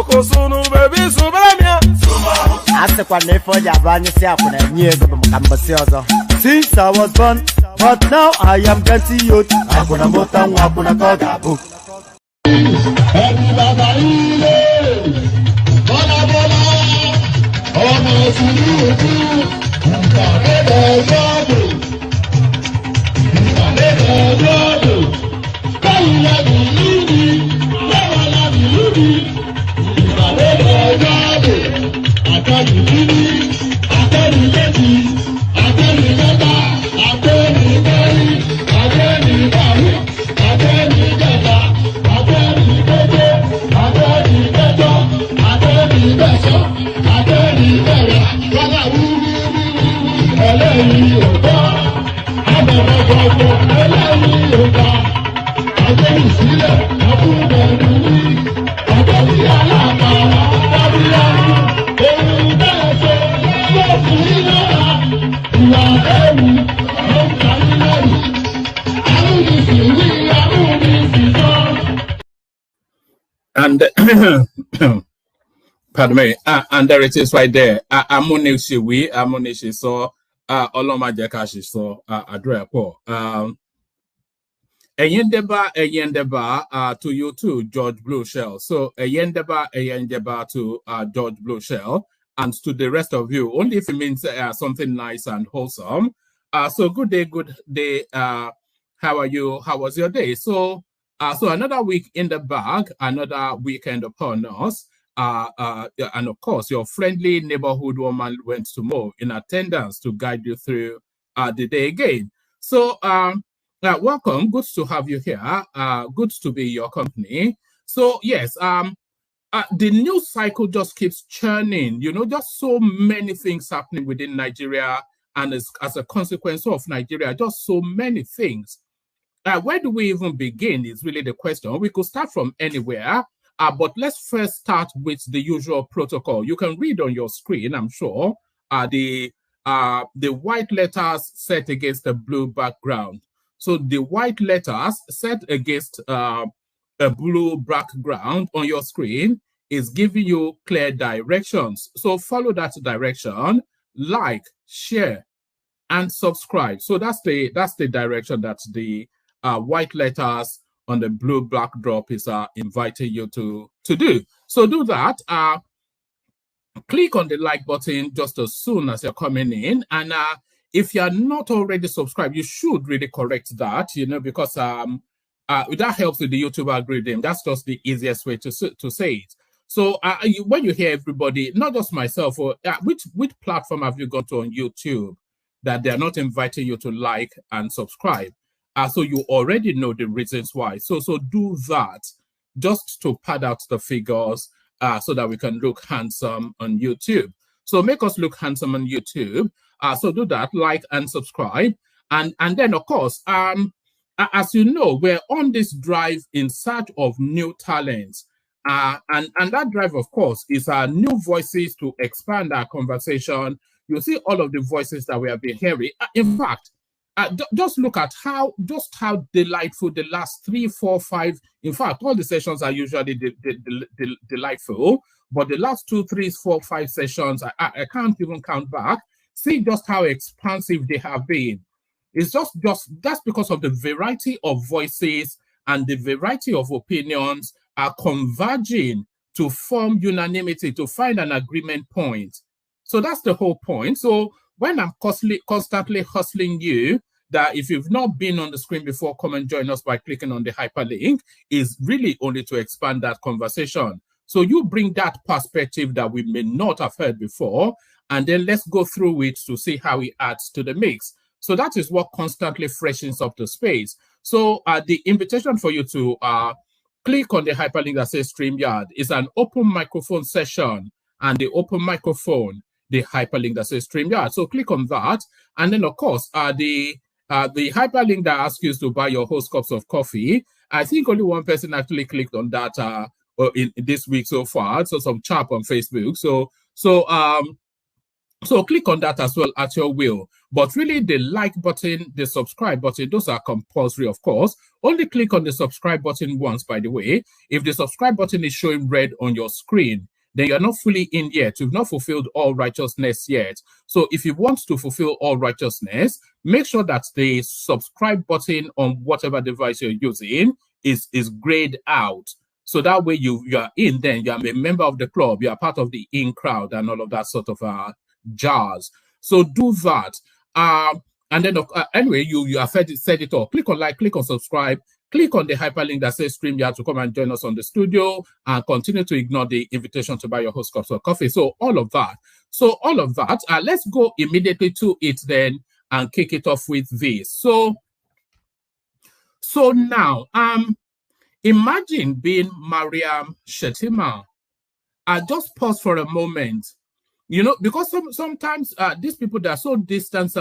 Oko sunu baby subamia. Ase kwa nefo jabani si akuna nyego bamukambasi ozo. Since I was born, but now I am getting youth. Akuna mota akuna koga book. And pardon me, and there it is right there. Amonishi we, Amonishi saw, Oloma Jakashi saw, Adrepo. Yendeba, to you too, George Blue Shell. So, Yendeba to George Blue Shell, and to the rest of you, only if it means something nice and wholesome. So, good day. How are you? How was your day? So another week in the bag, another weekend upon us. And of course, your friendly neighborhood woman went to Mo in attendance to guide you through the day again. So, welcome. Good to have you here. Good to be your company. So, yes, the news cycle just keeps churning. You know, just so many things happening within Nigeria, and as a consequence of Nigeria, just so many things. Where do we even begin is really the question. We could start from anywhere, but let's first start with the usual protocol. You can read on your screen, I'm sure, the white letters set against the blue background. So the white letters set against a blue background on your screen is giving you clear directions. So follow that direction, like, share, and subscribe. So that's the direction that the white letters on the blue backdrop is inviting you to do. So do that. Click on the like button just as soon as you're coming in. And if you're not already subscribed, you should really correct that, you know, because that helps with the YouTube algorithm. That's just the easiest way to say it. So when you hear everybody, not just myself, or which platform have you got on YouTube that they're not inviting you to like and subscribe? So you already know the reasons why. So do that just to pad out the figures so that we can look handsome on YouTube. So make us look handsome on YouTube. So do that, like and subscribe. And then, of course, as you know, we're on this drive in search of new talents. And that drive, of course, is new voices to expand our conversation. You'll see all of the voices that we have been hearing. In fact, just look at how delightful the last 3, 4, 5. In fact, all the sessions are usually delightful, but the last 2, 3, 4, 5 sessions, I can't even count back. See just how expansive they have been. It's just that's because of the variety of voices and the variety of opinions are converging to form unanimity, to find an agreement point. So that's the whole point. So when I'm constantly hustling you, that if you've not been on the screen before, come and join us by clicking on the hyperlink, is really only to expand that conversation. So you bring that perspective that we may not have heard before, and then let's go through it to see how it adds to the mix. So that is what constantly freshens up the space. So the invitation for you to click on the hyperlink that says StreamYard is an open microphone session, and the open microphone, the hyperlink that says StreamYard. So click on that. And then, of course, the hyperlink that asks you to buy your host cups of coffee. I think only one person actually clicked on that in this week so far. So some chap on Facebook. So So click on that as well at your will. But really, the like button, the subscribe button, those are compulsory, of course. Only click on the subscribe button once, by the way. If the subscribe button is showing red on your screen, then you're not fully in yet. You've not fulfilled all righteousness yet. So if you want to fulfill all righteousness, make sure that the subscribe button on whatever device you're using is grayed out. So that way you are in, then you are a member of the club, you are part of the in crowd and all of that sort of jars. So do that. And then anyway, you have said it all. Click on like, click on subscribe, click on the hyperlink that says stream. You have to come and join us on the studio and continue to ignore the invitation to buy your host cups of coffee. So all of that. Let's go immediately to it then and kick it off with this. So now, imagine being Mariam Shettima. Just pause for a moment. You know, because sometimes these people that are so distant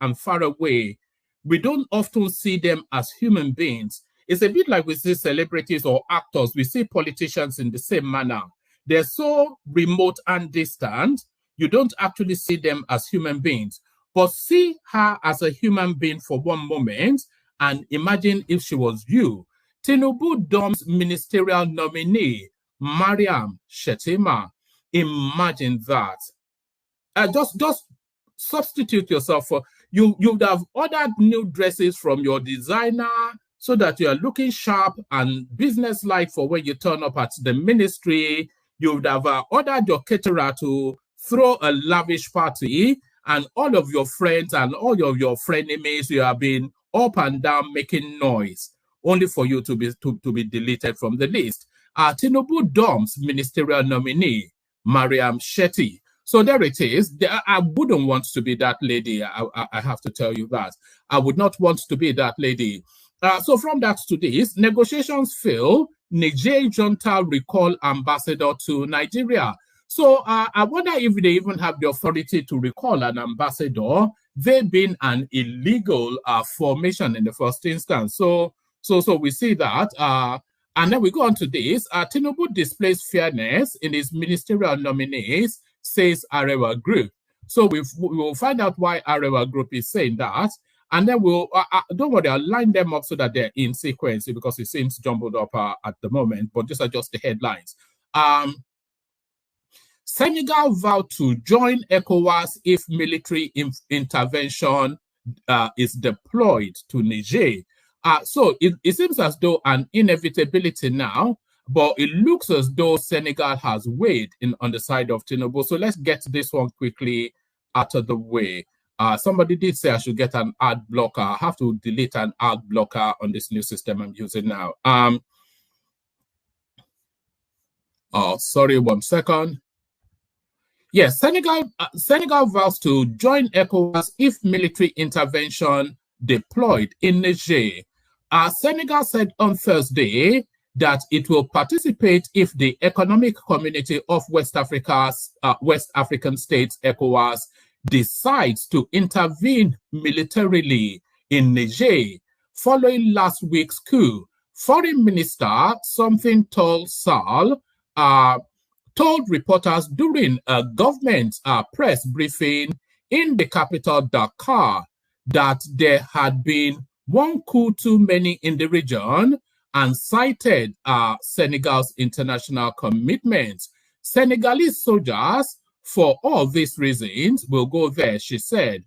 and far away, we don't often see them as human beings. It's a bit like we see celebrities or actors. We see politicians in the same manner. They're so remote and distant, you don't actually see them as human beings. But see her as a human being for one moment and imagine if she was you. Tinubu Dom's ministerial nominee, Mariam Shettima. Imagine that. Just substitute yourself for you would have ordered new dresses from your designer so that you are looking sharp and businesslike for when you turn up at the ministry. You would have ordered your caterer to throw a lavish party, and all of your friends and all of your frenemies, you have been up and down making noise, only for you to be deleted from the list. Tinubu Dom's ministerial nominee, Mariam Shetty. So there it is. I wouldn't want to be that lady. I have to tell you that. I would not want to be that lady. So from that to this, negotiations fail. Niger junta recall ambassador to Nigeria. So I wonder if they even have the authority to recall an ambassador, they being an illegal formation in the first instance. So we see that. And then we go on to this. Tinubu displays fairness in his ministerial nominees, says Arewa Group. So we will find out why Arewa Group is saying that. And then we'll, don't worry, I'll line them up so that they're in sequence because it seems jumbled up at the moment, but these are just the headlines. Senegal vowed to join ECOWAS if military intervention is deployed to Niger. So it seems as though an inevitability now, but it looks as though Senegal has weighed in on the side of Tinubu. So let's get this one quickly out of the way. Somebody did say I should get an ad blocker. I have to delete an ad blocker on this new system I'm using now. Sorry, 1 second. Yes, Senegal vows to join ECOWAS if military intervention deployed in Niger. Senegal said on Thursday that it will participate if the Economic Community of West African states, ECOWAS, decides to intervene militarily in Niger following last week's coup. Foreign Minister Something Tall Sall told reporters during a government press briefing in the capital Dakar that there had been one coup too many in the region and cited Senegal's international commitments. Senegalese soldiers, for all these reasons, will go there, she said.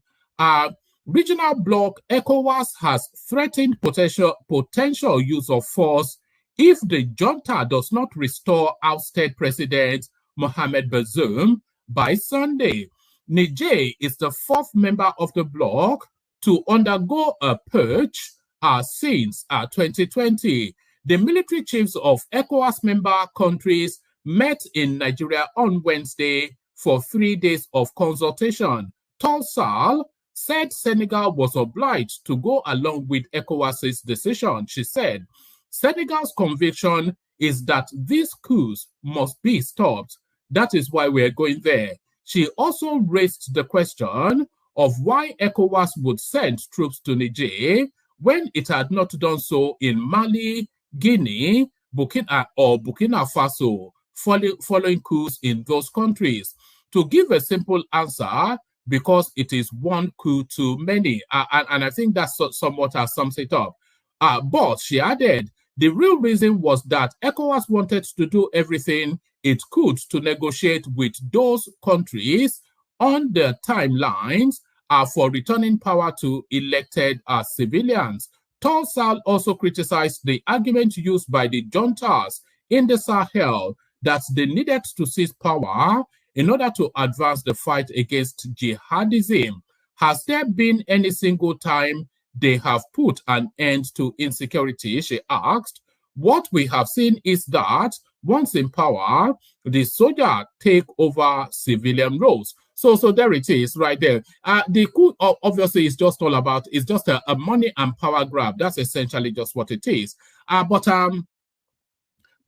Regional bloc ECOWAS has threatened potential use of force if the junta does not restore ousted President Mohamed Bazoum by Sunday. Niger is the fourth member of the bloc to undergo a purge since 2020. The military chiefs of ECOWAS member countries met in Nigeria on Wednesday for 3 days of consultation. Tall Sall said Senegal was obliged to go along with ECOWAS's decision. She said, Senegal's conviction is that these coups must be stopped. That is why we're going there. She also raised the question of why ECOWAS would send troops to Niger when it had not done so in Mali, Guinea, Burkina Faso, following coups in those countries. to give a simple answer because it is one coup too many. And I think that's somewhat as sums it up. But she added, the real reason was that ECOWAS wanted to do everything it could to negotiate with those countries on the timelines for returning power to elected civilians. Tolsal also criticized the argument used by the juntas in the Sahel that they needed to seize power in order to advance the fight against jihadism. Has there been any single time they have put an end to insecurity? She asked. What we have seen is that once in power, the soldier take over civilian roles. So there it is right there. The coup obviously is just all about, it's just a money and power grab. That's essentially just what it is. But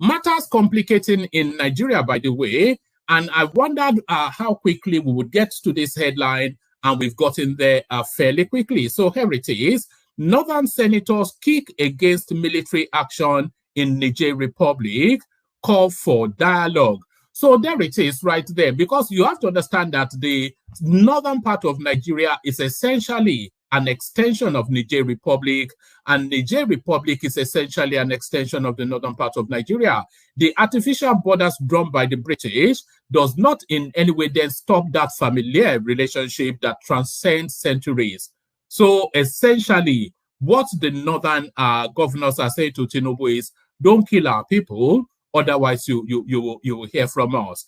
matters complicating in Nigeria, by the way, and I wondered how quickly we would get to this headline, and we've gotten there fairly quickly. So here it is. Northern senators kick against military action in Niger Republic, call for dialogue. So there it is right there, because you have to understand that the northern part of Nigeria is essentially an extension of Niger Republic, and Niger Republic is essentially an extension of the northern part of Nigeria. The artificial borders drawn by the British does not in any way then stop that familiar relationship that transcends centuries. So essentially, what the northern governors are saying to Tinubu is, don't kill our people, otherwise you will hear from us.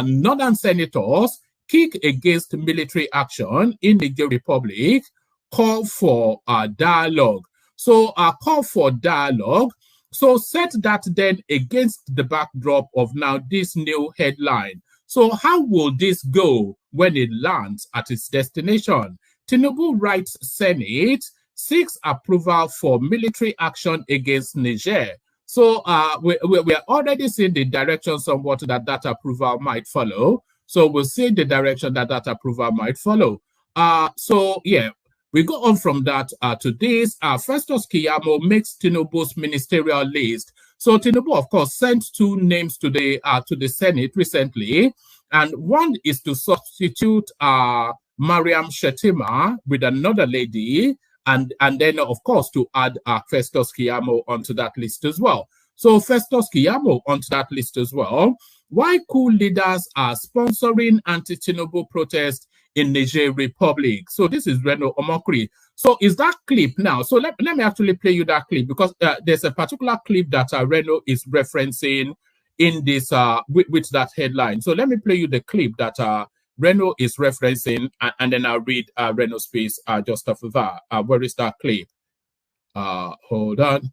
Northern senators kick against military action in the Niger Republic, call for dialogue. So call for dialogue. So set that then against the backdrop of now this new headline. So how will this go when it lands at its destination? Tinubu writes Senate seeks approval for military action against Niger. So we're already seeing the direction somewhat that approval might follow. So we'll see the direction that approval might follow. So yeah, we go on from that to this. Festus Keyamo makes Tinubu's ministerial list. So Tinubu, of course, sent 2 names to the Senate recently, and one is to substitute Mariam Shetima with another lady, and then, of course, to add Festus Keyamo onto that list as well. So Festus Keyamo onto that list as well. Why coup leaders are sponsoring anti-Tinubu protests in Niger Republic? So this is Reno Omokri. So is that clip now? So let me actually play you that clip, because there's a particular clip that Reno is referencing in this with that headline. So let me play you the clip that Reno is referencing, and then I'll read Reno's piece just after that. Where is that clip? Hold on.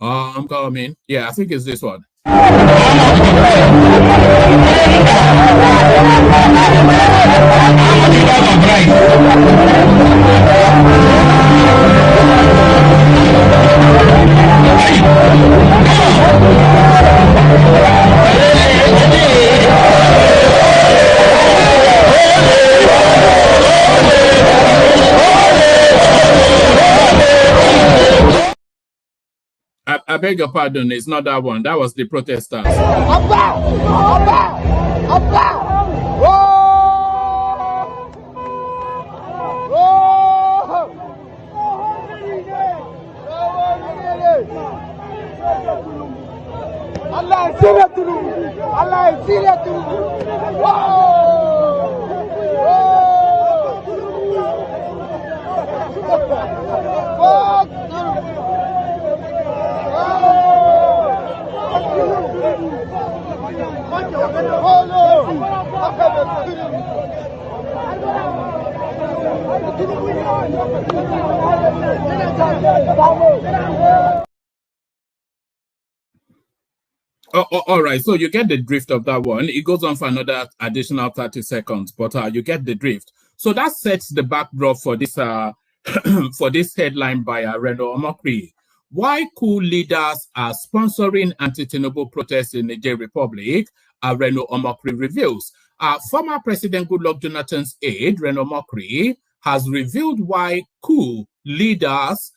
I'm coming. Yeah, I think it's this one. I beg your pardon, it's not that one. That was the protesters. All right, so you get the drift of that one. It goes on for another additional 30 seconds, but you get the drift. So that sets the backdrop for this for this headline by Reno Omokri. Why coup leaders are sponsoring anti-Tinubu protests in Niger Republic, Reno Omokri reveals. Former President Goodluck Jonathan's aide, Reno Omokri, has revealed why coup leaders,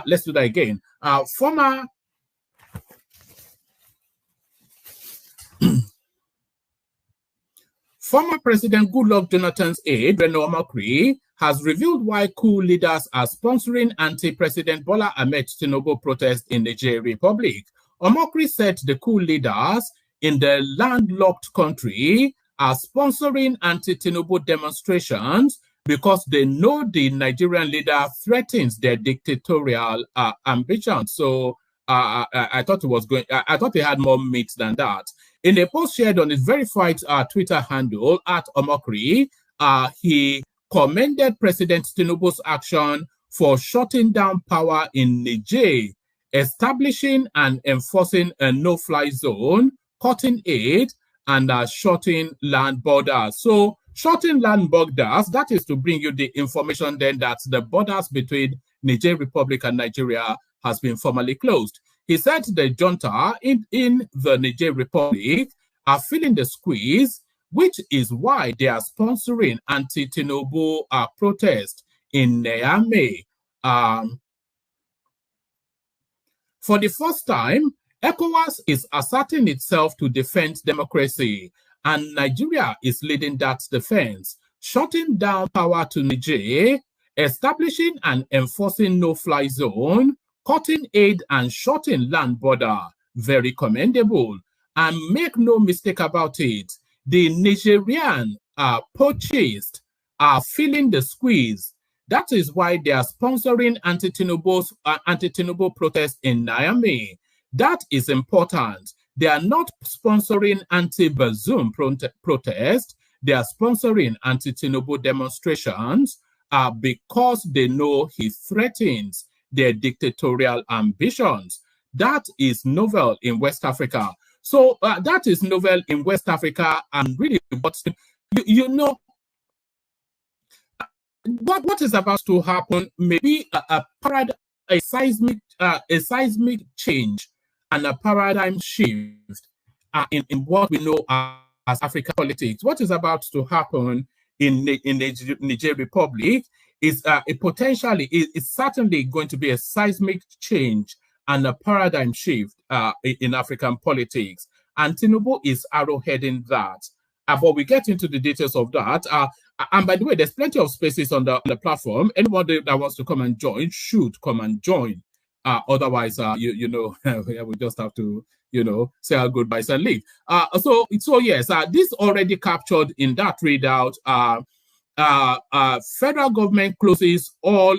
let's do that again. Former President Goodluck Jonathan's aide, Reno Omokri, has revealed why coup leaders are sponsoring anti-President Bola Ahmed Tinubu protests in the Niger Republic. Omokri said the coup leaders in the landlocked country are sponsoring anti-Tinubu demonstrations because they know the Nigerian leader threatens their dictatorial ambitions. So I thought it was going. I thought they had more meat than that. In a post shared on his verified Twitter handle at Omokri, he commended President Tinubu's action for shutting down power in Niger, establishing and enforcing a no-fly zone, cutting aid, and shutting land borders. So shutting land borders, that is to bring you the information then that the borders between Niger Republic and Nigeria has been formally closed. He said the junta in the Niger Republic are feeling the squeeze, which is why they are sponsoring anti-Tinubu protest in Niamey. For the first time, ECOWAS is asserting itself to defend democracy, and Nigeria is leading that defense, shutting down power to Niger, establishing and enforcing no-fly zone, cutting aid and shutting land border. Very commendable. And make no mistake about it, the Nigerian purchased are feeling the squeeze. That is why they are sponsoring anti-Tinubu protests in Niamey. That is important. They are not sponsoring anti-Bazoum protest. They are sponsoring anti-Tinubu demonstrations because they know he threatens their dictatorial ambitions. That is novel in West Africa. So that is novel in West Africa, and really, what you know, what is about to happen? Maybe a seismic change and a paradigm shift in what we know as African politics. What is about to happen in the Niger Republic is it's certainly going to be a seismic change and a paradigm shift in African politics. And Tinubu is arrowheading that. But we get into the details of that. And by the way, there's plenty of spaces on the platform. Anybody that wants to come and join should come and join. Otherwise, we just have to, say our goodbyes and leave. So yes, this already captured in that readout. Federal government closes all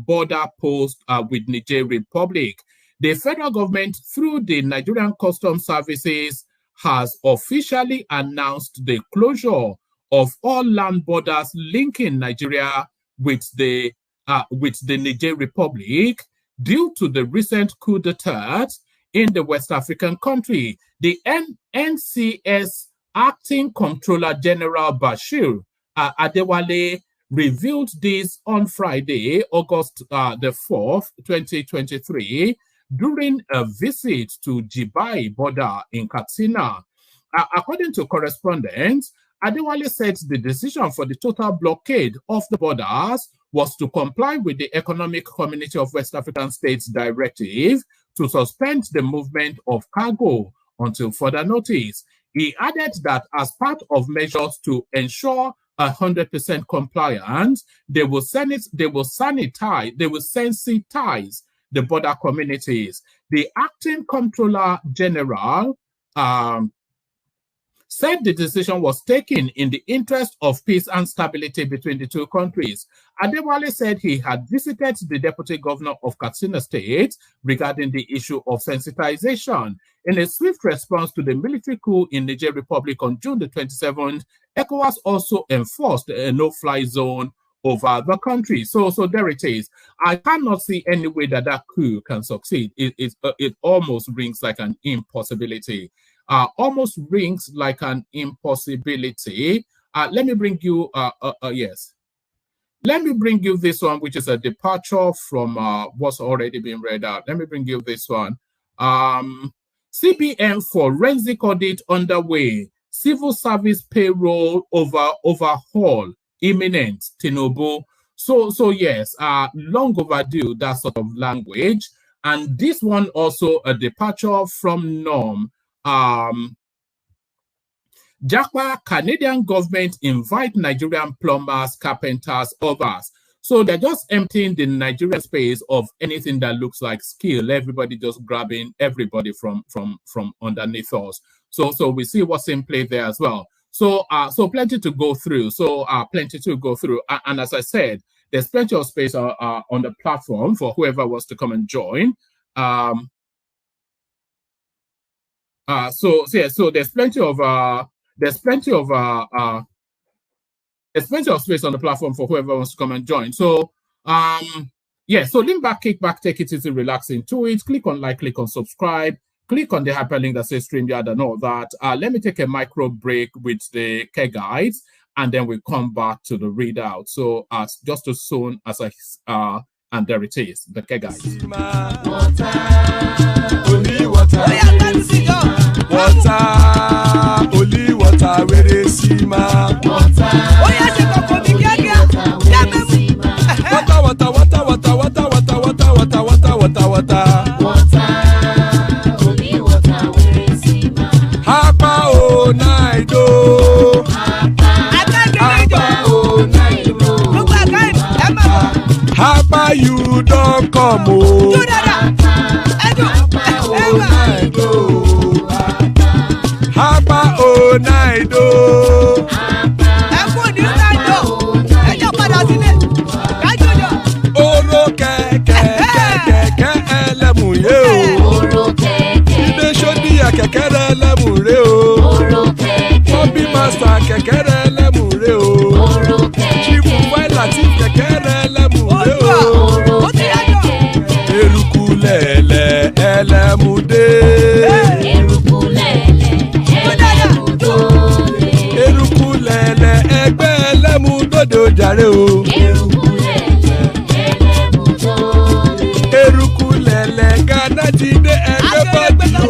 border posts with Niger Republic. The federal government, through the Nigerian Customs Services, has officially announced the closure of all land borders linking Nigeria with the Niger Republic due to the recent coup d'etat in the West African country. The NCS Acting Controller General Bashir Adewale revealed this on Friday, August the 4th, 2023, during a visit to Jibai border in Katsina. According to correspondents, Adewale said the decision for the total blockade of the borders was to comply with the Economic Community of West African States directive to suspend the movement of cargo until further notice. He added that as part of measures to ensure 100% compliance, they will sensitize the border communities. The acting controller general said the decision was taken in the interest of peace and stability between the two countries. Adewale said he had visited the deputy governor of Katsina State regarding the issue of sensitization. In a swift response to the military coup in Niger Republic on June the 27th, ECOWAS also enforced a no-fly zone over the country. So there it is. I cannot see any way that coup can succeed. It almost rings like an impossibility. Almost rings like an impossibility. Let me bring you, yes. Let me bring you this one, which is a departure from what's already been read out. Let me bring you this one. CBN forensic audit underway. Civil service payroll overhaul imminent. Tinubu. So yes, long overdue, that sort of language. And this one also a departure from norm. Japa, Canadian government invite Nigerian plumbers, carpenters, others. So they're just emptying the Nigerian space of anything that looks like skill. Everybody just grabbing everybody from underneath us. So we see what's in play there as well. So plenty to go through. Plenty to go through. And as I said, there's plenty of space on the platform for whoever wants to come and join. So there's plenty of space on the platform for whoever wants to come and join. So so lean back, kick back, take it easy, relax into it. Click on like, click on subscribe, click on the hyperlink that says StreamYard and all that. Let me take a micro break with the care guides, and then we come back to the readout. So just as soon as and there it is, the care guides. Only water, where they see ma. Water, only water, where they see ma. Hapa o naido. Hapa o naido. Hapa you don't come o. Hapa o naido. Oro keke elemu ye o. Ibe shodi ya keke elemu re o. Obi master keke elemu re o. Chifu waila ti keke elemu re o. Eruku lele elemu de. Ẹgbẹ́ ẹlẹ́mu dòdò jàre o. Eruku lẹ̀lẹ̀ Ghana ti dé ẹgbẹ́ bọ́dì o.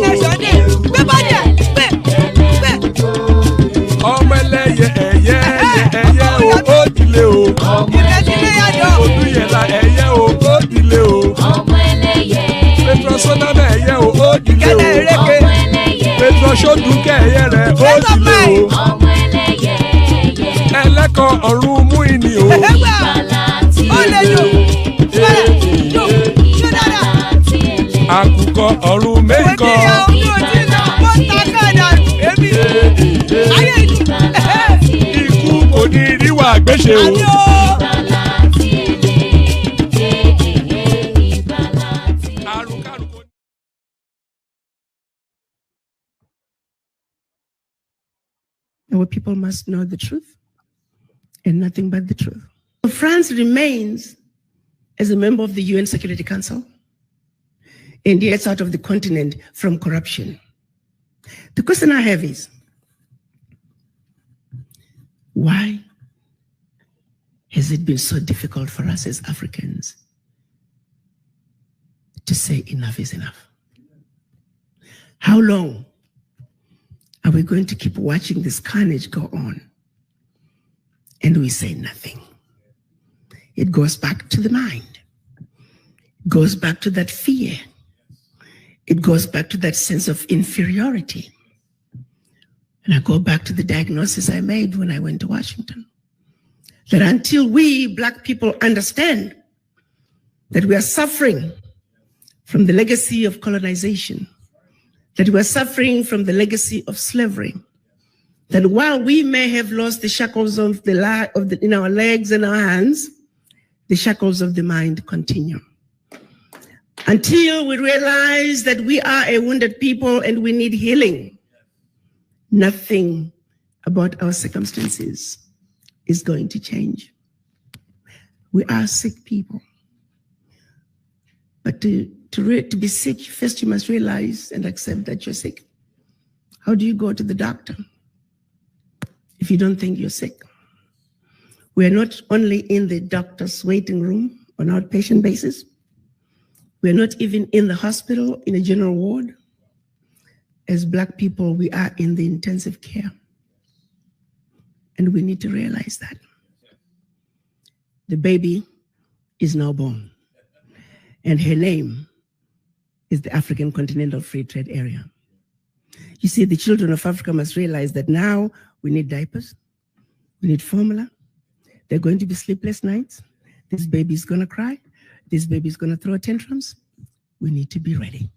Ọmọ ẹlẹ́yẹ ẹ̀yẹ o ó dìlé o. Odúyẹ̀lá ẹ̀yẹ o ó dìlé o. Petrosonana ẹ̀yẹ o ó dìlé o. Petrosodúnkẹ́ ẹ̀yẹ rẹ̀ ó dìlé o. Ẹlẹ́kọ̀ ọ̀run mú ìní o. Àkùkọ ọ̀run mẹ́kọ̀. Ikú kò ní ríwà gbéṣe o. Our people must know the truth and nothing but the truth. France remains as a member of the UN Security Council and gets out of the continent from corruption. The question I have is, why has it been so difficult for us as Africans to say enough is enough? How long are we going to keep watching this carnage go on and we say nothing? It goes back to the mind. It goes back to that fear. It goes back to that sense of inferiority. And I go back to the diagnosis I made when I went to Washington, that until we Black people understand that we are suffering from the legacy of colonization, that we are suffering from the legacy of slavery, that while we may have lost the shackles in our legs and our hands, the shackles of the mind continue. Until we realize that we are a wounded people and we need healing, nothing about our circumstances is going to change. We are sick people. But to be sick, first you must realize and accept that you're sick. How do you go to the doctor if you don't think you're sick? We are not only in the doctor's waiting room on an outpatient basis. We are not even in the hospital in a general ward. As Black people, we are in the intensive care. And we need to realize that. The baby is now born. And her name is the African Continental Free Trade Area. You see, the children of Africa must realize that now we need diapers, we need formula. They're going to be sleepless nights. This baby's going to cry. This baby's going to throw tantrums. We need to be ready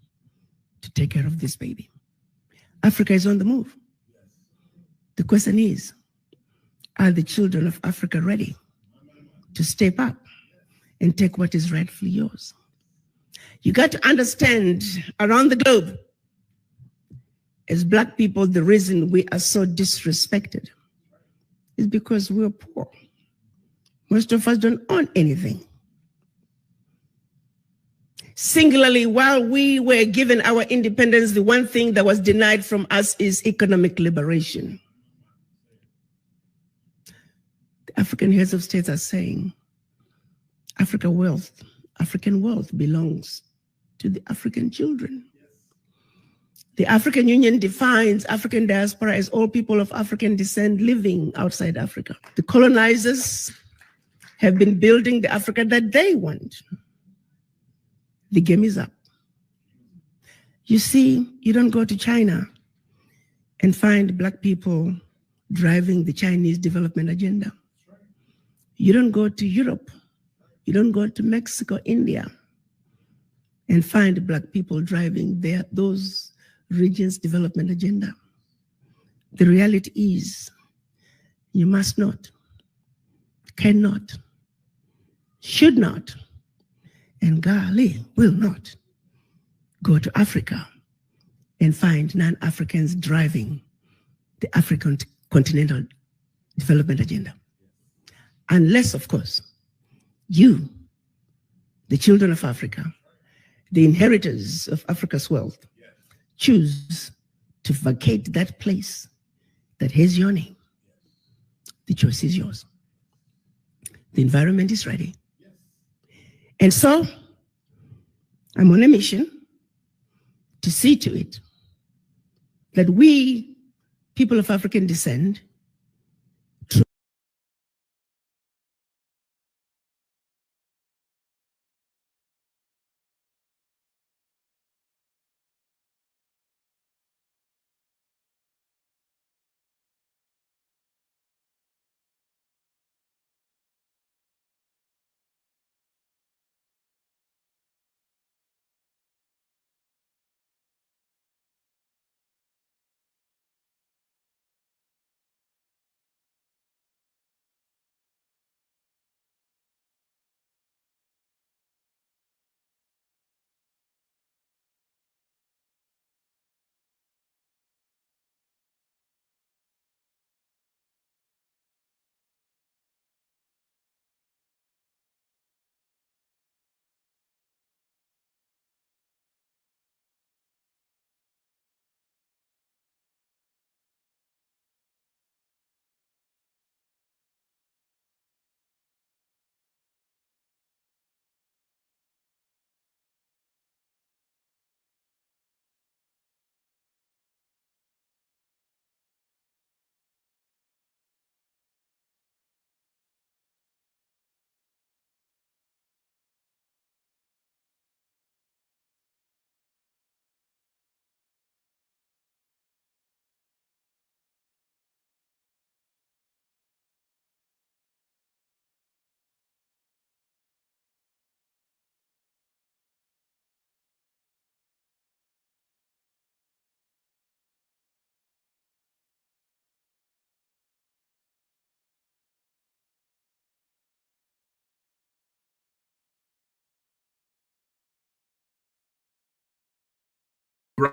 to take care of this baby. Africa is on the move. The question is, are the children of Africa ready to step up and take what is rightfully yours? You got to understand, around the globe, as Black people, the reason we are so disrespected is because we're poor. Most of us don't own anything. Singularly, while we were given our independence, the one thing that was denied from us is economic liberation. The African heads of states are saying, African wealth belongs to the African children. The African Union defines African diaspora as all people of African descent living outside Africa. The colonizers have been building the Africa that they want. The game is up. You see, you don't go to China and find Black people driving the Chinese development agenda. You don't go to Europe. You don't go to Mexico, India, and find Black people driving those regions' development agenda. The reality is, you must not, cannot, should not, and golly, will not go to Africa and find non-Africans driving the African continental development agenda. Unless, of course, you, the children of Africa, the inheritors of Africa's wealth, choose to vacate that place that has your name. The choice is yours. The environment is ready. And so, I'm on a mission to see to it that we, people of African descent,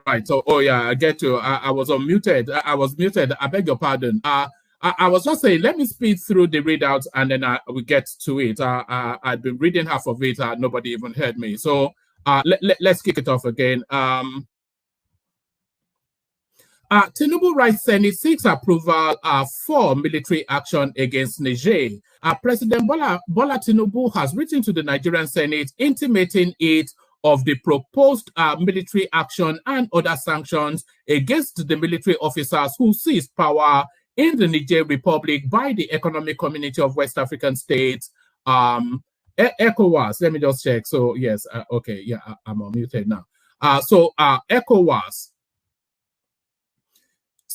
Right. So, oh yeah, I get to. I was unmuted. I was muted. I beg your pardon. I was just saying, let me speed through the readouts and then we get to it. I've been reading half of it. Nobody even heard me. So, let's kick it off again. Tinubu writes Senate seeks approval for military action against Niger. President Bola Tinubu has written to the Nigerian Senate intimating it of the proposed military action and other sanctions against the military officers who seized power in the Niger Republic by the Economic Community of West African States, ECOWAS. Let me just check. So yes, okay, yeah, I'm unmuted now. ECOWAS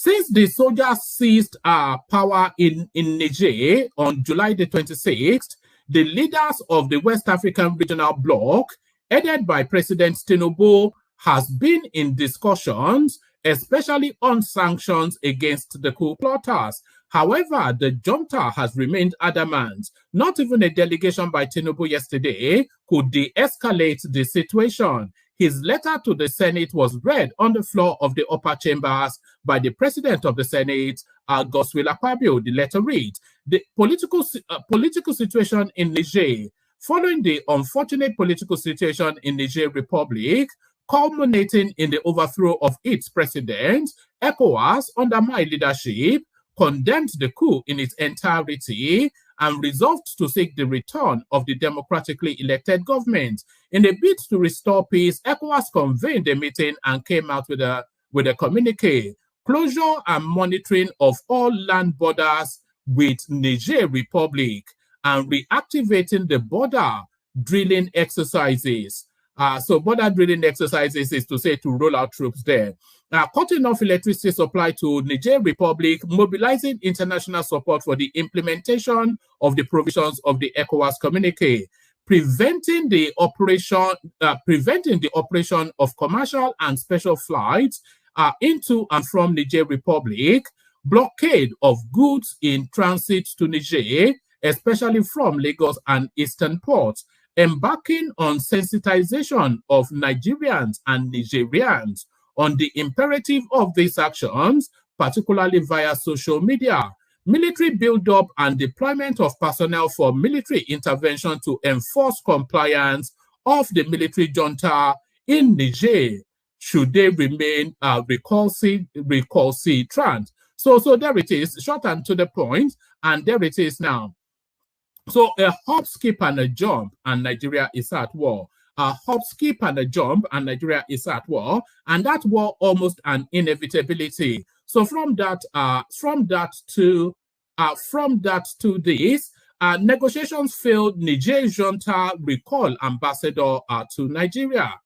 Since the soldiers seized power in Niger on July the 26th, the leaders of the West African Regional Bloc, headed by President Tinubu, has been in discussions, especially on sanctions against the coup plotters. However, the junta has remained adamant. Not even a delegation by Tinubu yesterday could de-escalate the situation. His letter to the Senate was read on the floor of the upper chambers by the President of the Senate, Godswill Akpabio. The letter reads, the political situation in Niger, following the unfortunate political situation in Niger Republic, culminating in the overthrow of its president, ECOWAS, under my leadership, condemned the coup in its entirety and resolved to seek the return of the democratically elected government. In a bid to restore peace, ECOWAS convened a meeting and came out with a communique. Closure and monitoring of all land borders with Niger Republic and reactivating the border drilling exercises. So border drilling exercises is to say to roll out troops there. Cutting off electricity supply to Niger Republic, mobilizing international support for the implementation of the provisions of the ECOWAS communique, preventing the operation of commercial and special flights into and from Niger Republic, blockade of goods in transit to Niger, especially from Lagos and eastern ports, embarking on sensitization of Nigerians and Nigerians on the imperative of these actions, particularly via social media, military build-up and deployment of personnel for military intervention to enforce compliance of the military junta in Niger, should they remain recalcitrant. So there it is, short and to the point, and there it is now. So a hop, skip, and a jump, and Nigeria is at war. A hop, skip, and a jump, and Nigeria is at war, and that war almost an inevitability. So from that to this, negotiations failed. Niger junta recall ambassador to Nigeria.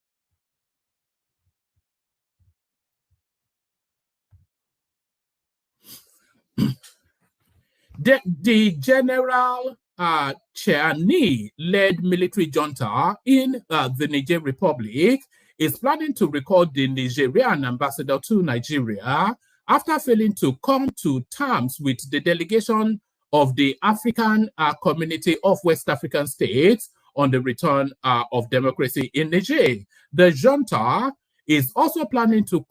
The general Chiani-led military junta in the Niger Republic is planning to recall the Nigerian ambassador to Nigeria after failing to come to terms with the delegation of the African Community of West African States on the return of democracy in Niger. The junta is also planning to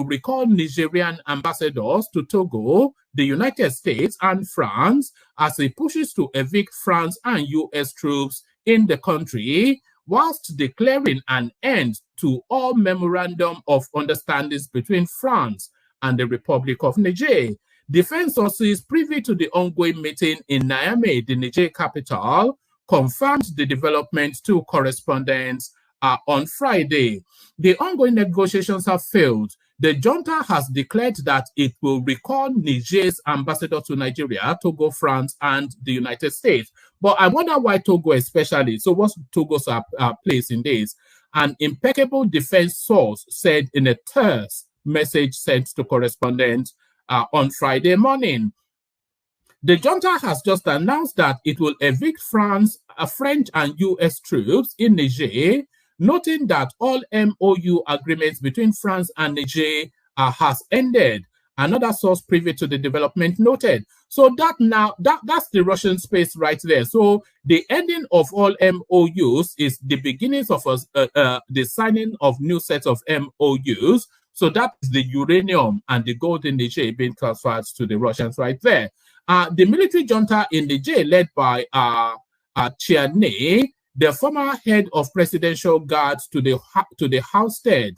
recall Nigerian ambassadors to Togo, the United States, and France as it pushes to evict France and US troops in the country, whilst declaring an end to all memorandum of understandings between France and the Republic of Niger. Defense sources privy to the ongoing meeting in Niamey, the Niger capital, confirmed the development to correspondents on Friday. The ongoing negotiations have failed. The junta has declared that it will recall Niger's ambassador to Nigeria, Togo, France, and the United States. But I wonder why Togo especially. So what's Togo's place in this? An impeccable defense source said in a terse message sent to correspondents on Friday morning. The junta has just announced that it will evict French and US troops in Niger, noting that all MOU agreements between France and Niger has ended. Another source privy to the development noted. So that's the Russian space right there. So the ending of all MOUs is the beginnings of the signing of new sets of MOUs. So that is the uranium and the gold in Niger being transferred to the Russians right there. The military junta in Niger, led by Chiani, the former head of presidential guards to the ousted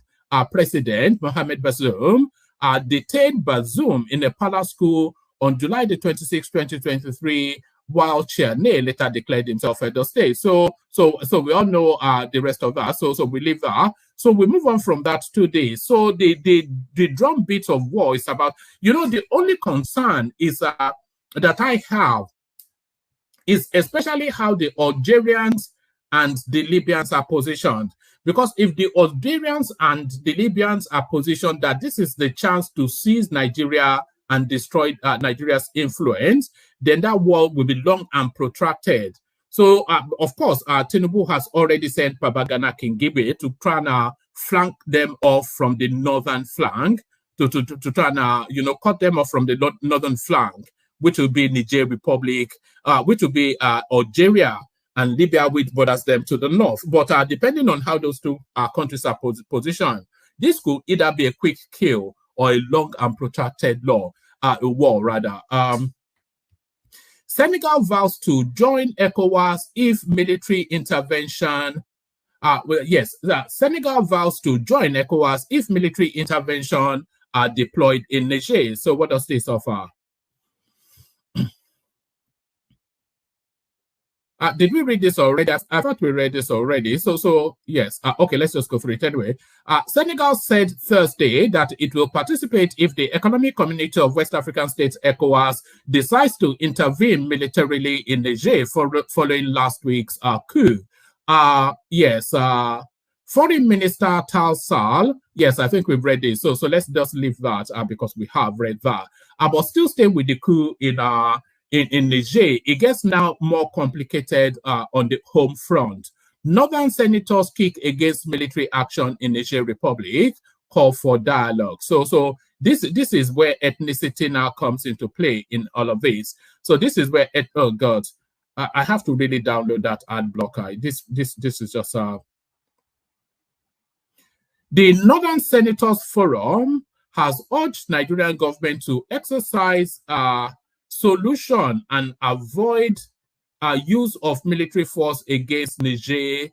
president, Mohamed Bazoum, detained Bazoum in a palace school on July the 26th, 2023, while Chiani later declared himself head of state. So we all know the rest of that. So we leave that. So we move on from that today. So the drumbeat of war is about, the only concern is that I have is especially how the Algerians and the Libyans are positioned. Because if the Algerians and the Libyans are positioned that this is the chance to seize Nigeria and destroy Nigeria's influence, then that war will be long and protracted. So, of course, Tinubu has already sent Babagana Kingibe to try and flank them off from the northern flank, to try and, cut them off from the northern flank, which will be Niger Republic, which will be Algeria and Libya, which borders them to the north. But depending on how those two countries are positioned, this could either be a quick kill or a long and protracted war, rather. Senegal vows to join ECOWAS if military intervention. Senegal vows to join ECOWAS if military intervention are deployed in Niger. So what does this offer? Did we read this already? I thought we read this already. So yes. Okay, let's just go through it anyway. Senegal said Thursday that it will participate if the Economic Community of West African States, ECOWAS, decides to intervene militarily in Niger following last week's coup. Foreign Minister Tal Sal, yes, I think we've read this. So let's just leave that because we have read that. But still staying with the coup in Niger, it gets now more complicated on the home front. Northern senators kick against military action in Niger Republic, call for dialogue. So this is where ethnicity now comes into play in all of this. So this is where oh God, I have to really download that ad blocker. This is just the Northern Senators Forum has urged Nigerian government to exercise solution and avoid use of military force against Niger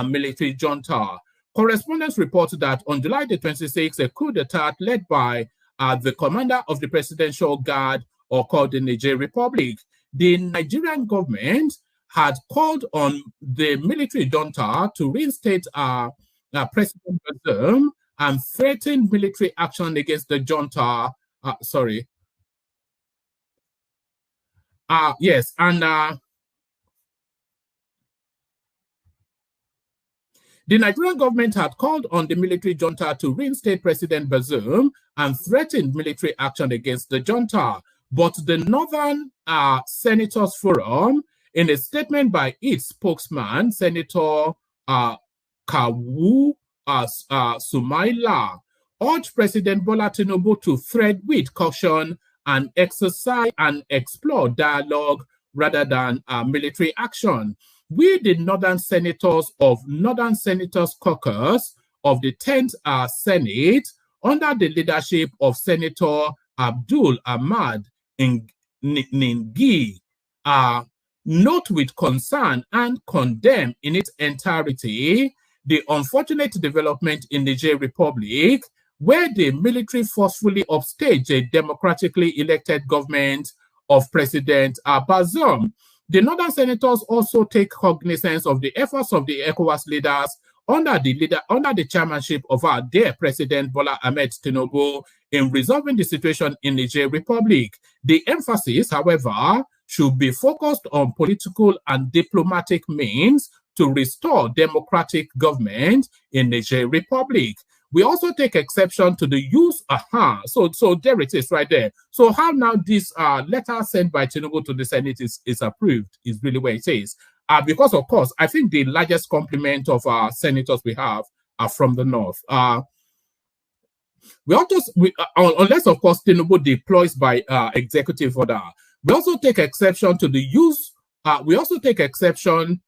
military junta. Correspondents report that on July the 26th, a coup d'etat led by the commander of the Presidential Guard, or called the Niger Republic, the Nigerian government had called on the military junta to reinstate President Bazoum and threatened military action against the junta. The Nigerian government had called on the military junta to reinstate President Bazoum and threatened military action against the junta. But the Northern Senators Forum, in a statement by its spokesman, Senator Kawu Sumaila, urged President Bola Tinubu to tread with caution and exercise and explore dialogue rather than military action. We, the Northern Senators of Northern Senators Caucus of the 10th Senate, under the leadership of Senator Abdul Ahmad Ningi, note with concern and condemn in its entirety the unfortunate development in the Niger Republic, where the military forcefully upstaged a democratically elected government of President Bazoum. The Northern Senators also take cognizance of the efforts of the ECOWAS leaders under the chairmanship of our dear President Bola Ahmed Tinubu in resolving the situation in the Niger Republic. The emphasis, however, should be focused on political and diplomatic means to restore democratic government in the Niger Republic. We also take exception to the use, so there it is right there. So how now this letter sent by Tinubu to the Senate is approved is really where it is. Because, of course, I think the largest complement of senators we have are from the north. Unless, of course, Tinubu deploys by executive order, we also take exception to the use. We also take exception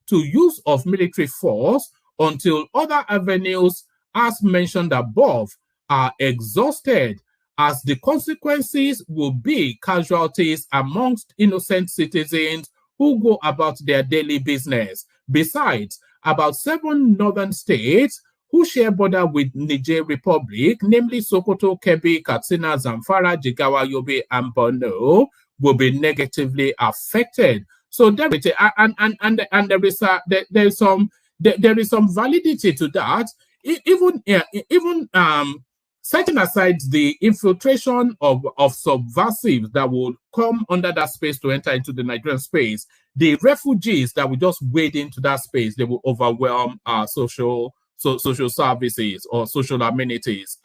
to use of military force until other avenues, as mentioned above, are exhausted, as the consequences will be casualties amongst innocent citizens who go about their daily business. Besides, about 7 northern states who share border with Niger Republic, namely Sokoto, Kebbi, Katsina, Zamfara, Jigawa, Yobe, and Borno, will be negatively affected. So there is there is some validity to that. Even Setting aside the infiltration of subversives that will come under that space to enter into the Nigerian space, the refugees that will just wade into that space, they will overwhelm our social services or social amenities.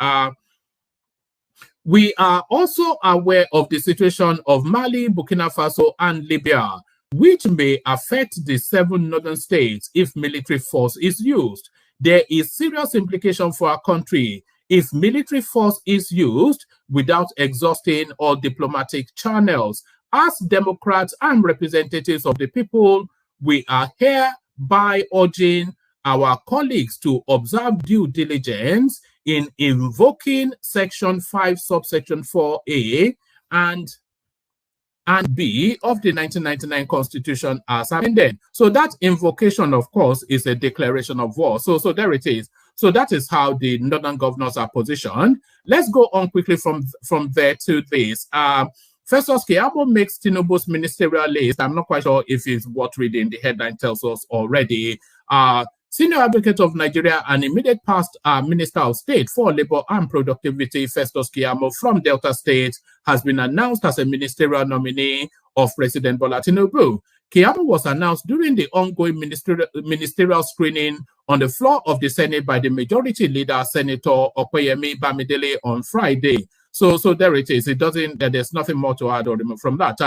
We are also aware of the situation of Mali, Burkina Faso, and Libya, which may affect the 7 northern states if military force is used. There is serious implication for our country if military force is used without exhausting all diplomatic channels. As Democrats and representatives of the people, we are hereby urging our colleagues to observe due diligence in invoking Section 5, subsection 4A and B of the 1999 Constitution as amended. So that invocation, of course, is a declaration of war. So there it is. So that is how the northern governors are positioned. Let's go on quickly from there to this. Festus Keyamo makes Tinubu's ministerial list. I'm not quite sure if it's what reading the headline tells us already. Senior Advocate of Nigeria and immediate past Minister of State for Labor and Productivity, Festus Keyamo from Delta State, has been announced as a ministerial nominee of President Bola Tinubu. Keyamo was announced during the ongoing ministerial screening on the floor of the Senate by the majority leader, Senator Okoyemi Bamidele, on Friday. So there it is. There's nothing more to add or remove from that.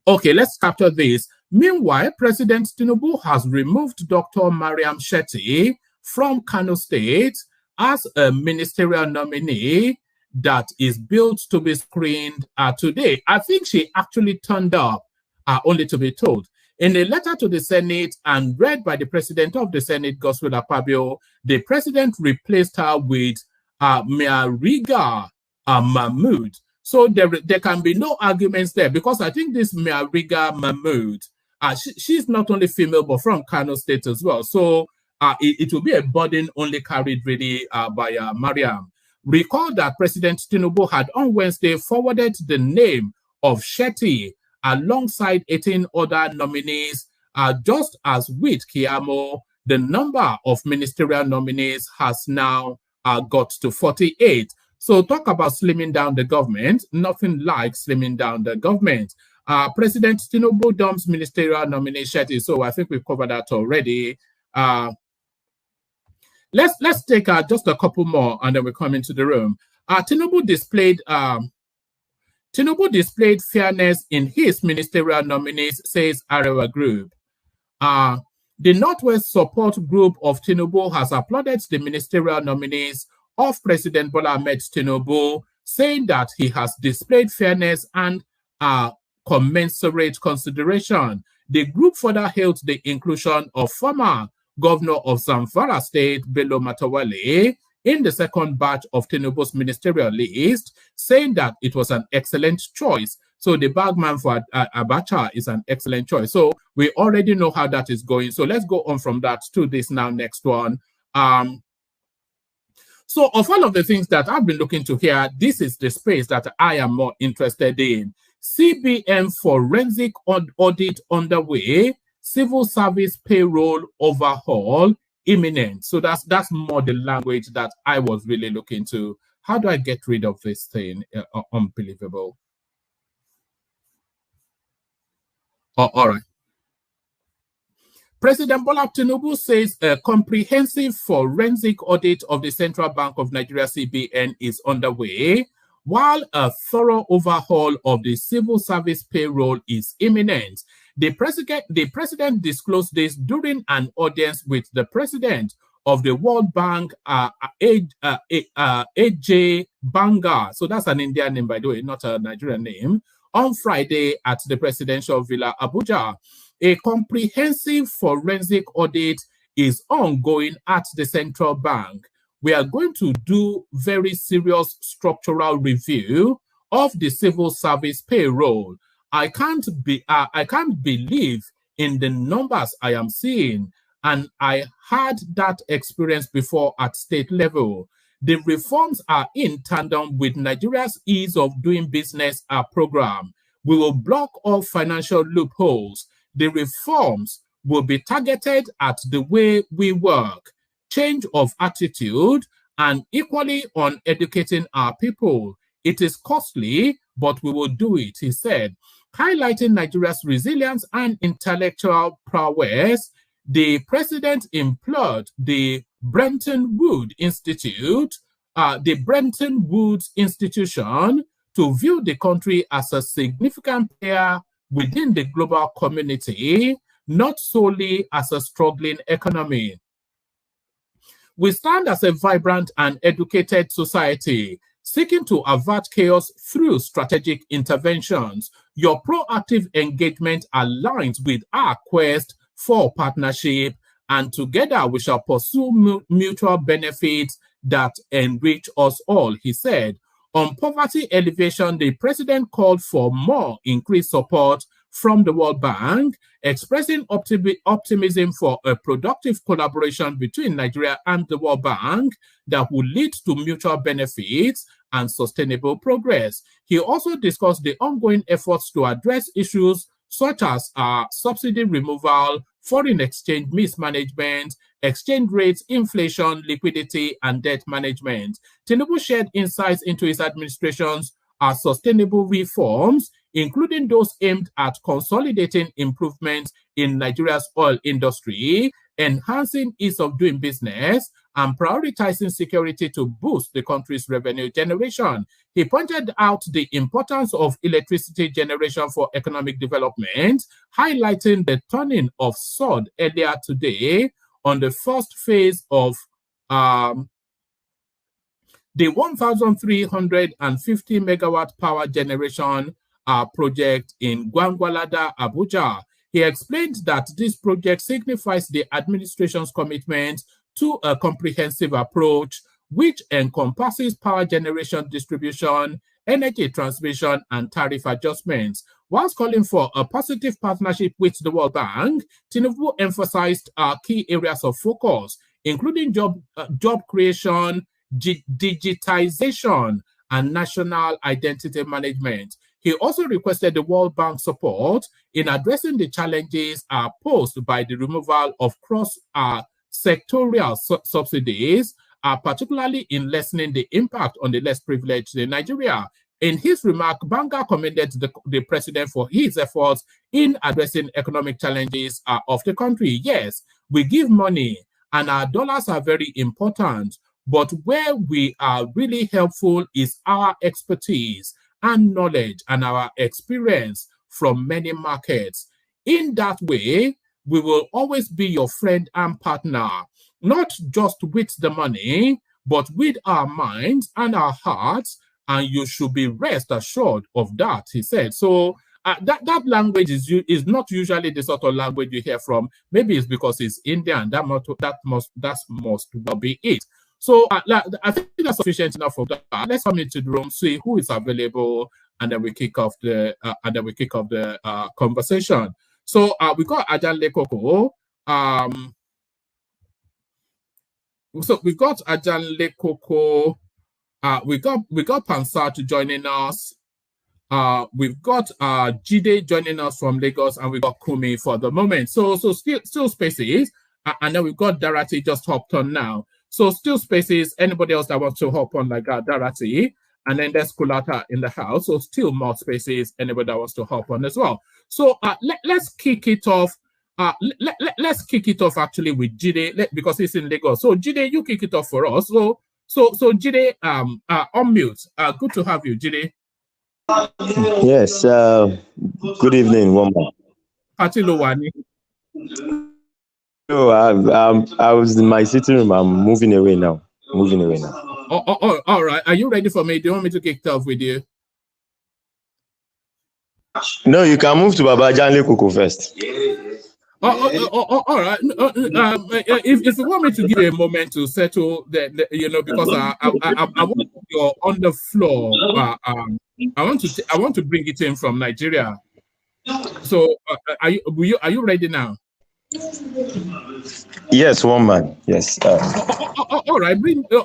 Okay, let's capture this. Meanwhile, President Tinubu has removed Dr. Mariam Shetty from Kano State as a ministerial nominee that is built to be screened today. I think she actually turned up, only to be told. In a letter to the Senate and read by the President of the Senate, Godswill Akpabio, the President replaced her with Miariga Mahmood. So there can be no arguments there, because I think this Miariga Mahmood, she's not only female, but from Kano State as well. So it will be a burden only carried really by Mariam. Recall that President Tinubu had on Wednesday forwarded the name of Shetty alongside 18 other nominees. Just as with Keyamo, the number of ministerial nominees has now got to 48. So talk about slimming down the government. Nothing like slimming down the government. President Tinubu dumps ministerial nominee Shetty. So I think we've covered that already. Let's take just a couple more and then we come into the room. Tinubu displayed fairness in his ministerial nominees, says Arewa Group. The Northwest Support Group of Tinubu has applauded the ministerial nominees of President Bola Ahmed Tinubu, saying that he has displayed fairness and commensurate consideration. The group further hailed the inclusion of former Governor of Zamfara State, Bello Matawalle, in the second batch of Tinubu's ministerial list, saying that it was an excellent choice. So the bagman for Abacha is an excellent choice. So we already know how that is going. So let's go on from that to this now next one. So of all of the things that I've been looking to here, this is the space that I am more interested in. CBN forensic audit underway, civil service payroll overhaul imminent. So that's more the language that I was really looking to. How do I get rid of this thing? Unbelievable. All right. President Bola Tinubu says a comprehensive forensic audit of the Central Bank of Nigeria, CBN, is underway, while a thorough overhaul of the civil service payroll is imminent. The president disclosed this during an audience with the president of the World Bank, AJ Banga. So that's an Indian name, by the way, not a Nigerian name. On Friday at the Presidential Villa, Abuja. A comprehensive forensic audit is ongoing at the central bank. We are going to do very serious structural review of the civil service payroll. I can't believe in the numbers I am seeing, and I had that experience before at state level. The reforms are in tandem with Nigeria's ease of doing business program. We will block all financial loopholes. The reforms will be targeted at the way we work, change of attitude, and equally on educating our people. It is costly, but we will do it, he said. Highlighting Nigeria's resilience and intellectual prowess, the president implored the Bretton Woods Institution to view the country as a significant player within the global community, not solely as a struggling economy. We stand as a vibrant and educated society, seeking to avert chaos through strategic interventions. Your proactive engagement aligns with our quest for partnership, and together we shall pursue mutual benefits that enrich us all, he said. On poverty alleviation, the president called for more increased support from the World Bank, expressing optimism for a productive collaboration between Nigeria and the World Bank that will lead to mutual benefits and sustainable progress. He also discussed the ongoing efforts to address issues such as subsidy removal, foreign exchange mismanagement, exchange rates, inflation, liquidity, and debt management. Tinubu shared insights into his administration's sustainable reforms, including those aimed at consolidating improvements in Nigeria's oil industry, enhancing ease of doing business, and prioritizing security to boost the country's revenue generation. He pointed out the importance of electricity generation for economic development, highlighting the turning of sword earlier today on the first phase of the 1,350 megawatt power generation project in Gwangwalada, Abuja. He explained that this project signifies the administration's commitment to a comprehensive approach which encompasses power generation distribution, energy transmission, and tariff adjustments. Whilst calling for a positive partnership with the World Bank, Tinubu emphasized key areas of focus, including job creation, digitization, and national identity management. He also requested the World Bank support in addressing the challenges posed by the removal of cross-sectorial subsidies, particularly in lessening the impact on the less privileged in Nigeria. In his remark, Banga commended the president for his efforts in addressing economic challenges of the country. Yes, we give money and our dollars are very important, but where we are really helpful is our expertise and knowledge and our experience from many markets. In that way, we will always be your friend and partner, not just with the money, but with our minds and our hearts, and you should be rest assured of that, he said. So that language is not usually the sort of language you hear from. Maybe it's because it's Indian. That must well be it. So I think that's sufficient enough for that. Let's come into the room, see who is available, and then we kick off the conversation. So we got Ajan Lekoko. So we got Ajan Lekoko. We got Pansat joining us. We've got Jide joining us from Lagos, and we got Kumi for the moment. So still spaces, and then we've got Darati just hopped on now. So still spaces. Anybody else that wants to hop on like Darati, and then there's Kulata in the house. So still more spaces. Anybody that wants to hop on as well. So let's kick it off. Let's kick it off actually with Jide because he's in Lagos. So Jide, you kick it off for us. So Jide, unmute. Good to have you, Jide. Yes. Good evening, woman. Patilowani. No, I was in my sitting room. I'm moving away now. Oh, all right. Are you ready for me? Do you want me to kick it off with you? No, you can move to Baba Janle Koko first. All right. If you want me to give you a moment to settle, because I want you're on the floor. I want to bring it in from Nigeria. So are you ready now? Yes, woman. Yes. All right.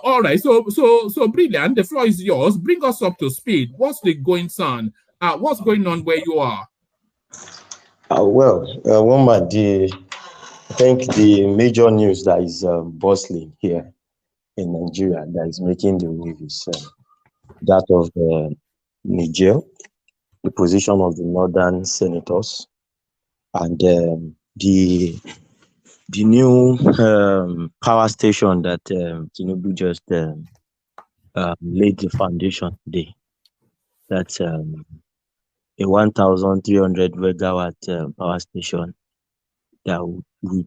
All right. So brilliant. The floor is yours. Bring us up to speed. What's the goings on? What's going on where you are? Woman, I think the major news that is bustling here in Nigeria that is making the wave is that of Niger, the position of the northern senators, and the new power station that Tinubu just laid the foundation today. That's a 1,300 megawatt power station that will be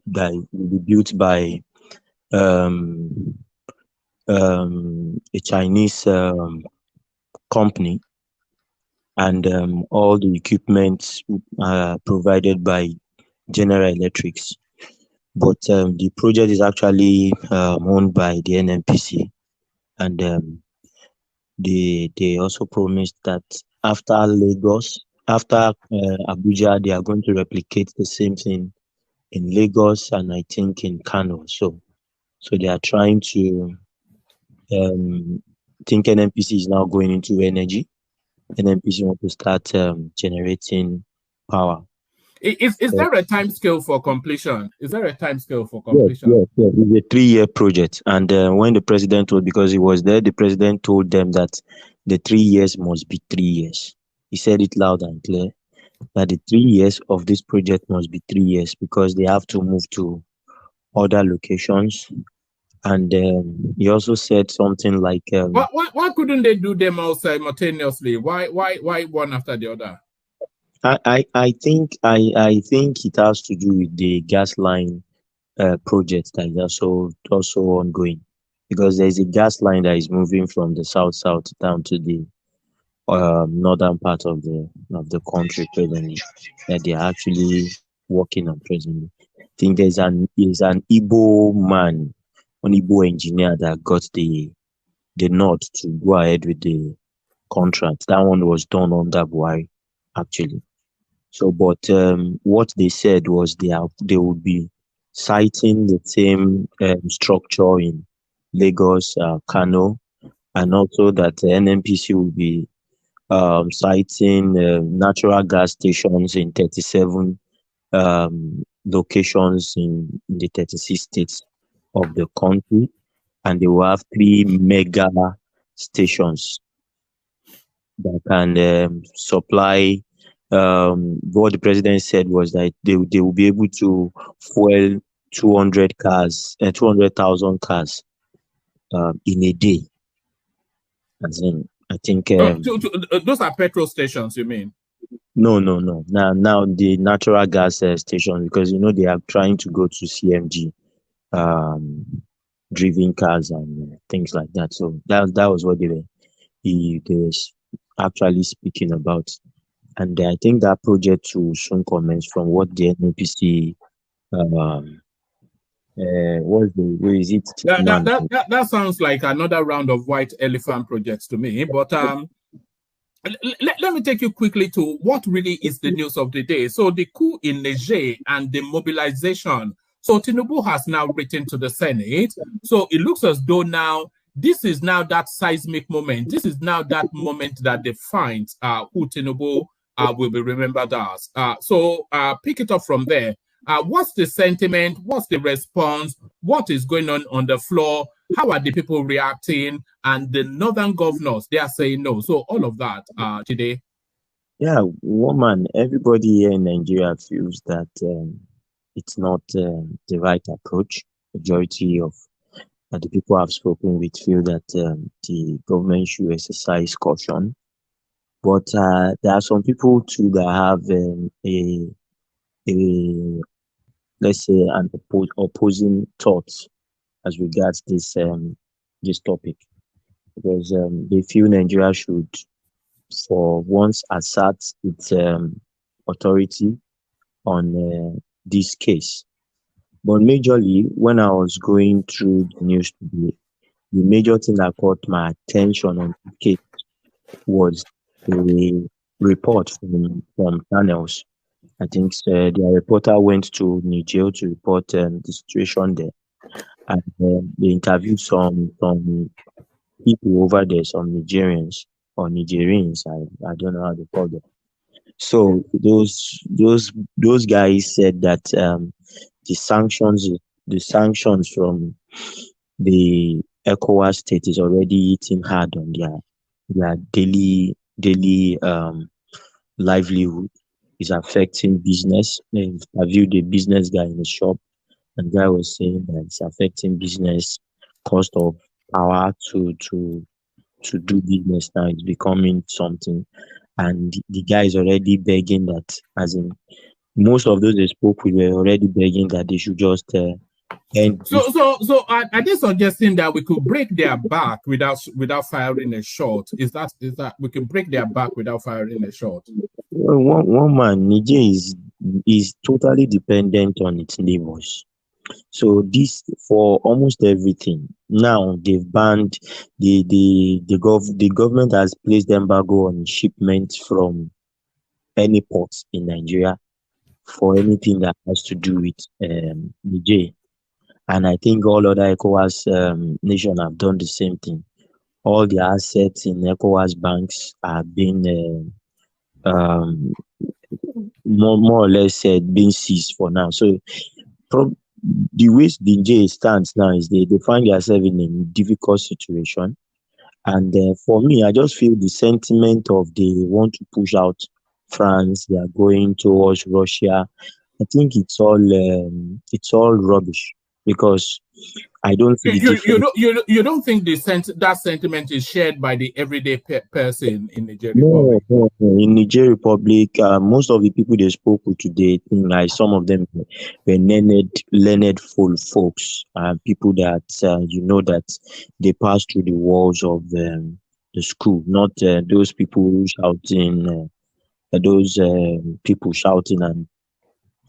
built by um, a Chinese company, and all the equipment provided by General Electrics. But the project is actually owned by the NNPC, and they also promised that after Lagos, after Abuja, they are going to replicate the same thing in Lagos and I think in Kano. So they are trying to think NNPC is now going into energy. NNPC want to start generating power. Is there a time scale for completion? Is there a time scale for completion? Yes. It's a 3-year project. And when the president told, because he was there, the president told them that the 3 years must be 3 years. He said it loud and clear that the 3 years of this project must be 3 years because they have to move to other locations. And he also said something like, why couldn't they do them all simultaneously? Why one after the other? I think it has to do with the gas line project that is also ongoing, because there is a gas line that is moving from the south down to the northern part of the country presently, that they are actually working on presently. I think there's an Igbo man, an Igbo engineer that got the nod to go ahead with the contract. That one was done under Buhari, actually. So, but what they said was they would be citing the same structure in Lagos, Kano, and also that the NNPC will be citing natural gas stations in 37 locations in the 36 states of the country, and they will have 3 mega stations that can supply. What the president said was that they will be able to fuel 200,000 cars in a day. As in, I think those are petrol stations, you mean? No. Now the natural gas station, because they are trying to go to CMG driven cars and things like that. So that was what they were actually speaking about. And I think that project will soon commence, from what the NNPC where is it? That sounds like another round of white elephant projects to me. But let me take you quickly to what really is the news of the day. So the coup in Niger and the mobilization. So Tinubu has now written to the Senate. So it looks as though now this is now that seismic moment. This is now that moment that defines who Tinubu will be remembered as. So pick it up from there. What's the sentiment? What's the response? What is going on the floor? How are the people reacting? And the northern governors, they are saying no. So all of that today. Yeah, woman, everybody here in Nigeria feels that it's not the right approach. Majority of the people I've spoken with feel that the government should exercise caution. But there are some people too that have let's say an opposing thoughts as regards this topic, because they feel Nigeria should for once assert its authority on this case. But majorly, when I was going through the news today, the major thing that caught my attention on the case was a report from channels. I think the reporter went to Niger to report the situation there, and they interviewed some people over there, some Nigerians or Nigerians. I don't know how they call them. So those guys said that the sanctions from the ECOWAS state is already hitting hard on their daily livelihood. Is affecting business. I interviewed a business guy in the shop, and the guy was saying that it's affecting business. Cost of power to do business now is becoming something, and the guy is already begging that, as in most of those they spoke with were already begging that they should just end this. So are they suggesting that we could break their back without firing a shot? Is that we can break their back without firing a shot? Well, one man, Niger is totally dependent on its neighbors. So this for almost everything. Now they've banned the government has placed embargo on shipments from any ports in Nigeria for anything that has to do with Niger. And I think all other ECOWAS nations have done the same thing. All the assets in ECOWAS banks are being um, more or less being seized for now. So the way the J stands now is they find themselves in a difficult situation. And for me, I just feel the sentiment of they want to push out France, they are going towards Russia. I think it's all rubbish because I don't see the difference. You don't think that sentiment is shared by the everyday person in Niger No, Republic? no. In Niger Republic, most of the people they spoke with today, think like some of them were learned full folks, people that that they passed through the walls of the school, not those people shouting, those people shouting and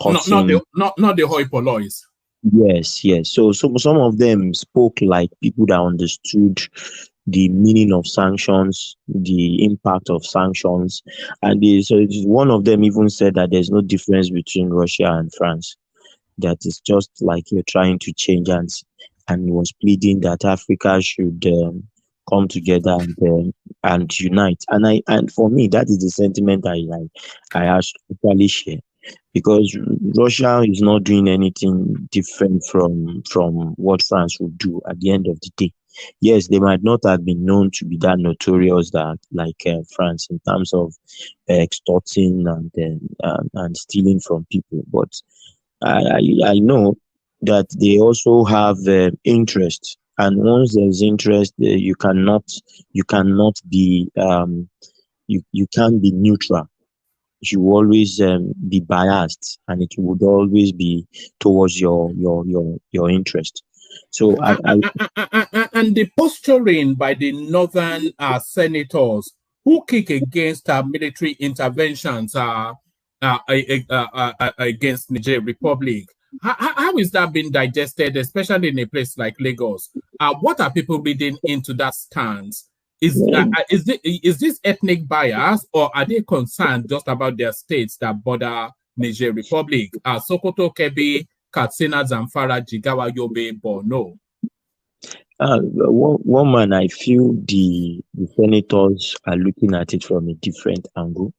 cursing. Not the hoi pollois. Yes, yes. So some of them spoke like people that understood the meaning of sanctions, the impact of sanctions, and one of them even said that there's no difference between Russia and France. That it's just like you're trying to change hands, and was pleading that Africa should come together and unite. And for me, that is the sentiment I actually share. Because Russia is not doing anything different from what France would do at the end of the day. Yes, they might not have been known to be that notorious that like France in terms of extorting and stealing from people, but I know that they also have interest, and once there's interest, you cannot be you can't be neutral. You will always be biased, and it would always be towards your interest. So and the posturing by the northern senators who kick against military interventions against Niger Republic. How is that being digested, especially in a place like Lagos? What are people reading into that stance? Is this ethnic bias, or are they concerned just about their states that border Niger Republic? Sokoto, Kebbi, Katsina, Zamfara, Jigawa, Yobe, Borno. One man, I feel the senators are looking at it from a different angle,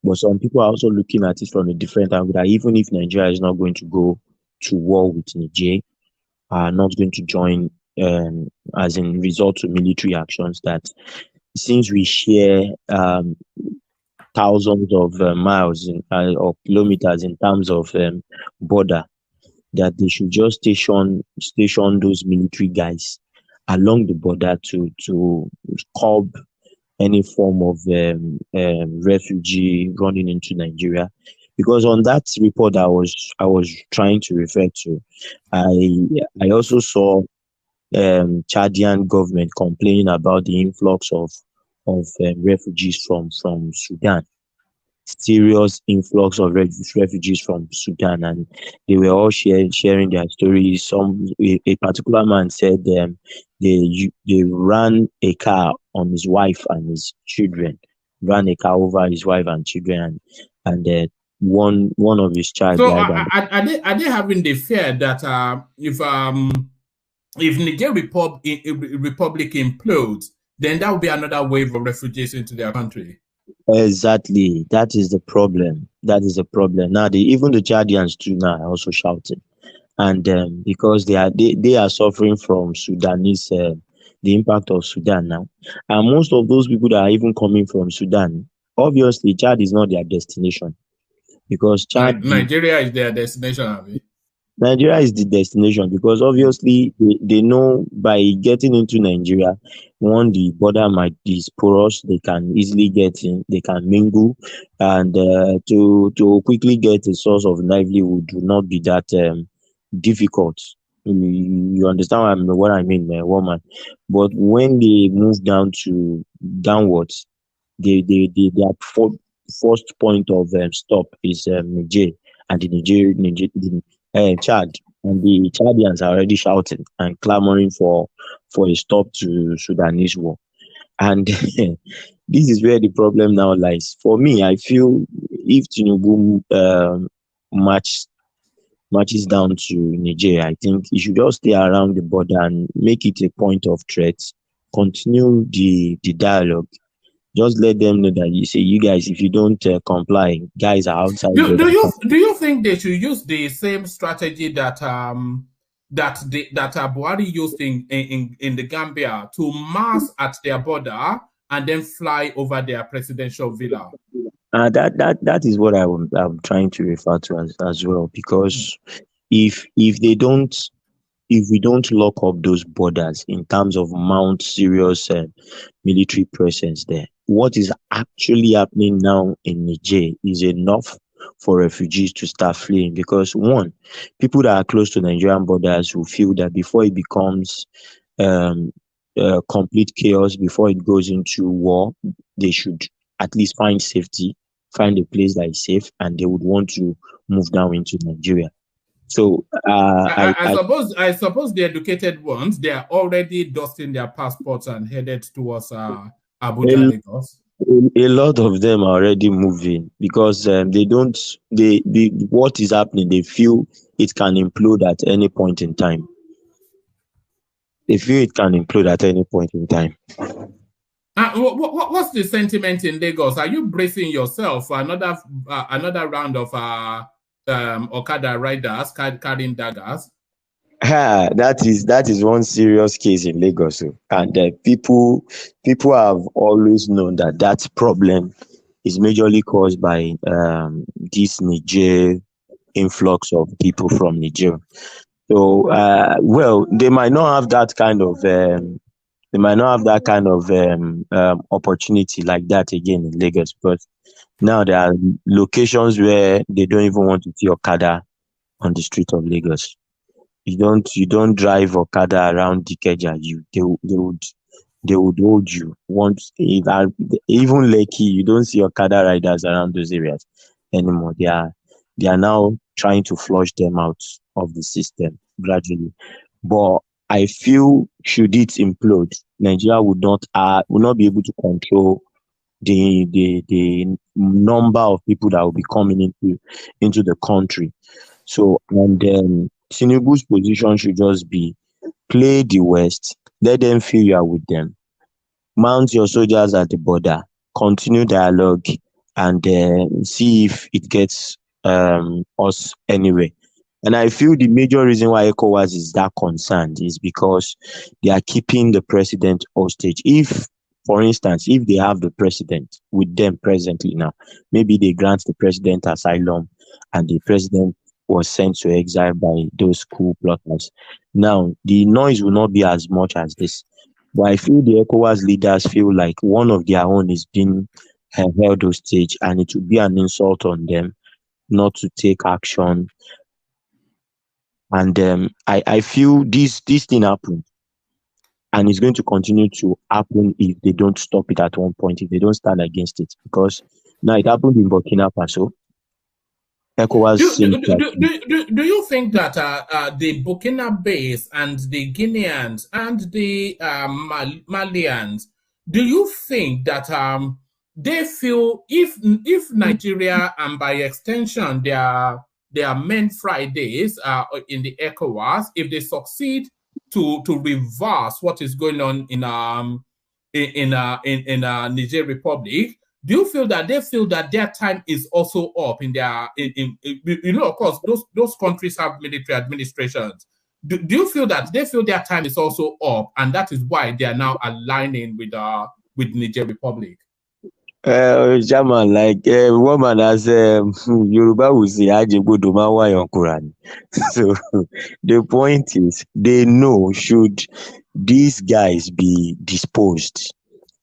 but some people are also looking at it from a different angle. That even if Nigeria is not going to go to war with Niger, are not going to join as in result to military actions, that since we share thousands of miles or kilometers in terms of border, that they should just station those military guys along the border to curb any form of refugee running into Nigeria. Because on that report I was trying to refer to, I also saw Chadian government complaining about the influx of refugees from Sudan. Serious influx of refugees from Sudan, and they were all sharing their stories. A particular man said they ran a car on his wife and his children, ran a car over his wife and children, and one of his child died. Are they having the fear that if Niger Republic implodes, then that will be another wave of refugees into their country? Exactly. That is the problem. Now, even the Chadians too now are also shouting, and because they are suffering from Sudanese the impact of Sudan now. And most of those people that are even coming from Sudan, obviously, Chad is not their destination because Nigeria is their destination, Abi. Nigeria is the destination because obviously they know by getting into Nigeria, one, the border might be porous, they can easily get in, they can mingle, and to quickly get a source of livelihood will not be that difficult. You understand what I mean, woman. But when they move downwards, their first point of stop is Niger, and Chad, and the Chadians are already shouting and clamoring for a stop to Sudanese war. And this is where the problem now lies. For me, I feel if Tinubu marches down to Niger, I think he should just stay around the border and make it a point of threat. Continue the dialogue. Just let them know that you guys, if you don't comply, guys are outside. Do you think they should use the same strategy that Buhari used in the Gambia to mass at their border and then fly over their presidential villa? That is what I'm trying to refer to as well, because if we don't lock up those borders in terms of mount serious military presence there, what is actually happening now in Niger is enough for refugees to start fleeing. Because one, people that are close to Nigerian borders will feel that before it becomes complete chaos, before it goes into war, they should at least find safety, find a place that is safe, and they would want to move down into Nigeria. So I suppose the educated ones, they are already dusting their passports and headed towards Abuja, Lagos. A lot of them are already moving because what is happening, they feel it can implode at any point in time. What's the sentiment in Lagos? Are you bracing yourself for another round of Okada riders carrying daggers? That is one serious case in Lagos, and people have always known that problem is majorly caused by this Niger influx of people from Niger. So they might not have that kind of opportunity like that again in Lagos, because now there are locations where they don't even want to see Okada on the street of Lagos. You don't drive Okada around Ikeja. They would hold you. Even Lekki, you don't see Okada riders around those areas anymore. They are now trying to flush them out of the system gradually. But I feel should it implode, Nigeria would not be able to control the number of people that will be coming into the country. So, and then Tinubu's position should just be play the West, let them feel you are with them, mount your soldiers at the border, continue dialogue, and see if it gets us anywhere. And I feel the major reason why ECOWAS is that concerned is because they are keeping the president hostage. If, for instance, if they have the president with them presently now, maybe they grant the president asylum and the president was sent to exile by those coup plotters. Now, the noise will not be as much as this. But I feel the ECOWAS leaders feel like one of their own is being held hostage, and it would be an insult on them not to take action. And I feel this thing happened, and it's going to continue to happen if they don't stop it at one point, if they don't stand against it. Because now it happened in Burkina Faso. ECOWAS do you think that the Burkina Faso and the Guineans and the Malians, do you think that they feel if Nigeria and by extension their main Fridays in the ECOWAS, if they succeed to reverse what is going on in Niger Republic, do you feel that they feel that their time is also up in their of course those countries have military administrations. Do you feel that they feel their time is also up, and that is why they are now aligning with Niger Republic? German, like woman as Yoruba will say, "Ajibodo ma wa yan Quran." So the point is, they know should these guys be disposed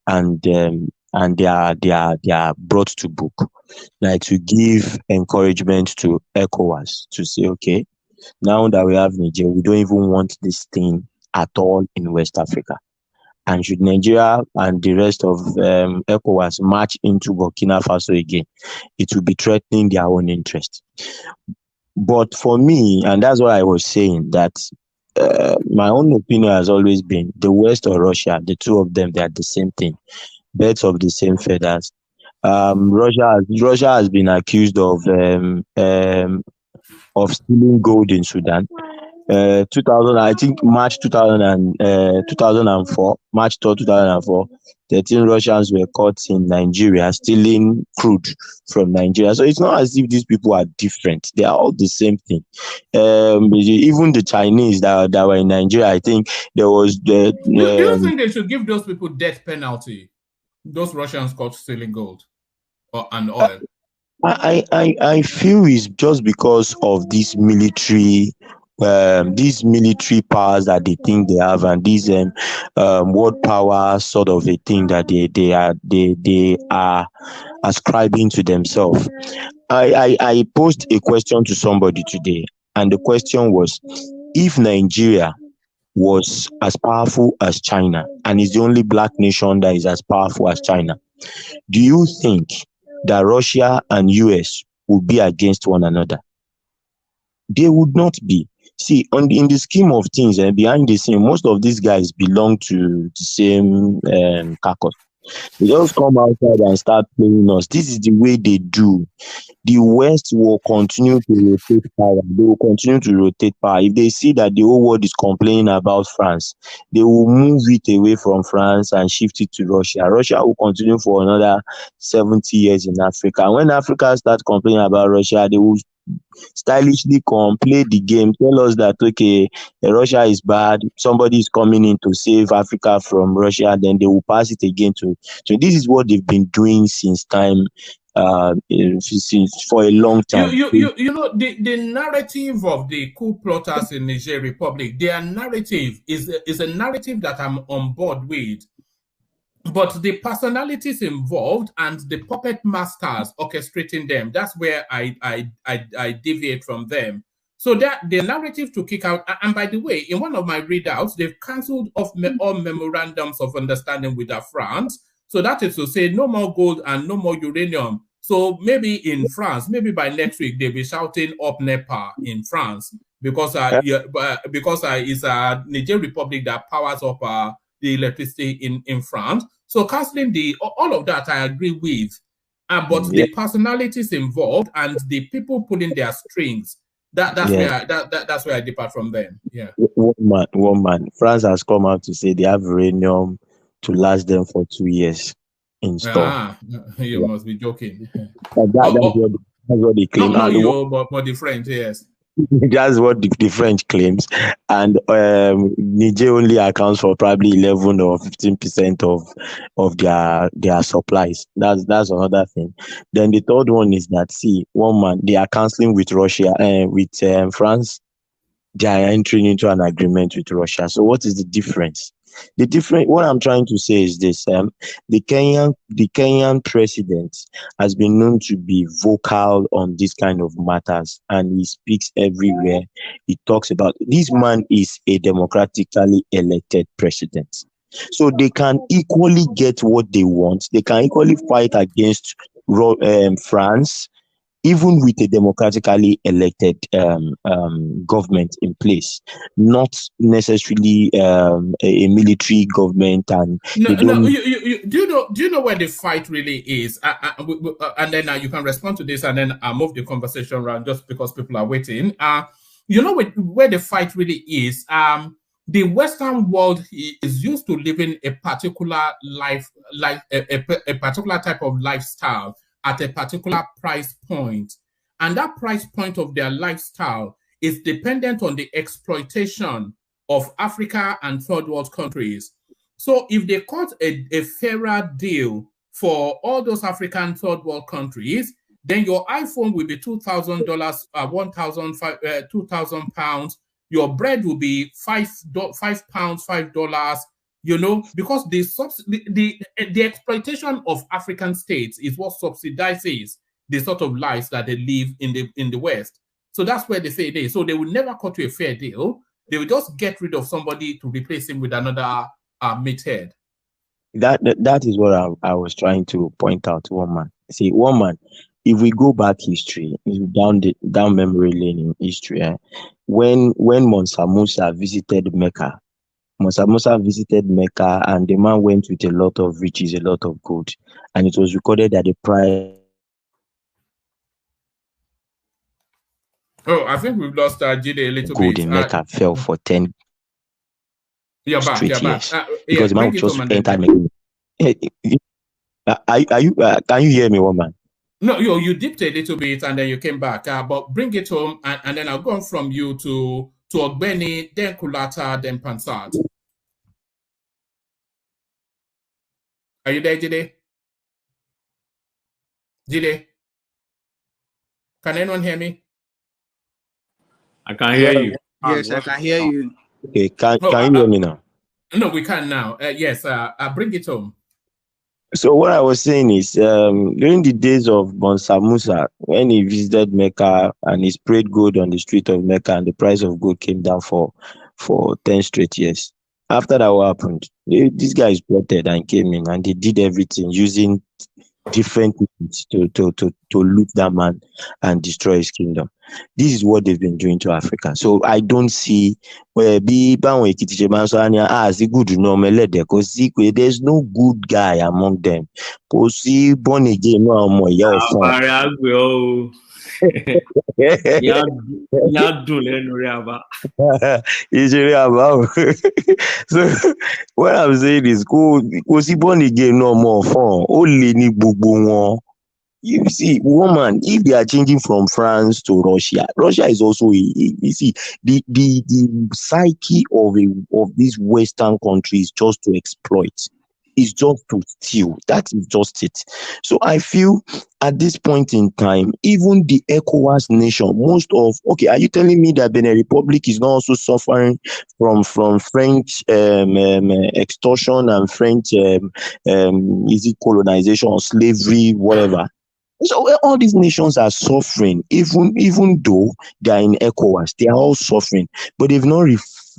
and they are brought to book, like to give encouragement to ECOWAS to say, okay, now that we have Niger, we don't even want this thing at all in West Africa. And should Nigeria and the rest of ECOWAS march into Burkina Faso again, it will be threatening their own interest. But for me, and that's what I was saying, that my own opinion has always been the West or Russia, the two of them, they are the same thing, birds of the same feathers. Russia has been accused of stealing gold in Sudan. 2000, I think March 2004, March 3rd, 2004, 13 Russians were caught in Nigeria stealing crude from Nigeria. So it's not as if these people are different. They are all the same thing. Even the Chinese that were in Nigeria, I think there was the... do you think they should give those people death penalty? Those Russians caught stealing gold and oil? I feel it's just because of these military powers that they think they have, and these world power sort of a thing that they are ascribing to themselves. I posed a question to somebody today, and the question was, if Nigeria was as powerful as China and is the only black nation that is as powerful as China, do you think that Russia and US would be against one another? They would not be. See, in the scheme of things, behind the scene, most of these guys belong to the same caucus. They just come outside and start playing us. This is the way they do. The West will continue to rotate power. They will continue to rotate power. If they see that the whole world is complaining about France, they will move it away from France and shift it to Russia. Russia will continue for another 70 years in Africa. And when Africa starts complaining about Russia, they will stylishly come, play the game, tell us that, okay, Russia is bad, somebody is coming in to save Africa from Russia, then they will pass it again to... So this is what they've been doing since time, since for a long time. You know, the narrative of the coup plotters in Niger Republic, their narrative is a narrative that I'm on board with. But the personalities involved and the puppet masters orchestrating them, that's where I deviate from them. So that the narrative to kick out, and by the way, in one of my readouts, they've cancelled all memorandums of understanding with France. So that is to say, no more gold and no more uranium. So maybe in France, maybe by next week, they'll be shouting up NEPA in France because it's a Niger Republic that powers up the electricity in France. So cancelling all of that, I agree with. But the personalities involved and the people pulling their strings, that's where I depart from them. Yeah. One man. France has come out to say they have uranium to last them for 2 years in store. You must be joking. That's what they claim. Not you, but the French, yes. That's what the French claims, and Niger only accounts for probably 11 or 15% of their supplies. That's another thing. Then the third one is that, see, one man, they are cancelling with Russia and with France. They are entering into an agreement with Russia. So what is the difference? What I'm trying to say is this: the Kenyan president has been known to be vocal on this kind of matters, and he speaks everywhere. He talks about this man is a democratically elected president, so they can equally get what they want. They can equally fight against France, even with a democratically elected government in place, not necessarily a military government. And do you know where the fight really is? And then you can respond to this, and then I'll move the conversation around just because people are waiting. You know where the fight really is. The Western world is used to living a particular life, like a particular type of lifestyle at a particular price point. And that price point of their lifestyle is dependent on the exploitation of Africa and third world countries. So if they cut a fairer deal for all those African third world countries, then your iPhone will be $2,000, £2,000. Your bread will be £5, $5, you know, because the exploitation of African states is what subsidizes the sort of lives that they live in the West. So that's where they say it is. So they will never cut you a fair deal. They will just get rid of somebody to replace him with another meathead. That is what I was trying to point out. One man, see, one man. If we go back history, down memory lane in history, when Mansa Musa visited Mecca, and the man went with a lot of riches, a lot of gold, and it was recorded that the price. Oh, I think we've lost Jide a little gold bit. in Mecca fell for 10 you're back, straight you're years back. because the man bring it just home and entered then- Mecca. Are you? Can you hear me, woman? No, you dipped a little bit and then you came back. But bring it home and then I'll go on from you to Ogbeni, then Kulata, then Pansat. Are you there, Jide? Jide? Can anyone hear me? I can hear you. Yes, I can hear you. Okay, can you hear me now? No, we can now. Yes, bring it home. So what I was saying is, during the days of Mansa Musa, when he visited Mecca and he sprayed gold on the street of Mecca, and the price of gold came down for 10 straight years. After that, what happened? These guys plotted and came in, and they did everything using different things to loot that man and destroy his kingdom. This is what they've been doing to Africa. So I don't see where there's no good guy among them. Born again, it's really about. So what I'm saying is, go see born again no more fun. Only ni gbogbo wọn. You see, woman, if they are changing from France to Russia is also you see the psyche of these Western countries just to exploit. Is just to steal. That is just it. So I feel at this point in time, even the ECOWAS nation, are you telling me that Benin Republic is not also suffering from French extortion and French is it colonization or slavery, whatever? So all these nations are suffering, even though they are in ECOWAS, they are all suffering, but they've not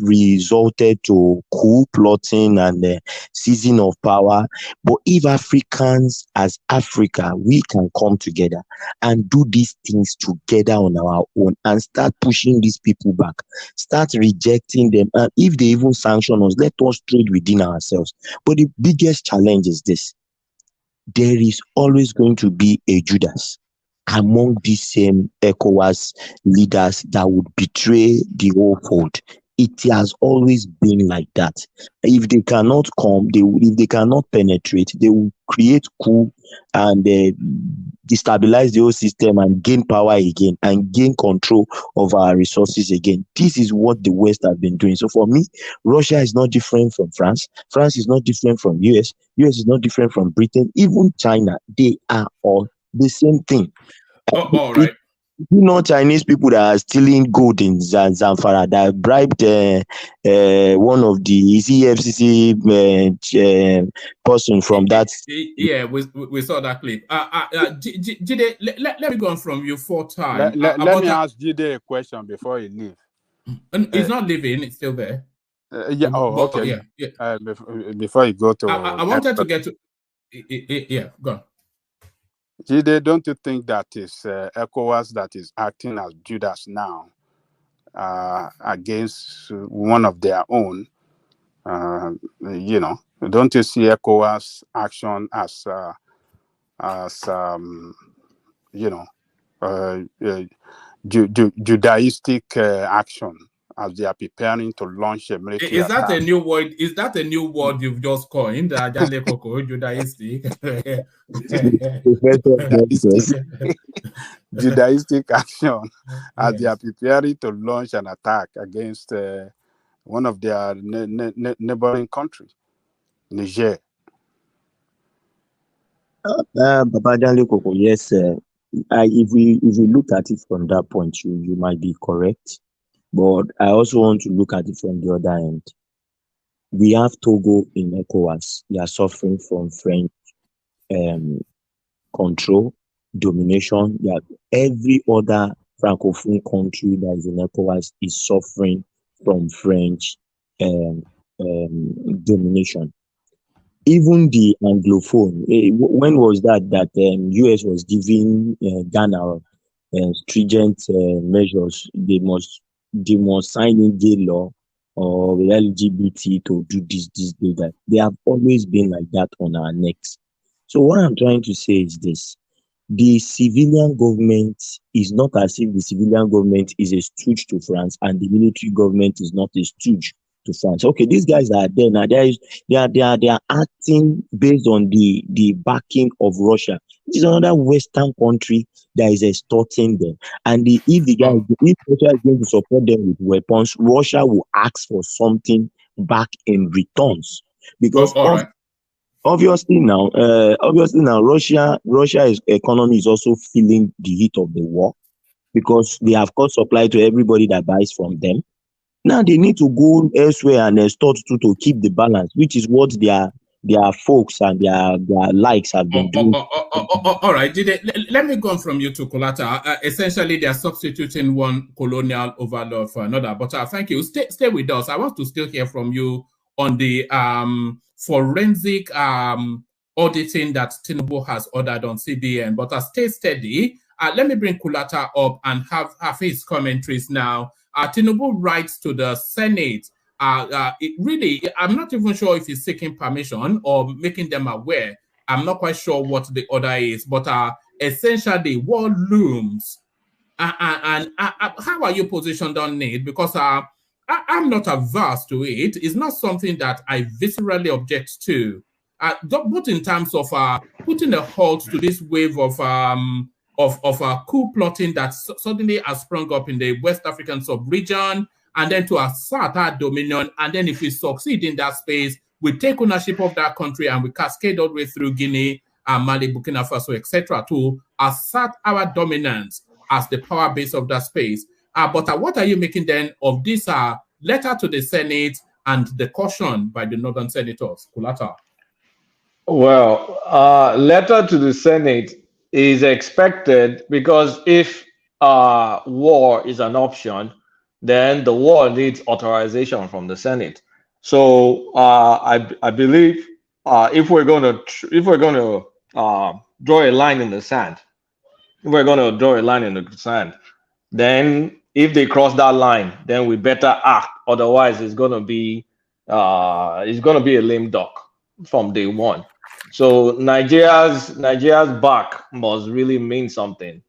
resulted to coup, plotting, and seizing of power. But if Africans, as Africa, we can come together and do these things together on our own and start pushing these people back, start rejecting them, and if they even sanction us, let us trade within ourselves. But the biggest challenge is this. There is always going to be a Judas among these same ECOWAS leaders that would betray the whole fold. It has always been like that. If they cannot come, if they cannot penetrate, they will create coup and destabilize the whole system and gain power again and gain control of our resources again. This is what the West have been doing. So for me, Russia is not different from France. France is not different from US. US is not different from Britain. Even China, they are all the same thing. All right. You know, Chinese people that are stealing gold in Zamfara that bribed one of the EFCC person from that. Yeah, we saw that clip. Jide, let me go on from you 4 times. Let me ask Jide a question before he leaves. It's not leaving; it's still there. Yeah. Oh, okay. Yeah. Before you go to, I wanted to get to. Yeah, go on. Jide, don't you think that is ECOWAS that is acting as Judas now against one of their own? You know, don't you see ECOWAS action as you know, Judaistic action as they are preparing to launch a military Is that attack. a new word? Is that a new word you've just coined? Judaistic. Judaistic action as they are preparing to launch an attack against one of their neighboring countries, Niger. Yes, if we look at it from that point, you might be correct. But I also want to look at it from the other end. We have Togo in ECOWAS. They are suffering from French control, domination. Every other Francophone country that is in ECOWAS is suffering from French domination. Even the Anglophone, when was that US was giving Ghana stringent measures? They must sign in gay law or LGBT to do this, that. They have always been like that on our necks. So what I'm trying to say is this: the civilian government is not as if the civilian government is a stooge to France and the military government is not a stooge to France. Okay, these guys are there now. They are acting based on the backing of Russia. This is another Western country that is extorting them. And if Russia is going to support them with weapons, Russia will ask for something back in returns. Because obviously now, Russia's economy is also feeling the heat of the war because they have cut supply to everybody that buys from them. Now they need to go elsewhere and extort to keep the balance, which is what their folks and their likes have been doing. All right, let me go on from you to Kolata. Essentially, they are substituting one colonial overlord for another. But thank you. Stay with us. I want to still hear from you on the forensic auditing that Tinubu has ordered on CBN. But stay steady. Let me bring Kolata up and have his commentaries now. Tinubu writes to the Senate. I'm not even sure if he's seeking permission or making them aware. I'm not quite sure what the order is, but essentially, war looms. And how are you positioned on it? Because I'm not averse to it. It's not something that I viscerally object to. But in terms of putting a halt to this wave of coup plotting that suddenly has sprung up in the West African sub-region, and then to assert our dominion, and then if we succeed in that space, we take ownership of that country and we cascade all the way through Guinea, Mali, Burkina Faso, etc., to assert our dominance as the power base of that space. But what are you making then of this letter to the Senate and the caution by the Northern Senators? Kulata. Well, letter to the Senate is expected because if war is an option, then the war needs authorization from the Senate. So I believe if we're going to draw a line in the sand, then if they cross that line, then we better act. Otherwise, it's going to be a lame duck from day one. So Nigeria's back must really mean something.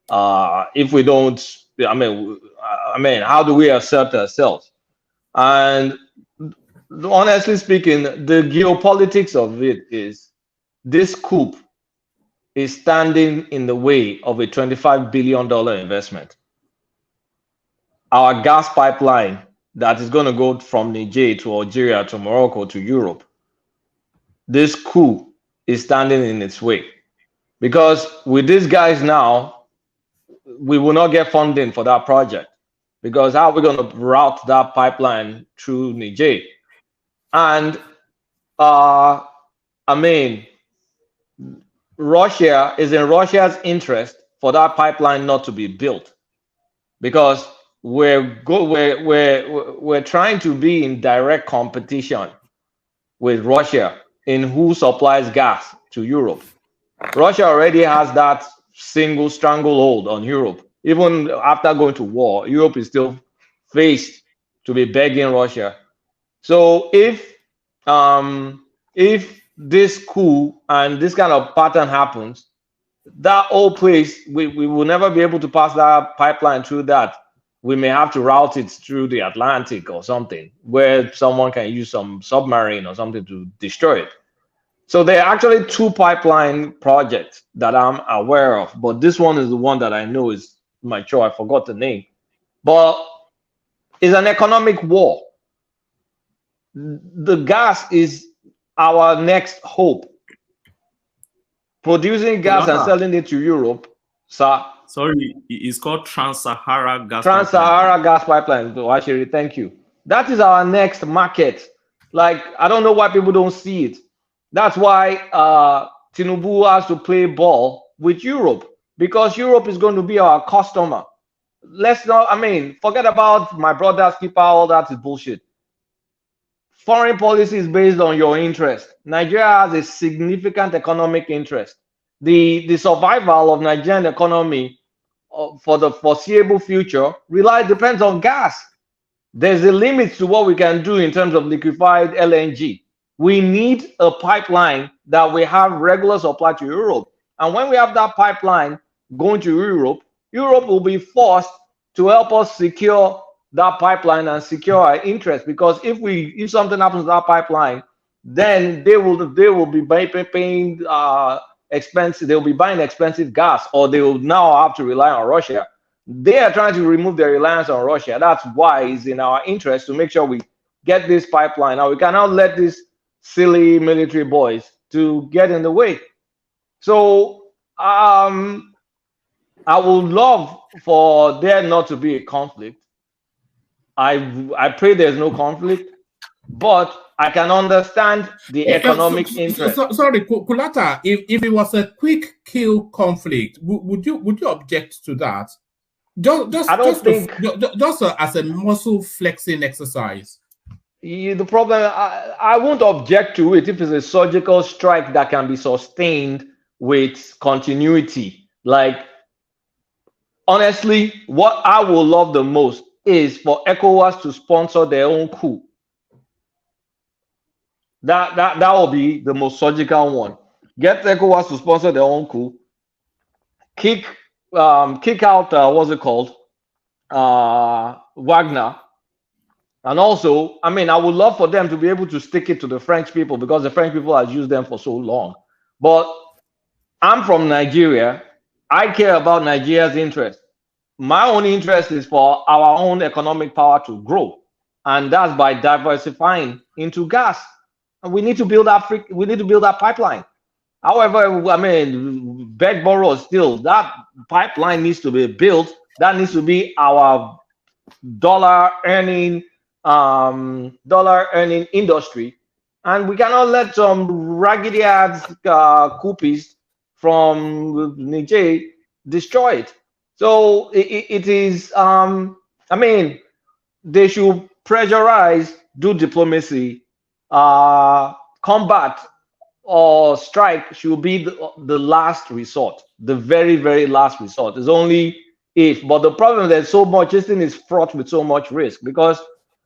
If we don't, I mean, how do we assert ourselves? And honestly speaking, the geopolitics of it is this coup is standing in the way of a $25 billion investment. Our gas pipeline that is going to go from Niger to Algeria to Morocco to Europe. This coup is standing in its way because with these guys now, we will not get funding for that project because how are we going to route that pipeline through Niger? And Russia is in Russia's interest for that pipeline not to be built because we're trying to be in direct competition with Russia in who supplies gas to Europe. Russia already has that single stranglehold on Europe. Even after going to war, Europe is still faced to be begging Russia. So if this coup and this kind of pattern happens, that whole place, we will never be able to pass that pipeline through that we may have to route it through the Atlantic or something, where someone can use some submarine or something to destroy it. So there are actually 2 pipeline projects that I'm aware of, but this one is the one that I know is mature. I forgot the name, but it's an economic war. The gas is our next hope. Producing gas and selling it to Europe, sir. Sorry, it's called Trans-Sahara Gas Trans-Sahara Gas Pipeline. Ashiri, thank you. That is our next market. Like, I don't know why people don't see it. That's why Tinubu has to play ball with Europe, because Europe is going to be our customer. Let's not, I mean, forget about my brother's keeper, all that is bullshit. Foreign policy is based on your interest. Nigeria has a significant economic interest. The survival of Nigerian economy for the foreseeable future depends on gas. There's a limit to what we can do in terms of liquefied LNG. We need a pipeline that we have regular supply to Europe. And when we have that pipeline going to Europe, Europe will be forced to help us secure that pipeline and secure our interest, because if something happens to that pipeline, then they will be paying expensive. They will be buying expensive gas, or they will now have to rely on Russia. They are trying to remove their reliance on Russia. That's why it's in our interest to make sure we get this pipeline. Now we cannot let these silly military boys to get in the way. So I would love for there not to be a conflict. I pray there's no conflict, but I can understand the economic interest. Sorry, Kulata, if it was a quick kill conflict, would you object to that? Just as a muscle flexing exercise. The problem, I won't object to it if it's a surgical strike that can be sustained with continuity. Like, honestly, what I will love the most is for ECOWAS to sponsor their own coup. That will be the most surgical one. Get ECOWAS to sponsor their own coup. Kick out what's it called? Wagner. And also, I mean, I would love for them to be able to stick it to the French people, because the French people have used them for so long. But I'm from Nigeria. I care about Nigeria's interest. My own interest is for our own economic power to grow, and that's by diversifying into gas. And we need to build that pipeline. However, I mean, beg, borrow, still, that pipeline needs to be built. That needs to be our dollar earning industry, and we cannot let some raggedy ass coupies from Niger destroy it. So it is, I mean, they should pressurize, do diplomacy, combat or strike should be the last resort, the very, very last resort. It's only if, but the problem, there's so much, this thing is fraught with so much risk, because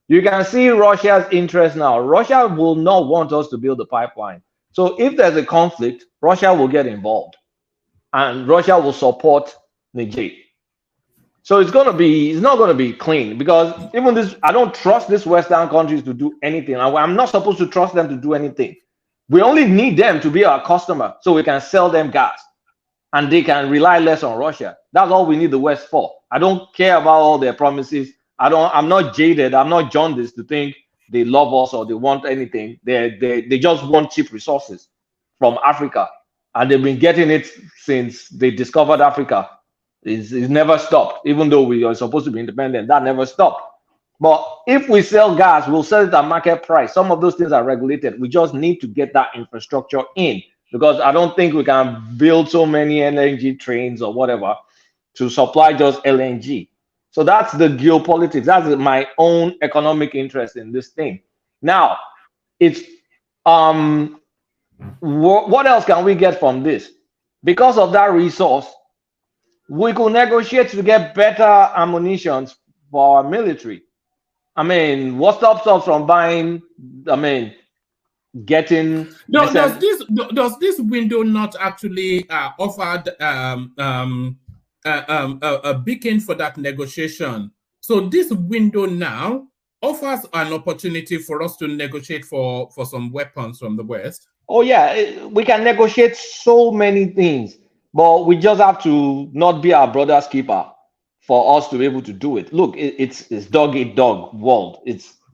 you can see Russia's interest now. Russia will not want us to build a pipeline. So if there's a conflict, Russia will get involved, and Russia will support Niger. So it's not going to be clean, because even this, I don't trust these Western countries to do anything. I'm not supposed to trust them to do anything. We only need them to be our customer so we can sell them gas and they can rely less on Russia. That's all we need the West for. I don't care about all their promises. I'm not jaded. I'm not jaundiced to think they love us or they want anything. They just want cheap resources from Africa, and they've been getting it since they discovered Africa. It's never stopped. Even though we are supposed to be independent, that never stopped. But if we sell gas, we'll sell it at market price. Some of those things are regulated. We just need to get that infrastructure in, because I don't think we can build so many LNG trains or whatever to supply just LNG. So that's the geopolitics. That's my own economic interest in this thing. Now, it's what else can we get from this? Because of that resource, we could negotiate to get better ammunition for our military. I mean, what stops us from buying? I mean, getting. No, does this window not actually offer a beacon for that negotiation? So this window now offers an opportunity for us to negotiate for some weapons from the West. Oh yeah, we can negotiate so many things, but we just have to not be our brother's keeper for us to be able to do it. Look, it's dog eat dog world.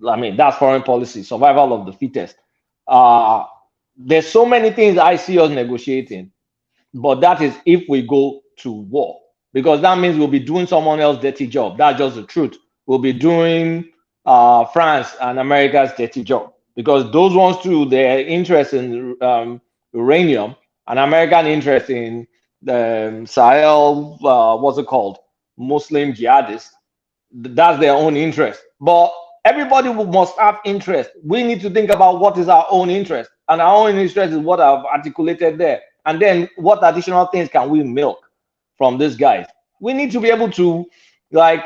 I mean, that's foreign policy, survival of the fittest. There's so many things I see us negotiating, but that is if we go to war, because that means we'll be doing someone else's dirty job. That's just the truth. We'll be doing France and America's dirty job, because those ones too, their interest in uranium and American interest in the Sahel, what's it called, Muslim jihadists, that's their own interest. But everybody must have interest. We need to think about what is our own interest, and our own interest is what I've articulated there. And then what additional things can we milk from these guys? We need to be able to buy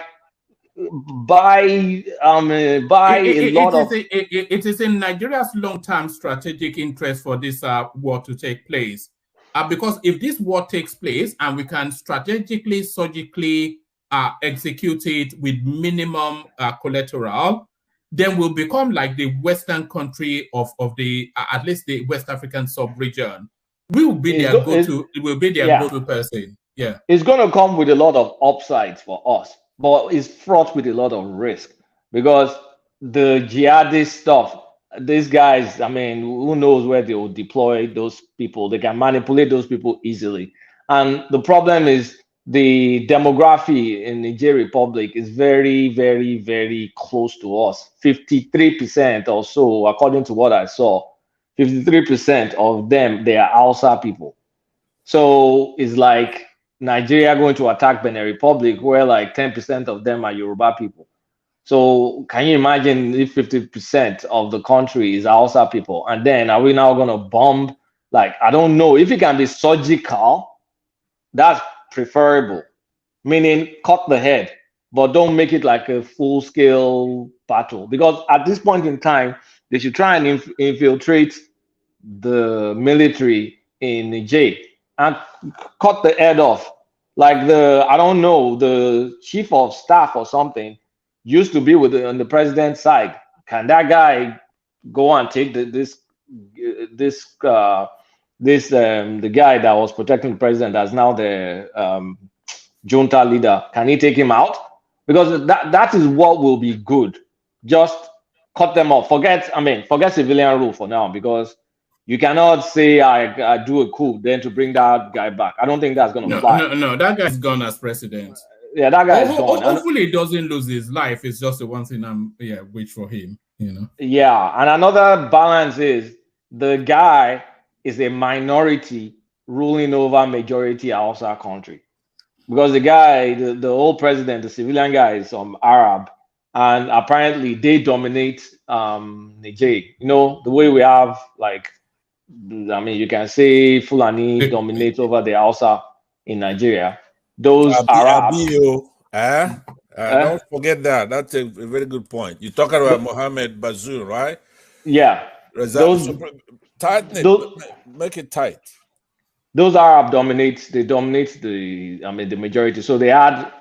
a lot of. It is in Nigeria's long-term strategic interest for this war to take place, because if this war takes place and we can strategically, surgically execute it with minimum collateral, then we'll become like the Western country of the at least the West African sub-region. We will be their go-to. It will be their go-to person. Yeah, it's going to come with a lot of upsides for us, but it's fraught with a lot of risk, because the jihadist stuff, these guys, I mean, who knows where they will deploy those people? They can manipulate those people easily, and the problem is the demography in Niger Republic is very, very, very close to us. 53% or so, according to what I saw. 53% of them, they are Hausa people. So it's like Nigeria going to attack Benin Republic, where like 10% of them are Yoruba people. So can you imagine if 50% of the country is Hausa people? And then are we now going to bomb? Like, I don't know. If it can be surgical, that's preferable. Meaning cut the head, but don't make it like a full-scale battle. Because at this point in time, they should try and infiltrate the military in Niger and cut the head off. Like I don't know, the chief of staff or something used to be on the president's side. Can that guy go and take the guy that was protecting the president, that's now the junta leader? Can he take him out? Because that is what will be good. Just cut them off. Forget civilian rule for now, because you cannot say I do a coup then to bring that guy back. I don't think that's going to fly. No, that guy's gone as president. Yeah, that guy is gone. Hopefully he doesn't lose his life. It's just the one thing I'm wish for him, Yeah, and another balance is the guy is a minority ruling over majority outside country. Because the guy, the old president, the civilian guy, is Arab, and apparently they dominate Niger. The way we have, like, I mean, you can say Fulani dominate over the Hausa in Nigeria. Those Arabs. Don't forget that. That's a very good point. You're talking about Mohammed Bazoum, right? Yeah. Tighten it. Make it tight. Those Arab dominate. They dominate the majority. So they had,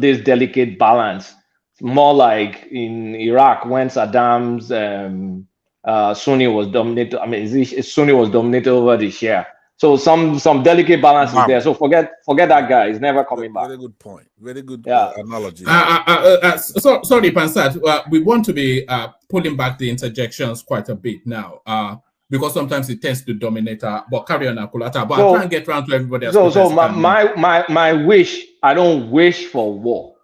this delicate balance. More like in Iraq when Saddam's Sunni was dominated. Sunni was dominated over the Shia. So some delicate balance is there. So forget that guy. He's never coming back. Very good point. Very good analogy. Sorry, Pansat. We want to be pulling back the interjections quite a bit now, because sometimes it tends to dominate. But carry on, Akulata. But I can't get around to everybody else. So my wish. I don't wish for war,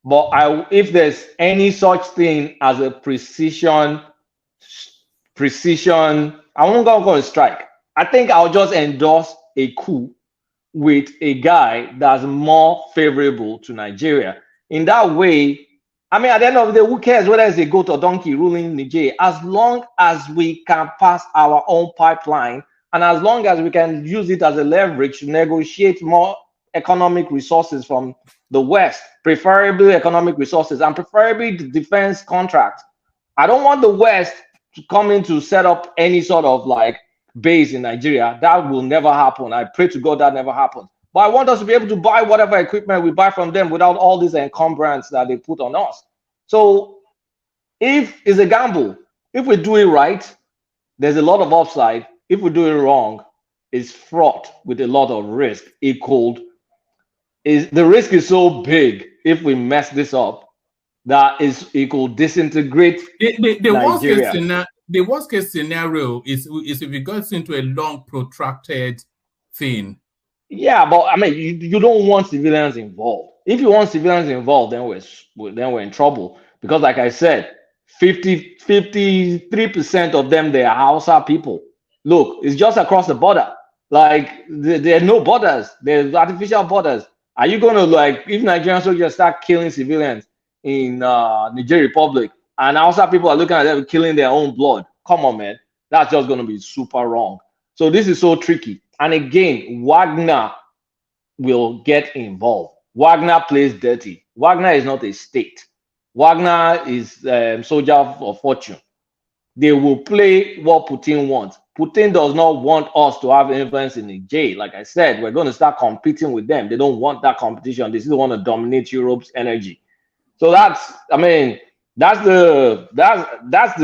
but if there's any such thing as a precision, I won't go on strike. I think I'll just endorse a coup with a guy that's more favorable to Nigeria. In that way, at the end of the day, who cares whether it's a goat or donkey ruling Niger? As long as we can pass our own pipeline, and as long as we can use it as a leverage to negotiate more economic resources from the West, preferably economic resources, and preferably the defense contract. I don't want the West to come in to set up any sort of base in Nigeria. That will never happen. I pray to God that never happens. but I want us to be able to buy whatever equipment we buy from them without all these encumbrance that they put on us. So if it's a gamble, if we do it right, there's a lot of upside. If we do it wrong, it's fraught with a lot of risk. The risk is so big if we mess this up that it could disintegrate Nigeria. The worst case scenario is if it goes into a long, protracted thing. Yeah, but I mean, you don't want civilians involved. If you want civilians involved, then we're in trouble. Because like I said, 53% of them, they are Hausa people. Look, it's just across the border. Like there are no borders. There's artificial borders. Are you going to, like, if Nigerian soldiers start killing civilians in Niger Republic and Hausa people are looking at them killing their own blood? Come on, man. That's just going to be super wrong. So this is so tricky. And again, Wagner will get involved. Wagner plays dirty. Wagner is not a state. Wagner is soldier of fortune. They will play what Putin wants. Putin does not want us to have influence in Niger. Like I said, we're going to start competing with them. They don't want that competition. They still want to dominate Europe's energy. So that's the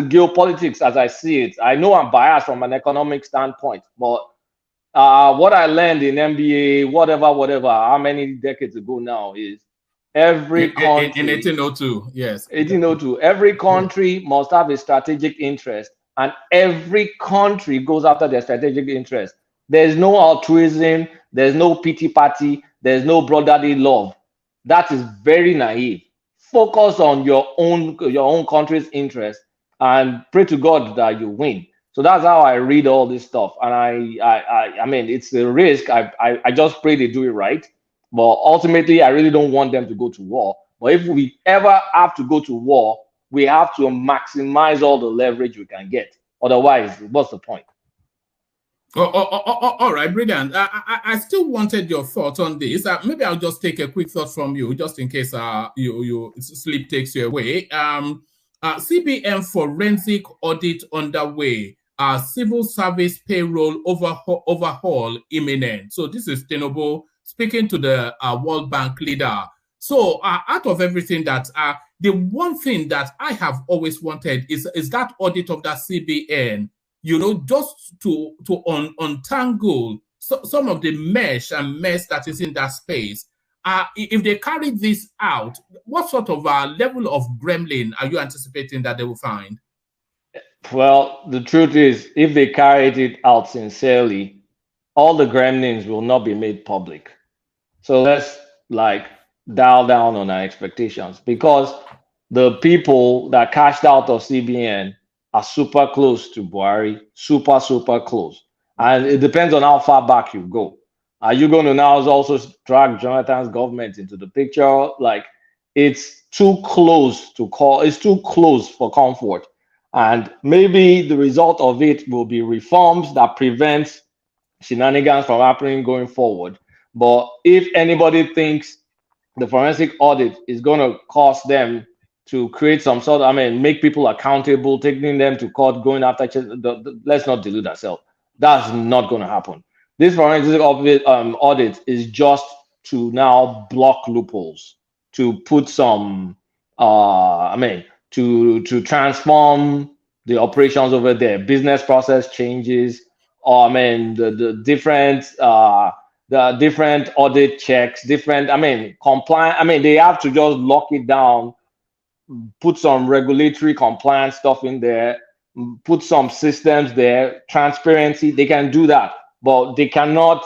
geopolitics as I see it. I know I'm biased from an economic standpoint, but what I learned in MBA, whatever, how many decades ago now is every country in 1802, yes, 1802. Every country must have a strategic interest, and every country goes after their strategic interest. There's no altruism, there's no pity party, there's no brotherly love. That is very naive. Focus on your own country's interest and pray to God that you win. So that's how I read all this stuff. And I mean, it's a risk. I just pray they do it right. But ultimately, I really don't want them to go to war. But if we ever have to go to war, we have to maximize all the leverage we can get. Otherwise, what's the point? All right, brilliant. I still wanted your thoughts on this. Maybe I'll just take a quick thought from you, just in case you sleep takes you away. CBN forensic audit underway. Civil service payroll overhaul imminent. So this is Tinubu speaking to the World Bank leader. So out of everything that, the one thing that I have always wanted is that audit of that CBN, you know, just to untangle some of the mess that is in that space. If they carry this out, what sort of level of gremlin are you anticipating that they will find? Well, the truth is, if they carried it out sincerely, all the gremlins will not be made public. So let's dial down on our expectations, because the people that cashed out of CBN are super close to Buhari, super close. And it depends on how far back you go. Are you going to now also drag Jonathan's government into the picture? Like, it's too close to call, it's too close for comfort. And maybe the result of it will be reforms that prevent shenanigans from happening going forward. But if anybody thinks the forensic audit is going to cause them to create some sort of, I mean, make people accountable, taking them to court, going after, let's not delude ourselves. That's not going to happen. This forensic audit is just to now block loopholes, to put some, to transform the operations over there, business process changes, or the different audit checks, compliance. They have to just lock it down, put some regulatory compliance stuff in there, put some systems there, transparency. They can do that, but they cannot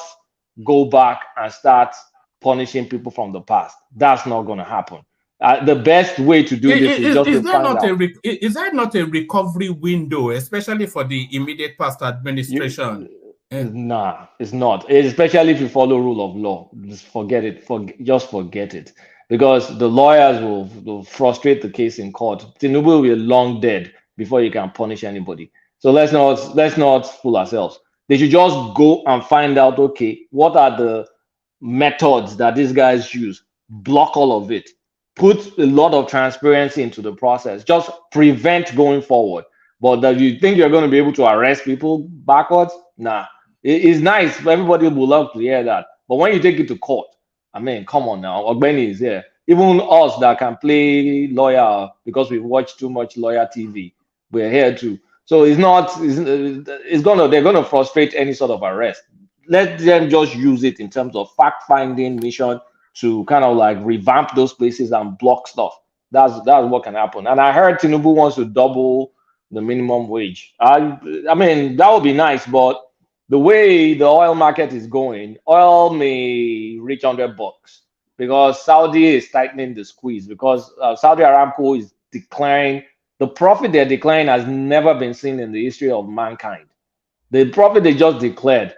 go back and start punishing people from the past. That's not going to happen. The best way to do this is just to find out. Is that not a recovery window, especially for the immediate past administration? Nah, it's not. Especially if you follow rule of law. Just forget it. Just forget it. Because the lawyers will frustrate the case in court. Tinubu will be long dead before you can punish anybody. So let's not fool ourselves. They should just go and find out, okay, what are the methods that these guys use? Block all of it. Put a lot of transparency into the process. Just prevent going forward. But that you think you're going to be able to arrest people backwards? Nah. It's nice. Everybody will love to hear that. But when you take it to court, I mean, come on now, Ogbeni is here. Even us that can play lawyer because we watch too much lawyer TV, we're here too. So it's not, they're gonna frustrate any sort of arrest. Let them just use it in terms of fact-finding mission to kind of like revamp those places and block stuff. That's what can happen. And I heard Tinubu wants to double the minimum wage. I mean, that would be nice, but the way the oil market is going, oil may reach $100 because Saudi is tightening the squeeze because Saudi Aramco is declaring, the profit they're declaring has never been seen in the history of mankind. The profit they just declared,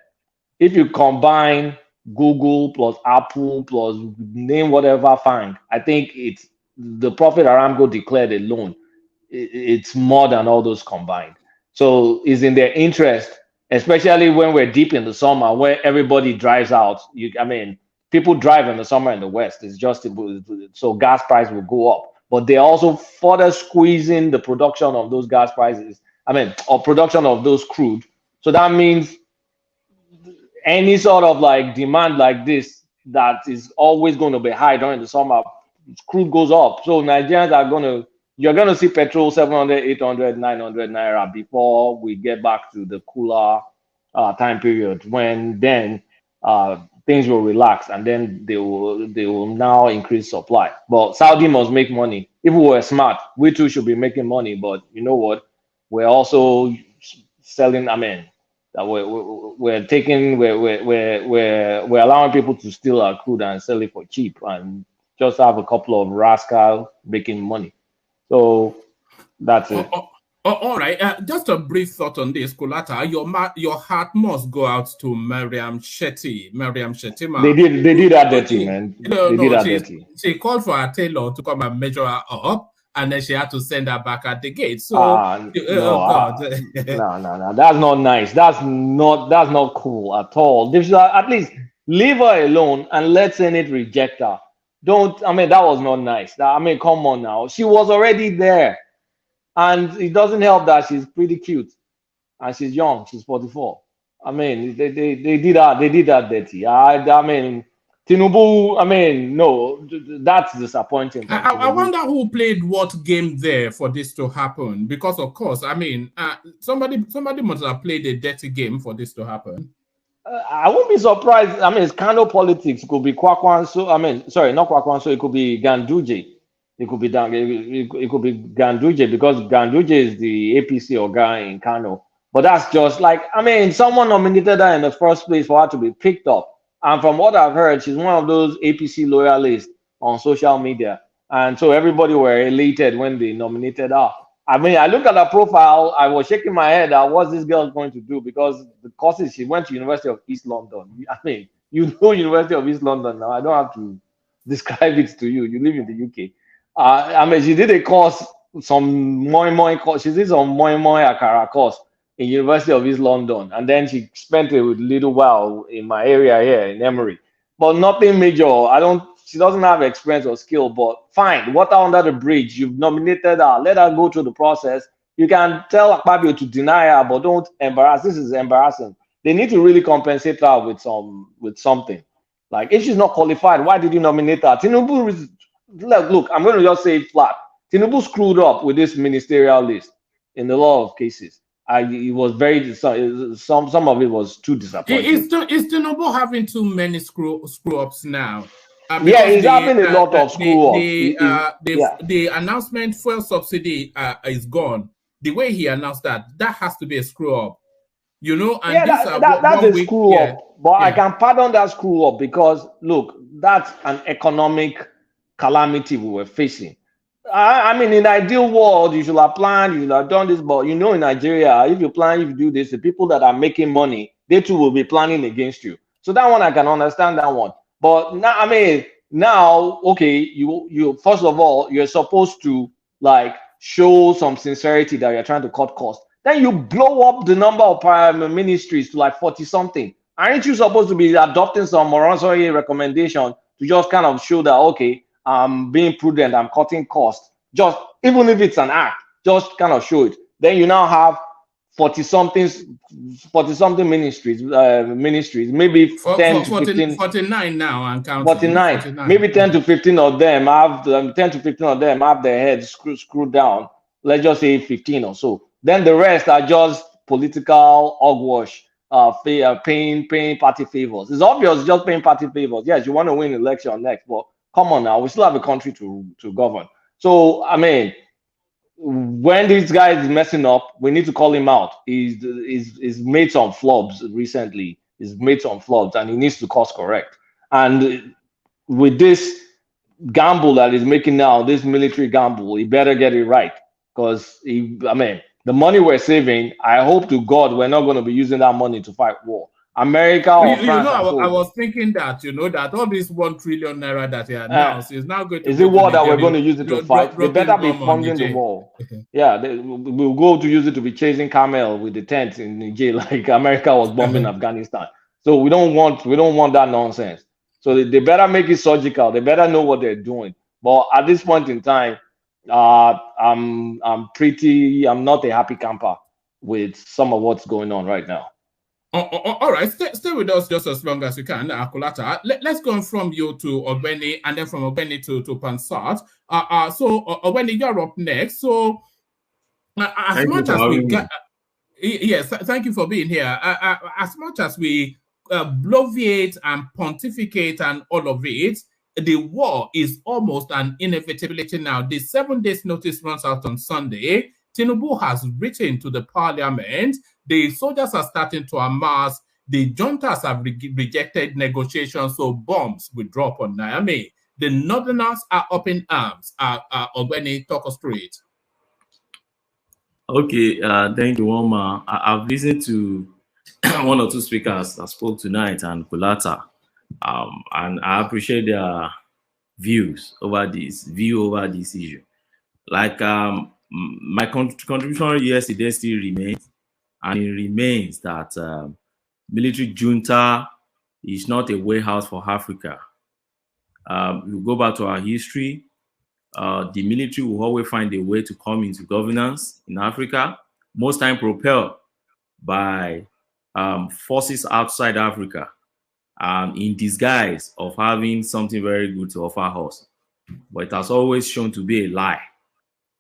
if you combine Google plus Apple plus name whatever fang, I think it's the profit Aramco declared alone, it's more than all those combined. So it's in their interest, especially when we're deep in the summer where everybody drives out. I mean, people drive in the summer in the West. It's just so gas price will go up. But they're also further squeezing the production of those gas prices. I mean, or production of those crude. So that means any sort of like demand like this that is always going to be high during the summer, crude goes up. So Nigerians are you're going to see petrol 700, 800, 900 naira before we get back to the cooler time period when then things will relax and then they will now increase supply. But Saudi must make money. If we were smart, we too should be making money. But you know what? We're also selling. I mean, we're allowing people to steal our crude and sell it for cheap and just have a couple of rascals making money. So that's it. All right. Just a brief thought on this, Kulata. Your heart must go out to Mariam Shettima. They did that dirty, man. She called for her tailor to come and measure her up, and then she had to send her back at the gate. So, no, that's not nice. That's not cool at all. They should at least leave her alone and let Senate reject her. I mean, that was not nice. I mean, come on now. She was already there. And it doesn't help that she's pretty cute. And she's young. She's 44. I mean, they did that dirty. I mean, Tinubu, I mean, no, that's disappointing. I wonder who played what game there for this to happen. Because, of course, I mean, somebody must have played a dirty game for this to happen. I won't be surprised. I mean, it's kind of politics. It could be Kwakwanso. I mean, sorry, not Kwakwanso. It could be Ganduje. It could be Ganduje because Ganduje is the APC guy in Kano. But that's just like, I mean, someone nominated her in the first place for her to be picked up. And from what I've heard, she's one of those APC loyalists on social media. And so everybody were elated when they nominated her. I mean, I looked at her profile, I was shaking my head at what's this girl going to do because the courses, she went to University of East London. I mean, you know University of East London now. I don't have to describe it to you. You live in the UK. I mean, she did a course, some moi course. She did some moi akara course in University of East London, and then she spent a little while in my area here in Emory, but nothing major. She doesn't have experience or skill, but fine. Water under the bridge. You've nominated her. Let her go through the process. You can tell Akpabio to deny her, but don't embarrass. This is embarrassing. They need to really compensate her with something. Like if she's not qualified, why did you nominate her? Tinubu. Look, I'm going to just say it flat. Tinubu screwed up with this ministerial list in a lot of cases. It was very some of it was too disappointing. Is Tinubu having too many screw ups now? Yeah, he's having a lot of screw ups. The announcement fuel subsidy is gone. The way he announced that has to be a screw up. You know, and that's a screw up. But I can pardon that screw up because look, that's an economic calamity we were facing. I mean, in the ideal world, you should have planned, you should have done this, but you know, in Nigeria, if you do this, the people that are making money, they too will be planning against you. So that one, I can understand that one. But now, I mean, okay, you first of all, you're supposed to like show some sincerity that you're trying to cut costs. Then you blow up the number of ministries to like 40 something. Aren't you supposed to be adopting some moratorium recommendation to just kind of show that, okay, I'm being prudent, I'm cutting costs, just even if it's an act, just kind of show it. Then you now have 40 something ministries, maybe 10 to 15. 49 now and counting. 49. Maybe 10 to 15 of them have 10 to 15 of them have their heads screwed down. Let's just say 15 or so. Then the rest are just political hogwash, paying party favors. It's obvious, just paying party favors. Yes, you want to win election next, but come on now, we still have a country to govern. So I mean, when this guy is messing up, we need to call him out. He's made some flops recently. He's made some flops, and he needs to course correct. And with this gamble that he's making now, this military gamble, he better get it right. Because the money we're saving, I hope to God we're not going to be using that money to fight war. America or France. I was thinking that, that all this 1 trillion naira that he announced is now going to... Is it war that we're going to use it to fight? They better be funding the war. Yeah, we'll go to use it to be chasing camel with the tents in Niger, like America was bombing Afghanistan. So we don't want that nonsense. So they better make it surgical. They better know what they're doing. But at this point in time, I'm not a happy camper with some of what's going on right now. All right, stay with us just as long as you can, Akulata. Let's go from you to Obeni, and then from Obeni to Pansat. So Obeni, you're up next. So as much as we yes, thank you for being here. As much as we bloviate and pontificate and all of it, the war is almost an inevitability now. The 7 days notice runs out on Sunday. Tinubu has written to the parliament. The soldiers are starting to amass. The juntas have rejected negotiations, so bombs will drop on Niamey. The northerners are up in arms. Ogweni, talk us through it. Okay, thank you, Oma. I've listened to one or two speakers that spoke tonight and Kulata, and I appreciate their views over this issue. Like my contribution yesterday still remains, and it remains that military junta is not a way out for Africa. You go back to our history, the military will always find a way to come into governance in Africa, most time propelled by forces outside Africa, in disguise of having something very good to offer us. But it has always shown to be a lie.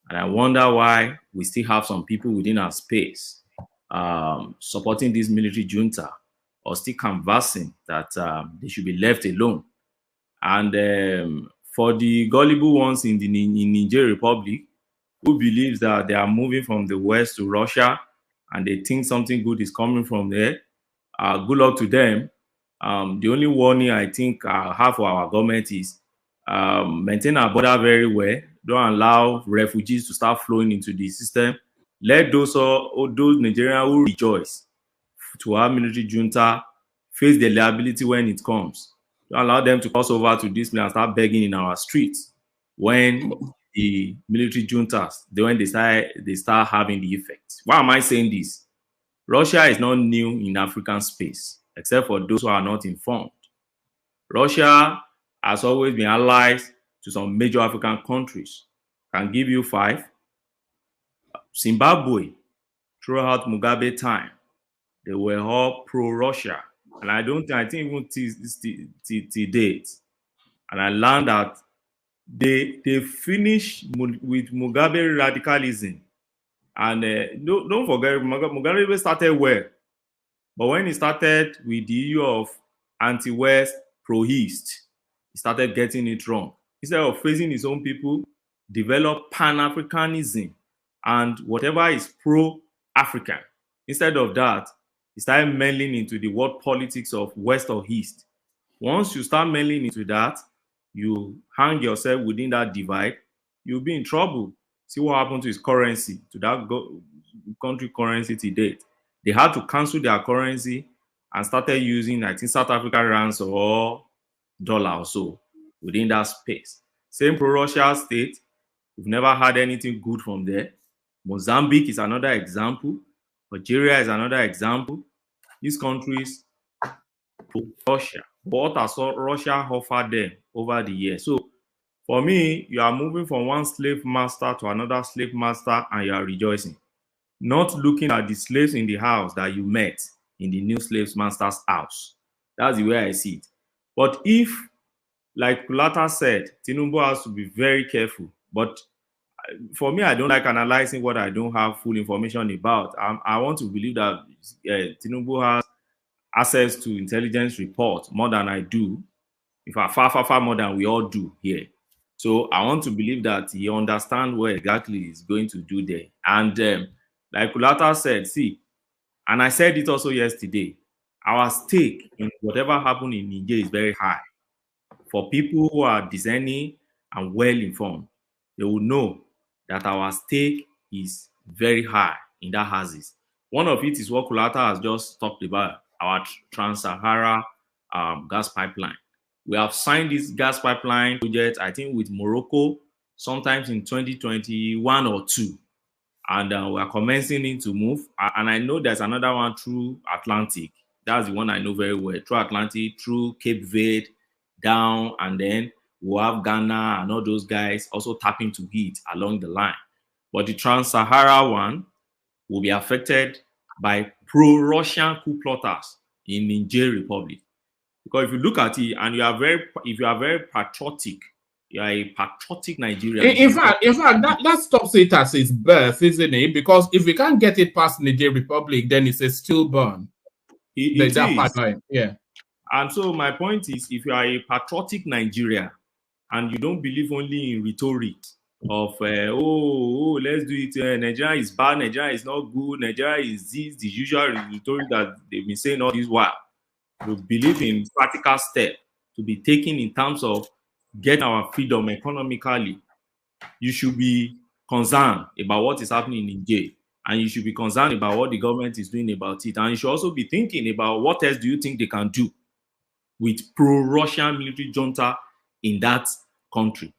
And I wonder why we still have some people within our space supporting this military junta, or still canvassing that they should be left alone. And for the gullible ones in Niger Republic, who believes that they are moving from the West to Russia and they think something good is coming from there, good luck to them. The only warning I think I have for our government is maintain our border very well. Don't allow refugees to start flowing into the system. Let those Nigerians who rejoice to our military junta face the liability when it comes. Don't allow them to cross over to this place and start begging in our streets when the military juntas, when they start having the effect. Why am I saying this? Russia is not new in African space, except for those who are not informed. Russia has always been allies to some major African countries. Can give you 5. Zimbabwe, throughout Mugabe time, they were all pro-Russia. And I think even till date. And I learned that they finished with Mugabe radicalism. And don't forget, Mugabe started well. But when he started with the EU of anti-West, pro-East, he started getting it wrong. Instead of facing his own people, develop Pan-Africanism and whatever is pro-African. Instead of that, he started meddling into the world politics of West or East. Once you start meddling into that, you hang yourself within that divide, you'll be in trouble. See what happened to his currency, to that country currency to date. They had to cancel their currency and started using, I think, South African rands or dollar or so within that space. Same pro-Russia state. We've never had anything good from there. Mozambique is another example. Algeria is another example. These countries, Russia, what has Russia offered them over the years? So for me, you are moving from one slave master to another slave master and you are rejoicing. not looking at the slaves in the house that you met in the new slaves master's house. That's the way I see it. But if, like Kulata said, Tinubu has to be very careful. But for me, I don't like analyzing what I don't have full information about. I want to believe that Tinubu has access to intelligence report more than I do. In fact, far more than we all do here. So I want to believe that he understands what exactly he's going to do there. And like Kulata said, see, and I said it also yesterday, our stake in whatever happened in Niger is very high. For people who are discerning and well informed, they will know that our stake is very high in that axis. One of it is what Kulata has just talked about, our Trans-Sahara gas pipeline. We have signed this gas pipeline project, I think, with Morocco, sometimes in 2021 or 2. And we are commencing it to move. And I know there's another one through Atlantic. That's the one I know very well. Through Atlantic, through Cape Verde, down, and then we'll have Ghana and all those guys also tapping to it along the line. But the Trans-Sahara one will be affected by pro-Russian coup plotters in Niger Republic. Because if you look at it and if you are very patriotic, you are a patriotic Nigerian. In fact, that stops it at its birth, isn't it? Because if we can't get it past Niger Republic, then it's a stillborn. It is. Pipeline. Yeah. And so my point is, if you are a patriotic Nigeria and you don't believe only in rhetoric of let's do it, Nigeria is bad, Nigeria is not good, Nigeria is this, the usual rhetoric that they've been saying all this while, you believe in practical steps to be taken in terms of getting our freedom economically, you should be concerned about what is happening in Niger. And you should be concerned about what the government is doing about it. And you should also be thinking about what else do you think they can do with pro-Russian military junta in that country.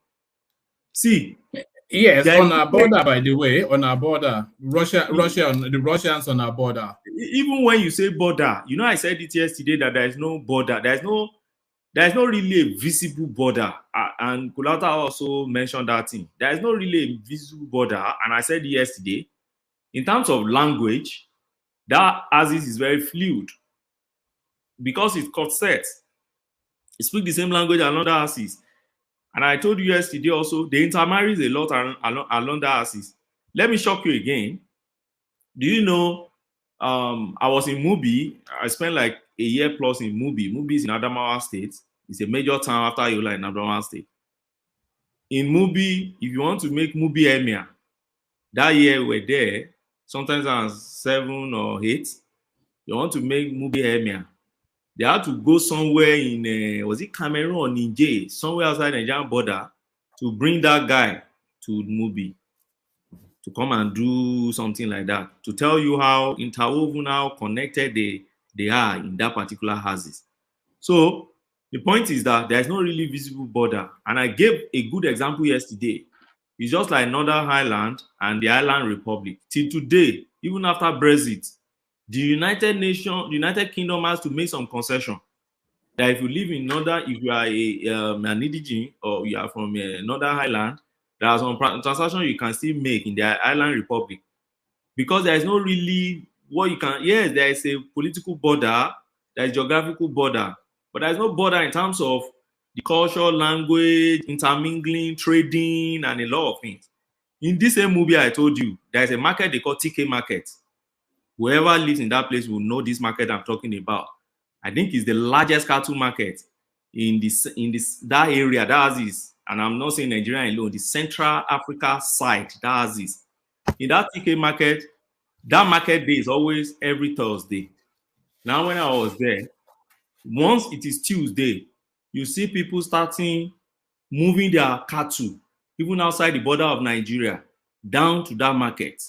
See. Yes, on our border, by the way, on our border, the Russians on our border. Even when you say border, you know, I said it yesterday that there is no border. There's no really a visible border. And Kulata also mentioned that thing. There is no really a visible border. And I said yesterday, in terms of language, that axis is very fluid because it's cut set. It speaks the same language as another axis. And I told you yesterday also, they intermarry a lot along that axis. Let me shock you again. Do you know, I was in Mubi. I spent like a year plus in Mubi. Mubi is in Adamawa State. It's a major town after Yola in Adamawa State. In Mubi, if you want to make Mubi Emir, that year we were there, sometimes around 7 or 8. You want to make Mubi Emir. They had to go somewhere in, was it Cameroon or Niger, somewhere outside the Nigerian border, to bring that guy to Mubi, to come and do something like that, to tell you how interwoven, how connected they are in that particular axis. So the point is that there's no really visible border. And I gave a good example yesterday. It's just like Northern Ireland and the Ireland Republic. Till today, even after Brexit, the United Kingdom has to make some concession. That if you live in if you are an indigene or you are from Northern Ireland, there are some transactions you can still make in the Ireland Republic. Because there is no really what you can, yes, there is a political border, there is geographical border, but there is no border in terms of the culture, language, intermingling, trading, and a lot of things. In this same movie I told you, there is a market they call TK market. Whoever lives in that place will know this market I'm talking about. I think it's the largest cattle market in that area. That is, and I'm not saying Nigeria alone, the Central Africa side, that is. In that TK market, that market day is always every Thursday. Now, when I was there, once it is Tuesday, you see people starting moving their cattle, even outside the border of Nigeria, down to that market.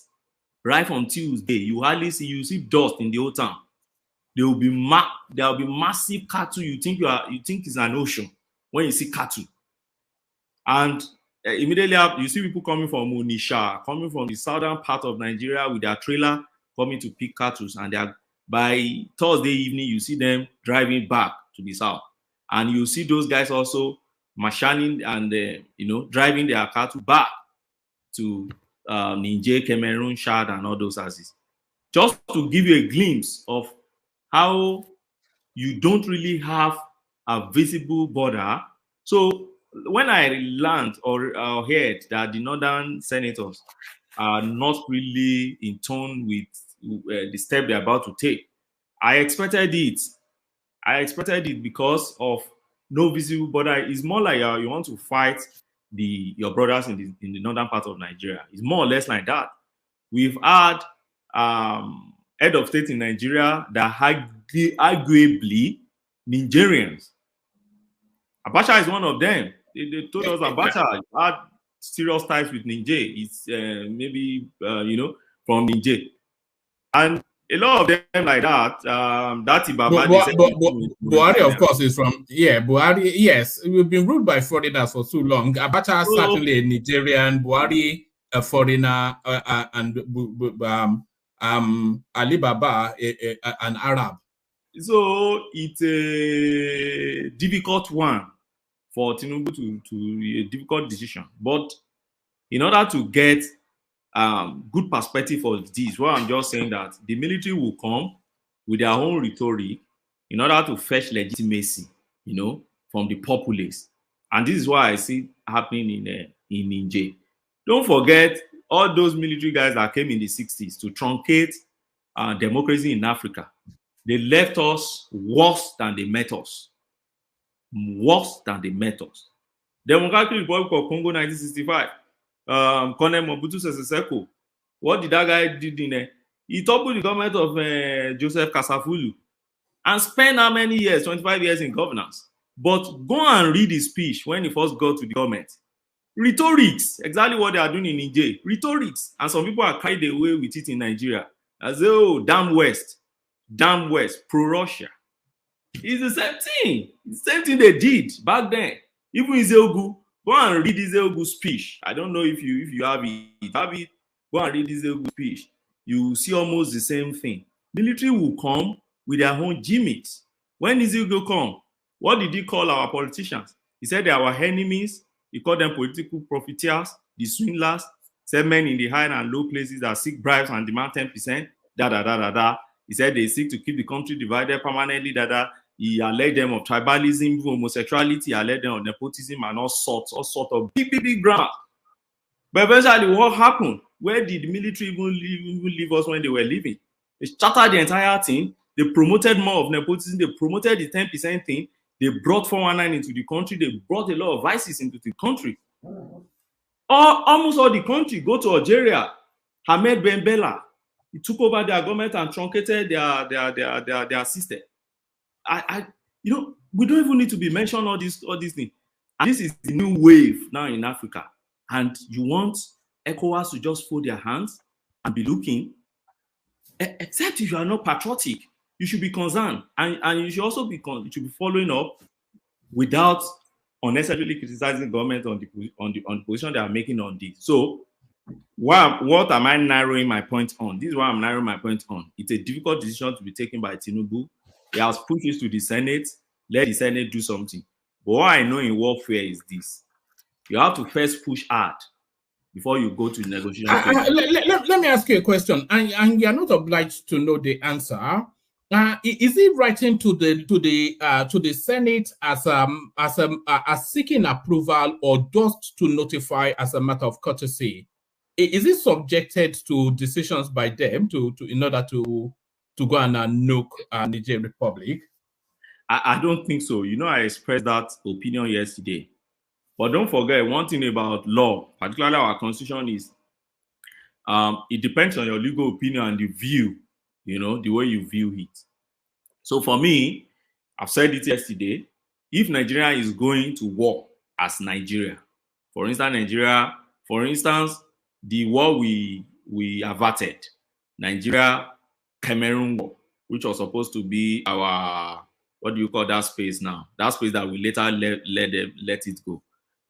Right from Tuesday, you see dust in the whole town. There will be massive cattle. You think it's an ocean when you see cattle. And immediately you see people coming from Onitsha, coming from the southern part of Nigeria with their trailer coming to pick cattle. And by Thursday evening, you see them driving back to the south. And you see those guys also marshalling and driving their cattle back to Niger, Cameroon, Chad, and all those axes. Just to give you a glimpse of how you don't really have a visible border. So when I learned or heard that the northern senators are not really in tune with the step they're about to take, I expected it. I expected it because of no visible border. It's more like you want to fight your brothers in the northern part of Nigeria. It's more or less like that. We've had head of state in Nigeria that arguably Nigerians. Abacha is one of them. They told us Abacha had serious ties with Niger. It's maybe from Niger, and a lot of them like that. Buhari, of course, is from Buhari. Yes, we've been ruled by foreigners for too long. Abacha is certainly a Nigerian. Buhari, a foreigner, and Ali Baba, an Arab. So it's a difficult one for Tinubu to a difficult decision. But in order to get good perspective for this, well, I'm just saying that the military will come with their own rhetoric in order to fetch legitimacy, from the populace. And this is why I see happening in Niger. Don't forget all those military guys that came in the 60s to truncate democracy in Africa. They left us worse than they met us. Worse than they met us. Democratic Republic of Congo, 1965. Colonel Mobutu Sese Seko. What did that guy do in there? He toppled the government of Joseph Kasafulu and spent how many years? 25 years in governance. But go and read his speech when he first got to the government. Rhetorics, exactly what they are doing in Niger. Rhetorics. And some people are carried away with it in Nigeria. As though, damn West, pro-Russia. It's the same thing. It's the same thing they did back then. Even Izeogu, go and read Izeogu's speech. I don't know if you have it. Go and read Izeogu's speech. You see almost the same thing. Military will come with their own gimmicks. When Izeogu come, what did he call our politicians? He said they are our enemies. He called them political profiteers, the swindlers, said men in the high and low places that seek bribes and demand 10%. He said they seek to keep the country divided permanently. He alleged them of tribalism, homosexuality, alleged them of nepotism, and all sorts of big grammar. But eventually, what happened? Where did the military even leave us when they were leaving? They shattered the entire thing. They promoted more of nepotism. They promoted the 10% thing. They brought 419 into the country. They brought a lot of vices into the country. Almost all the country. Go to Algeria. Ahmed Ben Bella. He took over their government and truncated their system. We don't even need to be mentioned all these things. And this is the new wave now in Africa. And you want ECOWAS to just fold their hands and be looking, except if you are not patriotic, you should be concerned, and you should also be following up without unnecessarily criticizing the government on the position they are making on this. So, what am I narrowing my point on? This is what I'm narrowing my point on. It's a difficult decision to be taken by Tinubu. He has pushed it to the Senate. Let the Senate do something. But what I know in warfare is this: you have to first push hard before you go to negotiation. Let me ask you a question, and you're not obliged to know the answer. Is he writing to the Senate as seeking approval, or just to notify as a matter of courtesy? Is it subjected to decisions by them in order to go and nuke Niger Republic? I don't think so. I expressed that opinion yesterday. But don't forget one thing about law, particularly our constitution, is it depends on your legal opinion and the view, the way you view it. So for me, I've said it yesterday, if Nigeria is going to war as Nigeria, for instance, the war we averted, Nigeria-Cameroon war, which was supposed to be our, what do you call that space now? That space that we later let it go.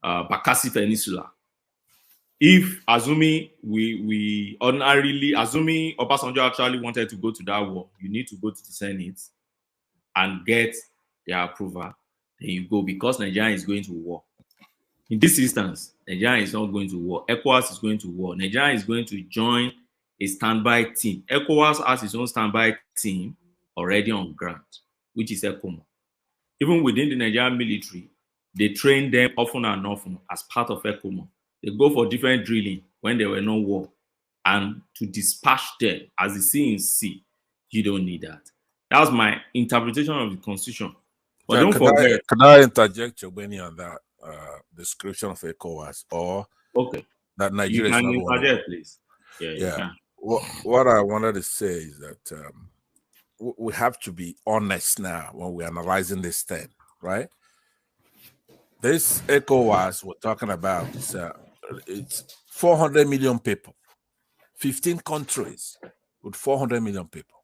Bakassi Peninsula. If assuming assuming Obasanjo actually wanted to go to that war, you need to go to the Senate and get their approval. Then you go, because Nigeria is going to war. In this instance, Nigeria is not going to war. ECOWAS is going to war. Nigeria is going to join a standby team. ECOWAS has its own standby team already on ground, which is ECOMO. Even within the Nigerian military, they train them often and often as part of ECOMO. They go for different drilling when there were no war. And to dispatch them as the sea in sea, you don't need that. That was my interpretation of the Constitution. But Yeah, don't forget. Can I interject your Benny on that description of ECOWAS or Okay. that Nigeria is not one of them? Please. Yeah. Yeah. You can. What I wanted to say is that we have to be honest now when we're analyzing this thing, right? This ECOWAS we're talking about is it's 400 million people, 15 countries with 400 million people.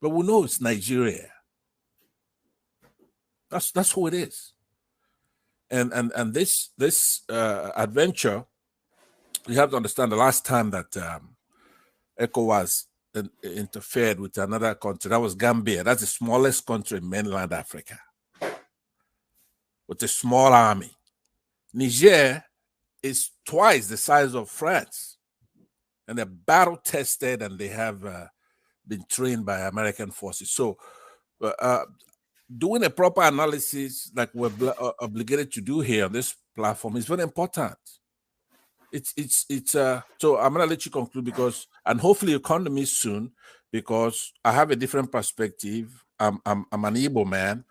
But we know it's Nigeria. That's who it is. And this adventure, you have to understand the last time that ECOWAS interfered with another country, that was Gambia. That's the smallest country in mainland Africa with a small army. Niger is twice the size of France, and they're battle tested, and they have been trained by American forces. So doing a proper analysis like we're obligated to do here on this platform is very important. So I'm gonna let you conclude, because, and hopefully you come to me soon, because I have a different perspective. I'm an Igbo man,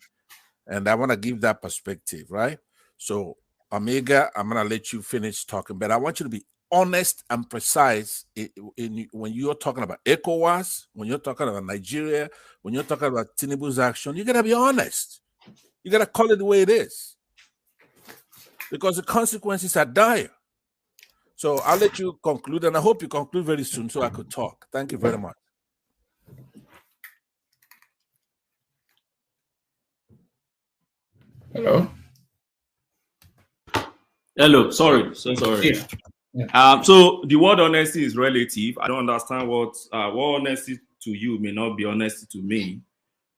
and I want to give that perspective, right? So Omega, I'm gonna let you finish talking, but I want you to be honest and precise when you're talking about ECOWAS, when you're talking about Nigeria, when you're talking about Tinubu's action. You gotta be honest. You gotta call it the way it is, because the consequences are dire. So I'll let you conclude, and I hope you conclude very soon so I could talk. Thank you very much. Hello. Hello. Sorry. So sorry. Yeah. So the word honesty is relative. I don't understand what honesty to you may not be honesty to me.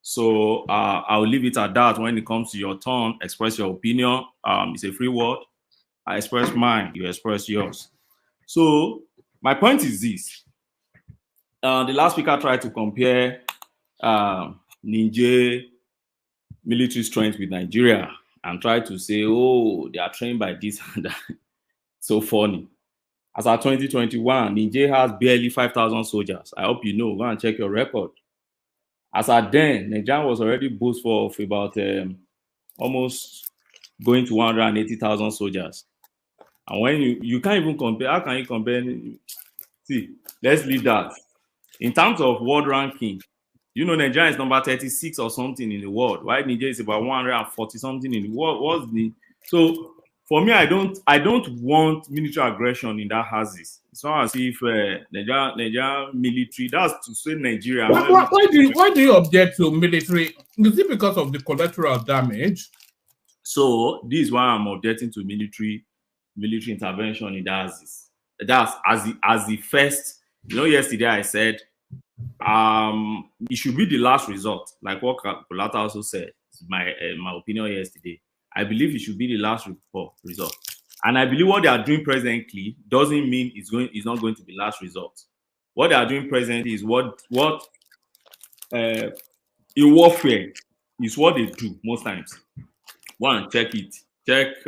So I'll leave it at that. When it comes to your turn, express your opinion. It's a free word. I express mine, you express yours. So my point is this. The last speaker tried to compare Niger military strength with Nigeria and tried to say, oh, they are trained by this and that. So funny. As of 2021, Niger has barely 5,000 soldiers. I hope you know. Go and check your record. As at then, Nigeria was already boastful of about almost going to 180,000 soldiers. And when you can't even compare, how can you compare? See, let's leave that. In terms of world ranking, you know, Nigeria is number 36 or something in the world. While Nigeria is about 140 something in the world. So for me, I don't want military aggression in that axis. It's not as if Nigeria military, that's to say Nigeria. Why do you object to military? Is it because of the collateral damage? So this is why I'm objecting to military intervention in that axis. That's as the first. You know, yesterday I said it should be the last resort, like what Kulata also said. My opinion yesterday. I believe it should be the last resort, and I believe what they are doing presently doesn't mean it's not going to be last resort. What they are doing presently is what in warfare is what they do most times. One, check it. Check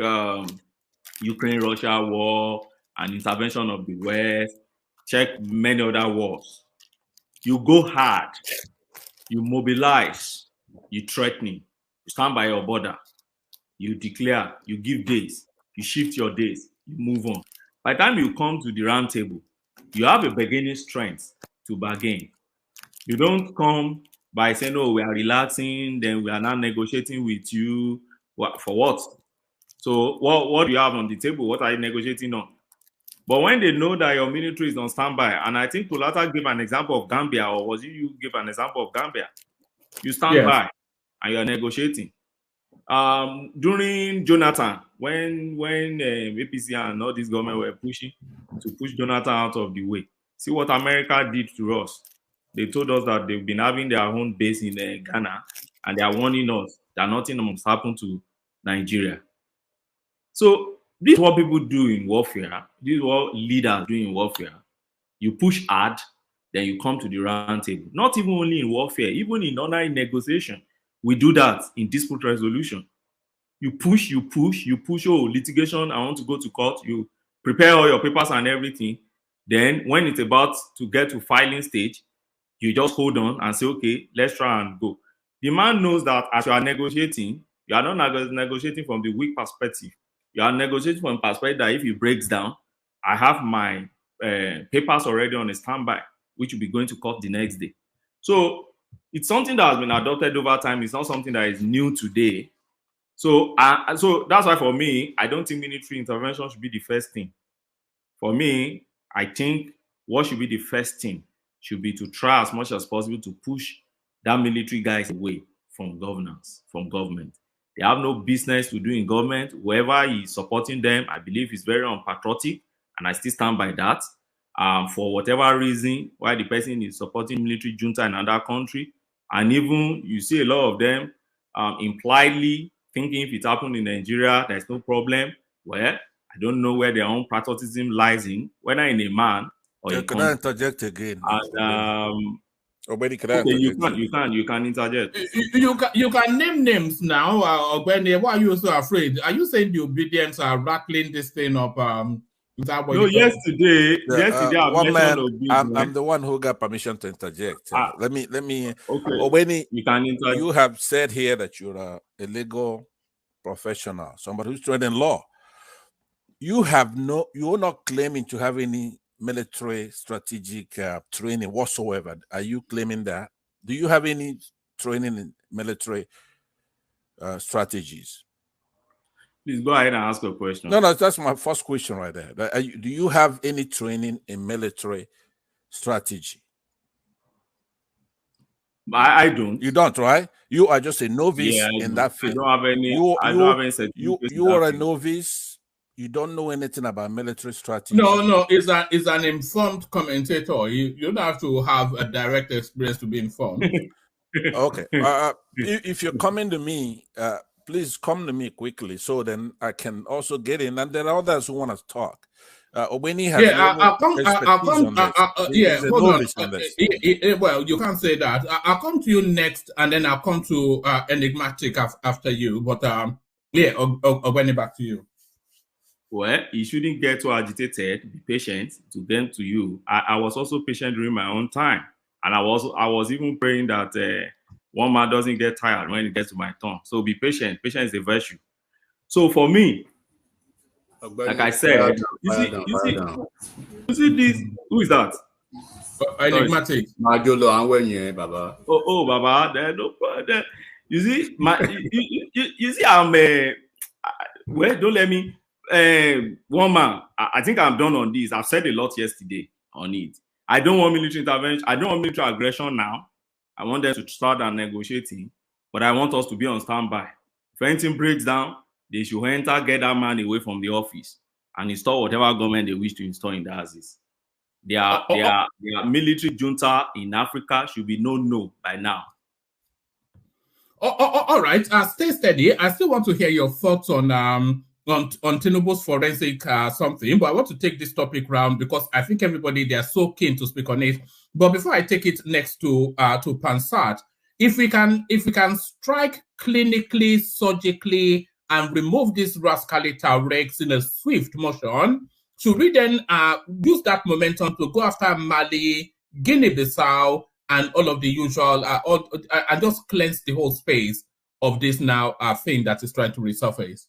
Ukraine-Russia war and intervention of the West. Check many other wars. You go hard. You mobilize. You threatening. You stand by your border. You declare. You give days. You shift your days. You move on. By the time you come to the round table, you have a bargaining strength to bargain. You don't come by saying, "Oh, we are relaxing, then we are now negotiating with you." For what? So what do you have on the table? What are you negotiating on? But when they know that your military is on standby, and I think Kulata gave an example of Gambia, or was it you gave an example of Gambia? You stand by and you're negotiating. During Jonathan, when APC and all these government were pushing to push Jonathan out of the way, see what America did to us. They told us that they've been having their own base in Ghana, and they are warning us that nothing must happen to Nigeria. So This is what people do in warfare. This is what leaders do in warfare. You push hard, then you come to the round table. Not even only in warfare, even in ordinary negotiation. We do that in dispute resolution. You push. Oh, litigation, I want to go to court. You prepare all your papers and everything. Then when it's about to get to filing stage, you just hold on and say, okay, let's try and go. The man knows that as you are negotiating, you are not negotiating from the weak perspective. You are negotiating from the perspective that if he breaks down, I have my papers already on a standby, which will be going to court the next day. So it's something that has been adopted over time. It's not something that is new today. So that's why for me, I don't think military intervention should be the first thing. For me, I think what should be the first thing should be to try as much as possible to push that military guys away from governance, from government. They have no business to do in government. Whoever is supporting them, I believe is very unpatriotic, and I still stand by that. For whatever reason, why the person is supporting military junta in another country, and even you see a lot of them impliedly thinking if it happened in Nigeria, there's no problem. Well, I don't know where their own patriotism lies in, whether in a man or a Can I interject again? And Obedi, can I okay, interject? you can interject. You can name names now, Ogwene. Why are you so afraid? Are you saying the obedience are rattling this thing up? Is that what No, yesterday one man, I'm the one who got permission to interject. Let me. Okay. Obedi, you can interject. You have said here that you're a legal professional, somebody who's trained in law. You're not claiming to have any military strategic training whatsoever. Are you claiming that? Do you have any training in military strategies? Please go ahead and ask a question. No, that's my first question right there. Do you have any training in military strategy? I don't. You don't, right? You are just a novice in that field. I don't have any. I don't have any certificates. You are a novice. You don't know anything about military strategy. No, it's an informed commentator. You don't have to have a direct experience to be informed. Okay. If you're coming to me, please come to me quickly so then I can also get in. And there are others who want to talk. Obeni has hold on. Well, you can't say that. I'll come to you next, and then I'll come to Enigmatic after you. But Obeni, back to you. Well, you shouldn't get too agitated. Be patient to get to you. I was also patient during my own time, and I was even praying that one man doesn't get tired when it gets to my turn. So be patient. Patience is a virtue. So for me, like I said, you see this. Who is that? Enigmatic. Baba. Oh, Baba. You see, you see, I'm well. Don't let me. One man, I think I'm done on this. I've said a lot yesterday on it. I don't want military intervention. I don't want military aggression now. I want them to start negotiating, but I want us to be on standby. If anything breaks down, they should enter, get that man away from the office, and install whatever government they wish to install in the houses. Their military junta in Africa should be no by now. All right. Stay steady. I still want to hear your thoughts on Tinubu's forensic something, but I want to take this topic round because I think everybody, they are so keen to speak on it. But before I take it next to Pansat, if we can strike clinically, surgically, and remove these rascally Tuaregs in a swift motion, should we then use that momentum to go after Mali, Guinea-Bissau, and all of the usual, and just cleanse the whole space of this now thing that is trying to resurface?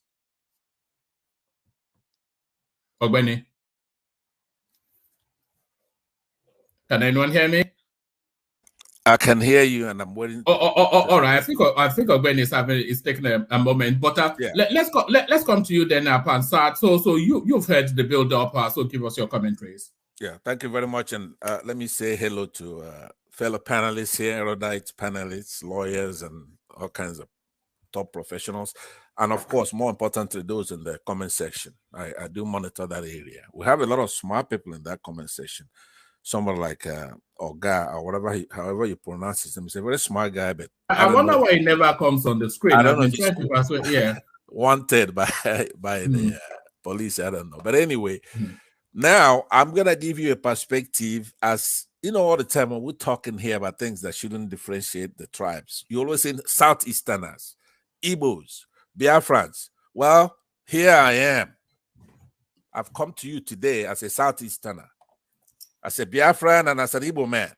Ogwene, can anyone hear me? I can hear you, and I'm waiting. All right. I think Ogwene is taking a moment, but let's come to you then, Pansat. So you've heard the build up. So give us your commentaries. Yeah, thank you very much, and let me say hello to fellow panelists here, erudite panelists, lawyers, and all kinds of top professionals. And of course, more importantly, those in the comment section. I do monitor that area. We have a lot of smart people in that comment section. Someone like Oga or whatever, however you pronounce his name. He's a very smart guy, but I wonder why he never comes on the screen. I don't know. Yeah, wanted by the police. I don't know. But anyway, now I'm going to give you a perspective. As you know, all the time when we're talking here about things that shouldn't differentiate the tribes, you always say Southeasterners, Igbos, Biafrans. Well, here I am. I've come to you today as a Southeasterner, as a Biafran, and as an Igbo man.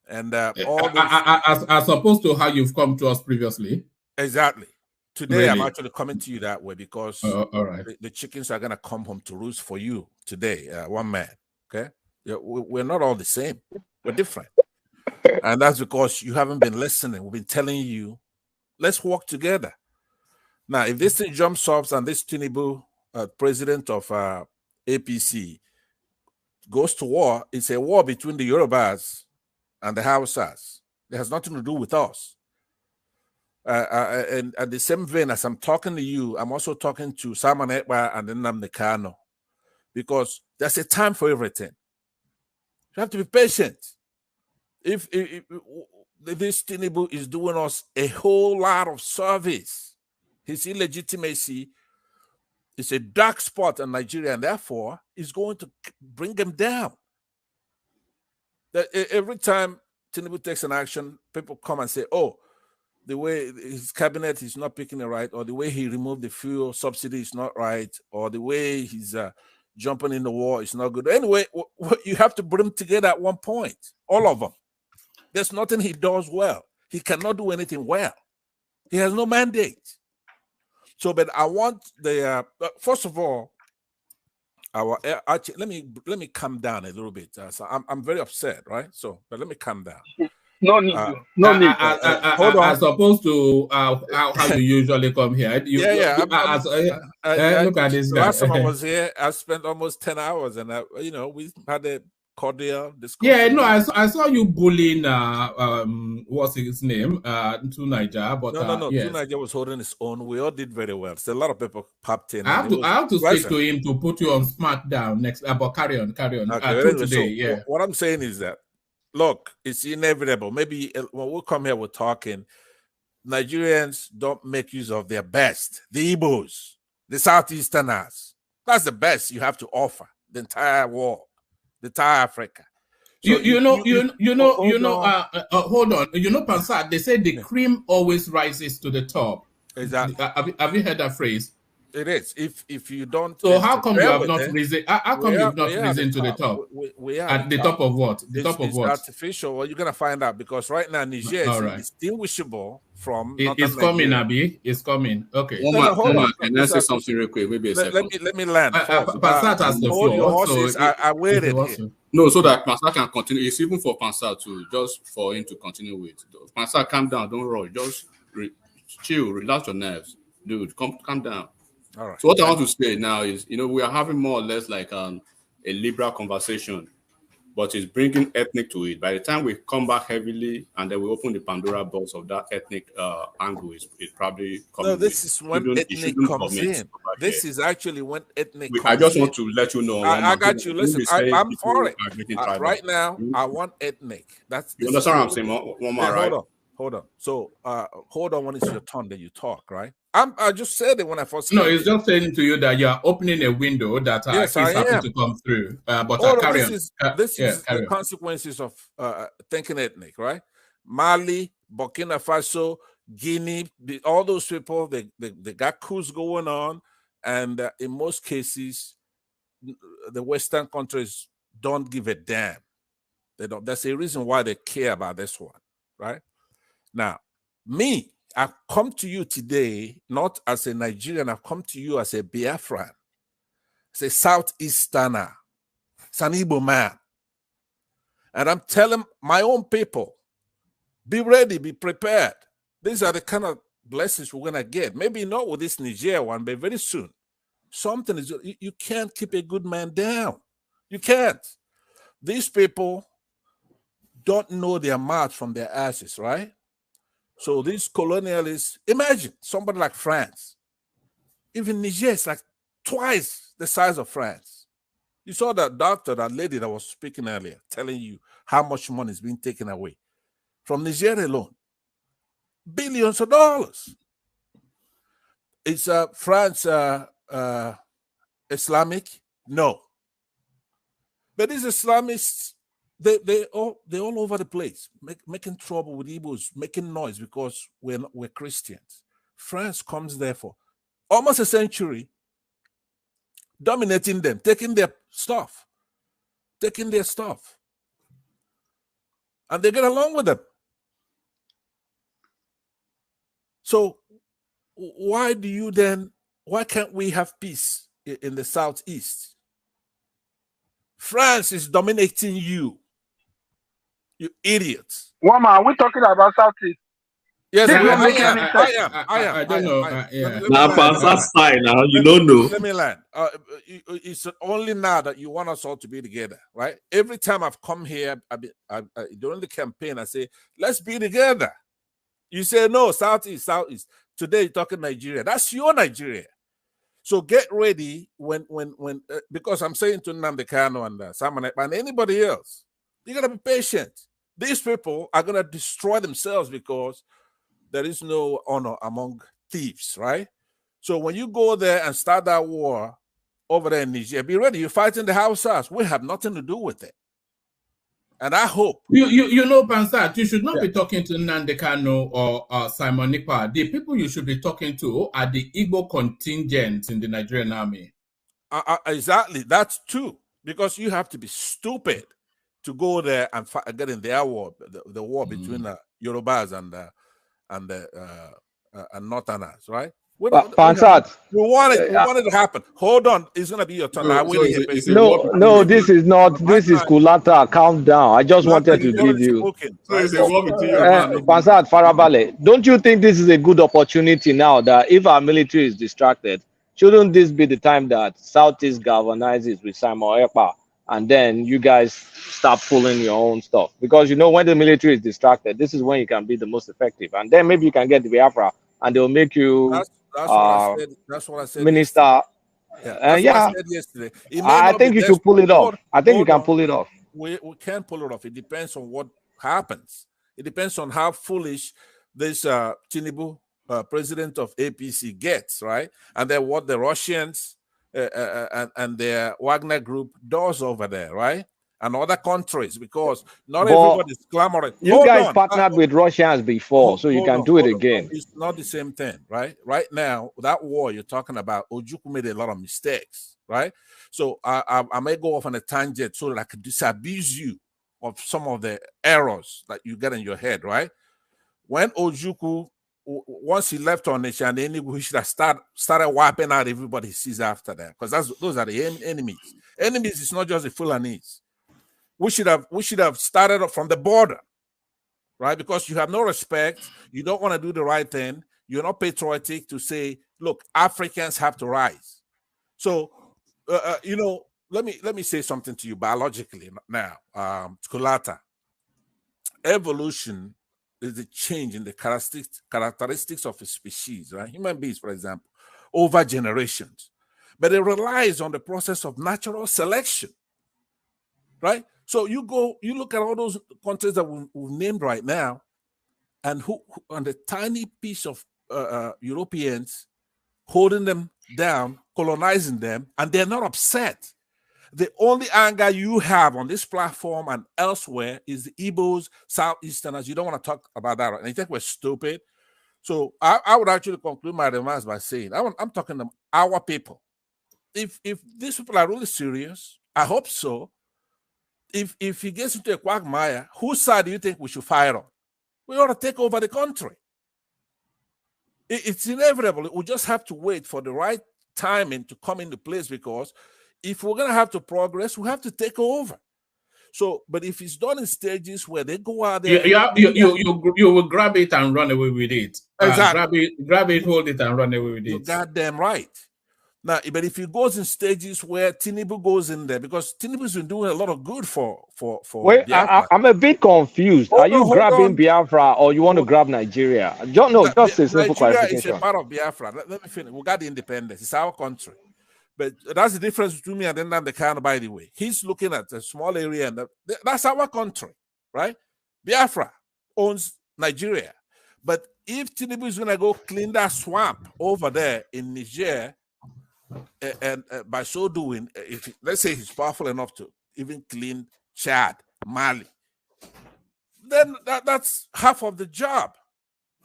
And all those... as opposed to how you've come to us previously. Exactly. Today, really? I'm actually coming to you that way because all right. the chickens are going to come home to roost for you today, one man. Okay? We're not all the same. We're different. And that's because you haven't been listening. We've been telling you, let's work together. Now, if this thing jumps off and this Tinubu, president of APC, goes to war, it's a war between the Yorubas and the Hausas. It has nothing to do with us. And at the same vein, as I'm talking to you, I'm also talking to Simon Ekpa and Nnamdi Kanu, because there's a time for everything. You have to be patient. If this Tinubu is doing us a whole lot of service, his illegitimacy is a dark spot in Nigeria, and therefore is going to bring him down. That every time Tinubu takes an action, people come and say, oh, the way his cabinet is not picking it right, or the way he removed the fuel subsidy is not right, or the way he's jumping in the war is not good. Anyway, you have to bring them together at one point, all of them. There's nothing he does well. He cannot do anything well. He has no mandate. So, but I want the first of all, let me calm down a little bit. So I'm very upset, right? So, but let me calm down. No need to. No need. Hold on. As opposed to how you usually come here. Look at this guy. Last time I was here, I spent almost 10 hours, and we had a cordial discussion. Yeah, no, I saw you bullying what's his name to Niger, but no. Yes. To Niger was holding his own. We all did very well. So a lot of people popped in. I have to speak to him to put you on SmackDown next. But carry on. Okay, today, so yeah. What I'm saying is that, look, it's inevitable. Maybe when we come here, we're talking. Nigerians don't make use of their best. The Igbos, the Southeasterners. That's the best you have to offer. The entire world. The entire Africa. So hold on. Pansat, they say the cream always rises to the top. Exactly. Have you heard that phrase? It is. If you don't. So how come you have not risen? How come you've not risen to the top? We are at the top of what? The top of what? Artificial. Well, you're gonna find out, because right now Niger is indistinguishable from. It's coming, Abi. It's coming. Okay. Hold on. Can I say something real quick? Maybe a second. Let me land. Pansat has the floor. Your horses, so I waited here. No, so that Pansat can continue. It's even for Pansat too, just for him to continue with. Pansat, calm down. Don't rush. Just chill. Relax your nerves, dude. Calm down. All right. So what I want to say now is, we are having more or less like a liberal conversation, but it's bringing ethnic to it. By the time we come back heavily and then we open the Pandora box of that ethnic angle, it probably comes. No, this is when ethnic comes in. This is actually when ethnic comes in. I just want to let you know. I got you. Listen, I'm for it. Right now, I want ethnic. You understand what I'm saying? One more, right? Hold on. So, hold on when it's your turn, then you talk, right? I just said it when I first. No, it's just saying to you that you are opening a window that is happy to come through. But carry on. This is the consequences of thinking ethnic, right? Mali, Burkina Faso, Guinea, all those people, they got coups going on, and in most cases, the Western countries don't give a damn. They don't. That's a reason why they care about this one, right? Now, me, I've come to you today, not as a Nigerian, I've come to you as a Biafran, as a Southeasterner, as an Igbo man. And I'm telling my own people, be ready, be prepared. These are the kind of blessings we're going to get. Maybe not with this Niger one, but very soon. Something is, you can't keep a good man down. You can't. These people don't know their mouth from their asses, right? So these colonialists, imagine somebody like France. Even Niger is like twice the size of France. You saw that lady that was speaking earlier, telling you how much money is being taken away from Niger alone. Billions of dollars. It's France Islamic? No. But these Islamists, they're all over the place, making trouble with Igbos, making noise because we're Christians. France comes there for almost a century, dominating them, taking their stuff. And they get along with them. So why can't we have peace in the Southeast? France is dominating you idiots. Woman, are we talking about Southeast? Yes, I don't know. Now, Pansa style now, you don't know. Let me land. It's only now that you want us all to be together, right? Every time I've come here, during the campaign, I say, let's be together. You say, no, Southeast. Today, you're talking Nigeria. That's your Nigeria. So get ready when because I'm saying to Nnamdi Kanu and Simon and anybody else, you got to be patient. These people are going to destroy themselves because there is no honor among thieves, right? So when you go there and start that war over there in Niger, be ready. You're fighting the Hausas. We have nothing to do with it. And I hope you know, Pansat, you should not be talking to Nnamdi Kanu or Simon Ekpa. The people you should be talking to are the Igbo contingent in the Nigerian army. Exactly, that's true. Because you have to be stupid to go there and get in their war, the war between the Yorubas and Northerners, right? We want it to happen. Hold on, it's gonna be your turn. No, this is not. This is Kulata. Calm down. I just wanted to give you. Pansat Farabale, don't you think this is a good opportunity now that if our military is distracted, shouldn't this be the time that Southeast galvanizes with Simon Ekpa, and then you guys start pulling your own stuff? Because you know when the military is distracted, this is when you can be the most effective, and then maybe you can get the Biafra, and they'll make you. That's what I said. That's what I said. Minister. Yesterday. I said yesterday. I think you should pull it off. I think you can pull it off. We can't pull it off. It depends on what happens. It depends on how foolish this Tinubu, president of APC, gets, right? And then what the Russians and their Wagner group does over there, right? And other countries, because not everybody is clamoring. You guys partnered with Russians before, so you can do it again. It's not the same thing, right? Right now, that war you're talking about, Ojukwu made a lot of mistakes, right? So I may go off on a tangent so that I could disabuse you of some of the errors that you get in your head, right? When Ojukwu, once he left on Nation, he should have started wiping out everybody he sees after that, because those are the enemies. Enemies is not just the Fulanese. We should have started off from the border, right? Because you have no respect. You don't want to do the right thing. You're not patriotic to say, look, Africans have to rise. So, let me say something to you biologically now. Kulata, evolution is the change in the characteristics of a species, right? Human beings, for example, over generations. But it relies on the process of natural selection, right? So you look at all those countries that we've named right now, and who on the tiny piece of Europeans holding them down, colonizing them, and they're not upset. The only anger you have on this platform and elsewhere is the Igbos, Southeasterners. You don't want to talk about that, right? And you think we're stupid. So I would actually conclude my remarks by saying, I'm talking to our people. If these people are really serious, I hope so. If he gets into a quagmire, whose side do you think we should fire on? We ought to take over the country. It's inevitable. We just have to wait for the right timing to come into place, because if we're going to have to progress, we have to take over. So, but if it's done in stages where they go out there, you will grab it and run away with it. Exactly. Grab it, hold it, and run away with it. You're goddamn right. Now, but if it goes in stages where Tinubu goes in there, because Tinubu's been doing a lot of good for Wait, I'm a bit confused. Are you grabbing Biafra or you want to grab Nigeria? Just a simple clarification. Nigeria is a part of Biafra. Let me finish. We got the independence. It's our country. But that's the difference between me and Nnamdi Kanu, by the way. He's looking at a small area, and that's our country, right? Biafra owns Nigeria. But if Tinubu is going to go clean that swamp over there in Niger, And by so doing, if let's say he's powerful enough to even clean Chad, Mali, then that's half of the job,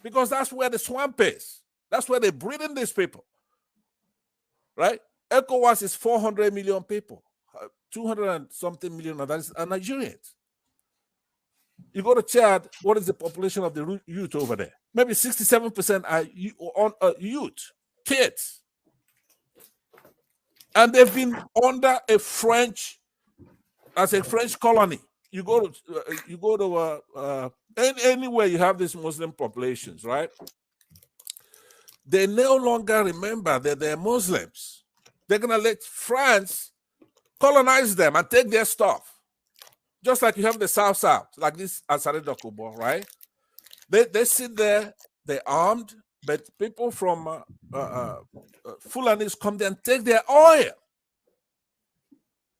because that's where the swamp is. That's where they're breeding these people, right? ECOWAS is 400 million people, 200 and something million of that is Nigerians. You go to Chad, what is the population of the youth over there? Maybe 67% are youth, kids. And they've been under a French colony. You go to anywhere you have these Muslim populations, right? They no longer remember that they're Muslims. They're gonna let France colonize them and take their stuff. Just like you have the South, like this Asare Dokubo, right? They sit there, they're armed, but people from Fulanis come there and take their oil.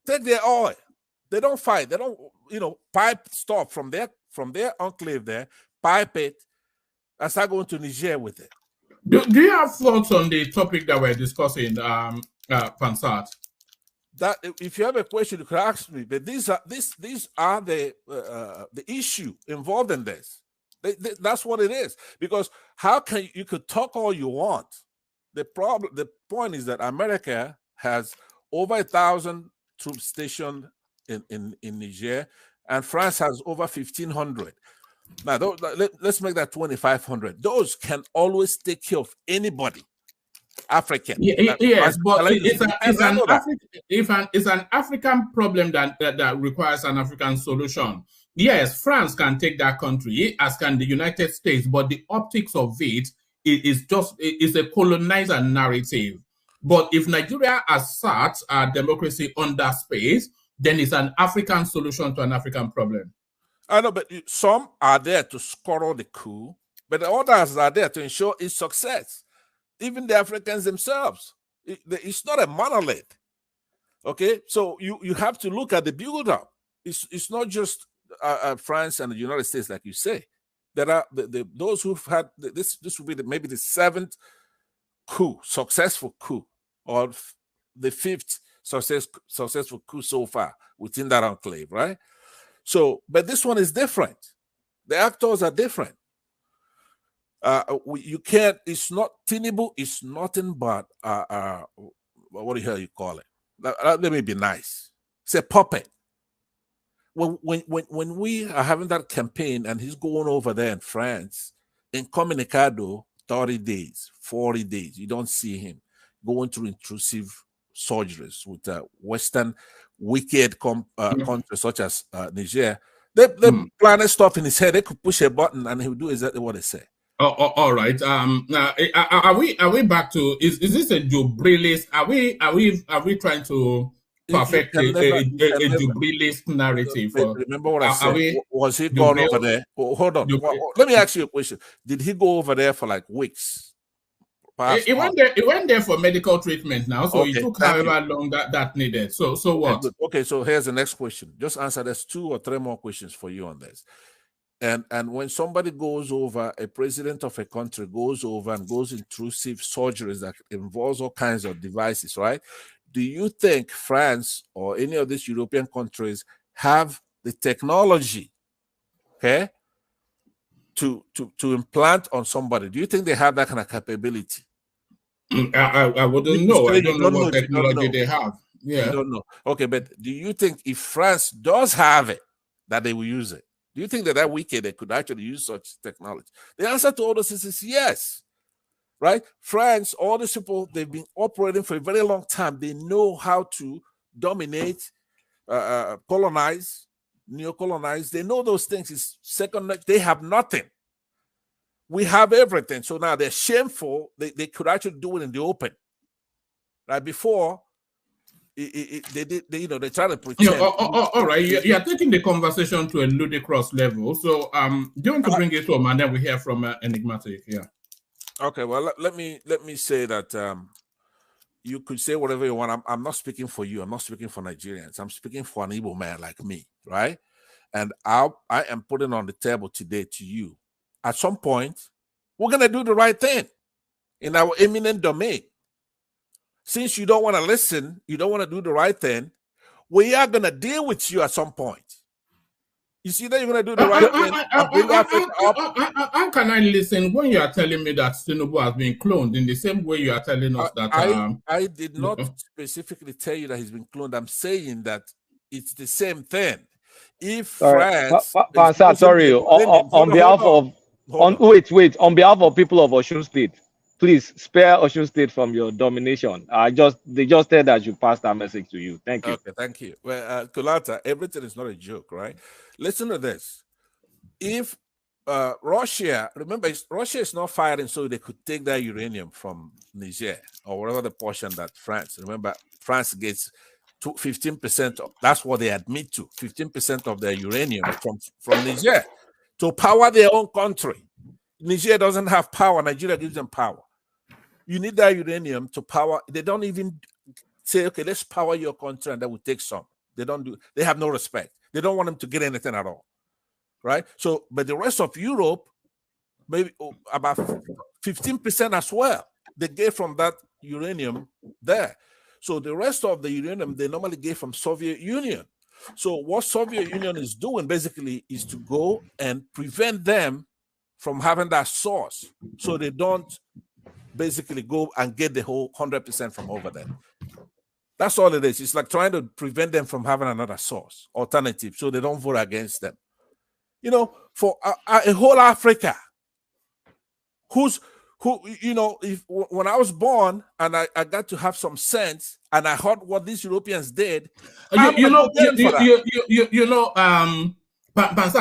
Take their oil. They don't fight. They don't, pipe stuff from their enclave there, pipe it, and start going to Niger with it. Do you have thoughts on the topic that we're discussing, Pansat? That if you have a question, you could ask me. But these are the issue involved in this. That's what it is. Because how can you could talk all you want? The point is that America has over 1,000 troops stationed in Niger, and France has over 1,500. Now, let's make that 2,500. Those can always take care of anybody. African. Yes, but it's an African problem that requires an African solution. Yes, France can take that country, as can the United States, but the optics of it is a colonizer narrative. But if Nigeria asserts a democracy on that space, then it's an African solution to an African problem. I know, but some are there to squirrel the coup, but the others are there to ensure its success. Even the Africans themselves. It's not a monolith. Okay, so you have to look at the build-up. It's not just France and the United States, like you say. There are those who've had this. This will be maybe the 7th successful coup, or the 5th successful coup so far within that enclave, right? So, but this one is different. The actors are different. You can't. It's not Tinubu. It's nothing but what the hell you call it? Let me be nice. It's a puppet. When we are having that campaign and he's going over there in France, incommunicado, 30 days, 40 days, you don't see him going through intrusive surgeries with Western wicked countries such as Niger. They planning stuff in his head. They could push a button and he would do exactly what they say. All right. Are we back to is this a Jubrilist? Are we trying to perfect a Jubrilist narrative? Remember what I said? Was he gone over there? Hold on. Let me ask you a question. Did he go over there for like weeks? He went there for medical treatment now, so it took however long that needed. So what? Okay, so here's the next question. Just answer. There's 2 or 3 more questions for you on this. And when somebody goes over, a president of a country goes over and goes intrusive surgeries that involves all kinds of devices, right? Do you think France or any of these European countries have the technology, okay, to implant on somebody? Do you think they have that kind of capability? I wouldn't know. I don't know what technology they have. Yeah, you don't know. Okay, but do you think if France does have it, that they will use it? Do you think that wicked they could actually use such technology? The answer to all this is yes, right? France, all these people, they've been operating for a very long time. They know how to dominate, colonize, neo-colonize. They know those things is second. They have nothing. We have everything. So now they're shameful. They could actually do it in the open. Right before, they try to pretend. All right, you're taking the conversation to a ludicrous level. So do you want to bring it home and then we hear from Enigmatic? Yeah. Okay. Well, let me say that you could say whatever you want. I'm not speaking for you. I'm not speaking for Nigerians. I'm speaking for an Igbo man like me, right? And I am putting on the table today to you. At some point, we're gonna do the right thing in our eminent domain. since you don't want to listen, you don't want to do the right thing, we are going to deal with you at some point. You see that you're going to do the right thing and bring Africa up. How can I listen when you are telling me that Tinubu has been cloned in the same way you are telling us that? I did not specifically tell you that he's been cloned. I'm saying that it's the same thing. If France, sorry, on behalf of on behalf of people of Osun State, please spare Osun State from your domination. They just said that you passed that message to you. Thank you. Okay, thank you. Well, Kulata, everything is not a joke, right? Listen to this. If Russia, remember, Russia is not firing so they could take that uranium from Niger or whatever the portion that France. Remember, France gets 15%. That's what they admit to. 15% of their uranium from Niger to power their own country. Niger doesn't have power. Nigeria gives them power. You need that uranium to power. They don't even say, okay, let's power your country and then we'll take some. They don't do. They have no respect. They don't want them to get anything at all. Right? So, but the rest of Europe, maybe about 15% as well, they get from that uranium there. So the rest of the uranium, they normally get from Soviet Union. So what Soviet Union is doing basically is to go and prevent them from having that source. So they don't basically go and get the whole 100% from over there. That's all it is. It's like trying to prevent them from having another source, alternative, so they don't vote against them. You know, for a whole Africa, when I was born and I got to have some sense and I heard what these Europeans did, Pansat,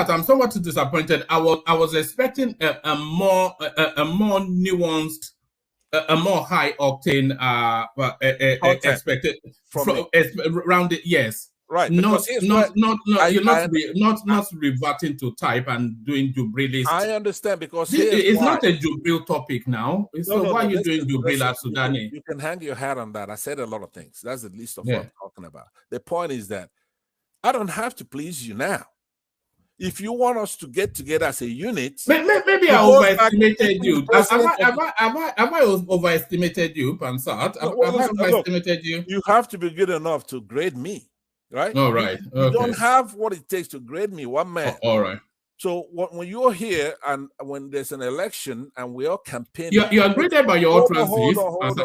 I'm somewhat disappointed. I was expecting a more nuanced, a more high octane expected around it. Yes. Right, not reverting to type and doing Jubril. I understand, because it's not a Jubril topic now. Why are you doing Jubril at Sudani? You can hang your hat on that. I said a lot of things. That's the least of what I'm talking about. The point is that I don't have to please you now. If you want us to get together as a unit, maybe I overestimated you. Have I overestimated you, Pansat? Have I overestimated you? You have to be good enough to grade me. Right? All right. You don't have what it takes to grade me, one man. All right. So when you're here and when there's an election and we all campaign, you are graded by your utterances.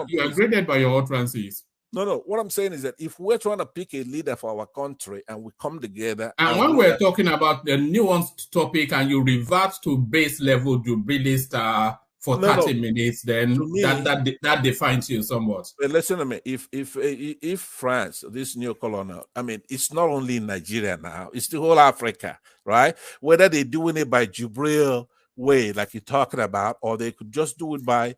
You are graded by your utterances. No. What I'm saying is that if we're trying to pick a leader for our country and we come together, and when we're talking about the nuanced topic and you revert to base level Jubilist for 30 minutes, then that defines you somewhat. But listen to me. If France, this new colonial, I mean, it's not only in Nigeria now; it's the whole Africa, right? Whether they're doing it by Jubril way, like you're talking about, or they could just do it by.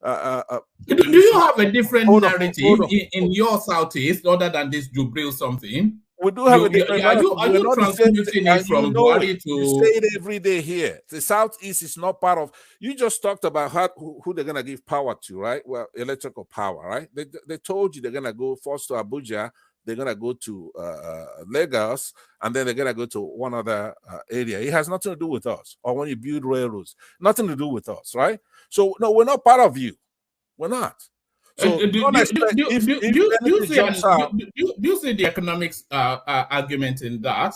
Do you have a different narrative in your Southeast other than this Jubril something? We do have a different. Are you transmitting it from Buhari to? You say it every day here. The Southeast is not part of. You just talked about who they're gonna give power to, right? Well, electrical power, right? They told you they're gonna go first to Abuja, they're gonna go to Lagos, and then they're gonna go to one other area. It has nothing to do with us. Or when you build railroads, nothing to do with us, right? So no, we're not part of you. We're not. So do you see the economics argument in that?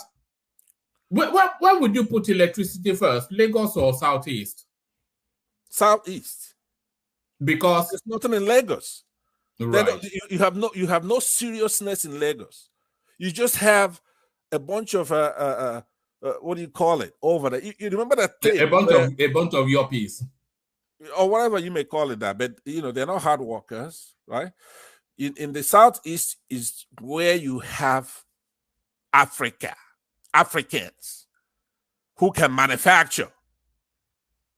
Where would you put electricity first, Lagos or Southeast? Southeast, because there's nothing in Lagos. Right. You have no seriousness in Lagos. You just have a bunch of what do you call it over there? You remember that thing? A bunch of yuppies. Or whatever you may call it that, but they're not hard workers, right? In the Southeast is where you have Africans who can manufacture.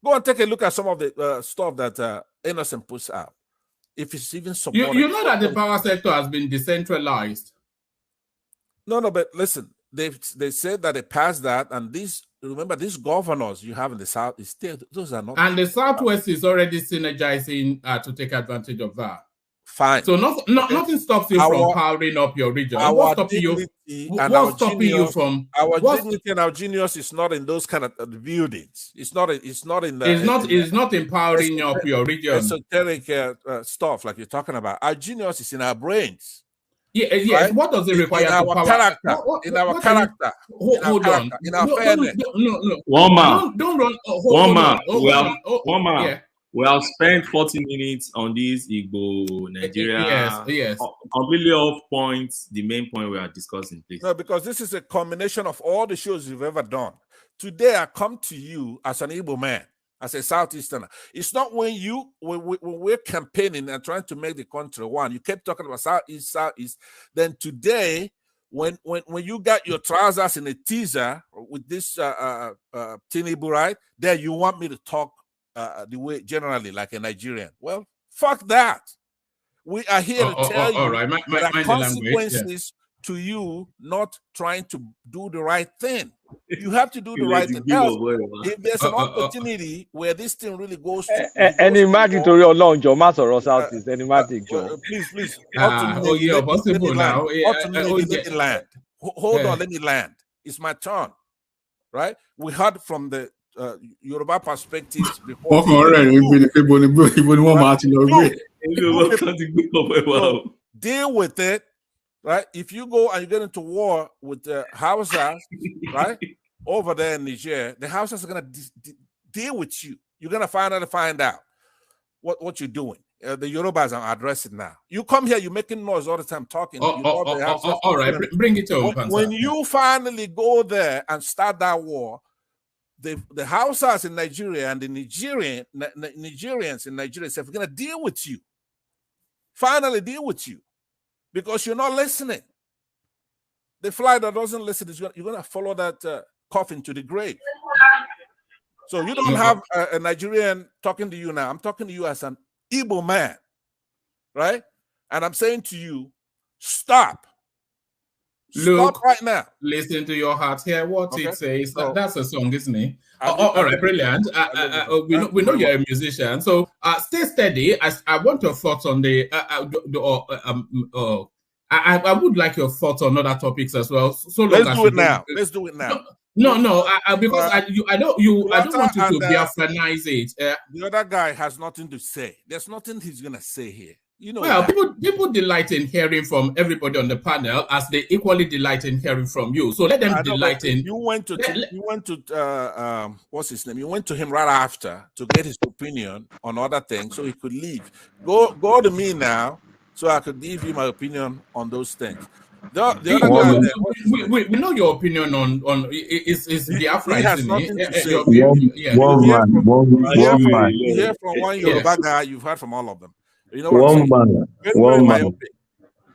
Go and take a look at some of the stuff that Innocent puts out. If it's even supported. You know that the power sector has been decentralized. No, but listen, they said that they passed that, and these governors you have in the Southeast, those are not. And the Southwest is already synergizing to take advantage of that. Fine. So nothing stops you from powering up your region. What's stopping you? What's stopping you from our dignity and our genius is not in those kind of buildings. It's not in the. It's not empowering up your region. Esoteric stuff like you're talking about. Our genius is in our brains. Yeah, yes. Right? What does it require to power? Character, in our character. Hold on. In our fairness. No. One man. Don't run. One man. We have spent 40 minutes on this Igbo, Nigeria. Yes. Completely off point, the main point we are discussing, please. No, because this is a combination of all the shows you've ever done. Today, I come to you as an Igbo man, as a Southeasterner. It's not when we're campaigning and trying to make the country one. You kept talking about Southeast. Then today, when you got your trousers in a teaser with this Tinubu, right? There, you want me to talk the way generally like a Nigerian. Well, fuck that. We are here to tell you there are consequences to you not trying to do the right thing. You have to do the right thing. Else, if there's an opportunity where this thing really goes to and imagine to your long Joe Master or Southeast, and imagine Joe. Please. Possible now. Land. Hold on, let me land. It's my turn. Right? We heard from the Yoruba perspectives before. Deal with it, right? If you go and you get into war with the Hausas, right, over there in Niger, the Hausas are gonna deal with you. You're gonna find out what you're doing. The Yorubas are addressing now. You come here, you're making noise all the time, talking. All right, bring it on. When you finally go there and start that war, the Hausas in Nigeria and the Nigerians in Nigeria say, we're going to deal with you. Finally deal with you. Because you're not listening. The fly that doesn't listen, you're going to follow that coffin to the grave. So you don't have a Nigerian talking to you now. I'm talking to you as an Igbo man. Right? And I'm saying to you, stop. Look, right now. Listen to your heart. Hear what it says. That's a song, isn't it? All right, brilliant. We know you're a musician, so stay steady. I want your thoughts on the. I would like your thoughts on other topics as well. So let's do it now. Let's do it now. No, because I don't want you to Biafranize it. The other guy has nothing to say. There's nothing he's gonna say here. You know, well, people delight in hearing from everybody on the panel as they equally delight in hearing from you. So let them delight in. You went to what's his name? You went to him right after to get his opinion on other things, so he could leave. Go to me now, so I could give you my opinion on those things. The other guy, we know your opinion on is the Afro. He has nothing to say. One man. You hear from one Yoruba guy, you've heard from all of them. You know one man.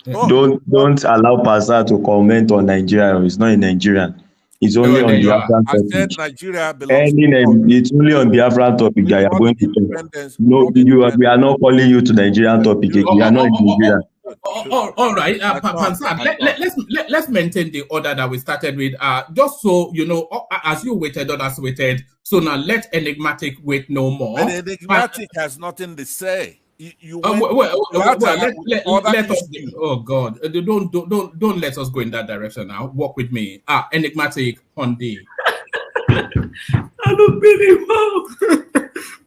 Don't allow Pastor to comment on Nigeria. It's not in Nigerian. It's only on Biafran topic. I said Nigeria it's only on Biafran topic that you are going to talk. No, we are not calling you to Nigerian topic. We are not in Nigeria. All right, Pansad, let's maintain the order that we started with. Just so you know, as you waited, others waited. So now let Enigmatic wait no more. But Enigmatic has nothing to say. Let us. Oh God! Don't let us go in that direction now. Walk with me. Enigmatic Hondi. I don't believe him.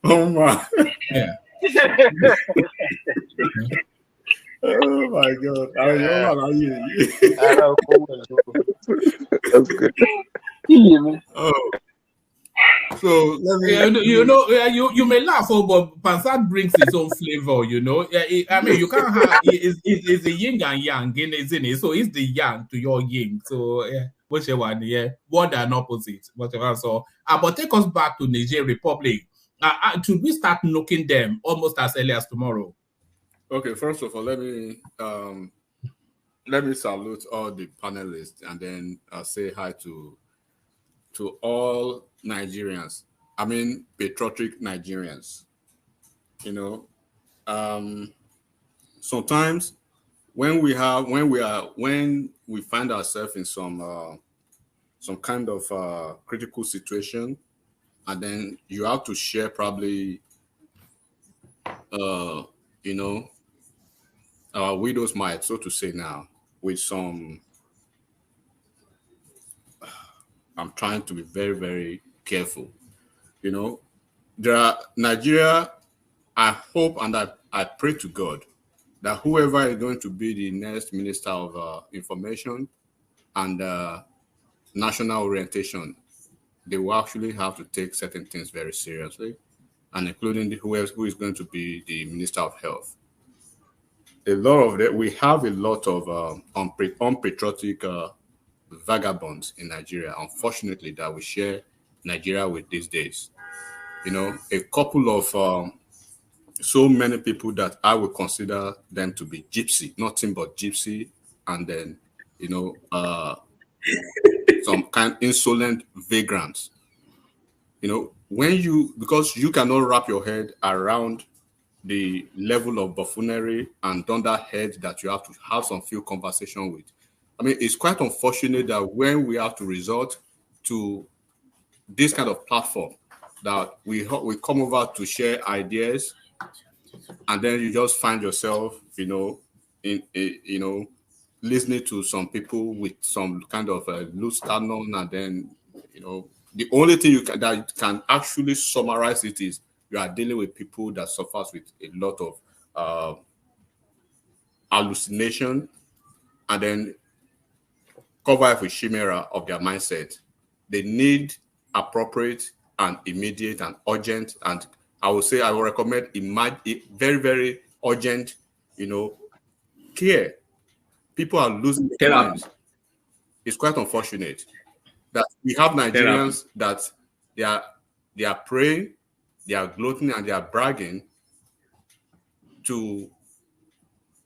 Oh my. Yeah. Oh my God! That's good. Oh. So let me, you may laugh, but Pansad brings his own flavor. You know, I mean, you can't have it's a yin and yang, isn't it? So it's the yang to your yin. So whichever one, one and opposite, whatever. So, but take us back to Niger Republic. Should we start knocking them almost as early as tomorrow? Okay, first of all, let me salute all the panelists and then say hi to all Nigerians. I mean, patriotic Nigerians. You know, sometimes when we find ourselves in some kind of critical situation, and then you have to share probably, you know, widow's mite, so to say now, with some, I'm trying to be very, very careful. You know, Nigeria, I hope and I pray to God that whoever is going to be the next Minister of Information and National Orientation, they will actually have to take certain things very seriously, and including who is going to be the Minister of Health. A lot of that, we have a lot of unpatriotic vagabonds in Nigeria, unfortunately, that we share Nigeria with these days. You know, a couple of so many people that I would consider them to be gypsy, nothing but gypsy, and then, you know, some kind insolent vagrants. You know, because you cannot wrap your head around the level of buffoonery and dunderhead that you have to have some few conversation with. I mean, it's quite unfortunate that when we have to resort to this kind of platform, that we come over to share ideas, and then you just find yourself, you know, listening to some people with some kind of loose cannon, and then, you know, the only thing that can actually summarize it is you are dealing with people that suffers with a lot of hallucination, and then cover up with chimera of their mindset. They need appropriate and immediate and urgent, and I would say I would recommend very, very urgent, you know, care. People are losing their minds. It's quite unfortunate that we have Nigerians that they are praying, they are gloating, and they are bragging to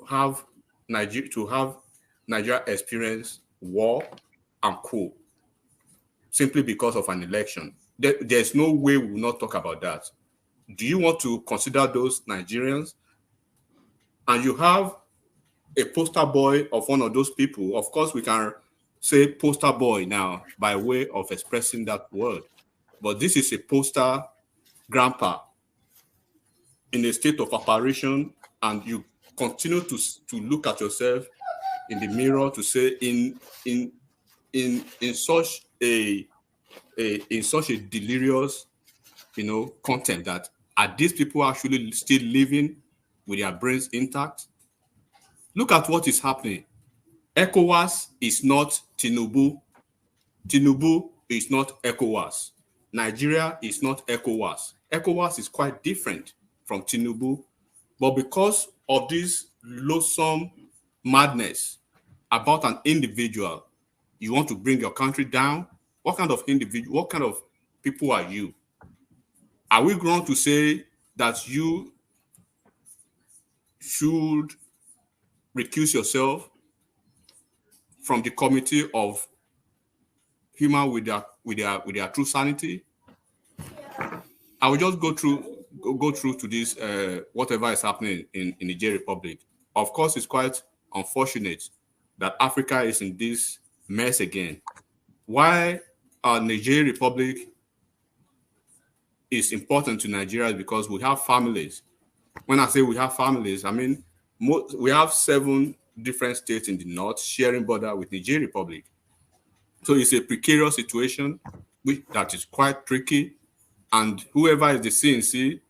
have Nigeria experience war and coup simply because of an election. There's no way we will not talk about that. Do you want to consider those Nigerians? And you have a poster boy of one of those people. Of course, we can say poster boy now by way of expressing that word. But this is a poster grandpa in a state of apparition, and you continue to look at yourself in the mirror to say in such a delirious, you know, content, that are these people actually still living with their brains intact? Look at what is happening. ECOWAS is not Tinubu. Tinubu is not ECOWAS. Nigeria is not ECOWAS. ECOWAS is quite different from Tinubu, but because of this loathsome madness about an individual, you want to bring your country down? What kind of individual, what kind of people are you? Are we going to say that you should recuse yourself from the committee of human with their true sanity? I will just go through to this whatever is happening in Niger Republic. Of course, it's quite unfortunate that Africa is in this mess again. Why Niger Republic is important to Nigeria is because we have families. When I say we have families, I mean we have 7 different states in the north sharing border with Niger Republic. So it's a precarious situation that is quite tricky. And whoever is the CNC,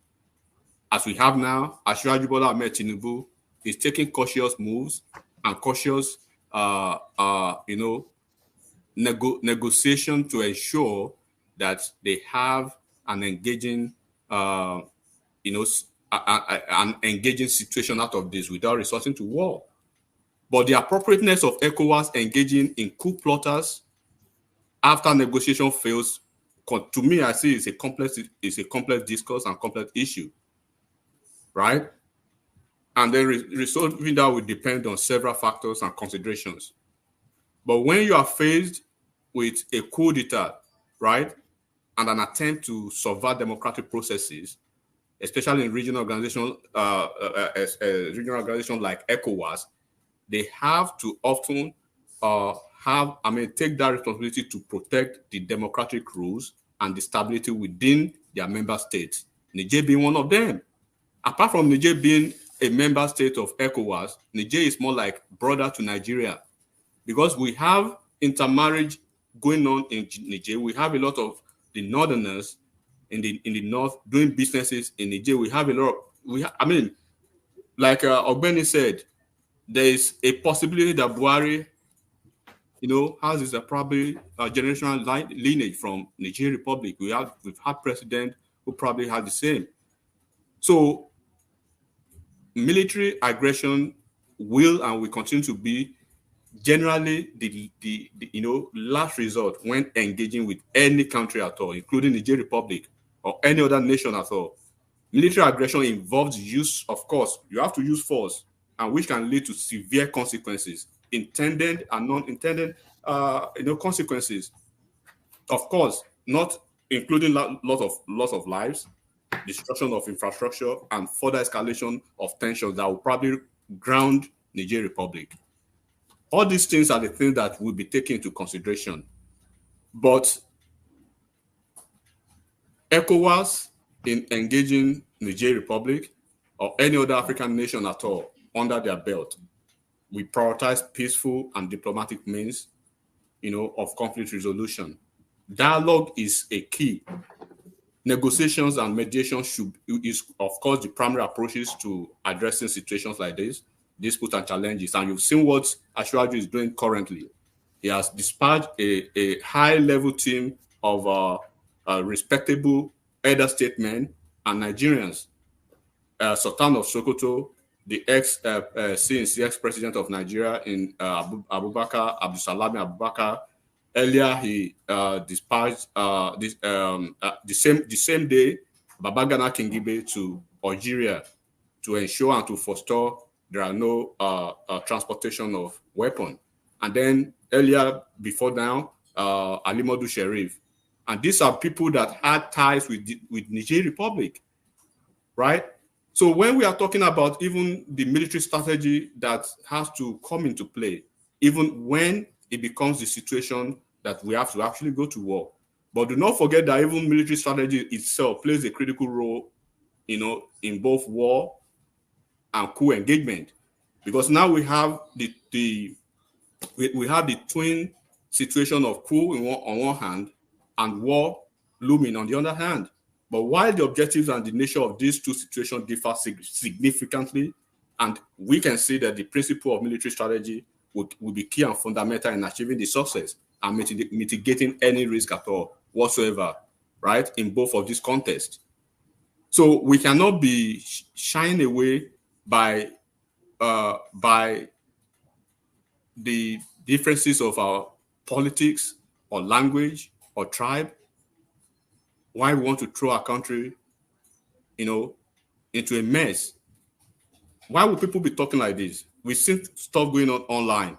as we have now, Asiwaju Bola Ahmed Tinubu, is taking cautious moves and cautious, negotiation to ensure that they have an engaging, an engaging situation out of this without resorting to war. But the appropriateness of ECOWAS engaging in coup plotters after negotiation fails, to me, I see it's a complex discourse and complex issue, right? And then resolving that will depend on several factors and considerations. But when you are faced with a coup d'etat, right, and an attempt to subvert democratic processes, especially in regional organizations like ECOWAS, they have to often take that responsibility to protect the democratic rules and the stability within their member states. Niger being one of them. Apart from Niger being a member state of ECOWAS, Niger is more like brother to Nigeria, because we have intermarriage going on in Niger. We have a lot of the northerners in the north doing businesses in Niger. We have a lot of, I mean, like Ogbeni said, there is a possibility that Buhari, has this probably generational lineage from Niger Republic. We've had president who probably had the same. So military aggression will and will continue to be generally the last resort when engaging with any country at all, including Niger Republic or any other nation at all. Military aggression involves use, of course, you have to use force, and which can lead to severe consequences, intended and non-intended, consequences. Of course, not including loss of lives, destruction of infrastructure, and further escalation of tensions that will probably ground Niger Republic. All these things are the things that will be taken into consideration. But ECOWAS, in engaging Niger Republic or any other African nation at all under their belt, we prioritize peaceful and diplomatic means, of conflict resolution. Dialogue is a key. Negotiations and mediation is, of course, the primary approaches to addressing situations like this, disputes and challenges. And you've seen what Ashwaju is doing currently. He has dispatched a high-level team of respectable elder statesmen and Nigerians. Sultan of Sokoto, the CNC ex-president of Nigeria in Abubakar, Abdusalami Abubakar. Earlier, he dispatched the same day Babagana Kingibe to Algeria to ensure and to forestall there are no transportation of weapons. And then earlier, before now, Alimodu Sherif. And these are people that had ties with Niger Republic, right? So when we are talking about even the military strategy that has to come into play, even when it becomes the situation that we have to actually go to war. But do not forget that even military strategy itself plays a critical role, in both war and coup engagement, because now we have the twin situation of coup on one hand and war looming on the other hand. But while the objectives and the nature of these two situations differ significantly, and we can see that the principle of military strategy will be key and fundamental in achieving the success and mitigating any risk at all whatsoever, right, in both of these contexts. So we cannot be shying away by the differences of our politics or language or tribe. Why we want to throw our country, into a mess. Why would people be talking like this? We see stuff going on online.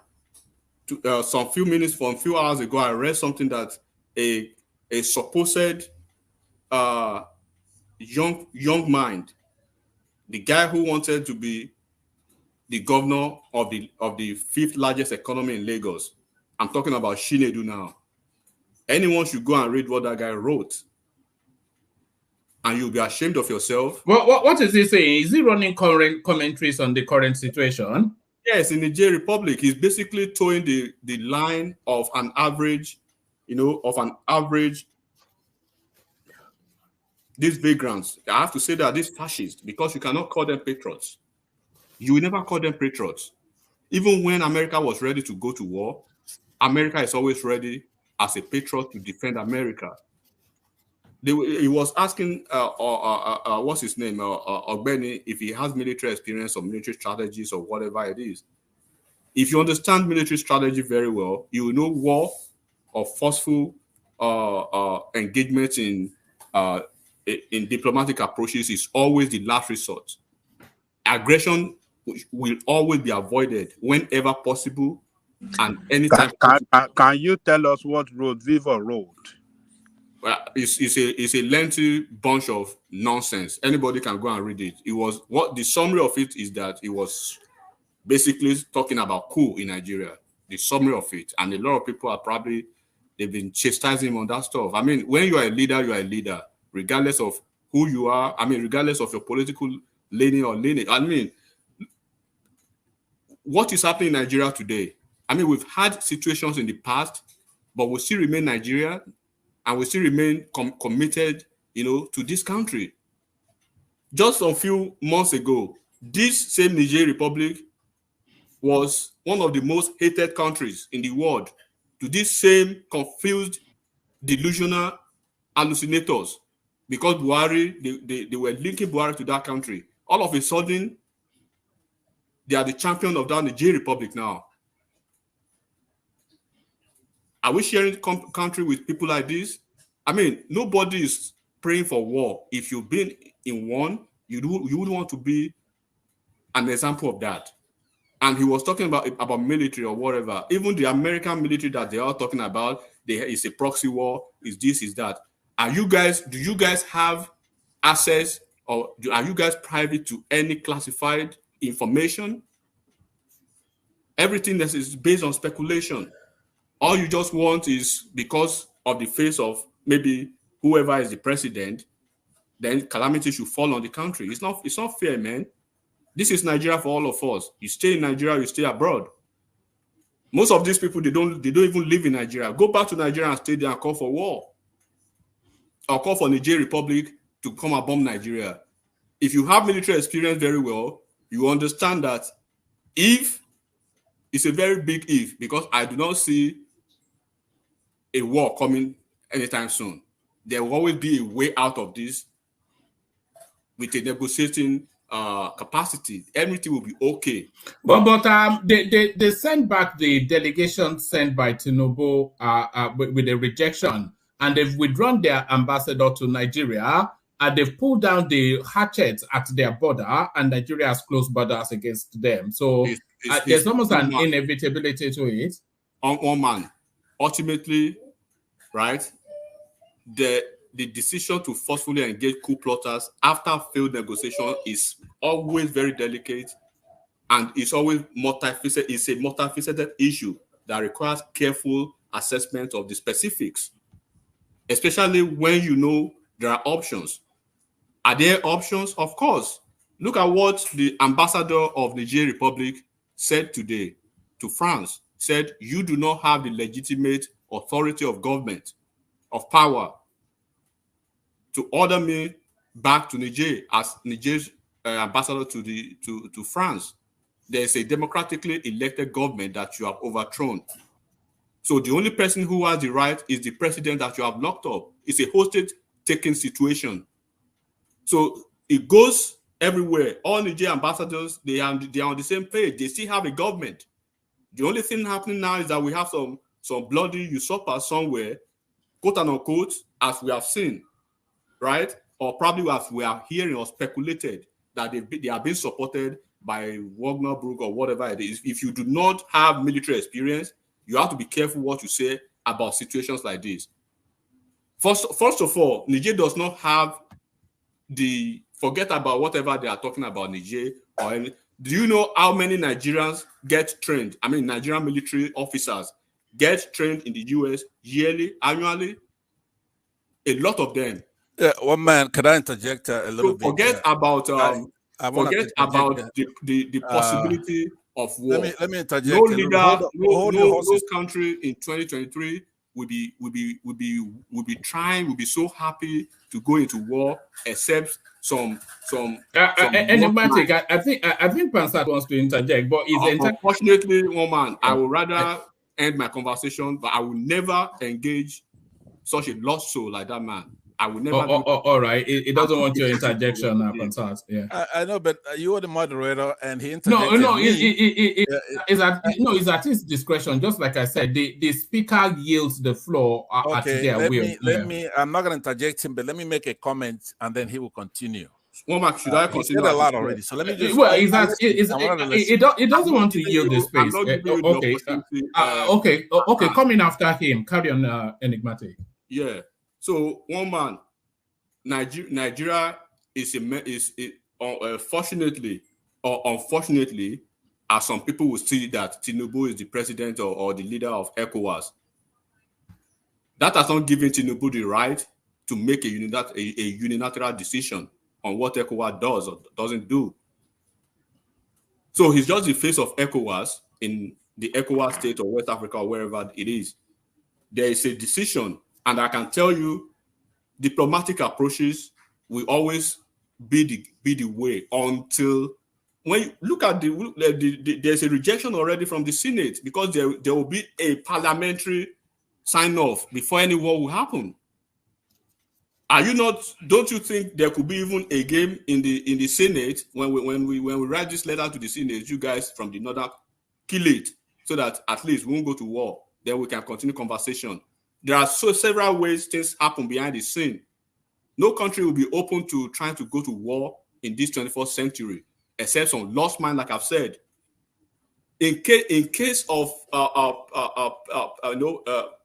From a few hours ago, I read something that a supposed young mind, the guy who wanted to be the governor of the fifth largest economy in Lagos. I'm talking about Shinedu now. Anyone should go and read what that guy wrote, and you'll be ashamed of yourself. What is he saying? Is he running current commentaries on the current situation? Yes, in the Niger Republic, he's basically towing the line of an average, these vagrants. I have to say that these fascists, because you cannot call them patriots. You will never call them patriots. Even when America was ready to go to war, America is always ready as a patriot to defend America. He was asking, what's his name, Ogbeni, if he has military experience or military strategies or whatever it is. If you understand military strategy very well, you will know war or forceful engagement in diplomatic approaches is always the last resort. Aggression will always be avoided whenever possible and anytime. Can you tell us what road Viva wrote? It's a lengthy bunch of nonsense. Anybody can go and read it. The summary of it is that it was basically talking about coup in Nigeria. The summary of it, and a lot of people they've been chastising him on that stuff. I mean, when you are a leader, you are a leader, regardless of who you are. I mean, regardless of your political leaning or lineage. I mean, what is happening in Nigeria today? I mean, we've had situations in the past, but we still remain Nigeria, and we still remain committed, to this country. Just a few months ago, this same Niger Republic was one of the most hated countries in the world to these same confused, delusional hallucinators, because Buhari, they were linking Buhari to that country. All of a sudden, they are the champion of that Niger Republic now. Are we sharing country with people like this? I mean, nobody is praying for war. If you've been in one, you would want to be an example of that. And he was talking about military or whatever. Even the American military that they are talking about, it's a proxy war, is this, is that. Do you guys have access, or are you guys privy to any classified information? Everything that is based on speculation. All you just want is, because of the face of maybe whoever is the president, then calamity should fall on the country. It's not fair, man. This is Nigeria for all of us. You stay in Nigeria, you stay abroad. Most of these people, they don't even live in Nigeria. Go back to Nigeria and stay there and call for war. Or call for Niger Republic to come and bomb Nigeria. If you have military experience very well, you understand that if, it's a very big if, because I do not see a war coming anytime soon. There will always be a way out of this with a negotiating capacity. Everything will be okay. But they sent back the delegation sent by Tinubu with a rejection, and they've withdrawn their ambassador to Nigeria, and they've pulled down the hatchets at their border, and Nigeria has closed borders against them. So there's almost an inevitability to it. On man, ultimately, right? The decision to forcefully engage coup plotters after failed negotiation is always very delicate, and it's always multifaceted. It's a multifaceted issue that requires careful assessment of the specifics, especially when you know there are options. Are there options? Of course. Look at what the ambassador of the Niger Republic said today to France. Said, you do not have the legitimate authority of government, of power, to order me back to Niger as Niger's ambassador to France. There is a democratically elected government that you have overthrown. So the only person who has the right is the president that you have locked up. It's a hostage-taking situation. So it goes everywhere. All Niger ambassadors, they are on the same page. They still have a government. The only thing happening now is that we have some bloody usurpers somewhere, quote unquote, as we have seen, right? Or probably as we are hearing or speculated that they are being supported by Wagner Group or whatever it is. If you do not have military experience, you have to be careful what you say about situations like this. First of all, Niger does not have forget about whatever they are talking about Niger or any. Do you know how many Nigerians get trained? I mean, Nigerian military officers get trained in the US yearly, annually? A lot of them. Yeah, one man, could I interject a little bit? Forget about the possibility of war. Let me interject. No leader, no country in 2023 will be so happy to go into war, except some enigmatic. I think Pansat wants to interject, but unfortunately, woman, I would rather end my conversation, but I will never engage such a lost soul like that man. I will never. All right, it doesn't want your interjection, Pansat. Yeah, I know, but you are the moderator, and he interjected. It's at his discretion. Just like I said, the speaker yields the floor at their will. I'm not going to interject him, but let me make a comment, and then he will continue. Well, should I continue? A lot already, so let me just. Well, it doesn't want to yield the space. Okay. Coming after him, carry on, enigmatic. Yeah. So one man, Nigeria is fortunately or unfortunately, as some people will see that Tinubu is the president or the leader of ECOWAS. That has not given Tinubu the right to make a unilateral decision on what ECOWAS does or doesn't do. So he's just the face of ECOWAS in the ECOWAS state or West Africa or wherever it is. There is a decision, and I can tell you, diplomatic approaches will always be the way until when you look at there's a rejection already from the Senate because there will be a parliamentary sign-off before any war will happen. Don't you think there could be even a game in the Senate when we write this letter to the Senate, you guys from the northern kill it so that at least we won't go to war, then we can continue conversation. There are several ways things happen behind the scene. No country will be open to trying to go to war in this 21st century, except some lost mind, like I've said. In case of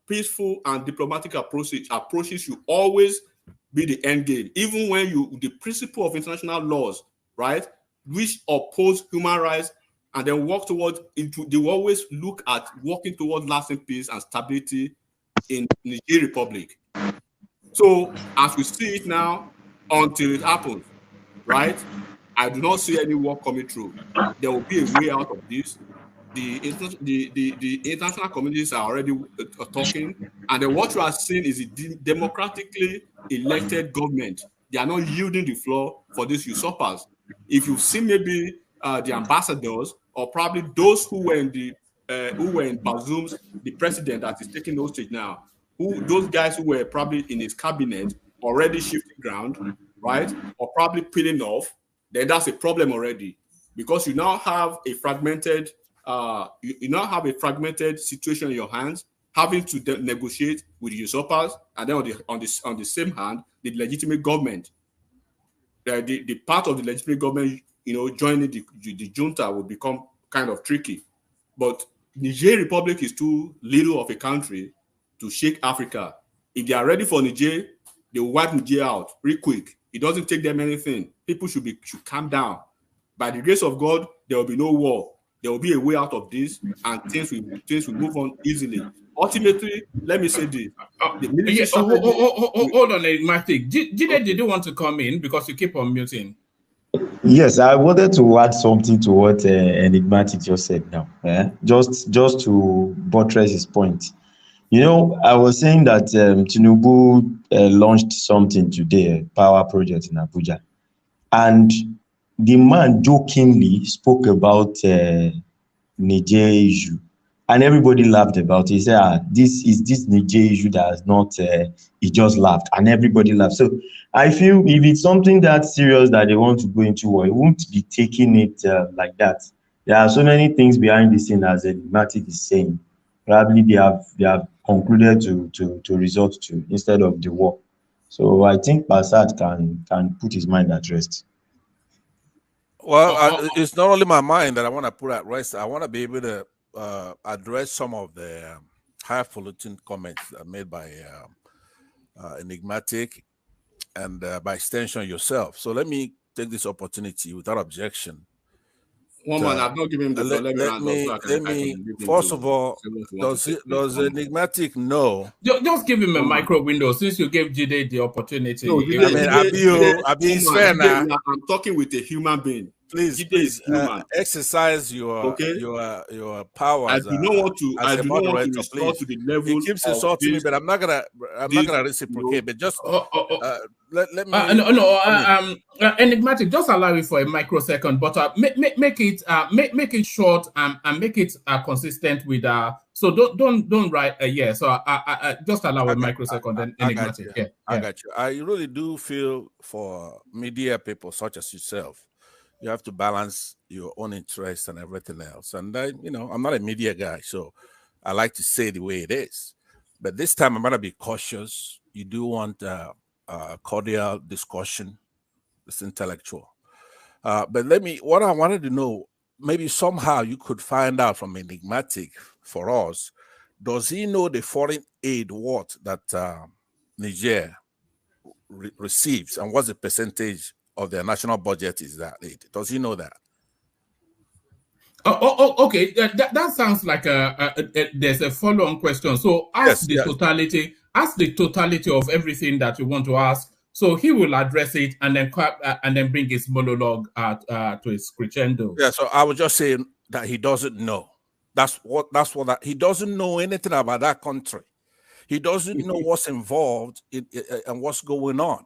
peaceful and diplomatic approaches should always be the end game, even when the principle of international laws, right, which oppose human rights and then work towards it, they always look at working towards lasting peace and stability in the Niger Republic. So as we see it now, until it happens, right, I do not see any war coming through. There will be a way out of this. The international communities are already talking, and then what you are seeing is a democratically elected government. They are not yielding the floor for these usurpers. If you've seen maybe the ambassadors or probably those who were in Bazoum's, the president that is taking hostage now, those guys who were probably in his cabinet already shifting ground, right, or probably peeling off, then that's a problem already, because you now have a fragmented situation in your hands, having to negotiate with the usurpers, and then on the same hand, the legitimate government. The part of the legitimate government, joining the junta would become kind of tricky. But Niger Republic is too little of a country to shake Africa. If they are ready for Niger, they will wipe Niger out real quick. It doesn't take them anything. People should calm down. By the grace of God, there will be no war. There will be a way out of this, and things will move on easily. Ultimately, let me say this. Hold on, Enigmatic. Did you want to come in because you keep on muting? Yes, I wanted to add something to what Enigmatic just said now. Just to buttress his point. I was saying that Tinubu launched something today, a power project in Abuja. And the man jokingly spoke about Niger issue. And everybody laughed about it. He said, this Niger issue that has not, he just laughed. And everybody laughed. So I feel if it's something that serious that they want to go into war, it won't be taking it like that. There are so many things behind the scene, as Enigmatic is saying. Probably they have concluded to resort to instead of the war. So I think Bassat can put his mind at rest. Well, it's not only my mind that I want to put at rest. I want to be able to address some of the highfalutin comments made by Enigmatic and by extension yourself. So let me take this opportunity without objection. One man, I've not given him the floor. Let me first of all, does Enigmatic know? Just give him a micro window since you gave Jide the opportunity. No, I'm talking with a human being. Please exercise your powers. I do not want to restore to the level. He keeps insulting me, but I'm not gonna reciprocate. But just let me. Enigmatic, just allow it for a microsecond, but make it short and make it consistent with So don't write So I just allow a microsecond. Then Enigmatic. I got you. I really do feel for media people such as yourself. You have to balance your own interests and everything else. And I'm not a media guy, so I like to say the way it is. But this time I'm gonna be cautious. You do want a cordial discussion. It's intellectual. But what I wanted to know, maybe somehow you could find out from Enigmatic for us, does he know the foreign aid that Niger receives, and what's the percentage of their national budget is that aid? Does he know that? Okay. That sounds like there's a follow-on question. So ask the totality of everything that you want to ask, So he will address it and then bring his monologue to his crescendo. Yeah, so I was just saying that he doesn't know. He doesn't know anything about that country. He doesn't know what's involved and what's going on.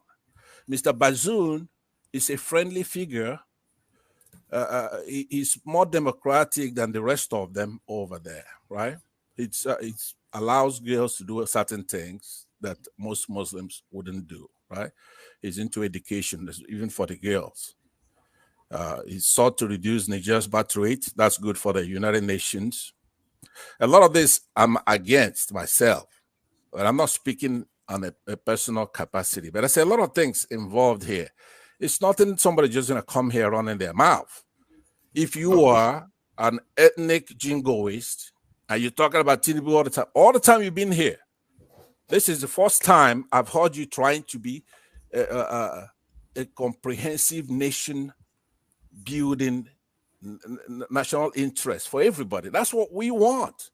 Mr. Bazoum is a friendly figure. He's more democratic than the rest of them over there, right? It allows girls to do certain things that most Muslims wouldn't do, right? He's into education, even for the girls. He's sought to reduce Niger's birth rate. That's good for the United Nations. A lot of this I'm against myself, but I'm not speaking on a personal capacity. But I say a lot of things involved here. It's nothing somebody just going to come here running their mouth. If you are an ethnic jingoist and you're talking about Tinubu all the time you've been here, this is the first time I've heard you trying to be a comprehensive nation building national interest for everybody. That's what we want.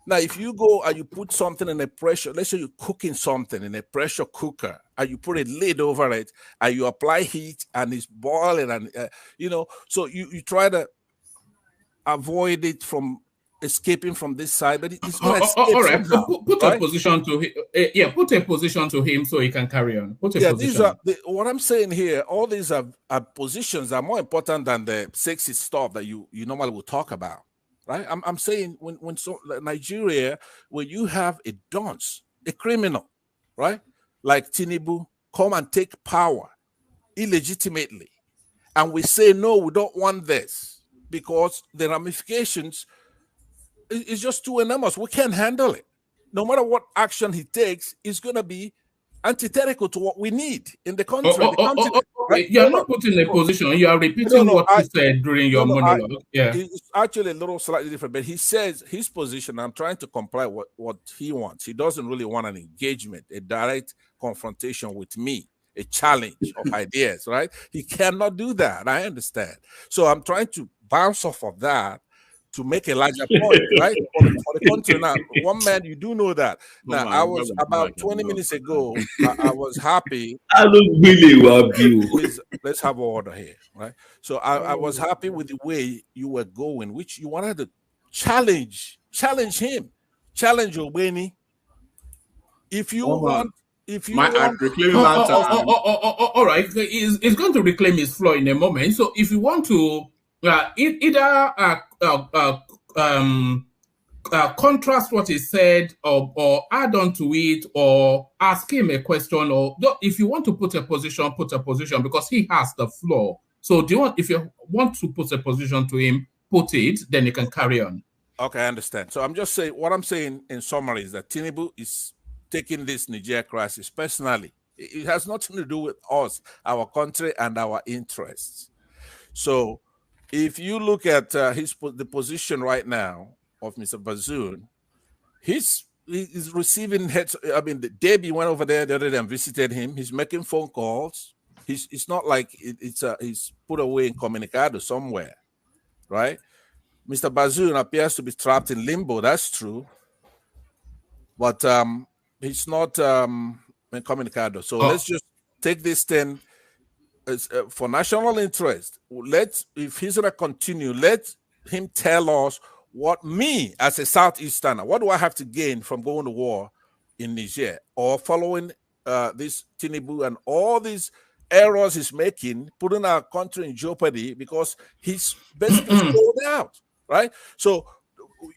Now, if you go and you put something in a pressure, let's say you're cooking something in a pressure cooker and you put a lid over it and you apply heat and it's boiling and, so you try to avoid it from escaping from this side, but it's going to escape all right, somehow, put right? a position to him. Put a position to him so he can carry on. Put a position. These are what I'm saying here. All these are positions that are more important than the sexy stuff that you normally would talk about, right? I'm saying when Nigeria, when you have a dunce, a criminal, right, like Tinubu, come and take power illegitimately, and we say no, we don't want this because the ramifications is just too enormous. We can't handle it. No matter what action he takes, it's going to be antithetical to what we need in the country. Right? You're not put in a position. You are repeating what you said during your monologue. It's actually a little slightly different, but he says his position. I'm trying to comply with what he wants. He doesn't really want an engagement, a direct confrontation with me, a challenge of ideas, right? He cannot do that. I understand. So I'm trying to bounce off of that to make a larger point, right? For the country. Now, one man, you do know that. Now, I was about 20 minutes ago, I was happy. I don't really want you. Let's have order here, right? So I was happy with the way you were going, which you wanted to challenge him, challenge Obeni. If you want, all right, he's going to reclaim his floor in a moment. So if you want to either contrast what he said or add on to it or ask him a question, or if you want to put a position because he has the floor. So if you want to put a position to him, put it, then you can carry on. Okay, I understand. So I'm just saying, what I'm saying in summary is that Tinubu is taking this Niger crisis personally. It has nothing to do with us, our country, and our interests. So if you look at the position right now of Mr. Bazoum, he's receiving heads. I mean, Debbie went over there the other day and visited him. He's making phone calls. It's not like he's put away in Comunicado somewhere, right? Mr. Bazoum appears to be trapped in limbo. That's true, but he's not in Comunicado. So let's just take this thing for national interest. If he's gonna continue, let him tell us what me as a Southeasterner, what do I have to gain from going to war in Niger or following this Tinubu and all these errors he's making, putting our country in jeopardy because he's basically sold out, right? So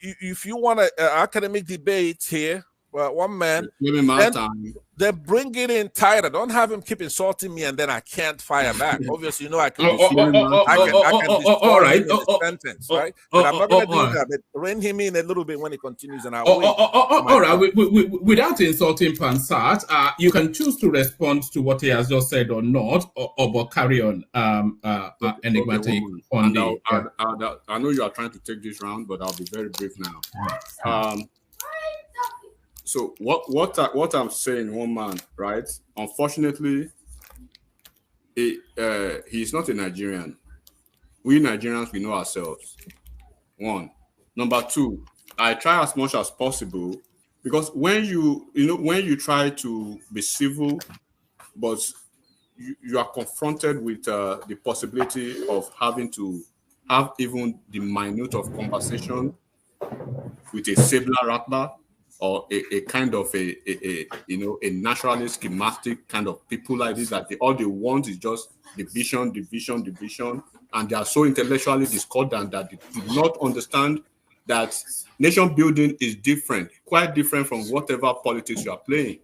if you want an academic debate here, one man, then bring it in tighter. Don't have him keep insulting me and then I can't fire back. Obviously, I can all right, sentence, right? But I'm not going to do that. But rein him in a little bit when he continues, and I'll wait. All right, without insulting Pansat, you can choose to respond to what he has just said or not, or carry on. Enigmatic. I know you are trying to take this round, but I'll be very brief now. So what I'm saying, one man, right? Unfortunately, he's not a Nigerian. We Nigerians, we know ourselves. One. Number two, I try as much as possible because when you try to be civil but you are confronted with the possibility of having to have even the minute of conversation with a Sabler Rattler or a kind of a naturally schematic kind of people like this, that all they want is just division, and they are so intellectually discordant that they do not understand that nation building is different, quite different from whatever politics you are playing.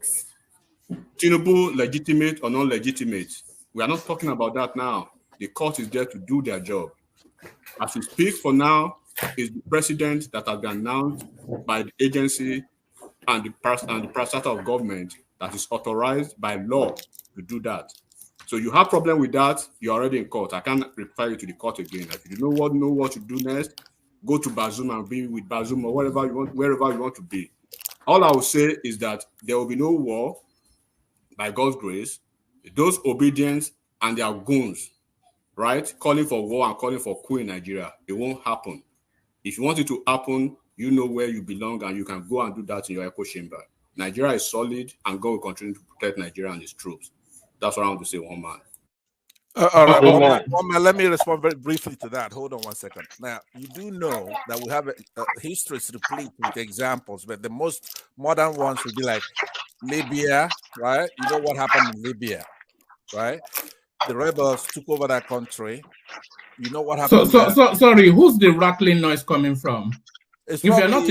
Tinubu, legitimate or non-legitimate, we are not talking about that now. The court is there to do their job. As we speak for now, is the president that has been announced by the agency and the parastatal of government that is authorized by law to do that. So you have problem with that, you're already in court. I can't refer you to the court again. If you know what to do next, go to Bazoum and be with Bazoum or wherever you want to be. All I will say is that there will be no war by God's grace. Those obedience and their goons, right, calling for war and calling for coup in Nigeria, it won't happen. If you want it to happen, you know where you belong and you can go and do that in your echo chamber. Nigeria is solid and God will continue to protect Nigeria and its troops. That's what I want to say, one man. All right, one man, let me respond very briefly to that. Hold on 1 second. Now, you do know that we have a history replete with examples, but the most modern ones would be like Libya, right? You know what happened in Libya, right? The rebels took over that country. You know what happened. Sorry, who's the rattling noise coming from? If you're not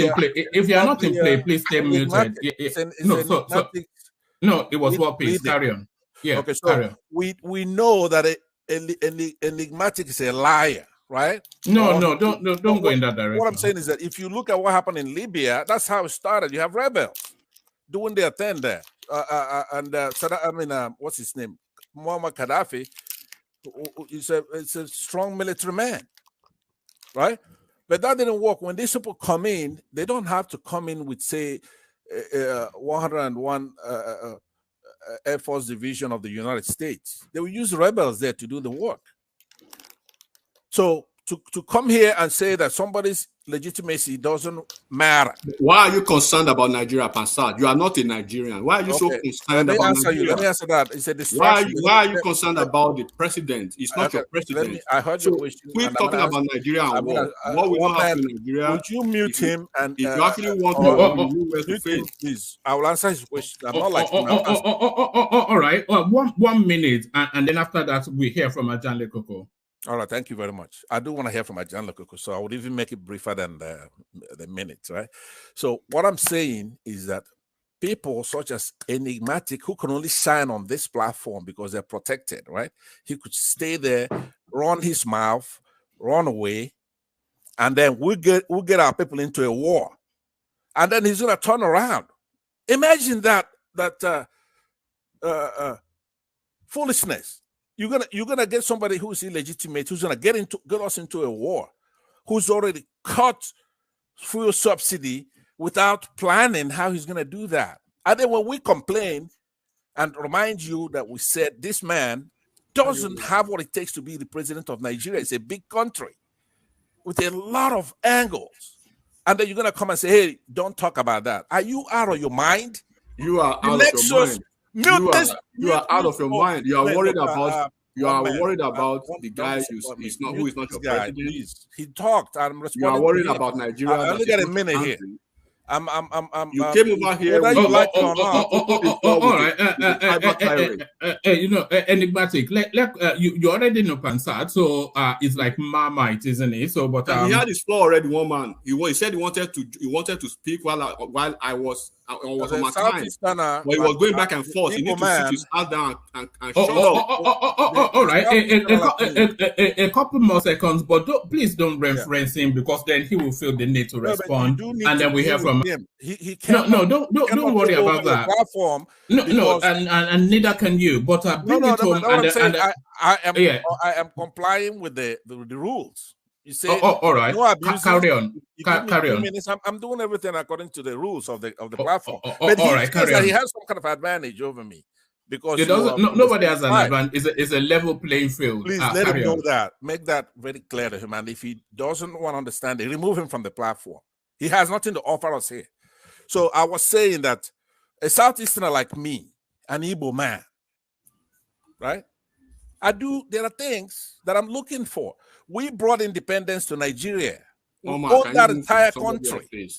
in play, please stay muted. No, it was what please carry on. Yeah, okay, so we know that enigmatic is a liar, right? No, don't go in that direction. What I'm saying is that if you look at what happened in Libya, that's how it started. You have rebels doing their thing there, what's his name? Muammar Gaddafi is a strong military man, right? But that didn't work. When these people come in, they don't have to come in with, say, 101 Air Force Division of the United States. They will use rebels there to do the work. So to come here and say that somebody's legitimacy doesn't matter. Why are you concerned about Nigeria, Pansad? You are not a Nigerian. Why are you so concerned about Nigeria? Let me answer that. It's a distraction. Why are you concerned about the president? It's not your president. I heard your question. Quit talking about Nigeria and war. What will not happen in Nigeria? Would you mute him? And if you actually want to please, I will answer his question. I'm not like all right. 1 minute, and then after that, we hear from Ajanle Koko. All right, thank you very much. I do want to hear from Ajan Lokoko, so I would even make it briefer than the minutes, right? So what I'm saying is that people such as Enigmatic, who can only shine on this platform because they're protected, right? He could stay there, run his mouth, run away, and then we'll get our people into a war. And then he's gonna turn around. Imagine that foolishness. You're gonna get somebody who's illegitimate, who's gonna get us into a war, who's already cut fuel subsidy without planning how he's gonna do that. And then when we complain and remind you that we said this man doesn't have what it takes to be the president of Nigeria. It's a big country with a lot of angles. And then you're gonna come and say, hey, don't talk about that. Are you out of your mind? You are out of your mind. You are out of your mind. You are worried about. You are worried about the guy who is not your president. Please. He talked. I'm responding. You are worried about Nigeria. I only got a minute here. You came over here. All right. Enigmatic. You already know Pansad, so it's like Marmite, isn't it? So, but he had his floor already. One man. He said he wanted to speak while I was on my time. But he was going back and forth. He needs to sit his ass down and shut up. All right. A couple more seconds, but please don't reference him because then he will feel the need to respond, and then we hear from him. He don't worry about that. Platform and neither can you. But bring it home. I am complying with the rules. You say, all right. No abuse. Carry on. Carry on. I'm doing everything according to the rules of the platform. But all right, carry on. He has some kind of advantage over me because nobody has an advantage. It's a level playing field. Please let him know that. Make that very clear to him. And if he doesn't want to understand it, remove him from the platform. He has nothing to offer us here. So I was saying that a Southeasterner like me, an Igbo man, right? There are things that I'm looking for. We brought independence to Nigeria. We own that entire country.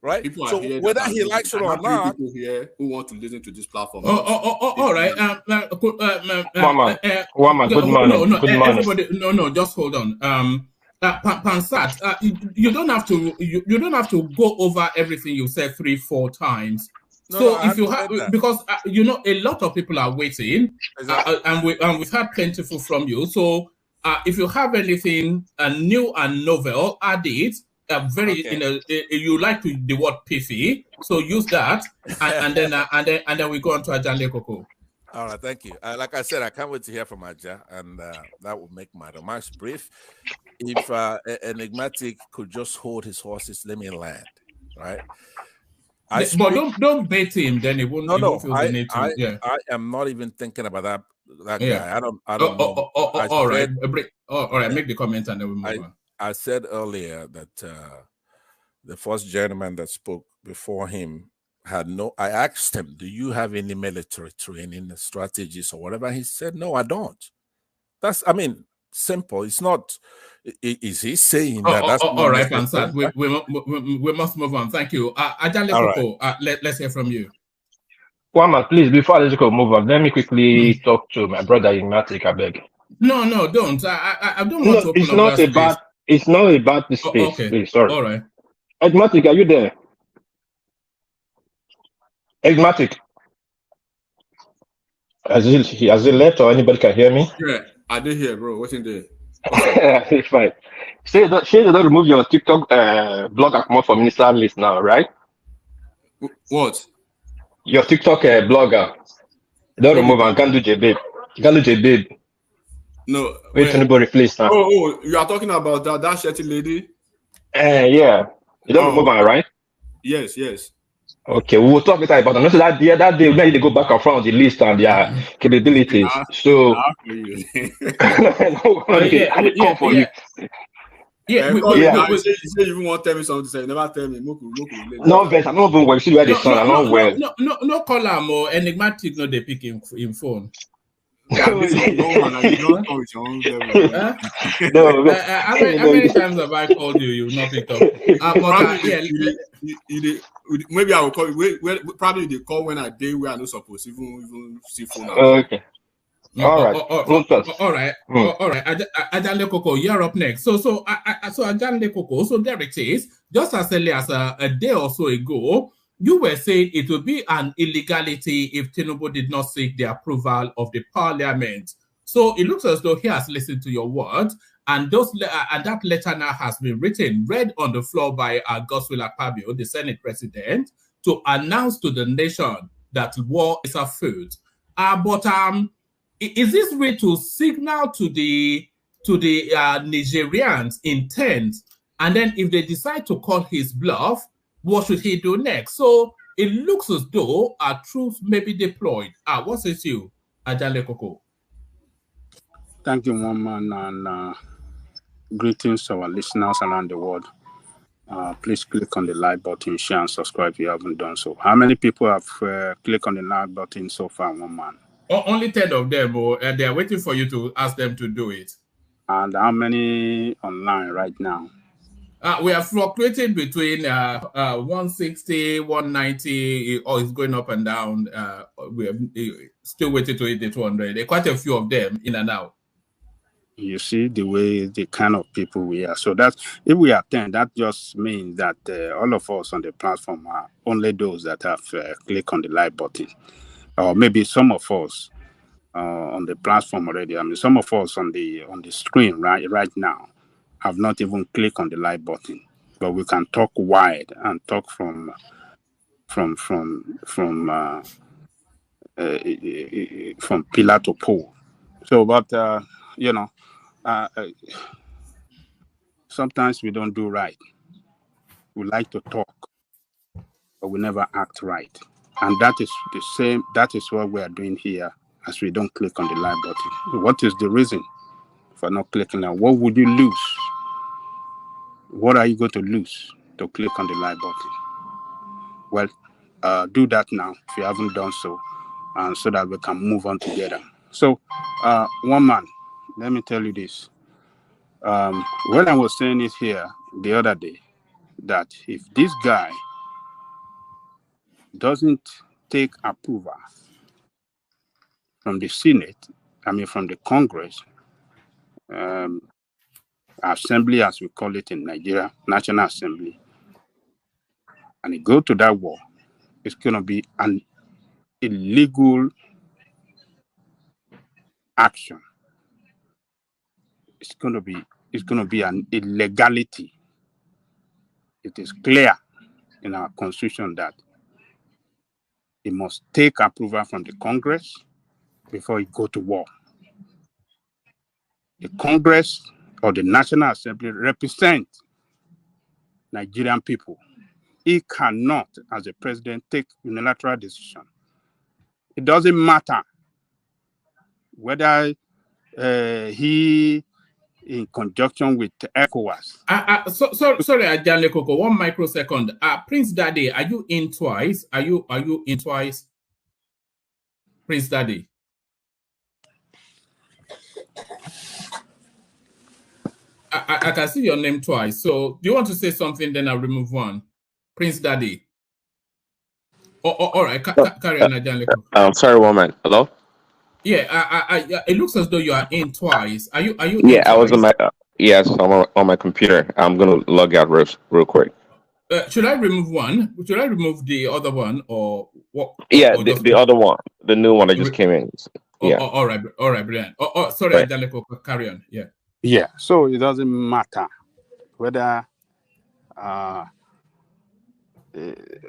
Right? People so are here whether he likes it or not, people here who want to listen to this platform. All right. Mama, good morning. No, good morning. Everybody, no, just hold on. Pansat, you don't have to. You don't have to go over everything you said 3-4 times. So if you have, because you know, a lot of people are waiting, and we've had plentiful from you. So if you have anything new and novel, add it. You like to the word pithy, so use that, and then we go on to Ajale Koko. All right, thank you. Like I said, I can't wait to hear from Aja, and that will make my remarks brief. If Enigmatic could just hold his horses, let me land, right? But don't bait him, then it won't. No, feel the need to. I am not even thinking about that guy. I don't know. All right, make the comment and then we move on. I said earlier that the first gentleman that spoke before him had I asked him, do you have any military training strategies or whatever? He said, no, I don't. Simple. It's not, is he saying that? That's all right, Pansat. We must move on. Thank you. Ajale Koko, let's hear from you. Wama, please, before I move on, let me quickly talk to my brother Enigmatic, I beg. No, don't. I don't want to open it's not about space. It's not about the space. Okay. Please, sorry. All right. Enigmatic, are you there? Enigmatic. Has he left or anybody can hear me? Yeah, I did hear, bro. What's in there? It's fine. Say don't remove your TikTok blog account from minister list now, right? What? Your TikTok blogger. Don't remove and can't do JBabe. You can't do JBabe. No. Wait till nobody replace now. Oh, you are talking about that shitty lady? Yeah. You don't remove her, right? Yes. Okay, we'll talk later about them. So that day, when they go back and front of the list and their capabilities. So, I come for you. You even want to tell me something? Say, never tell me. No, but I'm not even well. See where the sun. I'm not well. No, call him or Enigmatic. No, they pick him phone. How many times have I called you? You've not picked up. Maybe I will call you. Probably they call when I day where I not supposed to even see phone. Okay. All right. All right. Ajale Koko, you're up next. So Ajale Koko. So there it is. Just as early as a day or so ago, you were saying it would be an illegality if Tinubu did not seek the approval of the parliament. So it looks as though he has listened to your words, and that letter now has been read on the floor by Godswill Akpabio, the Senate president, to announce to the nation that war is afoot. But is this way to signal to the Nigerians intent, and then if they decide to call his bluff, what should he do next? So it looks as though our troops may be deployed. What says you, Ajale Koko? Thank you, woman, and greetings to our listeners around the world. Please click on the like button, share, and subscribe if you haven't done so. How many people have clicked on the like button so far, woman? Only 10 of them, and they are waiting for you to ask them to do it. And how many online right now? We are fluctuating between 160, 190, or it's going up and down. We are still waiting to hit the 200. There are quite a few of them in and out. You see the kind of people we are. So that's, if we are 10, that just means that all of us on the platform are only those that have clicked on the like button. Or maybe some of us on the platform already. I mean, some of us on the screen right now have not even clicked on the like button, but we can talk wide and talk from pillar to pole. So, but sometimes we don't do right. We like to talk, but we never act right, and that is the same. That is what we are doing here, as we don't click on the like button. What is the reason for not clicking on? What would you lose? What are you going to lose to click on the like button? Well, do that now if you haven't done so, and so that we can move on together. So, one man, let me tell you this. When I was saying it here the other day, that if this guy doesn't take approval from the Senate, from the Congress, Assembly, as we call it in Nigeria, National Assembly, and he go to that war, it's going to be an illegal action. It's going to be an illegality. It is clear in our constitution that he must take approval from the Congress before he go to war. The Congress or the National Assembly represent Nigerian people. He cannot, as a president, take unilateral decision. It doesn't matter whether he in conjunction with ECOWAS. Sorry, Ajanle Koko, 1 microsecond. Prince Daddy, are you in twice? Are you in twice? Prince Daddy. I can see your name twice. So do you want to say something? Then I'll remove one. Prince Daddy. All right. Carry on, Ajanle Koko. I'm sorry, woman. Hello? Yeah, it looks as though you are in twice. Are you? Yeah, I was on my. Yes, I'm on my computer. I'm gonna log out real quick. Should I remove one? Should I remove the other one or what? Yeah, the other one, the new one that just came in. Yeah. All right, brilliant. Sorry, right. Ajanle, carry on. Yeah. Yeah. So it doesn't matter whether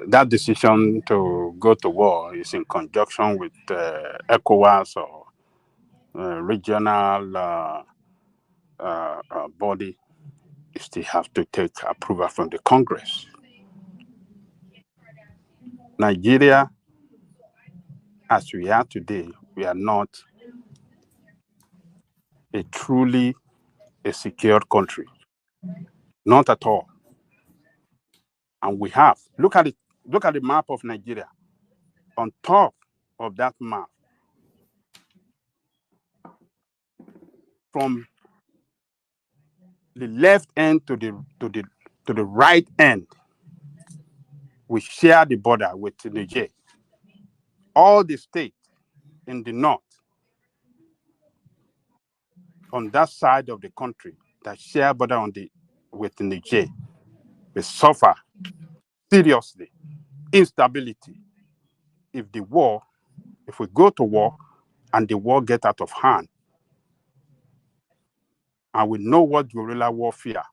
that decision to go to war is in conjunction with ECOWAS or regional body. You still have to take approval from the Congress. Nigeria, as we are today, we are not a truly secure country. Not at all. And we have, look at the map of Nigeria. On top of that map, from the left end to the right end, we share the border with Niger. All the states in the north, on that side of the country that share border with Niger, we suffer seriously instability if we go to war and the war get out of hand. And we know what guerrilla warfare.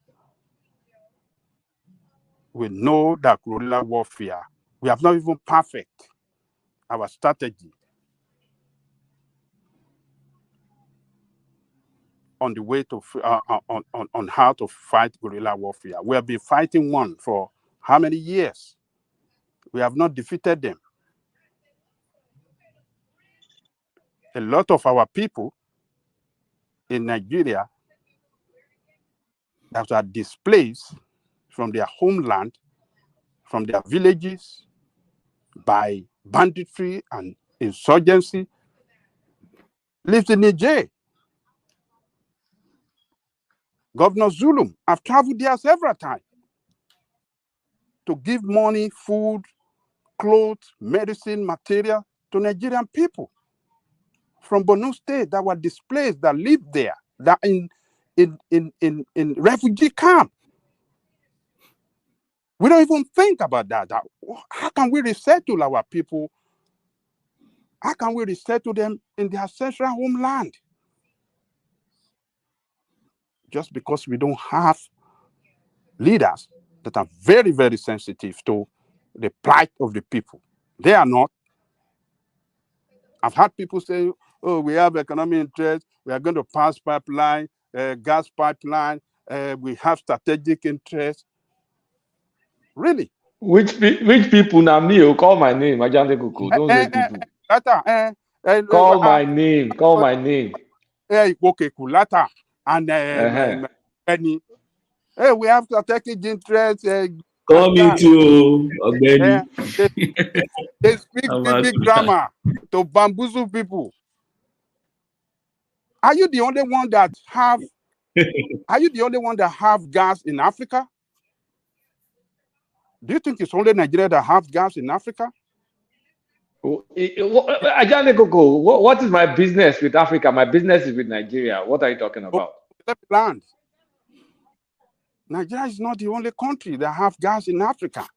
We know that guerrilla warfare, we have not even perfect our strategy on the way to on how to fight guerrilla warfare. We have been fighting one for how many years? We have not defeated them. A lot of our people in Nigeria that are displaced from their homeland, from their villages, by banditry and insurgency, lives in Niger. Governor Zulum, I've traveled there several times to give money, food, clothes, medicine, material to Nigerian people from Borno State that were displaced, that lived there, that in refugee camp. We don't even think about that. How can we resettle our people? How can we resettle them in their ancestral homeland? Just because we don't have leaders that are very, very sensitive to the plight of the people. They are not. I've had people say, oh, we have economic interest, we are going to pass pipeline, gas pipeline, we have strategic interest. Really? Which people now me? Call my name, Ajanle Koko. Don't say people. Call my name. Call my name. Okay, Kulata and Benny. Hey, we have strategic interest. Call me too, Benny. They speak big grammar to bamboozle people. Are you the only one that have? Are you the only one that have gas in Africa? Do you think it's only Nigeria that have gas in Africa? Ajane Koko, what is my business with Africa? My business is with Nigeria. What are you talking about? Land. Nigeria is not the only country that have gas in Africa.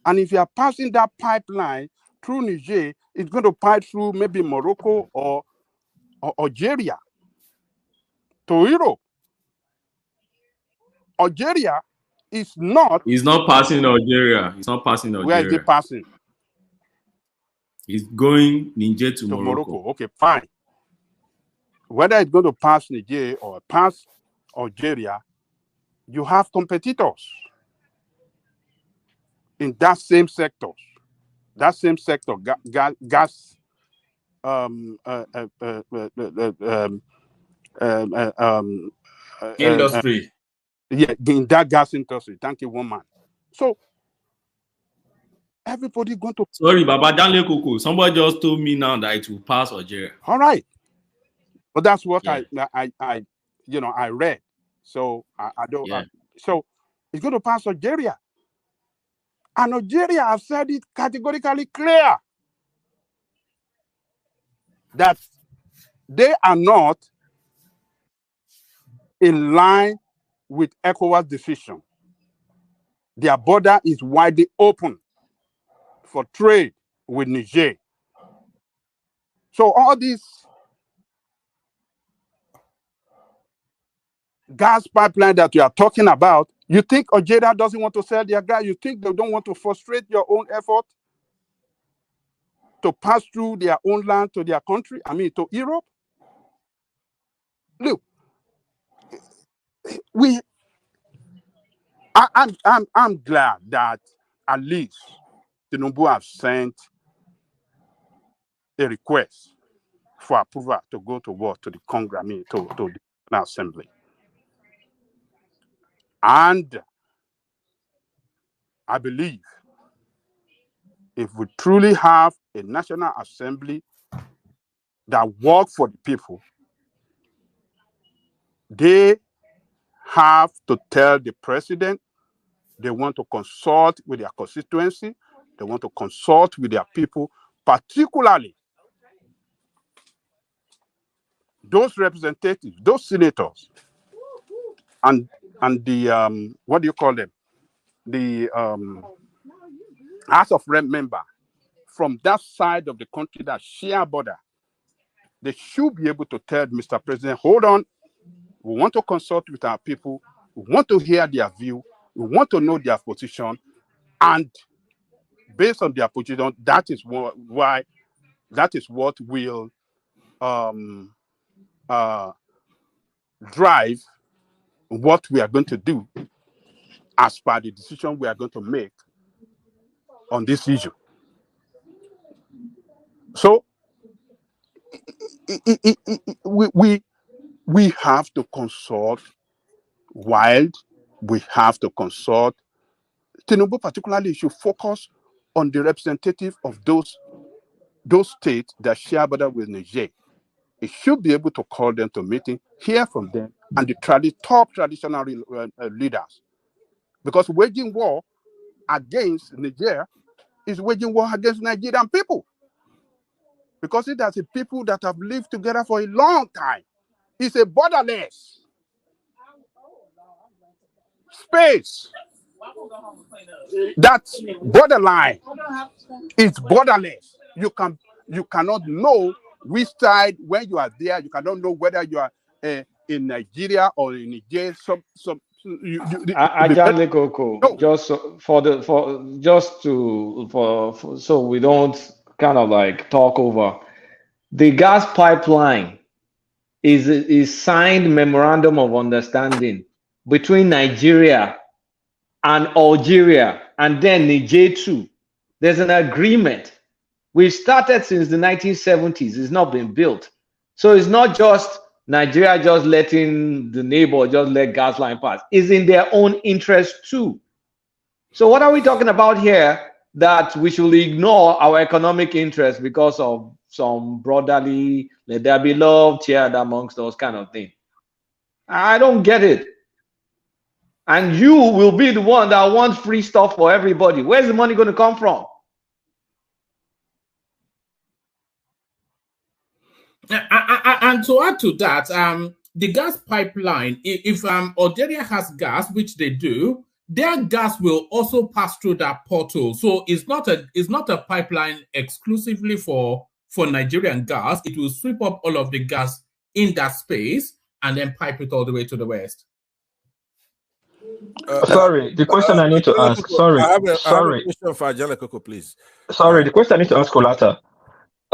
And if you are passing that pipeline through Niger, it's going to pipe through maybe Morocco or Algeria to Europe. Algeria is not. It's not passing Algeria. It's not passing Algeria. Where is it passing? It's going Niger to Morocco. Okay, fine. Whether it's going to pass Niger or pass Algeria, you have competitors in that same sector. That same sector, gas, industry. Yeah, in that gas industry. Thank you, woman. So everybody going to. Sorry, Baba Danle Koko. Somebody just told me now that it will pass Algeria. All right, but that's what I read. So I don't. Yeah. So it's going to pass Algeria, and Algeria have said it categorically clear that they are not in line with ECOWAS decision. Their border is widely open for trade with Niger. So all these gas pipeline that you are talking about, you think Algeria doesn't want to sell their gas? You think they don't want to frustrate your own effort to pass through their own land to their country? I mean, to Europe? Look, I'm glad that at least Tinubu have sent a request for approval to go to war to the Congress, I mean, to the National Assembly. And I believe if we truly have a National Assembly that works for the people, they have to tell the president they want to consult with their constituency, they want to consult with their people, particularly those representatives, those senators, and the what do you call them? The House of Rep member from that side of the country that share border. They should be able to tell Mr. President, hold on, we want to consult with our people, we want to hear their view, we want to know their position, and based on their position, that is what will drive what we are going to do as per the decision we are going to make on this issue. So we have to consult Wild, we have to consult Tinubu. Particularly should focus on the representative of those states that share border with Niger. It should be able to call them to meeting, hear from them, and the top traditional leaders. Because waging war against Niger is waging war against Nigerian people. Because it is a people that have lived together for a long time. It's a borderless space. That borderline is borderless. You cannot know which side when you are there. You cannot know whether you are in Nigeria or in Niger. Ajane Koko, so we don't kind of like talk over. The gas pipeline is signed memorandum of understanding between Nigeria and Algeria, and then Niger too. There's an agreement. We've started since the 1970s. It's not been built. So it's not just Nigeria just letting the neighbor just let gas line pass. It's in their own interest too. So what are we talking about here? that we should ignore our economic interests because of some brotherly, let there be love, shared amongst those kind of things. I don't get it. And you will be the one that wants free stuff for everybody. Where's the money going to come from? And to add to that, the gas pipeline, if Algeria has gas, which they do, their gas will also pass through that portal. So it's not a pipeline exclusively for Nigerian gas. It will sweep up all of the gas in that space and then pipe it all the way to the west. Sorry, the question I need to ask. Sorry, I have a sorry. question for Angelico, please. Sorry, the question I need to ask Kolata.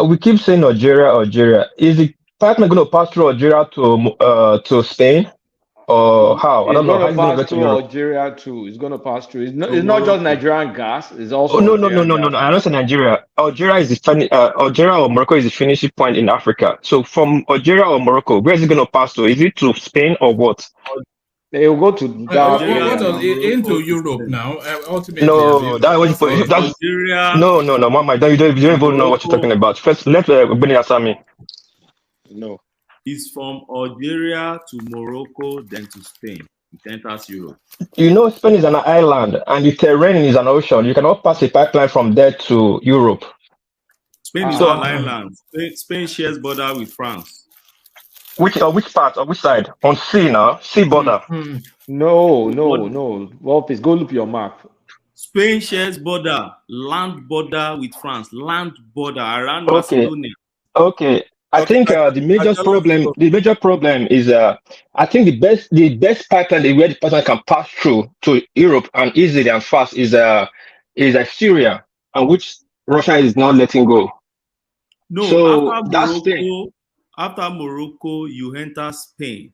We keep saying Algeria. Is the pipeline going to pass through Algeria to Spain, or how? I don't know how it's going to get to Europe. Algeria too. It's going to pass through. It's not just Nigerian gas. It's also. Oh no. I don't say Nigeria. Algeria is Algeria or Morocco is the finishing point in Africa. So from Algeria or Morocco, where is it going to pass to? Is it to Spain or what? They will go to into Europe now. Ultimately, no, that was Algeria. No, Mama, you don't even know what you're talking about. First, let Benny answer me. No, it's from Algeria to Morocco, then to Spain. It enters Europe. You know, Spain is an island, and the terrain is an ocean. You cannot pass a pipeline from there to Europe. Spain is an island. Spain shares border with France. Which part or which side? On sea now? Sea border? No. Well, please go look your map. Spain shares land border with France. Land border around Macedonia. Okay. I think the major problem is I think the best pipeline where the pipeline can pass through to Europe and easily and fast is Syria, and which Russia is not letting go. No, so after Morocco, you enter Spain.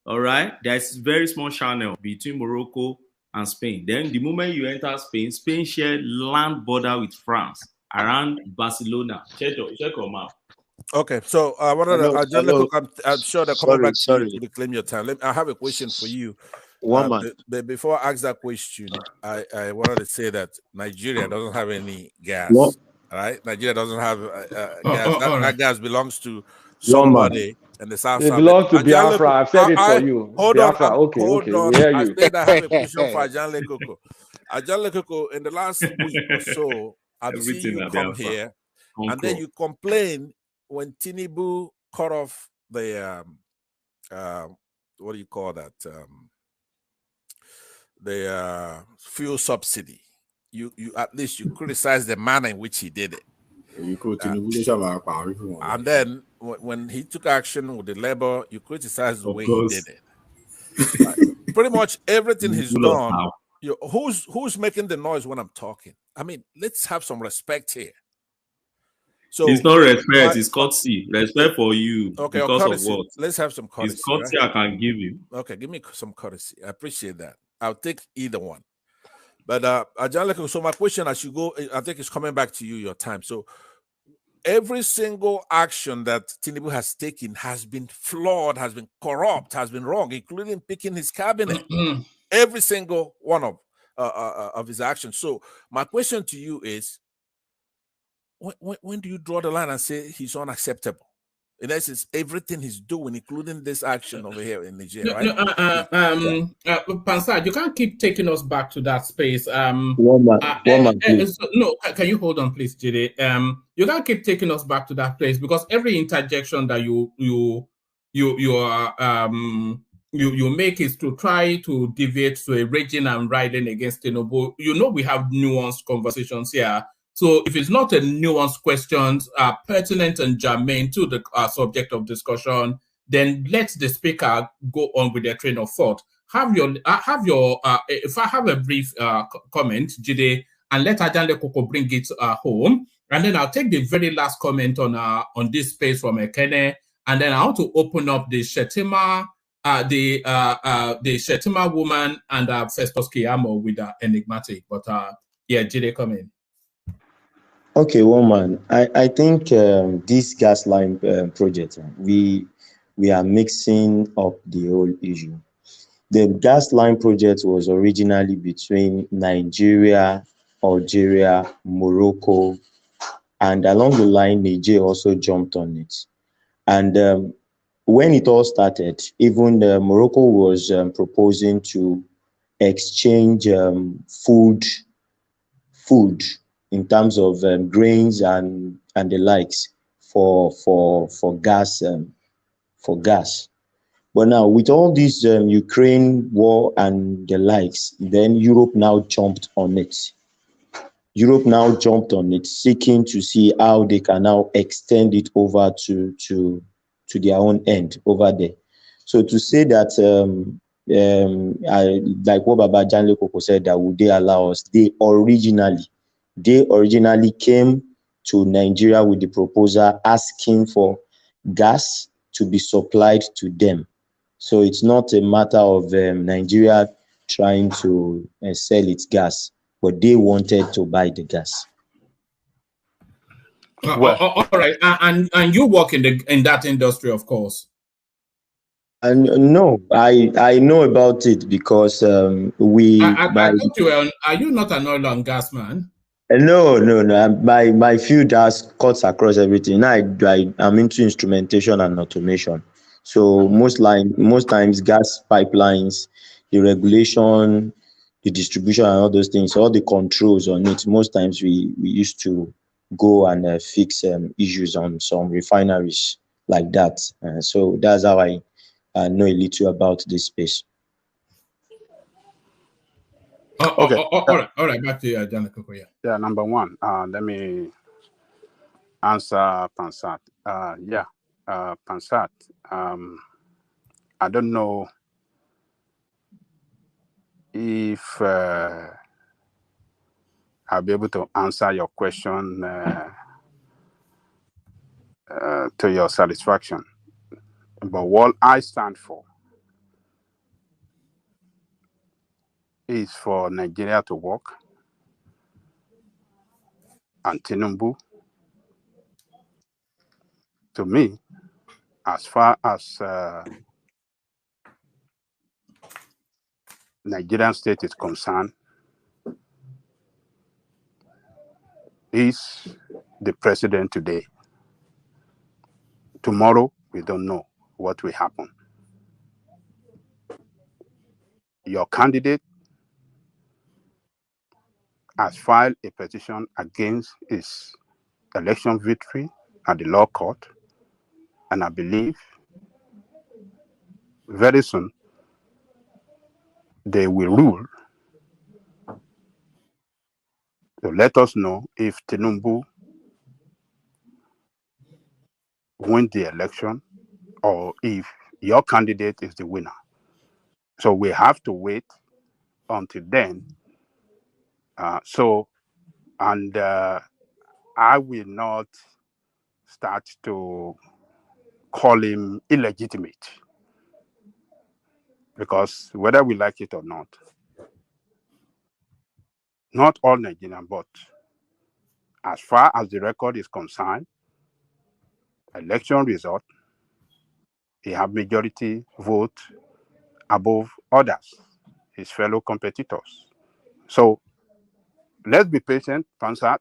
All right, there's very small channel between Morocco and Spain. Then the moment you enter Spain, Spain share land border with France around Barcelona. Check your map. Okay, so I wanted to. I'm sure they're coming back to you to claim your time. I have a question for you. Before I ask that question, I wanted to say that Nigeria doesn't have any gas. Right? Nigeria doesn't have gas. That gas belongs to somebody in the south. It belongs to Biafra. I've said it for you. Hold Biafra. on. Okay. I said I have a question for Ajanle Koko. Ajanle Koko, in the last week or so, I've seen you come here, and then you complain when Tinubu cut off the what do you call that? The fuel subsidy. You at least you criticize the manner in which he did it. And then when he took action with the labor, you criticize the way he did it. Pretty much everything he's done. Who's making the noise when I'm talking? I mean, let's have some respect here. So it's not respect, it's courtesy. Respect for you. Okay, because courtesy. of what? Let's have some courtesy. It's courtesy, right? I can give you. Okay, give me some courtesy. I appreciate that. I'll take either one. But Ajanle, so my question as you go, I think it's coming back to you, your time. So every single action that Tinubu has taken has been flawed, has been corrupt, has been wrong, including picking his cabinet. Every single one of his actions. So my question to you is, when do you draw the line and say he's unacceptable? In essence, everything he's doing, including this action over here in Niger, right? Pansad, you can't keep taking us back to that space. One man, please. No, can you hold on, please, Jide? You can't keep taking us back to that place because every interjection that you make is to try to deviate to a raging and riding against Tinubu. You know we have nuanced conversations here. So if it's not a nuanced question, pertinent and germane to the subject of discussion, then let the speaker go on with their train of thought. If I have a brief comment, Jide, and let Ajanle Koko bring it home, and then I'll take the very last comment on this space from Ekene, and then I want to open up the Shetima, the Shetima woman and Festus Kiyamo with Enigmatic. But yeah, Jide, come in. Okay, woman. I think this gas line project, we are mixing up the whole issue. The gas line project was originally between Nigeria Algeria, Morocco, and along the line, Niger also jumped on it. And when it all started, even Morocco was proposing to exchange food in terms of grains and the likes for gas for gas. But now with all this Ukraine war and the likes, then Europe now jumped on it. Europe now jumped on it, seeking to see how they can now extend it over to their own end over there. So to say that, like what Baba Janle Koko said, that would they allow us? They originally came to Nigeria with the proposal asking for gas to be supplied to them. So it's not a matter of Nigeria trying to sell its gas, but they wanted to buy the gas. Well, all right, and you work in that industry, of course. And no, I know about it because I thought you were. Are you not an oil and gas man? No. My field has cuts across everything. I'm into instrumentation and automation. So most times gas pipelines, the regulation, the distribution and all those things, all the controls on it, most times we used to go and fix issues on some refineries like that. So that's how I know a little about this space. Okay. All right. Back to you, Janet Koko. Yeah, number one, let me answer Pansat. Pansat, I don't know if I'll be able to answer your question to your satisfaction. But what I stand for is for Nigeria to work, and Tinubu, to me, as far as Nigerian state is concerned, is the president today. Tomorrow, we don't know what will happen. Your candidate has filed a petition against his election victory at the law court, and I believe very soon they will rule to let us know if Tinubu wins the election or if your candidate is the winner. So we have to wait until then. I will not start to call him illegitimate, because whether we like it or not all Nigerian, but as far as the record is concerned, election result, he have majority vote above others, his fellow competitors. So let's be patient, Pansat.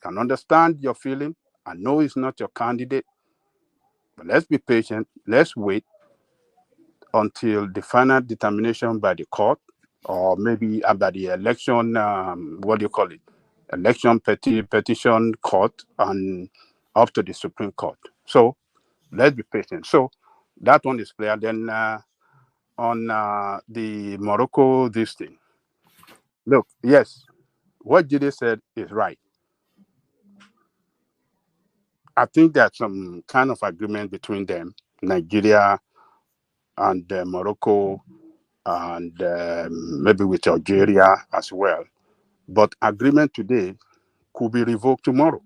Can understand your feeling. I know it's not your candidate, but let's be patient. Let's wait until the final determination by the court, or maybe by the election, election petition court, and up to the Supreme Court. So let's be patient. So that one is clear. Then on the Morocco, this thing. Look, yes, what Jide said is right. I think there's some kind of agreement between them, Nigeria and Morocco, and maybe with Algeria as well. But agreement today could be revoked tomorrow.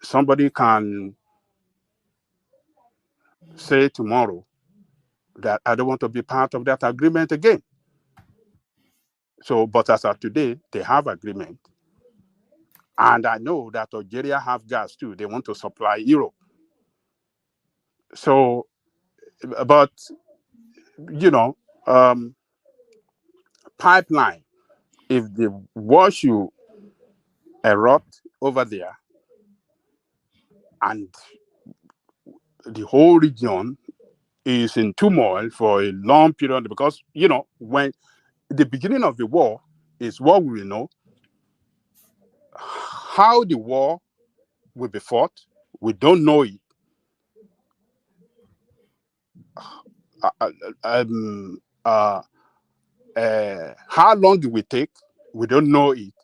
Somebody can say tomorrow that I don't want to be part of that agreement again. So, but as of today, they have agreement. And I know that Algeria have gas too. They want to supply Europe. So, but, pipeline if the war should erupt over there and the whole region is in turmoil for a long period, because, when the beginning of the war is what we know, how the war will be fought, we don't know it. How long it will take, we don't know it.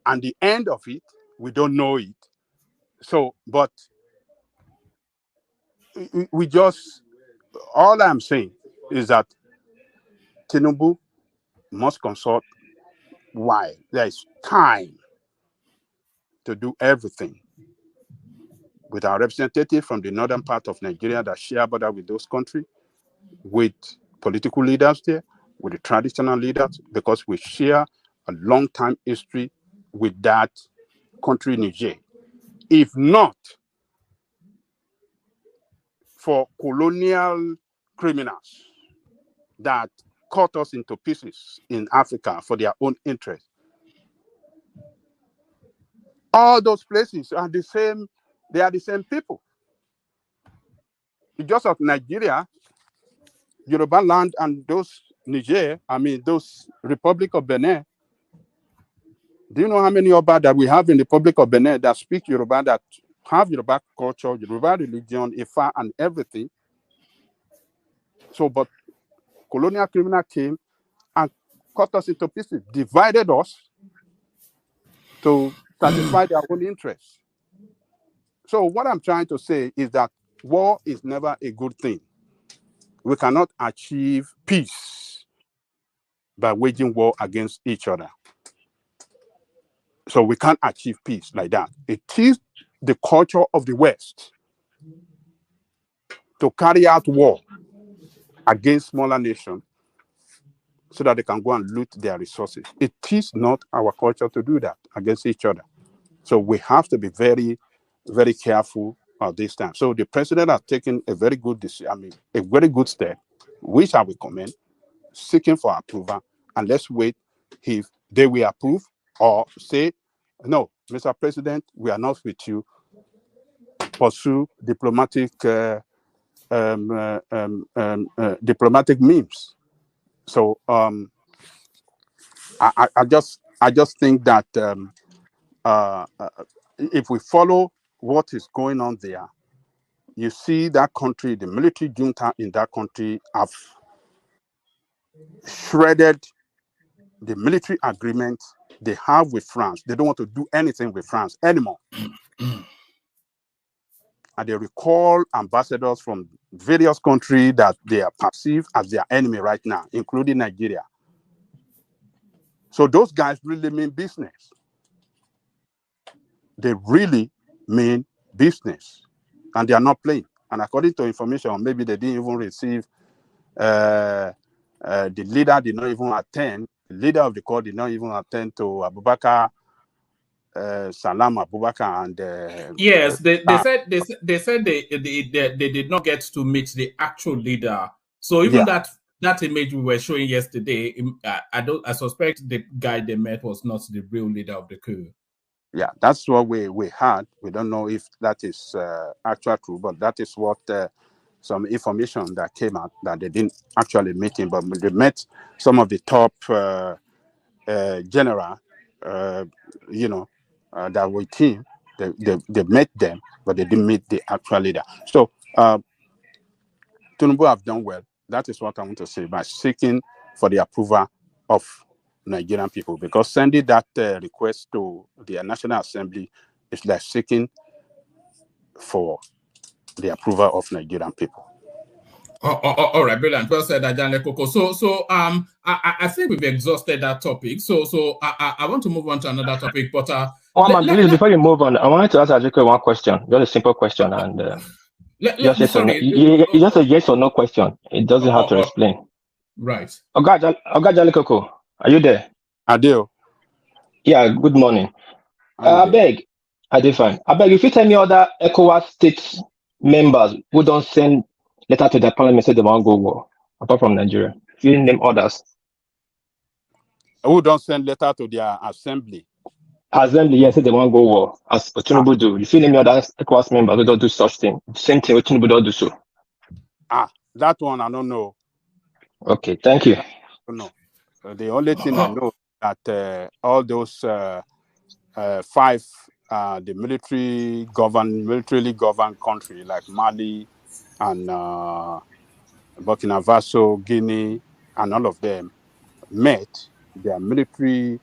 And the end of it, we don't know it. So, but we just, all I'm saying is that Tinubu must consult while there is time to do everything with our representative from the northern part of Nigeria that share border with those countries, with political leaders there, with the traditional leaders, because we share a long time history with that country, Niger. If not for colonial criminals that cut us into pieces in Africa for their own interest, all those places are the same. They are the same people. It's just of Nigeria, Yoruba land, and those Niger, those Republic of Benin. Do you know how many Yoruba that we have in the Republic of Benin that speak Yoruba, that have Yoruba culture, Yoruba religion, Ifa, and everything? So, but colonial criminal came and cut us into pieces, divided us to satisfy their own interests. So what I'm trying to say is that war is never a good thing. We cannot achieve peace by waging war against each other. So we can't achieve peace like that. It is the culture of the West to carry out war against smaller nations so that they can go and loot their resources. It is not our culture to do that against each other. So we have to be very, very careful at this time. So the president has taken a very good decision, a very good step, which I will commend, seeking for approval, and let's wait if they will approve or say, no, Mr. President, we are not with you. Pursue diplomatic diplomatic means. So I just think that if we follow what is going on there, you see that country, the military junta in that country have shredded the military agreement they have with France. They don't want to do anything with France anymore. And they recall ambassadors from various countries that they are perceived as their enemy right now, including Nigeria. So those guys really mean business. They really mean business. And they are not playing. And according to information, maybe they didn't even receive, the leader did not even attend, the leader of the court did not even attend to Abubakar, Salam Abubakar, and yes, they said they did not get to meet the actual leader. So even that image we were showing yesterday, I suspect the guy they met was not the real leader of the coup. Yeah, that's what we had. We don't know if that is actual true, but that is what some information that came out, that they didn't actually meet him, but they met some of the top general, that were team. They met them, but they didn't meet the actual leader. So Tinubu have done well. That is what I want to say, by seeking for the approval of Nigerian people, because sending that request to the National Assembly is like seeking for the approval of Nigerian people. All right, brilliant. Well said, Ajane Koko. So I think we've exhausted that topic. So I want to move on to another topic, but please, before you move on, I wanted to ask Ajiko one question, just a simple question, and just yes or no. It's just a yes or no question. It doesn't have to explain. Right. Ajane Koko, are you there? I do. Yeah. Good morning. I beg. I do fine. I beg, if you tell me other ECOWAS states members who don't send letter to the parliament say they want to go war, apart from Nigeria, if you name others. Who don't send letter to their assembly? Assembly, yes, they want to go war, as Tinubu do. You see any other ECOWAS members who don't do such thing. Same thing, Tinubu don't do so. That one I don't know. Okay, thank you. I don't know. The only thing I know that all those 5 the militarily governed country like Mali and Burkina Faso, Guinea, and all of them met their military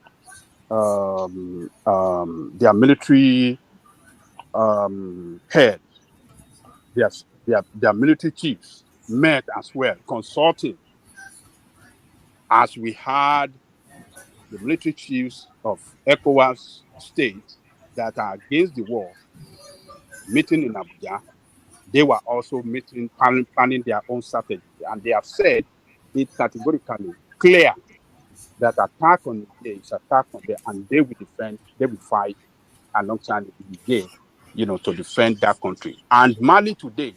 head, their military chiefs met as well, consulting, as we had the military chiefs of ECOWAS states that are against the war meeting in Abuja. They were also meeting, planning their own strategy, and they have said it categorically clear that attack on Niger is attack on them, and they will defend, they will fight alongside Niger, to defend that country. And Mali today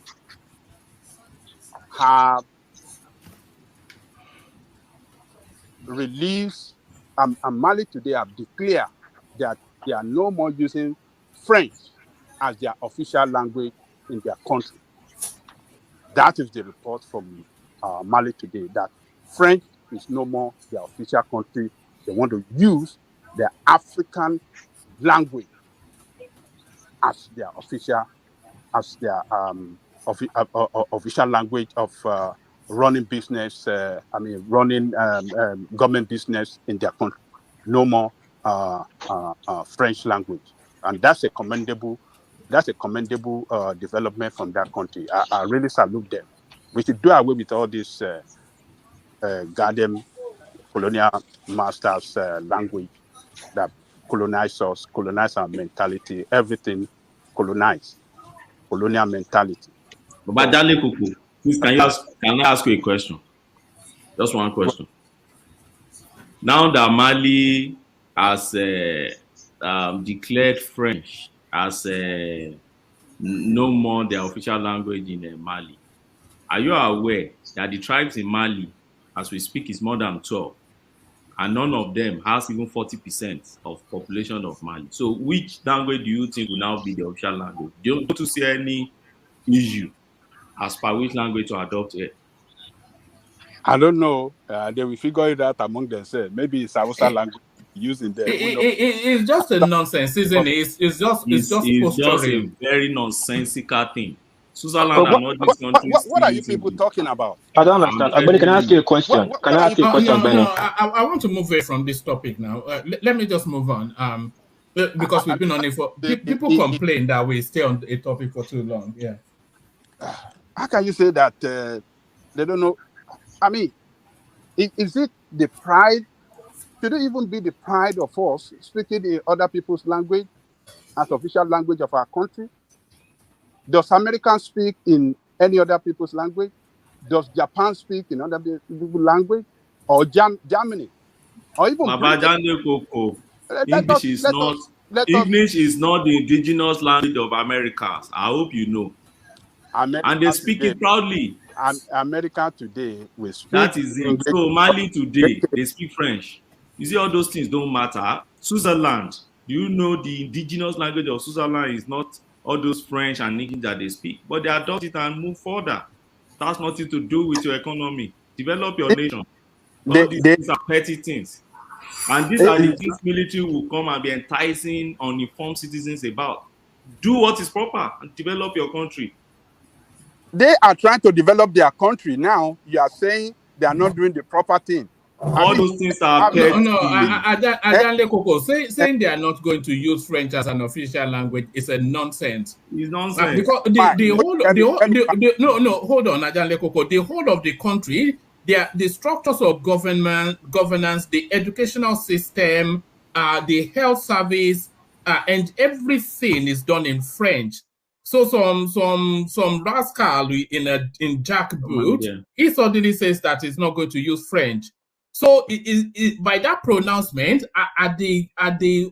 have released, and Mali today have declared that they are no more using French as their official language in their country. That is the report from Mali today, that French is no more their official country. They want to use their African language as their official, official language of running business. Running government business in their country. No more French language, and that's a commendable. That's a commendable development from that country. I really salute them. We should do away with all this goddamn colonial masters language that colonize us, colonize our mentality, everything colonial mentality. But Dale Koko, please, can I ask you a question? Just one question. Now that Mali has declared French as no more their official language in Mali, are you aware that the tribes in Mali, as we speak, is more than 12, and none of them has even 40% of population of Mali? So which language do you think will now be the official language? Do you want to see any issue as per which language to adopt it? I don't know. They will figure it out among themselves. Maybe it's Hausa language using them. It's just a nonsense, isn't it? It's just a very nonsensical thing. Switzerland and all these countries. What are you people talking about? I don't understand. Benny, can I ask you a question? Benny? I want to move away from this topic now. Let me just move on. Because we've been on it for people complain that we stay on a topic for too long. Yeah. How can you say that they don't know? I mean, is it the pride? Should it even be the pride of us speaking in other people's language as official language of our country? Does Americans speak in any other people's language? Does Japan speak in other people's language? Or Germany? Or even English is not the indigenous language of Americans. I hope you know. And they speak it proudly. America today will speak. That is it. So Mali today, they speak French. You see, all those things don't matter. Switzerland, do you know the indigenous language of Switzerland is not all those French and English that they speak, but they adopt it and move further. That's nothing to do with your economy. Develop your nation. All these things are petty things. And these are the things military will come and be enticing uninformed citizens about. Do what is proper and develop your country. They are trying to develop their country now. You are saying they are not doing the proper thing. All those things are petty. Adale Koko, saying they are not going to use French as an official language is a nonsense. It's nonsense. Because hold on, Adale Koko. The whole of the country, the structures of governance, the educational system, the health service, and everything is done in French. So some rascal in jackboot, he suddenly says that he's not going to use French. So by that pronouncement, are the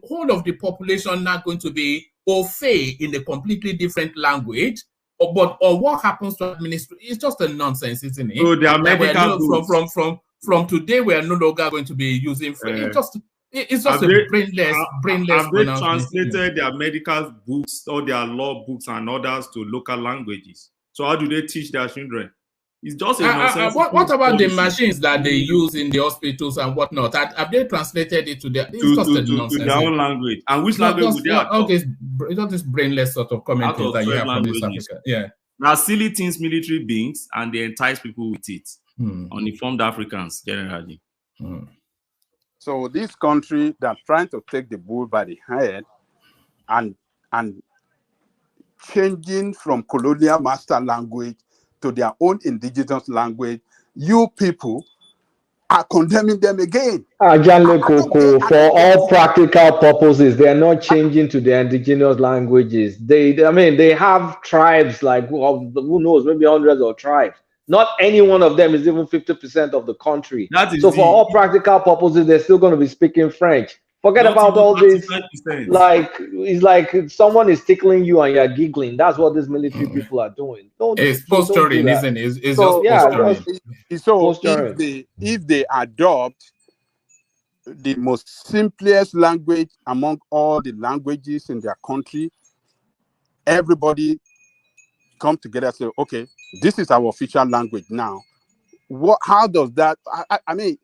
whole of the population not going to be au fait in a completely different language? Or what happens to administration? It's just a nonsense, isn't it? So the American from today we are no longer going to be using French. It's just a brainless have they pronouncement. translated their medical books or their law books and others to local languages? So how do they teach their children? It's just a nonsense. What about the machines that they use in the hospitals and whatnot? Have they translated it to their own language? And which language would they adopt? Okay, it's not this brainless sort of commentary that you have from East Africa. Yeah. Now, silly things military beings, and they entice people with it. Uniformed Africans, generally. So this country, they're trying to take the bull by the head and changing from colonial master language to their own indigenous language. You people are condemning them again. Ajanle Koko, for all practical purposes, they are not changing to their indigenous languages. They have tribes, like who knows, maybe hundreds of tribes. Not any one of them is even 50% of the country. So for all practical purposes, they're still going to be speaking French. Forget about all this. Like, it's like someone is tickling you and you're giggling. That's what these military people are doing. It's posturing, isn't it? It's so, just posturing. So if they adopt the most simplest language among all the languages in their country, everybody come together and say, okay, this is our official language now. How does that, I mean,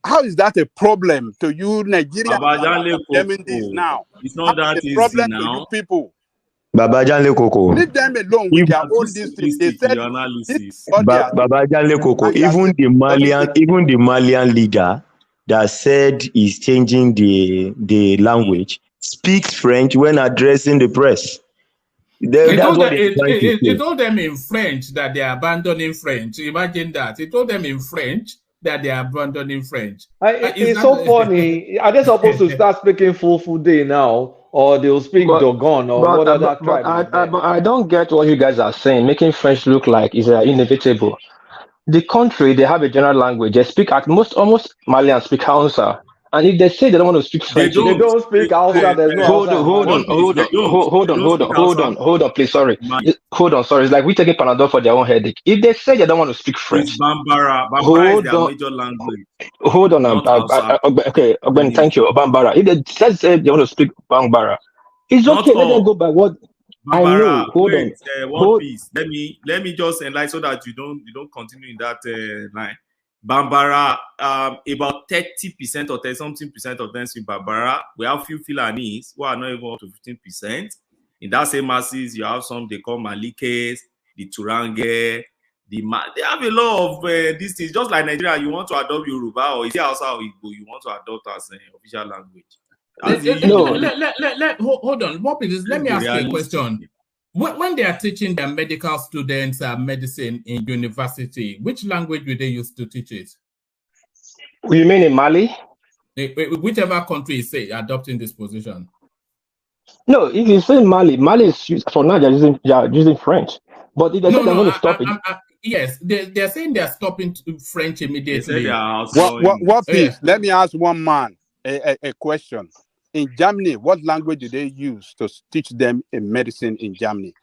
how is that a problem to you, Nigeria? Condemning this now. It's not that easy problem now. to you people. Babajanle Koko. Leave them alone with their own district. They said Babajanle Koko. Even the Malian leader that said he's changing the language speaks French when addressing the press. He told them in French that they are abandoning French. Imagine that. He told them in French that they are abandoning French. It's so funny. Are they supposed to start speaking full day now? Or they'll speak Dogon or what other tribe? I don't get what you guys are saying, making French look like it's inevitable. The country, they have a general language. They speak almost Malians speak Hausa. And if they say they don't want to speak French, they don't speak Hausa. There's no hold on, please. Sorry. Hold on, sorry. It's like we taking Panadol for their own headache. If they say they don't want to speak French, Bambara is their major language. Hold on. Okay, thank you. Bambara. If they say they want to speak Bambara, it's okay. Let them go by what Bambara, I know. Hold on. One piece. Let me just enlighten so that you don't continue in that line. Bambara, about 30% or 30-something% of them speak Bambara. We have few Filanis who are not even up to 15%. In that same masses, you have some they call Malikes, the Turange, they have a lot of these things. Just like Nigeria, you want to adopt Yoruba or is it also Igbo you want to adopt as an official language? Hold on, let me ask you a question. When they are teaching their medical students medicine in university, which language will they use to teach it? You mean in Mali? Whichever country is adopting this position. No, if you say Mali is for now they're using French. But if they say they're going to stop it. Yes, they're saying they're stopping French immediately. What piece? Let me ask one man a question. In Germany, what language do they use to teach them in medicine in Germany?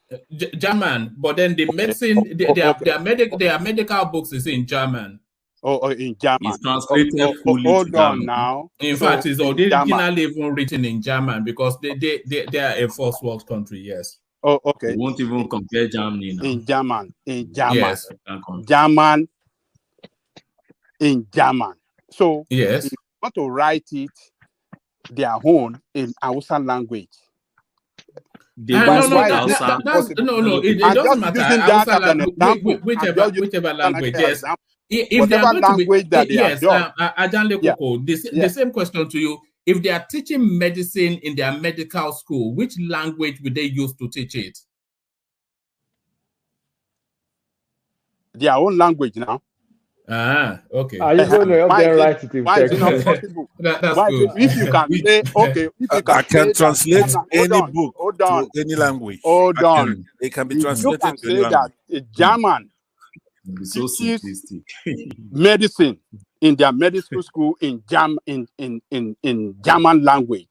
German, but then the medicine, their medical books is in German. In German. It's translated fully hold on now. In fact, it's originally even written in German because they are a first world country, yes. Oh, okay. We won't even compare Germany now. In German. Yes. German. In German. So, yes. if you want to write it their own in Hausa language. It doesn't matter. Whichever language, yes. If they are going to be, yes, the same question to you. If they are teaching medicine in their medical school, which language would they use to teach it? Their own language now. Okay. Are you going to write it in why is it not possible? That's good. If you can say, okay, if you can I can translate any book to any language. Hold on. It can be translated to any language. That German so simplistic. medicine in their medical school in German language.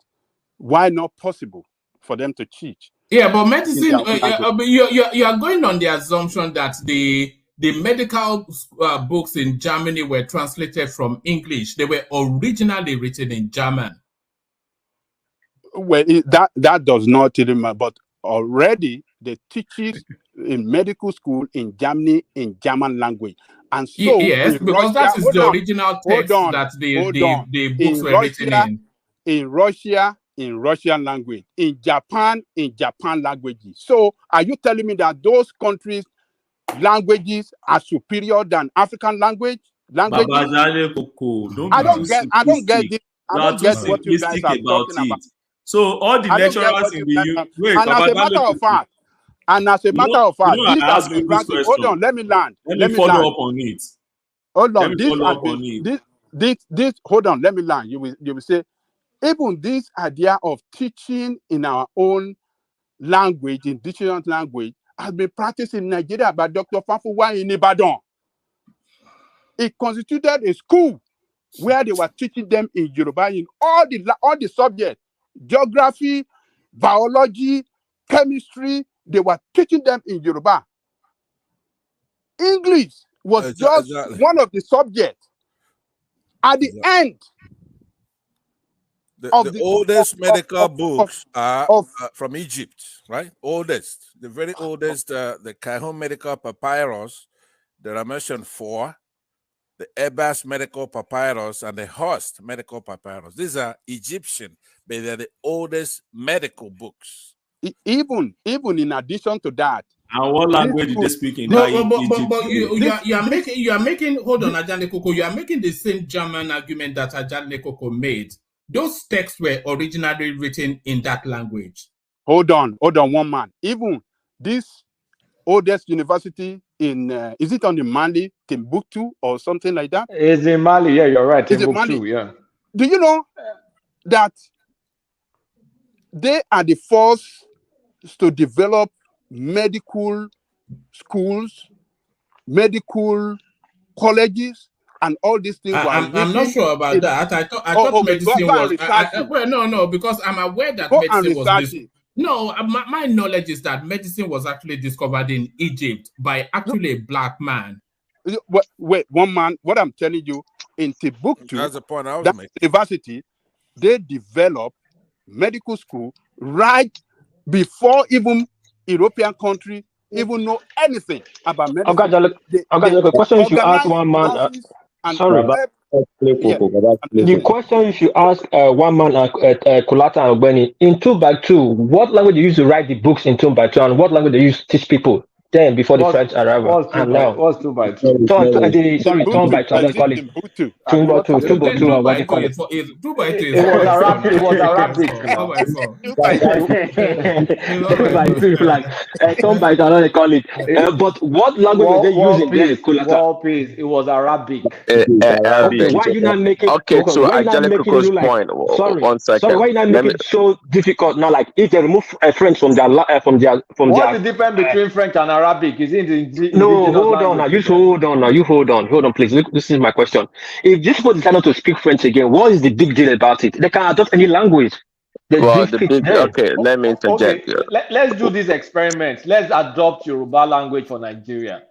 Why not possible for them to teach? Yeah, but medicine, you are going on the assumption that the the medical books in Germany were translated from English. They were originally written in German. Well, that does not tell me, but already the teachers in medical school in Germany in German language, and so yes, in because Russia, that is the original text that the books were written in. In Russia, in Russian language, in Japan languages. So, are you telling me that those countries' languages are superior than African languages? I don't get this. I don't get what you guys are talking about. So all the lecturers in the and as a matter of fact, these are the practice. Hold on, let me land. Let me follow up on it. Hold on, this. Hold on, let me land. You will say, even this idea of teaching in our own language, indigenous language, has been practiced in Nigeria by Dr. Fafuwa in Ibadan. It constituted a school where they were teaching them in Yoruba in all the subjects, geography, biology, chemistry. They were teaching them in Yoruba. English was just one of the subjects. At the end, the oldest medical books are from Egypt, right? Oldest, the very oldest, the Cajon Medical Papyrus. There are mentioned 4. The Ebers Medical Papyrus and the Horst Medical Papyrus. These are Egyptian, but they're the oldest medical books. Even in addition to that. And what language did they speak in? But you are making. Hold on, Ajane Koko. You are making the same German argument that Ajane Koko made. Those texts were originally written in that language. Hold on, one man. Even this oldest university in is it on the Mali, Timbuktu or something like that? It's in Mali, yeah, you're right. Timbuktu, yeah. Do you know that they are the first to develop medical schools, medical colleges, and all these things? I'm not sure about that. I thought medicine was. No, because I'm aware that medicine was. No, my knowledge is that medicine was actually discovered in Egypt by actually a black man. Wait, one man. What I'm telling you, in Timbuktu, that's the point I was making. University, they developed medical school right before even European country even know anything about medicine. I've got a question you ask one man. Sorry. The question you should ask one man Kulata and Ogbeni in 2x2, what language they use to write the books in 2x2 and what language they use to teach people then before the French arrival? And now what's 2x2? Sorry, 2x2, I don't call it 2x2 or what do you call it? 2x2 it was Arabic. It was Arabic. 2x2 like 2x2, I don't call it. But what language were they using there, Kulata? It was Arabic. Okay, why you not making? Okay, so Ajale Koko's point. Sorry, 1 second. Sorry, why you not making it so difficult now? Like if they remove French from their What's the difference between French and Arabic? Is it no? Hold on now. You hold on, please. This is my question. If these people decide not to speak French again, what is the big deal about it? They can adopt any language. Okay, let me interject. Okay. Let's do this experiment. Let's adopt Yoruba language for Nigeria.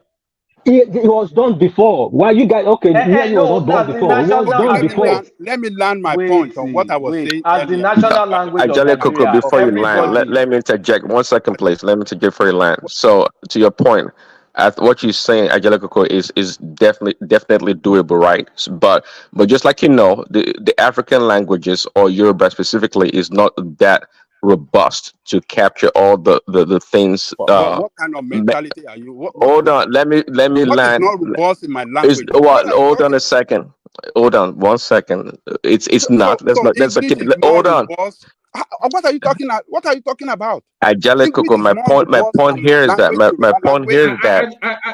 It was done before. Why you guys? Okay, it was not done before. It was done before. Let me land my point on what I was saying. As the national language Ajale Koko, before you land, let me interject 1 second, please. Let me interject before you land. So, to your point, what you're saying, Ajale Koko, is definitely doable, right? But just like the African languages or Yoruba specifically is not that robust to capture all the things. What kind of mentality are you? Hold on, let me land. Not robust in my language. Hold on a second. Hold on 1 second. It's not. Hold on. What are you talking about? What are you talking about? Ajale Koko, my point here is that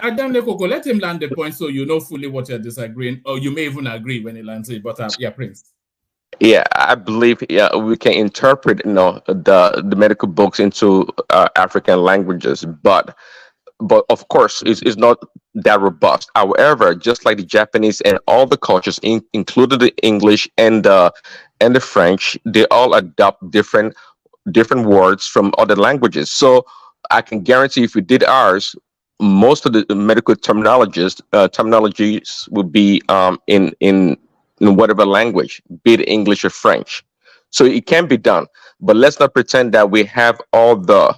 Ajale Koko, let him land the point so you know fully what you're disagreeing, or you may even agree when he lands it. But Prince. Yeah, I believe we can interpret the medical books into African languages, but of course it's not that robust. However, just like the Japanese and all the cultures, including the English and the French, they all adopt different words from other languages. So I can guarantee if we did ours, most of the medical terminologies will be in whatever language, be it English or French. So it can be done, but let's not pretend that we have all the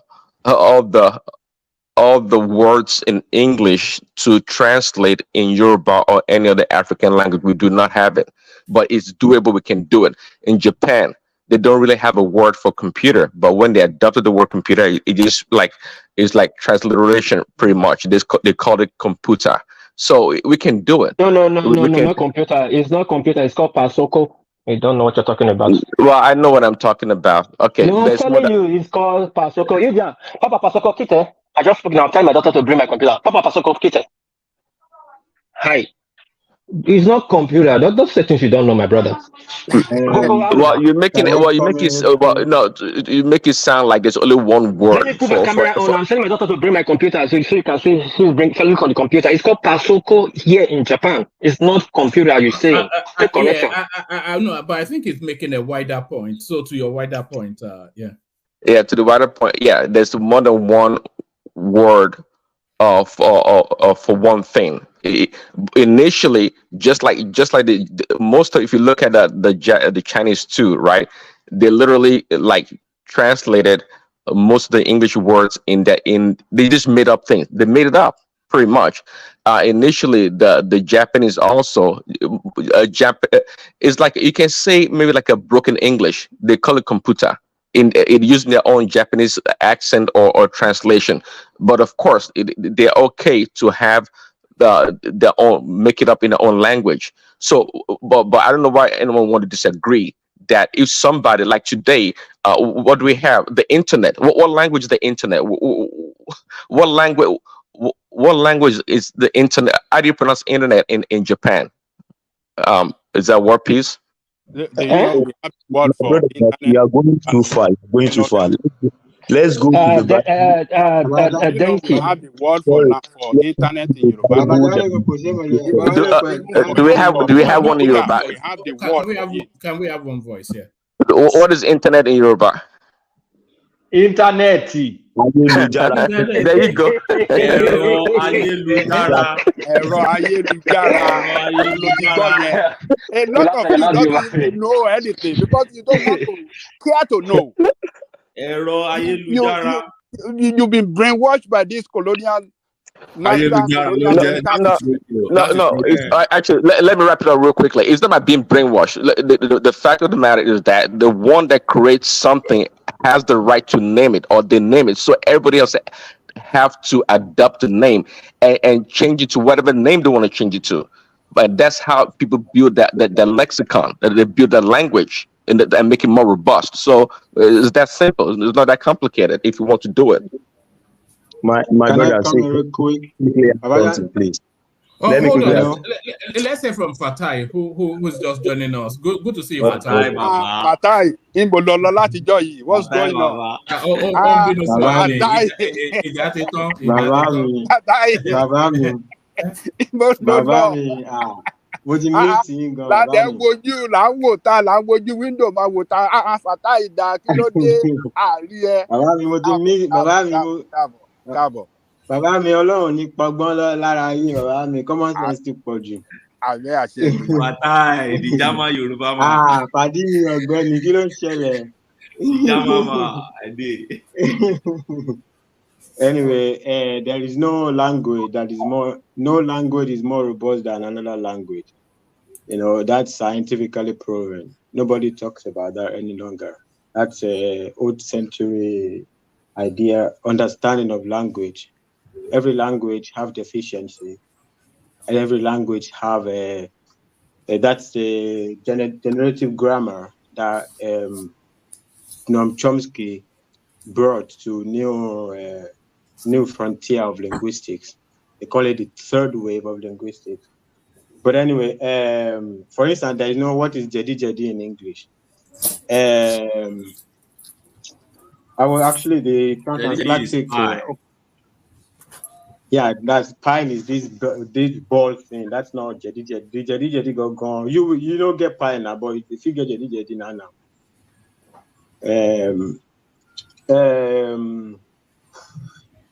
all the words in English to translate in Yoruba or any other African language. We do not have it, but it's doable. We can do it. In Japan, they don't really have a word for computer, but when they adopted the word computer, it just like it's like transliteration pretty much. They call it computer. So we can do it. No, We can. not computer. It's not computer. It's called Pasoko. I don't know what you're talking about. Well, I know what I'm talking about. Okay, No, I'm there's more. telling you, it's called Pasoko. Yeah, Papa Pasoko Kite. I just spoke now. I'm telling my daughter to bring my computer. Papa Pasoko Kite. Hi. It's not computer. Those things you don't know, my brother. Well, you're making it. Well, you make it. Well, no, you make it sound like there's only one Let me word put my camera on. I'm telling my daughter to bring my computer so you can see. Look on the computer. It's called Pasoko here in Japan. It's not computer. You say the correction. I know, but I think it's making a wider point. So to your wider point, yeah. Yeah, to the wider point. Yeah, there's more than one word for one thing. Initially, just like the most of, if you look at the Chinese too, right? They literally like translated most of the English words they just made up things. They made it up pretty much. Initially, the Japanese also it's like you can say maybe like a broken English. They call it computer. In using their own Japanese accent or translation, but of course they're okay to have their own, make it up in their own language. So, but I don't know why anyone would disagree that if somebody like today, what do we have? The internet. What language is the internet? What language? What language is the internet? How do you pronounce internet in Japan? Is that word piece? We have word for Brother, internet. you are going too far. You're going too far. Let's go to the back. We have the word for internet in Yoruba. Do we have one in Yoruba? We have the word. Can we have one voice here? What is internet in Yoruba? Internet. There you go. A lot of you don't even know anything because you don't want to care to know. You've been brainwashed by this colonial. No. Actually, let me wrap it up real quickly. It's not about being brainwashed. The fact of the matter is that the one that creates something has the right to name it, or they name it. So everybody else have to adopt the name and change it to whatever name they want to change it to. But that's how people build that lexicon. That they build that language and make it more robust. So it's that simple. It's not that complicated if you want to do it. My brother, real quick? Please. Oh, hold on. Let's hear from Fatai, who's just joining us. Good to see you, Fatai. Fatai, what's going on? Mo ti meet yín gan bàbá mi. Là ń wojú window máa wò ta Fatai dà kí ló dé àárí ẹ. Bàbá mi mo ti meet káàbọ̀. Bàbá mi Ọlọ́run ní pọgbọ́n lára yín bàbá mi common sense ti pọ̀ jù. Àmì àṣẹ. Fatai ìdíjàmá Yorùbá máa. Pàdí mi ọ̀gbẹ́ni kí ló ń ṣẹlẹ̀? Ìdíjàmá máa àdé. Anyway, there is no language no language is more robust than another language. You know, that's scientifically proven. Nobody talks about that any longer. That's a old century idea, understanding of language. Every language have deficiency, and every language have that's the generative grammar that Noam Chomsky brought to new frontier of linguistics. They call it the third wave of linguistics. But anyway, for instance, there is no what is jedi in English. I will actually the transatlantic. Yeah, that's pine is this ball thing. That's not jedi. The jedi go gone. You don't get pine now, but if you get jedi now.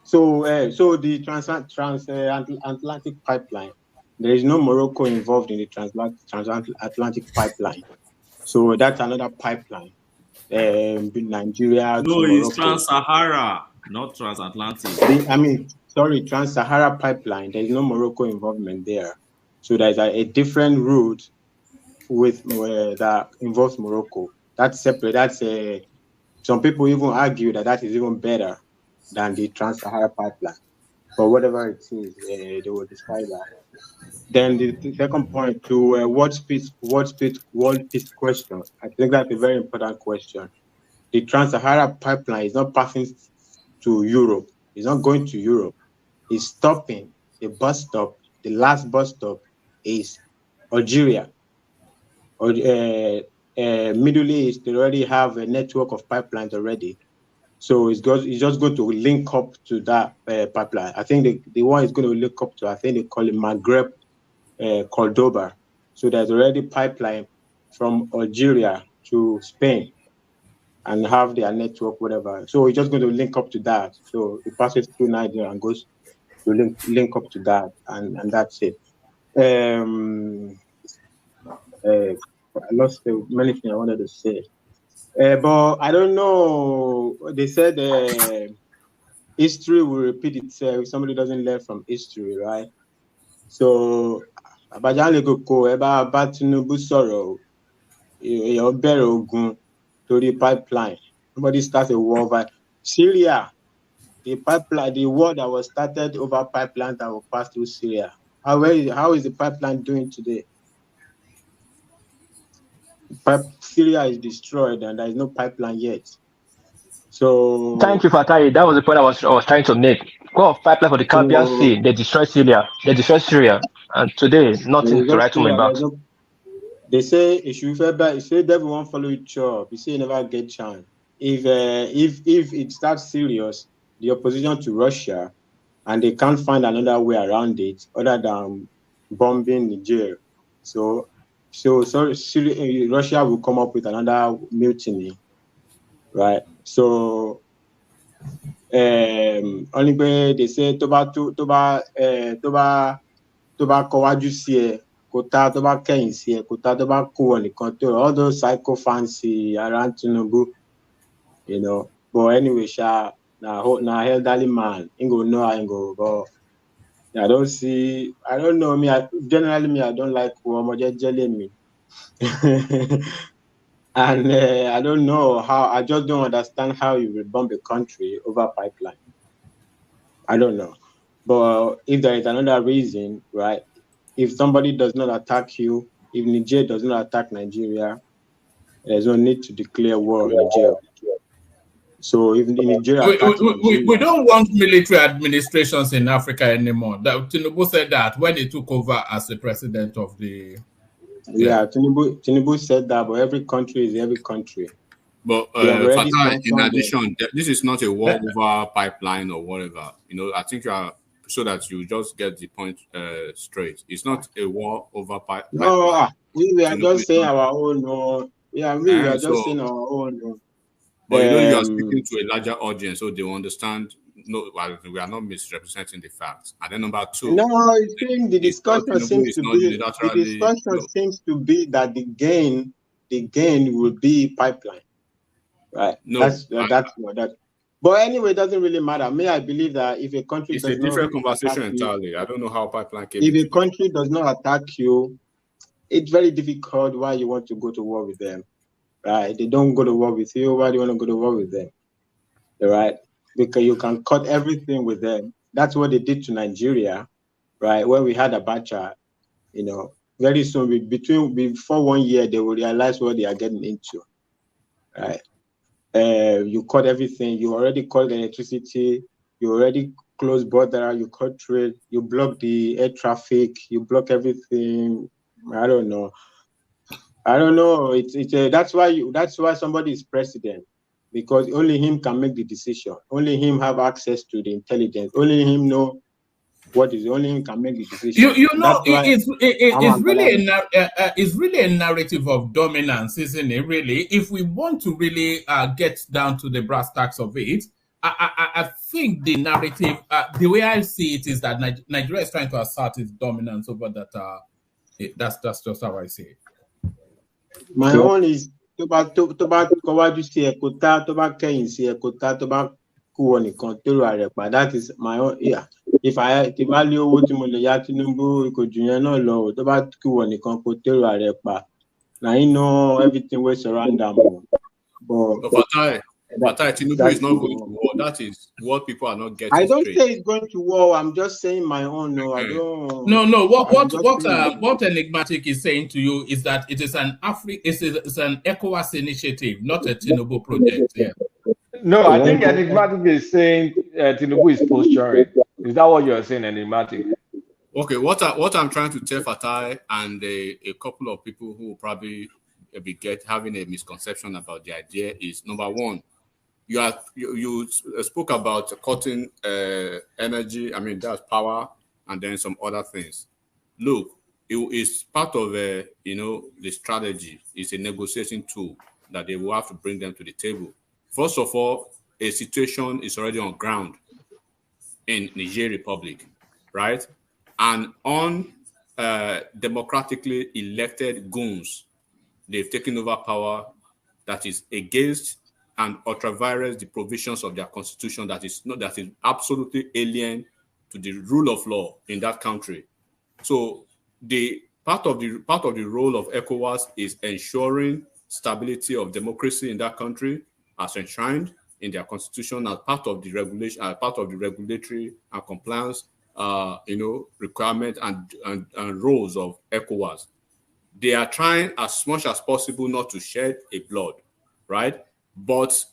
So, so the transatlantic pipeline, there is no Morocco involved in the transatlantic pipeline. So that's another pipeline. Nigeria No, to it's Morocco. Trans-Sahara, not transatlantic. Trans-Sahara pipeline. There is no Morocco involvement there. So there's a different route with that involves Morocco. That's separate. That's some people even argue that is even better than the Trans-Sahara pipeline. But whatever it is, they will decide that. Then the second point to world peace question. I think that's a very important question. The Trans-Sahara pipeline is not passing to Europe. It's not going to Europe. It's stopping. The bus stop, the last bus stop is Algeria. Or Middle East, they already have a network of pipelines already. So it's just going to link up to that pipeline. I think the one is going to link up to, I think they call it Maghreb Cordoba. So there's already pipeline from Algeria to Spain and have their network, whatever. So it's just going to link up to that. So it passes through Niger and goes to link up to that, and that's it. I lost many things I wanted to say. But I don't know. They said history will repeat itself if somebody doesn't learn from history, right? So, Abajale Goko, Eba Batinubu Soro, Yobere Ogun, to the pipeline. Nobody starts a war over Syria. The pipeline, the war that was started over pipeline that will pass through Syria. How is the pipeline doing today? Syria is destroyed and there is no pipeline yet. So thank you, Fatai. That was the point I was trying to make. Go off pipeline for the Caribbean Sea. They destroyed Syria. And today nothing to write home about. They say if you say everyone follow each other, you say you never get chance. If it starts serious, the opposition to Russia, and they can't find another way around it other than bombing Niger. So Russia will come up with another mutiny, right? So only way they say toba kọwájú sí ẹ kótá toba kẹ̀yìn sí ẹ kótá toba kó nìkan tó all those psycho fancy around Tinubu, you know. But anyway, na elderly man, he go know how he go. But I don't know me. I don't like war. Jelly me. And I don't know how. I just don't understand how you will bomb a country over pipeline. I don't know. But if there is another reason, right? If somebody does not attack you, if Niger does not attack Nigeria, there's no need to declare war on Niger. So if Nigeria we don't want military administrations in Africa anymore. That Tinubu said that when he took over as the president of the. Yeah, Tinubu said that, but every country is every country. But Fatai, in addition, this is not a war over pipeline or whatever. You know, I think you are so that you just get the point straight. It's not a war over pipeline. No, we are just saying our own. No. Yeah, we are just saying our own. No. But you know, you are speaking to a larger audience, so they will understand. No, we are not misrepresenting the facts. And then number two. No, I think the discussion seems to be that the gain will be pipeline, right? No, that's. But anyway, it doesn't really matter. I believe that if a country it's a different conversation entirely. I don't know how pipeline came. If a country does not attack you, it's very difficult why you want to go to war with them. Right? They don't go to war with you. Why do you want to go to war with them? Right? Because you can cut everything with them. That's what they did to Nigeria, right? When we had Abacha, you know, very soon, before 1 year, they will realize what they are getting into, right? You cut everything. You already cut electricity. You already closed border. You cut trade. You block the air traffic. You block everything. I don't know. That's why somebody is president, because only him can make the decision. Only him have access to the intelligence. Only him know only him can make the decision. It's really a narrative of dominance, isn't it? Really, if we want to really get down to the brass tacks of it, I think the narrative, the way I see it, is that Nigeria is trying to assert its dominance over that. That's just how I see it. My own is tó bá kọwájú sí ẹ̀kọ́tà tó bá kẹ́yìn sí ẹ̀kọ́tà tó bá kú wọn nìkan tó rà rẹ̀ pa. That is my own. Yeah. If I lé owó tí mo lè yá Tinubu kò jù yẹn náà lọ tó bá kú wọn nìkan kó tó rà rẹ̀ pa. Now you know everything will surround them. But Fatai, Tinubu is not going to war. That is what people are not getting. I don't straight. say it's going to war. I'm just saying my own. No, I don't. No. What Enigmatic is saying to you is that it is an it's an ECOWAS initiative, not a Tinubu project. Yeah. No, I think Enigmatic is saying Tinubu is posturing. Is that what you're saying, Enigmatic? Okay, what I'm trying to tell Fatai and a couple of people who will probably be having a misconception about the idea is, number one, you spoke about cutting energy. I mean, that's power, and then some other things. Look, it's part of the strategy. It's a negotiating tool that they will have to bring them to the table. First of all, a situation is already on ground in Niger Republic, right? And on democratically elected goons, they've taken over power that is against and ultravirus the provisions of their constitution that is absolutely alien to the rule of law in that country. So the part of the role of ECOWAS is ensuring stability of democracy in that country as enshrined in their constitution as part of the regulation, part of the regulatory and compliance requirement and roles of ECOWAS. They are trying as much as possible not to shed a blood, right? But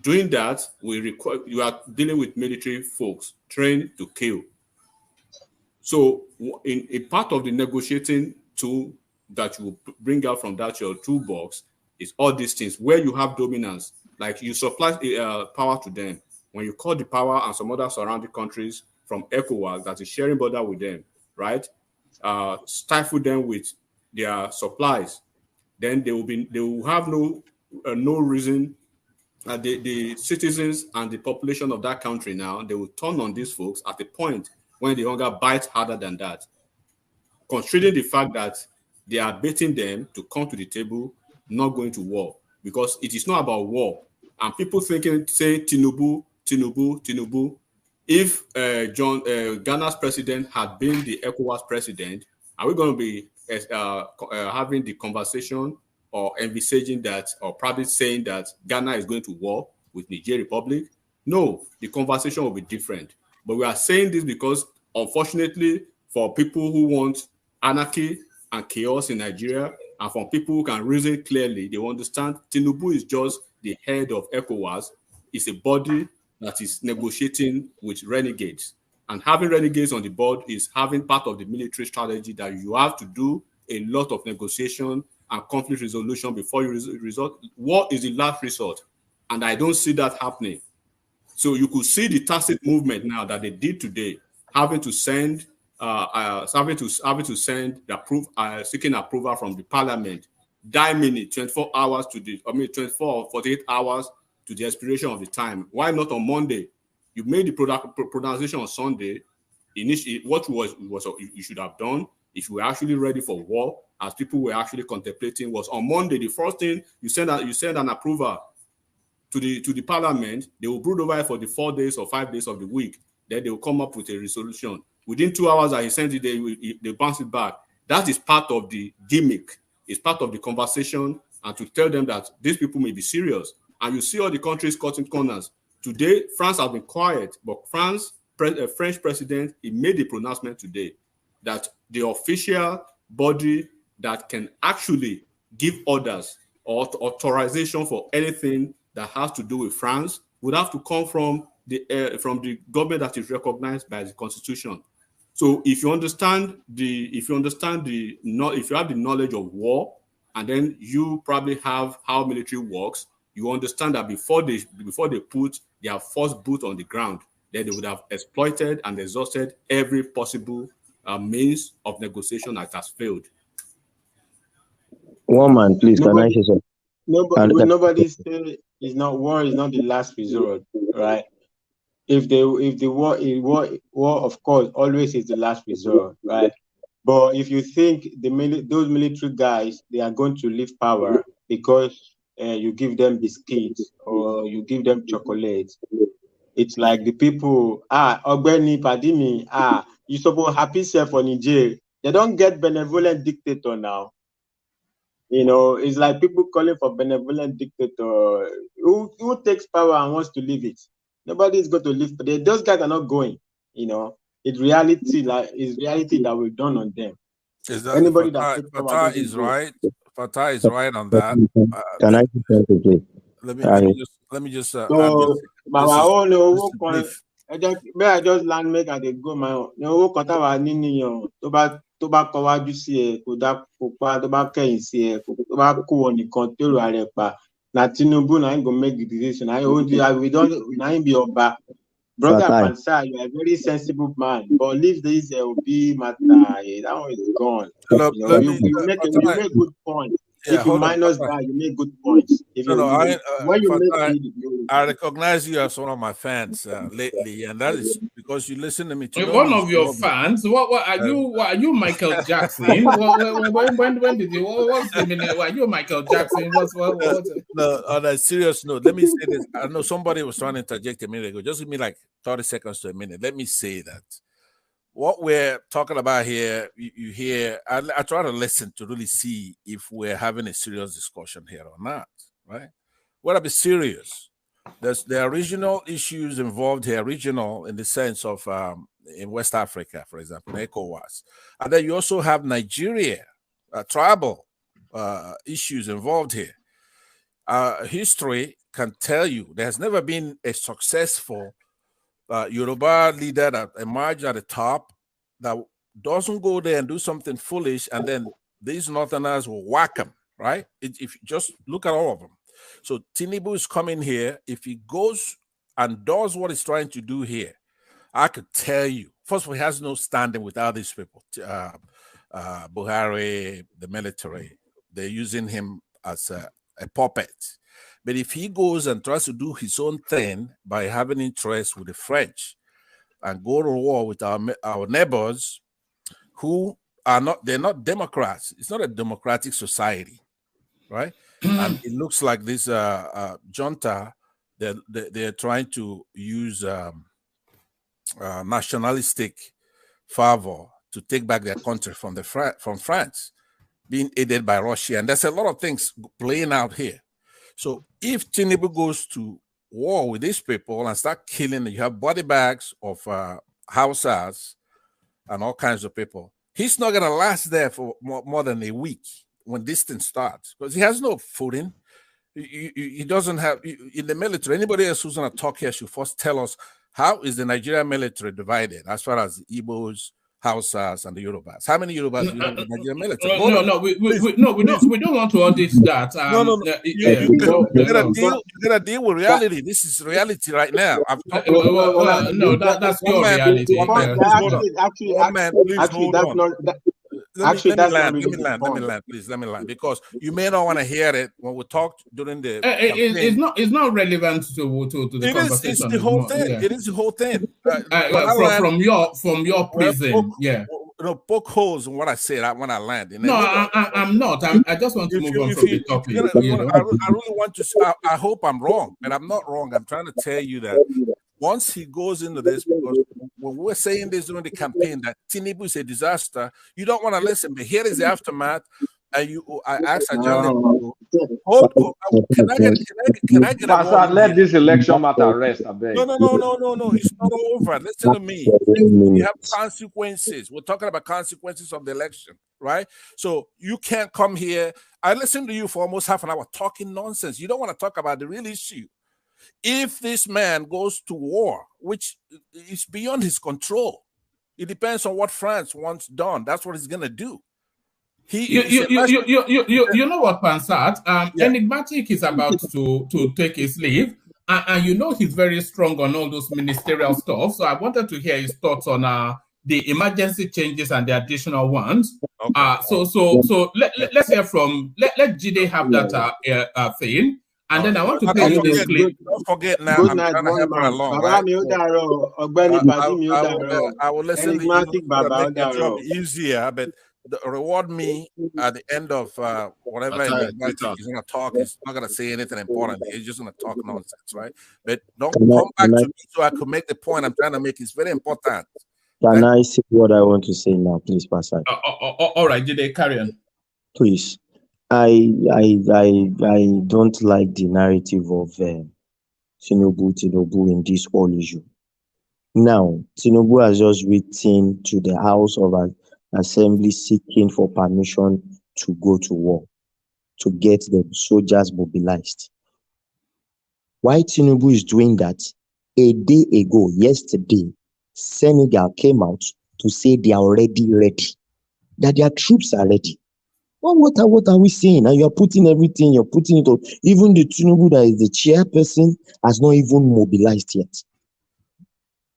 doing that, you are dealing with military folks trained to kill. So in a part of the negotiating tool that you will bring out from your toolbox is all these things where you have dominance, like you supply power to them. When you call the power and some other surrounding countries from ECOWAS that is sharing border with them, right? Stifle them with their supplies, then they will have no reason. The citizens and the population of that country now, they will turn on these folks at a point when the hunger bites harder than that. Considering the fact that they are baiting them to come to the table, not going to war, because it is not about war. And people say Tinubu. If Ghana's president had been the ECOWAS president, are we going to be having the conversation or envisaging that, or probably saying that Ghana is going to war with Niger Republic? No, the conversation will be different. But we are saying this because, unfortunately, for people who want anarchy and chaos in Nigeria, and for people who can reason clearly, they understand Tinubu is just the head of ECOWAS. It's a body that is negotiating with renegades. And having renegades on the board is having part of the military strategy that you have to do a lot of negotiation and conflict resolution before you resort. War is the last resort. And I don't see that happening. So you could see the tacit movement now that they did today, having to send seeking approval from the parliament, 24 hours to 24 or 48 hours to the expiration of the time. Why not on Monday? You made the pronunciation on Sunday. Initially, what you should have done if you were actually ready for war, as people were actually contemplating, was on Monday. The first thing you send an approval to the parliament. They will brood over it for the 4 days or 5 days of the week. Then they will come up with a resolution. Within 2 hours that he sent it, they bounce it back. That is part of the gimmick. It's part of the conversation, and to tell them that these people may be serious. And you see all the countries cutting corners. Today, France has been quiet, but French president, he made a pronouncement today that the official body that can actually give orders or authorization for anything that has to do with France would have to come from the government that is recognized by the constitution. So if you have the knowledge of war, and then you probably have how military works, you understand that before they put their first boot on the ground, then they would have exploited and exhausted every possible means of negotiation that has failed. One man, please, can I say something? Nobody say war is not the last resort, right? if the war of course always is the last resort, right? But if you think those military guys, they are going to leave power because you give them biscuits or you give them chocolate, it's like the people, Ogbeni Padimi, you suppose happy self for Niger. They don't get benevolent dictator now. You know, it's like people calling for benevolent dictator. Who takes power and wants to leave it? Nobody is going to leave. Those guys are not going. You know, it's reality that will dawn on them. Anybody that takes power Fatah is right. Fatah is right on that. Can I just please? Let me just. I just land make and they go my own. No, kota wa nini yo. Tó bá kọ wájú sí ẹ, kò dá kó pa. Tó bá kẹ̀yìn sí ẹ, tó bá kó wọn nìkan tó rà rẹ pa. Na Tinubu na him go make the decision. We don't. Na him be Oba. Brother Pansah, you are a very sensible man, but leave this Obi matter. That one is gone. You make good points. If you minus that, you make good points. I recognize you as one of my fans lately, and that is because you listen to me. One of your fans? What are you? Are you Michael Jackson? When did you? What's the meaning? Are you Michael Jackson? No, on a serious note, let me say this. I know somebody was trying to interject a minute ago. Just give me like 30 seconds to a minute. Let me say that what we're talking about here, you hear, I try to listen to really see if we're having a serious discussion here or not, right? We're to be serious. There are regional issues involved here, regional in the sense of in West Africa, for example, ECOWAS. And then you also have Nigeria, tribal issues involved here. History can tell you there has never been a successful Yoruba leader that emerged at the top that doesn't go there and do something foolish, and then these Northerners will whack him, right? If you just look at all of them. So Tinubu is coming here. If he goes and does what he's trying to do here, I could tell you, first of all, he has no standing without these people. Buhari, the military, they're using him as a puppet. But if he goes and tries to do his own thing by having interest with the French and go to war with our neighbors who are they're not Democrats. It's not a democratic society, right? And it looks like this junta, they're trying to use nationalistic fervor to take back their country from France, being aided by Russia. And there's a lot of things playing out here. So if Tinubu goes to war with these people and start killing, you have body bags of Hausas and all kinds of people, he's not going to last there for more than a week when this thing starts, because he has no footing. He doesn't have, in the military, anybody else who's going to talk here should first tell us how is the Nigerian military divided as far as the Igbos, Hausas, and the Yorubas. How many Yorubas do you have in the Nigerian military? We don't want to audit that. You gotta deal with reality. This is reality right now. That's your reality. Let me land, please. Let me land, because you may not want to hear it when we talked during the. It's not relevant to the conversation. It's the whole thing. Yeah. It is the whole thing. From your prison, poke holes in what I said when I land. No, I'm not. I just want to move on from the topic. I really want to. I hope I'm wrong, and I'm not wrong. I'm trying to tell you that once he goes into this, because when we're saying this during the campaign that Tinubu is a disaster, you don't want to listen. But here is the aftermath. And I asked Ajale, can I get let this election matter rest? I beg. No. It's not over. Listen to me. We have consequences. We're talking about consequences of the election, right? So you can't come here. I listened to you for almost half an hour talking nonsense. You don't want to talk about the real issue. If this man goes to war, which is beyond his control, it depends on what France wants done. That's what he's going to do. You know what, Pansat? Enigmatic is about to take his leave, and you know he's very strong on all those ministerial stuff. So I wanted to hear his thoughts on the emergency changes and the additional ones. Okay. So let's hear from let Jide have that thing, And then I want to Don't play you this clip. forget now, Good I'm night, trying to one help her man. along, Baba right? mi o So, daro, Ogbeni Padi mi o daro. I will listen to you Enigmatic to Baba o make your job daro. easier, but reward me at the end of whatever enigmatic is going to talk. He's not going to say anything important. He's just going to talk nonsense, right? But don't come back to me so I could make the point I'm trying to make. It's very important. Can I say what I want to say now, please, Pastor? All right, did they carry on? Please. I don't like the narrative of Tinubu in this whole issue. Now, Tinubu has just written to the House of Assembly seeking for permission to go to war, to get the soldiers mobilized. Why Tinubu is doing that? A day ago, yesterday, Senegal came out to say they are already ready, that their troops are ready. Well, what are we saying? And you're putting everything, you're putting it on. Even the Tinubu that is the chairperson has not even mobilized yet.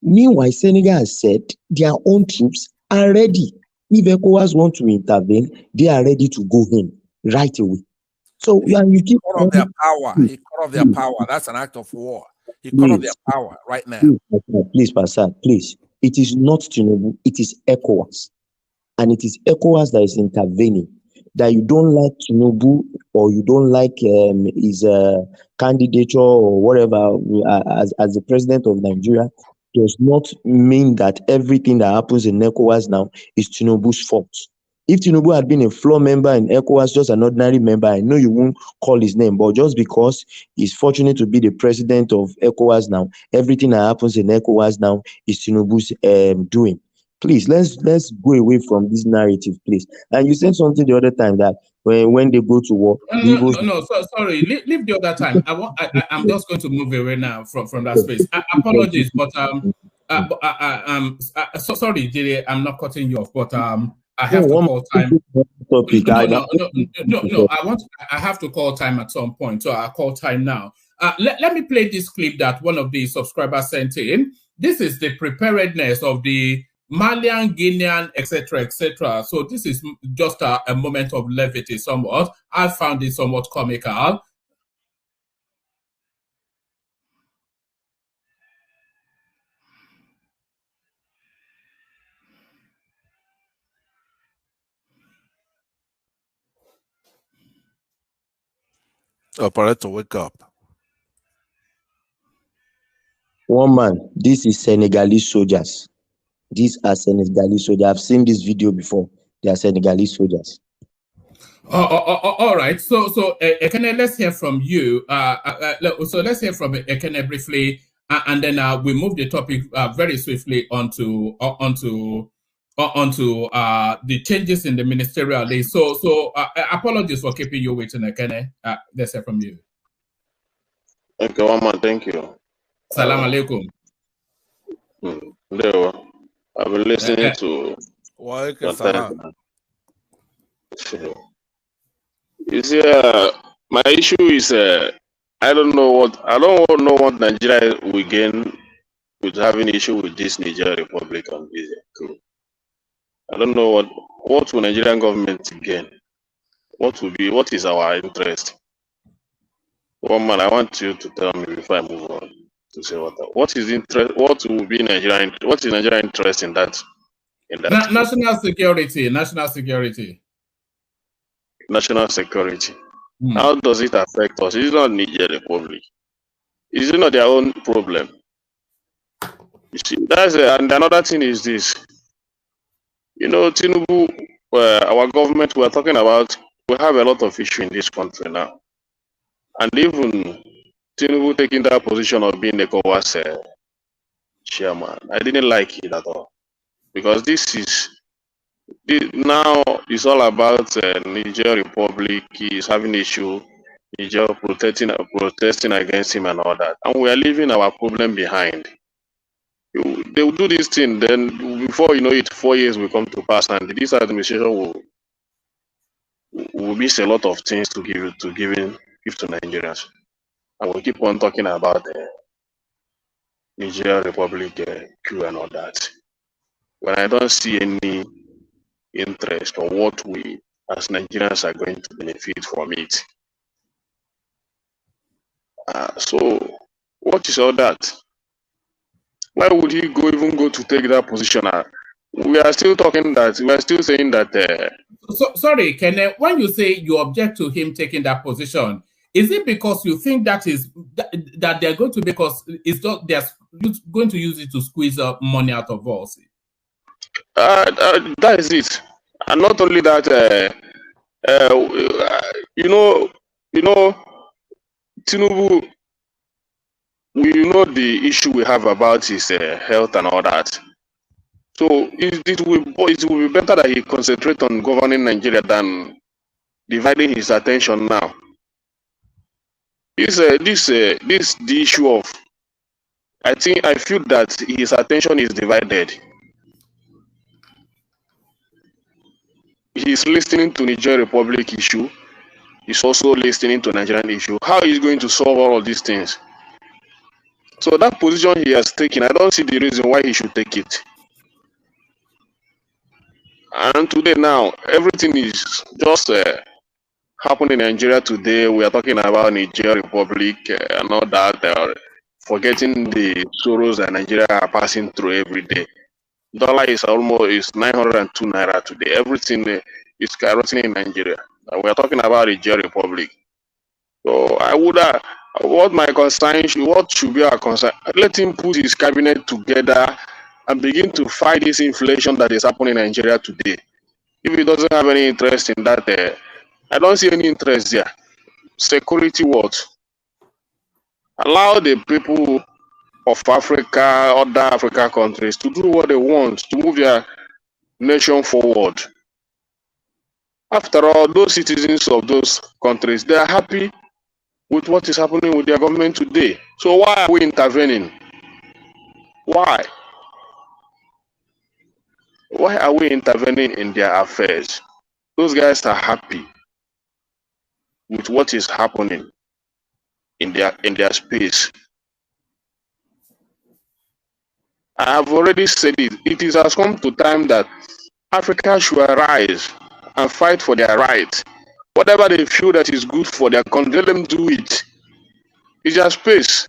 Meanwhile, Senegal has said their own troops are ready. If ECOWAS want to intervene, they are ready to go in right away. So you keep cut off their power. He cut off their power. That's an act of war. He cut off their power right now. Please, Pastor, please. It is not Tinubu, it is ECOWAS. And it is ECOWAS that is intervening. That you don't like Tinubu or you don't like his candidature or whatever as the president of Nigeria does not mean that everything that happens in ECOWAS now is Tinubu's fault. If Tinubu had been a floor member in ECOWAS, just an ordinary member, I know you won't call his name, but just because he's fortunate to be the president of ECOWAS now, everything that happens in ECOWAS now is Tinubu's doing. Please, let's go away from this narrative, please. And you said something the other time that when they go to war, Sorry, leave the other time. I'm just going to move away now from that space. Apologies, but sorry, Jide, I'm not cutting you off, but I have to call time. No. I have to call time at some point, so I'll call time now. Let me play this clip that one of the subscribers sent in. This is the preparedness of the Malian, Guinean, etc. So this is just a moment of levity somewhat. I found it somewhat comical. Operator, wake up. One man, this is Senegalese soldiers. These are Senegalese soldiers. I've seen this video before. They are Senegalese soldiers. All right. So Ekene, let's hear from you. So let's hear from Ekene briefly, and then we move the topic very swiftly onto the changes in the ministerial list. So apologies for keeping you waiting, Ekene. Let's hear from you. Okay, one man, thank you. Salam alaikum. I've been listening to salam. You see, my issue is I don't know what Nigeria will gain with having issue with this Niger Republic and this coup. I don't know what will Nigerian government gain. What is our interest? One man, I want you to tell me before I move on to say what is interest. What will be Nigerian? What is Nigerian interest in that? National security. National security. How does it affect us? It's not Niger Republic. Is it not their own problem? You see, and another thing is this. You know, Tinubu, our government, we're talking about, we have a lot of issue in this country now. And even Tinubu taking that position of being the ECOWAS chairman, I didn't like it at all. Because now it's all about Niger Republic is having issue, Niger protesting against him and all that. And we are leaving our problem behind. They will do this thing, then before you know it, 4 years will come to pass, and this administration will miss a lot of things to give to Nigerians. And we'll keep on talking about the Niger Republic coup and all that. When I don't see any interest or what we as Nigerians are going to benefit from it. So what is all that? Why would he even go to take that position? We are still talking that we are still saying that. So sorry, Kenneth. When you say you object to him taking that position, is it because you think that they're going to make us? Is not they're going to use it to squeeze up money out of us? That is it, and not only that. You know, Tinubu. We know the issue we have about his health and all that. So it will be better that he concentrate on governing Nigeria than dividing his attention now. The issue of I feel that his attention is divided. He's listening to Niger Republic issue. He's also listening to Nigerian issue. How is he going to solve all of these things? So that position he has taken, I don't see the reason why he should take it. And today now, everything is just happening in Nigeria today. We are talking about Niger Republic and all that, forgetting the sorrows that Nigeria are passing through every day. Dollar is almost 902 naira today. Everything is skyrocketing in Nigeria. We are talking about Niger Republic. So I would, what should be our concern? Let him put his cabinet together and begin to fight this inflation that is happening in Nigeria today. If he doesn't have any interest in that, I don't see any interest there. Security what? Allow the people of Africa, other African countries to do what they want to move their nation forward. After all, those citizens of those countries, they are happy with what is happening with their government today. So why are we intervening? Why? Why are we intervening in their affairs? Those guys are happy with what is happening in their space. I have already said it. It has come to time that Africa should arise and fight for their rights. Whatever they feel that is good for their country, let them do it. It's their space.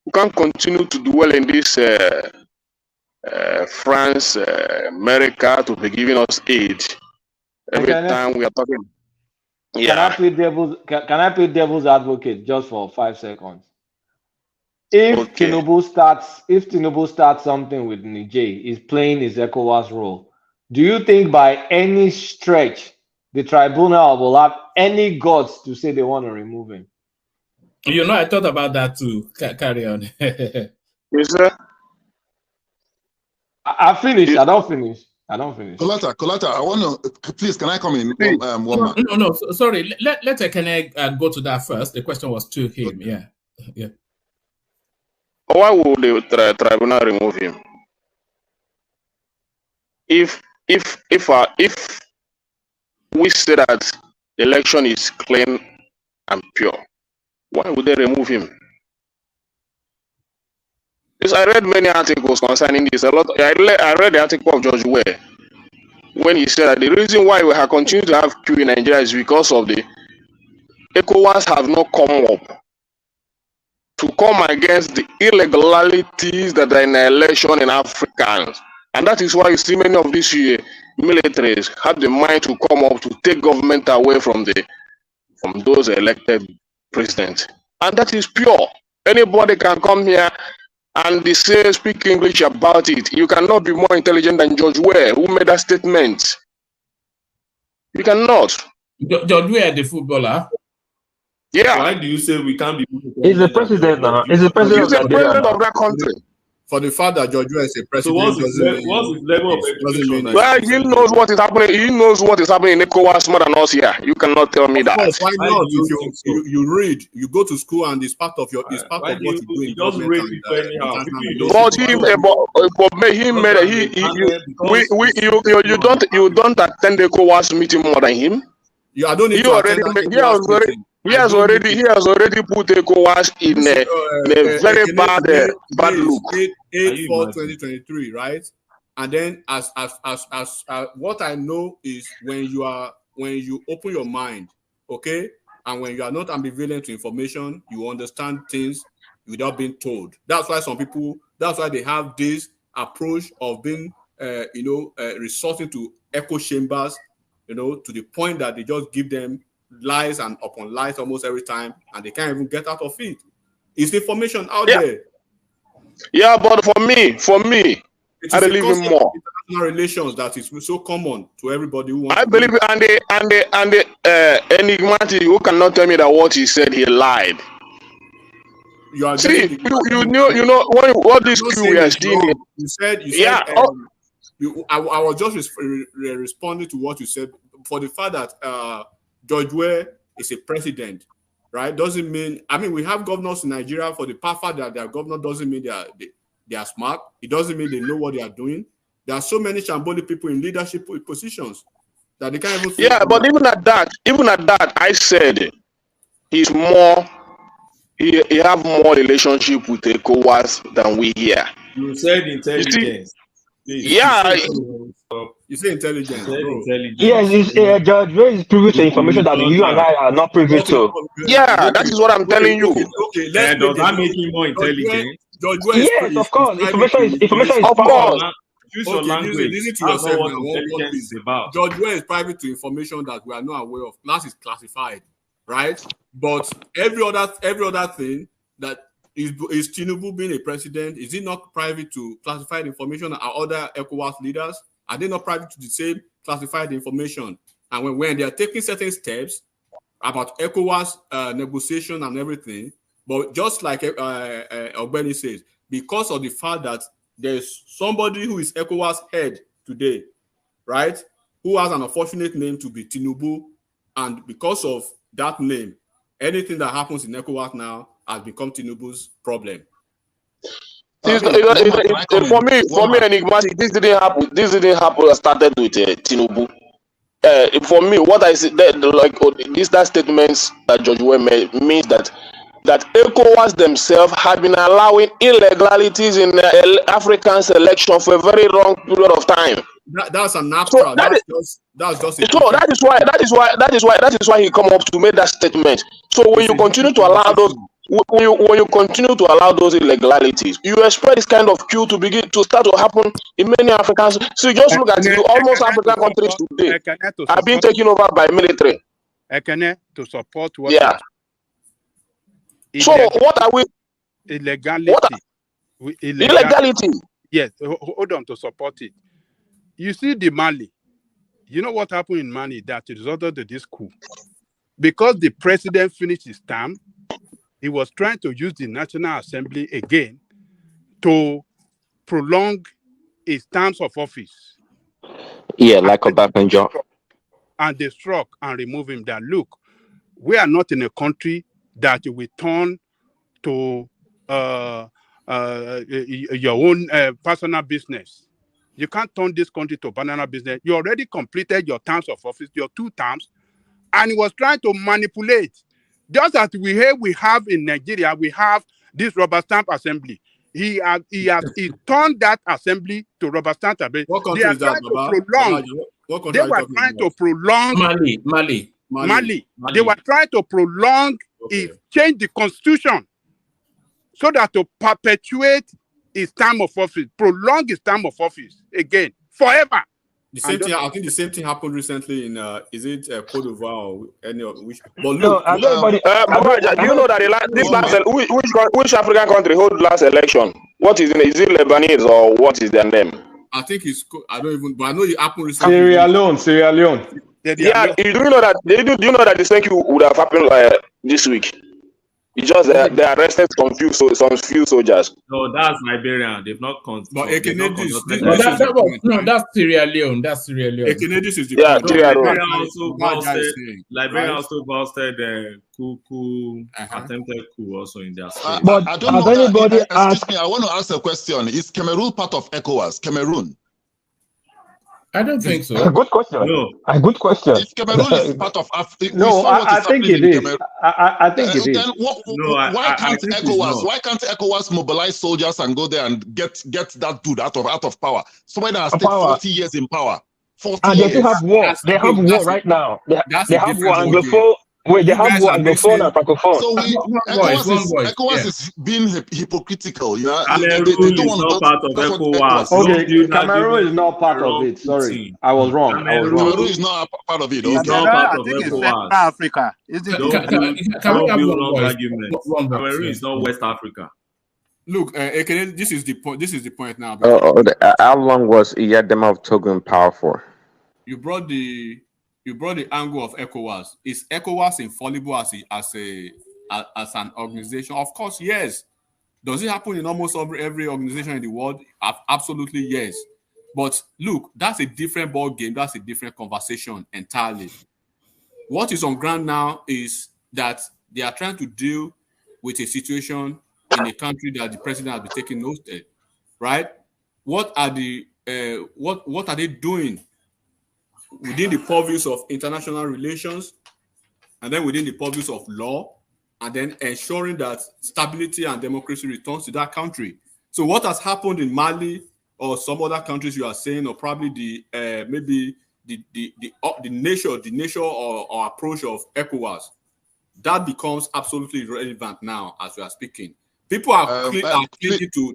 We can't continue to dwell in this France, America to be giving us aid every time we are talking. Yeah. Can I play devil's advocate just for 5 seconds? If Tinubu starts something with Niger, is playing his ECOWAS role, do you think by any stretch the tribunal will have any guts to say they want to remove him? You know, I thought about that too. Carry on. Yes, sir. I finished. I don't finish. Colata, I want to, please, can I come in? No, sorry. Let Ekene go to that first. The question was to him. Yeah. Why would the tribunal remove him? If we say that the election is clean and pure, why would they remove him? Because I read many articles concerning this. I read the article of George Ware when he said that the reason why we have continued to have queue in Nigeria is because of the ECOWAS have not come up to come against the illegalities that are in the election in Africans. And that is why you see many of these militaries have the mind to come up to take government away from those elected presidents. And that is pure. Anybody can come here and they say, speak English about it. You cannot be more intelligent than George Ware, who made that statement. You cannot. George Ware, the footballer? Yeah. Why do you say we can't be? He's the president now. He's the president of that country. For the fact that George Ware is a president, so what's his level of education? Well, he knows what is happening. He knows what is happening in ECOWAS more than us here. You cannot tell me that. Of course, why not? If you read, you go to school, and it's part of your what you do in government. You don't attend the ECOWAS meeting more than him. I don't need to attend that. He has already put ECOWAS in a very bad look. 8/4/2023, right? And then as what I know is when you open your mind, okay, And when you are not ambivalent to information, you understand things without being told. That's why that's why they have this approach of being, resorting to echo chambers, to the point that they just give them lies and upon lies almost every time, and they can't even get out of it. It's information out there. Yeah, but for me, I believe in more international relations that is so common to everybody who wants. I believe, and the enigmatic who cannot tell me that what he said he lied. You are see, you know what this Q we are seeing. You said yeah. I was just responding to what you said for the fact that George Weah is a president, right? Doesn't mean, we have governors in Nigeria. For the fact that they are governor doesn't mean they are smart. It doesn't mean they know what they are doing. There are so many shambolic people in leadership positions that they can't even. Yeah, but even at that, I said he's more. He have more relationship with ECOWAS than we here. You said intelligence. Yeah. You say intelligence. Yes, George Weah is privy to information that you and I are not privy to. Yeah, that is what I'm telling you. Okay, does that make him more intelligent? Yes, of course. Information is of course. Use your language. Listen to yourself now. George Weah is private to information that we are not aware of. Class is classified, right? But every other thing that is Tinubu being a president, is it not private to classified information? Are other ECOWAS leaders, are they not private to the same classified information? And when they are taking certain steps about ECOWAS negotiation and everything, but just like Ogbeni says, because of the fact that there's somebody who is ECOWAS head today, right, who has an unfortunate name to be Tinubu, and because of that name, anything that happens in ECOWAS now has become Tinubu's problem. For me, enigmatic. This didn't happen. Started with Tinubu. For me, what I said, that statements that George Weah made means that ECOWAS themselves have been allowing illegalities in African selection for a very long period of time. That's a natural. So that is why he come up to make that statement. So when you continue to allow those, irregularities, you expect this kind of queue to start to happen in many Africans. So just look at it. Almost African countries today are being taken over by military. To support what? Yeah. So what are we? Illegality. Illegality. Yes. Hold on to support it. You see the Mali. You know what happened in Mali that resulted to this coup? Because the president finished his term, he was trying to use the National Assembly again to prolong his terms of office. Yeah, like Obasanjo. And they struck and removed him. That look, we are not in a country that you will turn to your own personal business. You can't turn this country to banana business. You already completed your terms of office, your 2 terms, and he was trying to manipulate. Just as we have in Nigeria, we have this rubber stamp assembly. He turned that assembly to rubber stamp assembly. What country is that, Baba? They were trying to prolong Mali. They were trying to prolong it, change the constitution so that to perpetuate his term of office, prolong his term of office again forever. The same thing. I think the same thing happened recently in is it Cote d'Ivoire or any of which? But look, do you know that which African country hold last election? What is it? Is it Lebanese or what is their name? I think it's. I don't even. But I know it happened recently. Sierra Leone. Yeah, do you know that? Do you know that the same thing would have happened this week? It's just they arrested some few soldiers. No, that's Liberian. They've not But Ekenedis. That's Sierra Leone. Ekenedis is the Liberian also busted attempted coup also in their state. But I don't know. Anybody ask me? I want to ask a question. Is Cameroon part of ECOWAS? Cameroon? I don't think so. A good question. No. A good question. If Cameroon is part of Africa, no, I think it is. I think it is. Then why can't ECOWAS? Why can't ECOWAS mobilize soldiers and go there and get that dude out of power? Somebody that has stayed 40 years in power. 40 and years. They still have war. They have war right now. They have war. And Wait, they You have guys are Anglophone and mixing. Francophone. So ECOWAS Yeah. is being hypocritical. You know, they Cameroon don't is want to not talk. part of That's what ECOWAS. ECOWAS is. Don't Okay, build Cameroon argument is with not part the of wrong it. Sorry, thing. I was wrong. Cameroon is not a part of it. It's Okay. not part I of think it's Central ECOWAS. Africa. Is it? Don't Can build, we have don't build one wrong voice? arguments. One voice, Cameroon yes. is not West Africa. Look, Ekene, this is the point. This is the point now. How long was Iyadema of Togo in power for? You brought the angle of ECOWAS. Is ECOWAS infallible as an organization? Of course, yes. Does it happen in almost every organization in the world? Absolutely, yes. But look, that's a different ball game. That's a different conversation entirely. What is on ground now is that they are trying to deal with a situation in a country that the president has been taking no step, right? What are the what are they doing within the purviews of international relations, and then within the purviews of law, and then ensuring that stability and democracy returns to that country? So what has happened in Mali or some other countries you are saying, or probably the maybe the nature or approach of ECOWAS, that becomes absolutely irrelevant now as we are speaking. People are clinging to,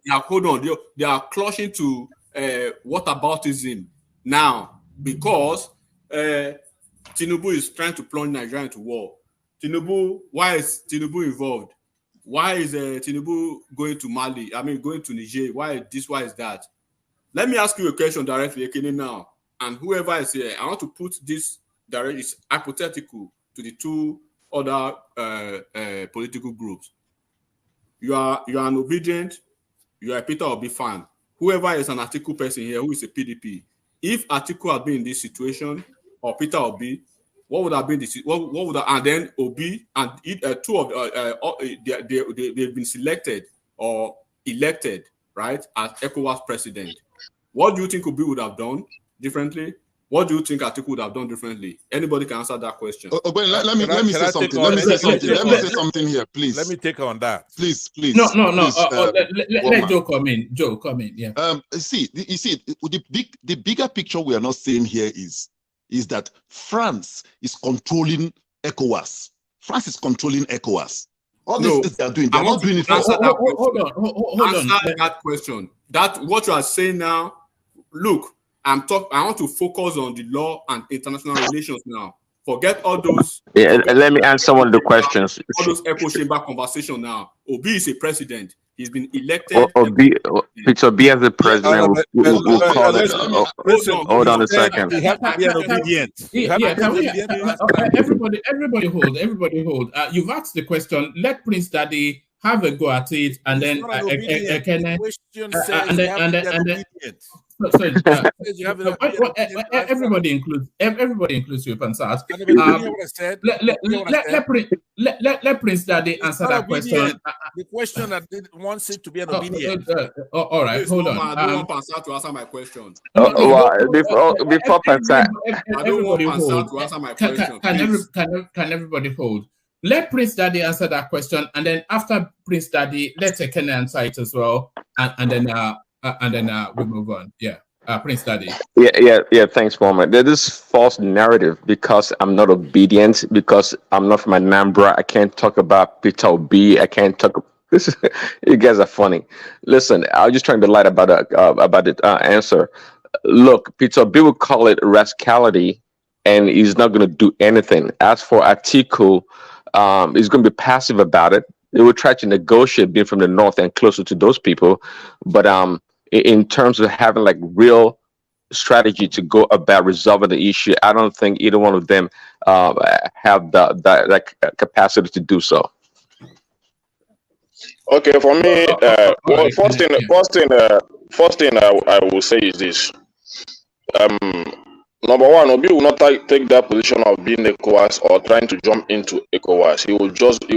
they are clutching to whataboutism now because Tinubu is trying to plunge Nigeria into war. Why is Tinubu involved? Why is Tinubu going to Mali? I mean, going to Niger? Why this? Why is that? Let me ask you a question directly, Ekene, now. And whoever is here, I want to put this directly, it's hypothetical to the two other political groups. You are an Obedient, you are a Peter Obi fan. Whoever is an Atiku person here who is a PDP, if Atiku had been in this situation, or Peter Obi, what would have been the what would have, and then Obi and two of they've been selected or elected, right, as ECOWAS president. What do you think Obi would have done differently? What do you think Atiku would have done differently? Anybody can answer that question. But let me say something. Let me say something here, please. Let me take on that. Please. No. Let Joe come in. Joe, come in. Yeah. You see, the bigger picture we are not seeing here is that France is controlling ECOWAS. France is controlling ECOWAS. All these things they are doing, they are not doing it. Hold on. Answer that question. That what you are saying now. Look, I want to focus on the law and international relations now. Forget all those. Yeah, let me answer one of the questions. All those echo chamber conversation now. Obi is a president. He's been elected. Peter Obi as the president will call it. Hold on a second. You have to be an obedient. Everybody hold. You've asked the question. Let Prince Daddy have a go at it, and then everybody includes you, Pansas. Let Prince Daddy answer that question. The question that wants it to be an obedient. All right, hold on. I don't want Pansas to answer my question. Before Pansas, I don't want Pansas to answer my question. Can everybody hold? Let Prince Daddy answer that question, and then after Prince Daddy, let's Ken answer it as well, and then we move on. Yeah, Prince Daddy. Yeah. Thanks, Mama. There's this false narrative because I'm not obedient, because I'm not from Anambra. I can't talk about Peter Obi. I can't talk. You guys are funny. Listen, I was just trying to light about the answer. Look, Peter Obi will call it rascality, and he's not going to do anything. As for Atiku, he's going to be passive about it. They will try to negotiate being from the north and closer to those people. But in terms of having like real strategy to go about resolving the issue, I don't think either one of them have that capacity to do so. Okay, for me, first thing I will say is this. Number one, Obi will not take that position of being ECOWAS or trying to jump into ECOWAS. He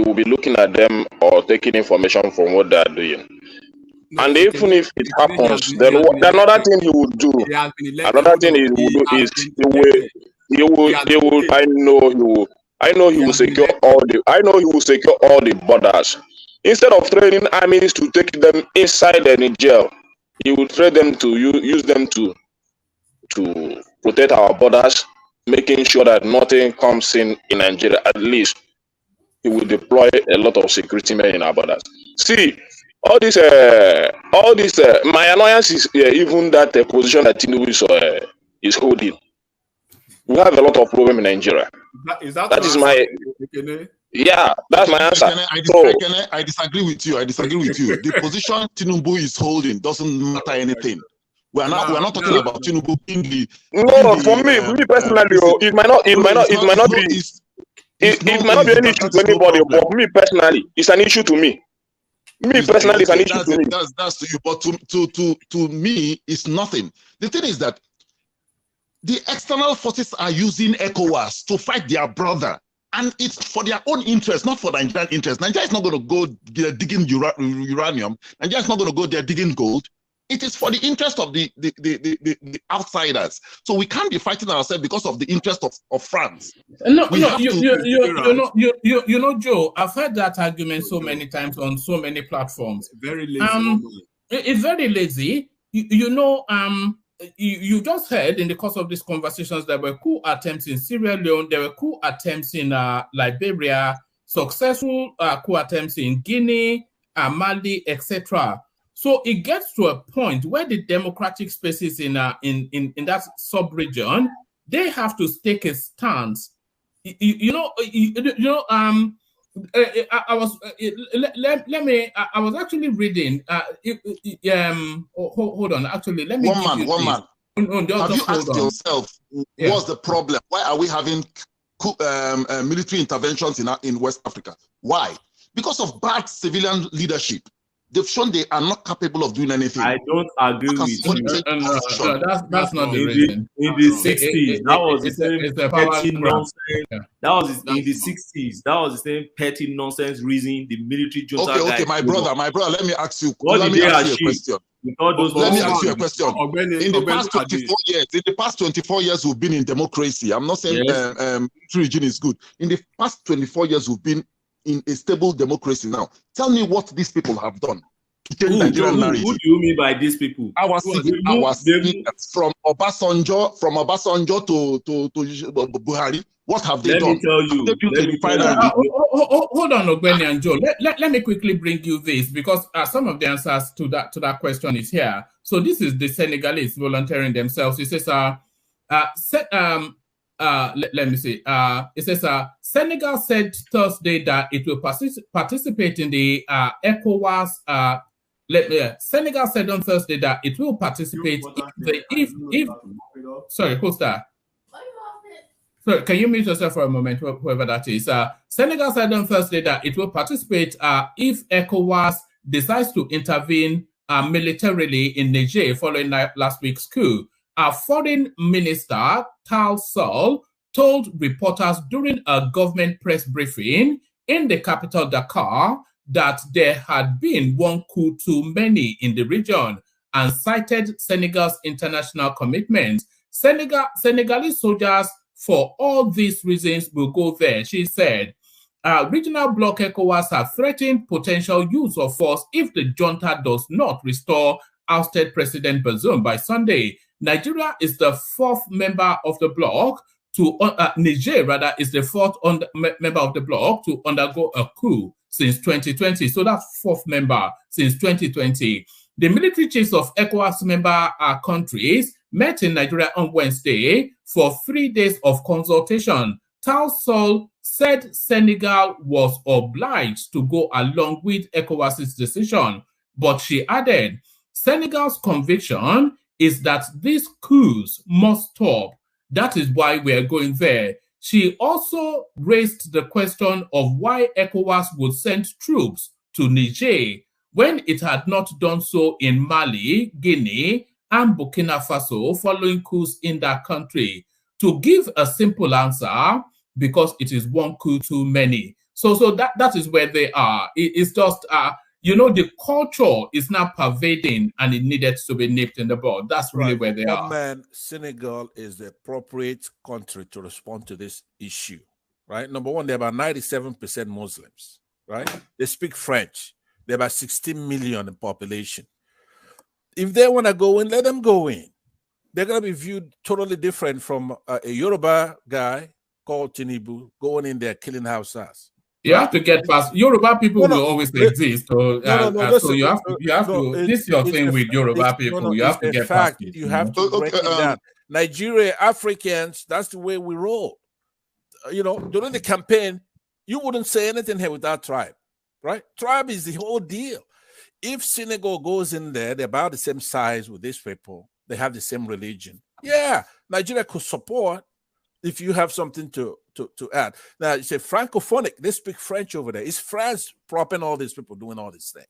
will be looking at them or taking information from what they are doing. And even if it happens, then another thing he would do. Another thing he will do is I know he will secure all the borders. Instead of training armies to take them inside the Niger, he will train them to use them to protect our borders, making sure that nothing comes in Nigeria, at least he will deploy a lot of security men in our borders. See, all this, my annoyance is even that position that Tinubu is holding. We have a lot of problem in Nigeria. That is my, yeah, that's my answer. I disagree with you. The position Tinubu is holding doesn't matter anything. We're not talking about Tinubu being the. No, for me personally, it might not be an issue to anybody. But for me personally, it's an issue to me. It's an issue to me. That's to you, but to me, it's nothing. The thing is that the external forces are using ECOWAS to fight their brother, and it's for their own interest, not for Nigerian interest. Nigeria is not going to go digging uranium. Nigeria is not going to go there digging gold. It is for the interest of the outsiders. So we can't be fighting ourselves because of the interest of France. Joe, I've heard that argument so many times on so many platforms. Very lazy. It's very lazy. You just heard in the course of these conversations there were coup attempts in Sierra Leone, there were coup attempts in Liberia, successful coup attempts in Guinea, Mali, etc. So it gets to a point where the democratic spaces in that sub-region, they have to take a stance. I was actually reading. Hold on. Actually, let me. One man. Have you asked yourself what's the problem? Why are we having military interventions in West Africa? Why? Because of bad civilian leadership. They've shown they are not capable of doing anything. I don't agree with you. No, that's not the reason. In the 60s, that was the same petty nonsense. That was in the 60s. That was the same petty nonsense reason the military junta. Okay, my brother, let me ask you. Let me ask you a question. In the past 24 years, we've been in democracy. I'm not saying military regime is good. In the past 24 years, we've been in a stable democracy now. Tell me what these people have done to change Nigerian narrative. Who do you mean by these people? Our citizens from Obasanjo to Buhari. What have they done? Let me tell you. Hold on, Ogbeni and Joe. Let me quickly bring you this because some of the answers to that question is here. So this is the Senegalese volunteering themselves. It says, let me see. It says Senegal said Thursday that it will participate in the ECOWAS. Senegal said on Thursday that it will participate if sorry, who's that? So can you mute yourself for a moment, whoever that is? Senegal said on Thursday that it will participate if ECOWAS decides to intervene militarily in Niger following last week's coup. Our foreign minister, Tal Sol, told reporters during a government press briefing in the capital, Dakar, that there had been one coup too many in the region and cited Senegal's international commitment. Senegalese soldiers, for all these reasons, will go there, she said. Regional bloc ECOWAS have threatened potential use of force if the junta does not restore ousted President Bazoum by Sunday. Nigeria is the fourth member of the bloc Niger is the fourth member of the bloc to undergo a coup since 2020. So that's fourth member since 2020. The military chiefs of ECOWAS member countries met in Nigeria on Wednesday for 3 days of consultation. Tal Sol said Senegal was obliged to go along with ECOWAS's decision, but she added, Senegal's conviction is that these coups must stop. That is why we are going there. She also raised the question of why ECOWAS would send troops to Niger when it had not done so in Mali, Guinea, and Burkina Faso following coups in that country. To give a simple answer, because it is one coup too many. So that is where they are. It's just, the culture is now pervading and it needed to be nipped in the bud. That's really where they are. Man, Senegal is the appropriate country to respond to this issue, right? Number one, they're about 97% Muslims, right? They speak French. They're about 16 million in population. If they want to go in, let them go in. they're going to be viewed totally different from a Yoruba guy called Tinubu going in there killing Hausas. You have to get past Yoruba people will always exist. So, so you have to. This is your thing with Yoruba people. You have to get past it. You have to break it down. Nigeria, Africans, that's the way we roll. During the campaign, you wouldn't say anything here without tribe, right? Tribe is the whole deal. If Senegal goes in there, they're about the same size with these people. They have the same religion. Yeah, Nigeria could support if you have something to add. Now, you say Francophonic, they speak French over there. Is France propping all these people doing all these things?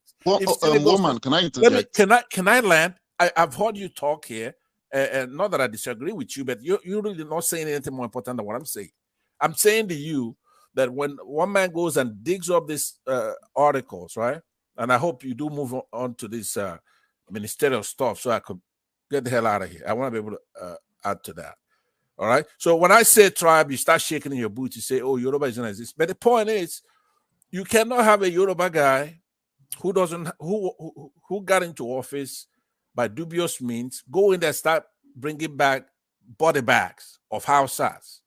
Woman, can I interject? Can I land? I've heard you talk here, and not that I disagree with you, but you're really not saying anything more important than what I'm saying. I'm saying to you that when one man goes and digs up these articles, right? And I hope you do move on to this ministerial stuff so I could get the hell out of here. I want to be able to add to that. All right. So when I say tribe, you start shaking in your boots. You say, "Oh, Yoruba is not exist." But the point is, you cannot have a Yoruba guy who got into office by dubious means go in there, start bringing back body bags of Hausas.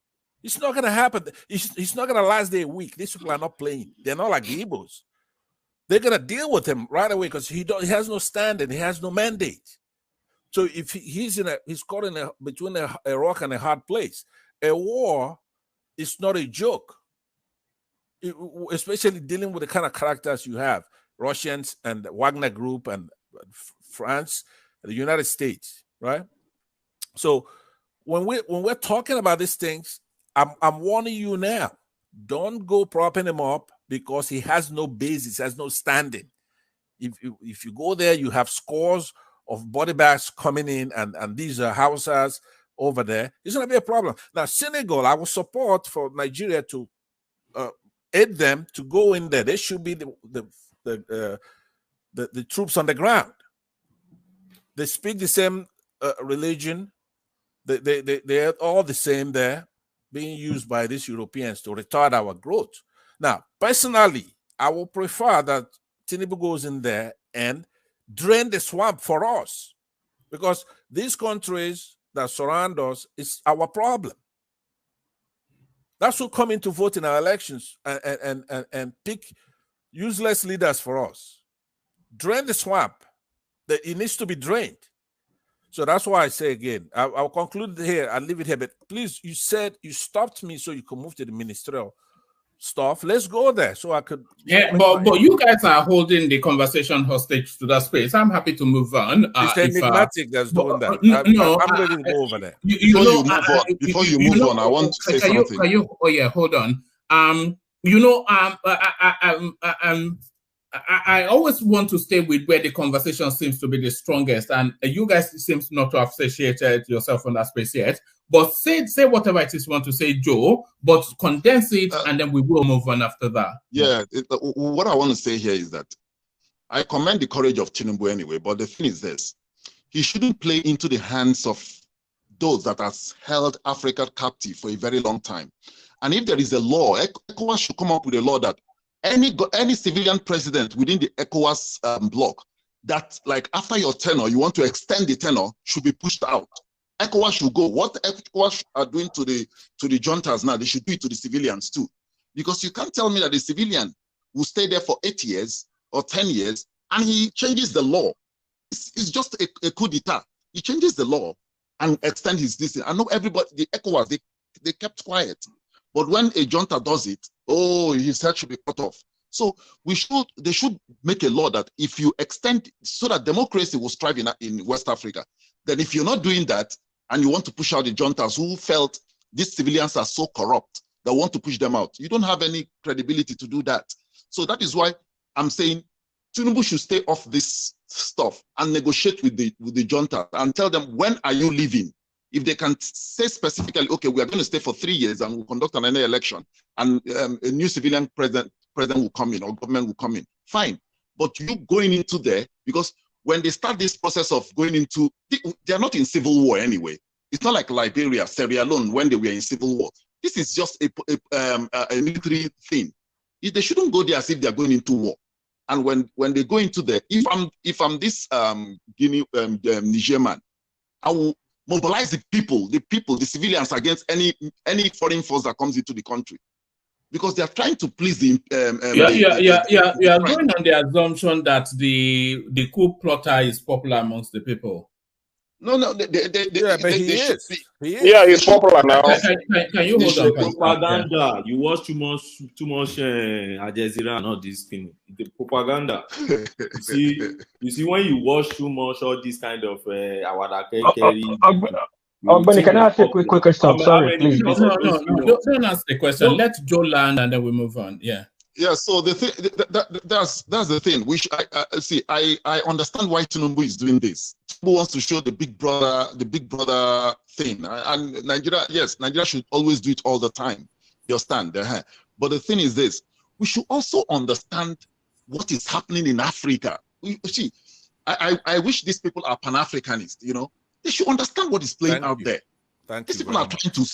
It's not going to happen. It's not going to last a week. These people are not playing. They're not like the Igbos. They're going to deal with him right away because he has no standing. He has no mandate. So if he's caught between a rock and a hard place. A war is not a joke, especially dealing with the kind of characters you have, Russians and the Wagner Group and France, and the United States, right? So when we're talking about these things, I'm warning you now, don't go propping him up because he has no basis, has no standing. If you go there, you have scores of body bags coming in, and these are Hausas over there. It's going to be a problem. Now, Senegal, I will support for Nigeria to aid them to go in there. They should be the troops on the ground. They speak the same religion. They're all the same there, being used by these Europeans to retard our growth. Now, personally, I will prefer that Tinubu goes in there and drain the swamp for us, because these countries that surround us is our problem. That's who come in to vote in our elections and pick useless leaders for us. Drain the swamp. It needs to be drained. So that's why I say again, I'll conclude here. I'll leave it here. But please, you said you stopped me so you could move to the ministerial stuff. Let's go there so I could. Yeah, but you guys are holding the conversation hostage to that space. I'm happy to move on. It's enigmatic that's doing that. I'm ready to go over there. Before you move on, I want to say something. Hold on. I always want to stay with where the conversation seems to be the strongest, and you guys seem not to have satiated yourself on that space yet. But say whatever it is you want to say, Joe, but condense it, and then we will move on after that. Yeah, what I want to say here is that I commend the courage of Tinubu anyway, but the thing is this: he shouldn't play into the hands of those that has held Africa captive for a very long time. And if there is a law, ECOWAS should come up with a law that any civilian president within the ECOWAS bloc that, like, after your tenure, you want to extend the tenure, should be pushed out. ECOWAS should go. What ECOWAS are doing to the juntas now, they should do it to the civilians too. Because you can't tell me that the civilian will stay there for 8 years or 10 years and he changes the law. It's just a coup d'etat. He changes the law and extend his distance. I know everybody, the ECOWAS, they kept quiet. But when a junta does it, his head should be cut off. So they should make a law that if you extend, so that democracy will strive in West Africa, then if you're not doing that and you want to push out the juntas who felt these civilians are so corrupt that want to push them out, you don't have any credibility to do that. So that is why I'm saying Tinubu should stay off this stuff and negotiate with the junta and tell them, when are you leaving? If they can say specifically, okay, we are going to stay for 3 years and we'll conduct another election, and a new civilian president will come in or government will come in, fine. But you going into there, because when they start this process of going into, they are not in civil war anyway. It's not like Liberia, Sierra Leone, when they were in civil war. This is just a military thing. They shouldn't go there as if they are going into war. And when they go into there, if I'm this Niger man, mobilize the people, the civilians against any foreign force that comes into the country, because they are trying to please the. You are going on the assumption that the coup plotter is popular amongst the people. No, but he is. He is. Yeah, he's popular now. Can you hold on? Propaganda. You watch too much Al Jazeera and all this thing. The propaganda. you see, when you watch too much all this kind of Benny, can I ask you a quick question? Sorry, please. No, don't ask the question. No. Let Joe land and then we move on. Yeah. Yeah, so the thing that's the thing. I understand why Tinubu is doing this. Tinubu wants to show the big brother thing, and Nigeria should always do it all the time. You understand? But the thing is this: we should also understand what is happening in Africa. I wish these people are Pan-Africanists. You know, they should understand what is playing out there. These people are trying to.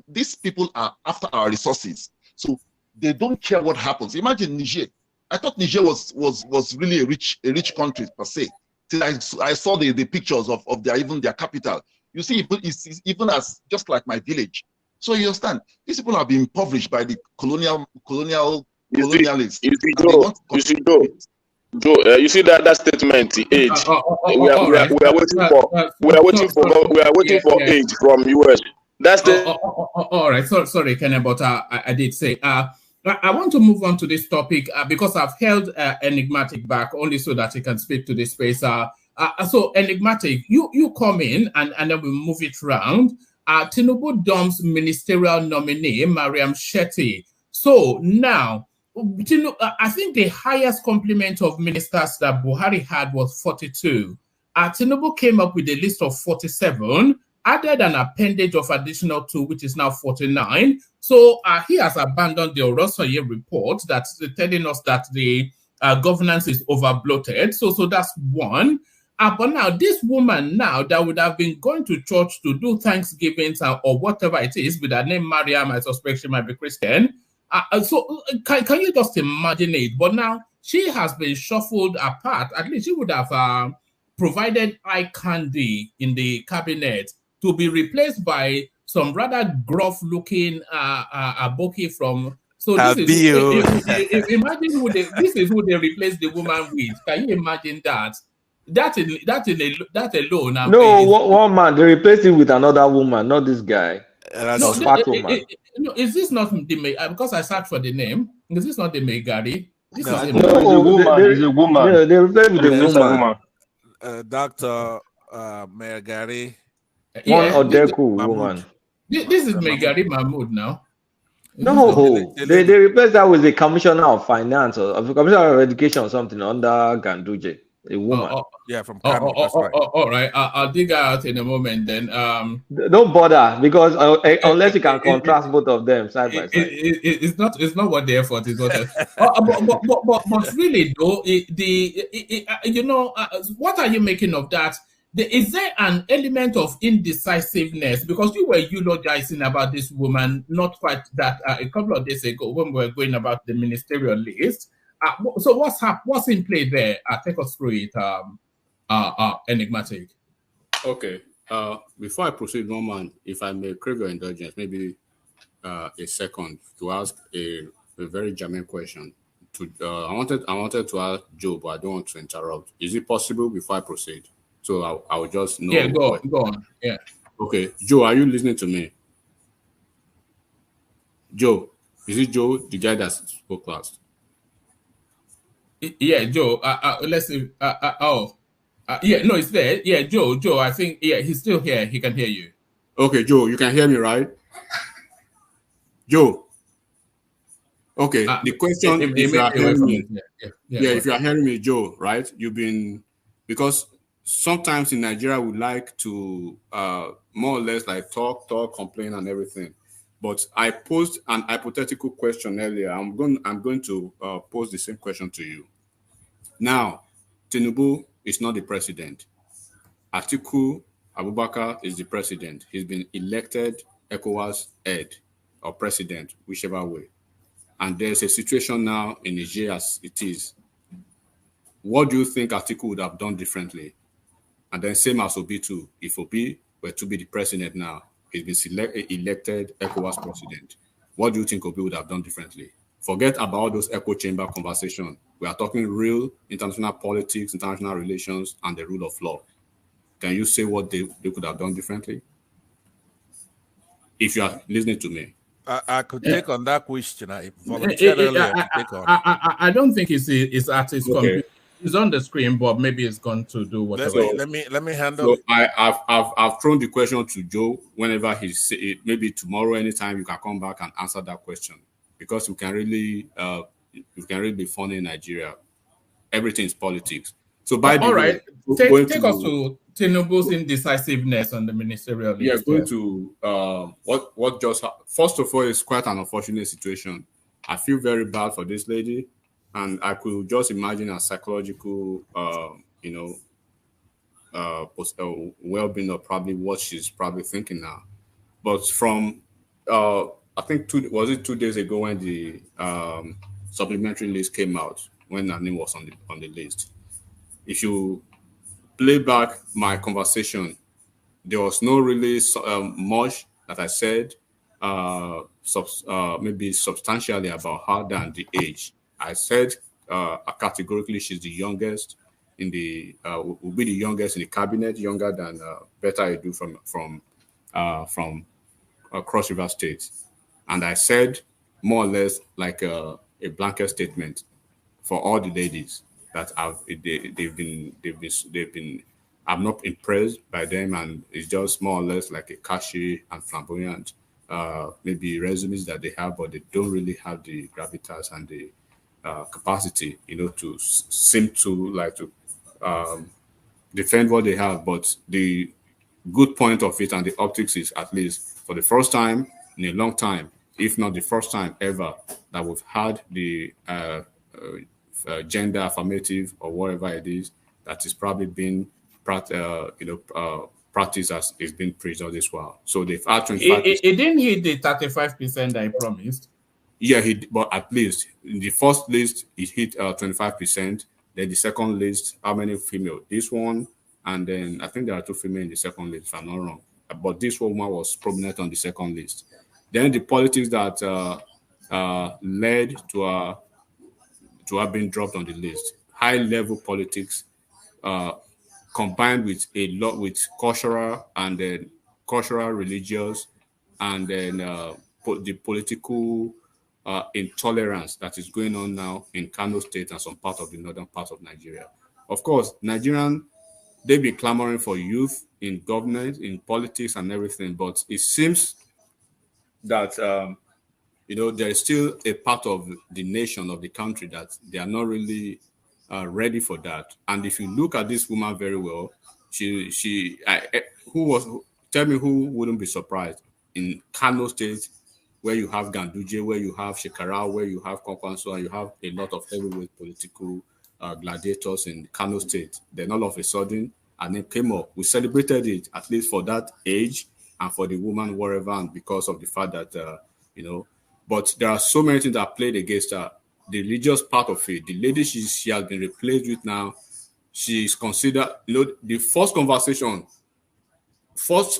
These people are after our resources. So. They don't care what happens. Imagine Niger. I thought Niger was really a rich country per se. Till I saw the pictures of their capital. You see, it's even as just like my village. So you understand, these people have been impoverished by the colonialists. You see that statement, the age. We are waiting for age from US. That's the. All right. Sorry, Kenny, but I did say. I want to move on to this topic because I've held Enigmatic back only so that he can speak to this space. So Enigmatic, you come in and then we move it around. Tinubu dumps ministerial nominee Mariam Shetty. So now, I think the highest complement of ministers that Buhari had was 42. Tinubu came up with a list of 47. Added an appendage of additional 2, which is now 49. So he has abandoned the Orosoye report that's telling us that the governance is over-bloated. So that's one. But now this woman now that would have been going to church to do Thanksgivings or whatever it is with her name Mariam, I suspect she might be Christian. So can you just imagine it? But now she has been shuffled apart. At least she would have provided eye candy in the cabinet to be replaced by some rather gruff-looking Aboki from. So this is imagine this is who they replaced the woman with. Can you imagine that? That alone. No, one man they replaced him with another woman, not this guy. No, is this not the because I searched for the name? Is this not the Megari? This is a woman. It's a woman. Yeah, they replaced with a woman. Dr. Megari. One Odeku woman. This is Megari Mahmood now. No, they replaced that with a commissioner of finance or a commissioner of education or something under Ganduje, a woman. From Kano. That's right. All right. I'll dig out in a moment then. Don't bother because unless you can contrast both of them side by side. It's not what the effort is. But really though, what are you making of that? Is there an element of indecisiveness? Because you were eulogizing about this woman not quite that a couple of days ago when we were going about the ministerial list. So what's in play there? Take us through it, Enigmatic. Okay. Before I proceed, Norman, if I may crave your indulgence, maybe a second to ask a very germane question. I wanted to ask Joe, but I don't want to interrupt. Is it possible before I proceed? So I'll just know. Yeah, go on. Yeah. Okay. Joe, are you listening to me? Joe, is it Joe, the guy that spoke last? Yeah, Joe. Let's see. No, it's there. Yeah, Joe. I think he's still here. He can hear you. Okay, Joe, you can hear me, right? Joe. Okay. The question, if you are hearing me, if you are hearing me, Joe, right? Because sometimes in Nigeria we like to more or less like talk, complain, and everything. But I posed an hypothetical question earlier. I'm going to pose the same question to you. Now, Tinubu is not the president. Atiku Abubakar is the president. He's been elected ECOWAS head or president, whichever way. And there's a situation now in Niger as it is. What do you think Atiku would have done differently? And then same as Obi too. If Obi were to be the president now, he's been elected ECOWAS president. What do you think Obi would have done differently? Forget about those echo chamber conversations. We are talking real international politics, international relations, and the rule of law. Can you say what they could have done differently? If you are listening to me. I could take on that question. I volunteered earlier to take on. I don't think it's at his computer. It's on the screen, but maybe it's going to do whatever. Let me handle it. I've thrown the question to Joe. Whenever he's maybe tomorrow, anytime you can come back and answer that question, because you can really be funny in Nigeria. Everything is politics. So by the way, take us to Tinubu's indecisiveness on the ministerial list. Yeah, going to what just first of all, it's quite an unfortunate situation. I feel very bad for this lady, and I could just imagine a psychological, well-being of probably what she's probably thinking now. But from I think 2 days ago when the supplementary list came out, when her name was on the list. If you play back my conversation, there was no really much that I said maybe substantially about her than the age. I said categorically she's the youngest in the will be the youngest in the cabinet, younger than Betta Edu from Cross River State, and I said more or less like a blanket statement for all the ladies that they've been. I'm not impressed by them, and it's just more or less like a catchy and flamboyant, maybe resumes that they have, but they don't really have the gravitas and the capacity, to seem to like to defend what they have. But the good point of it and the optics is, at least for the first time in a long time, if not the first time ever, that we've had the gender affirmative or whatever it is that is probably been practice as is being preached all this while. So they've had 25%. It didn't hit the 35% I promised. Yeah, but at least in the first list, it hit 25%. Then the second list, how many female? This one, and then I think there are 2 female in the second list, if I'm not wrong. But this woman was prominent on the second list. Then the politics that led to her being dropped on the list, high-level politics, combined with a lot with cultural and then cultural, religious, and then the political intolerance that is going on now in Kano State and some part of the northern part of Nigeria. Of course, Nigerian, they be clamoring for youth in government, in politics and everything, but it seems that there is still a part of the nation, of the country, that they are not really ready for that. And if you look at this woman very well, tell me who wouldn't be surprised in Kano State, where you have Ganduje, where you have Shekara, where you have Kwankwanso, and you have a lot of heavyweight political gladiators in Kano State. Then all of a sudden, and it came up. We celebrated it, at least for that age and for the woman, wherever, and because of the fact that, but there are so many things that played against her. The religious part of it, the lady she has been replaced with now, she's considered, the first conversation,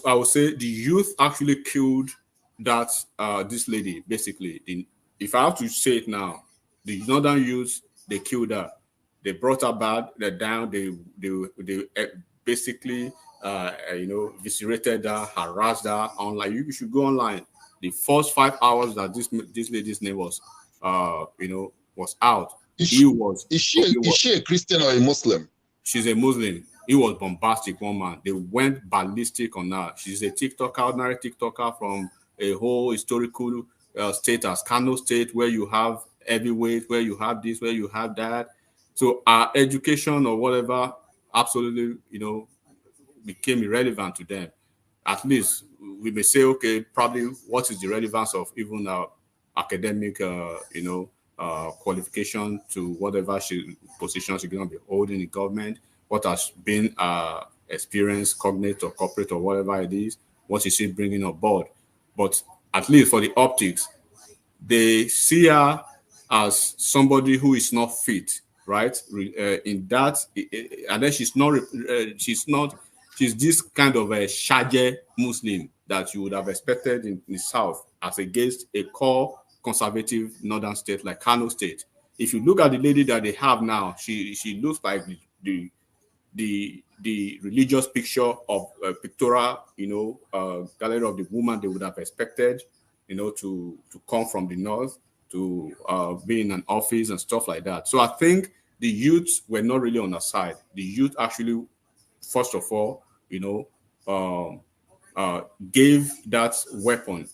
I would say the youth actually killed that, this lady, basically. If I have to say it now, the northern youth, they killed her. They brought her back, they're down, they basically, eviscerated her, harassed her online. You should go online. The first 5 hours that this lady's name was, was out. Is she a Christian or a Muslim? She's a Muslim. It was bombastic, one man. They went ballistic on her. She's a TikToker, ordinary TikToker from a whole historical state as Kano State, where you have heavyweight, where you have this, where you have that. So our education or whatever absolutely, became irrelevant to them. At least we may say, okay, probably what is the relevance of even our academic, qualification to whatever position she's going to be holding in government, what has been experience, cognate or corporate or whatever it is, what is she bringing on board. But at least for the optics, they see her as somebody who is not fit right? In that, and then she's this kind of a Shaje Muslim that you would have expected in the South as against a core conservative northern state like Kano State. If you look at the lady that they have now, she looks like the religious picture of pictorial, gallery of the woman they would have expected, to come from the north, to be in an office and stuff like that. So I think the youth were not really on her side. The youth actually, first of all, gave that weapon,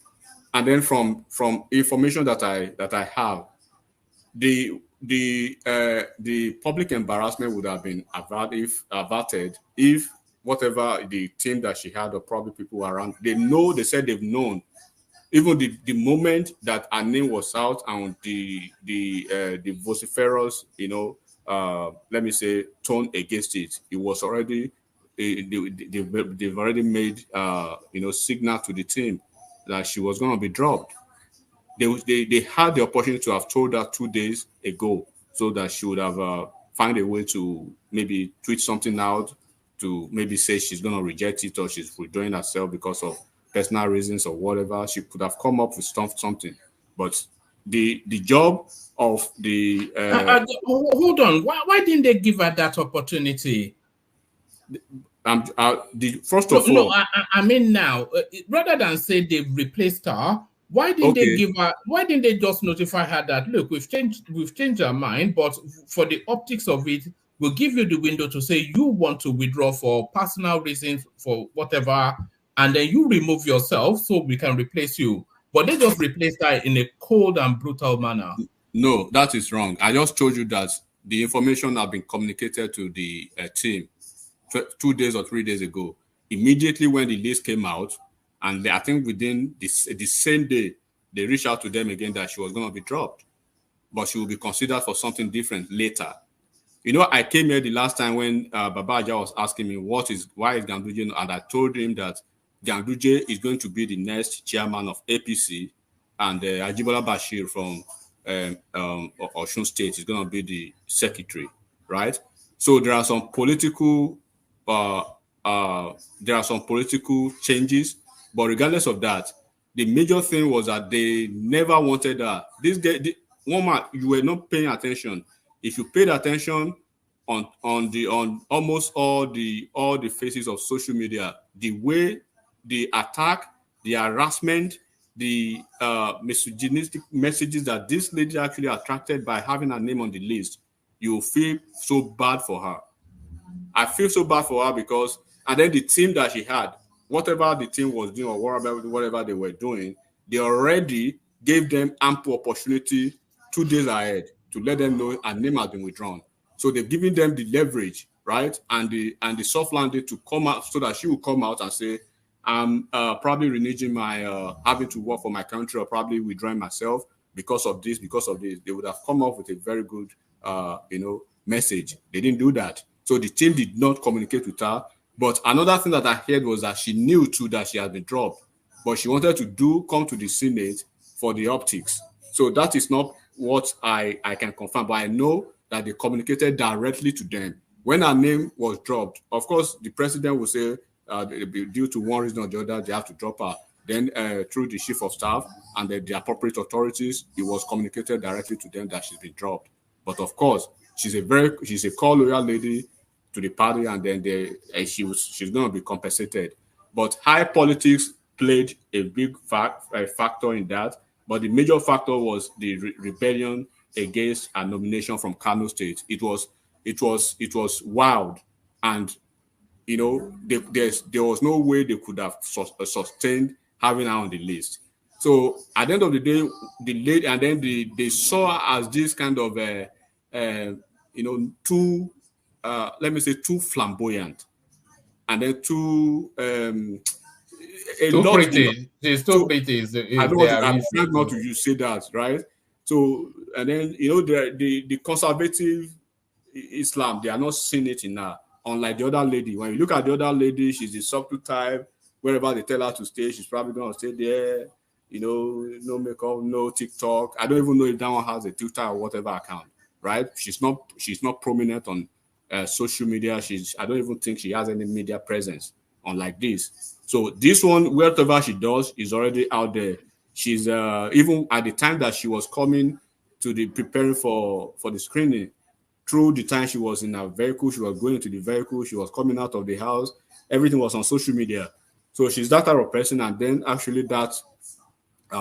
and then from information that I have, the public embarrassment would have been averted if whatever the team that she had or probably people around, they said they've known even the moment that her name was out and the vociferous, let me say, tone against it, it was already, they've already made, signal to the team that she was going to be dropped. They had the opportunity to have told her 2 days ago so that she would have find a way to maybe tweet something out to maybe say she's going to reject it or she's withdrawing herself because of personal reasons or whatever. She could have come up with something. But the job of the... hold on. Why didn't they give her that opportunity? First of all... I mean now, rather than say they've replaced her, why didn't they give her? Why didn't they just notify her that, look, we've changed our mind, but for the optics of it, we'll give you the window to say you want to withdraw for personal reasons, for whatever, and then you remove yourself so we can replace you. But they just replaced her in a cold and brutal manner. No, that is wrong. I just told you that the information had been communicated to the team 2 days or 3 days ago. Immediately when the list came out, and I think within the same day, they reached out to them again that she was going to be dropped, but she will be considered for something different later. I came here the last time when Baba Aja was asking me why is Ganduje, and I told him that Ganduje is going to be the next chairman of APC, and Ajibola Bashir from Osun State is going to be the secretary, right? So there are some political changes. But regardless of that, the major thing was that they never wanted her. This guy, woman, you were not paying attention. If you paid attention on almost all the faces of social media, the way the attack, the harassment, the misogynistic messages that this lady actually attracted by having her name on the list, you feel so bad for her. I feel so bad for her because, and then the team that she had, whatever the team was doing or whatever they were doing, they already gave them ample opportunity 2 days ahead to let them know her name has been withdrawn. So they've given them the leverage, right? And the soft landing to come out so that she will come out and say, I'm probably reneging my having to work for my country or probably withdrawing myself because of this, because of this. They would have come up with a very good, message. They didn't do that. So the team did not communicate with her. But another thing that I heard was that she knew too that she had been dropped, but she wanted to come to the Senate for the optics. So that is not what I can confirm, but I know that they communicated directly to them. When her name was dropped, of course, the president will say, due to one reason or the other, they have to drop her. Then through the chief of staff and the appropriate authorities, it was communicated directly to them that she's been dropped. But of course, she's a core loyal lady to the party, and then she's going to be compensated. But high politics played a big factor in that. But the major factor was the rebellion against a nomination from Kano State. It was wild, and there was no way they could have sustained having her on the list. So at the end of the day, they saw her as this kind of too too flamboyant, and then too pretty. She's too pretty. I'm trying not to say that, right? So, and then the conservative Islam, they are not seeing it in her. Unlike the other lady, when you look at the other lady, she's the subtle type. Wherever they tell her to stay, she's probably going to stay there. No makeup, no TikTok. I don't even know if that one has a Twitter or whatever account. right? She's not prominent on social media. I don't even think she has any media presence on like this. So this one, whatever she does, is already out there. She's even at the time that she was coming to the preparing for the screening, through the time she was in her vehicle, she was going into the vehicle, she was coming out of the house, everything was on social media. So she's that type of person, and then actually that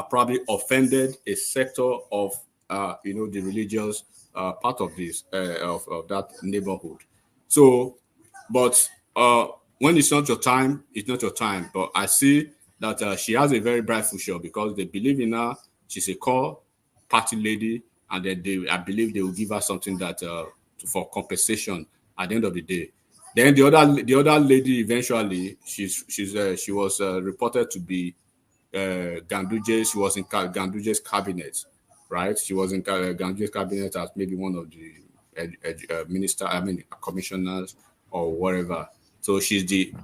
probably offended a sector of the religious part of this of that neighborhood. So, but when it's not your time, it's not your time. But I see that she has a very bright future because they believe in her. She's a core party lady, and then I believe they will give her something that for compensation at the end of the day. Then the other lady eventually she was reported to be Ganduje. She was in Ganduje's cabinet, right? She was in Ganduje's cabinet as maybe one of the commissioners or whatever. So she's the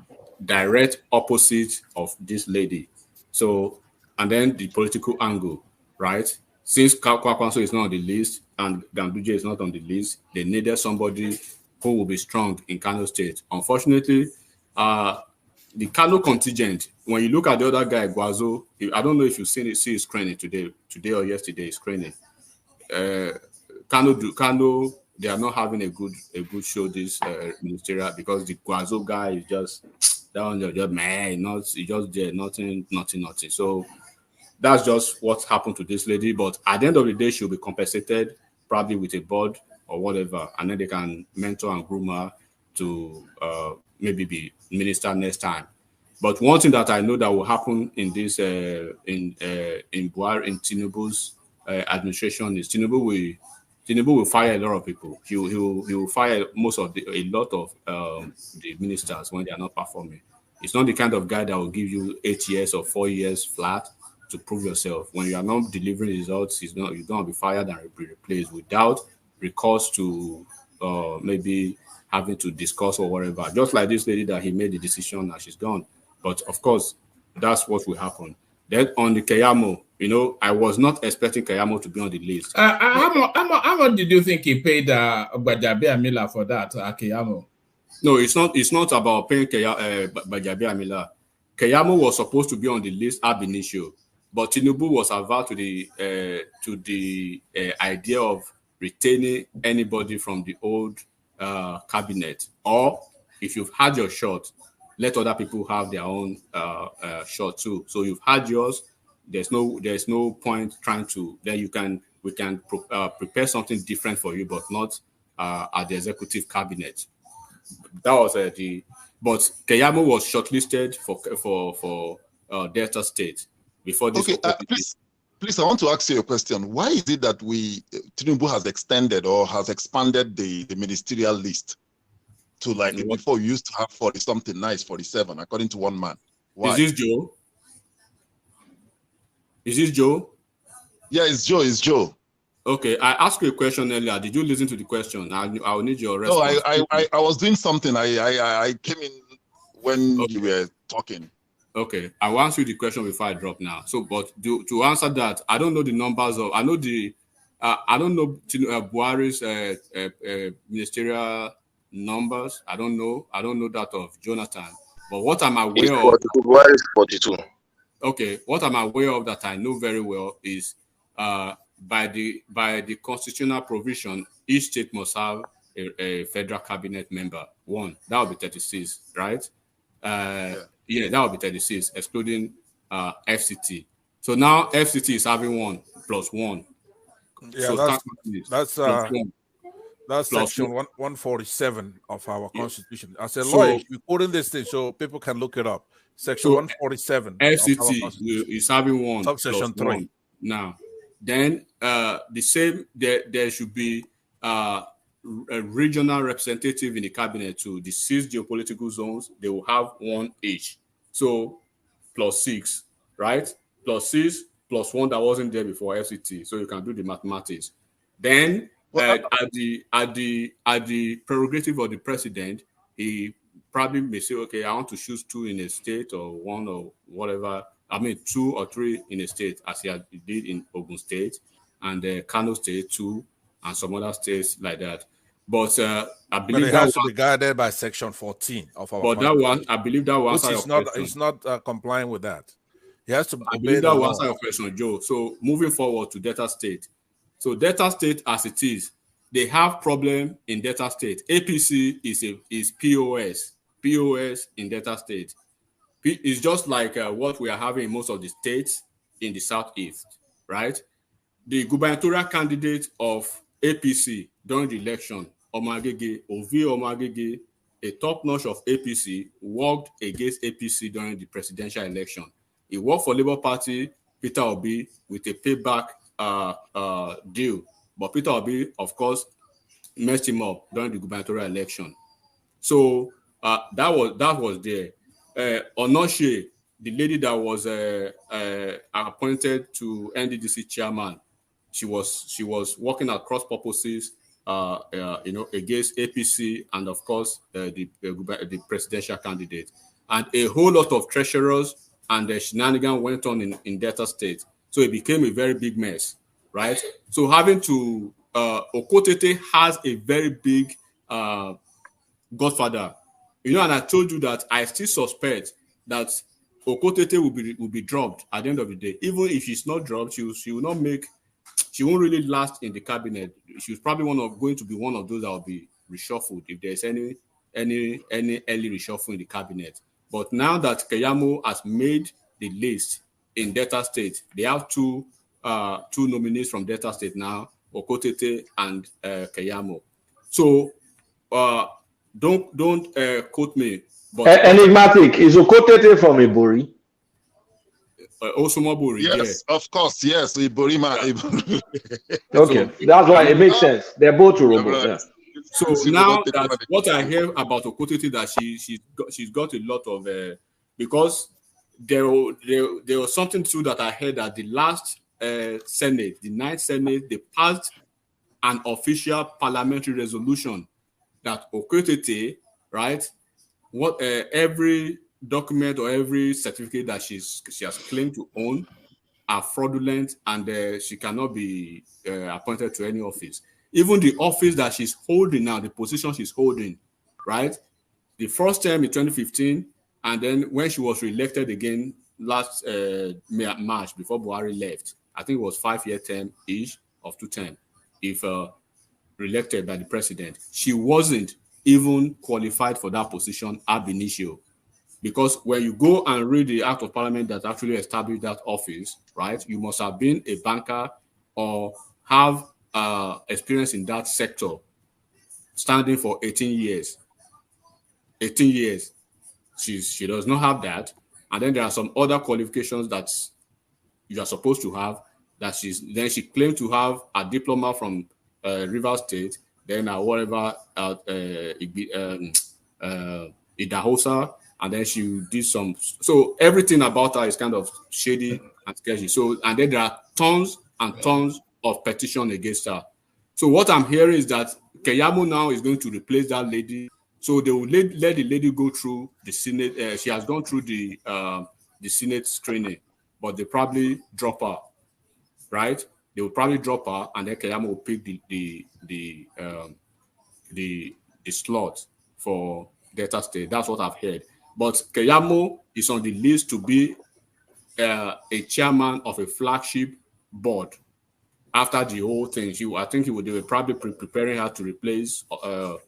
direct opposite of this lady. So, and then the political angle, right? Since Kwakwanso is not on the list and Ganduje is not on the list, they needed somebody who will be strong in Kano State. Unfortunately, the Kano contingent, when you look at the other guy, Guazo, I don't know if you've see his screening today or yesterday, his screening. Kano, they are not having a good show this ministerial because the Guazo guy is just down there, just man, he just there, nothing. So that's just what happened to this lady. But at the end of the day, she'll be compensated probably with a board or whatever, and then they can mentor and groom her to maybe be minister next time. But one thing that I know that will happen in this in Tinubu's administration is Tinubu will fire a lot of people. He will fire a lot of the ministers when they are not performing. It's not the kind of guy that will give you 8 years or 4 years flat to prove yourself. When you are not delivering results, you're going to be fired and be replaced without recourse to maybe having to discuss or whatever. Just like this lady that he made the decision that she's gone. But of course, that's what will happen. Then on the Keyamo, I was not expecting Keyamo to be on the list. How much did you think he paid Bajabi Amila for that, Keyamo? No, it's not about paying Bajabi Amila. Keyamo was supposed to be on the list ab initio, but Tinubu was averse to the idea of retaining anybody from the old cabinet, or if you've had your shot, let other people have their own shot too. So you've had yours. There's no point trying to. Then we can prepare something different for you, but not at the executive cabinet. That was but Keyamo was shortlisted for Delta State before this. Okay, please, I want to ask you a question. Why is it that Tinubu has extended or has expanded the ministerial list to before we used to have 40 something, now it's 47, according to one man? Why? Is this Joe? Yeah, it's Joe. Okay, I asked you a question earlier. Did you listen to the question? I'll need your response. No, I was doing something. I came in when you were talking. Okay, I will answer the question before I drop now. So, but to answer that, I don't know the numbers of. I don't know Buhari's ministerial numbers. I don't know that of Jonathan. But what I'm aware of, Buhari is 42. Okay, what I'm aware of that I know very well is by the constitutional provision, each state must have a federal cabinet member. One, that would be 36, right? Yeah, that would be 36, excluding FCT. So now FCT is having 1 + 1. Yeah, so that's section 147 of our constitution. As a lawyer, we put in this thing so people can look it up. Section 147. FCT is having 1 subsection 3. 1. Now, then the same there should be a regional representative in the cabinet to the 6 geopolitical zones. They will have 1 each. So +6, right? +6 + 1 that wasn't there before FCT. So you can do the mathematics. Then at the prerogative of the president, he probably may say, okay, I want to choose 2 in a state or 1 or whatever. I mean, 2 or 3 in a state, as he did in Ogun State, and Kano State 2, and some other states like that. But I But believe it that has to be guided by Section 14 of our but that one, I believe that will which answer your is not question. it's not complying with that. He has to I obey believe the that will law. answer your question, Joe. So moving forward to Delta State. So Delta State, as it is, they have problem in Delta State. APC is POS. POS in Delta State. It's just like what we are having in most of the states in the Southeast, right? The gubernatorial candidate of APC during the election, Ovi Omagege, a top notch of APC, worked against APC during the presidential election. He worked for Labour Party, Peter Obi, with a payback deal. But Peter Obi, of course, messed him up during the gubernatorial election. So that was there. Onoshe, the lady that was appointed to NDDC chairman, she was working at cross purposes, against APC and of course the presidential candidate, and a whole lot of treasurers and the shenanigans went on in Delta State. So it became a very big mess, right? So having to Okotete has a very big godfather, and I told you that I still suspect that Okotete will be dropped at the end of the day. Even if she's not dropped, she won't really last in the cabinet. She's probably going to be one of those that will be reshuffled if there's any early reshuffle in the cabinet. But now that Keyamo has made the list in Delta State, they have two nominees from Delta State now, Okotete and Keyamo. So don't quote me. But enigmatic, is Okotete from Ibori? Osumobori, yes, yeah. Of course, yes. Iborima. Okay, that's why it makes sense. They're both Urobo. Yeah. So now that what I hear about Okotete, that she's got a lot of because there was something too that I heard that the last Senate, the 9th Senate, they passed an official parliamentary resolution that Okotete, right, every document or every certificate that she has claimed to own are fraudulent, and she cannot be appointed to any office. Even the office that she's holding now, the position she's holding, right? The first term in 2015, and then when she was re-elected again last March before Buhari left, I think it was 5-year term-ish of 2 terms. If re-elected by the president, she wasn't even qualified for that position ab initio. Because when you go and read the Act of Parliament that actually established that office, right, you must have been a banker or have experience in that sector, standing for 18 years. 18 years. She does not have that. And then there are some other qualifications that you are supposed to have. She claimed to have a diploma from Rivers State, then whatever Idahosa. And then she did some, so everything about her is kind of shady and sketchy. So, and then there are tons and tons of petition against her. So what I'm hearing is that Keyamo now is going to replace that lady. So they will let the lady go through the Senate. She has gone through the Senate screening, but they probably drop her, right? They will probably drop her, and then Keyamo will pick the slot for Delta State. That's what I've heard. But Keyamo is on the list to be a chairman of a flagship board after the whole thing. I think they were probably preparing her to replace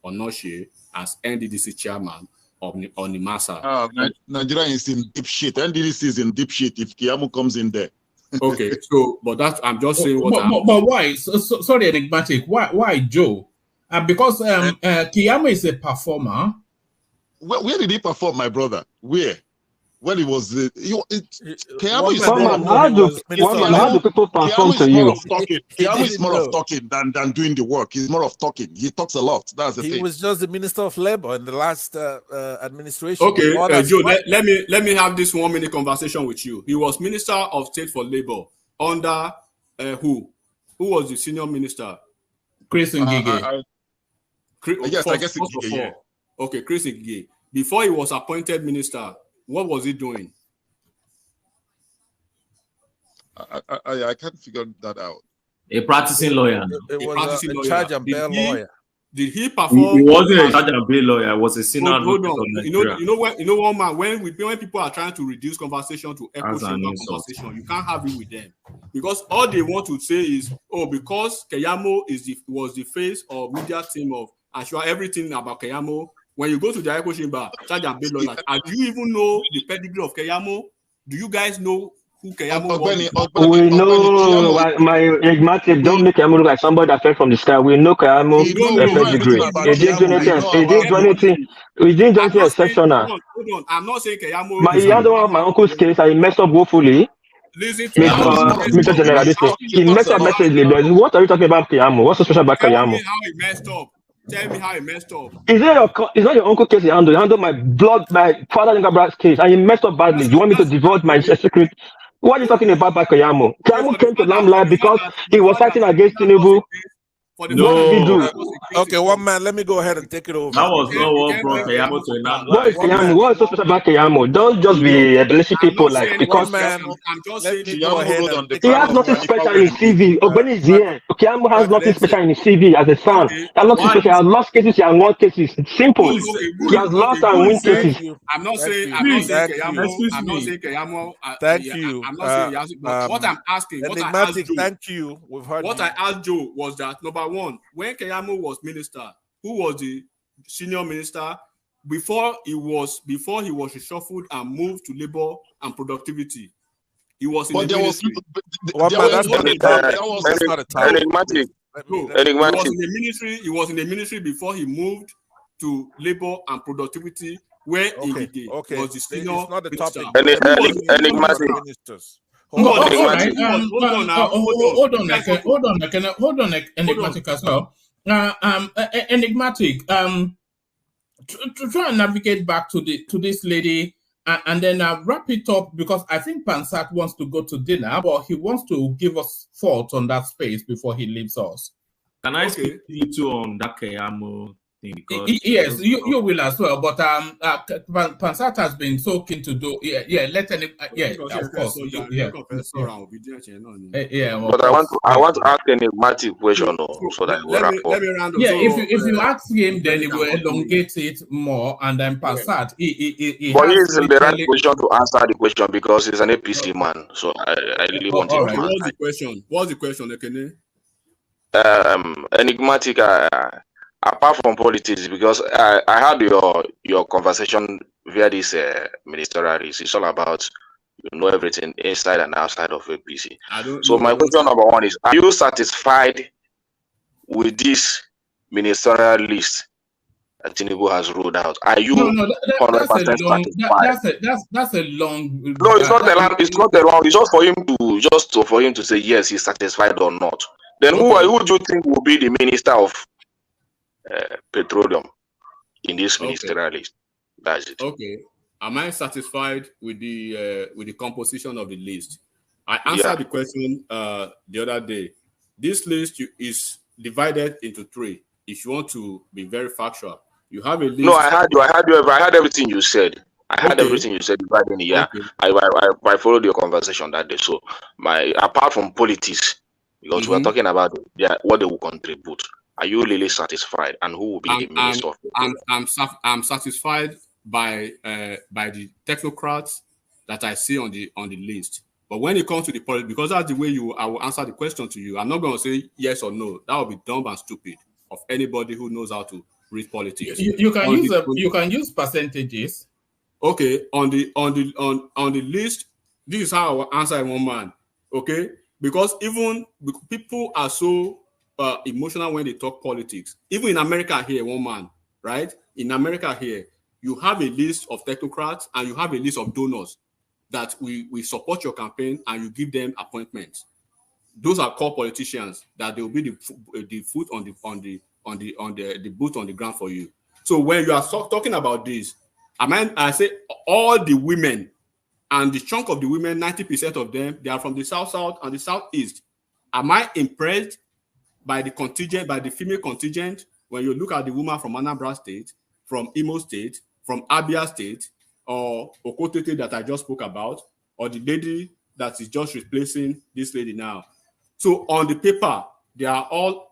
Onoshe as NDDC chairman of Onimasa. Nigeria is in deep shit. NDDC is in deep shit if Keyamo comes in there. Okay, so but I'm just saying what. But why? Sorry, enigmatic. Why Joe? Because Keyamo is a performer. Where did he perform, my brother? Where? When he was Keyamo is how do people perform to you? Keyamo is more of talking than doing the work. He's more of talking. He talks a lot. That's the thing. He was just the Minister of Labor in the last administration. Okay, Joe, let me have this 1-minute conversation with you. He was Minister of State for Labor under who? Who was the senior minister? Chris Ngige. Yes, I guess it's Ngige, yeah. Okay, Chris Ngige. Before he was appointed minister, what was he doing? I can't figure that out. A practicing lawyer. It was a charge and bail lawyer. Did he perform? He wasn't a judge and bail lawyer. He was a senior Hold advocate on. of Nigeria. You know one man, when people are trying to reduce conversation to echo chamber conversation, you can't have it with them. Because all they want to say is, oh, because Keyamo was the face or media team of assure everything about Keyamo. When you go to the echo chamber, charge and bail lawyer, do you even know the pedigree of Keyamo? Do you guys know who Keyamo was? We know my enigmatic. Don't make Keyamo look like somebody that fell from the sky. We know Keyamo pedigree. He didn't do anything. He didn't do anything. He didn't do anything exceptional. Hold on. I'm not saying Keyamo. He handled my uncle's case and he messed up woefully. Listen to Mr. General, he messed up massively. What are you talking about Keyamo? What's so special about Keyamo? How he messed up. Tell me how he messed up. Is not your uncle case he handled? He handled my father-in-law brother's case, and he messed up badly. You want me to divulge my secret? What are you talking about Keyamo? Keyamo came to Lamla because he was fighting against Tinubu. What did he do? Okay, one man, let me go ahead and take it over. That was not what brought Keyamo to Lamla. What is Keyamo? What is so special about Keyamo? Don't just be embellishing people like because I'm just saying he has nothing special in his CV. Ogbeni is here. Keyamo has nothing special in his CV as a son. He has nothing special. He has lost cases, he has won cases. Simple. He has lost and win cases. I'm not saying Keyamo. Thank you. I'm not saying what I'm asking. Thank you. We've heard what I asked Joe was that number one, when Keyamo was minister, who was the senior minister before he was reshuffled and moved to labor and productivity? He was in the ministry. He was in the ministry before he moved to labor and productivity, where he was the senior it's not the minister. Hold on, enigmatic as well. Enigmatic. To try and navigate back to this lady, and then wrap it up, because I think Pansat wants to go to dinner, but he wants to give us thoughts on that space before he leaves us. Can I speak to you two on that Keyamo thing? Because yes, you will as well. But Pansat has been so keen to do. Let any. Of course. But I want to ask an enigmatic question, so that we'll wrap up. If you ask him, then he will elongate it more, and then Pansat. But he is in the right position to answer the question because he's an APC man. So I really want him to answer. What's the question? What's the question, Ekene? Enigmatic. Apart from politics, because I had your conversation via this ministerial race. It's all about everything inside and outside of APC. So my question number one is: are you satisfied with this ministerial list that Tinubu has rolled out? Are you 100% satisfied? That's a long. No, it's not a long. It's not a long. It's just for him to say yes, he's satisfied or not. Then who do you think will be the minister of petroleum in this ministerial list? That's it. Okay. Am I satisfied with the composition of the list? I answered the question the other day. This list is divided into three. If you want to be very factual, you have a list. No, I heard you. I heard everything you said. I heard everything you said divided in the year. I followed your conversation that day. So apart from politics, because we're talking about what they will contribute. Are you really satisfied? And who will be the minister of petroleum? I'm satisfied by the technocrats that I see on the list. But when it comes to the politics, because that's the way I will answer the question to you. I'm not going to say yes or no. That would be dumb and stupid of anybody who knows how to read politics. You can use percentages. Okay, on the list, this is how I will answer in one man. Okay, because even people are so emotional when they talk politics. Even in America here, one man, right? In America here, you have a list of technocrats and you have a list of donors that we support your campaign and you give them appointments. Those are called politicians that they will be the foot on the boot on the ground for you. So when you are talking about this, I say all the women and the chunk of the women, 90% of them, they are from the South and the Southeast. Am I impressed by the contingent, by the female contingent? When you look at the woman from Anambra State, from Imo State, from Abia State, or Okotete that I just spoke about, or the lady that is just replacing this lady now. So on the paper, they are all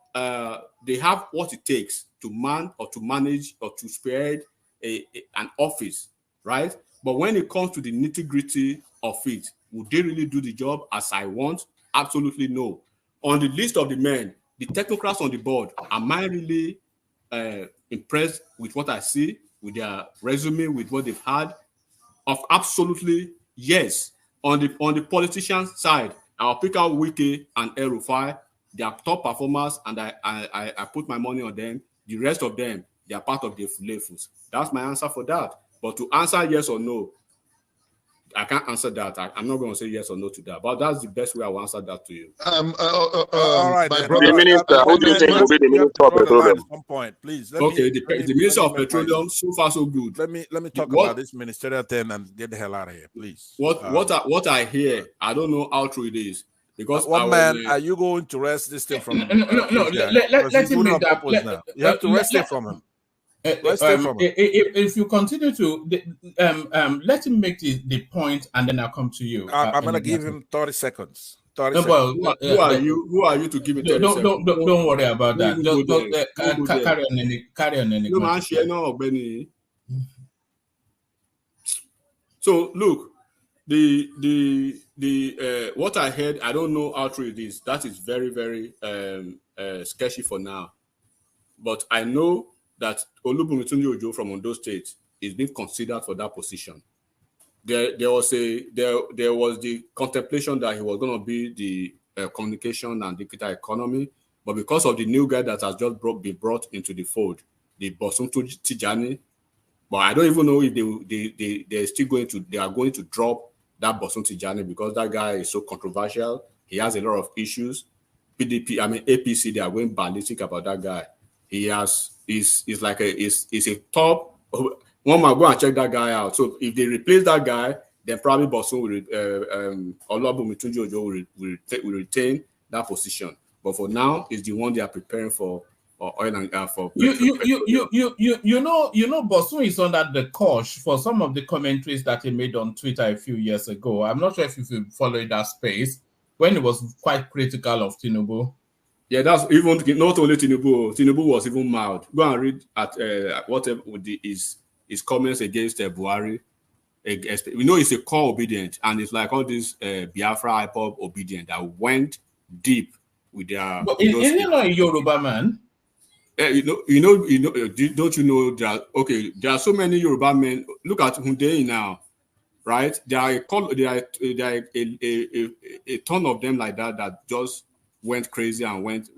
they have what it takes to man or to manage or to spread an office, right? But when it comes to the nitty-gritty of it, would they really do the job as I want? Absolutely no. On the list of the men, the technocrats on the board, am I really impressed with what I see, with their resume, with what they've had? Of absolutely yes. On the politician side, I'll pick out Wike and El-Rufai. They are top performers, and I put my money on them. The rest of them, they are part of the Fulefus. That's my answer for that. But to answer yes or no, I can't answer that. I'm not going to say yes or no to that. But that's the best way I will answer that to you. All right, my then. brother. The minister, who do you think will be the minister of petroleum? At some point, please. Okay, the minister of petroleum, so far so good. Let me talk about this ministerial thing and get the hell out of here, please. What I hear, I don't know how true it is. Because one man, are you going to wrest this thing from him? No, let him make that. You have to wrest it from him. If you continue to let him make the point, and then I'll come to you. I'm going to give him 30 seconds. Who are you to give me 30 seconds? Don't worry about that. Just carry on. No man, share no Benny. So look, the what I heard, I don't know how true it is. That is very, very sketchy for now. But I know that Olubunmi Tunji Ojo from Ondo State is being considered for that position. There was the contemplation that he was going to be the communication and digital economy, but because of the new guy that has just been brought into the fold, the Bosun Tijani, but I don't even know if they are going to drop that Bosun Tijani because that guy is so controversial. He has a lot of issues. APC, they are going ballistic about that guy. He is a top. One might go and check that guy out. So if they replace that guy, then probably Bosun Olubunmi Tunji Ojo will retain that position. But for now, it's the one they are preparing for oil and gas for. You know, Bosun is under the cosh for some of the commentaries that he made on Twitter a few years ago. I'm not sure if you follow that space when he was quite critical of Tinubu. Yeah, that's even not only Tinubu. Tinubu was even mild. Go and read at whatever his comments against Buhari. We know it's a core obedient, and it's like all this Biafra hip hop obedient that went deep with their. But isn't he not a Yoruba man? Don't you know that? Okay, there are so many Yoruba men. Look at Hundeyi now, right? There are a ton of them like that just went crazy and went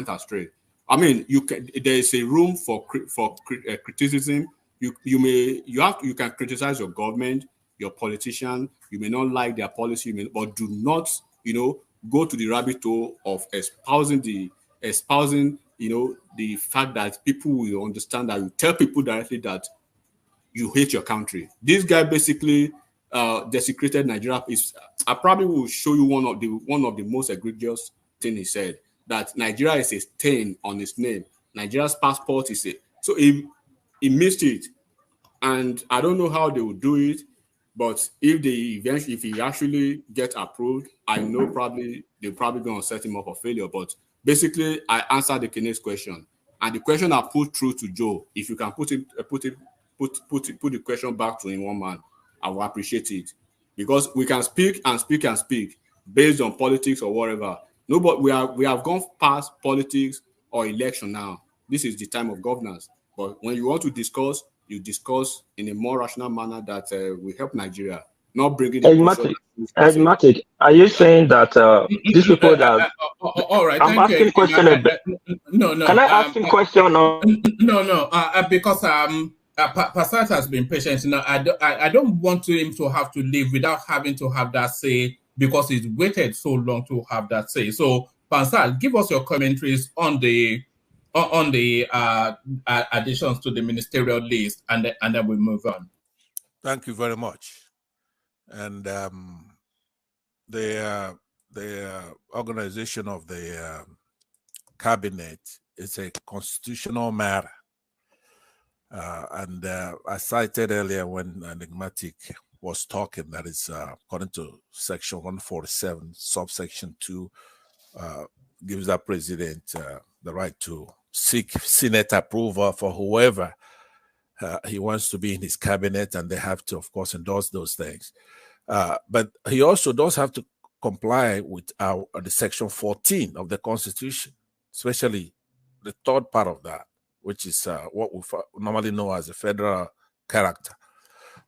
astray. I mean, there is a room for criticism. You can criticize your government, your politician. You may not like their policy, but do not go to the rabbit hole of espousing the fact that people will understand that you tell people directly that you hate your country. This guy basically desecrated Nigeria. I probably will show you one of the most egregious thing he said, that Nigeria is a stain on his name. Nigeria's passport is so he missed it, and I don't know how they will do it. But if he actually get approved, I know they're probably going to set him up for failure. But basically, I answered the next question, and the question I put through to Joe. If you can put the question back to him, one man, I will appreciate it, because we can speak based on politics or whatever. No, but we have gone past politics or election now. This is the time of governance. But when you want to discuss, you discuss in a more rational manner that will help Nigeria, not bringing. Enigmatic, are you saying that these people that? All right, I'm asking question. No. Can I ask him question? No. Because Passat has been patient. I don't want him to have to leave without having to have that say, because he's waited so long to have that say. So, Passat, give us your commentaries on the additions to the ministerial list, and then we move on. Thank you very much. And the organization of the cabinet is a constitutional matter. And I cited earlier when Enigmatic was talking that is according to Section 147, subsection 2 gives that president the right to seek Senate approval for whoever he wants to be in his cabinet, and they have to, of course, endorse those things. But he also does have to comply with the Section 14 of the Constitution, especially the third part of that, which is what we normally know as a federal character.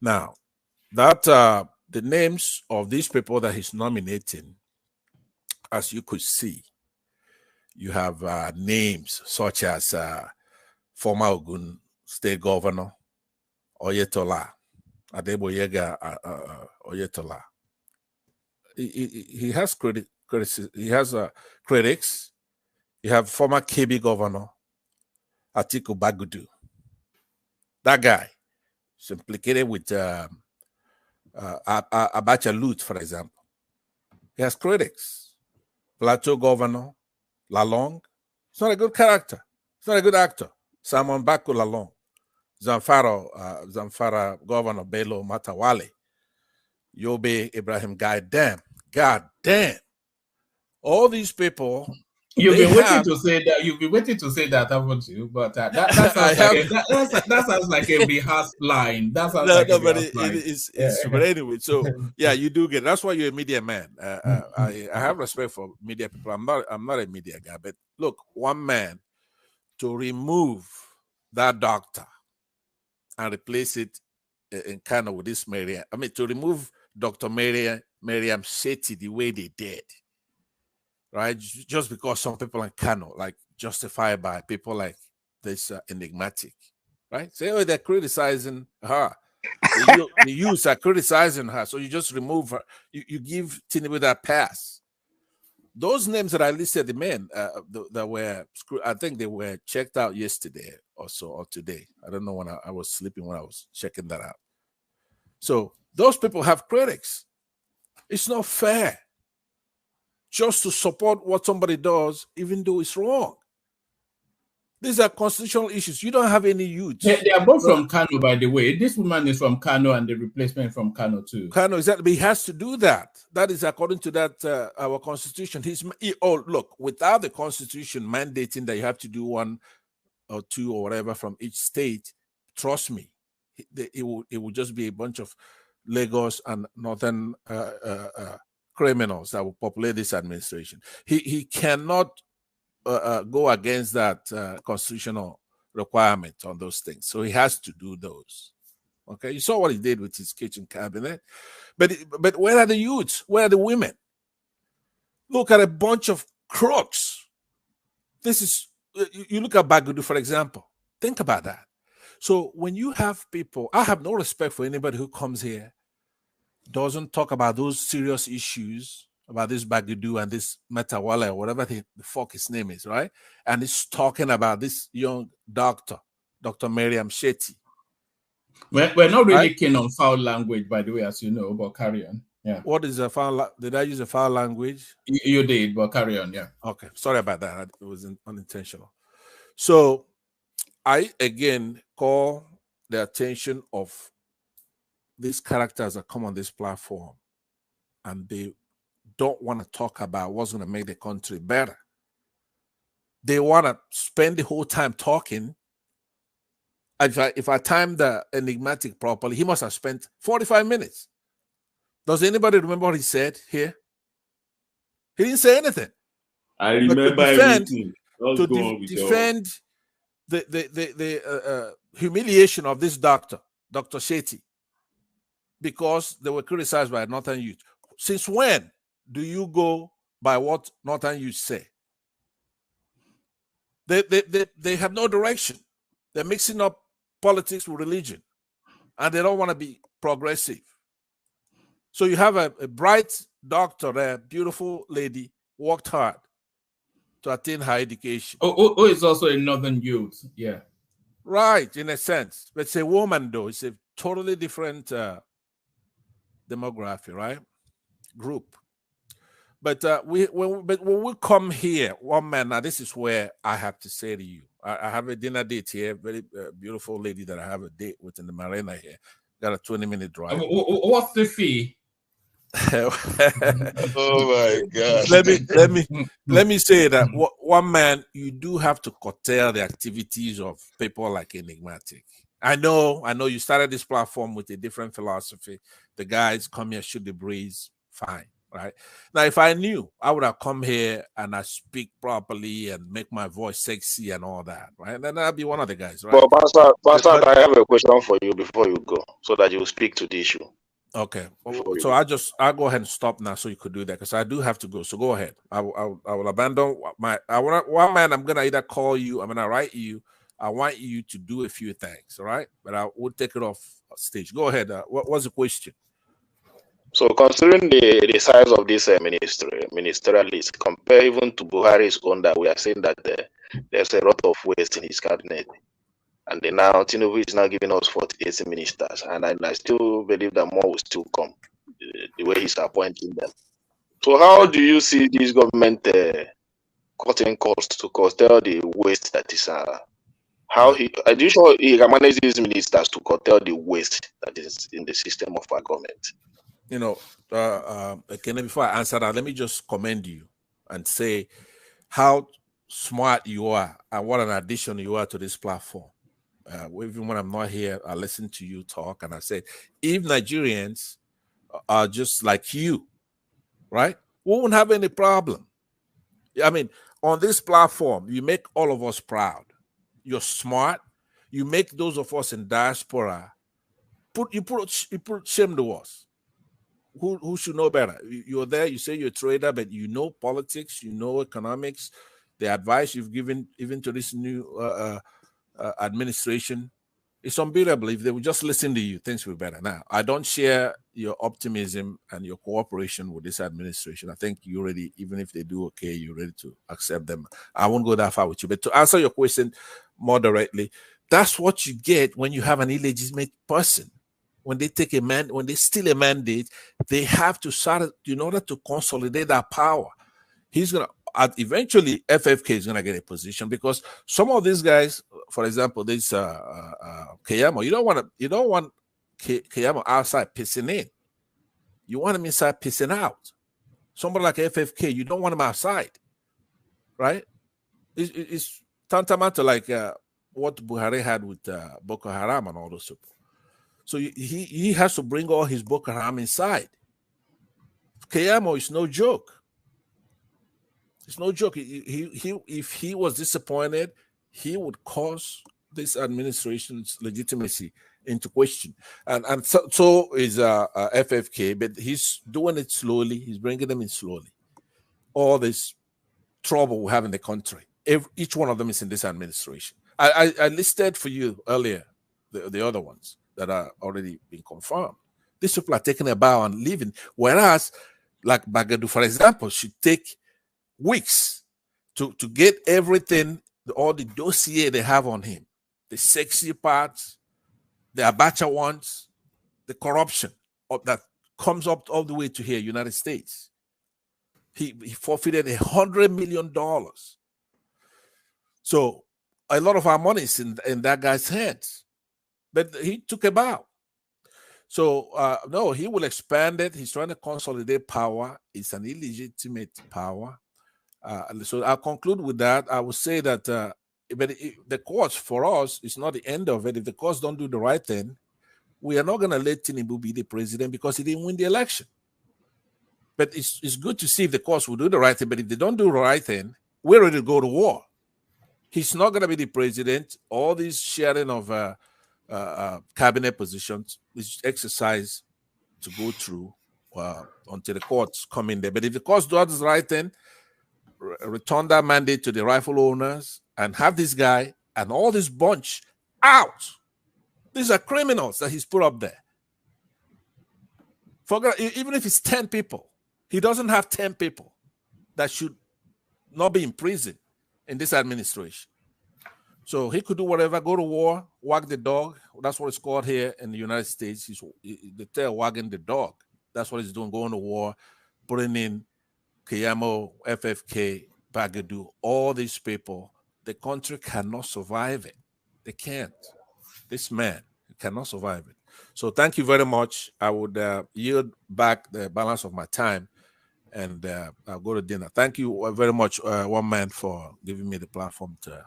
Now, that the names of these people that he's nominating, as you could see, you have names such as former Ogun State Governor Oyetola, Adeboyega Oyetola. He has critics. You have former KB Governor Atiku Bagudu. That guy is implicated with Abacha Loot, for example. He has critics. Plateau Governor Lalong. He's not a good character. He's not a good actor. Simon Bako Lalong. Zamfara Governor Bello Matawale. Yobe Ibrahim God damn. All these people. You've been waiting to say that. You've been waiting to say that, haven't you? But that sounds like a rehearsed line. That sounds like a rehearsed line. It's but anyway. So yeah, you do get it. That's why you're a media man. I have respect for media people. I'm not a media guy, but look, one man to remove that doctor and replace it in Kano with this Miriam. I mean, to remove Dr. Miriam Shetty the way they did. Right, just because some people in Kano like justified by people like this enigmatic, right? Say, oh, they're criticizing her. The youths are criticizing her, so you just remove her. You give Tinubu that pass. Those names that I listed, the men that were, I think they were checked out yesterday or so, or today. I don't know when I was sleeping when I was checking that out. So those people have critics. It's not fair just to support what somebody does, even though it's wrong. These are constitutional issues. You don't have any youth. They are both from Kano, by the way. This woman is from Kano, and the replacement from Kano too. Kano, exactly. He has to do that. That is according to that our constitution. Look, without the constitution mandating that you have to do one or two or whatever from each state, trust me, it will just be a bunch of Lagos and northern criminals that will populate this administration. He cannot go against that constitutional requirement on those things. So he has to do those. Okay, you saw what he did with his kitchen cabinet. But where are the youths? Where are the women? Look at a bunch of crooks. This is, you look at Bagudu, for example. Think about that. So when you have people, I have no respect for anybody who comes here, doesn't talk about those serious issues, about this Bagudu and this Metawale or whatever the fuck his name is, right? And he's talking about this young doctor, Dr. Miriam Shetty. We're not really keen on foul language, by the way, as you know, but carry on. Yeah. What is a foul? Did I use a foul language? You did, but carry on, yeah. Okay, sorry about that. It was unintentional. So I, again, call the attention of these characters that come on this platform and they don't want to talk about what's going to make the country better. They want to spend the whole time talking. If I timed the enigmatic properly, he must have spent 45 minutes. Does anybody remember what he said here? He didn't say anything. I remember everything. To defend the humiliation of this doctor, Dr. Shetty, because they were criticized by Northern youth. Since when do you go by what Northern youth say? They have no direction. They're mixing up politics with religion, and they don't want to be progressive. So you have a bright doctor, a beautiful lady, worked hard to attain higher education. Oh, is also a Northern youth, yeah. Right, in a sense. But it's a woman, though. It's a totally different demographic, right? Group. But when we come here, one man, now this is where I have to say to you, I have a dinner date here, very beautiful lady that I have a date with in the marina here. Got a 20-minute drive. What's the fee? Oh my God. let me say that one man, you do have to curtail the activities of people like Enigmatic. I know you started this platform with a different philosophy. The guys come here, shoot the breeze, fine, right? Now, if I knew, I would have come here and I speak properly and make my voice sexy and all that, right? Then I'd be one of the guys, right? But Pastor, I have a question for you before you go, so that you speak to the issue. Okay, so I'll go ahead and stop now, so you could do that, because I do have to go. So go ahead. I will abandon one man. I'm gonna either call you, I'm gonna write you. I want you to do a few things, all right? But I will take it off stage. Go ahead. What's the question? So considering the size of this ministerial list, compare even to Buhari's own, that we are saying that there's a lot of waste in his cabinet. And then now Tinubu is now giving us 48 ministers, and I still believe that more will still come, the way he's appointing them. So how do you see this government cutting costs to curtail the waste that is? Are you sure he can manage these ministers to curtail the waste that is in the system of our government? You know, before I answer that, let me just commend you and say how smart you are and what an addition you are to this platform. Even when I'm not here, I listen to you talk, and I said, if Nigerians are just like you, right, we won't have any problem. I mean, on this platform, you make all of us proud. You're smart. You make those of us in diaspora you put shame to us. Who should know better? You're there. You say you're a trader, but you know politics. You know economics. The advice you've given even to this new administration, it's unbeatable. If they would just listen to you, things will be better. Now, I don't share your optimism and your cooperation with this administration. I think you already, even if they do okay, you're ready to accept them. I won't go that far with you. But to answer your question more directly, that's what you get when you have an illegitimate person. When they take when they steal a mandate, they have to start in order to consolidate that power. He's gonna eventually FFK is gonna get a position, because some of these guys, for example, this Keyamo, you don't want Keyamo outside pissing in. You want him inside pissing out. Somebody like FFK, you don't want him outside, right? It's tantamount to like what Buhari had with Boko Haram and all those people. So he has to bring all his Boko Haram inside. Keyamo is no joke. It's no joke. If he was disappointed, he would cause this administration's legitimacy into question. And so is FFK, but he's doing it slowly. He's bringing them in slowly. All this trouble we have in the country, each one of them is in this administration. I listed for you earlier the other ones that are already been confirmed. These people are taking a bow and leaving, whereas like Bagadu, for example, should take weeks to get everything, all the dossier they have on him, the sexy parts, the Abacha ones, the corruption that comes up all the way to here, United States. He forfeited $100 million. So a lot of our money is in that guy's hands. But he took a bow. So, no, he will expand it. He's trying to consolidate power. It's an illegitimate power. So I'll conclude with that. I would say that but the courts for us is not the end of it. If the courts don't do the right thing, we are not going to let Tinubu be the president because he didn't win the election. But it's good to see if the courts will do the right thing. But if they don't do the right thing, we're ready to go to war. He's not going to be the president. All these sharing of cabinet positions is exercise to go through until the courts come in there. But if the courts do the right thing, return that mandate to the rifle owners and have this guy and all this bunch out. These are criminals that he's put up there. Even if it's 10 people, he doesn't have 10 people that should not be in prison in this administration. So he could do whatever, go to war, wag the dog. That's what it's called here in the United States. He's the tail wagging the dog. That's what he's doing, going to war, putting in Keyamo, FFK, Bagadu, all these people. The country cannot survive it. They can't. This man cannot survive it. So thank you very much. I would yield back the balance of my time, and I'll go to dinner. Thank you very much, One Man, for giving me the platform to.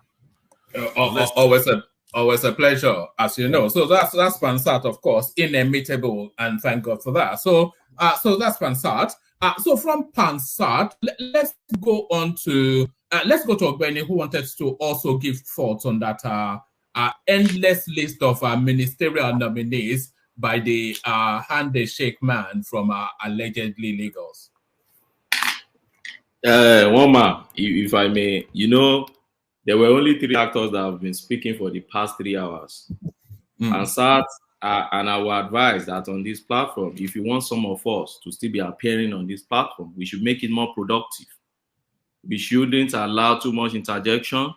Always a pleasure, as you know. So that's Pansat, of course, inimitable, and thank God for that. So that's Pansat. So from Pansat, let's go on to Ogbeni, who wanted to also give thoughts on that endless list of ministerial nominees by the hand they shake man from allegedly Lagos. Woma, if I may, there were only 3 actors that have been speaking for the past 3 hours. And sat, and I would advise that on this platform, if you want some of us to still be appearing on this platform, we should make it more productive. We shouldn't allow too much interjection,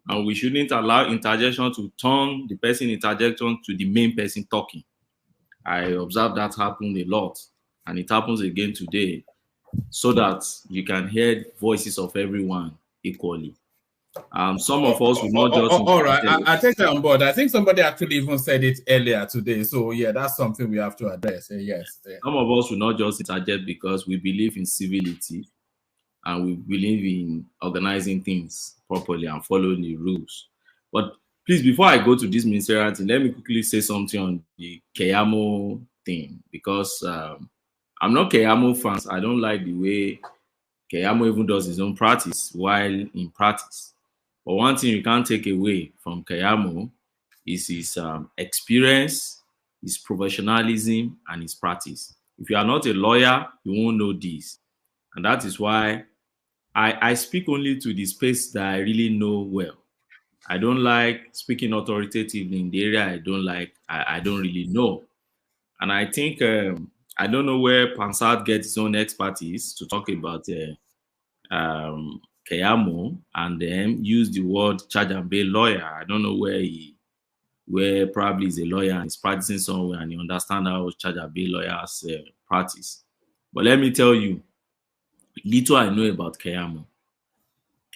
and we shouldn't allow interjection to turn the person interjection to the main person talking. I observed that happen a lot, and it happens again today, so that you can hear voices of everyone equally. Some of us will not just. All right, I take that on board. I think somebody actually even said it earlier today. So yeah, that's something we have to address. Yes. Some of us will not just interject because we believe in civility and we believe in organizing things properly and following the rules. But please, before I go to this ministerial thing, let me quickly say something on the Keyamo thing, because I'm not Keyamo fans. I don't like the way Keyamo even does his own practice while in practice. But one thing you can't take away from Keyamo is his experience, his professionalism, and his practice. If you are not a lawyer, you won't know this. And that is why I speak only to the space that I really know well. I don't like speaking authoritatively in the area I don't really know. And I think, I don't know where Pansat gets his own expertise to talk about Keyamo and then use the word charge and bail lawyer. I don't know where probably is a lawyer and is practicing somewhere and you understand how charge and bail lawyers practice. But let me tell you, little I know about Keyamo.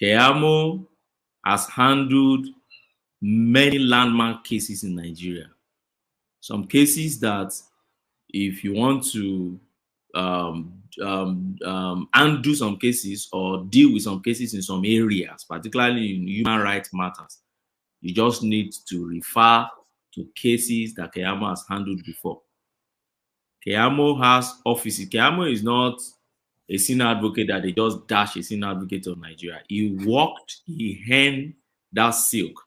Keyamo has handled many landmark cases in Nigeria. Some cases that if you want to undo some cases or deal with some cases in some areas, particularly in human rights matters, you just need to refer to cases that Keyamo has handled before. Keyamo has offices. Keyamo is not a senior advocate that they just dash a senior advocate of Nigeria. He earned that silk,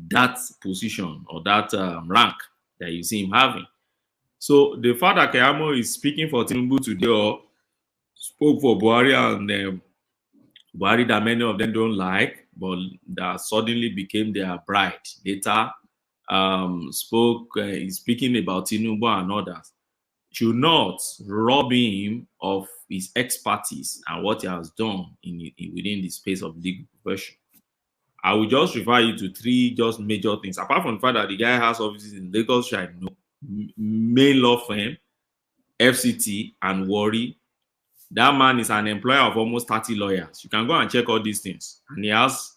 that position or that rank that you see him having. So the fact that Keyamo is speaking for Tinubu today or spoke for Buhari and Buhari that many of them don't like, but that suddenly became their bride. Later speaking about Tinubu and others, should not rob him of his expertise and what he has done within the space of legal profession. I will just refer you to 3 just major things. Apart from the fact that the guy has offices in Lagos, I know, main law firm, FCT, and Warri. That man is an employer of almost 30 lawyers. You can go and check all these things. And he has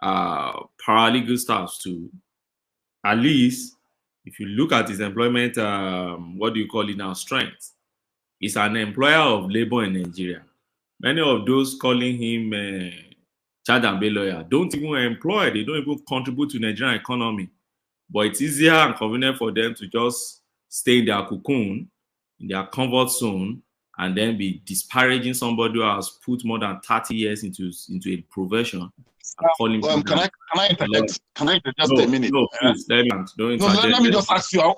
paralegal staffs too. At least, if you look at his employment, what do you call it now, strength, he's an employer of labor in Nigeria. Many of those calling him charge and bail lawyer don't even employ, they don't even contribute to the Nigerian economy. But it's easier and convenient for them to just stay in their cocoon, in their comfort zone, and then be disparaging somebody who has put more than 30 years into a profession. Can I interject? Can I interject just a minute? No, please, let me just ask you.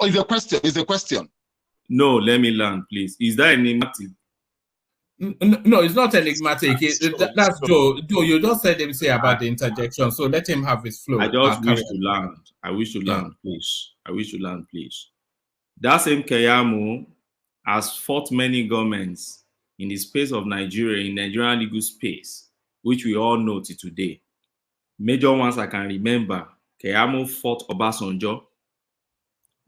Is a question. No, let me learn, please. Is that enigmatic? No, it's not enigmatic. That's Joe. Joe, you just said him say about the interjection, so let him have his flow. I just wish to learn. I wish to learn, please. I wish to learn, please. That same Keyamo has fought many governments in the space of Nigeria, in Nigerian legal space, which we all know till today. Major ones I can remember, Keyamo fought Obasanjo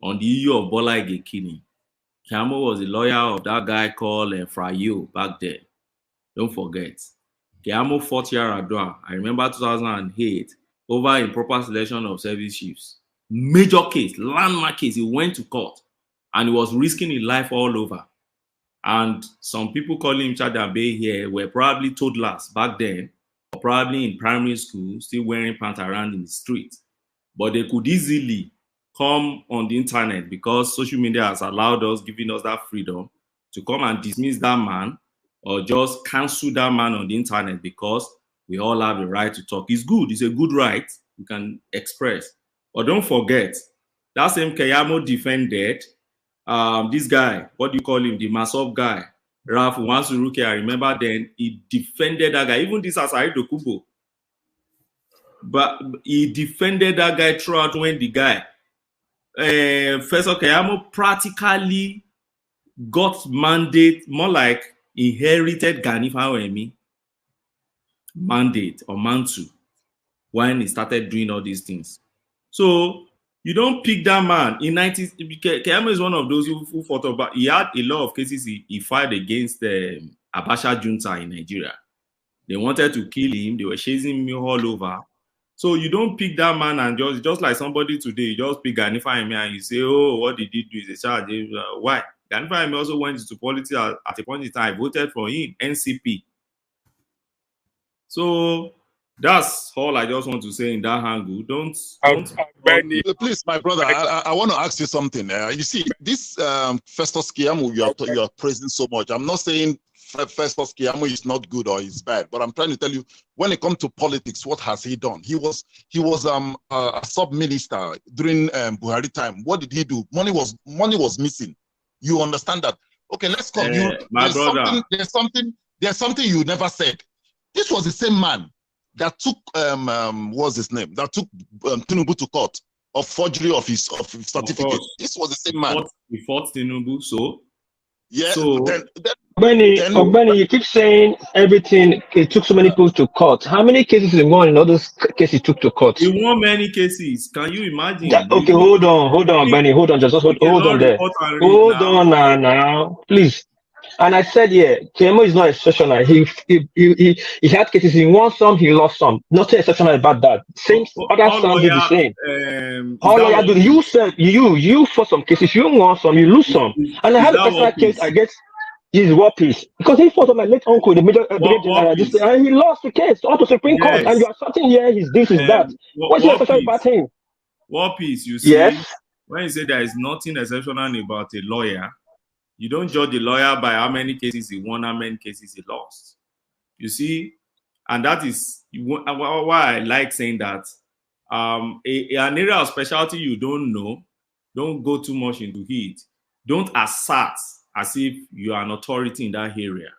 on the issue of Bola Ige killing. Keyamo was the lawyer of that guy called Frayo back then. Don't forget. Keyamo fought Yaradua. I remember 2008 over improper selection of service chiefs. major case, landmark case. He went to court and he was risking his life all over. And some people calling him Chadabe here were probably toddlers back then, or probably in primary school, still wearing pants around in the street. But they could easily come on the internet because social media has allowed us, giving us that freedom to come and dismiss that man or just cancel that man on the internet because we all have the right to talk. It's good. It's a good right. You can express. But don't forget, that same Keyamo defended this guy, what do you call him? The Masop guy, Ralph Wansuruke. I remember then he defended that guy. Even this Asari Dokubo. But he defended that guy throughout when the guy, Professor Keyamo practically got mandate, more like inherited Gani Fawemi mandate or mantle when he started doing all these things. So you don't pick that man. In 90s, Keyamo is one of those who fought about. He had a lot of cases he filed against the Abacha junta in Nigeria. They wanted to kill him. They were chasing him all over. So you don't pick that man and just like somebody today, you just pick Gani Fawemi and you say, oh, what did he do? Is a charge. Why? Gani Fawemi also went into politics at a point in time. I voted for him, NCP. So that's all I just want to say in that angle. Don't please, my brother, I want to ask you something. You see, this Festus Keyamo you are praising so much. I'm not saying Festus Keyamo is not good or is bad, but I'm trying to tell you, when it comes to politics, what has he done? He was a sub-minister during Buhari time. What did he do? Money was missing. You understand that? Okay, let's come. There's something you never said. This was the same man that took what's his name? That took Tinubu to court of forgery of his certificate. This was the same man. He fought Tinubu, so yeah. So Ogbeni, you keep saying everything. It took so many people to court. How many cases he won in all those cases he took to court? he won many cases. Can you imagine? Okay, hold on, Ogbeni, hold on, just hold on there. Hold on now, please. And I said, yeah, Keyamo is not exceptional. He had cases. He won some, he lost some. Nothing exceptional about that. Same other sons did the same. All lawyer do. You said you for some cases, you won some, you lose some. And I have a personal case against his Wapis because he fought on my late uncle, the major general, and he lost the case out to Supreme Court. And you are starting here, his this is that. What's your exceptional about him? Wapis, you see, yes. When you say there is nothing exceptional about a lawyer, you don't judge the lawyer by how many cases he won, how many cases he lost. You see, and that is why I like saying that an area of specialty you don't know, don't go too much into it. Don't assert as if you are an authority in that area.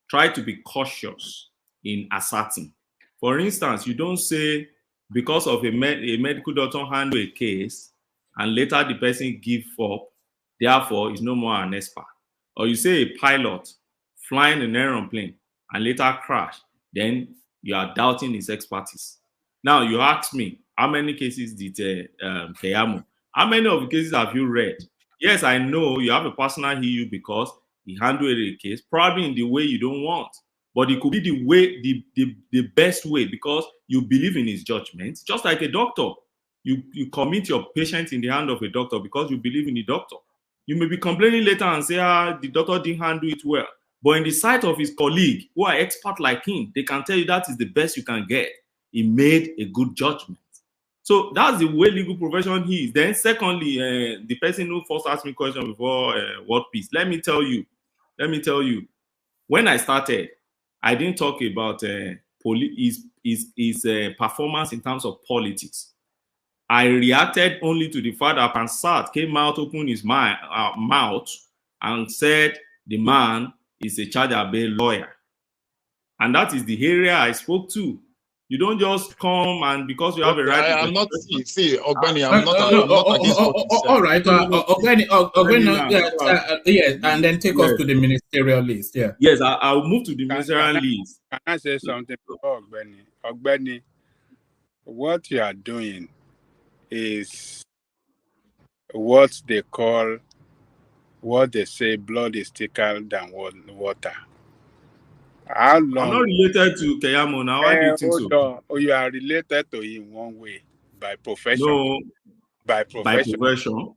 Try to be cautious in asserting. For instance, you don't say because of a medical doctor handle a case and later the person give up, therefore is no more an expert. Or you say a pilot flying an aeroplane and later crash, then you are doubting his expertise. Now you ask me, how many cases did Keyamo? How many of the cases have you read? Yes, I know you have a personal issue because he handled a case, probably in the way you don't want. But it could be the way, the best way, because you believe in his judgment. Just like a doctor. You commit your patient in the hand of a doctor because you believe in the doctor. You may be complaining later and say, the doctor didn't handle it well. But in the sight of his colleague, who are expert like him, they can tell you that is the best you can get. He made a good judgment. So that's the way legal profession is. Then secondly, the person who first asked me a question before what piece, let me tell you, when I started, I didn't talk about his performance in terms of politics. I reacted only to the fact that Pansat came out, opened his mouth, and said the man is a Chadabe lawyer. And that is the area I spoke to. You don't just come and because you have a right. I'm not Ogbeni, I'm not against what you said. All right, Ogbeni, yes, and then take us to the ministerial list. Yeah. Yes, I'll move to the ministerial list. Can I say something, Ogbeni? Ogbeni, what you are doing is what they say blood is thicker than water. How long? I'm not related to Keyamo now. Why do you think so? Oh, you are related to him one way by profession. No, by profession. By profession?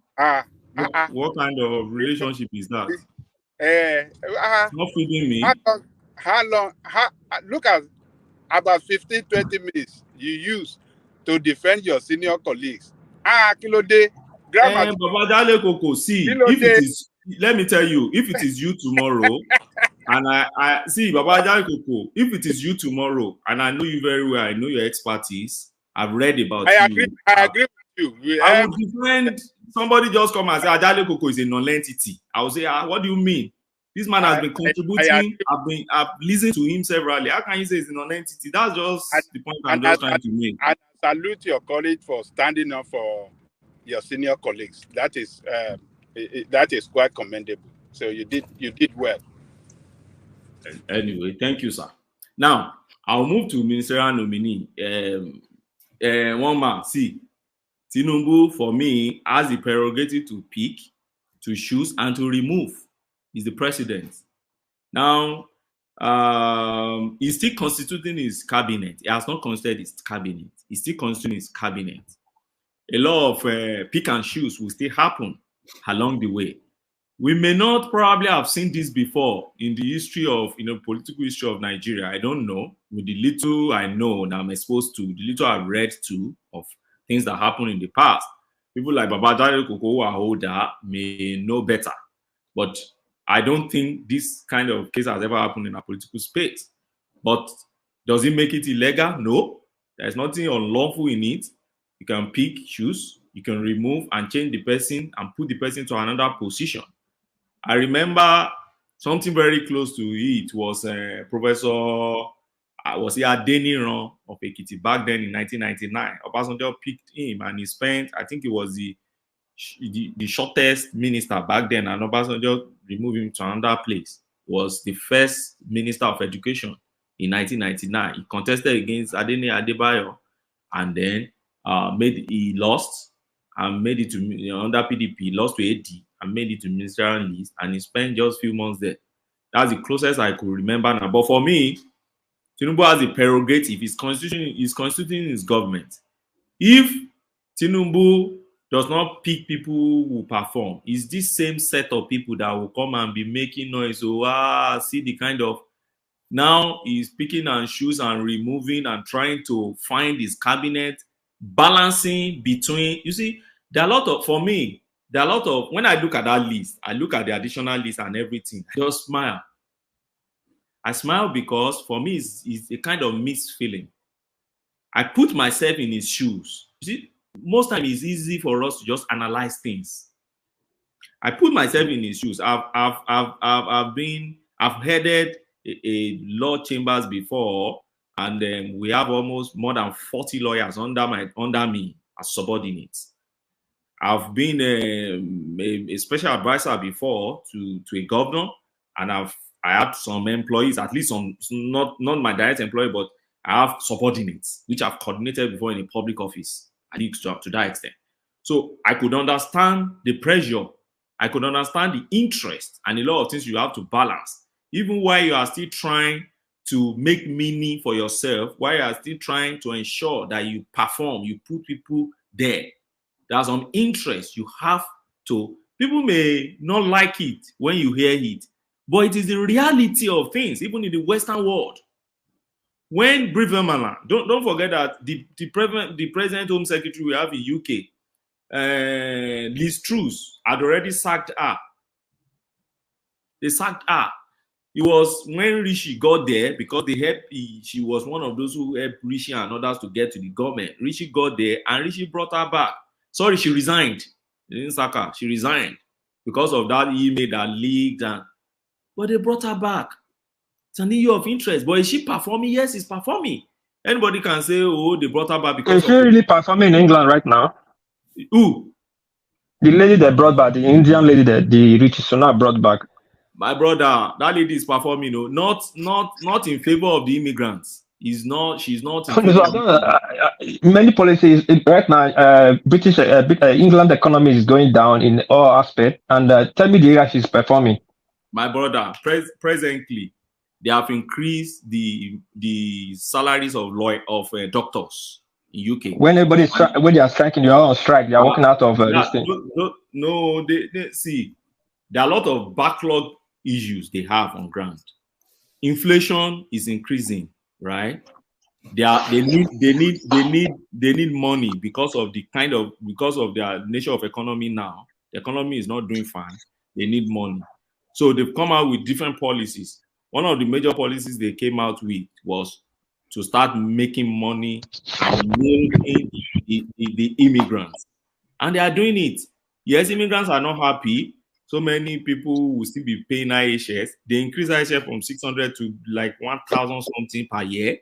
What kind of relationship is that? Not feeding me. How long? Look at about 15-20 minutes you use to defend your senior colleagues. Kilo day, grammar. Baba Koko, see, if it is, let me tell you, if it is you tomorrow, and I see Baba Koko, if it is you tomorrow, and I know you very well, I know your expertise, I've read about you. I agree with you. I would defend somebody just come and say Ajale Koko is a non-entity. I would say, what do you mean? This man has been contributing. I've listened to him severally. How can you say it's a non-entity? That's just the point I'm just trying to make. And I salute your colleague for standing up for your senior colleagues. That is quite commendable. So you did well. Anyway, thank you, sir. Now I'll move to ministerial nominee. One man, see, Tinubu for me has the prerogative to pick, to choose, and to remove. He's the president. Now, he's still constituting his cabinet. He has not constituted his cabinet. He's still constituting his cabinet. A lot of pick and choose will still happen along the way. We may not probably have seen this before in the history of, political history of Nigeria. I don't know. With the little I know that I'm exposed to, the little I've read to of things that happened in the past, people like Babajide Koko who are older may know better. But I don't think this kind of case has ever happened in a political space. But does it make it illegal? No. There's nothing unlawful in it. You can pick, choose, you can remove and change the person and put the person to another position. I remember something very close to it was Professor Adeniran of Ekiti back then in 1999. Obasanjo picked him and he spent, I think it was the shortest minister back then, and Obasanjo removed him to another place. He was the first minister of education in 1999. He contested against Adeni Adebayo and then he lost and made it to under PDP, lost to AD and made it to ministerial list, and he spent just a few months there. That's the closest I could remember now. But for me, Tinubu has the prerogative. He's constituting his government. If Tinubu does not pick people who perform, it's this same set of people that will come and be making noise. So, see the kind of, now he's picking and choose and removing and trying to find his cabinet, balancing between, you see, there are a lot of, for me, there are a lot of, when I look at that list, I look at the additional list and everything, I just smile. I smile because for me, it's a kind of mixed feeling. I put myself in his shoes. You see, most times it's easy for us to just analyze things. I put myself in his shoes. I've headed a law chambers before, and we have almost more than 40 lawyers under me as subordinates. I've been a special advisor before to a governor, and I have some employees, at least some, not my direct employee, but I have subordinates which I've coordinated before in a public office. I think to that extent. So I could understand the pressure. I could understand the interest and a lot of things you have to balance. Even while you are still trying to make meaning for yourself, while you are still trying to ensure that you perform, you put people there. There's some interest you have to. People may not like it when you hear it, but it is the reality of things, even in the Western world. When Briverman, don't forget that the present Home Secretary we have in UK, Liz Truss, had already sacked her. They sacked her. It was when Rishi got there, because she was one of those who helped Rishi and others to get to the government. Rishi got there and Rishi brought her back. Sorry, she resigned. They didn't sack her. She resigned because of that email that leaked. But they brought her back. It's an issue of interest. But is she performing? Yes, she's performing. Anybody can say, oh, they brought her back because is she really performing in England right now? Who? The lady they brought back, the Indian lady that the Rishi Sunak brought back. My brother, that lady is performing, not in favor of the immigrants. She's not. Many policies right now. British England economy is going down in all aspects, and tell me the area she's performing. My brother, presently, they have increased the salaries of doctors. in UK. When when they are striking, they are on strike. They are walking out of this thing. No, they see there are a lot of backlog issues they have on ground. Inflation is increasing, right? They need money because of their nature of economy now. The economy is not doing fine. They need money. So they've come out with different policies. One of the major policies they came out with was to start making money and milking the immigrants. And they are doing it. Yes, immigrants are not happy. So many people will still be paying IHS. They increase IHS from 600 to like 1,000 something per year.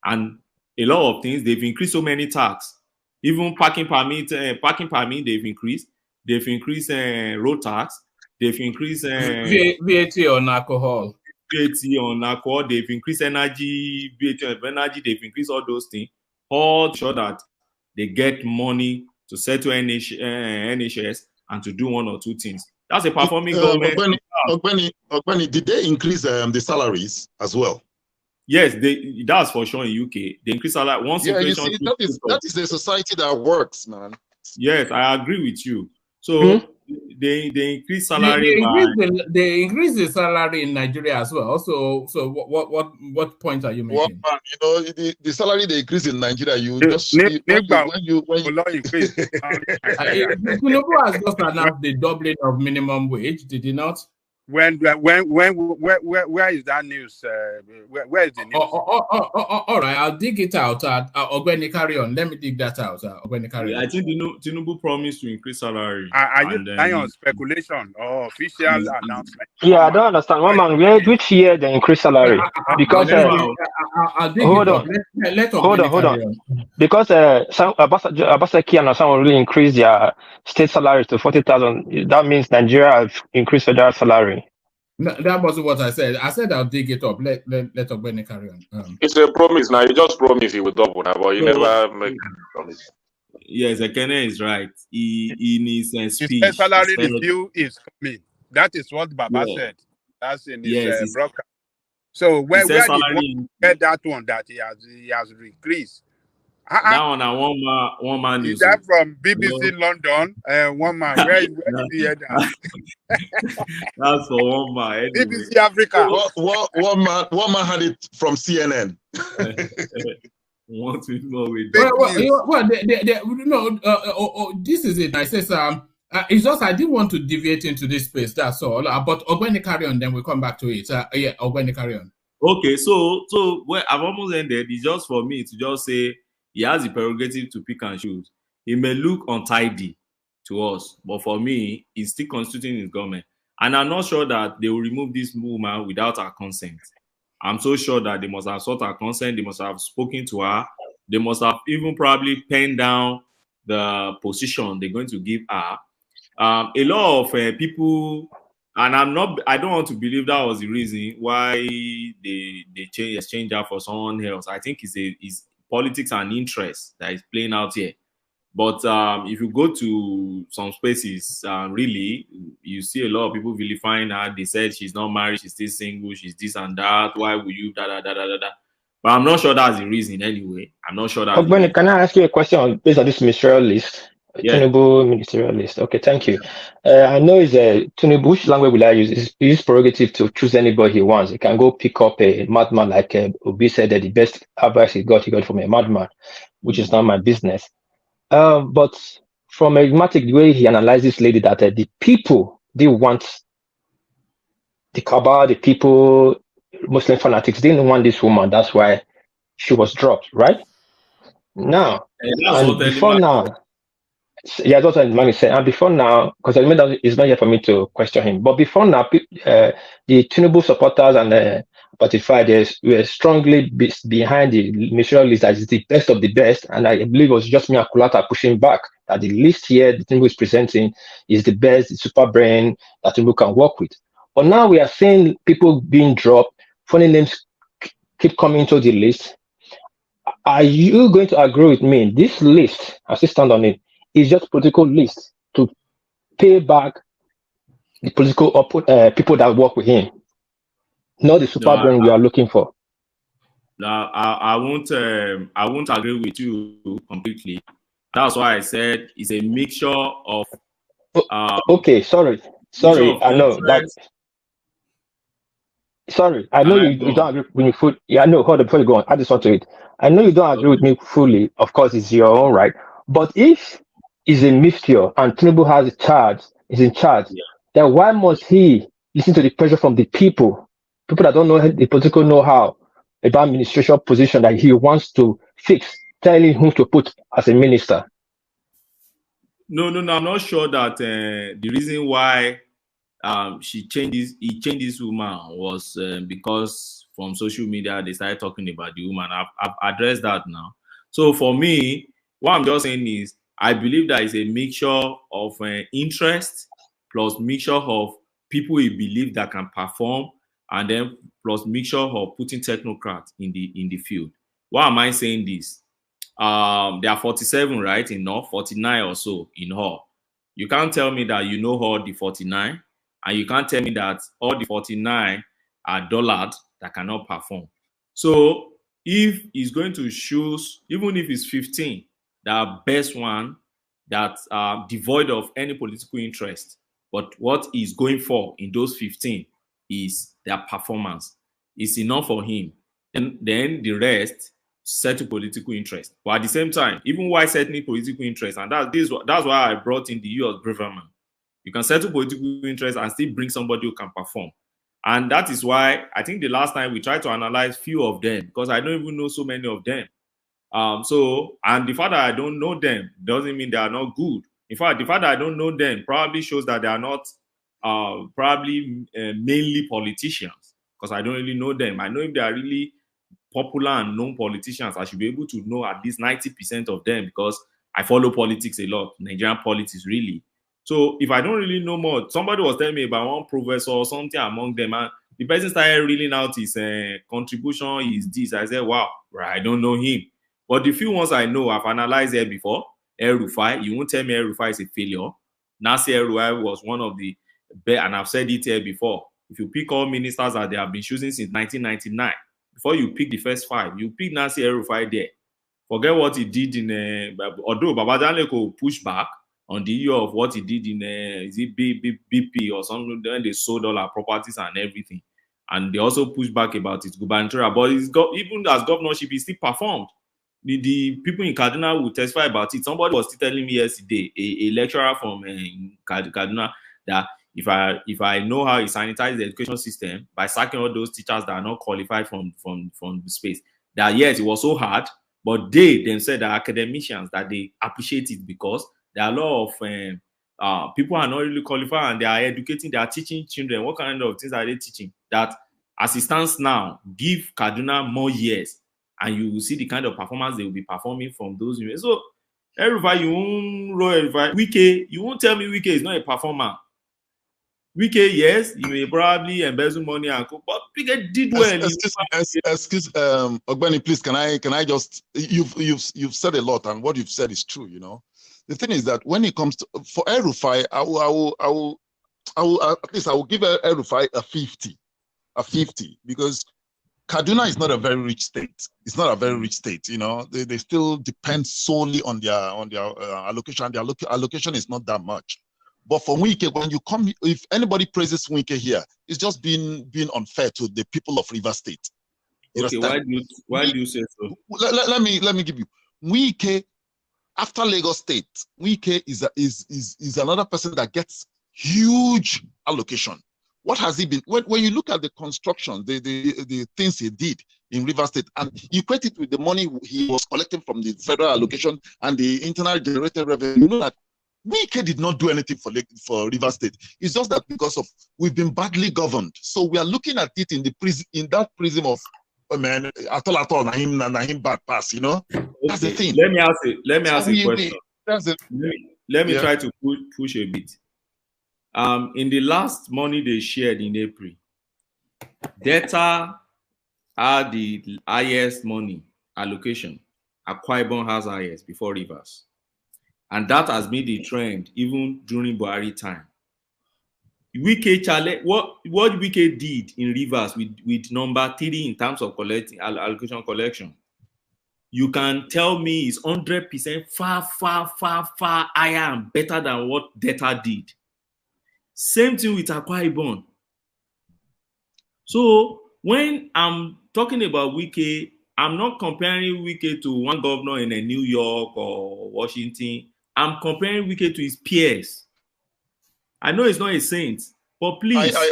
And a lot of things, they've increased so many tax. Even parking permit, they've increased. They've increased road tax. They've increased VAT on alcohol. VAT on alcohol. They've increased energy, VAT on energy. They've increased all those things. All to show that they get money to settle NHS and to do one or two things. That's a performing government. Ogbeni, did they increase the salaries as well? Yes, that's for sure in UK. They increase salary. Once inflation, that is a society that works, man. Yes, I agree with you. So they increase salary. They increase the salary in Nigeria as well. So what point are you making? Well, you know, the salary they increase in Nigeria, when you Tinubu has just announced the doubling of minimum wage, did he not? Where is that news? Where is the news? All right, I'll dig it out. Ogbeni, carry on. Let me dig that out. Ogbeni, carry on. I think Tinubu promised to increase salary. Are you relying on speculation or official announcement? Yeah, I don't understand. One man, which year they increase salary? Because I'll dig it up. Hold on. Because Obaseki and Assam really increased their state salary to 40,000. That means Nigeria have increased federal salary. No, that wasn't what I said. I said I'll dig it up. Let Ogbeni carry on. It's a promise now. You just promise you will double now, but you never make a promise. Yes, Ekene is right. In his speech, his salary review is coming. That is what Baba said. That's in his broadcast. So where did one get that one that he has increased? That one, one man is that from BBC London? One man, where did you hear that? That's for one man. Anyway. BBC Africa. One man had it from CNN. This is it. I says it's just I didn't want to deviate into this space. That's all. But Ogbeni carry on, then we'll come back to it. Ogbeni carry on. Okay, so where I've almost ended. It's just for me to just say. He has the prerogative to pick and choose. He may look untidy to us, but for me, he's still constituting his government. And I'm not sure that they will remove this woman without our consent. I'm so sure that they must have sought our consent. They must have spoken to her. They must have even probably penned down the position they're going to give her. A lot of people, and I don't want to believe that was the reason why they exchange her for someone else. I think it's politics and interest that is playing out here. But if you go to some spaces, really, you see a lot of people vilifying her. They said she's not married, she's still single, she's this and that. Why would you da da da da da? But I'm not sure that's the reason anyway. I'm not sure that. Ogbeni, can I ask you a question based on this ministerial list? Yeah. Tinubu ministerial list. Okay, thank you. I know it's Tinubu. Which language will I use? It's his prerogative to choose anybody he wants. He can go pick up a madman, like Obi said that the best advice he got from a madman, which is not my business. But from a dramatic way, he analyzed this lady that the people they want the Kaaba, the people, Muslim fanatics didn't want this woman. That's why she was dropped, right? Now, and before now. Yeah, that's what Mani said. And before now, because I remember it's not here for me to question him, but before now, the Tinubu supporters and Spotify, they were strongly behind the ministerial list as the best of the best. And I believe it was just me and Kulata pushing back that the list here the Tinubu is presenting is the best, the super brain that Tinubu can work with. But now we are seeing people being dropped, funny names keep coming to the list. Are you going to agree with me? This list, as I stand on it, is just political list to pay back the political people that work with him, not the super brain we are looking for. Now, I won't agree with you completely. That's why I said it's a mixture of Okay, sorry, mixture of I know that. interest. Sorry, I know Can I you go don't on? agree with me fully. Yeah, no, hold on before you go on. I just want to it. I know you don't agree with Okay. me fully. Of course, it's your own right. But if it's a mixture and Tinubu has a charge, is in charge, Yeah. then why must he listen to the pressure from the people that don't know the political know-how about administration position that he wants to fix, telling whom to put as a minister? No, I'm not sure that the reason why he changed this woman was because from social media they started talking about the woman. I've addressed that now. So for me, what I'm just saying is I believe that it's a mixture of interest plus mixture of people he believe that can perform, and then plus mixture of putting technocrats in the field. Why am I saying this? There are 47, right? In all 49 or so in all. You can't tell me that you know all the 49, and you can't tell me that all the 49 are dullard that cannot perform. So if he's going to choose, even if it's 15, the best one that are devoid of any political interest, but what he's going for in those 15 is their performance. It's enough for him. And then the rest settle political interest. But at the same time, even while settling political interest, and that's why I brought in the US government. You can settle political interest and still bring somebody who can perform. And that is why I think the last time we tried to analyze few of them, because I don't even know so many of them. And the fact that I don't know them doesn't mean they are not good. In fact, the fact that I don't know them probably shows that they are not mainly politicians, because I don't really know them. I know if they are really popular and known politicians, I should be able to know at least 90% of them, because I follow politics a lot, Nigerian politics really. So if I don't really know more, somebody was telling me about one professor or something among them, and the person started reeling out his contribution is this. I said, wow, right, I don't know him. But the few ones I know, I've analyzed here before. El-Rufai, you won't tell me El-Rufai is a failure. Nasir El-Rufai was one of the best, and I've said it here before. If you pick all ministers that they have been choosing since 1999, before you pick the first 5, you pick Nasir El-Rufai there. Forget what he did in, although Babajale could push back on the issue of what he did in, is it BP or something, when they sold all our properties and everything. And they also pushed back about his gubernatorial, but even as governorship, he still performed. The people in Kaduna will testify about it. Somebody was still telling me yesterday, a lecturer from Kaduna, that if I know how he sanitizes the education system by sacking all those teachers that are not qualified from the space, that yes, it was so hard, but they themselves, the academicians, that they appreciate it because there are a lot of people are not really qualified and they are educating, they are teaching children. What kind of things are they teaching? That as it stands now, give Kaduna more years and you will see the kind of performance they will be performing from those years. So everybody, you won't roll everybody. Wike, you won't tell me Wike is not a performer. Wike, yes, you may probably embezzle money and go, but Wike did well. Excuse, Ogbeni, please, can I just, you've said a lot, and what you've said is true. You know, the thing is that when it comes to for El-Rufai, I will at least I will give El-Rufai a 50, because Kaduna is not a very rich state. It's not a very rich state. You know, they still depend solely on their allocation. Their allocation is not that much. But for Wike, when you come, if anybody praises Wike here, it's just being unfair to the people of Rivers State. You okay, understand? why do you say so? Let me give you Wike. After Lagos State, Wike is another person that gets huge allocation. What has he been? When you look at the construction, the things he did in Rivers State, and you equate it with the money he was collecting from the federal allocation and the internal generated revenue, you know that Wike did not do anything for Rivers State. It's just that because of we've been badly governed, so we are looking at it in that prism of, oh man, at all, Nahim bad pass. You know, that's the thing. Let me ask a question. Let me yeah. try to push a bit. In the last money they shared in April, Delta had the highest money allocation. Akwa Ibom has highest before Rivers. And that has been the trend even during Buhari time. Wike challenge what Wike did in Rivers with number 3 in terms of collecting allocation collection. You can tell me it's 100% far higher and better than what Delta did. Same thing with Akwa Ibom. So when I'm talking about Wike, I'm not comparing Wike to one governor in New York or Washington. I'm comparing Wike to his peers. I know he's not a saint, but please. I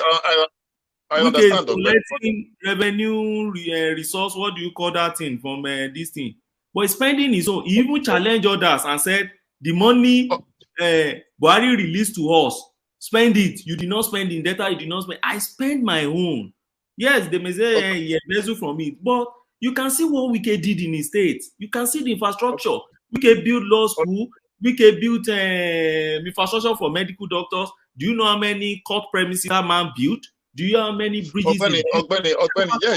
Wike understand. is collecting revenue resource. What do you call that thing from this thing? But he's spending his own. He even challenged others and said, the money Buhari released to us, spend it. You did not spend in data. You did not spend. I spend my own. Yes, they may say he embezzled from it, but you can see what Wike did in his state. You can see the infrastructure. Wike built law school. Wike built infrastructure for medical doctors. Do you know how many court premises that man built? Do you know how many bridges? Ogbeni, yeah.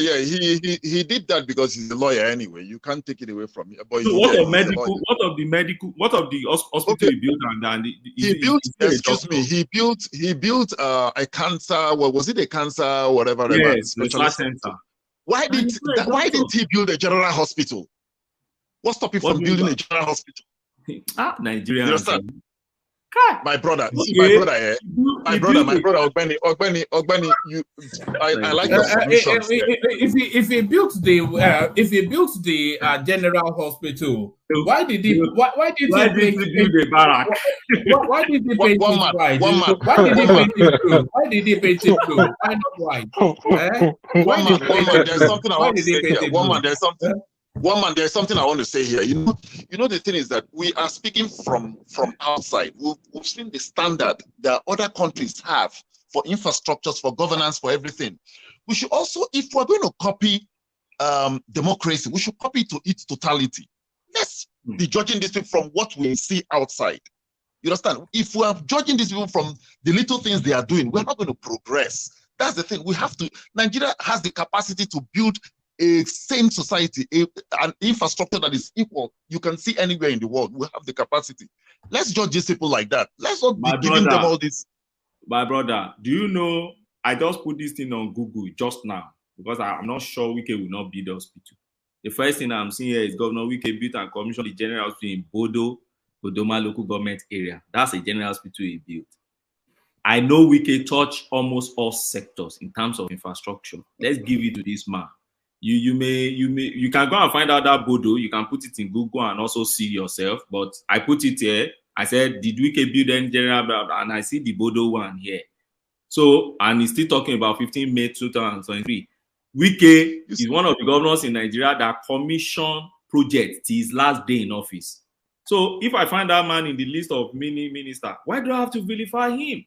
He did that because he's a lawyer anyway. You can't take it away from him. But so what of the hospital he built he built? Excuse me. He built a cancer. What was it? A cancer, whatever. Yes, research center. Why didn't he build a general hospital? What stopped him from building a general hospital? Nigeria. My brother, okay. My brother, Ogbeni, I like your submissions. If he built the general hospital, why did he build the barrack? Why did he paint it white? Why did he paint it blue? Why did he paint it blue? Why not white? One man, there's something I want to say here. One man, there's something I want to say here. You know, the thing is that we are speaking from outside. We've seen the standard that other countries have for infrastructures, for governance, for everything. We should also, if we're going to copy democracy, we should copy to its totality. Let's be judging this thing from what we see outside. You understand? If we are judging these people from the little things they are doing, we're not going to progress. That's the thing. We have to. Nigeria has the capacity to build a same society, an infrastructure that is equal. You can see anywhere in the world. We have the capacity. Let's judge these people like that. Let's not be giving them all this. My brother, do you know, I just put this thing on Google just now because I'm not sure Wike will not build the hospital. The first thing I'm seeing here is Governor Wike built and commissioned the general hospital in Bodo, Kodoma local government area. That's a general hospital he built. I know Wike touched almost all sectors in terms of infrastructure. Let's give it to this man. You can go and find out that Bodo. You can put it in Google and also see yourself. But I put it here. I said, did Wike build any general? And I see the Bodo one here. So, and he's still talking about 15 May 2023. Wike is one of the governors in Nigeria that commissioned projects till his last day in office. So, if I find that man in the list of mini minister, why do I have to vilify him?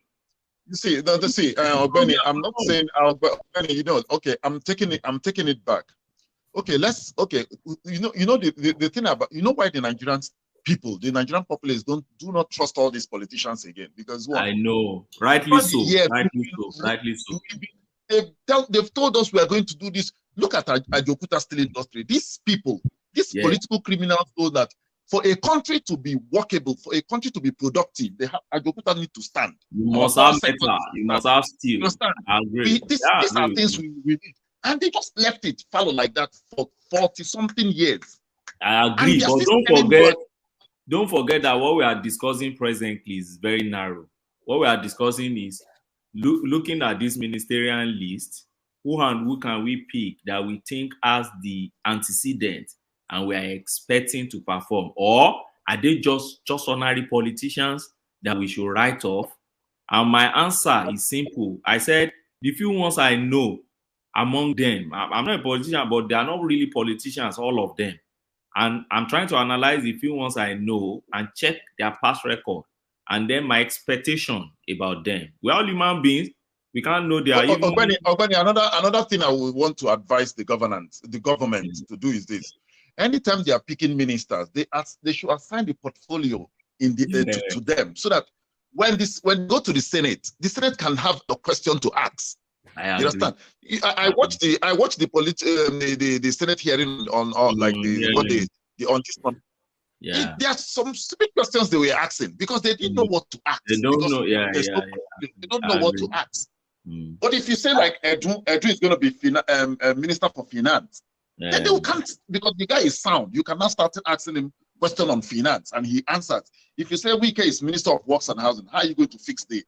You see, Ogbeni, I'm not saying, Ogbeni, you know, okay, I'm taking it back. Okay, you know the thing about, you know why the Nigerian people, the Nigerian populace do not trust all these politicians again? Because what? I know, rightly so. They've told us we are going to do this. Look at Ajokuta steel industry. These people, these political criminals know that for a country to be workable, for a country to be productive, Ajokuta need to stand. You must have metal. You must have steel. I agree. These are things we need. And they just left it fallow like that for 40-something years. I agree, but don't forget that what we are discussing presently is very narrow. What we are discussing is looking at this ministerial list, who can we pick that we think has the antecedent and we are expecting to perform, or are they just ordinary politicians that we should write off? And my answer is simple. I said the few ones I know among them, I'm not a politician, but they are not really politicians, all of them. And I'm trying to analyze the few ones I know and check their past record, and then my expectation about them. We're all human beings. We can't know they are even... Another thing I would want to advise the government to do is this. Anytime they are picking ministers, they should assign the portfolio to them, so that when go to the Senate can have a question to ask. You understand? I watched the Senate hearing on this one. Yeah. There are some stupid questions they were asking because they didn't know what to ask. They don't know. Yeah. They don't know what to ask. But if you say like Edu is going to be Minister for Finance, then they can't, because the guy is sound. You cannot start asking him question on finance and he answers. If you say Wike is Minister of Works and Housing, how are you going to fix the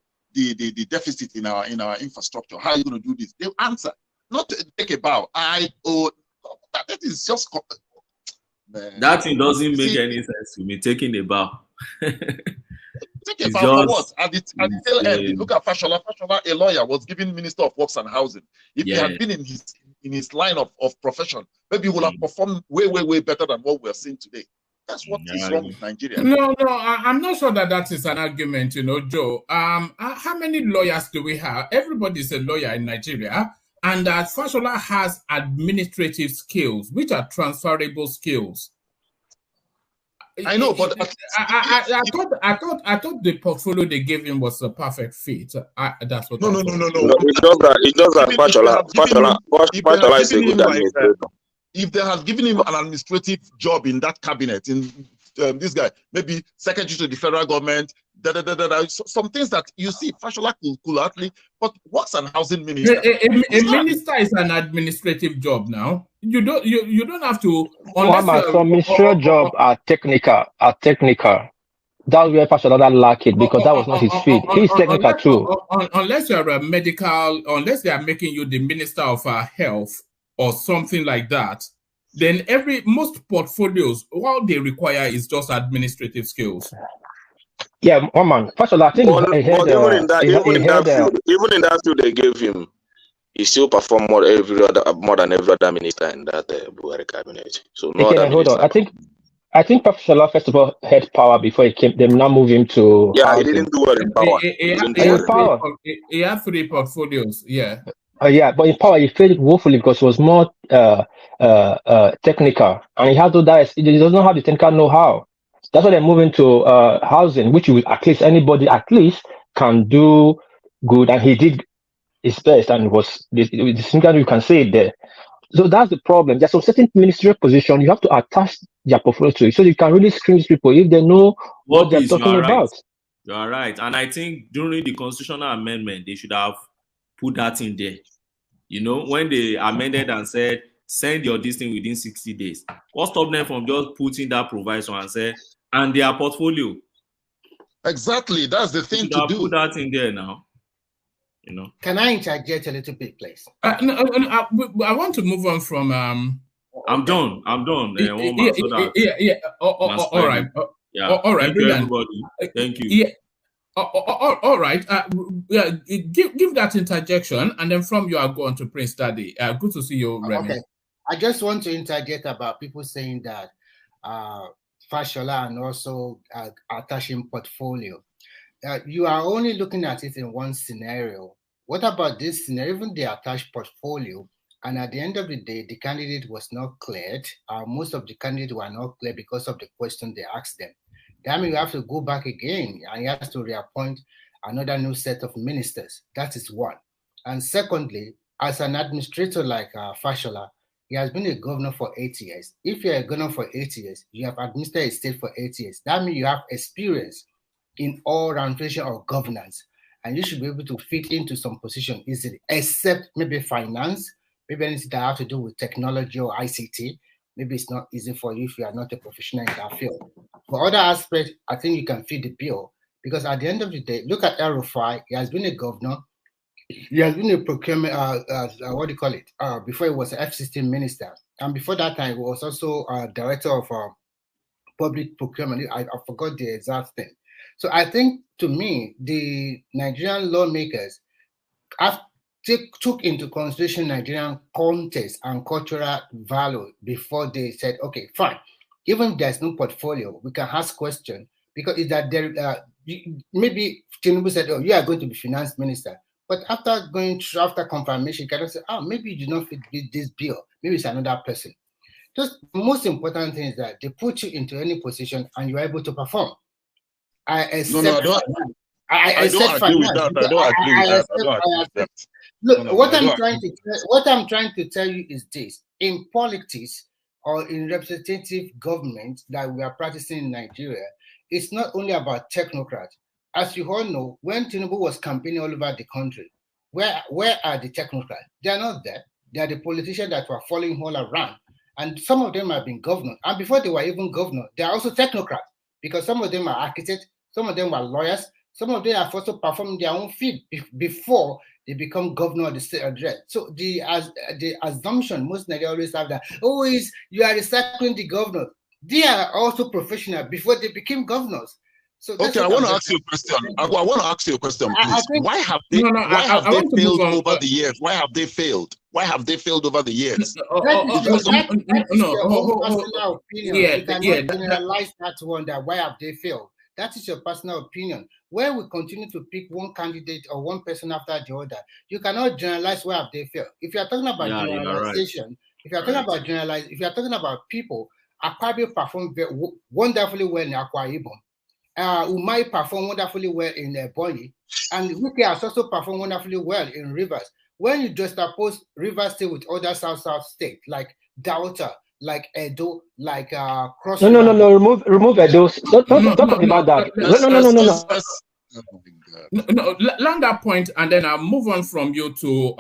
deficit in our infrastructure? How are you going to do this? They'll answer. Not to take a bow. That is just that thing doesn't make any sense to me. Taking a bow. Take a bow for what? At the tail end, look at Fashola. Fashola, a lawyer, was given Minister of Works and Housing. If he had been in his line of profession, maybe he would have performed way better than what we're seeing today. That's what is wrong with Nigeria. No, I'm not sure that is an argument, Joe. How many lawyers do we have? Everybody's a lawyer in Nigeria, and Fashola has administrative skills, which are transferable skills. I know, but I thought the portfolio they gave him was a perfect fit. That's what. No. It's just that Fashola is a good administrator. If they had given him an administrative job in that cabinet, in this guy, maybe secretary to the federal government, some things that you see, Fashola could actually, but Works and Housing Minister. A minister is an administrative job now. You don't have to. Some ministerial job are technical. That's where Fashola lack it, because that was not his field. He's technical too. Unless you're a medical, unless they are making you the Minister of Health or something like that, then most portfolios, all they require is just administrative skills. Yeah, man. Fashola, I think even in that field they gave him, he still performed more than every other minister in that Buhari cabinet. So no other hold on. minister. I think Fashola first of all had power before he came. They now move him to housing. He didn't do well in power. He had 3 portfolios. Yeah. But in power he failed woefully because he was more technical, and he had to die. He does not have the technical know-how. That's why they're moving to housing, which anybody can do good, and he did his best, and it was the thing you can say it there. So that's the problem. There's some certain ministerial position you have to attach their portfolio to it, so you can really screen these people if they know what they're talking about. You are right, and I think during the constitutional amendment they should have put that in there. When they amended and said send your this thing within 60 days, what stopped them from just putting that proviso and say and their portfolio? Exactly, that's the thing to do. Put that in there now. Can I interject a little bit, please? I want to move on from. I'm done. All right. All right. Thank you, everybody. Thank you. Yeah. All right. Give that interjection, and then from you, I'll go on to Prince Daddy. Good to see you, Remy. Okay. I just want to interject about people saying that Fashola and also attaching portfolio. You are only looking at it in one scenario. What about this scenario? Even the attached portfolio, and at the end of the day, the candidate was not cleared. Most of the candidates were not clear because of the question they asked them. That means you have to go back again, and you have to reappoint another new set of ministers. That is one. And secondly, as an administrator like Fashola, he has been a governor for 8 years. If you're a governor for 8 years, you have administered a state for 8 years. That means you have experience in all ramifications of governance, and you should be able to fit into some position easily, except maybe finance, maybe anything that have to do with technology or ICT. Maybe it's not easy for you if you are not a professional in that field. For other aspects, I think you can fit the bill, because at the end of the day, look at El-Rufai. He has been a governor. He has been a procurement, before he was an F-16 minister. And before that time, he was also director of public procurement. I forgot the exact thing. So I think, to me, the Nigerian lawmakers took into consideration Nigerian context and cultural value before they said, okay, fine. Even if there's no portfolio, we can ask questions, because is that there? Maybe Tinubu said, oh, you are going to be finance minister. But after confirmation, you cannot say, oh, maybe you do not fit this bill. Maybe it's another person. Just the most important thing is that they put you into any position and you're able to perform. I don't agree with that. Look, what I'm trying to tell you is this: in politics, or in representative government that we are practicing in Nigeria, it's not only about technocrats. As you all know, when Tinubu was campaigning all over the country, where are the technocrats? They are not there. They are the politicians that were following all around. And some of them have been governors. And before they were even governors, they are also technocrats because some of them are architects, some of them are lawyers, some of them have also performed their own field before they become governor of the state address. So the assumption most Nigerians always have that, you are recycling the governor. They are also professional before they became governors. So okay, I want to ask you a question. I want to ask you a question, please. Why have they failed over the years? Why have they failed? Why have they failed over the years? That is your own personal opinion. You cannot generalize that one. That why have they failed? That is your personal opinion. Where we continue to pick one candidate or one person after the other, you cannot generalize where have they failed. If you are talking about generalization, if you are talking about people, Akpabio performed wonderfully well in Akwa Ibom. Umai performed wonderfully well in Bonny, and Wike has also performed wonderfully well in Rivers. When you just oppose Rivers State with other South states like Delta, like Edo, like Cross. No. Remove Edo. Don't talk about that. No, land that point, and then I'll move on from you to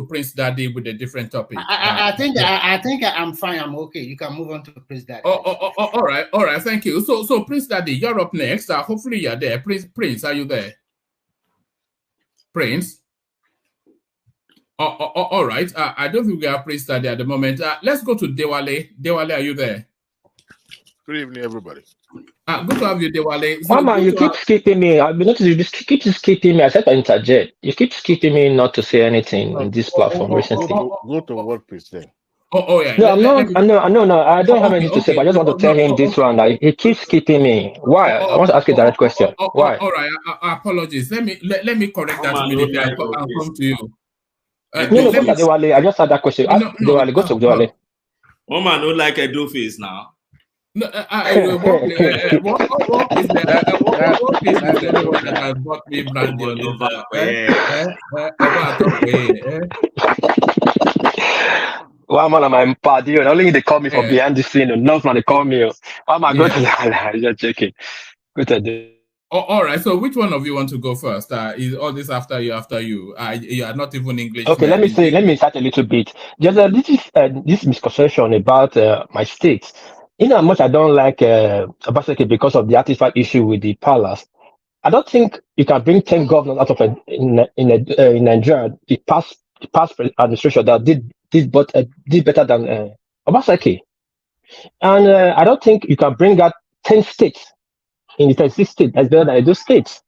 Prince Daddy with a different topic. I think I'm fine. I'm okay. You can move on to Prince Daddy. All right. Thank you. So Prince Daddy, you're up next. Hopefully you're there. Prince, are you there? Prince. All right. I don't think we have Prince Daddy at the moment. Let's go to Dewale. Dewale, are you there? Good evening, everybody. Good to have you, Dewale. So Mama, you keep skipping me. I've been noticing you keep skipping me. I said to interject. You keep skipping me not to say anything on this platform recently. Go to work, please. Then. Yeah. No, I don't have anything to say, but I just want to tell him this one that he keeps skipping me. Why? I want to ask you a direct question. Why? All right. Apologies. Let me correct that immediately. I'll come to you. No, Dewale. I just had that question. Dewale, go to Dewale. One man don't like a do face now. No, what is the one that has bought me brandy? One man, I'm party. Only they call me for behind the scene. No man, they call me. I'm go to just checking. Go to all right. So, which one of you want to go first? Is all this after you? You are not even English. Okay, let me start a little bit. Just this misconception about my state. In as much I don't like Obaseki because of the artifact issue with the palace, I don't think you can bring 10 governors out of in Nigeria, the past administration that did better than Obaseki. And I don't think you can bring out 10 states in the 36 states that's better than those states.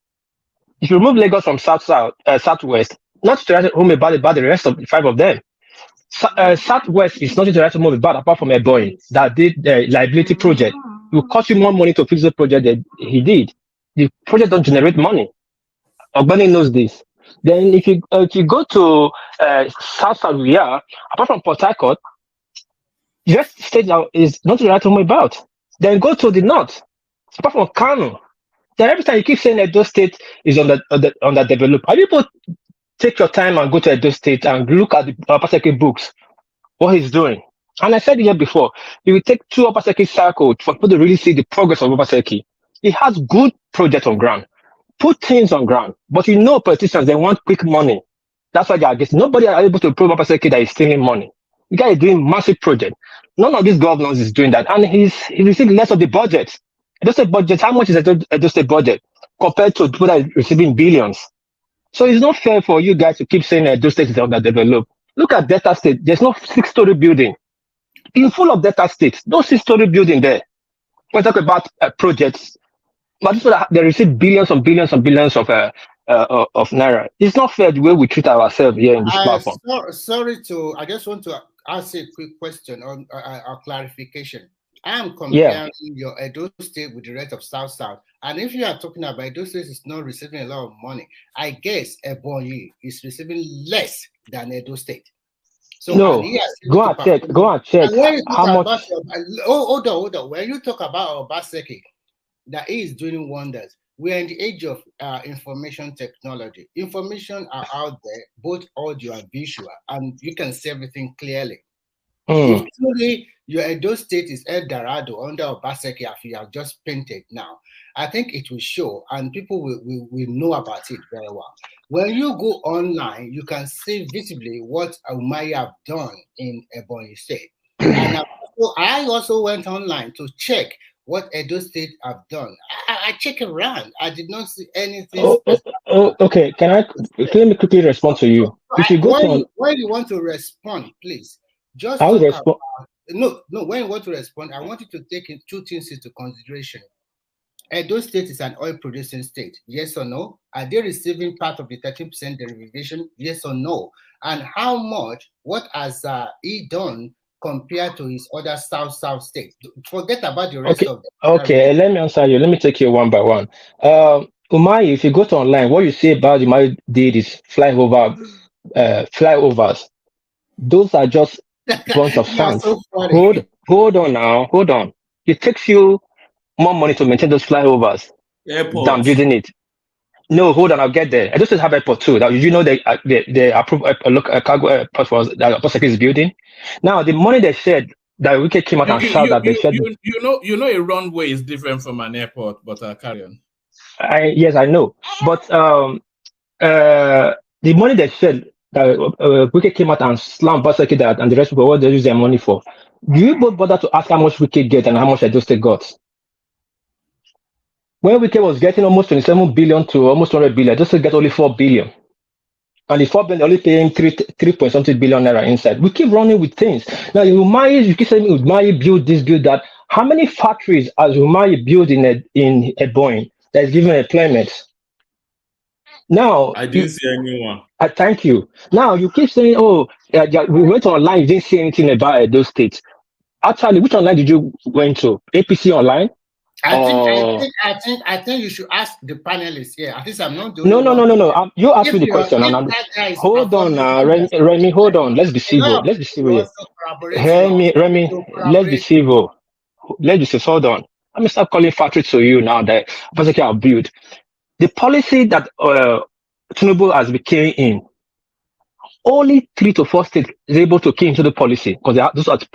If you remove Lagos from southwest, not to write home about the rest of the 5 of them. Southwest is nothing to write home about apart from a boy that did the liability project. It will cost you more money to fix the project that he did. The project don't generate money. Ogbani knows this. Then if you go to South we are, apart from Port Harcourt, the rest state is nothing to write home about. Then go to the north, apart from Kano. Then every time you keep saying that those states is underdeveloped. Are you able to take your time and go to Edo State and look at the Obaseki books, what he's doing? And I said it here before, you will take 2 Obaseki cycles for people to really see the progress of Obaseki. He has good projects on ground, put things on ground, but politicians, they want quick money. That's why they are against. Nobody are able to prove Obaseki that he's stealing money. The guy is doing massive projects. None of these governors is doing that, and he received less of the budget. Edo State budget, how much is Edo State budget compared to people that are receiving billions? So it's not fair for you guys to keep saying that those states are underdeveloped. Look at Delta State. There's no 6-story building. In full of Delta States, no 6-story building there. We're talking about projects, but they receive billions and billions and billions of naira. It's not fair the way we treat ourselves here in this platform. I just want to ask a quick question on a clarification. I am comparing your Edo State with the rest of South. And if you are talking about Edo State is not receiving a lot of money, I guess Ebonyi is receiving less than Edo State. So no, go and check how much. Hold on. When you talk about Obaseki, that is doing wonders. We are in the age of information technology. Information are out there, both audio and visual, and you can see everything clearly. If truly your Edo State is El Dorado under Obaseki, as you have just painted now, I think it will show and people will know about it very well. When you go online, you can see visibly what Umahi have done in Ebonyi State. And I also went online to check what Edo State have done. I checked around. I did not see anything specific. Okay. Let me quickly respond to you. If you go when you want to respond, please, just I'll talk respond. about, no, when you want to respond, I want you to take two things into consideration. Edo State is an oil producing state, yes or no? Are they receiving part of the 13% derivation, yes or no? And how much, what has he done compared to his other south states? Forget about the rest of them. Okay, let me answer you. Let me take you one by one. Umahi, if you go to online, what you say about Umahi did is flyovers. Those are just bunch of sand. So hold on now. Hold on. It takes you more money to maintain those flyovers than building it. No, hold on, I'll get there. I just have airport too. That you know they approve a cargo airport for that Obaseki is building. Now the money they shared, that Wike came out and shouted that they shared. You know, a runway is different from an airport, but carry on. Yes, I know, but the money they shared, that Wike came out and slammed Obaseki that and the rest of what they use their money for. Do you both bother to ask how much Wike get and how much Edo State got? When Wike was getting almost 27 billion to almost 100 billion, just to get only 4 billion. And the 4 billion only paying 3.something billion naira inside. We keep running with things. Now, you keep saying Umahi build this, build that. How many factories has Umahi built in Ebonyi that is giving employment? Now, I didn't see anyone. Thank you. Now, you keep saying, we went online, you didn't see anything about those states. Actually, which online did you go to? APC online? I think you should ask the panelists here. At least I'm not doing. No. You asked me the question. Hold on, Remy. Hold on. Let's be civil. Remy. Let's be civil. Hold on. Let me start calling factory to you now that Obaseki have built. The policy that Tinubu has became in, only 3 to 4 states is able to key into the policy because those are the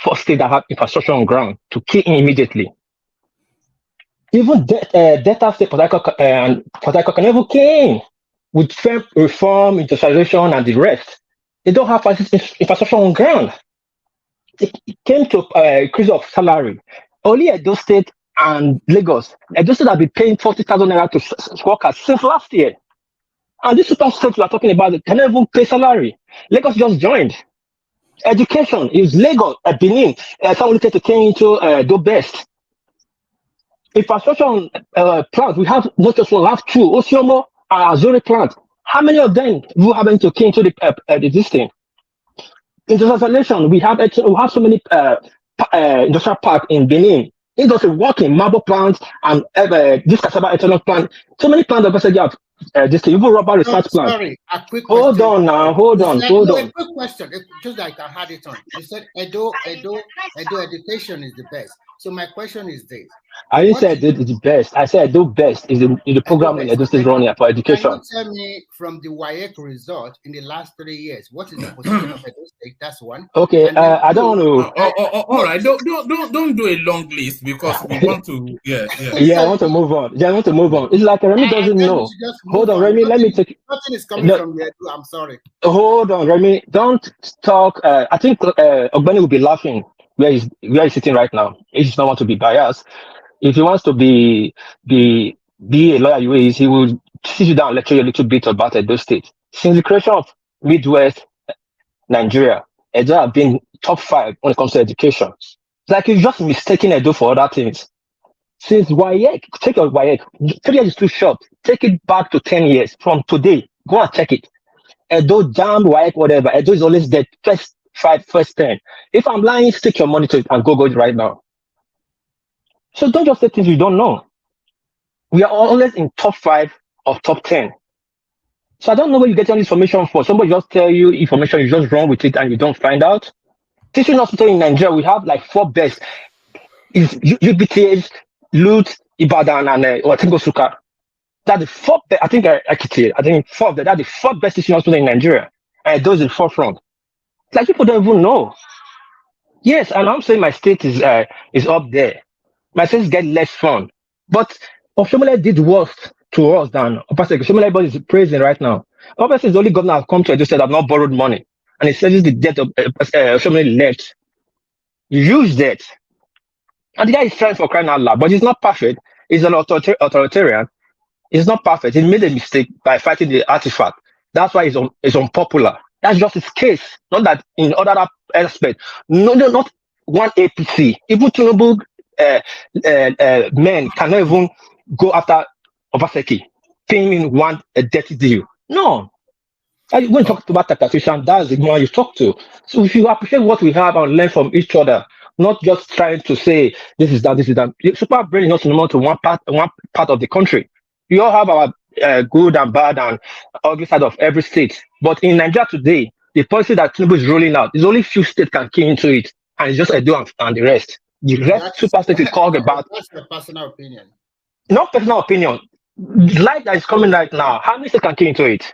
4 states that have infrastructure on ground to key in immediately. Even Delta State, Port Harcourt can never came with fair reform, industrialization, and the rest. They don't have infrastructure on ground. It came to increase of salary. Only Edo State and Lagos. Edo State have been paying 40,000 naira to workers since last year. And this super state we are talking about, they cannot even pay salary. Lagos just joined. Education is Lagos, Benin. Someone to came into do best. Infrastructure plants, we have not just one, we have 2, Osiomo and Azuri plant. How many of them will happen to came to this thing? Industrialization, we have so many industrial parks in Benin. Industry working, marble plants and this cassava ethanol plant. So many plants of Obaseki have this thing, even rubber research plant. Sorry, a quick question. Hold on now, hold on. A quick question, just like I had it on. You said Edo education is the best. So my question is this. I didn't say it's the best. I said Edo best is the program in Edo State running for education. Can you tell me from the WAEC result in the last 3 years, what is the position of Edo State? That's one. Okay, I don't want to. All right, don't do a long list because we want to. Yeah. I want to move on. It's like Remy doesn't know. Hold on, Remy. Let me take. Nothing is coming from there. I'm sorry. Hold on, Remy. Don't talk. I think Ogbeni will be laughing where he's sitting right now. He does not want to be biased. If he wants to be a lawyer, he will sit you down and lecture you a little bit about Edo State. Since the creation of Midwest Nigeria, Edo have been top 5 when it comes to education. It's like you're just mistaking Edo for other things. Since WAEC, take your WAEC, 3 years is too short. Take it back to 10 years from today. Go and check it. Edo, Jam, WAEC, whatever. Edo is always the first 5, first 10. If I'm lying, stick your money to it and go right now. So don't just say things you don't know. We are always in top 5 or top 10. So I don't know where you get all this information for. Somebody just tell you information, you just run with it and you don't find out. Teaching hospital in Nigeria, we have like 4 best. Is UBTH, Lut, Ibadan, and Otingosuka. That's the 4 best. I think 4 that's the 4 best teaching hospital in Nigeria. And those in the forefront. Like people don't even know. Yes, and I'm saying my state is up there. My states get less fun. But Oshomole did worse to us than Obaseki. Oshomole is praising right now. Obaseki is the only governor I've come to Edo State that have not borrowed money. And he says the debt of Oshomole left. Huge debt. And the guy is trying for crying out loud, but he's not perfect. He's an authoritarian. He's not perfect. He made a mistake by fighting the artifact. That's why he's unpopular. That's just his case. Not that in other aspects. No, not one APC. Even Tinubu men cannot even go after Obaseki, paying him a dirty deal. No. When you talk about taxation, that's the one you talk to. So if you appreciate what we have and learn from each other, not just trying to say this is that, this is that. Super brain is not normal to one part of the country. We all have our good and bad and ugly side of every state. But in Nigeria today, the policy that Tinubu is rolling out, there's only few states can key into it, and it's just Edo and the rest. The rest super states we talk about. That's your personal opinion. Not personal opinion. Life that is coming right now, how many states can key into it?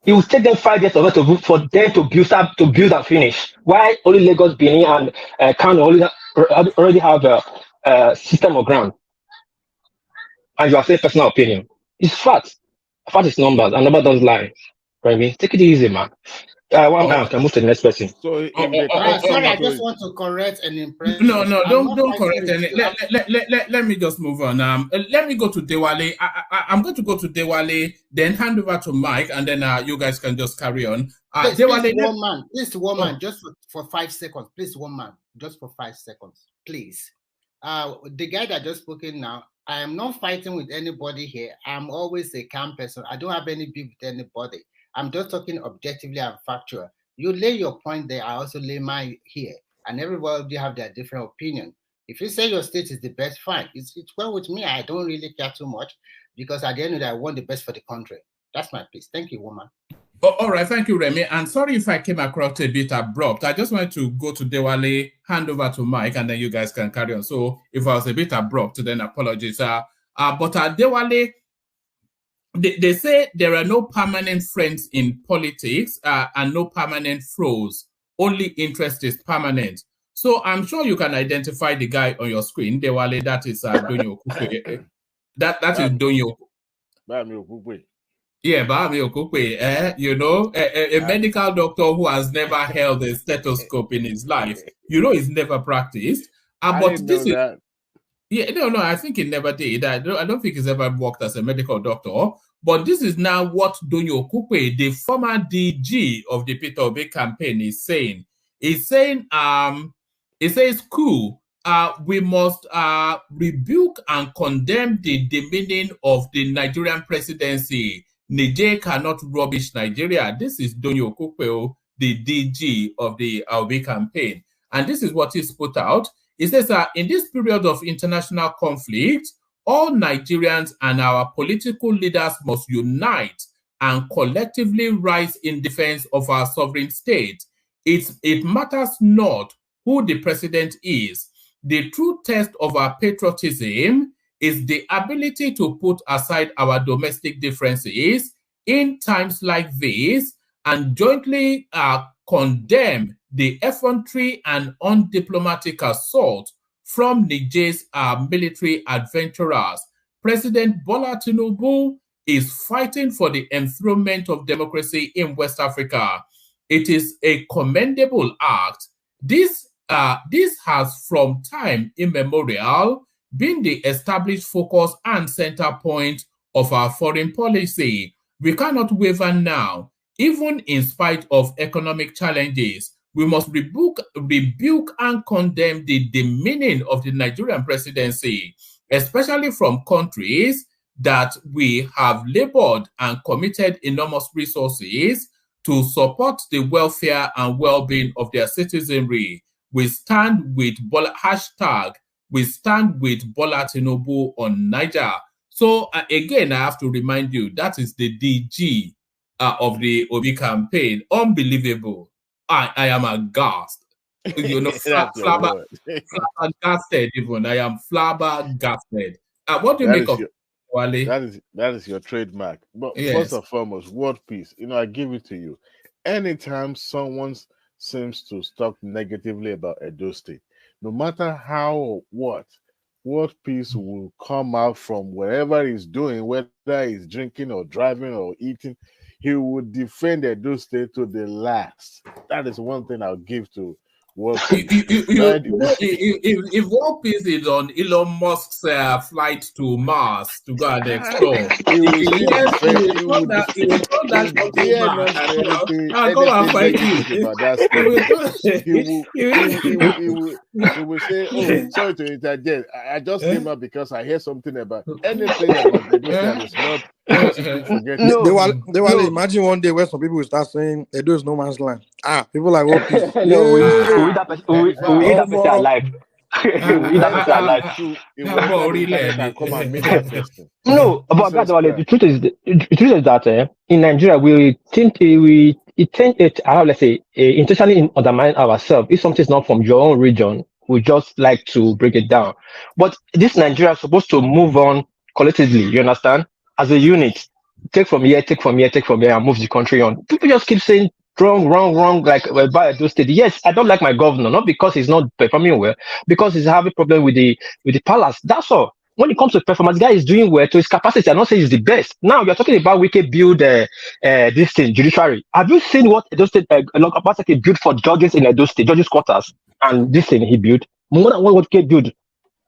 It will take them 5 years for them to build and finish. Why only Lagos, Benin, and Kano already have a system of ground? And you are saying personal opinion. It's fact. Fact is numbers, and number doesn't lie. Right? Take it easy, man. I can move to the next person. So, sorry, I just want to correct an impression. No, don't correct any. Let me just move on. Let me go to Dewale. I'm going to go to Dewale, then hand over to Mike, and then you guys can just carry on. Dewale, please, one man, just for 5 seconds. Please, one man, just for 5 seconds, please. The guy that just spoken now, I am not fighting with anybody here. I'm always a calm person. I don't have any beef with anybody. I'm just talking objectively and factual. You lay your point there, I also lay mine here. And everybody have their different opinion. If you say your state is the best, fine. It's well with me. I don't really care too much because at the end of the day, I want the best for the country. That's my piece. Thank you, woman. All right, thank you, Remy. And sorry if I came across a bit abrupt. I just wanted to go to Dewale, hand over to Mike, and then you guys can carry on. So if I was a bit abrupt, then apologies. But Dewale, they say there are no permanent friends in politics and no permanent foes. Only interest is permanent. So I'm sure you can identify the guy on your screen, Dewale. That is Donyo Okupe. That is Donyo. Yeah, Bami Okukwe, you know, a medical doctor who has never held a stethoscope in his life. You know, he's never practiced. But this is that. Yeah, no, I think he never did. I don't think he's ever worked as a medical doctor. But this is now what Donyo Okukwe, the former DG of the Peter Obi campaign, is saying. He's saying, he says, cool. We must rebuke and condemn the demeaning of the Nigerian presidency. Niger cannot rubbish Nigeria. This is Donyo Okukwe, the DG of the Obi campaign. And this is what he's put out. He says, in this period of international conflict, all Nigerians and our political leaders must unite and collectively rise in defense of our sovereign state. It matters not who the president is. The true test of our patriotism is the ability to put aside our domestic differences in times like this and jointly condemn the effrontery and undiplomatic assault from Niger's military adventurers. President Bola Tinubu is fighting for the enthronement of democracy in West Africa. It is a commendable act. This has from time immemorial been the established focus and center point of our foreign policy. We cannot waver now, even in spite of economic challenges. We must rebuke and condemn the demeaning of the Nigerian presidency, especially from countries that we have labored and committed enormous resources to support the welfare and well-being of their citizenry. We stand with Bola, we stand with Bola Tinubu on Niger. So again, I have to remind you, that is the DG of the Obi campaign. Unbelievable. I am aghast. You know, flabbergasted even. I am flabbergasted. What do you make of Wale? That is your trademark. But yes. First and foremost, word peace. You know, I give it to you. Anytime someone seems to talk negatively about Edo State. No matter how or what peace will come out from wherever he's doing, whether he's drinking or driving or eating, he would defend Edo State to the last. That is one thing I'll give to World Peace. If World Peace is on Elon Musk's flight to Mars to go and explore, he will throw that shuttle Mars and come and fight you. He will say, "Oh, sorry to interject. I just came up because I heard something about anything about Edo State is not." Forget They will imagine one day where some people will start saying Edo is no man's land. People like World Peace. No, we that person alive. No, but the truth is that in Nigeria we let's say intentionally undermine ourselves. If something is not from your own region, we just like to break it down. But this Nigeria is supposed to move on collectively. You understand? As a unit, take from here, and move the country on. People just keep saying wrong, like by Edo State. Yes, I don't like my governor, not because he's not performing well, because he's having problem with the palace. That's all. When it comes to performance, the guy is doing well to his capacity. I'm not saying he's the best. Now you're talking about we can build this thing, judiciary. Have you seen what Edo State capacity built for judges in Edo State, judges' quarters, and this thing he built more than what can build.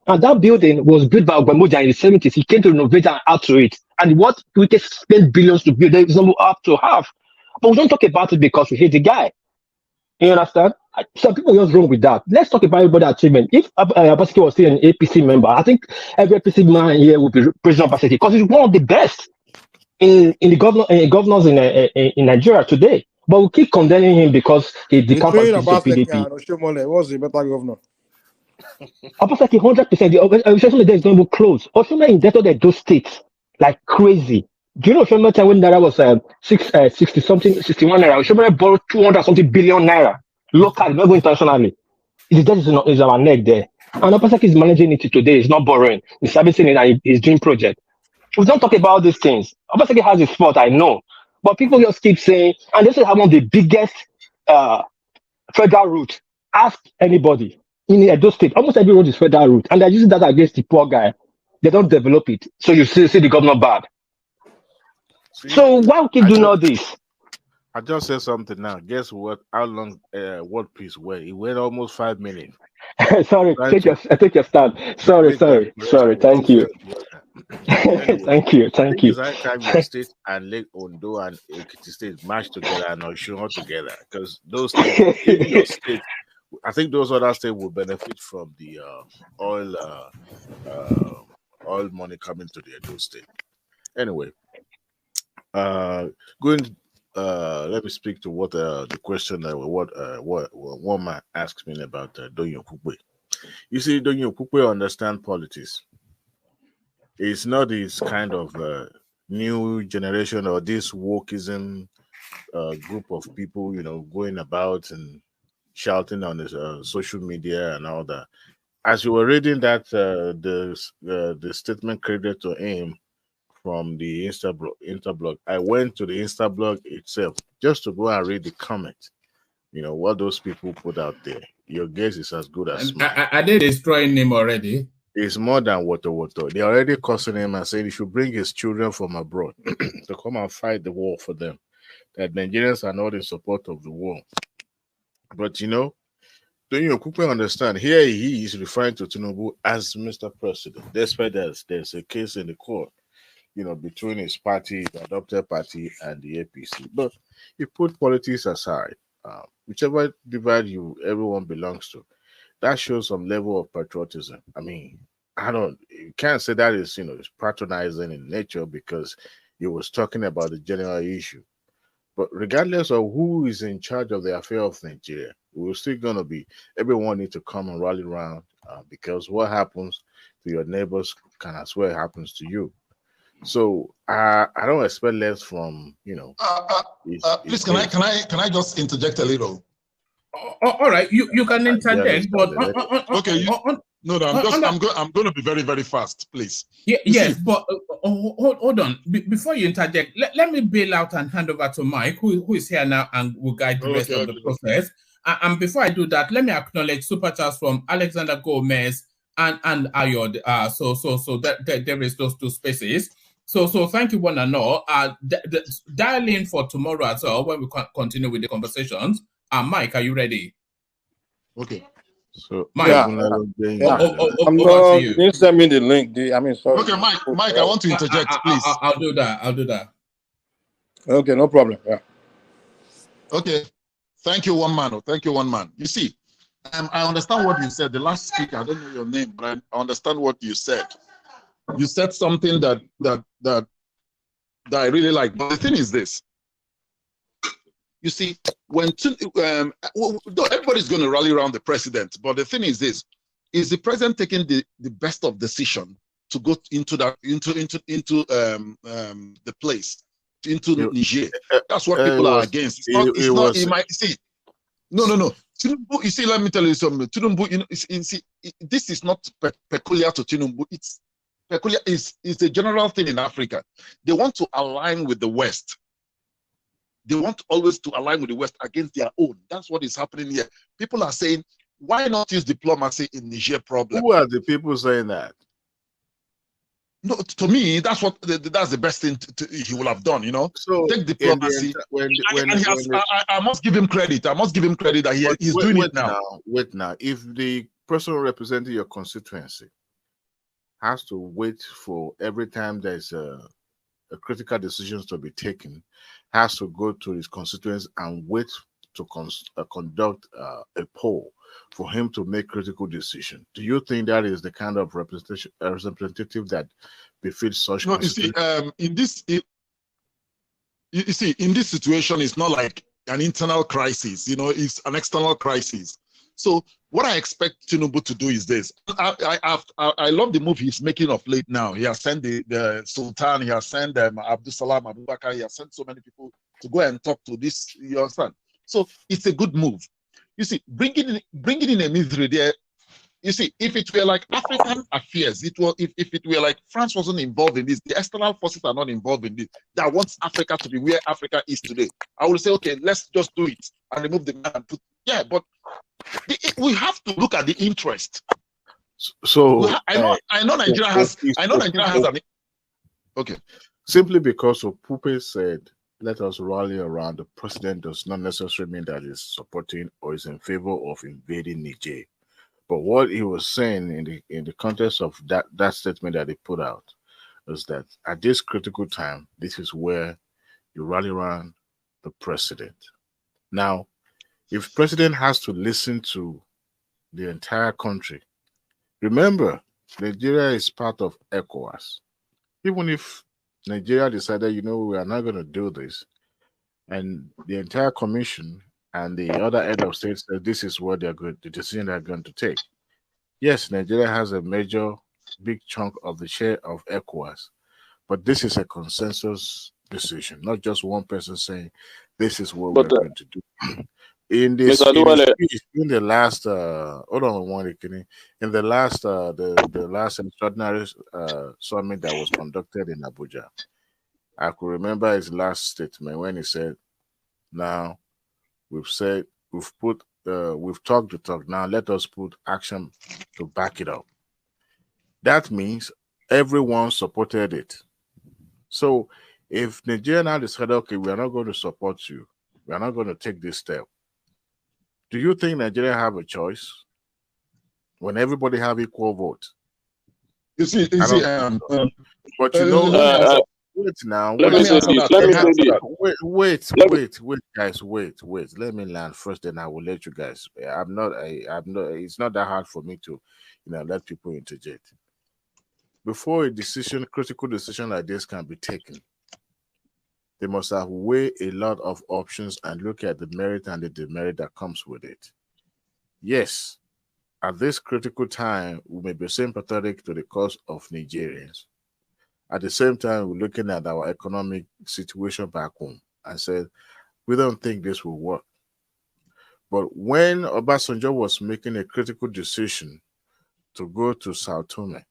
And that building was built by Ogbamoja in the 70s. He came to renovate and add to it. And what we can spend billions to build, there is no up to half. But we don't talk about it because we hate the guy. You understand? Some people are just wrong with that. Let's talk about everybody's achievement. If Obaseki was still an APC member, I think every APC man here would be President Obaseki because he's one of the best in the governors in Nigeria today. But we keep condemning him because he decamped to PDP. Was the better governor? Obaseki 100%. The organization there is not even close. Oshoma indebted at those states like crazy. Do you know Oshoma time when Naira was 60 something, 61 Naira? Oshoma borrowed 200 something billion Naira locally, not even internationally. His debt is our neck there. And Obaseki is managing it today. He's not borrowing. He's servicing it and he's doing project. We don't talk about these things. Obaseki has his fault, I know. But people just keep saying, and this is one of the biggest federal route. Ask anybody. In Edo State, almost every road is federal route, and they're using that against the poor guy. They don't develop it, so you see the governor bad. So why we keep doing all this? I just said something now. Guess what? How long World Peace went? It went almost 5 minutes. Sorry, take your stand. Sorry. Thank you. Thank you. It's high time your state and Lake Ondo and Ekiti State match together and Osun together because those states, even your state. I think those other states will benefit from the oil money coming to the Edo State. Anyway, let me speak to what the question that what one man asked me about Donyo Kukwe. You see, Donyo Kukwe understand politics. It's not this kind of new generation or this wokeism group of people, going about and shouting on his social media and all that. As you were reading that, the statement credited to him from the Instablog, I went to the Instablog itself just to go and read the comment. What those people put out there. Your guess is as good as mine. Are they destroying him already? It's more than water. They're already cursing him and saying he should bring his children from abroad to come and fight the war for them. That Nigerians are not in support of the war. But don't you quickly understand? Here he is referring to Tinubu as Mr. President, despite that there's a case in the court, between his party, the adopted party, and the APC. But he put politics aside. Whichever divide everyone belongs to, that shows some level of patriotism. I mean, you can't say that is it's patronizing in nature because he was talking about the general issue. But regardless of who is in charge of the affair of Nigeria, we're still going to be, everyone needs to come and rally around because what happens to your neighbors can as well happens to you. So I don't expect less from, please, can I just interject a little? All right, you can interject, but okay. I'm going to be very, very fast, please. Yes, but hold on. Before you interject, let me bail out and hand over to Mike, who is here now and will guide the rest of the process. And before I do that, let me acknowledge super chats from Alexander Gomez and Ayod. So there is those two spaces. So thank you one and all. Dial in for tomorrow as well when we continue with the conversations. Mike, are you ready? Okay. So Mike, over to you. You send me the link. Sorry. Okay, Mike, I want to interject, please. I'll do that. Okay, no problem. Yeah. Okay. Thank you, one man. Thank you, one man. You see, I understand what you said. The last speaker, I don't know your name, but I understand what you said. You said something that I really like. But the thing is this. You see, everybody's going to rally around the president, but the thing is this: is the president taking the best of decision to go into the place, into Niger? That's what people are against. It's not. You might see. No. Tinubu, you see, let me tell you something. Tinubu, this is not peculiar to Tinubu. It's peculiar. It's a general thing in Africa. They want to align with the West. They want always to align with the West against their own. That's what is happening here. People are saying, why not use diplomacy in Niger problem? Who are the people saying that? No, to me, that's the best thing he will have done. So take diplomacy. I must give him credit. I must give him credit that he's doing it now. Wait now. If the person representing your constituency has to wait for every time there's a critical decisions to be taken, has to go to his constituents and wait to conduct a poll for him to make critical decision. Do you think that is the kind of representative that befits such? No, you see, in this situation, it's not like an internal crisis. It's an external crisis. So what I expect Tinubu to do is this. I love the move he's making of late now. He has sent the Sultan, he has sent Abdul Salam Abubakar, he has sent so many people to go and talk to this, you understand? So it's a good move. You see, bringing in a military there, you see, if it were like African affairs, if it were like France wasn't involved in this, the external forces are not involved in this, that wants Africa to be where Africa is today, I would say, okay, let's just do it and remove the man and put, but we have to look at the interest. So I know Nigeria has an okay. Simply because Pupe said, let us rally around the president does not necessarily mean that he's supporting or is in favor of invading Niger. But what he was saying in the context of that statement that he put out is that at this critical time, this is where you rally around the president. Now, if president has to listen to the entire country, remember, Nigeria is part of ECOWAS. Even if Nigeria decided, we are not going to do this, and the entire commission and the other head of states said this is what the decision they're going to take. Yes, Nigeria has a big chunk of the share of ECOWAS, but this is a consensus decision, not just one person saying this is what we're going to do. In the last the last extraordinary summit that was conducted in Abuja, I could remember his last statement when he said, now we've talked the talk, now let us put action to back it up. That means everyone supported it. So if Nigeria now decided, okay, we are not going to support you, we are not going to take this step, do you think Nigeria have a choice when everybody have equal vote? But wait now. Let me say this. Wait, guys. Wait. Let me land first, then I will let you guys. I'm not. It's not that hard for me to, let people interject. Before a critical decision like this can be taken, they must have weighed a lot of options and look at the merit and the demerit that comes with it. Yes, at this critical time, we may be sympathetic to the cause of Nigerians. At the same time, we're looking at our economic situation back home and said, we don't think this will work. But when Obasanjo was making a critical decision to go to Sao Tome,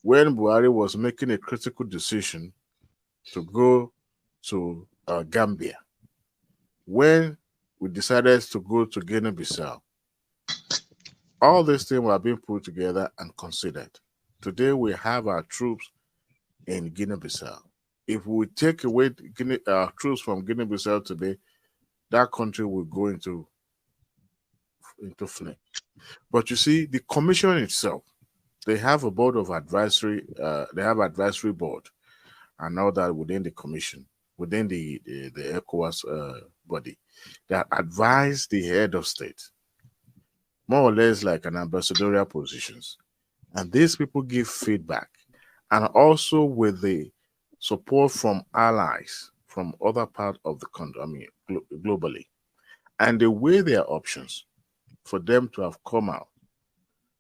when Buhari was making a critical decision to go to Gambia, when we decided to go to Guinea-Bissau. All these things were being put together and considered. Today, we have our troops in Guinea-Bissau. If we take away our troops from Guinea-Bissau today, that country will go into flame. But you see, the commission itself, they have a board of advisory, they have advisory board and all that within the commission, within the ECOWAS body, that advise the head of state, more or less like an ambassadorial positions. And these people give feedback, and also with the support from allies from other parts of the country, globally. And they weigh their options for them to have come out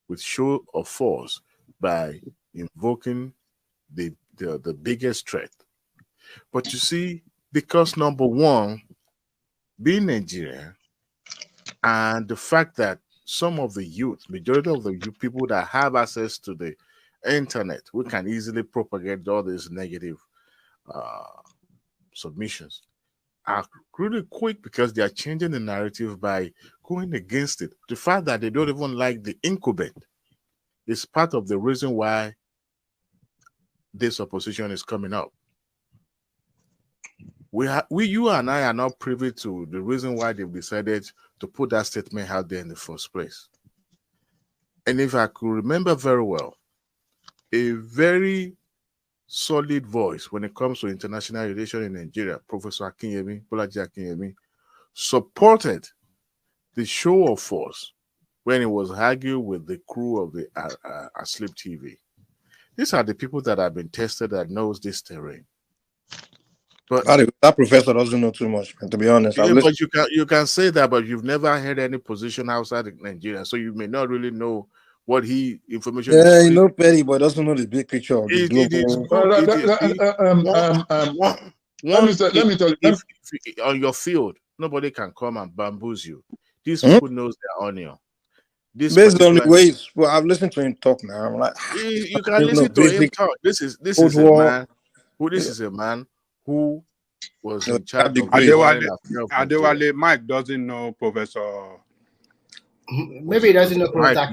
with show of force by invoking the biggest threat. But you see, because number one, being Nigeria, and the fact that some of the youth, majority of the youth people that have access to the internet, we can easily propagate all these negative submissions, are really quick because they are changing the narrative by going against it. The fact that they don't even like the incumbent is part of the reason why this opposition is coming up. You and I are not privy to the reason why they've decided to put that statement out there in the first place. And if I could remember very well, a very solid voice when it comes to international relations in Nigeria, Professor Bolaji Akinyemi, supported the show of force when he was arguing with the crew of the Asleep TV. These are the people that have been tested, that knows this terrain. But that professor doesn't know too much, to be honest. Yeah, but you can say that, but you've never had any position outside of Nigeria, so you may not really know what information. Yeah, you know Petty, but doesn't know the big picture of the Let me tell you, if on your field, nobody can come and bamboozle you. These people knows their onion. Based on the ways, well, I've listened to him talk now. I'm like, you can listen to him talk. This is a man who was in charge of Adewale. Mike doesn't know Professor. Maybe he doesn't know Professor. I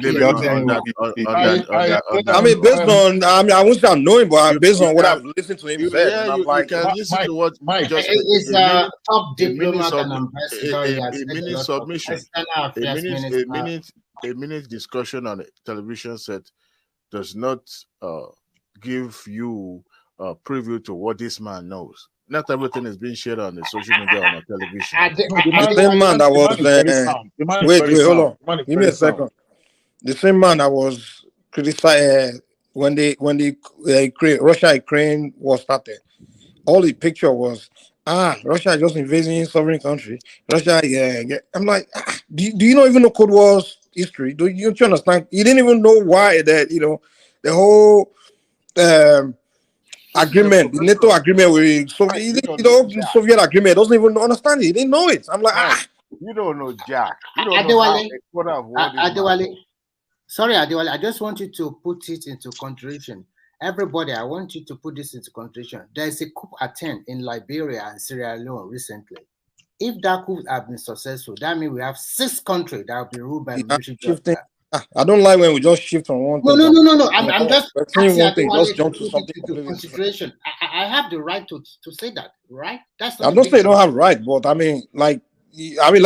mean, based on, I won't say I know him, but based on what I've listened to him say, I'm like, you can listen to what Mike just is a top diplomat and ambassador. A minute submission, a minute discussion on a television set does not give you a preview to what this man knows. Not everything is being shared on the social media or on television. The same man that was wait, hold on. Give me a second. The same man that was criticized when Russia-Ukraine war started. All the picture was Russia just invading sovereign country. Russia, I'm like, do you not even know Cold War's history? Do you understand? You didn't even know why that the whole agreement, the NATO agreement with Soviet agreement, doesn't even understand it. He didn't know it. I'm like, you don't know Jack. You don't Adewale. Sorry, Adewale. I just want you to put it into consideration. Everybody, I want you to put this into consideration. There is a coup attempt in Liberia and Sierra Leone recently. If that coup has been successful, that means we have 6 countries that will be ruled by military justice. I don't like when we just shift from one thing. No. I'm just saying one thing, just jump to something into consideration. I have the right to say that, right? That's I don't say you don't have right, but I mean, let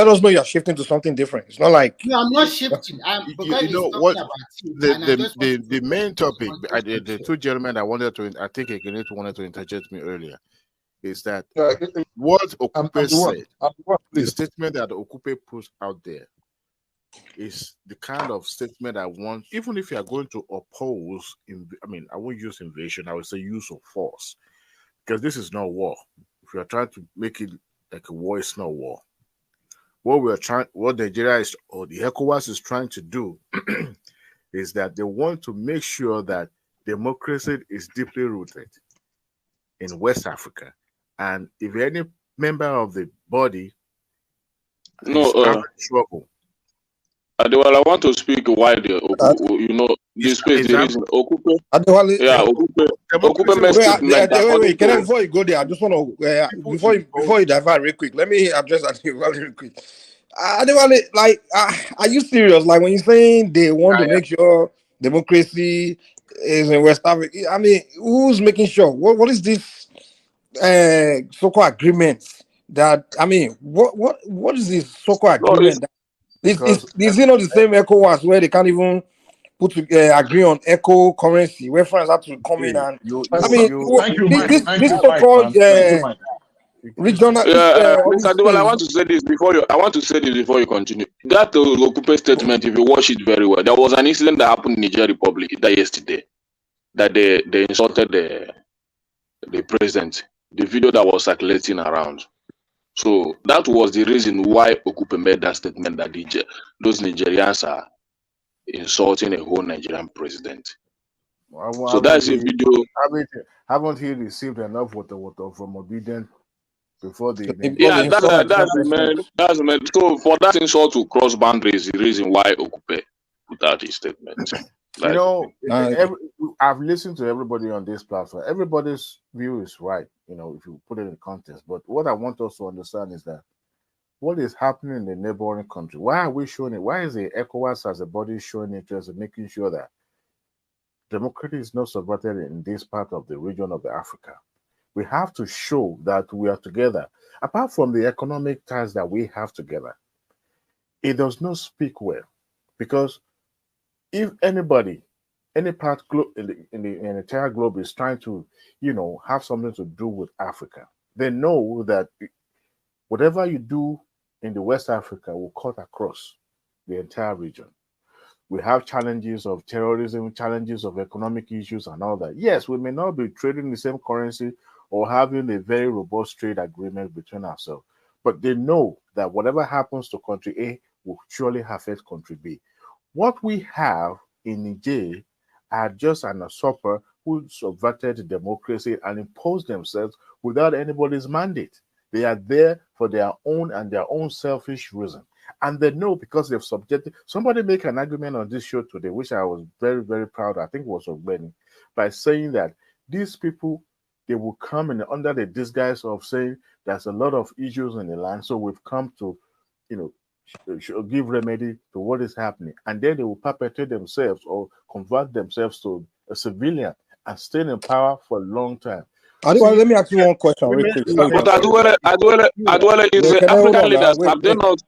us know you're shifting to something different. It's not like no, I'm not shifting. You know what? The main topic, the two gentlemen I wanted to, I think Ekenit wanted to interject me earlier, is that what Okupe said, the statement that Okupe put out there, is the kind of statement I want, even if you are going to oppose, I won't use invasion, I would say use of force, because this is not war. If you are trying to make it like a war, it's not war. What Nigeria is, or the ECOWAS is trying to do is that they want to make sure that democracy is deeply rooted in West Africa. And if any member of the body is having trouble, Adewale, I want to speak why the space there is Okupe. Okupe wait, can I, before you go there, I just want to before you divert real quick, let me address that real quick. like, are you serious? Like when you're saying they want to make sure democracy is in West Africa, I mean, who's making sure? What is this so-called agreement? That I mean, what is this so-called No, it's agreement? because Is it not the same ECOWAS where they can't even agree on eco currency where France have to come in and I mean this so-called regional Mr. Duval, I want to say this before you continue. That Okupe statement, if you watch it very well, there was an incident that happened in Niger Republic yesterday that they insulted the president. The video that was circulating around. So that was the reason why Okupe made that statement that those Nigerians are insulting a whole Nigerian president. So that's a video. Haven't he received enough water from Obedient before the? Yeah, that's the man. So for that insult to cross boundaries, the reason why Okupe put out his statement. You know, I've listened to everybody on this platform. Everybody's view is right, you know, if you put it in context. But what I want us to understand is that what is happening in the neighboring country? Why are we showing it? Why is the ECOWAS as a body showing interest in making sure that democracy is not subverted in this part of the region of Africa? We have to show that we are together. Apart from the economic ties that we have together, it does not speak well, because if anybody, any part in the entire globe is trying to, you know, have something to do with Africa, they know that whatever you do in the West Africa will cut across the entire region. We have challenges of terrorism, challenges of economic issues and all that. Yes, we may not be trading the same currency or having a very robust trade agreement between ourselves, but they know that whatever happens to country A will surely affect country B. What we have in Niger are just an usurper who subverted democracy and imposed themselves without anybody's mandate. They are there for their own and their own selfish reason. And they know, because they've subjected. Somebody make an argument on this show today, which I was very, very proud of, I think it was Ogbeni, by saying that these people, they will come in under the disguise of saying there's a lot of issues in the land, so we've come to, you know, give remedy to what is happening, and then they will perpetuate themselves or convert themselves to a civilian and stay in power for a long time. Let me ask you one question real quick. But Adwale is the African leaders. Have they not?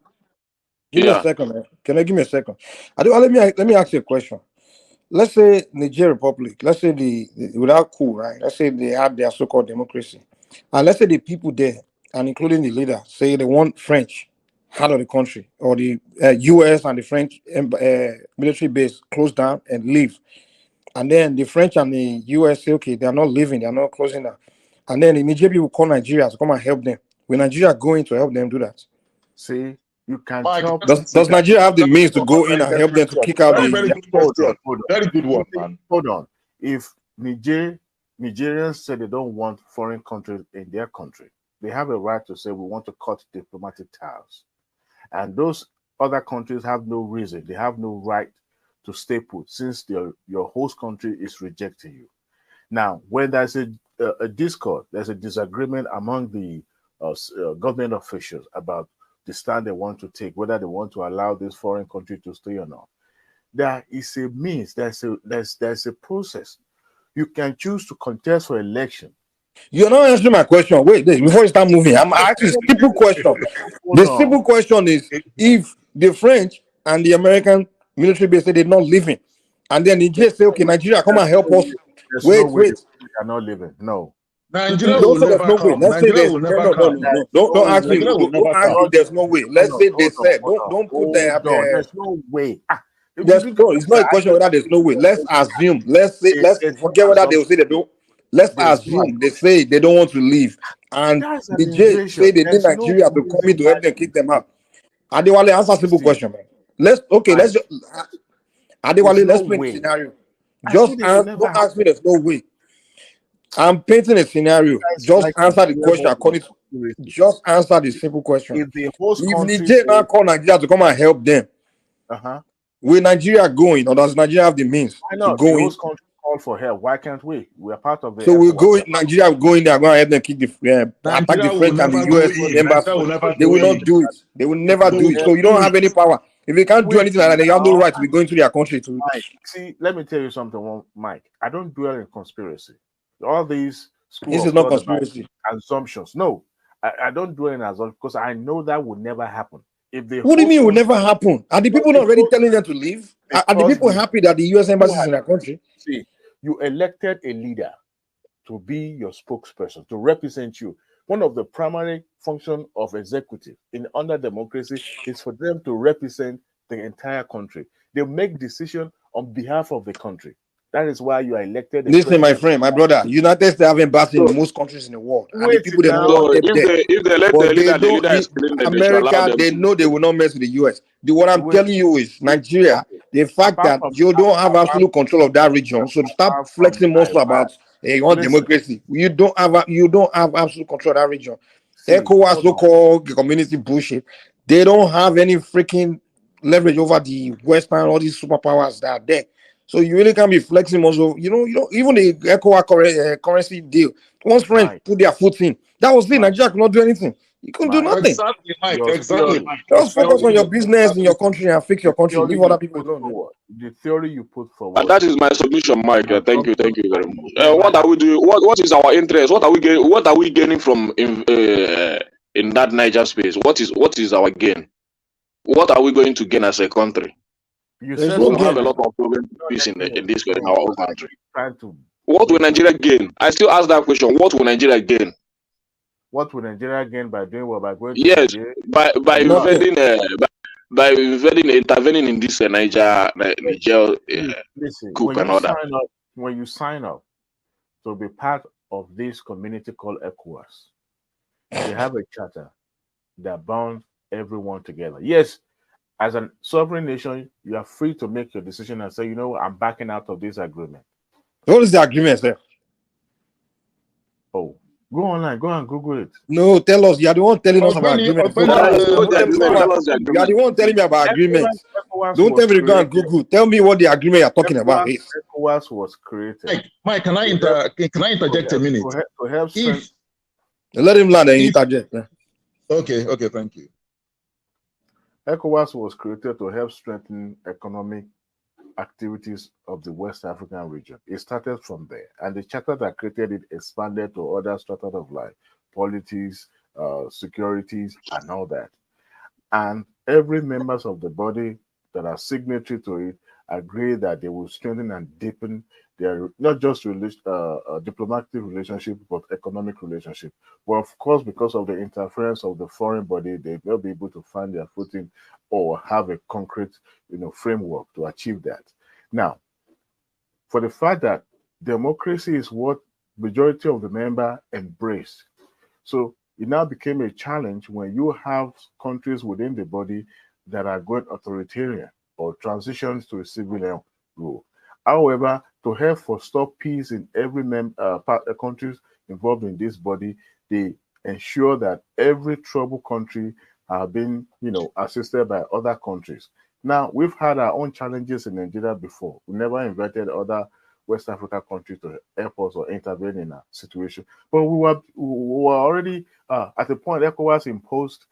Give me a second, man. Can I give me a second? Let me ask you a question. Let's say Niger Republic, let's say without coup, right? Let's say they have their so-called democracy. And let's say the people there, and including the leader, say they want French out of the country, or the US and the French military base close down and leave. And then the French and the US say, okay, they're not leaving, they're not closing down. And then the Niger people call Nigeria to come and help them. Will Nigeria going to help them do that? See, you can tell. Does Nigeria have the means to go in and help them to kick out the... Very good one, man. Hold on. If Nigerians say they don't want foreign countries in their country, they have a right to say we want to cut diplomatic ties. And those other countries have no reason, they have no right to stay put, since your host country is rejecting you. Now, when there's a discord, there's a disagreement among the government officials about the stand they want to take, whether they want to allow this foreign country to stay or not. There is a means, there's a process. You can choose to contest for election. You're not answering my question. Wait, before you start moving, I'm asking a simple question. The simple question is, if the French and the American military base say they're not leaving, and then Niger say, okay, Nigeria, come and help us. Wait. They are not leaving. No. Nigeria will never come. Don't ask me. Don't ask me. There's no way. Let's say they said. Don't put that. There's no way. It's not a question whether there's no way. Let's assume. Let's forget whether they will say they don't. Let's assume they say they don't want to leave, and the J say they need Nigeria to come in to help them kick them out. Adewale, answer simple question, man. Let's Adewale, let's paint a scenario. Don't ask me there's no way. I'm painting a scenario. Just answer the question according to. Just answer the simple question. If Niger now call Nigeria to come and help them, will Nigeria go in, or does Nigeria have the means to go in? call for help. Why can't we? We are part of the. So we'll go. ECOWAS. Nigeria will go in there, go and help them kick the attack the Nigeria will French and the never go US in. embassy. Nigeria will never They go will not in. do it. They will never They do will it. So you do don't have it. any power. If they can't do anything like that, they have no right to be going to their country to. Mike, see, let me tell you something, Mike. I don't dwell in conspiracy. All these school This of is not thought about conspiracy. assumptions. No, I don't dwell in assumptions because I know that will never happen. If the What do you mean it will host never happen? Are the people not already telling them to leave? Are the people happy that the US embassy is in their country? See, you elected a leader to be your spokesperson, to represent you. One of the primary functions of executive in under democracy is for them to represent the entire country. They make decisions on behalf of the country. That is why you are elected. Listen, my friend, my brother, United States have embassy in most countries in the world, and the people they don't So want them if there. they let But the they leader, the don't. leader is killing them, they should allow America, them they to. know they will not mess with the US. What I'm telling you is Nigeria. The fact that you don't have absolute control of that region, so stop flexing muscle about you want democracy. You don't have absolute control of that region. ECOWAS, so-called community bullshit. They don't have any freaking leverage over the Western, all these superpowers that are there. So you really can't be flexing muscle. You know, even the ECOWAS currency deal. Once friends put their foot in, that was it. Nigeria could not do anything. You couldn't do nothing. Exactly, Mike. Exactly, Mike. Just focus on your business in your country and fix your country. Leave other people alone. The theory you put forward. And that is my submission, Mike. Thank you very much. What are we doing? What is our interest? What are we getting? What are we gaining from in that Niger space? What is our gain? What are we going to gain as a country? You We have a lot of problems in this in our own country. What will Nigeria gain? I still ask that question. What will Nigeria gain? What will Nigeria gain by doing what? By going to Yes, Nigeria? by invading, intervening in this Niger Listen, coup and all that. When you sign up to be part of this community called ECOWAS, they have a charter that bounds everyone together. Yes, as a sovereign nation, you are free to make your decision and say, you know what, I'm backing out of this agreement. What is the agreement, sir? Oh, go online, go and Google it. No, tell us. You are the one telling us about agreements. You are the one telling me about agreements. Don't tell me to go and Google. Tell me what the agreement you're talking about is. ECOWAS was created. Mike, can I interject a minute? To help let him land and interject. Okay, thank you. ECOWAS was created to help strengthen economic activities of the West African region. It started from there, and the charter that created it expanded to other strata of life, politics, securities, and all that. And every members of the body that are signatory to it agree that they will strengthen and deepen their not just diplomatic relationship, but economic relationship. But of course, because of the interference of the foreign body, they will be able to find their footing or have a concrete, framework to achieve that. Now, for the fact that democracy is what majority of the member embrace, so it now became a challenge when you have countries within the body that are going authoritarian or transitions to a civilian rule. However, to help forestall peace in every countries involved in this body, they ensure that every troubled country have been, assisted by other countries. Now, we've had our own challenges in Nigeria before. We never invited other West Africa countries to help us or intervene in a situation. But we were already at the point ECOWAS imposed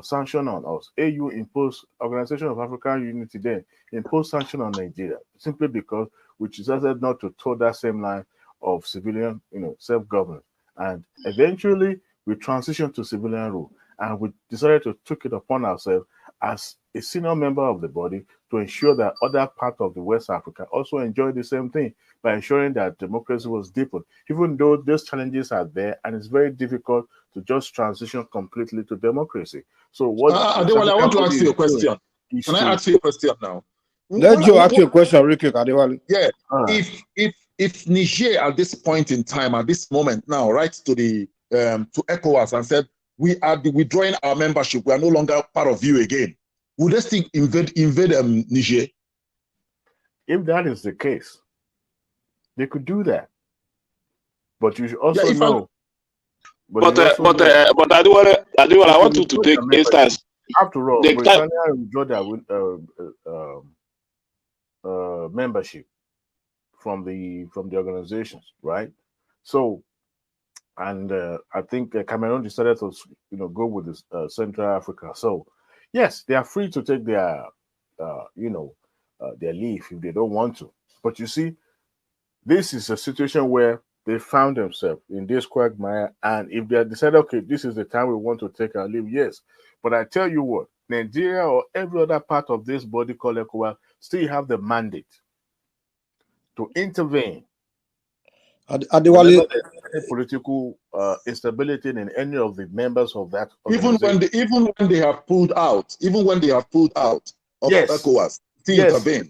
sanction on us. AU imposed, Organization of African Unity then imposed sanction on Nigeria simply because we decided not to toe that same line of civilian, self-government. And eventually we transitioned to civilian rule, and we decided to take it upon ourselves as a senior member of the body to ensure that other parts of the West Africa also enjoy the same thing by ensuring that democracy was deepened, even though those challenges are there and it's very difficult to just transition completely to democracy. So what Adewale, I want to ask you a question. Can I ask you a question now? Let Joe ask you a question real quick, Adewale. Yeah. If Niger at this point in time, at this moment now, writes to the to ECOWAS and said, we are withdrawing our membership, we are no longer part of you again, would they still invade Niger? If that is the case, they could do that. But you should also know. But Adewale, I want you to take instance. After all, Britannia withdraw their membership from the organizations, right? So, and I think Cameroon decided to go with this Central Africa. So, yes, they are free to take their their leave if they don't want to. But you see, this is a situation where they found themselves in this quagmire, and if they decide, okay, this is the time we want to take our leave, yes. But I tell you what, Nigeria or every other part of this body called ECOWAS still have the mandate to intervene whenever there's any political instability in any of the members of that organization. Even when they have pulled out of ECOWAS, still intervene.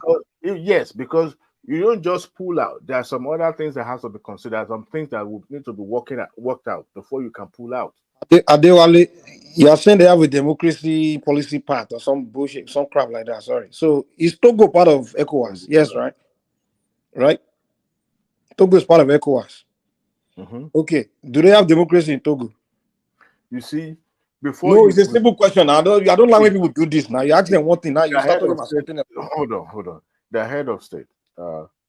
Because you don't just pull out. There are some other things that have to be considered, some things that will need to be worked out before you can pull out. Adewale, you are saying they have a democracy policy part or some bullshit, some crap like that. Sorry. So is Togo part of ECOWAS? Yes, right? Right? Togo is part of ECOWAS. Okay. Do they have democracy in Togo? You see, before it's a simple question. I don't like when people do this now. You ask them one thing, now you start talking about something else. Hold on. The head of state.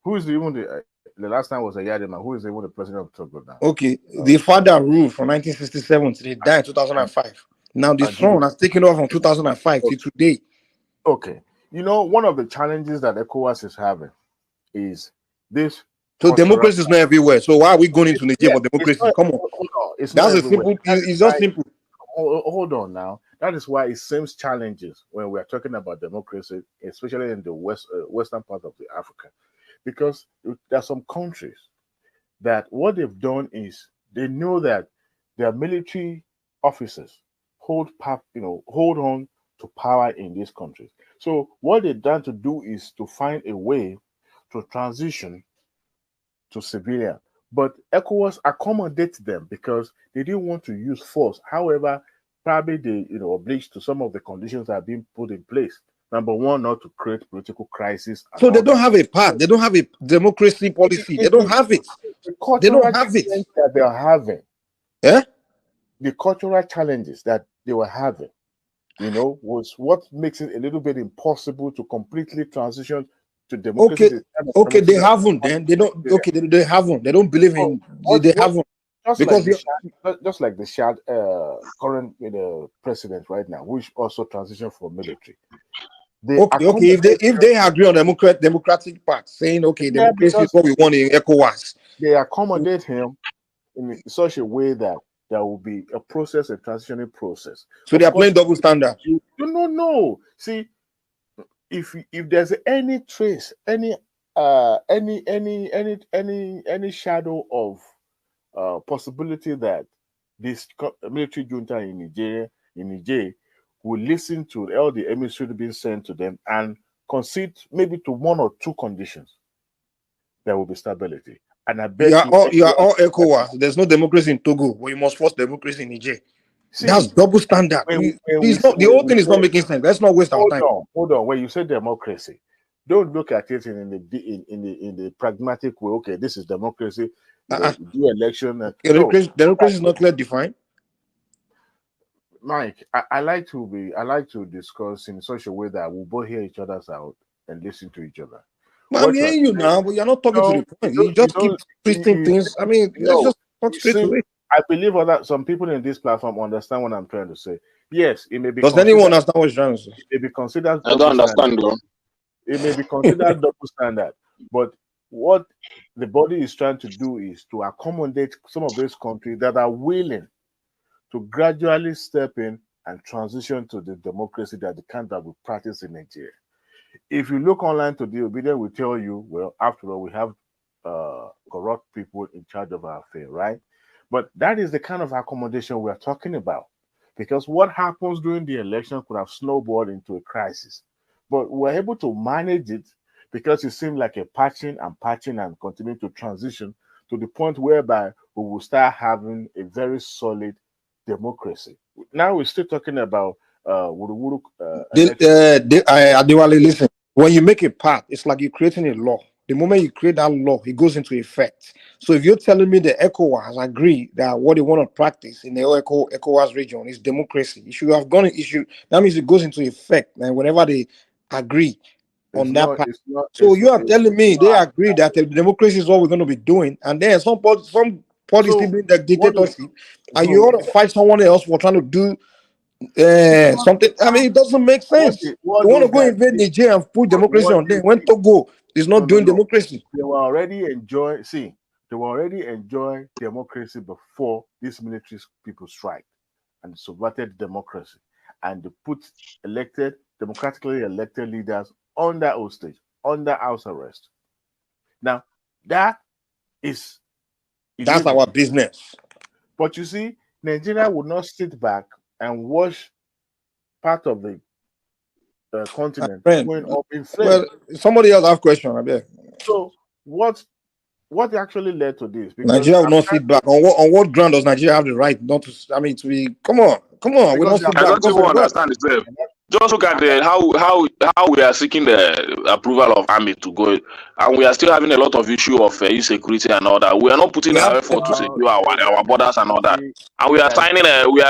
Who is even the last time was a Yadima? Who is even the president of Togo now? Okay. The father ruled from 1967 to he died in 2005. Now the son has taken over from 2005 to today. Okay. One of the challenges that ECOWAS is having is this. So democracy is not everywhere. So why are we going into Niger for democracy? Come on. That's a simple. It's just simple. Hold on now. That is why it seems challenges when we are talking about democracy, especially in the western part of Africa, because there are some countries that what they've done is they know that their military officers hold on to power in these countries. So what they've done to do is to find a way to transition to civilian. But ECOWAS accommodates them because they didn't want to use force. However, probably they obliged to some of the conditions that are being put in place. Number one, not to create political crisis. So they don't have a part. They don't have a democracy policy. They don't have it. They don't have it. That they are having. Yeah. The cultural challenges that they were having, was what makes it a little bit impossible to completely transition to democracy. Okay, they haven't. Then they don't. Okay, they haven't. They don't believe in. They haven't. Just like the Chad current president right now, which also transitioned from military. If they agree on democratic part, saying democracy is what we want in ECOWAS, they accommodate him in such a way that there will be a process, a transitioning process. So they are playing double standard. No. See, if there's any trace, any shadow of possibility that this military junta in Niger will listen to all the emissaries being sent to them and concede maybe to one or two conditions, there will be stability. And I bet you are all ECOWAS. There's no democracy in Togo, but you must force democracy in Niger. See, that's double standard. The whole thing is not making sense. Let's not waste our time. Hold on. When you say democracy, don't look at it in the pragmatic way. Okay, this is democracy. Do election. Democracy is not clearly defined. Mike, I like to discuss in such a way that we both hear each other's out and listen to each other. I'm hearing you now, but you're not talking to the point. You just keep twisting things. I mean, let's just talk straight to it. I believe that some people in this platform understand what I'm trying to say. Yes, it may be. Does anyone understand what you're trying to say? It may be considered. I don't understand, though. It may be considered double standard, but what the body is trying to do is to accommodate some of these countries that are willing to gradually step in and transition to the democracy that the kind that we practice in Nigeria. If you look online today, Obedient will tell you, well, after all, we have corrupt people in charge of our affair, right? But that is the kind of accommodation we are talking about. Because what happens during the election could have snowballed into a crisis. But we're able to manage it because it seemed like a patching and continue to transition to the point whereby we will start having a very solid democracy. Now we're still talking about Adewale, listen. When you make a path, it's like you're creating a law. The moment you create that law, it goes into effect. So if you're telling me the ECOWAS agree that what they want to practice in the ECOWAS region is democracy, it should have gone. That means it goes into effect, and whenever they agree, on that part. So you are telling me they agree that democracy is what we're going to be doing, and then some parties still doing the dictatorship, and you want to fight someone else for trying to do something. I mean, it doesn't make sense. You want to go invade Niger and put democracy on them when Togo is not doing democracy. They were already enjoying democracy before these military people strike and subverted democracy, and they put democratically elected leaders under hostage, under house arrest. Now, that's our business. But you see, Nigeria would not sit back and watch part of the continent going up in flames. Well, somebody else have a question. I bet. So what actually led to this? Because Nigeria will not sit back. On what ground does Nigeria have the right not to? I mean, to be. Come on. We don't sit back. I don't even understand this. Just look at how we are seeking the approval of army to go, and we are still having a lot of issue of insecurity and all that. We are not putting our effort to secure our borders and all that, and we are signing we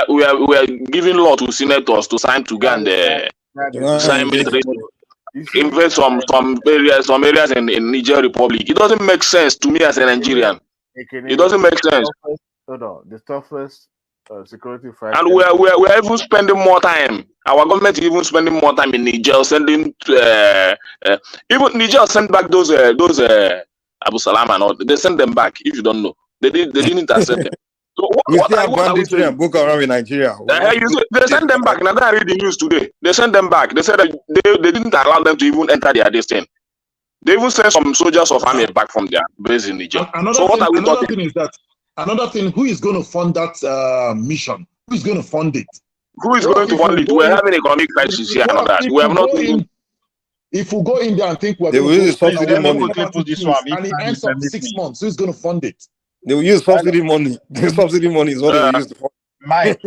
are giving law to senators to sign to go and sign military. Invest some areas in Niger Republic. It doesn't make sense to me as a Nigerian. It doesn't make sense. The toughest security fight. And we are even spending more time. Our government is even spending more time in Niger, sending even Niger sent back those Abu Salam and all. They sent them back. If you don't know, they didn't accept them. So what are we saying? Book around in Nigeria. They sent them back. Now I read the news today. They sent them back. They said that they didn't allow them to even enter their destiny. They even sent some soldiers of army back from their base in Niger. So what are we talking? Another thing, who is going to fund that mission? Who is going to fund it? Who is going to fund it? We're having economic crisis here and all that. We have not even. If we go in there and think we're going to use subsidy money, and it ends up 6 months, who's going to fund it? They will use subsidy money. The subsidy money is what they will use to fund. Mike.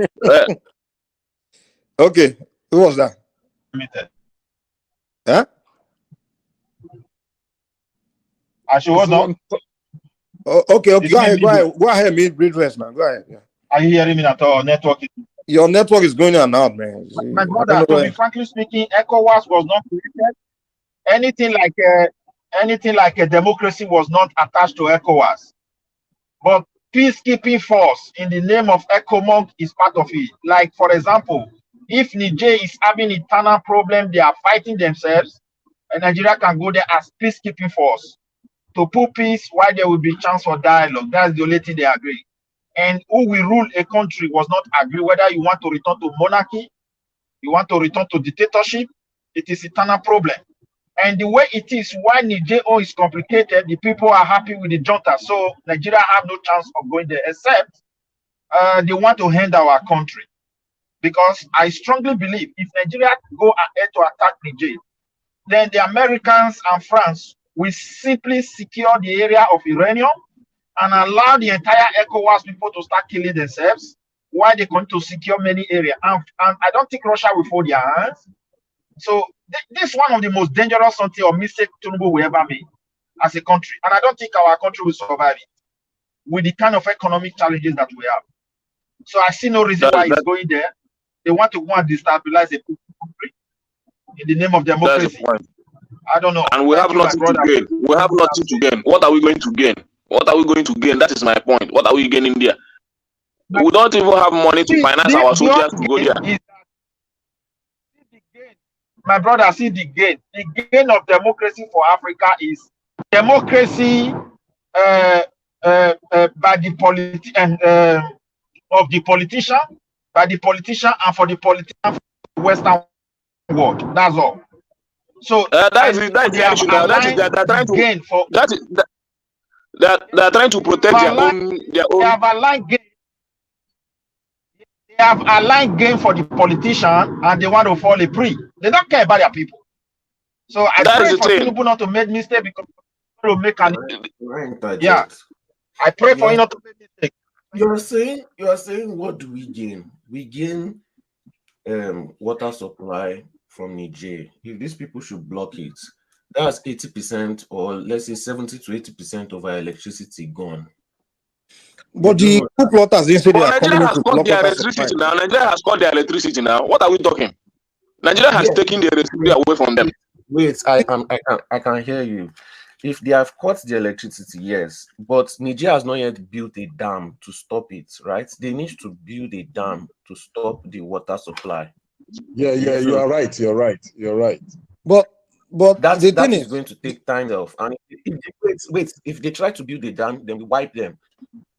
Okay, who was that? Huh? Okay, go ahead, read rest now. Go ahead. Yeah. Are you hearing me at all? Your network is going in and out, man. My brother, to be frankly speaking, ECOWAS was not created. Anything like a democracy was not attached to ECOWAS. But peacekeeping force in the name of ECOMOG is part of it. Like, for example, if Niger is having internal problem, they are fighting themselves, and Nigeria can go there as peacekeeping force to put peace while there will be chance for dialogue. That's the only thing they agree. And who will rule a country was not agree whether you want to return to monarchy, you want to return to dictatorship. It is eternal problem. And the way it is, why Niger is complicated, the people are happy with the junta. So Nigeria have no chance of going there, except they want to hand our country. Because I strongly believe if Nigeria go ahead to attack Niger, then the Americans and France will simply secure the area of uranium and allow the entire ECOWAS people to start killing themselves while they're going to secure many areas. And I don't think Russia will fold their hands. So this is one of the most dangerous something or mistake Tinubu will ever make as a country. And I don't think our country will survive it with the kind of economic challenges that we have. So I see no reason why it's going there. They want to go and destabilize a country in the name of democracy. I don't know. And we have nothing to gain. We have nothing to gain. What are we going to gain? What are we going to gain? That is my point. What are we gaining there? We don't even have money to finance our soldiers to go there. My brother, see the gain. The gain of democracy for Africa is democracy by the politician, and for the politician of the Western world. That's all. So that's the issue now. They're trying to gain for they're trying to protect their own. They have aligned gain. They have aligned gain for the politician, and they want to fall a prey. They don't care about their people. So I pray for people not to make mistake because to make an I pray for you not to make mistake. You are saying what do we gain? We gain water supply from Niger. If these people should block it, that's 80% or let's say 70 to 80% of our electricity gone. But the coup plotters didn't say they are coming to block their electricity now. Nigeria has got their electricity now. What are we talking? Nigeria has taken the electricity away from them. Wait, I can hear you. If they have cut the electricity, yes, but Niger has not yet built a dam to stop it, right? They need to build a dam to stop the water supply. Yeah, you are right. You're right. But that the thing is is, going to take time off. And if they try to build a dam, then we wipe them.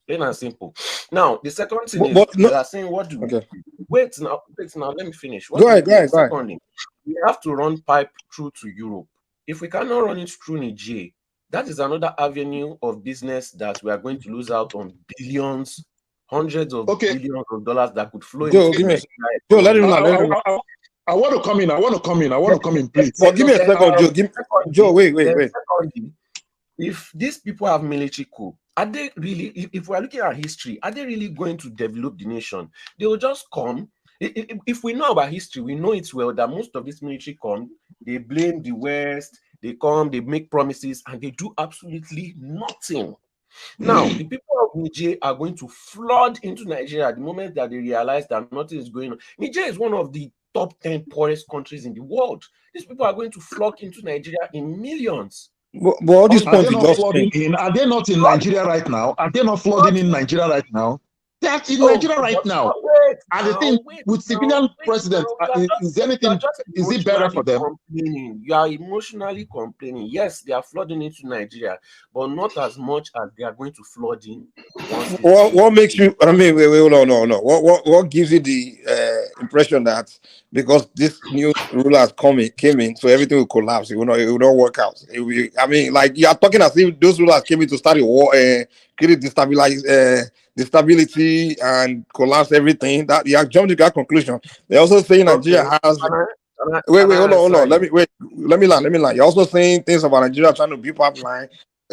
Plain and simple. Now, the second thing is but no, you are saying, what do we okay. do? Wait now, let me finish. What Go do we ahead, do? go ahead, go ahead. Secondly, we have to run pipe through to Europe. If we cannot run it through Niger, that is another avenue of business that we are going to lose out on billions, hundreds of billions of dollars that could flow Joe, into give me a the second. Joe, let him land. Let him land. I want to come in, please. But give me a second, Joe. Joe, wait. Secondly, if these people have military coup, are they really, if we're looking at history, are they really going to develop the nation? They will just come. If we know about history, we know it well that most of this military come, they blame the West, they come, they make promises, and they do absolutely nothing. Now, the people of Niger are going to flood into Nigeria at the moment that they realize that nothing is going on. Niger is one of the top 10 poorest countries in the world. These people are going to flock into Nigeria in millions. But all these points you just are they not in Nigeria right now? Are they not flooding in Nigeria right now? They're in Nigeria right now. And the thing with civilian president, is it better for them? You are emotionally complaining. Yes, they are flooding into Nigeria, but not as much as they are going to flood in. What makes you? I mean, wait, no. What gives you the impression that because this new rulers came in, so everything will collapse? It will not work out. I mean, like you are talking as if those rulers came in to start a war, create the stability and collapse everything. That you have jumped to that conclusion. They're also saying Nigeria has. Wait, hold on. Let me land. You're also saying things about Nigeria trying to build pipeline.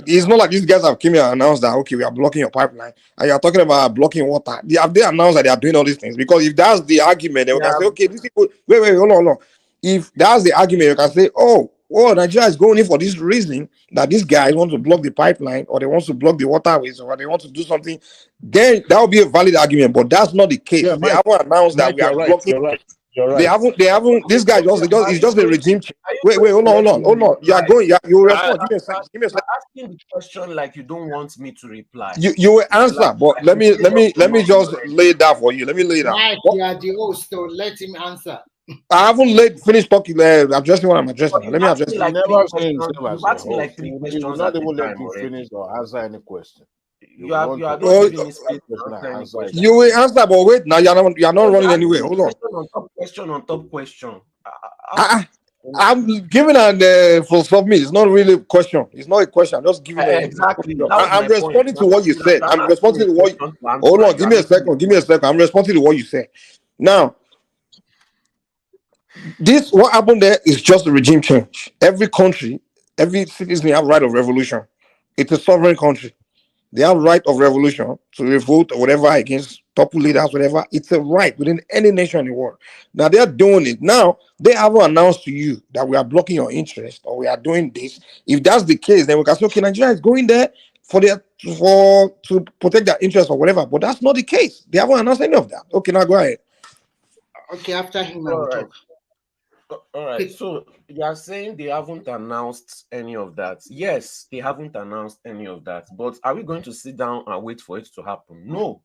It's not like these guys have came here and announced that okay, we are blocking your pipeline, and you're talking about blocking water. Have they announced that they are doing all these things? Because if that's the argument, then we can say, okay, these people. Wait, hold on. If that's the argument, you can say, oh, Nigeria is going in for this reason that these guys want to block the pipeline, or they want to block the waterways, or they want to do something. Then that would be a valid argument, but that's not the case. Yeah, they haven't announced that we are blocking. You're right. They haven't. This guy it's just a regime change. Wait, hold on. You respond. Give me a second. You're asking the question like you don't want me to reply. You will answer, but let me just lay it down for you. Let me lay it down. Mike, you are the host, so let him answer. I haven't finished talking. Addressing what I'm addressing. Let me address. Like never say himself as you asked me like 3 questions. You will not even let you finish or answer any question. You are not giving me space to answer. You will answer, but wait, now you are not running anywhere. Hold on. Question on top question. I'm giving an for submit. It's not really a question. It's not a question. I'm just giving exactly. I'm responding to what you said. I'm responding to what. Hold on. Give me a second. I'm responding to what you said. Now, what happened there is just a regime change. Every country, every citizen have right of revolution. It's a sovereign country. They have right of revolution to revolt or whatever against top leaders, whatever. It's a right within any nation in the world. Now they are doing it. Now they haven't announced to you that we are blocking your interest or we are doing this. If that's the case, then we can say, okay, Nigeria is going there to protect their interest or whatever. But that's not the case. They haven't announced any of that. Okay, now go ahead. Okay, after him, All right. All right, so you are saying they haven't announced any of that. Yes, they haven't announced any of that. But are we going to sit down and wait for it to happen? No.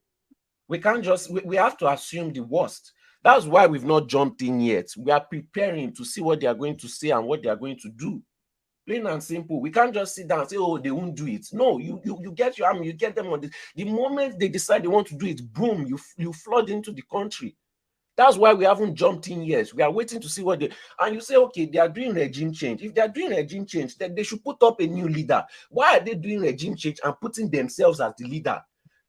We can't just, we have to assume the worst. That's why we've not jumped in yet. We are preparing to see what they are going to say and what they are going to do. Plain and simple. We can't just sit down and say, oh, they won't do it. No, you get your army, you get them on this. The moment they decide they want to do it, boom, you flood into the country. That's why we haven't jumped in yet. We are waiting to see what they... And you say, okay, they are doing regime change. If they are doing regime change, then they should put up a new leader. Why are they doing regime change and putting themselves as the leader?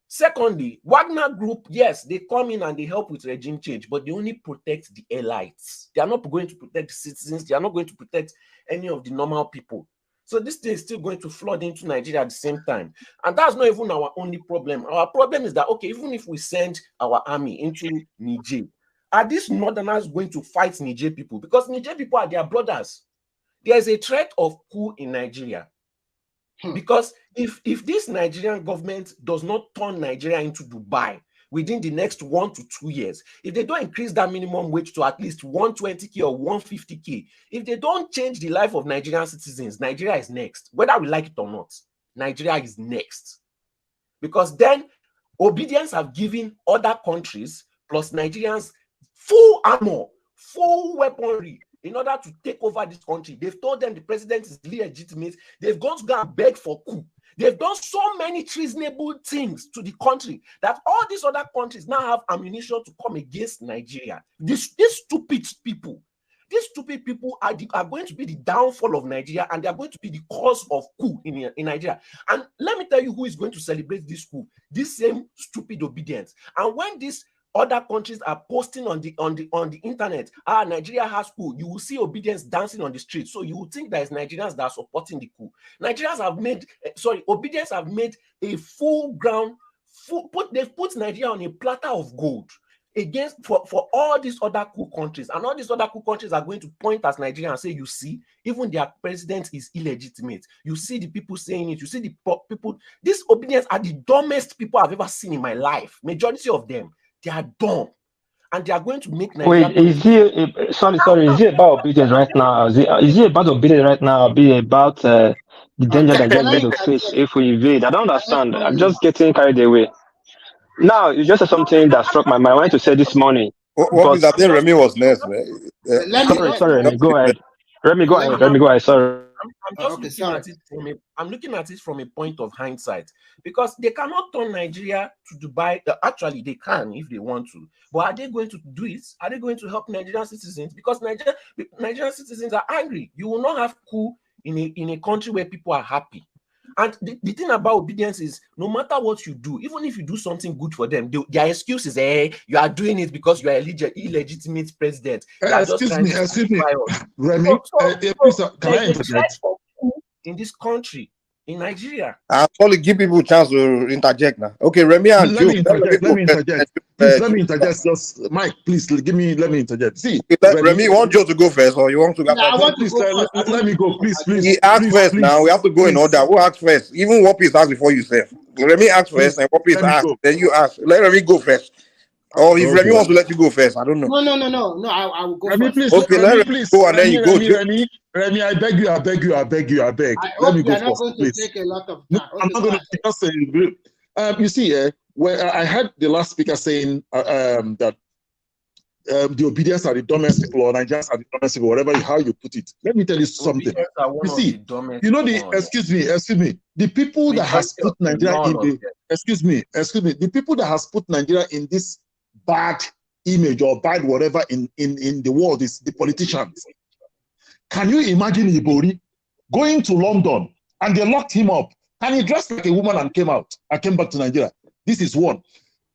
Secondly, Wagner Group, yes, they come in and they help with regime change, but they only protect the elites. They are not going to protect the citizens. They are not going to protect any of the normal people. So this thing is still going to flood into Nigeria at the same time. And that's not even our only problem. Our problem is that, okay, even if we send our army into Niger, are these northerners going to fight Niger people? Because Niger people are their brothers. There is a threat of coup in Nigeria. Because if this Nigerian government does not turn Nigeria into Dubai, within the next 1 to 2 years, if they don't increase that minimum wage to at least 120K or 150K, if they don't change the life of Nigerian citizens, Nigeria is next. Whether we like it or not, Nigeria is next. Because then obedience have given other countries plus Nigerians full armor, full weaponry in order to take over this country. They've told them the president is illegitimate. They've gone to go and beg for coup. They've done so many treasonable things to the country that all these other countries now have ammunition to come against Nigeria. These stupid people are going to be the downfall of Nigeria, and they are going to be the cause of coup in Nigeria. And let me tell you who is going to celebrate this coup. This same stupid obedience. And when these other countries are posting on the internet, Nigeria has coup, you will see obedience dancing on the street. So you will think that it's Nigerians that are supporting the coup. Obedience have made a they've put Nigeria on a platter of gold against for all these other coup countries, and all these other coup countries are going to point at Nigeria and say, you see, even their president is illegitimate. You see the people saying it. You see the people. These obedience are the dumbest people I've ever seen in my life. Majority of them, they are dumb, and they are going to make Nigeria. Wait, is it about obedience right now? Is it about obedience right now? Be about the danger that just going to face if we invade? I don't understand. I'm just getting carried away. Now, you just said something that struck my mind. I wanted to say this morning. What is that? I think Remy was next, man. Sorry, Remy, go ahead. Remy, go ahead. Sorry. I'm looking at it from a point of hindsight, because they cannot turn Nigeria to Dubai. Actually, they can if they want to. But are they going to do it? Are they going to help Nigerian citizens? Because Nigerian citizens are angry. You will not have coup in a country where people are happy. And the thing about obedience is, no matter what you do, even if you do something good for them, their excuse is, you are doing it because you are illegitimate president. Excuse me, Remy. Please, can I interject? In this country, in Nigeria, I'll probably give people a chance to interject now. Okay, Remy and let me interject. Please, let me interject. Just Mike, please let me interject. See, Remy, you want Joe to go first, or you want to go first? Let me go, please. He asked first. Now we have to go in order. Who asked first? Even Whoopi asked before you say. Remy asked first, and Whoopi asked. Then you ask. Let Remy go first. Or if Remy wants to let you go first, I don't know. No. I will go Remy, first. Please, okay, let Remy go and then you go. Remy, I beg you. Let me go first, please. Take a lot of time. I'm not going to just say. You see, where I heard the last speaker saying that the obedience are the dumbest people, or Nigerians are the dumbest people, whatever how you put it. Let me tell you something. You see, excuse me, the people that has put Nigeria in the excuse me, the people that has put Nigeria in this bad image or bad whatever in the world is the politicians. Can you imagine Ibori going to London and they locked him up and he dressed like a woman and came back to Nigeria? This is one.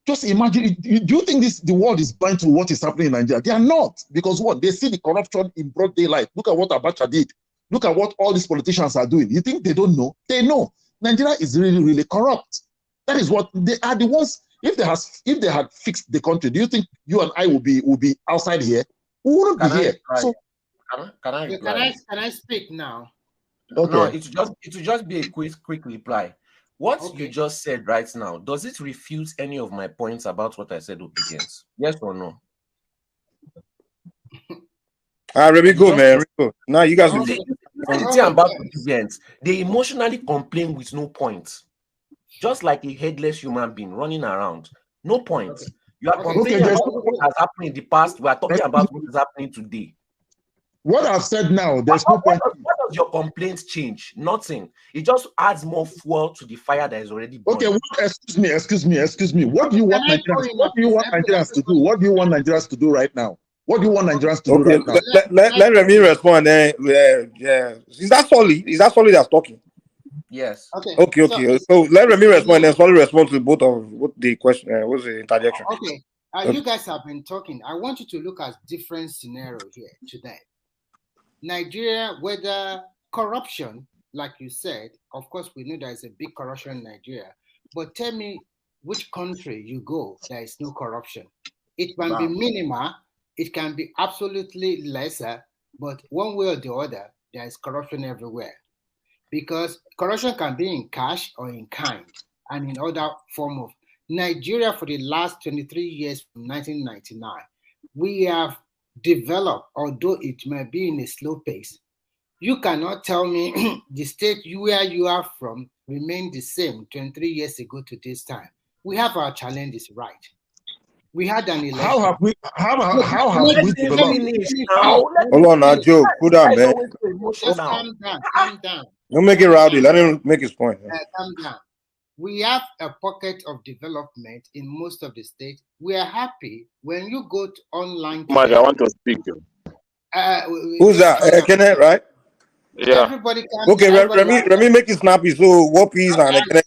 Just imagine, do you think the world is blind to what is happening in Nigeria? They are not, because what? They see the corruption in broad daylight. Look at what Abacha did. Look at what all these politicians are doing. You think they don't know? They know. Nigeria is really, really corrupt. That is what they are the ones. If they had fixed the country, do you think you and I will be outside here? We wouldn't be here. So can I speak now? Okay. No, it will just be a quick reply. What you just said right now, does it refute any of my points about what I said obedience? Yes or no? Remy, go, man. Now you guys will about obedience. They emotionally complain with no point. Just like a headless human being running around. No point. You are complaining about what has happened in the past. We are talking about what is happening today. What I've said now, there's no point. What does your complaint change? Nothing. It just adds more fuel to the fire that is already burning. Okay, excuse me. What do you want Nigerians to do? What do you want Nigerians to do right now? What do you want Nigerians to do right now? Let Remy respond. Yeah. Is that Solly that's talking? Yes. Okay. So let Remy respond, and then Solly respond to both of what the question. What's the interjection? Okay. You guys have been talking. I want you to look at different scenario here today. Nigeria, whether corruption, like you said, of course, we know there is a big corruption in Nigeria, but tell me which country you go, there is no corruption. It can be minimal, it can be absolutely lesser, but one way or the other, there is corruption everywhere. Because corruption can be in cash or in kind, and in other form of Nigeria, for the last 23 years from 1999, we have developed, although it may be in a slow pace. You cannot tell me the state where you are from remained the same 23 years ago to this time. We have our challenges, right? We had an election. How have we developed? Hold on now, Joe. Put down, man. Just calm down. Don't make it rowdy. Let him make his point. Calm down. We have a pocket of development in most of the states. We are happy when you go to online. Mike, I want to speak. Who's that? Kenneth, right? Yeah. Everybody can. Okay, let me make it snappy. So Whoppies and Kenneth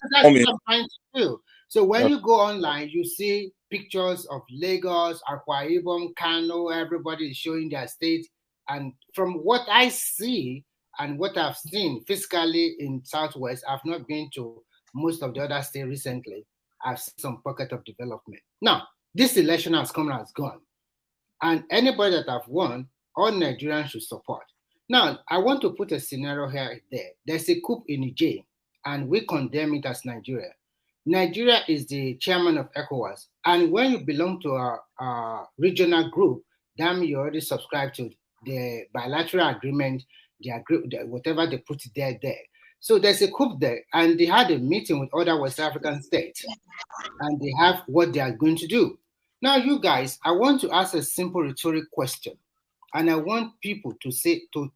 come. So when you go online, you see pictures of Lagos, Akwa Ibom, Kano. Everybody is showing their state. And from what I see and what I've seen physically in Southwest, I've not been to most of the other states recently. I've seen some pocket of development. Now, this election has come and has gone. And anybody that have won, all Nigerians should support. Now, I want to put a scenario here. There's a coup in Niger, and we condemn it as Nigeria. Nigeria is the chairman of ECOWAS. And when you belong to a regional group, damn, you already subscribe to the bilateral agreement, whatever they put there. So there's a coup there, and they had a meeting with other West African states, and they have what they are going to do. Now, you guys, I want to ask a simple rhetoric question, and I want people to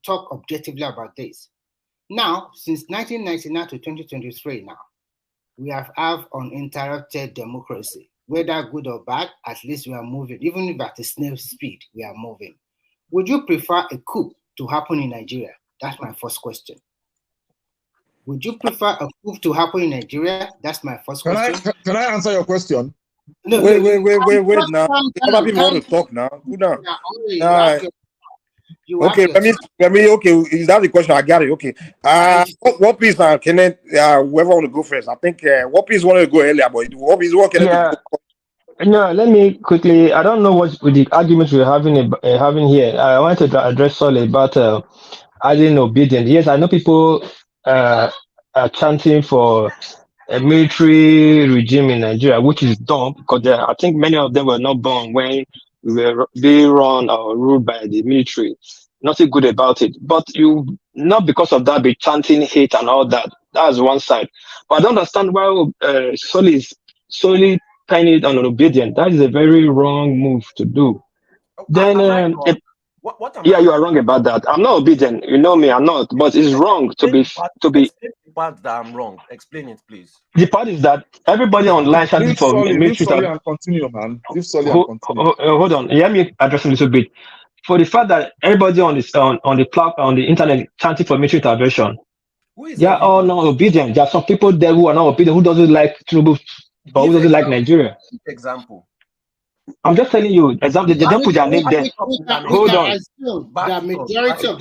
talk objectively about this. Now, since 1999 to 2023 now, we have uninterrupted democracy. Whether good or bad, at least we are moving. Even if at a snail speed, we are moving. Would you prefer a coup to happen in Nigeria? That's my first question. Would you prefer a coup to happen in Nigeria? That's my first question. Can I answer your question? No, wait now. Other people want to talk now. Go down. Okay, let me. Okay, is that the question? I got it. Okay. What piece can it? Whoever want to go first? I think what piece wanted to go earlier, but what piece what can it? No, let me quickly. I don't know what with the arguments we're having here. I wanted to address solely about adding obedience. Yes, I know people are chanting for a military regime in Nigeria, which is dumb because I think many of them were not born when we were being run or ruled by the military. Nothing good about it. But you not because of that be chanting hate and all that. That's one side. But I don't understand why Soli is solely pinning it on obedience. That is a very wrong move to do. Then you are wrong about that. I'm not obedient. You know me, I'm not. But it's wrong to be. The part that I'm wrong. Explain it, please. The part is that everybody online chanting for military. And continue, man. Hold on. Let me address a little bit. For the fact that everybody on the internet chanting for military intervention, they are all not obedient. There are some people there who are not obedient, who doesn't like Tinubu, but who doesn't like Nigeria. Example. I'm just telling you, example, they don't put their name there. Hold on. So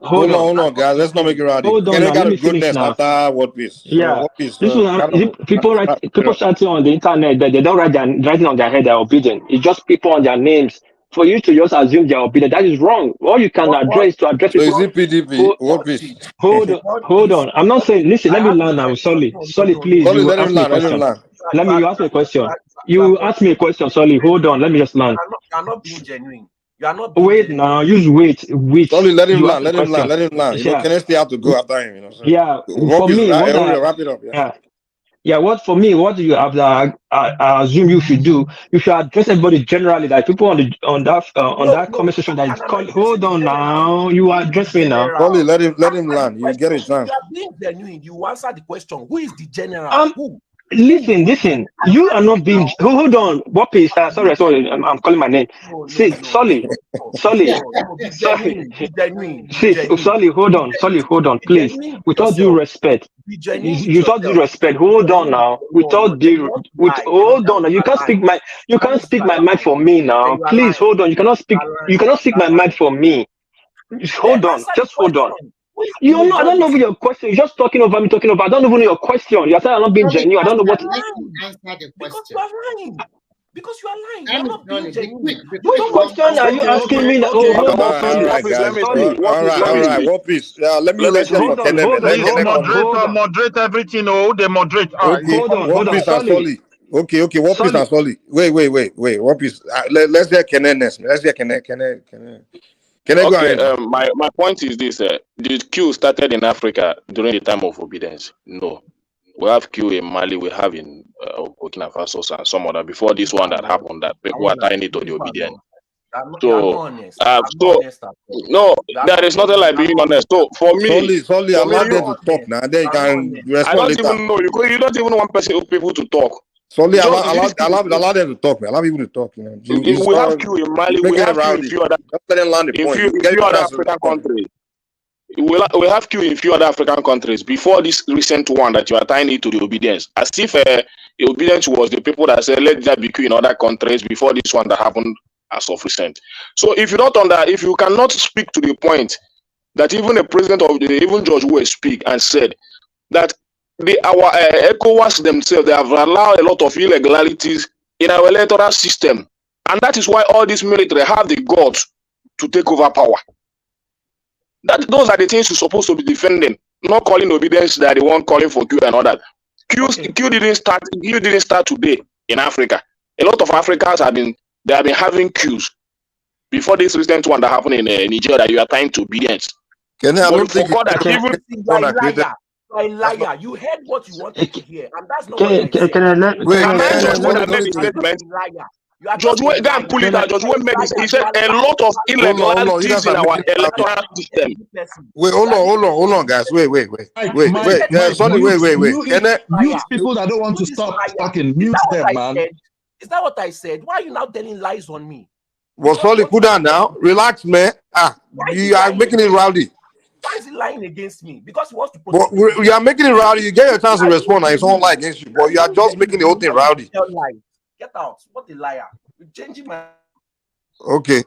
hold on, guys. Let's not make it rowdy. Hold on, let me finish now. After what piece? Yeah, people shouting on the internet that they don't write it on their head. They're obedient. It's just people on their names. For you to just assume they're obedient, that is wrong. All you can address to address people. So is it PDP? What piece? Hold on. I'm not saying. Listen, let me learn now. Solly, please. Let him learn. You ask me a question. You ask me a question, Solly. Hold on. Let me just learn. You're not being genuine. You are not. Wait now. Use wait. Solly, let him learn. Let him learn. You know, can I stay have to go after him? You know. So. Yeah. For me, wrap it up. Yeah, what do you have that I assume you should do? You should address everybody generally, like people on that conversation that is called. Hold on now, you are addressing now. Only let him learn. You get it done. You are being genuine. You answer the question. Who is the general? Who? Listen. You are not being. Hold on. What is? Sorry. I'm calling my name. See, Solly. Solly, hold on, please. With all due respect. You thought due respect. Hold on now. Hold on. You can't speak my mind for me now. Please hold on. You cannot speak my mind for me. Hold on. Just hold on. I don't know your question. You're just talking over me. I don't even know your question. You're saying I'm not being genuine. I don't know what. Answer the question. Because you are lying. You're not being genuine. Which question are you asking me? All right. What piece? Let me moderate everything. They moderate. Hold on. Solly. Okay. What piece are solid? Wait. What piece? Let's hear Kenneth next. Let's hear Kenneth. Can I go Okay, ahead? my point is this: the queue started in Africa during the time of obedience. No, we have queue in Mali, we have in Burkina Faso and some other before this one that happened that people are tying it to the obedience. So, no, there is nothing like being honest. So for me, Solly, allow them to talk now. Then you can respond I don't later. even know you don't even want people to talk. Solly, allow them to talk, man. Allow people to talk. You know, we have queue in Mali, we have queue in few other. Just let them land the point. Few other African countries. We have queue in few other African countries before this recent one that you are tying it to the obedience. As if the obedience was the people that said let that be queue in other countries before this one that happened as of recent. So if you don't if you cannot speak to the point that even the president of even George Weah speak and said that our ECOWAS themselves, they have allowed a lot of irregularities in our electoral system, and that is why all these military have the guts to take over power. Those are the things you're supposed to be defending, not calling obedience that they want calling for Q and all that. Q didn't start today in Africa. A lot of Africans have been having queues before this recent one that happened in Niger that you are tying to obedience. I don't think a liar. You heard what you wanted to hear, and that's not what I said. Judge Weah, go and pull it out. Judge Weah made this. He said a lot of irregularities in our electoral system. Wait, hold on, guys. Wait. Sorry, wait. Mute people that don't want to stop talking. Mute them, man. Is that what I said? Why are you now telling lies on me? Well, Solly, cool down now. Relax, man. You are making it rowdy. Why is he lying against me? Because he wants to put. But you are making it rowdy. You get your chance to respond, and it's not lie against you. But you are just making the whole thing rowdy. Get out! What a liar! You're changing my. Okay.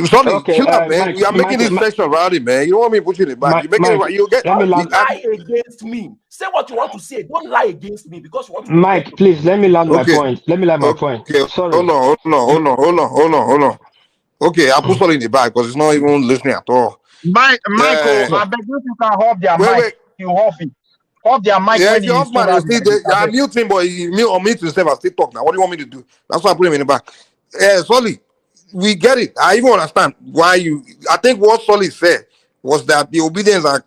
Solly, chill out, man. You are making this section rowdy, man. You don't want me to put you in the back. You making it. You get. Lie against me. Say what you want to say. Don't lie against me because you want to. Mike, please let me land my point. Let me land my point. Okay. Sorry. Hold on. Okay, I'll put Solly in the back because it's not even listening at all. Michael, I beg you can hold their mic. You hold it. Hold their mic. Yeah, you off man. I'm muting, but you mute himself and still talk now. What do you want me to do? That's why I put him in the back. Solly, we get it. I even understand why you. I think what Solly said was that the obedience are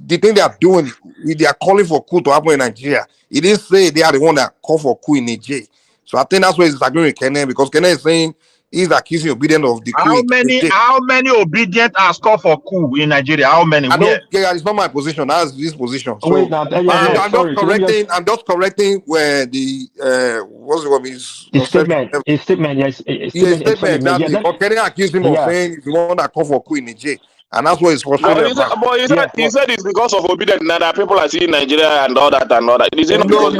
the thing they are doing. They are calling for coup to happen in Nigeria. He didn't say they are the one that call for coup in Niger. So I think that's why he's agreeing with Kenneth because Kenneth is saying he's accusing obedient of the coup. How many obedient are called for coup in Nigeria? How many? I don't care. It's not my position. That's his position. So wait, now, I'm just correcting where the what's the word is statement. His statement, yes. Statement. Exactly. Or can I accuse him of saying he's the one that called for coup in Niger? And that's what it's frustrating about. But he said it's because of obedience that people are seeing Nigeria and all that. Is it no.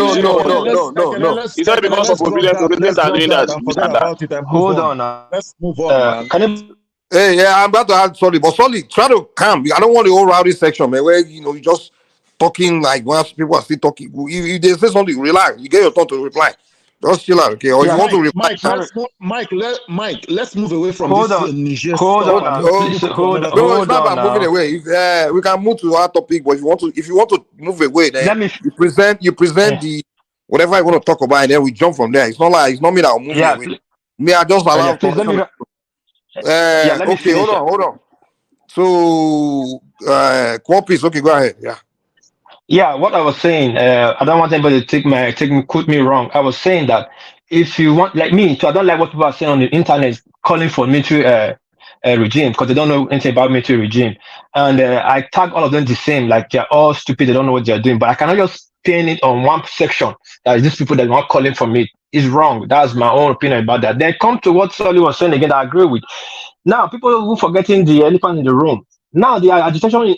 He said because of obedience are doing that. Hold on. Let's move on, man. I'm about to add Solly, but Solly, try to calm. I don't want the whole rowdy section, man, where you just talking like once people are still talking. If they say something, relax. You get your turn to reply. Just chill out, okay? Or you want to reply. Mike, let's move away from this Niger. Hold on. No, it's not about moving away. We can move to our topic, but if you want to move away, then you present the whatever I want to talk about, and then we jump from there. It's not me that will move away. Me, I just allow. Okay, hold on. So, Kwopis, okay, go ahead. Yeah, what I was saying, I don't want anybody to quote me wrong. I was saying that if you want, like me, so I don't like what people are saying on the internet, calling for military regime because they don't know anything about military regime. And I tag all of them the same, like they're all stupid, they don't know what they're doing. But I cannot just pin it on one section that these people that are not calling for it is wrong. That's my own opinion about that. Then come to what Solly was saying again, I agree with. Now, people who forgetting the elephant in the room. Now, the agitation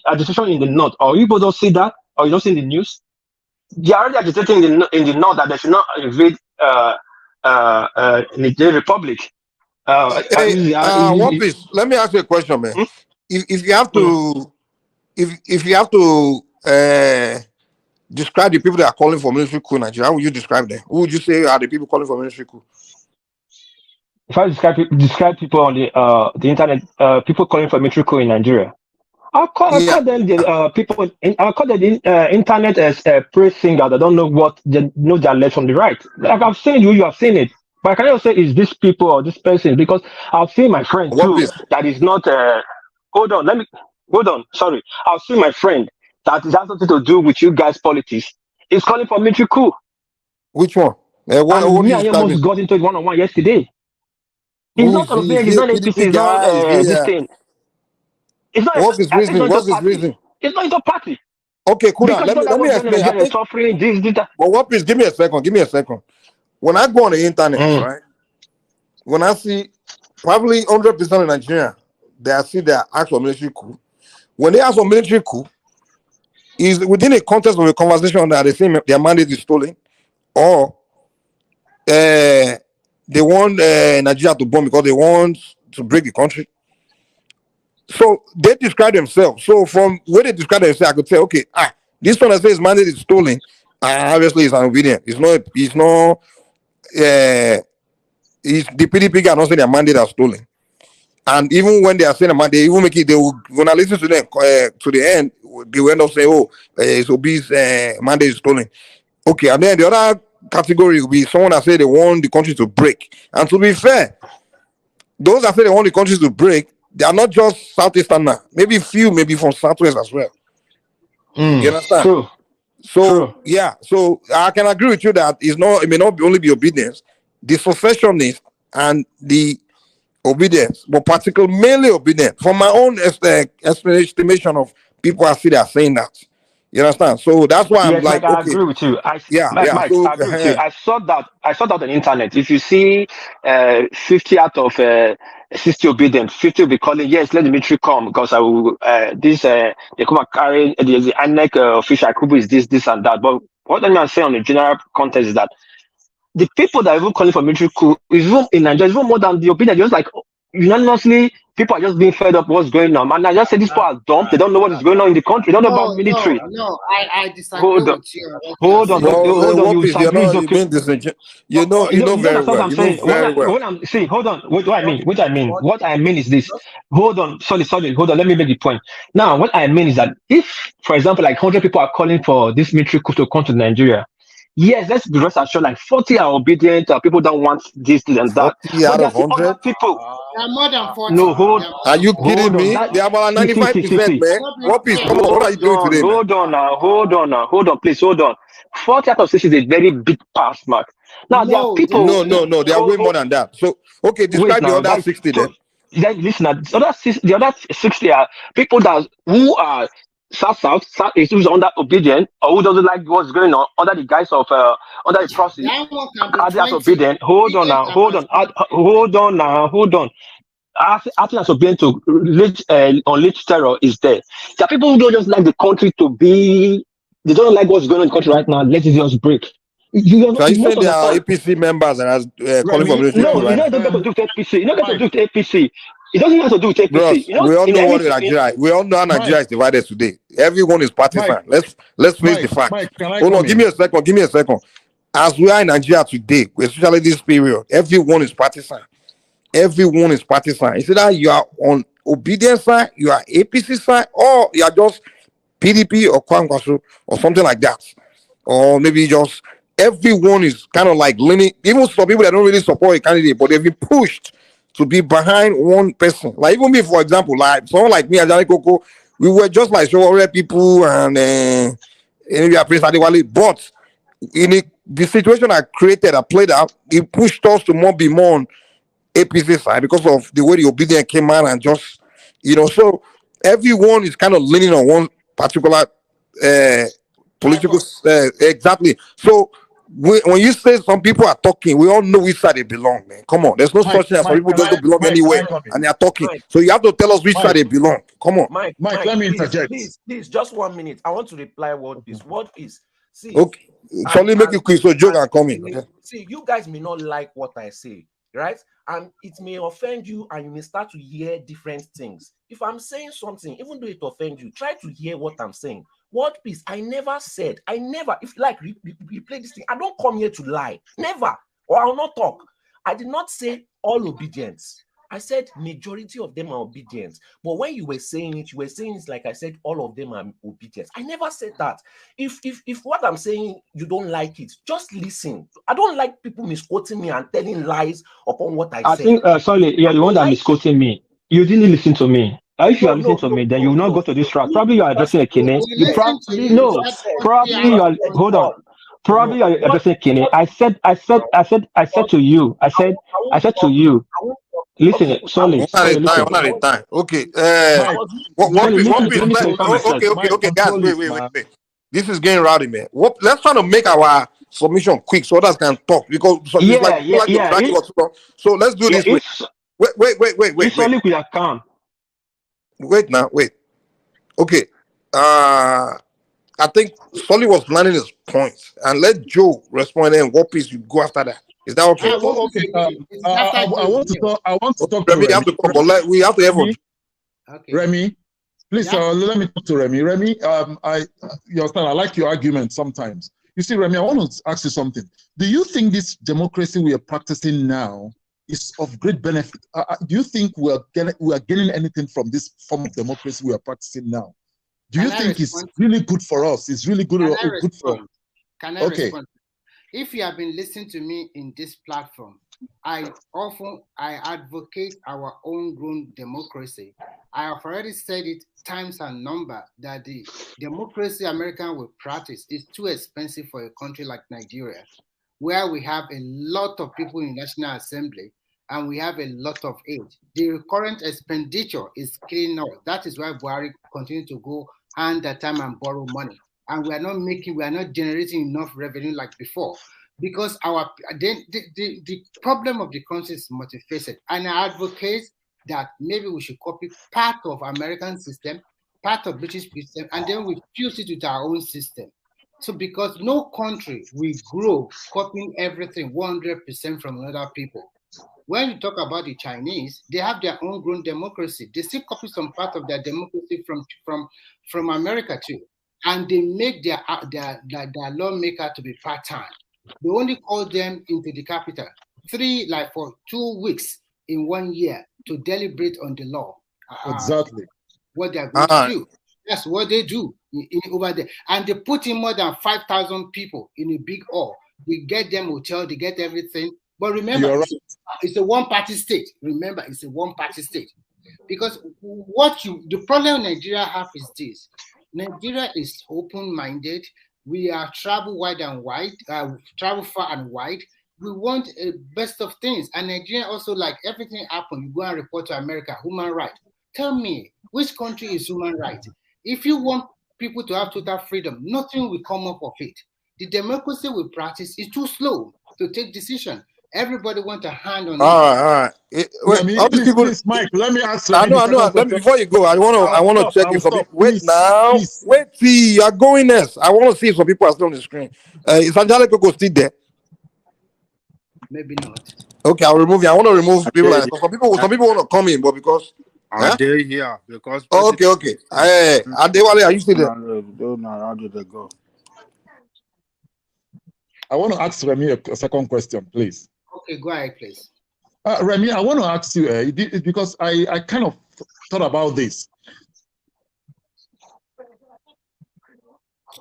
in the north, or you people don't see that, or you don't see in the news. They are already agitating in the north that they should not invade the Republic. One piece. Let me ask you a question, man. If you have to, if you have to describe the people that are calling for military coup in Nigeria, how would you describe them? Who would you say are the people calling for military coup? If I describe people on the internet, people calling for military coup in Nigeria, I call them the people. I call them the internet as praise singers. I don't know what they know their left from the right. Like I've seen you have seen it. But I cannot say it's this people or this person because I've seen my friend What too is? that is not. Hold on. Sorry, I've seen my friend that has nothing to do with you guys' politics. He's calling for military coup. Which one? What And me is and him describing? almost got into it one-on-one yesterday. He's Who not is he? Is European. He's he a not APC. PDP He's not guy? Is he? this thing. It's not. What's his I think it's reasoning? not into What's his party. reason? It's not into party Okay, cool down. because it's not that Let me what's going on explain. in I Nigeria, think. suffering this, that. But what? Please give me a second. Give me a second. When I go on the internet, right? When I see probably 100% of Nigeria, they see their actual military coup. When they ask for military coup, is within a context of a conversation that they say their mandate is stolen, or they want Nigeria to bomb because they want to break the country. So they describe themselves. So from where they describe themselves, I could say, okay, this one that says mandate is stolen, obviously it's unobedient. It's not. It's the PDP guy not saying their mandate are stolen. And even when they are saying about, they even make it. They will, when I listen to them to the end, they will end up saying, "Oh, so this mandate is stolen." Okay, and then the other category will be someone that say they want the country to break. And to be fair, those that say they want the country to break, they are not just Southeastern now. Maybe few, maybe from Southwest as well. You understand? True. So yeah, so I can agree with you that it's not. It may not only be obedience. The secessionists and the obedience, but particularly mainly obedience. From my own estimation of people I see that are saying that. You understand? So that's why I'm Yes, Mike, like, I okay, agree with you. Mike, So I agree with you. I saw that on the internet. If you see 50 out of 60 obedient, 50 will be calling, yes, let the military come because I will they come and carry the INEC official Kubu is this and that. But what I'm saying on the general context is that the people that are even calling for military coup is even in Nigeria, is even more than the opinion. Just like unanimously, people are just being fed up what's going on. And I just say these people are dumb. They don't know what is going on in the country. They don't know about military. No, I disagree Hold on. with you. Hold on. Hold on. what You is you disagree is know you okay. mean this? You know very That's what well. I'm You know saying. very well. What I'm see, hold on. What I mean. What I mean is this. Hold on. Sorry. Hold on. Let me make the point. Now, what I mean is that if, for example, like 100 people are calling for this military coup to come to Nigeria, yes, let's be rest assured, like 40 are obedient, people don't want this and that. 40 out But there are of still 100. other people. There are more than 40. No, Are you hold kidding on. me? They are about 95%, man. What is? Come on, what are you doing today, man? Hold on, please, hold on. 40 out of 60 is a very big pass mark. Now, there are people. No, they are way more than that. So, okay, describe the other 60 then. Listen, the other 60 are people who are South is who's under obedient or who doesn't like what's going on under the guise of under the process. Are obedient? Hold on. Acting as obedient to unleash terror is there. There are people who don't just like the country to be. They don't like what's going on in the country right now. Let it just break. So are you saying there are APC members that are calling for military coup right now? No, it doesn't have to do with APC. It doesn't have to do with APC. It doesn't have to do with APC. Bros, we all know what Nigeria. We all know how Nigeria is divided today. Everyone is partisan. Let's face the fact. Hold on, give me a second. As we are in Nigeria today, especially this period, everyone is partisan. Everyone is partisan. It's either you are on obedience side, you are APC side, or you are just PDP or Kwankwaso or something like that. Or maybe just everyone is kind of like leaning, even some people that don't really support a candidate, but they've been pushed to be behind one person. Like even me, for example, like someone like me, Ajani Koko, we were just like Showore people and maybe Prince Adewale, but in the situation I created, I played out, it pushed us to be more on APC side because of the way the obedience came out and just, so everyone is kind of leaning on one particular political, exactly. So when you say some people are talking, we all know which side they belong, man. Come on, there's no such thing as some people don't belong anywhere and they are talking. So you have to tell us which side they belong. Come on. Mike, let me interject. Please, just 1 minute. I want to reply what is. See, okay. So only make it quick so Joe can come in. Okay? See, you guys may not like what I say, right? And it may offend you and you may start to hear different things. If I'm saying something, even though it offends you, try to hear what I'm saying. What piece? I never, if like replay this thing, I don't come here to lie. Never. Or I'll not talk. I did not say all obedience. I said majority of them are obedient. But when you were saying it like I said, all of them are obedient. I never said that. If what I'm saying, you don't like it, just listen. I don't like people misquoting me and telling lies upon what I I said. think, sorry, you're the one that misquoting me. You didn't listen to me. If you are listening to me, then you will not go to this route. Probably you are addressing a Kene. You probably no. Probably you are. Hold on. Probably you are addressing Kene. I said to you. I said to you. Listen, sorry. One at a time. Okay. Okay, guys. Wait. This is getting rowdy, man. Let's try to make our submission quick so others can talk because it's like so let's do this. Wait. It's only we are calm. Wait. Okay. I think Solly was landing his points, and let Joe respond. And what piece you go after that? Is that okay? I want to talk. Remy, have to talk, but we have to have Remy, please let me talk to Remy. Remy, you understand? I like your argument sometimes. You see, Remy, I want to ask you something. Do you think this democracy we are practicing now is of great benefit? Do you think we are gaining anything from this form of democracy we are practicing now? Do you think it's really good for us? It's really good or good for us? Can I respond? If you have been listening to me in this platform, I advocate our own grown democracy. I have already said it times and number that the democracy American will practice is too expensive for a country like Nigeria, where we have a lot of people in National Assembly and we have a lot of aid. The current expenditure is killing us. That is why Buhari continues to go hand at time and borrow money. And we are not generating enough revenue like before. Because the problem of the country is multifaceted. And I advocate that maybe we should copy part of American system, part of British system, and then we fuse it with our own system. So because no country will grow copying everything 100% from other people. When you talk about the Chinese, they have their own grown democracy. They still copy some part of their democracy from America too. And they make their lawmaker to be part-time. They only call them into the capital for 2 weeks in 1 year to deliberate on the law. Exactly. What they're going to do. That's what they do over there. And they put in more than 5,000 people in a big hall. They get them hotel, they get everything. But remember, it's a one-party state. Remember, it's a one-party state. Because the problem Nigeria have is this. Nigeria is open-minded. We are travel wide and wide, travel far and wide. We want a best of things. And Nigeria also, like everything happen, you go and report to America, human rights. Tell me, which country is human rights? If you want people to have total freedom, nothing will come up of it. The democracy we practice is too slow to take decision. Everybody wants a hand on it. All right. Please, Mike, let me ask you. I know. Before you go, I want to check if some people. Wait now. Wait, see, you're going next. I want to see if some people are still on the screen. Is Angelica still there? Maybe not. Okay, I'll remove you. I want to remove people. Some people want to come in, but because are they here? Because okay. Adewale, are you still there? No, how did they go? I want to ask Remy a second question, please. Okay, go ahead, please. Remy, I want to ask you, because I kind of thought about this.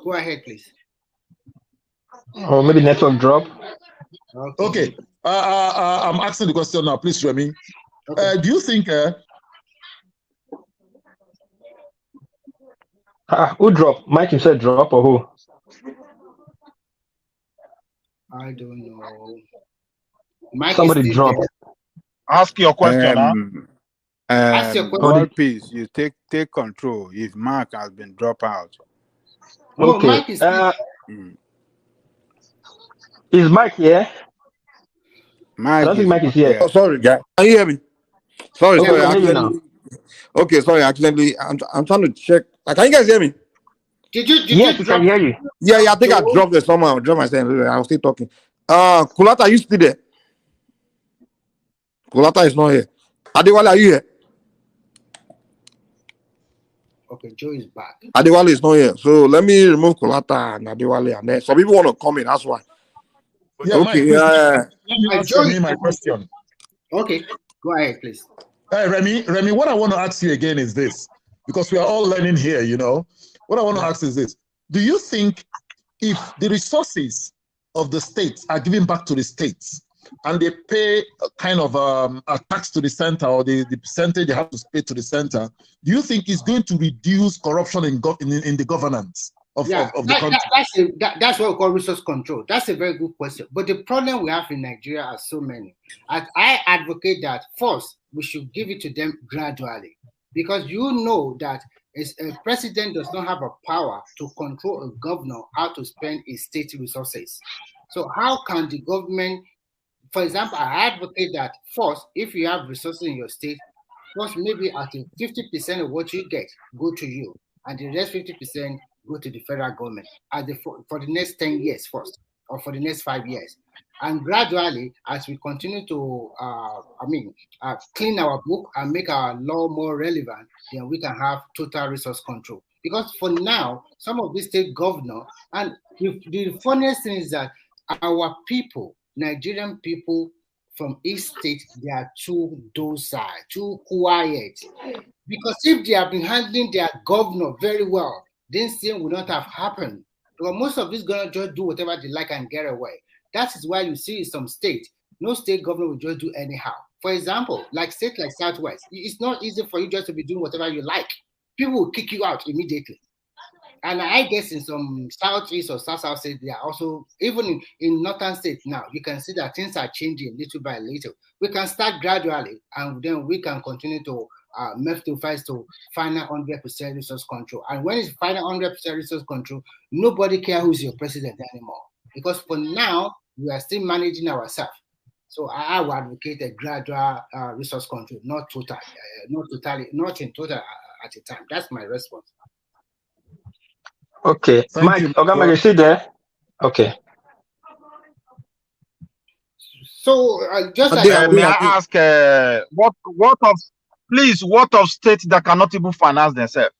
Go ahead, please. Or maybe network drop. Okay. I'm asking the question now, please, Remy. Okay. Do you think... who dropped? Mike himself drop or who? I don't know. Mike Somebody drop. Ask your question, Ask your question. One piece, you take control if Mark has been dropped out. No, Okay. Mike is Is Mike here? Mike I don't think Mike is here. Oh, sorry, guy. Can you hear me? Sorry. Okay, sorry. Accidentally, I'm trying to check. Can you guys hear me? Yes, we can hear you. Yeah. I think I dropped it somehow. Drop myself. I was still talking. Kulata, are you still there? Kulata is not here. Adewale, are you here? Okay, Joe is back. Adewale is not here. So let me remove Kulata and Adewale, and then some people want to come in. That's why. Yeah, okay. Mike, let me ask me my question. Okay. Go ahead, please. Hey, Remy, what I want to ask you again is this, because we are all learning here, you know. What I want to ask is this. Do you think if the resources of the states are given back to the states and they pay a kind of a tax to the center, or the percentage they have to pay to the center, do you think it's going to reduce corruption in the governance of the country? That's what we call resource control. That's a very good question. But the problem we have in Nigeria are so many. I advocate that first, we should give it to them gradually, because you know that a president does not have a power to control a governor how to spend his state resources. So how can the government, for example, I advocate that first, if you have resources in your state, first maybe at 50% of what you get go to you, and the rest 50% go to the federal government for the next 10 years first, or for the next 5 years. And gradually, as we continue to, clean our book and make our law more relevant, then we can have total resource control. Because for now, some of these state governors, and the funniest thing is that our people, Nigerian people from each state, they are too docile, too quiet. Because if they have been handling their governor very well, this thing would not have happened. Because most of these governors just do whatever they like and get away. That is why you see in some states, no state governor will just do anyhow. For example, like states like Southwest, it's not easy for you just to be doing whatever you like. People will kick you out immediately. And I guess in some Southeast or South states, they are also, even in Northern states now, you can see that things are changing little by little. We can start gradually, and then we can continue to move to final 100% resource control. And when it's final 100% resource control, nobody cares who's your president anymore. Because for now, we are still managing ourselves. So I would advocate a gradual resource control, not in total at a time. That's my response. Okay, Mike, Ogama, you see there? Okay. So just may I ask, what of states that cannot even finance themselves?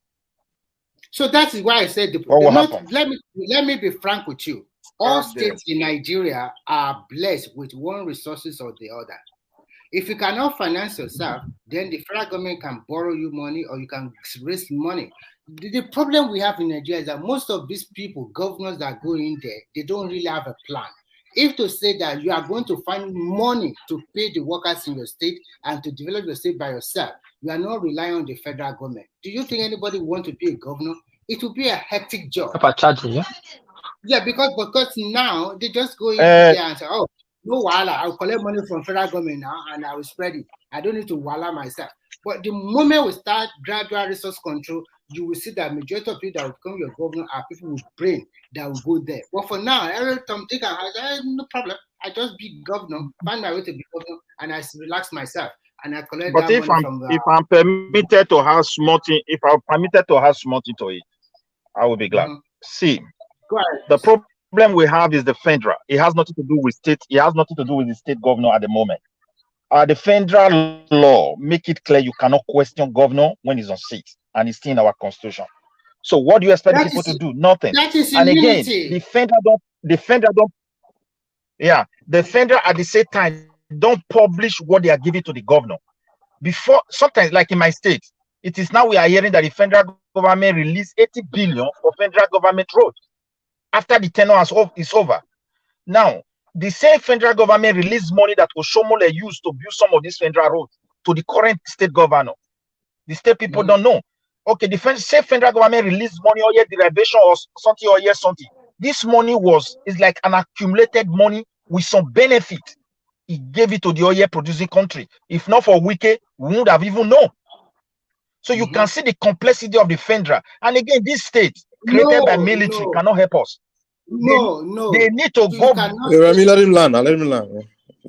So that is why I said let me be frank with you. All states in Nigeria are blessed with one resources or the other. If you cannot finance yourself, then the federal government can borrow you money, or you can raise money. The problem we have in Nigeria is that most of these people, governors that go in there, they don't really have a plan. If to say that you are going to find money to pay the workers in your state and to develop your state by yourself, you are not relying on the federal government. Do you think anybody want to be a governor? It will be a hectic job. Yeah, because now they just go in there and say, oh, no wala, I'll collect money from federal government now and I will spread it. I don't need to wala myself. But the moment we start gradual resource control, you will see that majority of people that will become your governor are people with brain that will go there. But for now, every time they can have no problem. I just be governor, find my way to be governor, and I relax myself. And I collect but that if money if I'm permitted to have something, to it, I will be glad. See, the problem we have is the federal. It has nothing to do with state. It has nothing to do with the state governor at the moment. The federal law make it clear you cannot question governor when he's on seat, and it's still in our constitution. So what do you expect people to do? Nothing. And again, the federal at the same time don't publish what they are giving to the governor. Before, sometimes, like in my state, it is now we are hearing that the federal government released 80 billion for federal government road after the tenure is over. Now, the same federal government released money that Oshomole used to build some of these federal roads to the current state governor. The state people don't know. Okay, the same federal government released money or derivation or something. This money is like an accumulated money with some benefit. He gave it to the oil producing country. If not for Wike, we would have even known. So you can see the complexity of the federal. And again, this state created by military cannot help us. They need to go. Let him land.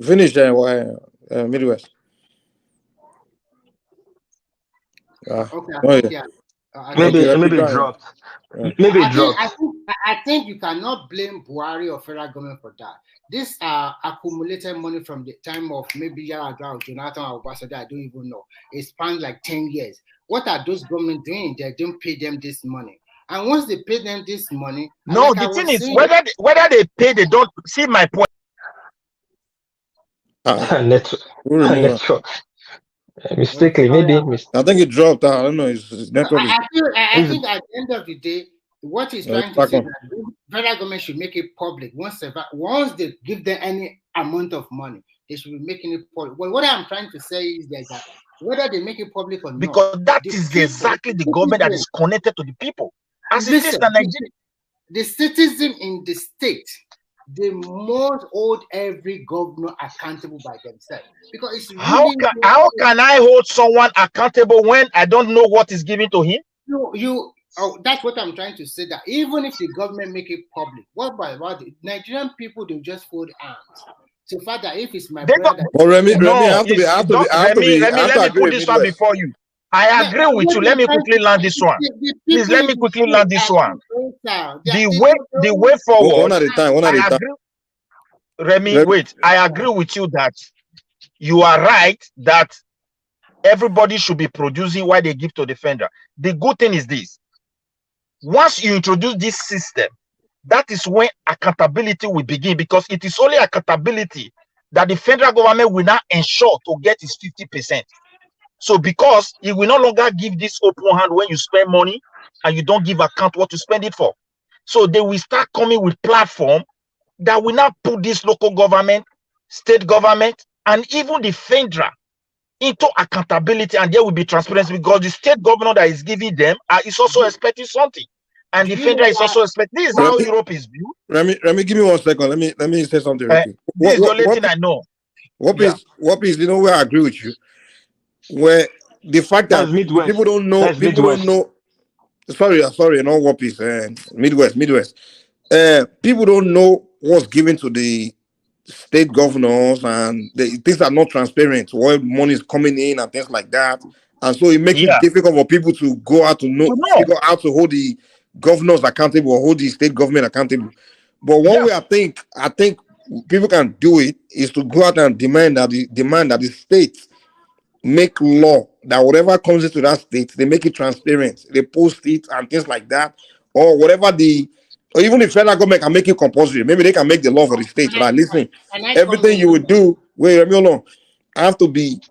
Finish Midwest. Maybe dropped. I think you cannot blame Buhari or federal government for that. These are accumulated money from the time of maybe Yaradua or Jonathan or Obasanjo. I don't even know. It spans like 10 years. What are those governments doing? They don't pay them this money. And once they pay them this money, no, the thing is whether they pay, they don't see my point. Mistakenly, maybe. I think it dropped. I don't know. His network is. I think at the end of the day, what he's trying to say is that the federal government should make it public. Once they give them any amount of money, they should be making it public. Well, what I'm trying to say is that whether they make it public or not, because that is exactly the government that is connected to the people. As it is in Nigeria, the citizen in the state, they must hold every governor accountable by themselves. Because it's how can I hold someone accountable when I don't know what is given to him? That's what I'm trying to say. That even if the government make it public, what about the Nigerian people? They just fold arms. So, Father, if it's my brother, Remy, let me put this one before you. I agree with you. Let me quickly land this one. Please let me quickly land this one. The way forward. One at a time. Remy, wait. I agree with you that you are right that everybody should be producing what they give to the federal. The good thing is this: once you introduce this system, that is when accountability will begin, because it is only accountability that the federal government will now ensure to get its 50%. So because it will no longer give this open hand when you spend money and you don't give account what to spend it for. So they will start coming with platform that will now put this local government, state government, and even the federal into accountability, and there will be transparency, because the state governor that is giving them is also expecting something. And the federal is also expecting. This is how Europe is viewed. Remy, give me 1 second. Let me say something. This is the only thing I know. What is, you know, where I agree with you? Where the fact that people don't know, sorry, not what is Midwest. People don't know what's given to the state governors, and things are not transparent. Where money is coming in and things like that, and so it makes it difficult for people to go out to figure out to hold the governors accountable or hold the state government accountable. But one way I think people can do it is to go out and demand that the states make law that whatever comes into that state, they make it transparent, they post it and things like that, or whatever or even the federal government can make it compulsory. Maybe they can make the law for the state. Like, listen, everything you would do, have to be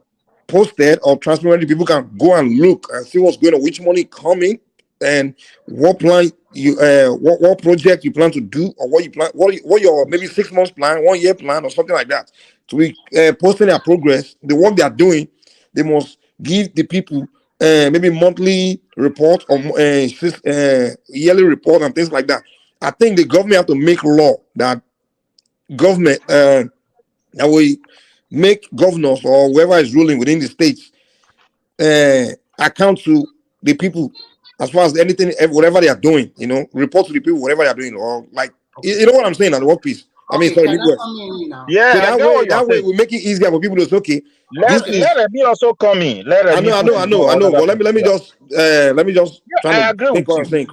posted or transparently. People can go and look and see what's going on, which money coming, and what plan you what project you plan to do, or what you plan, what your maybe 6 months plan, 1 year plan, or something like that. To be posting their progress, the work they are doing. They must give the people maybe monthly report or yearly report and things like that. I think the government have to make law that government that we make governors or whoever is ruling within the states account to the people as far as anything, whatever they are doing. You know, report to the people whatever they are doing, or like you know what I'm saying at the workplace. I mean, sorry, Midwest. Yeah, so that way we make it easier for people to say, okay. Let me also come in. I know. But let me just I agree with what I'm saying.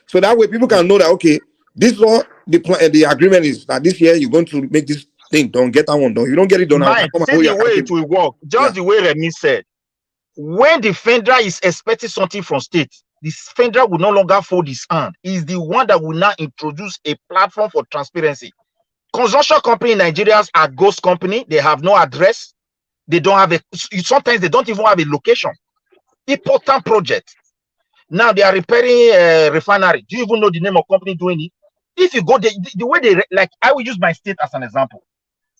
So that way people can know that, okay, this is what the agreement is, that this year you're going to make this thing done, get that one done. You don't get it done. See the way it will work. Just the way Remy said. When the federal is expecting something from state, the federal will no longer fold his hand. He's the one that will now introduce a platform for transparency. Construction company in Nigeria are ghost company. They have no address. They don't have sometimes they don't even have a location. Important project. Now they are repairing a refinery. Do you even know the name of company doing it? If you go the way they, like, I will use my state as an example.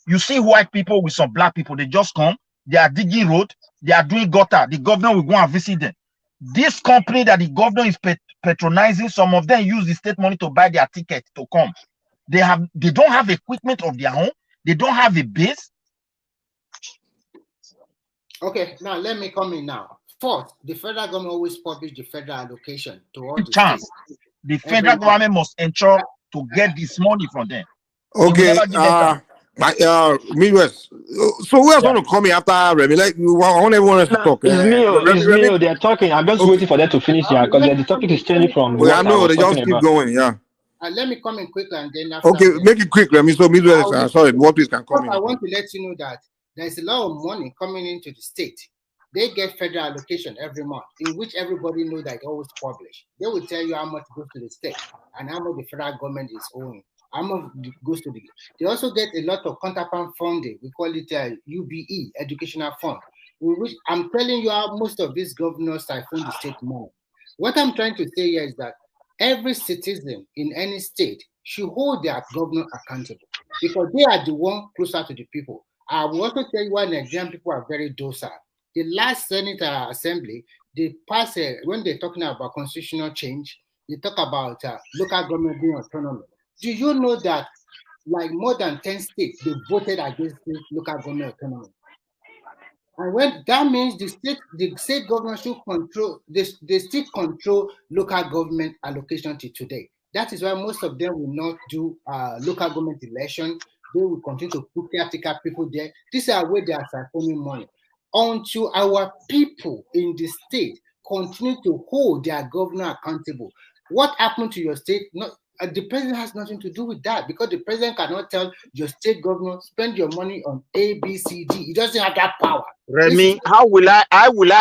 You see white people with some black people, they just come, they are digging road, they are doing gutter. The governor will go and visit them. This company that the governor is patronizing, some of them use the state money to buy their ticket to come. They don't have equipment of their own. They don't have a base. Okay, now let me come in now. Fourth, the federal government always publish the federal allocation to all the states. The federal government must ensure to get this money from them. Okay, Midwest. So who else want to come in after Remy? Like, I want everyone else to talk. It's Mio. They're talking. I'm just waiting for them to finish here because the topic is changing from. Well, I know they just keep going. Yeah. Let me come in quickly and then after. Okay, make it quick, Remy. So Midwest, sorry, what please can come in. I want to let you know that there's a lot of money coming into the state. They get federal allocation every month, in which everybody knows that it's always published. They will tell you how much goes to the state and how much the federal government is owing. How much goes to the. They also get a lot of counterpart funding. We call it UBE, Educational Fund, which I'm telling you how most of these governors siphon the state money. What I'm trying to say here is that every citizen in any state should hold their governor accountable because they are the one closer to the people. I will also tell you why Nigerian people are very docile. The last Senate Assembly, they pass when they're talking about constitutional change, they talk about local government being autonomous. Do you know that like more than 10 states, they voted against this local government autonomy? And when that means the state government should control, they still control local government allocation to today. That is why most of them will not do local government election. They will continue to put caretaker people there. These are where they are siphoning money. Until our people in the state continue to hold their governor accountable. What happened to your state? The president has nothing to do with that because the president cannot tell your state governor spend your money on A, B, C, D. He doesn't have that power. Remy, how will I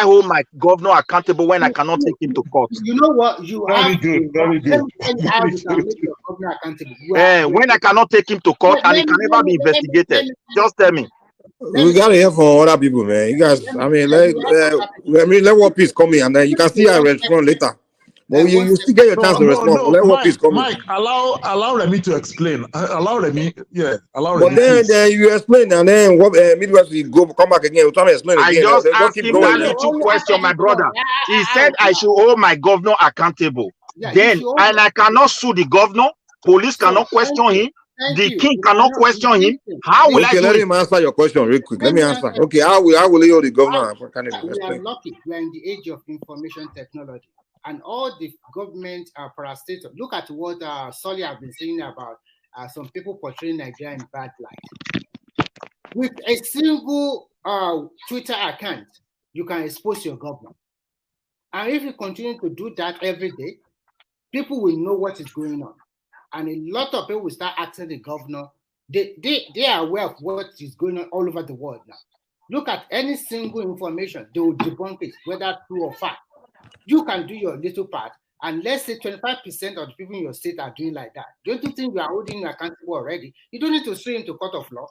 hold my governor accountable when I cannot take him to court? You know what? You Very have good, very good. Let me tell you how you can make your governor accountable. When I cannot take him to court and he can never be investigated, just tell me. We gotta hear from other people, man. You guys, I mean, let War Peace come in and then you can see how respond later. But you still get your chance to respond. No, Let War Peace come Mike, in. allow Remy to explain. Allow Remy. But then you explain and then what Midwest will come back again. We're trying to explain I again. just They'll asked keep him going. that little question, my brother. He said I should hold my governor accountable. Then, and I cannot sue the governor. Police cannot question him. The king cannot question him. How will I do let it? him answer your question real quick. Let me answer. Okay, how will you hold the governor? We are lucky. We are in the age of information technology. And all the government parastatals, look at what Solly has been saying about some people portraying Nigeria in bad light. With a single Twitter account, you can expose your government. And if you continue to do that every day, people will know what is going on. And a lot of people will start asking the governor. They are aware of what is going on all over the world now. Look at any single information, they will debunk it, whether true or false. You can do your little part, and let's say 25% of the people in your state are doing like that. Don't you think you are holding you accountable already? You don't need to sue him to court of law.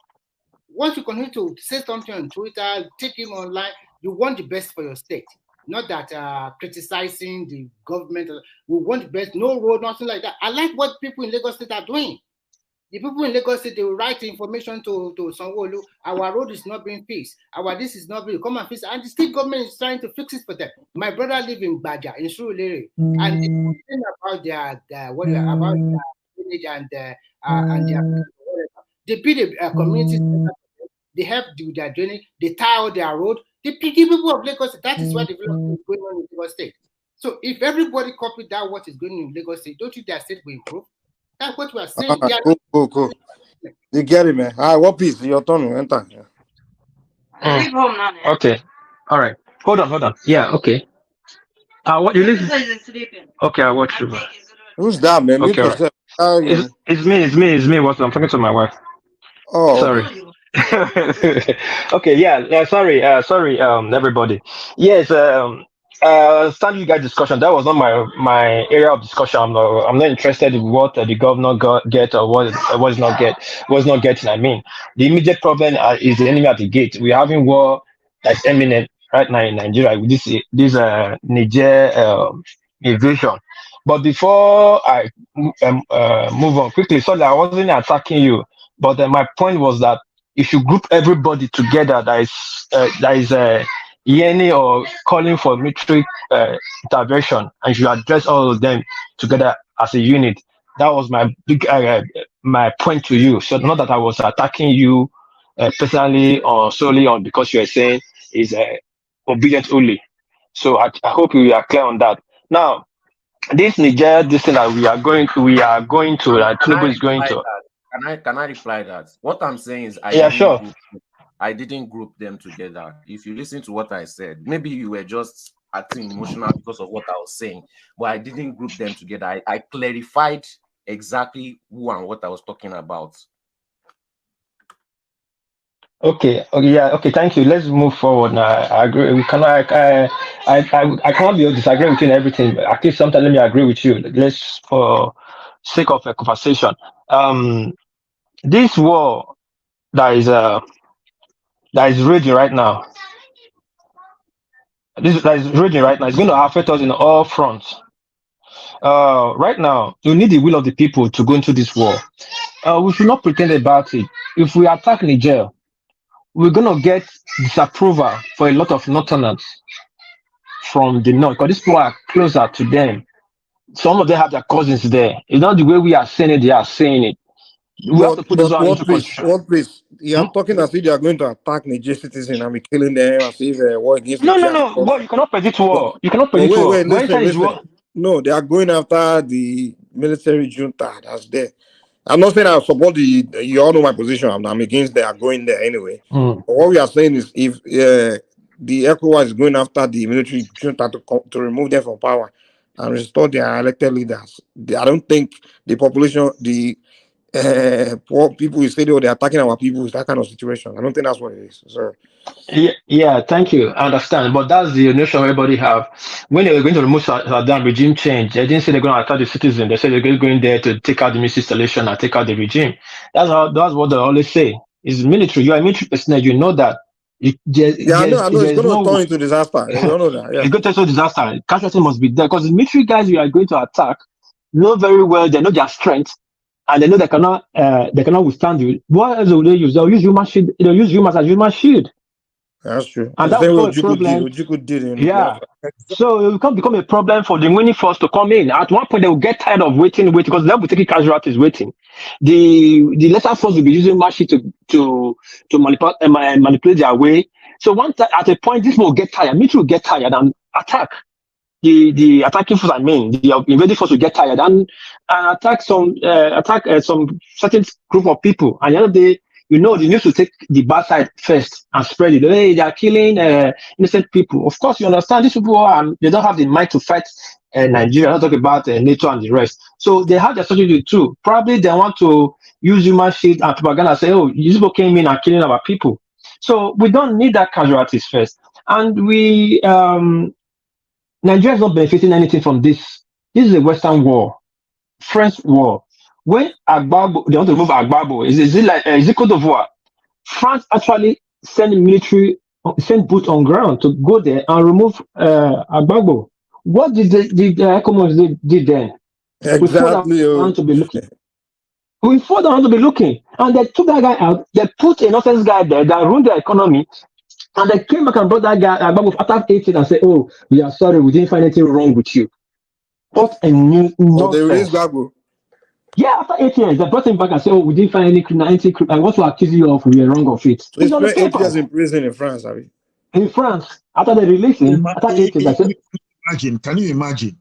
Once you continue to say something on Twitter, take him online, you want the best for your state. Not that criticizing the government. We want the best, no road, nothing like that. I like what people in Lagos State are doing. The people in Lagos State, they will write information to Sanwo-Olu, our road is not being fixed, our this is not being, come and fix it. And the state government is trying to fix it for them. My brother lives in Baja, in Surulere, and they about their village and their they build a community, they help do their journey, they tile their road, the people of Lagos State, that is what development is going on in Lagos State. So if everybody copied that what is going on in Lagos State, don't you think their state will improve? That's what we are saying. Cool. You get it, man. All right, War Peace? Your turn. Enter. Okay. All right. Hold on. Yeah. Okay. What you listen? Okay, I watch you. Who's that, man? Okay. Right. It's me. What I'm talking to my wife. Oh. Sorry. Okay. Yeah. Sorry. Everybody. Yes. Standing you guys discussion, that was not my area of discussion. I'm not interested in what the governor get or was not getting. I mean, the immediate problem is the enemy at the gate. We're having war that's imminent right now in Nigeria with this Niger invasion. But before I move on quickly, sorry, I wasn't attacking you, but my point was that if you group everybody together, that is yearning or calling for military intervention, and you address all of them together as a unit. That was my big my point to you. So not that I was attacking you personally or solely on because you are saying is obedient only. So I hope we are clear on that. Now, this Niger, this thing that we are going to, Tinubu is going to. Can I reply that? What I'm saying is, I didn't group them together. If you listen to what I said, maybe you were just acting emotional because of what I was saying, but I didn't group them together. I clarified exactly who and what I was talking about. Okay. Thank you. Let's move forward now. I agree. I cannot be disagreeing with you in everything. But at least sometimes let me agree with you. Let's, for sake of a conversation, this war that is raging right now, this that is raging right now, it's going to affect us in all fronts. Right now, you need the will of the people to go into this war. We should not pretend about it. If we attack Niger, we're going to get disapproval for a lot of northerners from the north, because these people are closer to them. Some of them have their cousins there. It's not the way we are saying it, they are saying it. We have to put this one into consideration. What please? Yeah, I'm talking as if they are going to attack Niger citizens and be killing them as if war against No, Niger. well, you cannot predict war. You cannot predict war. Wait, listen. War. No, they are going after the military junta that's there. I'm not saying I support you all know my position. I'm against they are going there anyway. But what we are saying is if the ECOWAS is going after the military junta to remove them from power and restore their elected leaders, I don't think the population, the poor people who say they're attacking our people is that kind of situation. I don't think that's what it is. So yeah, thank you. I understand, but that's the notion everybody have. When they were going to remove Saddam regime change, they didn't say they're going to attack the citizen. They said they're going there to take out the military installation and take out the regime. That's what they always say. It's military. You are a military personnel. You know that. I know. It's going to turn into disaster. You don't know that. Yeah. It's going to turn into disaster. Casualty must be there because the military guys you are going to attack know very well. They know their strength. And they know they cannot withstand you. What else will they use? They'll use human shield. They'll use humans as human shield. That's true. And that was a problem. Yeah. So it will become a problem for the winning force to come in. At one point, they will get tired of waiting because they'll be taking casualties waiting. The lesser force will be using human shield to manipulate their way. So at a point, this will get tired. Military will get tired and attack. The attacking force, the invading force will get tired and attack some certain group of people. And the other day, they need to take the bad side first and spread it. Hey, they are killing innocent people. Of course, you understand these people they don't have the mind to fight Nigeria. I'm not talking about NATO and the rest. So they have their strategy too. Probably they want to use human shield and propaganda. Say, oh, these people came in and killing our people. So we don't need that casualties first. And Nigeria is not benefiting anything from this. This is a Western war, French war. When Agbagbo, they want to remove Agbagbo, is it Cote d'Ivoire? France actually sent boots on ground to go there and remove Agbagbo. What did the ECOWAS did then? Exactly. We fought around to be looking, and they took that guy out. They put a nonsense guy there that ruined the economy. And they came back and brought that guy after 18 and said, "Oh, we are sorry, we didn't find anything wrong with you." What a new nonsense. They released Gbagbo. Yeah, after 8 years, they brought him back and said, "Oh, we didn't find anything. And what we accuse you of, we were wrong of it." So he spent 8 years in prison in France, have you? In France, after they released him, after 8 years, they said, Can you imagine?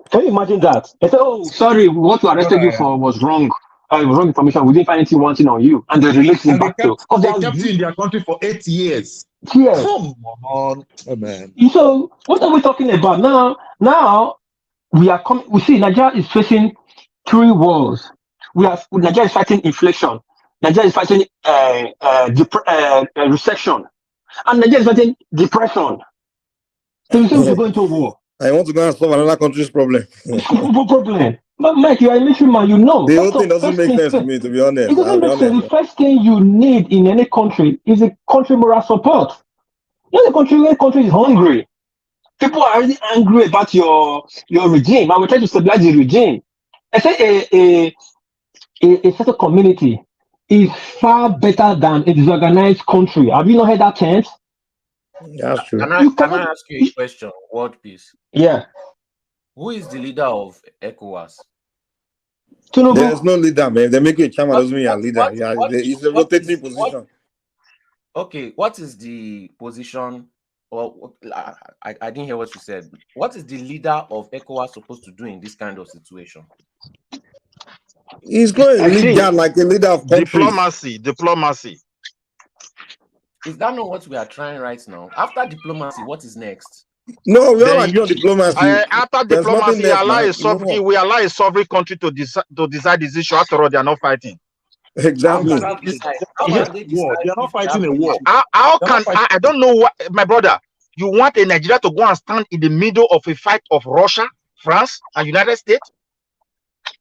Can you imagine that? They said, "Oh, sorry, what we arrested you for was wrong. It was wrong information. We didn't find anything wanting on you," and they released him back too. They kept you in their country for 8 years. Yes. Come on, man. So what are we talking about now? Now we are coming. We see Nigeria is facing 3 wars. Nigeria is fighting inflation. Nigeria is fighting recession, and Nigeria is fighting depression. So you say we're going to war. I want to go and solve another country's problem. Problem. But Mike, you are a military man, you know. The whole thing doesn't make sense to me, to be honest. It doesn't make sense. The first thing you need in any country is a country moral support. When the country is hungry, people are already angry about your regime, and we're trying to stabilize the regime. I say a certain community is far better than a disorganized country. Have you not heard that term? That's true. Can I ask you a question? World peace. Yeah. Who is the leader of ECOWAS? There's no leader, man. They make you a chairman doesn't mean you're a leader. It's a rotating position. Okay, what is the position? Or I didn't hear what you said. What is the leader of ECOWAS supposed to do in this kind of situation? He's going to lead down like a leader of countries. Diplomacy. Is that not what we are trying right now? After diplomacy, what is next? No, we are doing diplomacy. After diplomacy, we allow a sovereign country to decide this issue. After all, they are not fighting. Exactly. They are not fighting a war. How can I don't know what, my brother? You want a Nigeria to go and stand in the middle of a fight of Russia, France, and United States?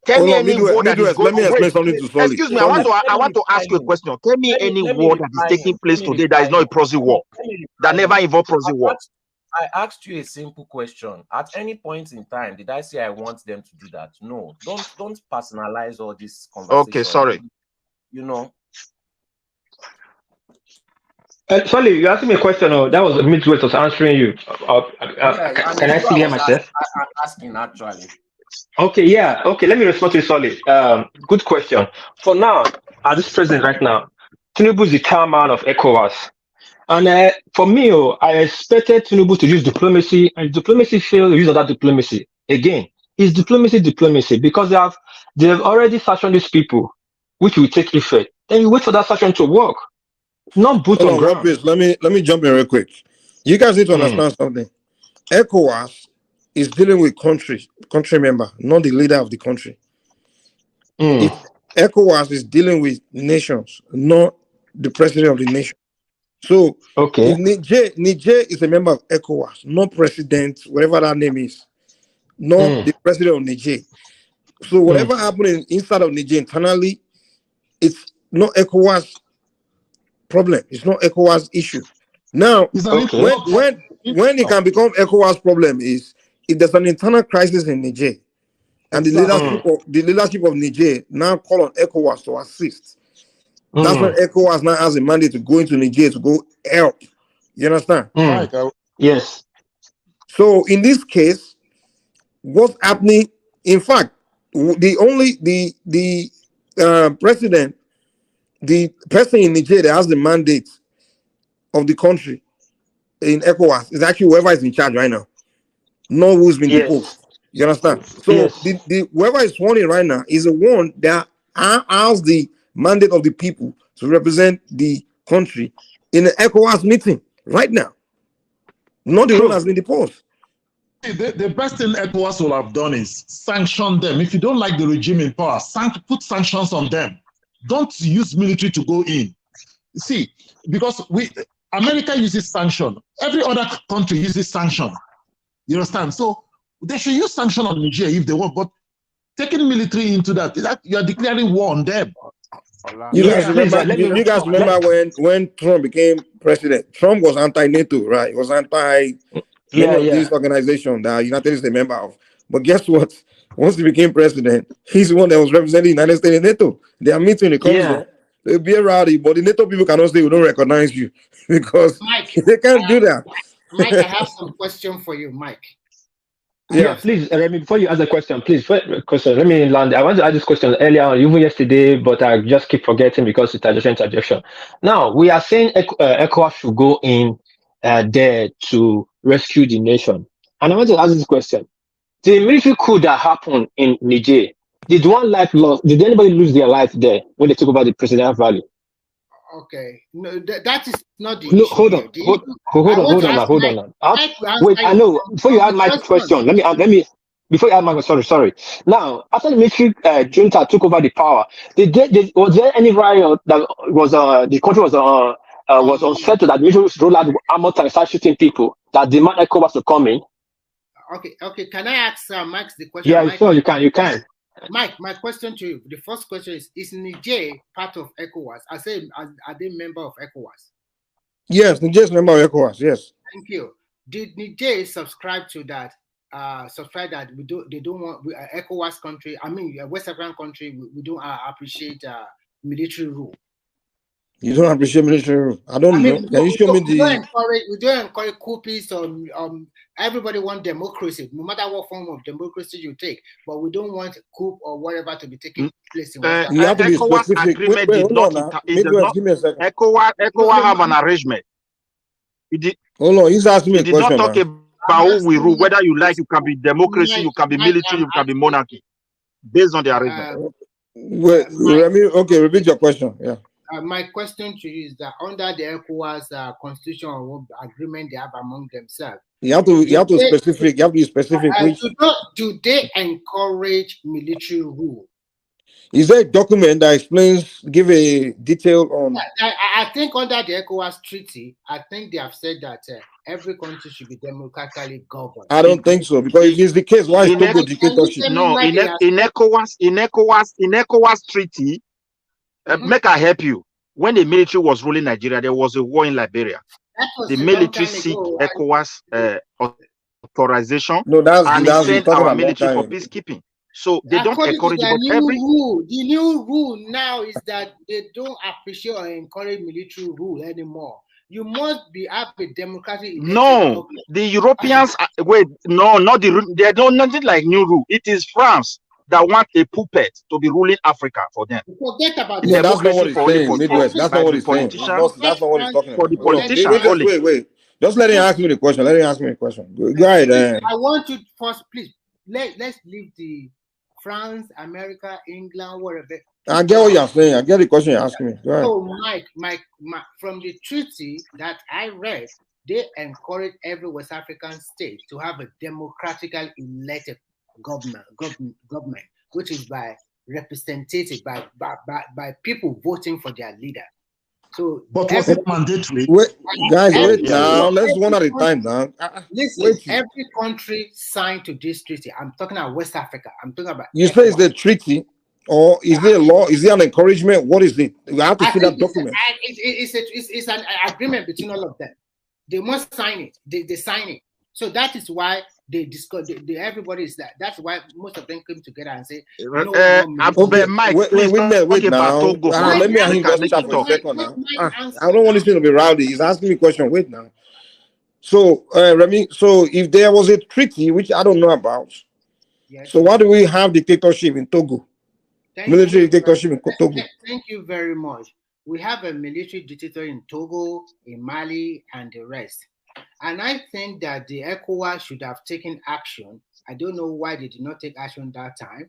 Tell me any war that is going. Let me explain something to Solid. Excuse me, I want to ask you a question. Tell me any war that is taking place today that is not a proxy war, that never involved proxy war. I asked you a simple question. At any point in time, did I say I want them to do that? No. Don't personalize all this conversation. Okay, sorry. You know. Sorry, you asked me a question. Oh, that was Midwest was answering you. Can I still hear myself? I'm asking actually. Okay, yeah. Okay, let me respond to you, Solid. Good question. For now, at this present right now, Tinubu is the chairman of ECOWAS. And for me, I expected Tinubu to use diplomacy, and diplomacy failed to use that diplomacy. Again, it's diplomacy, because they have already sanctioned these people, which will take effect. Then you wait for that sanction to work. Not boot on ground. Please, let me jump in real quick. You guys need to understand something. ECOWAS is dealing with country member, not the leader of the country. ECOWAS is dealing with nations, not the president of the nation. So Niger is a member of ECOWAS, not president, whatever that name is, not the president of Niger. So whatever happening inside of Niger internally, it's not ECOWAS problem. It's not ECOWAS issue. Now, when it can become ECOWAS problem is if there's an internal crisis in Niger, and the leadership of Niger now call on ECOWAS to assist. That's when ECOWAS now has a mandate to go into Niger to go help. You understand? Yes. So in this case, what's happening? In fact, the president, the person in Niger that has the mandate of the country in ECOWAS is actually whoever is in charge right now. No who's been deposed. You understand? So the whoever is sworn in right now is the one that has the mandate of the people to represent the country in the ECOWAS meeting right now. Not the one that's been deposed. The best thing ECOWAS will have done is sanction them. If you don't like the regime in power, put sanctions on them. Don't use military to go in. See, because America uses sanction. Every other country uses sanction. You understand? So they should use sanction on Niger if they want, but taking military into that you are declaring war on them. You guys remember when Trump became president? Trump was anti-NATO, right? He was this organization that United States is a member of. But guess what? Once he became president, he's the one that was representing the United States in NATO. They are meeting the country. They'll be rowdy, but the NATO people cannot say we don't recognize you because they can't do that. Mike, I have some question for you, Mike. Please, Remy, before you ask the question, let me land. I want to ask this question earlier, even yesterday, but I just keep forgetting because it's interjection. Now, we are saying ECOWAS should go in there to rescue the nation. And I want to ask this question. The military coup that happened in Niger, did anybody lose their life there when they took over the presidential valley? Okay, no, that is not the issue. Hold on. Wait, I know. Before you ask my question, let me. Before you ask my question, sorry. Now, after the military junta took over the power, was there any riot that was the country was unsettled that the military rolled out armor and start shooting people that demand ECOWAS to come in? Okay. Can I ask Max the question? Yeah, Mike? sure, you can. Mike, my question to you, the first question is Niger part of ECOWAS? I say, are they member of ECOWAS? Yes, Niger is member of ECOWAS, yes. Thank you. Did Niger subscribe to that? They don't want ECOWAS country, West African country, we don't appreciate military rule. You don't appreciate military rule? I don't know. Can you show me we don't encourage coups on everybody wants democracy, no matter what form of democracy you take, but we don't want coup or whatever to be taking place in West Africa. You have to be specific. Agreement did not. Give me a second. ECOWAS have an arrangement. Hold on, he's asking me a question. He did not talk about who we rule, whether you like, you can be democracy, you can be military, you can be monarchy, based on the arrangement. Repeat your question. Yeah. My question to you is that under the ECOWAS constitution or agreement they have among themselves, you have to be specific. Do they encourage military rule? Is there a document that give a detail on? I think under the ECOWAS treaty, I think they have said that every country should be democratically governed. I don't think so, because if it's the case, why is Togo dictatorship? No, in ECOWAS treaty. Make I help you. When the military was ruling Nigeria, there was a war in Liberia. the military seek ECOWAS authorization, No, and he you're sent talking our about military for long time. peacekeeping. So they don't According encourage to it, the but new rule, the new rule now is that they don't appreciate or encourage military rule anymore. You must have a democratic elected no, government. the Europeans wait, no, not they don't nothing like new rule. It is France that want a puppet to be ruling Africa for them. Forget about No, that's not what Democracy he's for saying, Midwest. That's not what he's saying. That's not what he's talking for about. the Hold on. politicians only. Wait. Just let him ask me the question. Let him ask me the question. Go ahead. I want to first, please, let's leave the France, America, England, whatever. I get what you're saying. I get the question you're asking me. Go ahead. So, Mike, from the treaty that I read, they encourage every West African state to have a democratically elected government, which is by representative, by people voting for their leader. So, but was it mandatory? Wait, guys, wait now. Let's one at a time now. Listen, every country signed to this treaty. I'm talking about West Africa. I'm talking about. You say it's the treaty, or is it a law? Is it an encouragement? What is it? We have to see that document. It's an agreement between all of them. They must sign it. They sign it. So that is why they discuss. Everybody is that. That's why most of them came together and say, "No, okay, Mike, wait now. Let me ask him just chat for a second now. I don't want this thing to be rowdy. He's asking me a question. Wait now. So, Remy, so if there was a treaty, which I don't know about, so why do we have dictatorship in Togo? Military dictatorship in Togo. Thank you very much. We have a military dictator in Togo, in Mali, and the rest. And I think that the ECOWAS should have taken action. I don't know why they did not take action that time.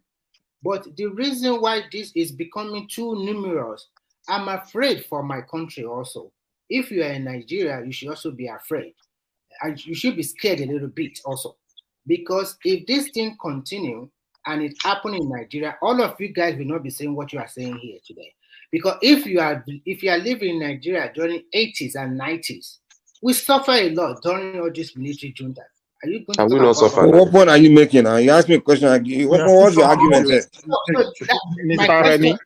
But the reason why this is becoming too numerous, I'm afraid for my country also. If you are in Nigeria, you should also be afraid. And you should be scared a little bit also. Because if this thing continue and it happen in Nigeria, all of you guys will not be saying what you are saying here today. Because if you are living in Nigeria during 80s and 90s, we suffer a lot during all these military juntas. Are you going to talk about what point are you making now? You asked me a question. What's your argument there? Mr. Remy?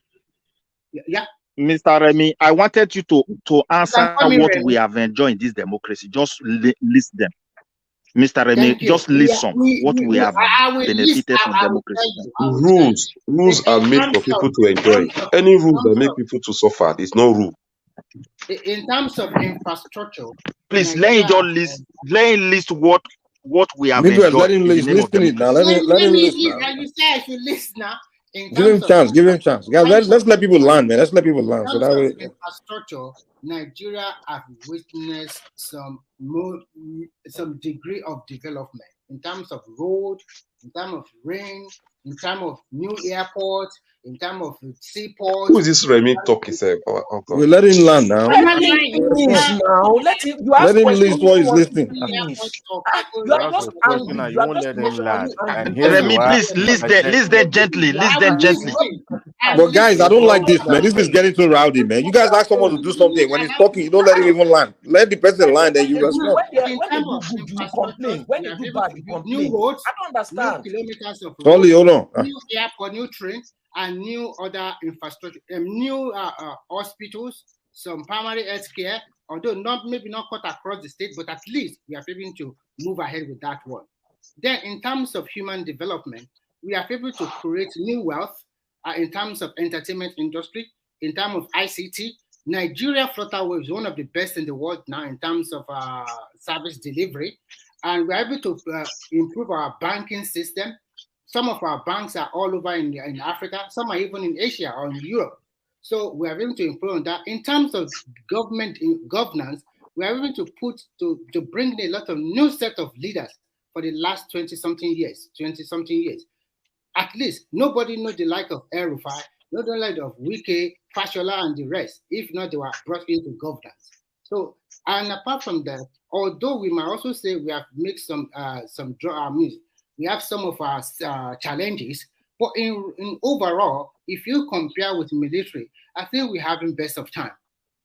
Yeah. Mr. Remy, I wanted you to answer what we have enjoyed in this democracy. Just list them. Mr. Remy, just list some what we have benefited from democracy. Rules are made for people to enjoy. Any rules that make people to suffer, there's no rule. In terms of infrastructure, please let him list what we have enjoyed. Let him list it now. Let him list now. You say I should list now. Give him chance. Give him chance. Guys, let's let people learn, man. Let's let people learn. So that way. Infrastructure, Nigeria have witnessed some degree of development in terms of road, in terms of rain, in terms of new airports, in terms of seaports. Who is this Remy talking? We let him learn now. Let him list what he's listening. You won't let him learn. Remy, please list them gently. List them gently. But guys, I don't like this, man. This is getting too rowdy, man. You guys ask someone to do something. When he's talking, you don't let him even learn. Let the person learn, then you respond. When they do bad, you complain. New roads, I don't understand. New kilometers of roads, hold on. New airport, new train, and new other infrastructure, new hospitals, some primary health care, although maybe not cut across the state, but at least we are able to move ahead with that one. Then in terms of human development, we are able to create new wealth in terms of entertainment industry, in terms of ICT. Nigeria Flutterwave is one of the best in the world now in terms of service delivery. And we're able to improve our banking system. Some of our banks are all over in Africa. Some are even in Asia or in Europe. So we are able to improve on that. In terms of government governance, we are able to bring in a lot of new set of leaders for the last 20-something years. At least nobody knows the like of El-Rufai, not the like of Wike, Fashola, and the rest, if not they were brought into governance. So, and apart from that, although we might also say we have made we have some of our challenges, but in overall, if you compare with military, I think we're having best of time.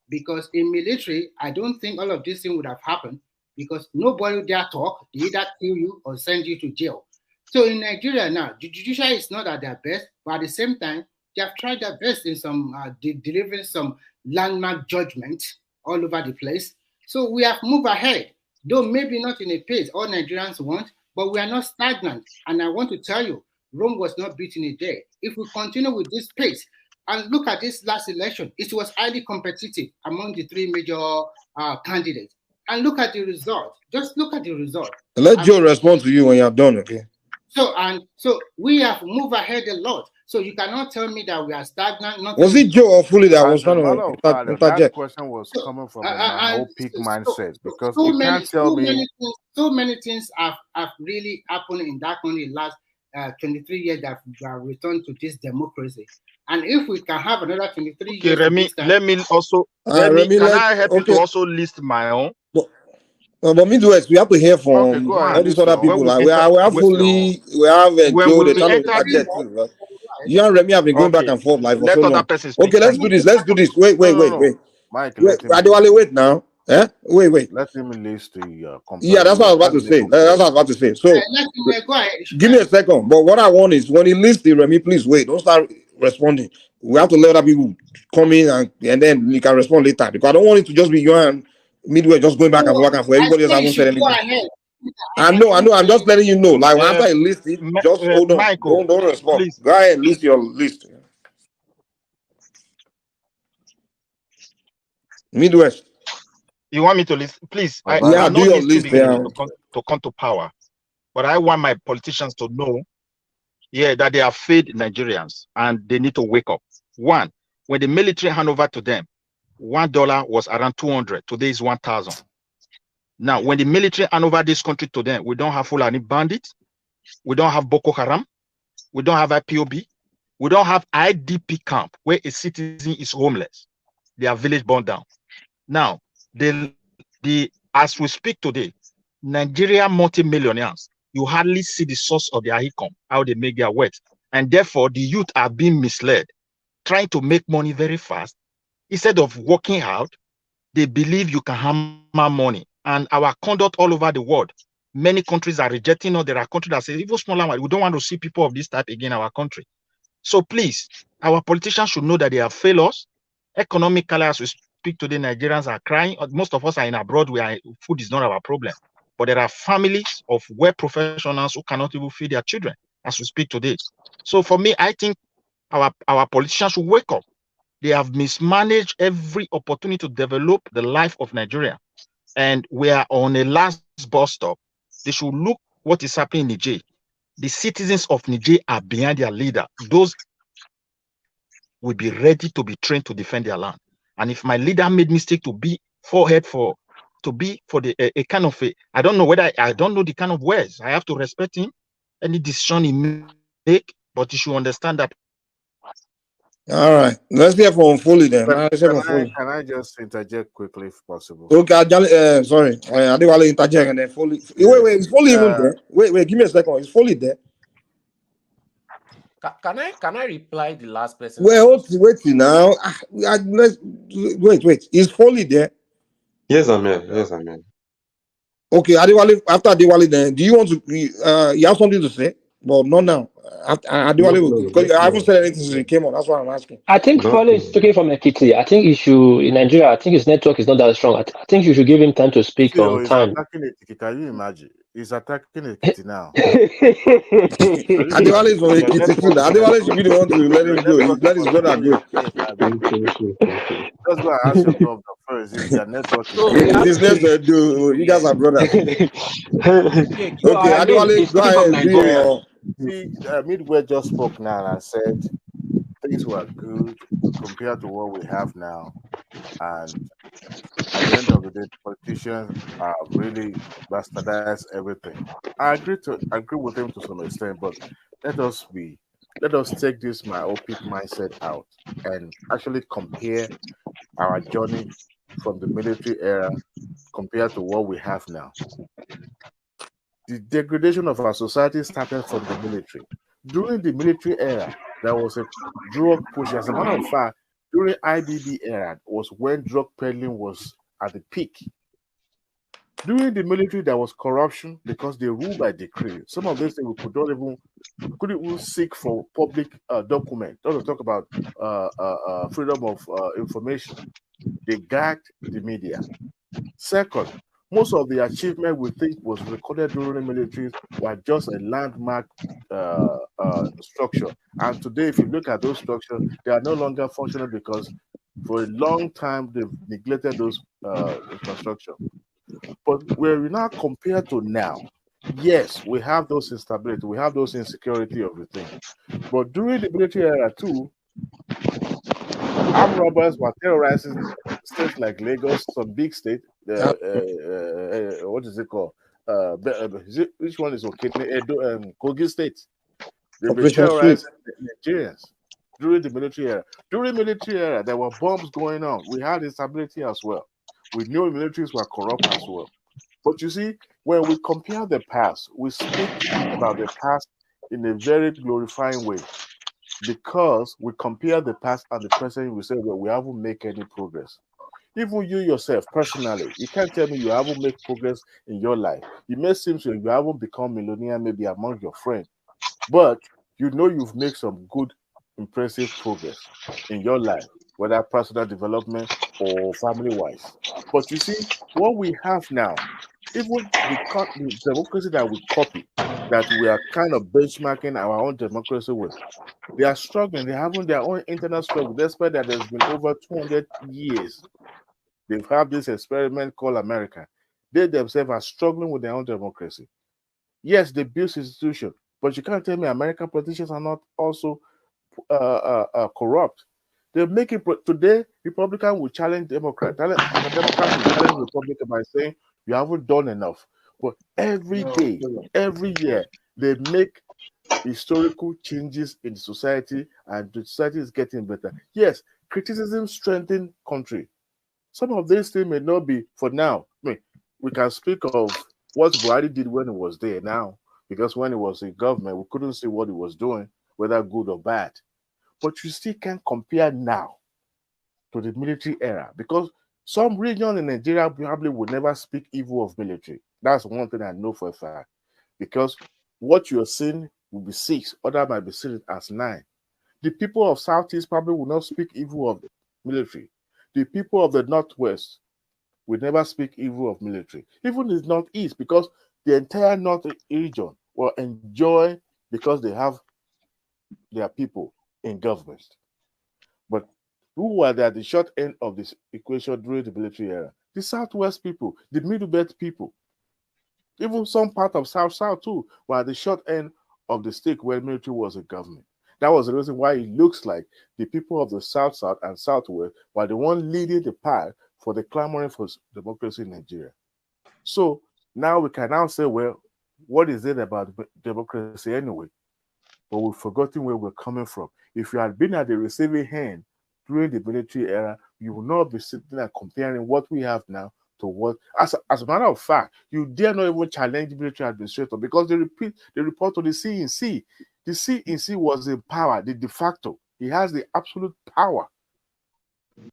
Because in military, I don't think all of this thing would have happened because nobody dare talk. They either kill you or send you to jail. So in Nigeria now, the judiciary is not at their best, but at the same time, they have tried their best in some delivering some landmark judgment all over the place. So we have moved ahead, though maybe not in a pace all Nigerians want, but we are not stagnant. And I want to tell you, Rome was not built in a day. If we continue with this pace, and look at this last election, it was highly competitive among the three major candidates. And look at the result. Just look at the result. Let Joe respond to you when you're done, okay? So we have moved ahead a lot. So you cannot tell me that we are stagnant. Was it Joe or Fully that was trying to That interject? question was coming from a peak mindset, because you many, can't tell me. So many things have really happened in that country in the last 23 years that we have returned to this democracy. And if we can have another 23 Okay, years, Remy, let me also, Remy, can I help you to also list my own? But Midwest, we have to hear from all these other people. Like we have Fully, we have Joe, they're trying to interject too. Right? You and Remy have been going back and forth like for so long. Okay, let's do this. Let's do this. Wait. Mike, wait now. Eh? Wait. Let him list the yeah, that's what I was about to say. That's what I was about to say. So give me a second. But what I want is when he lists the Remy, please wait. Don't start responding. We have to let other people come in and then you can respond later. Because I don't want it to just be you and Midway just going back and forth. Everybody else hasn't said anything. I know. I'm just letting you know. Like after I list it, just hold on. Michael, don't respond. Please. Go ahead and list your list. Midwest. You want me to list? Please. I'm not do your listing list to come to power. But I want my politicians to know, that they are failed Nigerians and they need to wake up. One, when the military hand over to them, $1 was around 200. Today is 1,000. Now, when the military hand over this country to them, we don't have Fulani bandits. We don't have Boko Haram. We don't have IPOB. We don't have IDP camp where a citizen is homeless. Their village burned down. Now, as we speak today, Nigeria multimillionaires, you hardly see the source of their income, how they make their wealth. And therefore, the youth are being misled, trying to make money very fast. Instead of working out, they believe you can hammer money. And our conduct all over the world, many countries are rejecting us. There are countries that say, even smaller, we don't want to see people of this type again in our country. So please, our politicians should know that they have failed us. Economically, as we speak today, Nigerians are crying. Most of us are in abroad where food is not our problem. But there are families of web professionals who cannot even feed their children as we speak today. So for me, I think our politicians should wake up. They have mismanaged every opportunity to develop the life of Nigeria. And we are on a last bus stop. They should look what is happening in Niger. The citizens of Niger are behind their leader. Those will be ready to be trained to defend their land. And if my leader made mistake to be a kind of I don't know the kind of words. I have to respect him. Any decision he make, but he should understand that. All right, let's hear from Fully then. Can I just interject quickly if possible? Okay, sorry. I do want to interject and then Fully. Wait, is Fully even there? Wait, give me a second. Is Fully there? Can I reply the last person? Wait now. Let's wait. Is Fully there? Yes, I'm here. Okay, Adewale, after Adewale, then do you want to? You have something to say? Well, not now. Adewale, because I haven't said anything since he came on. That's why I'm asking. I think Follow is speaking from Ekiti. I think in Nigeria, I think his network is not that strong. I think you should give him time to speak on time. Attacking Ekiti. Can you imagine? He's attacking Ekiti now. Adewale is from Ekiti too. Adewale should be the one to let him go. Let his brother go. Just go and ask your governor first if their network is you guys are brothers. Okay, Adewale, go ahead. See, Midway just spoke now and said things were good compared to what we have now. And at the end of the day, politicians are really bastardized everything. I agree with him to some extent, but let us take this myopic mindset out and actually compare our journey from the military era compared to what we have now. The degradation of our society started from the military. During the military era, there was a drug push. As a matter of fact, during IBB era was when drug peddling was at the peak. During the military, there was corruption because they ruled by decree. Some of these things we couldn't even seek for public document. Don't talk about freedom of information. They gagged the media. Second, most of the achievement we think was recorded during the military were just a landmark structure. And today, if you look at those structures, they are no longer functional because for a long time they've neglected those infrastructure. But where we now compare to now, yes, we have those instability, we have those insecurity of the thing. But during the military era too, armed robbers were terrorizing states like Lagos, some big state. What is it called? Which one is okay? Kogi State. They were Operation Sweep. terrorizing Nigerians during the military era. During the military era, there were bombs going on. We had instability as well. We knew militaries were corrupt as well. But you see, when we compare the past, we speak about the past in a very glorifying way. Because we compare the past and the present, we say, well, we haven't made any progress. Even you yourself, personally, you can't tell me you haven't made progress in your life. It may seem so you haven't become millionaire maybe among your friends, but you know you've made some good, impressive progress in your life, whether personal development or family-wise. But you see, what we have now, even the democracy that we copy, that we are kind of benchmarking our own democracy with, they are struggling. They're having their own internal struggle, despite that there's been over 200 years. They've had this experiment called America. They themselves are struggling with their own democracy. Yes, they build institutions, but you can't tell me American politicians are not also corrupt. They're making today. Republican will challenge Democrat. Democrats will challenge Republican by saying you haven't done enough. But every day, every year, they make historical changes in the society, and the society is getting better. Yes, criticism strengthens country. Some of these things may not be for now. I mean, we can speak of what Buhari did when he was there now, because when he was in government, we couldn't see what he was doing, whether good or bad. But you still can't compare now to the military era, because some region in Nigeria probably would never speak evil of military. That's one thing I know for a fact, because what you're seeing will be 6, others might be seen as 9. The people of Southeast probably will not speak evil of military. The people of the Northwest will never speak evil of military. Even the Northeast, because the entire North region will enjoy because they have their people in government. But who were at the short end of this equation during the military era? The Southwest people, the Middle Belt people. Even some part of South too were at the short end of the stick where military was in government. That was the reason why it looks like the people of the South and Southwest were the one leading the path for the clamoring for democracy in Nigeria. So now we can now say, well, what is it about democracy anyway? But we've forgotten where we're coming from. If you had been at the receiving end during the military era, you will not be sitting and comparing what we have now to what. As a matter of fact, you dare not even challenge the military administrator, because they report to the CNC. The CNC was in power, the de facto. He has the absolute power.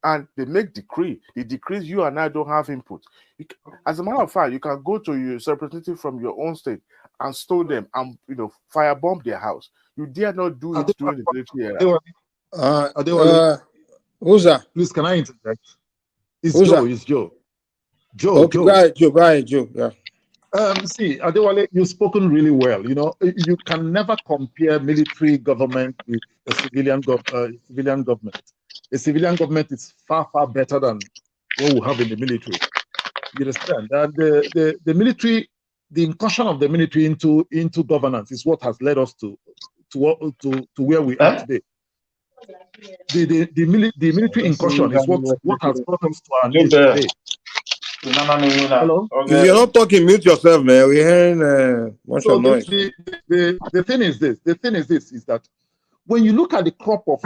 And they make decree. The decrees, you and I don't have input. As a matter of fact, you can go to your representative from your own state and stone them and firebomb their house. You dare not do it during the military era. Who's that? Please, can I interject? It's Who's Joe. that? It's Joe. Okay, Joe. Go ahead, Joe. Yeah. See, Adewale, you've spoken really well. You can never compare military government with a civilian government. A civilian government is far, far better than what we have in the military. You understand? And the military, the incursion of the military into governance is what has led us to where we are today. The military incursion is what has brought us to our knees today. Hello? If you're not talking, mute yourself, man. We're hearing bunch of noise. The thing is this, is that when you look at the crop of,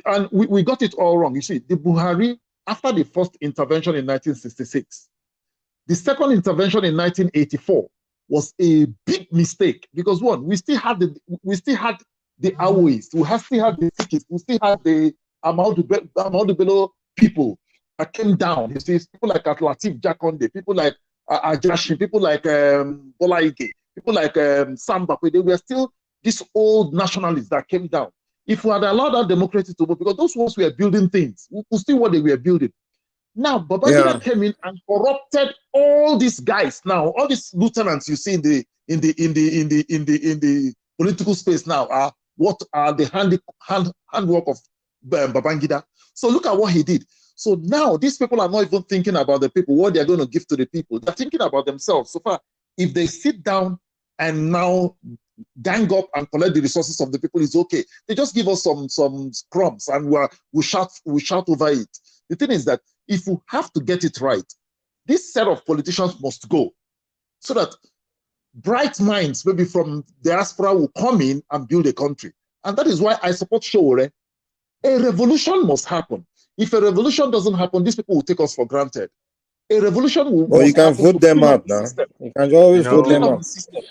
and we got it all wrong. You see, the Buhari, after the first intervention in 1966, the second intervention in 1984 was a big mistake, because one, we still had the Awois, we still had the Sikis, we still had the Ahmadu Bello people that came down. You see, people like Latif Jakonde, people like Ajashi, people like Bola Ige, people like Samba. They were still these old nationalists that came down. If we had allowed our democracy to move, because those ones were building things, we could see what they were building. Now, Babangida came in and corrupted all these guys. Now, all these lieutenants you see in the political space now are what are the handwork of Babangida. So look at what he did. So now these people are not even thinking about the people, what they're going to give to the people. They're thinking about themselves. So far, if they sit down and now gang up and collect the resources of the people, is okay. They just give us some crumbs and we shout over it. The thing is that if we have to get it right, this set of politicians must go so that bright minds, maybe from diaspora, will come in and build a country. And that is why I support Showore. A revolution must happen. If a revolution doesn't happen, these people will take us for granted. A revolution will. Well, you can vote them out now. You can always vote them out.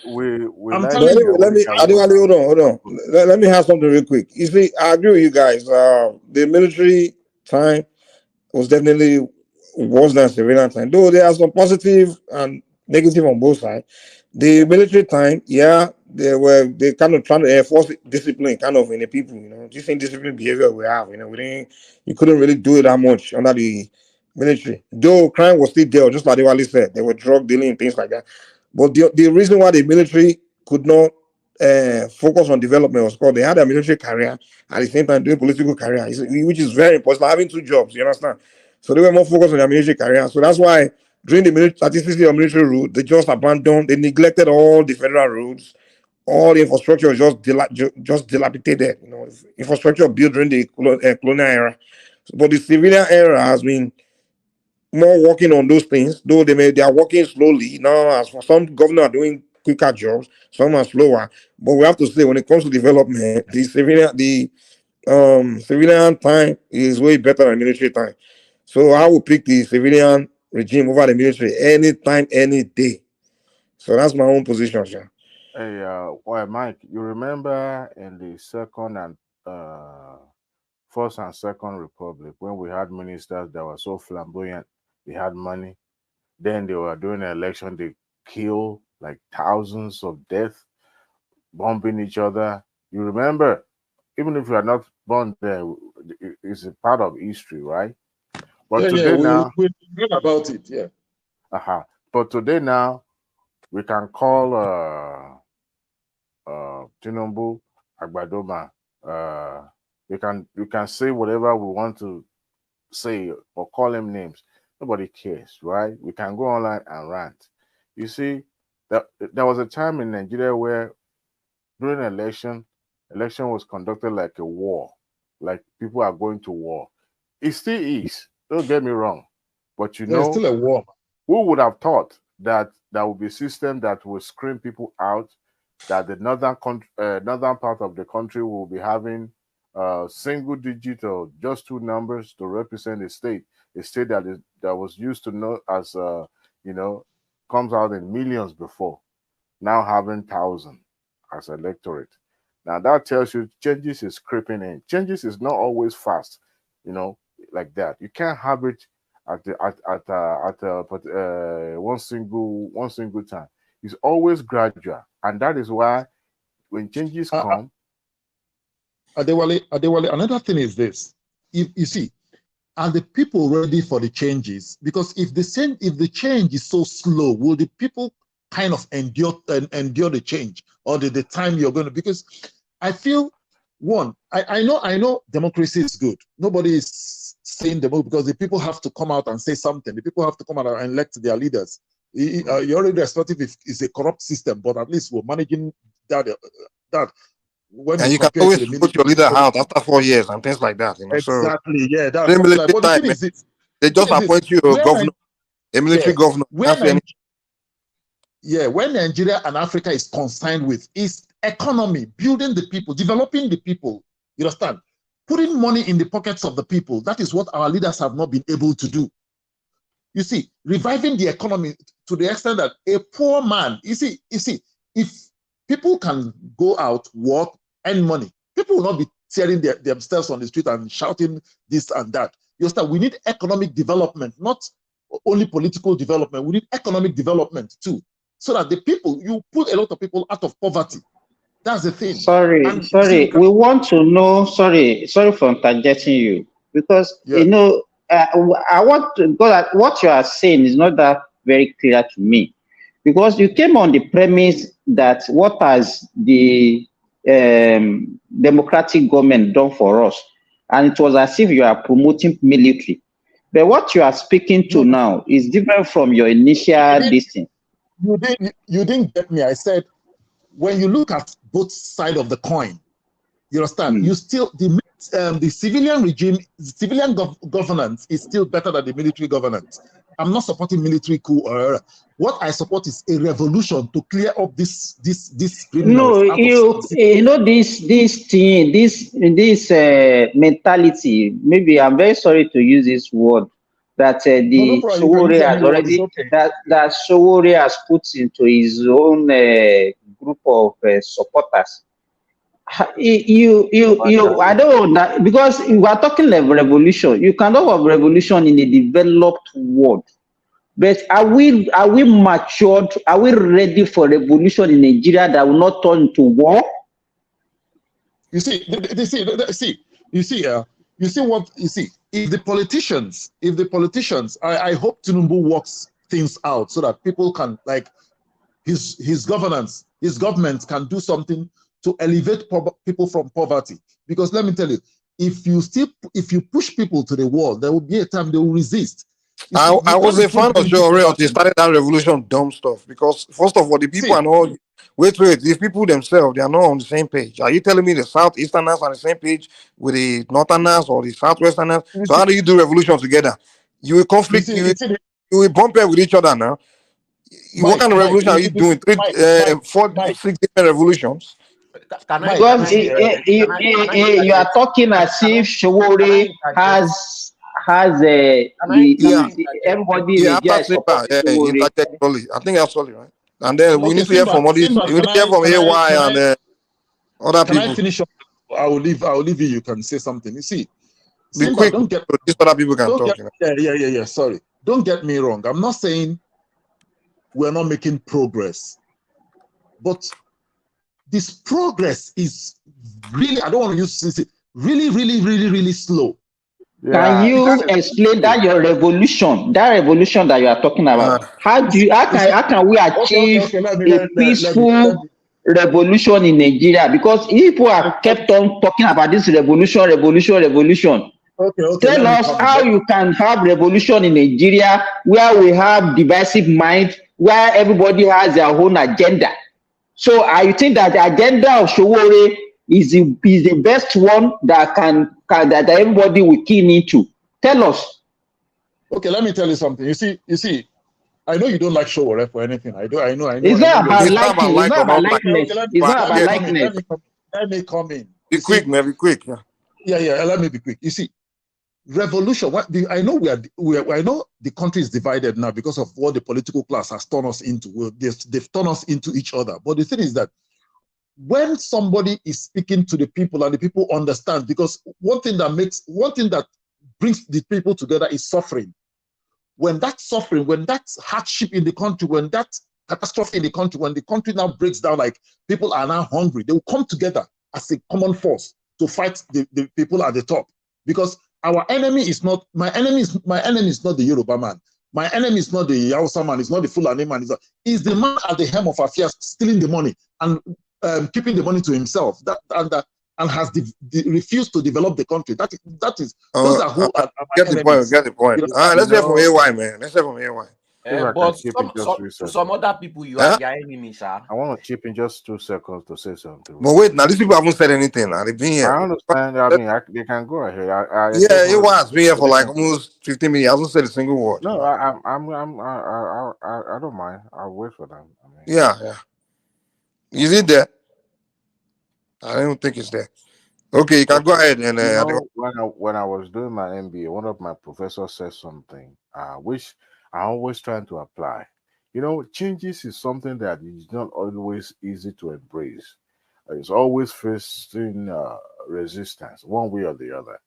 I'm telling you. Let me, Adewale, hold on. Let me have something real quick. You see, I agree with you guys. The military time was definitely worse than civilian time. Though there are some positive and negative on both sides. The military time, yeah, they kind of trying to enforce discipline kind of in the people, you know, just indisciplined behavior we have, you know, you couldn't really do it that much under the military. Though crime was still there, just like Adewale said, they were drug dealing and things like that. But the reason why the military could not focus on development was because they had a military career at the same time doing political career, which is very important, like having two jobs, you understand? So they were more focused on their military career. So that's why during the military rule, they just abandoned, they neglected all the federal roads. All the infrastructure was just dilapidated. You know, infrastructure built during the colonial era. But the civilian era has been more working on those things, though they are working slowly. Now, as for some governors are doing quicker jobs, some are slower. But we have to say, when it comes to development, the civilian time is way better than military time. So I will pick the civilian regime over the military anytime, any day. So that's my own position, sir. Hey, well, Mike, you remember in the First and Second Republic when we had ministers that were so flamboyant, they had money. Then they were doing an election, they kill like thousands of deaths, bombing each other. You remember, even if you are not born there, it's a part of history, right? But today now, we read about it, yeah. But today now, we can call Tinubu Agbadoma. We can say whatever we want to say or call him names. Nobody cares, right? We can go online and rant. You see, there was a time in Nigeria where during election was conducted like a war, like people are going to war. It still is. Don't get me wrong, but you know, it's still a war. Who would have thought that there would be a system that will screen people out? That the northern part of the country will be having single digit or just two numbers to represent a state that was used to know as comes out in millions before, now having 1,000 as electorate. Now that tells you changes is creeping in. Changes is not always fast, like that. You can't have it at one single time. It's always gradual, and that is why when changes come. Adewale, another thing is this: if you see, are the people ready for the changes? Because if the change is so slow, will the people kind of endure the change, or the time you're going to? Because I feel I know democracy is good. Nobody is saying democracy, because the people have to come out and say something. The people have to come out and elect their leaders. You're already expecting if it's a corrupt system, but at least we're managing that. When and you can always put your leader out after 4 years and things like that. Exactly, so, yeah. That's like, but the thing is, they just appoint you a governor, a military governor. When Nigeria and Africa is concerned with is economy, building the people, developing the people. You understand? Putting money in the pockets of the people. That is what our leaders have not been able to do. You see, reviving the economy to the extent that a poor man, you see, if people can go out, work, earn money, people will not be tearing themselves on the street and shouting this and that. You understand? We need economic development, not only political development. We need economic development too, so that the people, you put a lot of people out of poverty. That's the thing. Sorry. We want to know. Sorry for interjecting you, because I want to go at what you are saying is not that very clear to me, because you came on the premise that what has the democratic government done for us, and it was as if you are promoting military. But what you are speaking to now is different from your initial listing. You didn't get me. I said, when you look at both sides of the coin, you understand, you still, the civilian regime, civilian governance is still better than the military governance. I'm not supporting military coup or what I support is a revolution to clear up this criminals. No, you know this thing, this mentality. Maybe I'm very sorry to use this word that the Sowore has already that Sowore has put into his own group of supporters. I don't know, because we are talking of revolution. You cannot have revolution in a developed world. But are we matured? Are we ready for revolution in Nigeria that will not turn into war? You see, if the politicians, I hope Tinubu works things out so that people can, like, his government can do something to elevate people from poverty. Because let me tell you, if you push people to the wall, there will be a time they will resist. I was a fan of Joe until they started that revolution dumb stuff. Because first of all, the people are not these people themselves, they are not on the same page. Are you telling me the Southeasterners are on the same page with the Northerners or the Southwesterners? So how do you do revolution together? You will conflict, you will bump with each other now. What kind of revolution are you doing? 4, 6 different revolutions? Because you are talking as if Sowore has everybody in Nigeria is supporting Sowore. I think absolutely right. And then we need to hear from all these. We need to hear from AY and other people. Can I finish up? I will leave you. You can say something. You see, be quick. Don't get these other people can talk. Yeah. Sorry. Don't get me wrong. I'm not saying we're not making progress, but this progress is really, I don't want to use this, really slow. Can you explain that your revolution, that you are talking about? How can we achieve a peaceful revolution in Nigeria? Because people have kept on talking about this revolution. Tell us how you can have revolution in Nigeria where we have divisive mind, where everybody has their own agenda. So I think that the agenda of Sowore is the best one that that everybody will keen into. Tell us. Okay, let me tell you something. You see, I know you don't like Sowore for anything. I know. It's not about liking. It's not about likeness. It's not about likeness. Let me come in. Be quick, man. Be quick. Yeah. Let me be quick. You see, revolution. I know I know the country is divided now because of what the political class has turned us into. They've turned us into each other. But the thing is that when somebody is speaking to the people and the people understand, because one thing that brings the people together is suffering. When that hardship in the country, when that catastrophe in the country, when the country now breaks down, like people are now hungry, they will come together as a common force to fight the people at the top. Because our enemy is not, my enemy is not the Yoruba man. My enemy is not the Hausa man, it's not the Fulani man, it's the man at the helm of affairs stealing the money and keeping the money to himself, and has refused to develop the country. That is those are who are get the point. Get the point. Let's hear from AY, man. Let's hear from AY. But some other people, you are their enemy, sir. I want to chip in just 2 seconds to say something. But wait, now these people haven't said anything. Now they've been here. I understand. I mean, they can go ahead. It was been here for like almost 15 minutes. I hasn't said a single word. No, I don't mind. I'll wait for them. Yeah. Is it there? I don't think it's there. Okay, you can go ahead. And when I was doing my MBA, one of my professors said something, which I always trying to apply. Changes is something that is not always easy to embrace. It's always facing resistance, one way or the other.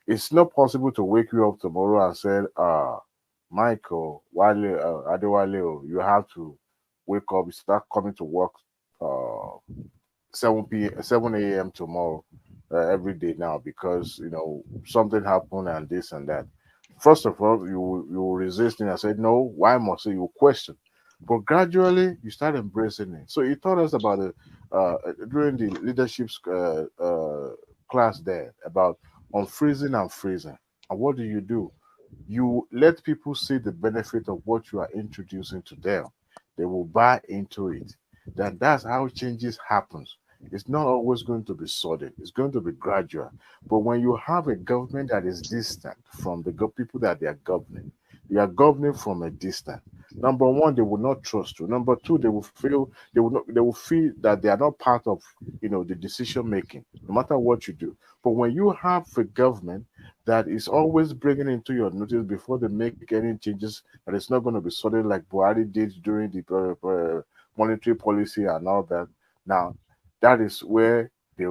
It's not possible to wake you up tomorrow and say, Michael, Adewale, you have to wake up, start coming to work 7 a.m. tomorrow every day now because something happened and this and that. First of all, you will resist and I said, no, why must you question? But gradually you start embracing it. So he taught us about it during the leadership class there about unfreezing and freezing. And what do? You let people see the benefit of what you are introducing to them. They will buy into it. That's how changes happens. It's not always going to be sudden. It's going to be gradual. But when you have a government that is distant from the people that they are governing from a distance. Number one, they will not trust you. Number two, they will feel that they are not part of the decision making, no matter what you do. But when you have a government that is always bringing into your notice before they make any changes, that it's not going to be sudden like Buhari did during the monetary policy and all that. Now, that is where they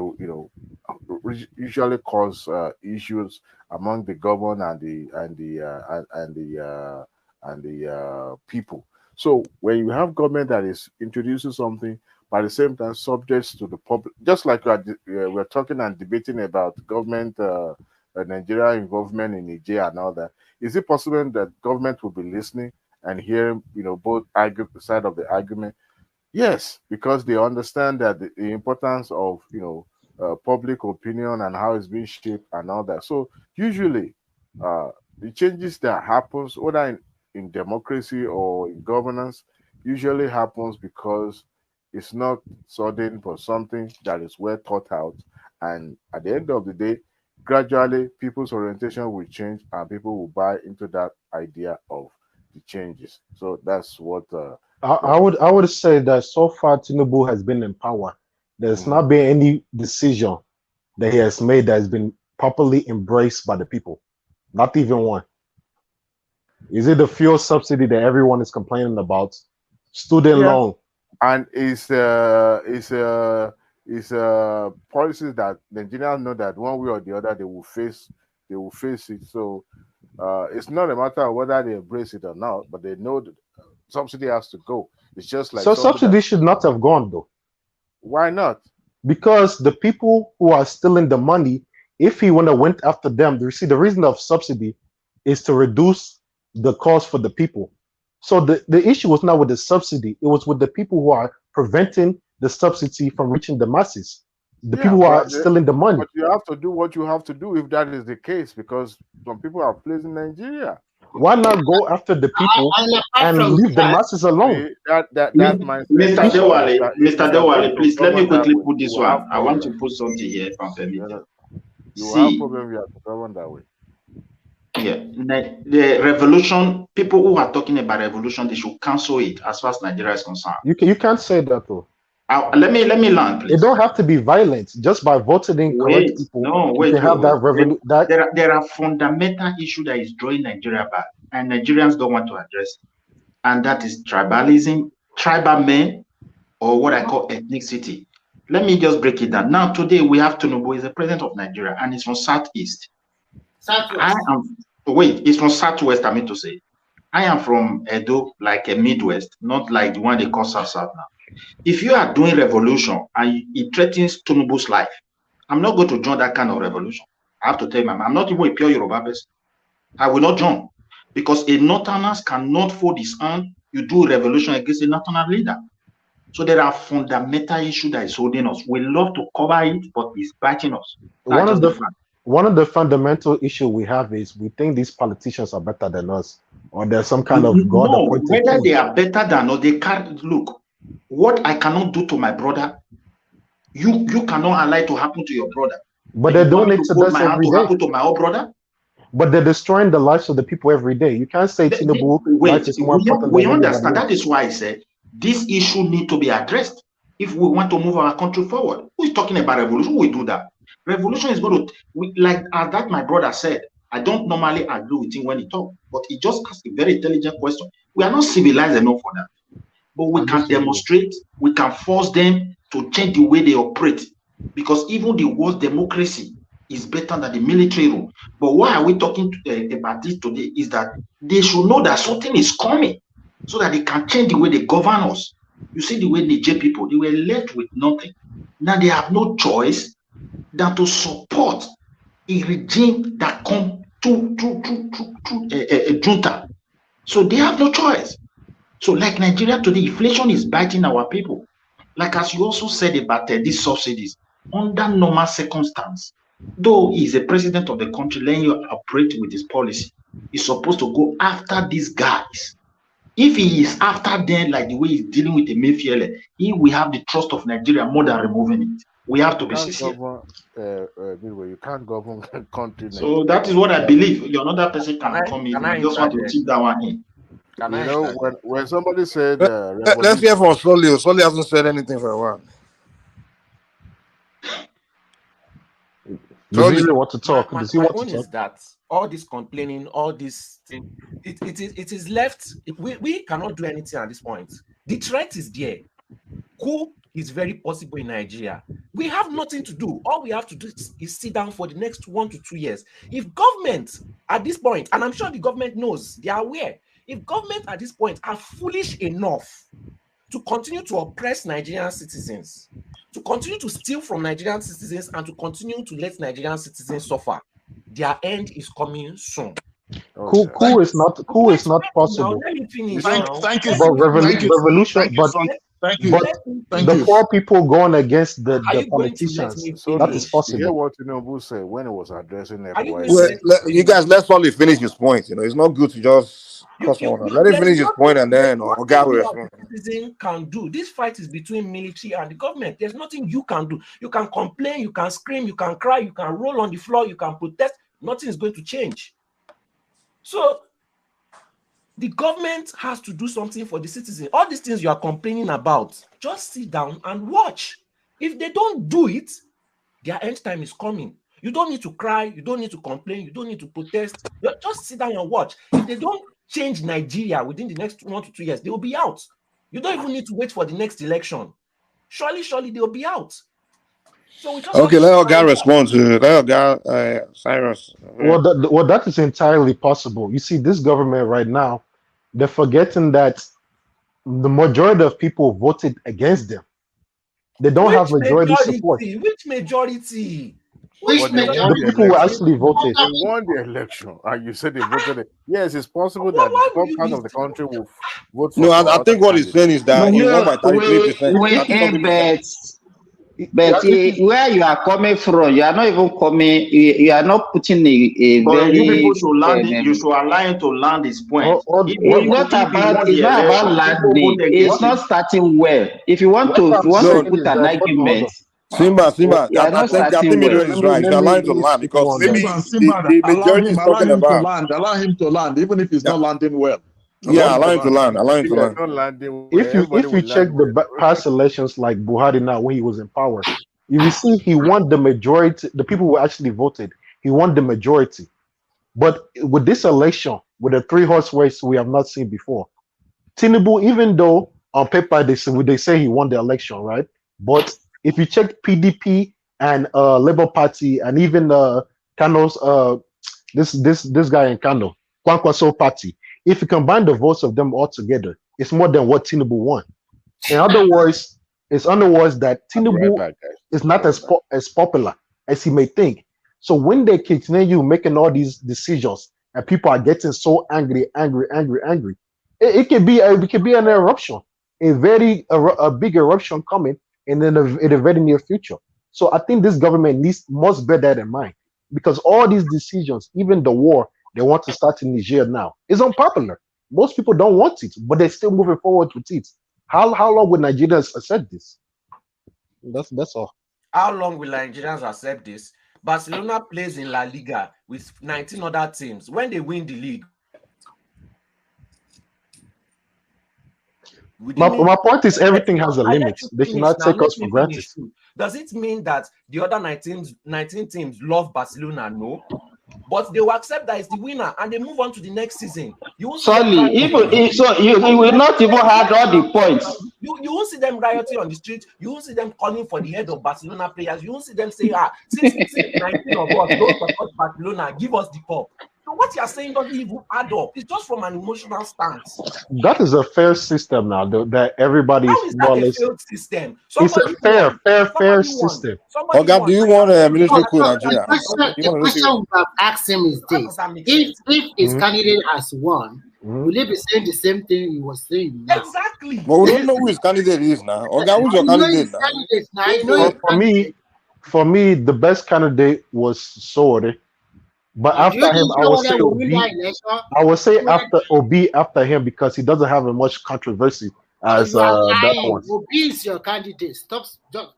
usually cause issues among the government and the people. So when you have government that is introducing something, but at the same time subject to the public, just like we're talking and debating about government Nigeria involvement in Niger and all that, is it possible that government will be listening and hear both side of the argument? Yes, because they understand that the importance of public opinion and how it's being shaped and all that. So usually the changes that happens, whether in democracy or in governance, usually happens because it's not sudden, but something that is well thought out. And at the end of the day, gradually people's orientation will change and people will buy into that idea of the changes. So that's what I would say that so far Tinubu has been in power. There's not been any decision that he has made that has been properly embraced by the people. Not even one. Is it the fuel subsidy that everyone is complaining about? Student loan. And it's policies that Nigerians know that one way or the other they will face it. So it's not a matter of whether they embrace it or not, but they know that subsidy has to go. It's just like subsidy should not have gone though. Why not? Because the people who are stealing the money, if he went after them, the reason of subsidy is to reduce the cost for the people. So the issue was not with the subsidy, it was with the people who are preventing the subsidy from reaching the masses. The people who are stealing the money. But you have to do what you have to do if that is the case, because some people are placed in Nigeria. Why not go after the people and leave the masses alone? Mr. Dewale, please let me quickly put this one. I want to put something here from Permit. You have problem, you have to govern that way. Yeah, the revolution, people who are talking about revolution, they should cancel it as far as Nigeria is concerned. You can't say that though. Let me learn, please. It don't have to be violent. Just by voting in correct people, you can have that revolution. There are fundamental issues that is drawing Nigeria back, and Nigerians don't want to address it. And that is tribalism, tribal men, or what I call ethnicity. Let me just break it down. Now, today we have Tinubu is the president of Nigeria, and he's from Southeast. Southwest. It's from Southwest, I mean to say. I am from Edo, like a Midwest, not like the one they call South now. If you are doing revolution and it threatens Tinubu's life, I'm not going to join that kind of revolution. I have to tell you, I'm not even a pure Yoruba person. I will not join, because a Northerners cannot fold his hand. You do a revolution against a Northern leader. So there are fundamental issues that is holding us. We love to cover it, but it's biting us. One of the fundamental issue we have is we think these politicians are better than us, or there's some kind of God appointed. Whether they are better than us, they can't look. What I cannot do to my brother, you cannot allow to happen to your brother. But they're doing it to us every day. Happen to my own brother. But they're destroying the lives of the people every day. You can't say Tinubu life is more important. We understand. That is why I said this issue need to be addressed if we want to move our country forward. Who is talking about revolution? We do that. Revolution is going to, like that my brother said, I don't normally agree with him when he talks, but he just asked a very intelligent question. We are not civilized enough for that. But we can demonstrate, we can force them to change the way they operate. Because even the worst democracy is better than the military rule. But why are we talking about this today is that they should know that something is coming so that they can change the way they govern us. You see the way Niger people, they were left with nothing. Now they have no choice than to support a regime that come junta. So they have no choice. So like Nigeria today, inflation is biting our people. Like as you also said about these subsidies, under normal circumstance, though he is a president of the country, letting you operate with his policy, he's supposed to go after these guys. If he is after them like the way he's dealing with the Mayfield, he will have the trust of Nigeria more than removing it. We have to be sincere. You can't govern country. So that is what I believe. Another person can come in. I just want to tip that one in. You know, when somebody said let's hear from Solly. Solly hasn't said anything for a while. Does he really want to talk? My own is that all this complaining, all this thing, it is left. We cannot do anything at this point. The threat is there. Coup is very possible in Nigeria. We have nothing to do. All we have to do is sit down for the next 1 to 2 years. If government at this point, and I'm sure the government knows, they are aware, if government at this point are foolish enough to continue to oppress Nigerian citizens, to continue to steal from Nigerian citizens, and to continue to let Nigerian citizens suffer, their end is coming soon. Coup is not possible. Let me finish. Thank you. But revolution, the poor people going against the politicians. That is possible. You hear what Tinubu said when he was addressing everyone. You guys, let's only finish his point. You know, it's not good to just cross on. Let him finish his point, and then God will respond. Citizen can do. This fight is between military and the government. There's nothing you can do. You can complain, you can scream, you can cry, you can roll on the floor, you can protest. Nothing is going to change. So the government has to do something for the citizen. All these things you are complaining about, just sit down and watch. If they don't do it, their end time is coming. You don't need to cry, you don't need to complain, you don't need to protest. Just sit down and watch. If they don't change Nigeria within the next 1 to 2 years, they will be out. You don't even need to wait for the next election. Surely they will be out. So we just let our guy respond to let our guy Cyrus. Well, that is entirely possible. You see, this government right now, they're forgetting that the majority of people voted against them. They don't have majority support. Which majority? The people who actually voted. They won the election, and you said they voted. Yes, it's possible that some part of the country will vote for. No, I think what he's saying is that he won by 33%. But where you are coming from, you are not even coming. You are not putting a very. You people should land. You should allow him to land his point. It's not about landing. It's not starting well. If you want to put an argument. Simba, I think Midway is right. You're allowing to land because maybe the majority is talking about. Allow him to land, even if he's not landing well. Yeah, allow him to land. If you check the past elections like Buhari now when he was in power, you will see he won the majority. The people who actually voted, he won the majority. But with this election, with a 3-horse race we have not seen before, Tinubu, even though on paper they say he won the election, right? But if you check PDP and Labour Party and even Kano's this guy in Kano, Kwankwaso Party, if you combine the votes of them all together, it's more than what Tinubu won. In other words, that Tinubu is not as popular as he may think. So when they continue making all these decisions and people are getting so angry, it can be an eruption, a big eruption coming in the very near future. So I think this government must bear that in mind, because all these decisions, even the war they want to start in Niger now, is unpopular. Most people don't want it, but they're still moving forward with it. How long will Nigerians accept this? That's all. How long will Nigerians accept this? Barcelona plays in La Liga with 19 other teams. When they win the league, my point is everything has a limit. They should not take us for granted. Does it mean that the other 19 teams love Barcelona? No. But they will accept that it's the winner and they move on to the next season. You will not even have all the points. You won't see them rioting on the street. You won't see them calling for the head of Barcelona players. You won't see them say, since 19 of us don't support Barcelona, give us the cup. You what you are saying doesn't even add up. It's just from an emotional stance. That is a fair system now, though, that everybody How is is more that or a less. failed system? It's a Somebody fair, won. fair Somebody won. system. Somebody Oga, won. do you want a military So, coup in so Nigeria? You want to see? the question we have asked him is How this: does that make if sense? his Mhm. candidate has won, Mhm. will he be saying the same thing he was saying now? Exactly. But we don't know who his candidate is now. Oga, who's your You know candidate his now? candidate now. You know his For me, the best candidate was Sowore. But do you after him, think I would say Sowore will win that Obi. election? I would say Sowore- after Obi after him because he doesn't have as much controversy as you are that lying. one. Obi is your candidate. Stop. Don't.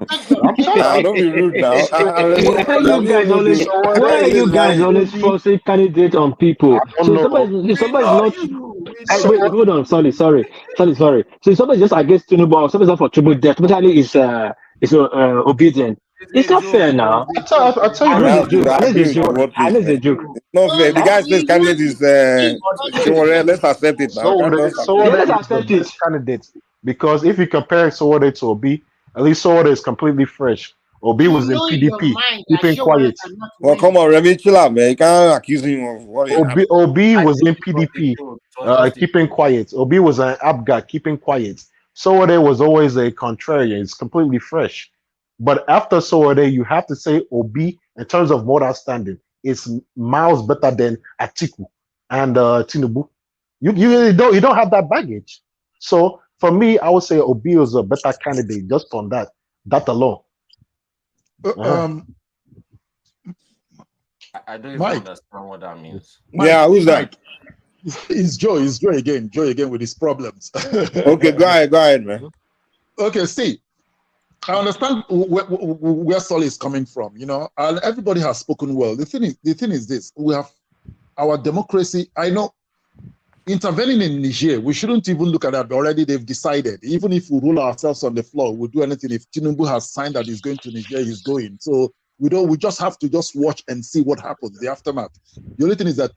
I'm telling Don't be rude now. Why you guys always forcing candidates on people? I So don't know. if somebody's not wait, hold on, sorry. So if somebody's just against Tinubu or somebody's not for triple death, totally is obedient. It's not fair now. I tell you I the know it's a truth. joke. I know it's a Agree with joke. what I know it's a please. joke. No fair. If the guy says candidate is Sowore, let's accept it now. Sowore Can't stop him. is the best candidate because if you compare Sowore to Obi, at least Sowore is completely fresh. Obi was in know in your PDP, mind that keeping Sowore quiet. cannot Well, come on, Remy, chill out, man. You can't accuse him of what he happened. Obi was in PDP, keeping quiet. Obi was an Abga, keeping quiet. Sowore was always a contrarian. It's completely fresh. But after Sowore, you have to say Obi, in terms of moral standing, is miles better than Atiku and Tinubu. You don't have that baggage. So for me, I would say Obi was a better candidate just on that alone. I don't even Mike. understand what that means. Yeah, who's that? It's Joe. It's Joe again. Joe again with his problems. Okay, go ahead, man. Okay, see, I understand where Sol is coming from. You know, and everybody has spoken well. The thing is this: we have our democracy. I know intervening in Niger, we shouldn't even look at that. But already they've decided. Even if we roll ourselves on the floor, we'll do anything. If Tinubu has signed that he's going to Niger, he's going. So we just have to just watch and see what happens, the aftermath. The only thing is that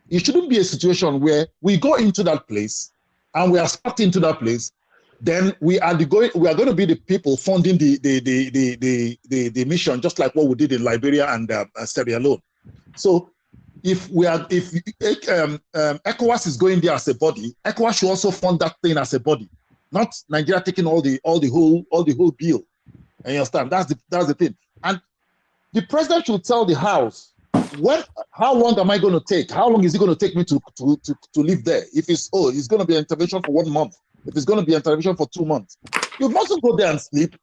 it shouldn't be a situation where we go into that place and we are stuck into that place. Then we are going to be the people funding the mission, just like what we did in Liberia and Sierra Leone. So if ECOWAS is going there as a body, ECOWAS should also fund that thing as a body, not Nigeria taking all the whole bill. And you understand? That's the thing. And the president should tell the House how long am I going to take? How long is it going to take me to live there? If it's going to be an intervention for 1 month. If it's going to be an intervention for 2 months, you mustn't go there and sleep.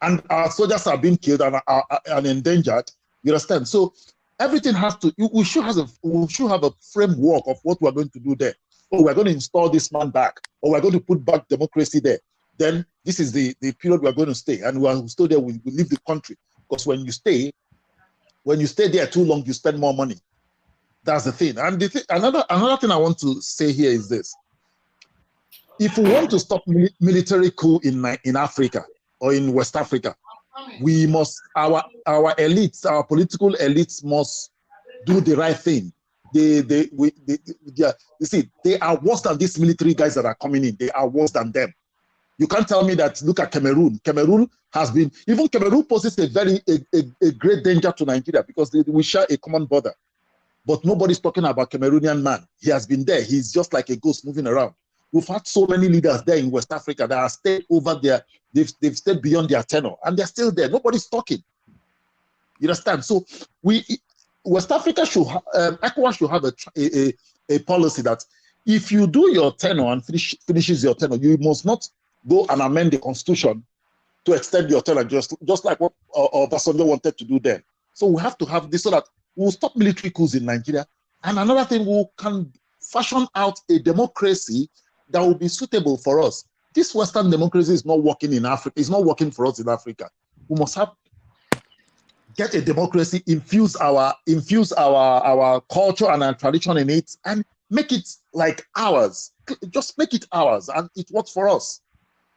And our soldiers are being killed and endangered. You understand? So everything has to. We should have a framework of what we're going to do there. Oh, we're going to install this man back, or we're going to put back democracy there. Then this is the period we're going to stay, and we'll stay there. We leave the country because when you stay there too long, you spend more money. That's the thing. And another thing I want to say here is this: if we want to stop military coup in Africa or in West Africa, we must our elites, our political elites, must do the right thing. You see, they are worse than these military guys that are coming in. They are worse than them. You can't tell me that. Look at Cameroon. Cameroon poses a great danger to Nigeria because we share a common border. But nobody's talking about Cameroonian man. He has been there. He's just like a ghost moving around. We've had so many leaders there in West Africa that have stayed over there. They've stayed beyond their tenure, and they're still there. Nobody's talking. You understand? So West Africa ECOWAS should have a policy that if you do your tenure and finishes your tenure, you must not go and amend the constitution to extend your tenure, just like what Obasanjo wanted to do then. So we have to have this so that we'll stop military coups in Nigeria. And another thing, we can fashion out a democracy that will be suitable for us. This Western democracy is not working in Africa. It's not working for us in Africa. We must get a democracy, infuse our culture and our tradition in it, and make it like ours. Just make it ours, and it works for us.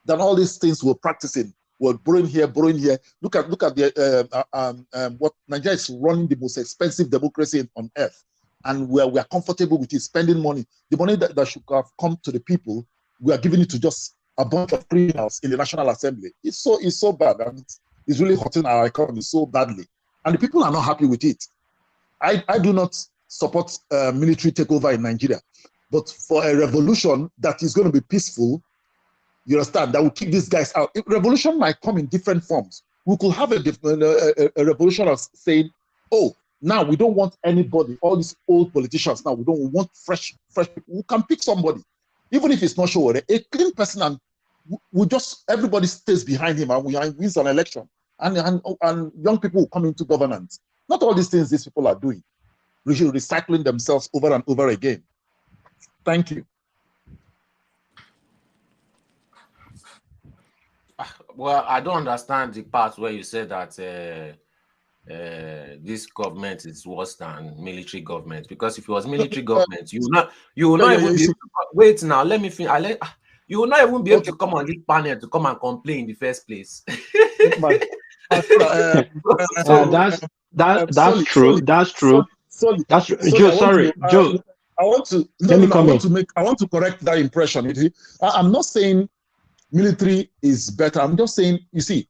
Then all these things we're practicing, we're borrowing here. Look at the what Nigeria is running, the most expensive democracy on earth, and we are comfortable with it, spending money. The money that should have come to the people, we are giving it to just a bunch of criminals in the National Assembly. It's so bad, and it's really hurting our economy so badly, and the people are not happy with it. I do not support military takeover in Nigeria, but for a revolution that is going to be peaceful, you understand, that will keep these guys out. Revolution might come in different forms. We could have a revolution of saying, oh, now we don't want anybody, all these old politicians now, we want fresh people. We can pick somebody, even if it's not sure, a clean person, and we just, everybody stays behind him and we wins an election. And young people will come into governance. Not all these things these people are doing, recycling themselves over and over again. Thank you. Well, I don't understand the part where you said that this government is worse than military government, because if it was military government, you will not even be able to, wait now, let me finish. You will not even be able to come on this panel to come and complain in the first place. That's true. That's true. Joe, sorry, Joe. I want to correct that impression. I'm not saying military is better. I'm just saying, you see,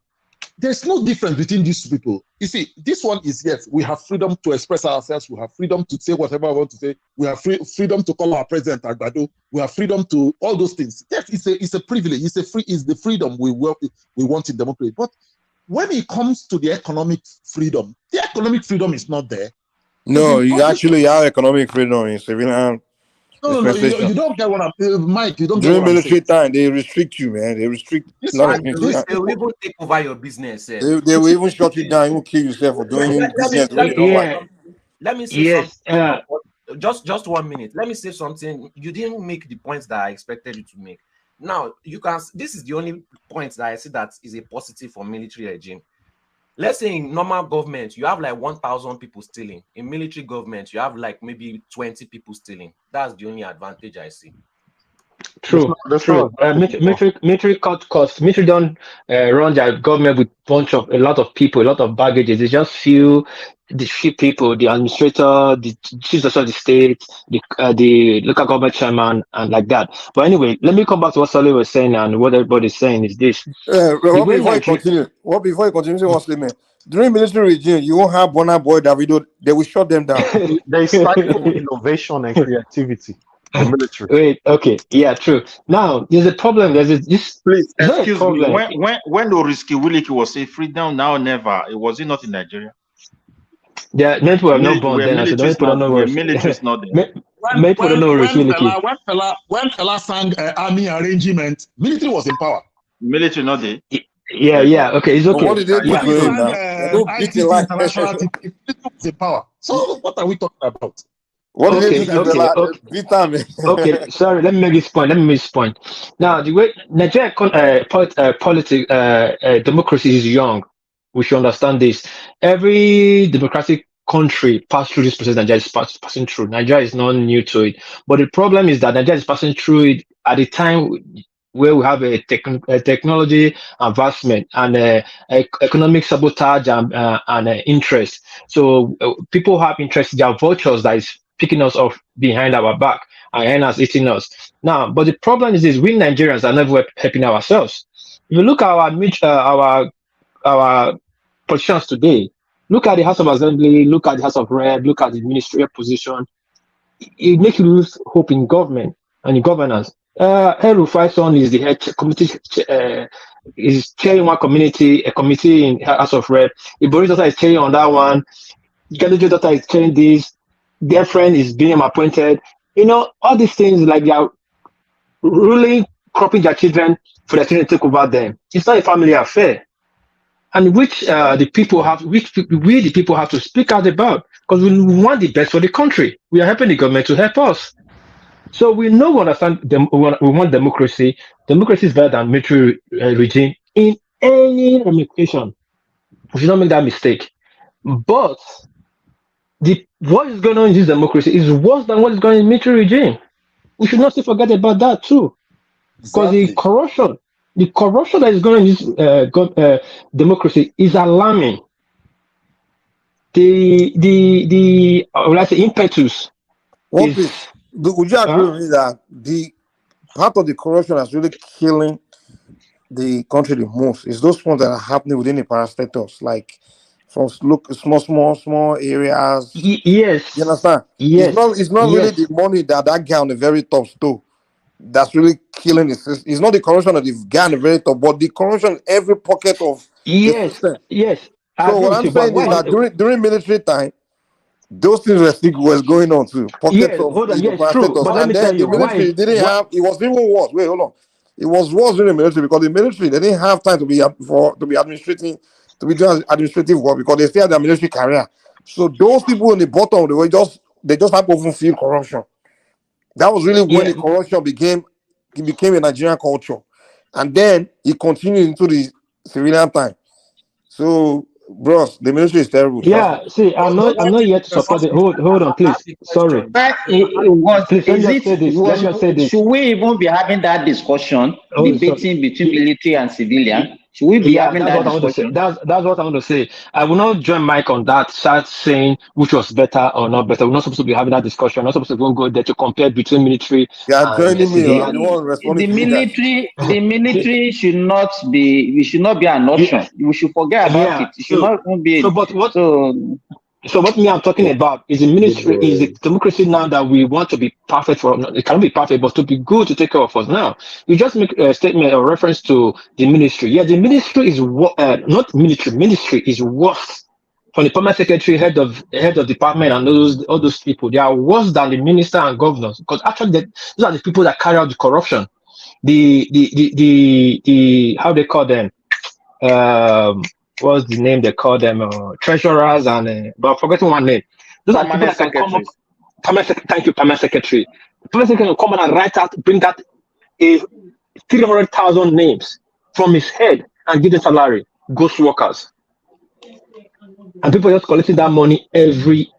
there's no difference between these two people. You see, this one is, yes, we have freedom to express ourselves. We have freedom to say whatever I want to say. We have freedom to call our president Agbado. We have freedom to all those things. Yes, it's a privilege. It's the freedom we want in democracy. But when it comes to the economic freedom is not there. No, you actually have economic freedom in civilian. No, you don't get what I'm, Mike. You don't get during what I'm saying. military time. They restrict you, man. They restrict. They will even take over your business. They will even shut you down. Even kill yourself for doing business. Let me say something. Just 1 minute. Let me say something. You didn't make the points that I expected you to make. Now you can. This is the only point that I see that is a positive for military regime. Let's say in normal government, you have like 1,000 people stealing. In military government, you have like maybe 20 people stealing. That's the only advantage I see. True. Military cut costs. Military don't run their government with a lot of people, a lot of baggages. They just few people, the administrator, the chief of the state, the local government chairman, and like that. But anyway, let me come back to what Sally was saying, and what everybody's saying is this. Before you continue, say one statement. During military regime, you won't have Bonner Boy Davido. They will shut them down. They stifle innovation and creativity. The military. Wait, okay, yeah, true. Now there's a problem. There's this. Please excuse me. When Oriski Wiliki was saying freedom now never, was it not in Nigeria? Yeah, many people have not born then. So don't put on no military is not there. When Fela sang army arrangement, military was in power. Military not there. Yeah. Okay, it's okay. What did they do international was in power. So what are we talking about? Okay, sorry, let me make this point. Now, the way Nigerian democracy is young, we should understand this. Every democratic country passed through this process. Nigeria is passing through. Nigeria is not new to it. But the problem is that Nigeria is passing through it at a time where we have a technology advancement and economic sabotage and interest. So people have interest. There are vultures that is picking us off behind our back and us eating us. Now, but the problem is this: we Nigerians are never helping ourselves. If you look at our politicians today, look at the House of Assembly, look at the House of Rep, look at the ministerial position. It makes you lose hope in government and in governance. El-Rufai's son is the head committee, is chairing a committee in House of Rep. Ibori's daughter is chairing on that one. Galejo's daughter is chairing this. Their friend is being appointed. You know, all these things, like they are really cropping their children for their children to take over them. It's not a family affair. And which the people have to speak out about, because we want the best for the country. We are helping the government to help us. So we know we understand we want democracy. Democracy is better than military regime in any ramification. We should not make that mistake. But what is going on in this democracy is worse than what is going on in military regime. We should not forget about that too, because the corruption that is going on in this democracy is alarming. The impetus. Would you agree with me that the part of the corruption that's really killing the country the most is those ones that are happening within the parastatals, like from small areas. Yes. You understand? Yes. It's not really Yes. the money that guy on the very top stole that's really killing the system. It's not the corruption of the guy on the very top, but the corruption in every pocket of the Yes. system. Yes. I So agree what with I'm you, but saying is why? that during military time, those things were still was going on too. Pockets Yes, of hold on. the Yes, true. parastatals, But let and me tell then the you why. military didn't What? have. It was even worse. Wait, hold on. It was worse during the military because the military they didn't have time to be administrating to be doing administrative work because they still had their military career. So those people in the bottom they just have to feel corruption. That was really when Yeah. the corruption became a Nigerian culture, and then it continued into the civilian time. So, bros, the military is terrible. Trust me. Yeah. See, I'm not yet to support it. Hold on, please. Sorry. But Please let me just say this. Let me just say this. should we even be having that discussion, Oh, sorry. debating between military and civilian? Should we be Yeah, having that's that what I want to say. discussion? That's what I want to say. I will not join Mike on that, start saying which was better or not better. We're not supposed to be having that discussion. We're not supposed to even go there to compare between military You are and joining me. I'm civilian. the one responding The to you guys. military should not be. We should not be an option. We should forget about Yeah. it. It should not even be. So what me I'm talking about is the ministry, is the democracy now that we want to be perfect for. It cannot be perfect, but to be good to take care of us now. You just make a statement or reference to the ministry. Yeah, the ministry is not military. Ministry is worse. From the permanent secretary, head of department, and all those people, they are worse than the minister and governors because actually those are the people that carry out the corruption. The how they call them. What's the name they call them? Treasurers and but I'm forgetting one name. Those are the people that can come up. Thank you, permanent secretary. The permanent secretary will come and write out, bring out a 300,000 names from his head and give the salary. Ghost workers, and people just collecting that money every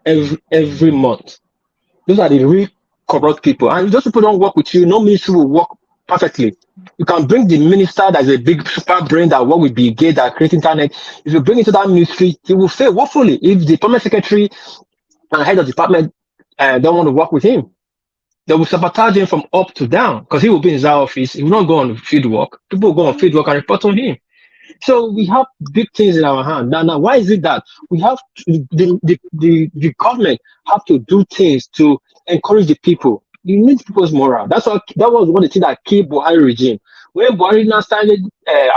month. Those are the real corrupt people, and those people don't work with you. No ministry will work perfectly. You can bring the minister that's a big super brain that work with Bill Gates that create internet. If you bring it to that ministry, he will fail. Hopefully, if the permanent secretary and head of department don't want to work with him, they will sabotage him from up to down because he will be in his office. He will not go on field work. People will go on field work and report on him. So we have big things in our hand. Now, why is it that we have the government have to do things to encourage the people? You need people's morale. That was one of the things that killed Buhari regime. When Buhari now started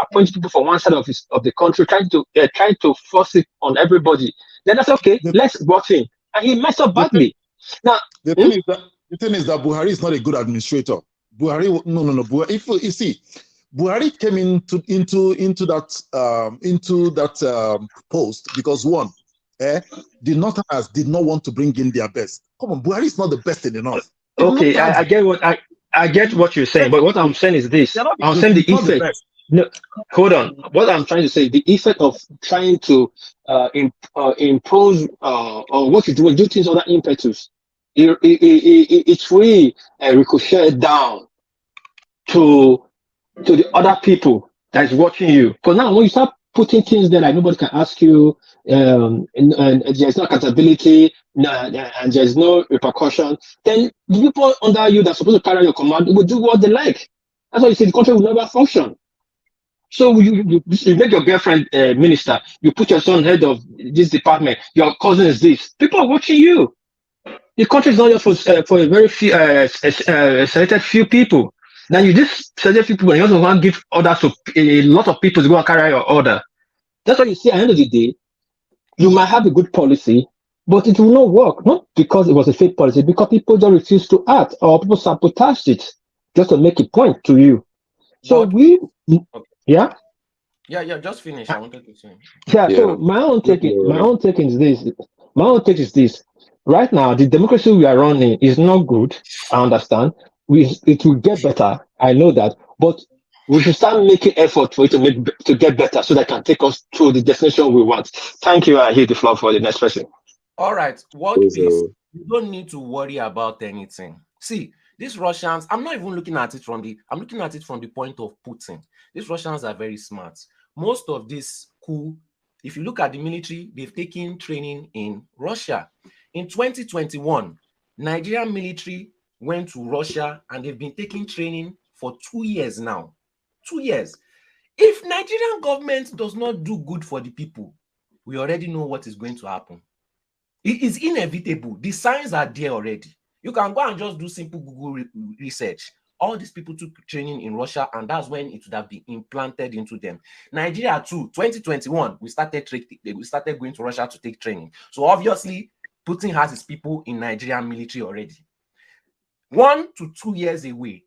appointing people from one side of the country, trying to force it on everybody, then I said, okay, let's vote him, and he messed up badly. Now the thing is that Buhari is not a good administrator. Buhari, no. Buhari, if you see, Buhari came into that post because one, the Northerners did not want to bring in their best. Come on, Buhari is not the best in the North. Okay, I get what you're saying, but what I'm saying is this: I'm saying the effect. No, hold on. What I'm trying to say, the effect of trying to impose or what you do things on that impetus, it's really ricochet down to the other people that is watching you. Because now when you start putting things there like nobody can ask you, and there's no accountability, and there's no repercussion, then the people under you that's supposed to carry out your command will do what they like. That's why you see the country will never function. So you make your girlfriend minister, you put your son head of this department, your cousin is this. People are watching you. The country is not just for a very few selected few people. Now you just select few people and you also want to give orders to a lot of people to go and carry out your order. That's why you see at the end of the day, you might have a good policy, but it will not work. Not because it was a fake policy, because people don't refuse to act or people sabotage it just to make a point to you. So Yeah, just finish. I wanted to say. Yeah, so my own take is this. Right now, the democracy we are running is not good. I understand. It will get better. I know that, but we should start making effort for it to get better, so that it can take us to the destination we want. Thank you. I hear the floor for the next person. All right, world peace. You don't need to worry about anything. See, these Russians. I'm not even looking at it from the. I'm looking at it from the point of Putin. These Russians are very smart. Most of this coup, if you look at the military, they've taken training in Russia. In 2021, Nigerian military went to Russia and they've been taking training for 2 years now. 2 years. If Nigerian government does not do good for the people, we already know what is going to happen. It is inevitable. The signs are there already. You can go and just do simple Google research. All these people took training in Russia, and that's when it would have been implanted into them. Nigeria too, 2021, we started going to Russia to take training. So obviously, Putin has his people in Nigerian military already. 1 to 2 years away.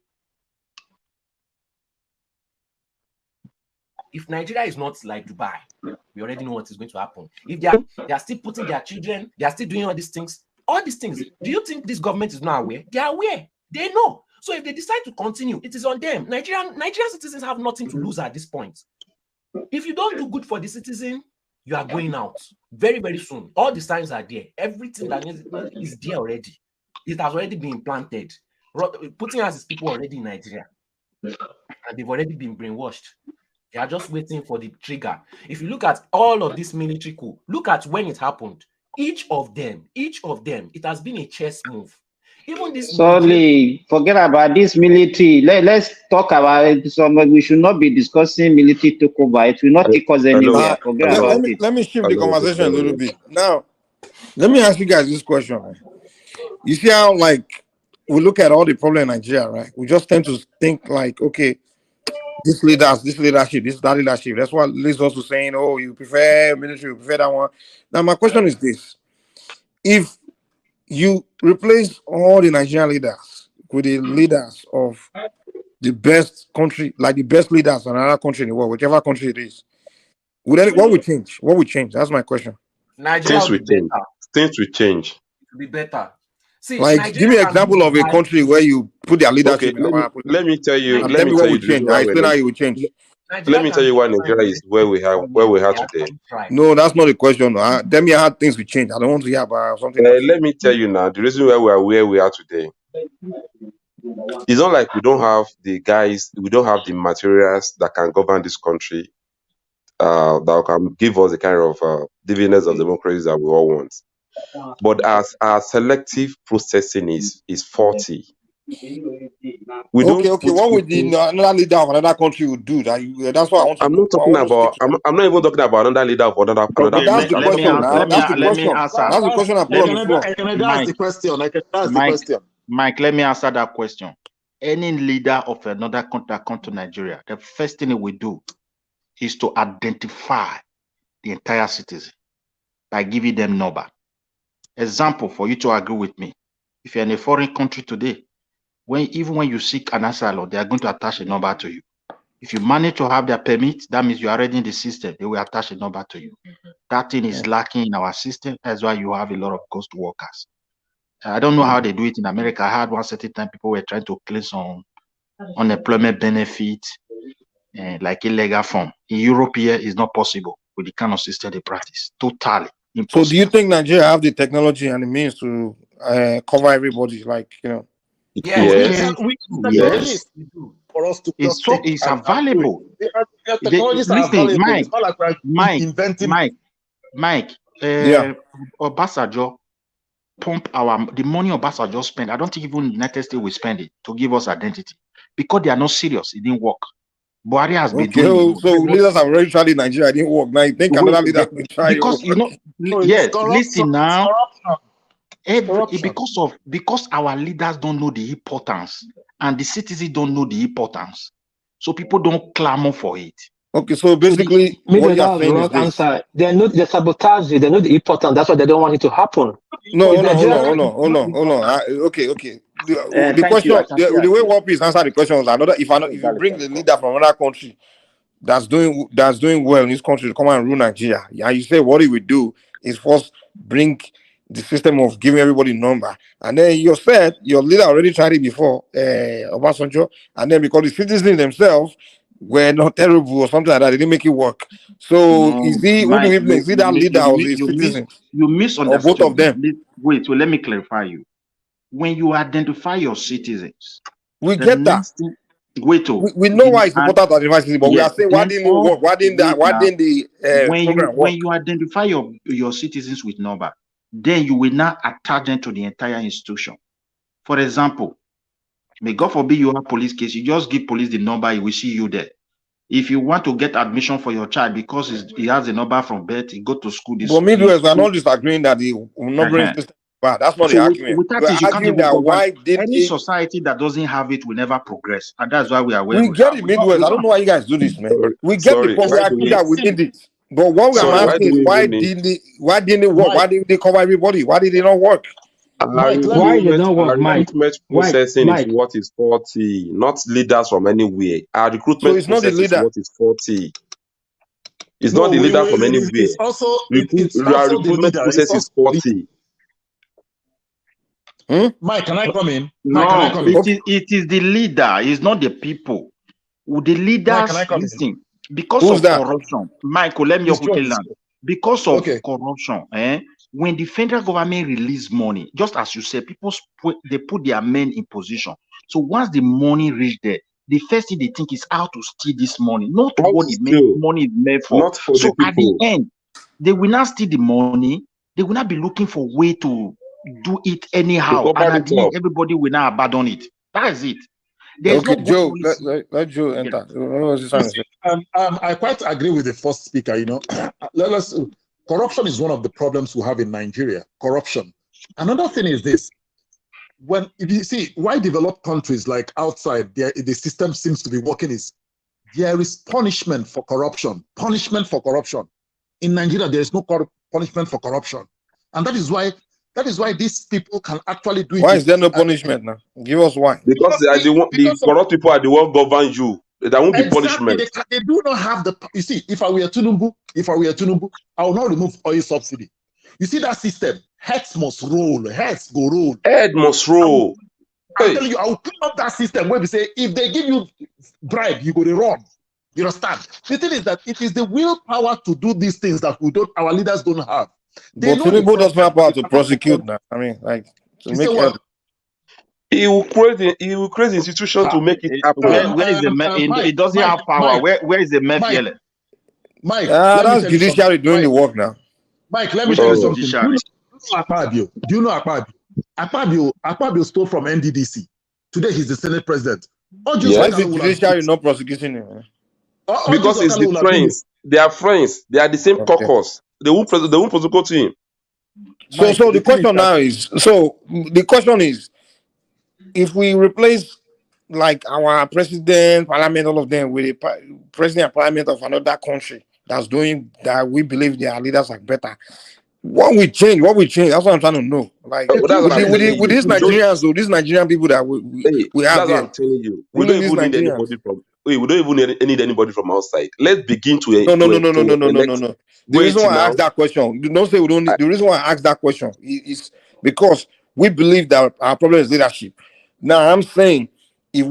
If Nigeria is not like Dubai, we already know what is going to happen. If they are still putting their children, they are still doing all these things. Do you think this government is not aware? They are aware. They know. So if they decide to continue, it is on them. Nigerian citizens have nothing to lose at this point. If you don't do good for the citizen, you are going out very, very soon. All the signs are there. Everything that is there already. It has already been implanted. Putin has his people already in Nigeria. And they've already been brainwashed. They are just waiting for the trigger. If you look at all of this military coup, look at when it happened. Each of them, it has been a chess move. Even this. Sorry, forget about this military. Let's talk about it. We should not be discussing military takeover. It will not take us anywhere. Forget about it. Let me shift the conversation a little bit. Now, let me ask you guys this question. Right? You see how, like, we look at all the problem in Nigeria, right? We just tend to think like, okay, this leadership. That's what leads us to saying, oh, you prefer military, you prefer that one. Now, my question is this. If you replace all the Nigerian leaders with the leaders of the best country, like the best leaders in another country in the world, whichever country it is, what would change? What would change? That's my question. Things will change. Things will change. It will be better. See, like, Nigeria, give me an example of a country where you put their leadership. Okay, let me tell you. Tell me what would change. I explain how it would change. Let me tell you why Nigeria is where we are today. No, that's not the question. Tell me how things will change. I don't want to hear about something else. Let me tell you now. The reason why we are where we are today, it's not like we don't have the guys. We don't have the materials that can govern this country. That can give us the kind of dividends of democracy that we all want. But as our selective processing is faulty. Okay. What would another leader of another country would do? That's what I want to know. I'm not even talking about another leader of another country. That's the question now. That's the question. That's the question I put on the floor. That's the question. That's the question. Mike, let me answer that question. Any leader of another country that comes to Nigeria, the first thing we do is to identify the entire citizen by giving them number. Example, for you to agree with me, if you're in a foreign country today, even when you seek an asylum, they are going to attach a number to you. If you manage to have their permit, that means you are already in the system. They will attach a number to you. That thing is lacking in our system. That's why you have a lot of ghost workers. I don't know how they do it in America. I had one certain time people were trying to claim some unemployment benefit, like illegal form. In Europe here, it's not possible with the kind of system they practice. Totally impossible. So do you think Nigeria have the technology and the means to cover everybody? Like, you know? Yes. For us to it's available. Listen, Mike, Obasanjo pump the money Obasanjo spent. I don't think even the United States will spend it to give us identity because they are not serious. It didn't work. Buhari has been doing it. So leaders have already tried in Nigeria. It didn't work. Now you think another leader will try? Because listen now. Because our leaders don't know the importance and the citizens don't know the importance, so people don't clamor for it. Okay, so basically, what you're saying is this. They know the sabotage. They know the importance. That's why they don't want it to happen. No, hold on. Okay. The question, the way one piece answer the question was another. If you bring the leader from another country that's doing well in this country to come and rule Nigeria, and you say what he would do is first bring the system of giving everybody number, and then you said your leader already tried it before, Obasanjo, and then because the citizens themselves were not terrible or something like that, they didn't make it work. So No, is he Mike, that leader or the citizen? You misunderstood. Or both of them. Wait, let me clarify you. When you identify your citizens, we get that. We know why it's important to identify citizens, but we are saying why didn't it work? Why didn't the program work? When you identify your citizens with number, then you will not attach them to the entire institution. For example, may God forbid you have police case, you just give police the number, you will see you there. If you want to get admission for your child because he has a number from birth, he go to school. But Midwest, we're not disagreeing that the numbering system is bad. That's not the argument. Without We're it, you can't arguing even that govern. why did Any it? society that doesn't have it will never progress, and that's why we are where We we get are. it, Midwest. I don't know why you guys do this, man. We get Sorry, the point. We why do agree we? that we need it. But what I'm Sorry, why asking do is we why even need? didn't it work? Mike, Why didn't they cover everybody? Why did it not work? Mike, let me. Why did not work, Mike? Recruitment Why, processing is Mike? what is 40, not leaders from anywhere. Our So recruitment it's not the process is leader. what is 40. It's No, not the leaders from anywhere. it's also it's Our also the recruitment leader. It's process is also 40. Mike, can I come in? No, Mike, can I come in? it is the leader. It's not the people. The Mike, leaders, can I come in? listen, because Who's of that? corruption. Michael, let me It's quickly Jones. land. Because of Okay. corruption, when the federal government release money, just as you said, they put their men in position. So once the money reach there, the first thing they think is how to steal this money, not How what to the steal, money is made for. not for the So at the people. end, they will not steal the money. They will not be looking for way to do it To anyhow. And cover at it the end, up. everybody will now abandon it. That is it. There is Okay, no Joe, good policy. let Joe Yeah. enter. What was he trying to say? I quite agree with the first speaker. Corruption is one of the problems we have in Nigeria. Corruption. Another thing is this: if you see why developed countries like outside, the system seems to be working is there is punishment for corruption. Punishment for corruption. In Nigeria, there is no punishment for corruption, and that is why these people can actually do it. Why is there no punishment now? Give us why. Because the corrupt people are the one govern you. There won't be Exactly, punishment. they do not have the. You see, if I were Tinubu, I will not remove oil subsidy. You see that system? Heads must roll. Heads go roll. Head must roll. I'm telling you, I will clean up that system where we say if they give you bribe, you go to run. You understand? The thing is that it is the willpower to do these things that our leaders don't have. They But Tinubu doesn't have power to prosecute now. I mean, like to make it. He will create institution to make it happen. Where is the man? It doesn't have power. Where is the Mephiele? Mike, that's judiciary doing the work now. Mike, let me tell you something. Do you know Akpabio? Akpabio stole from NDDC. Today he's the Senate president. Why is the judiciary not prosecuting him? Because it's the friends. They are friends. They are the same caucus. They won't prosecute him. So the question now is: if we replace like our president, parliament, all of them with a president and parliament of another country that's doing that, we believe their leaders are better. What will change? That's what I'm trying to know. Like with these Nigerians, though, these Nigerian people that we have that's here. what I'm telling you. We don't even need anybody from. We don't even need anybody from outside. Let's begin to. No. The reason why I asked that question, don't say we don't need. The reason why I asked that question is because we believe that our problem is leadership. Now I'm saying the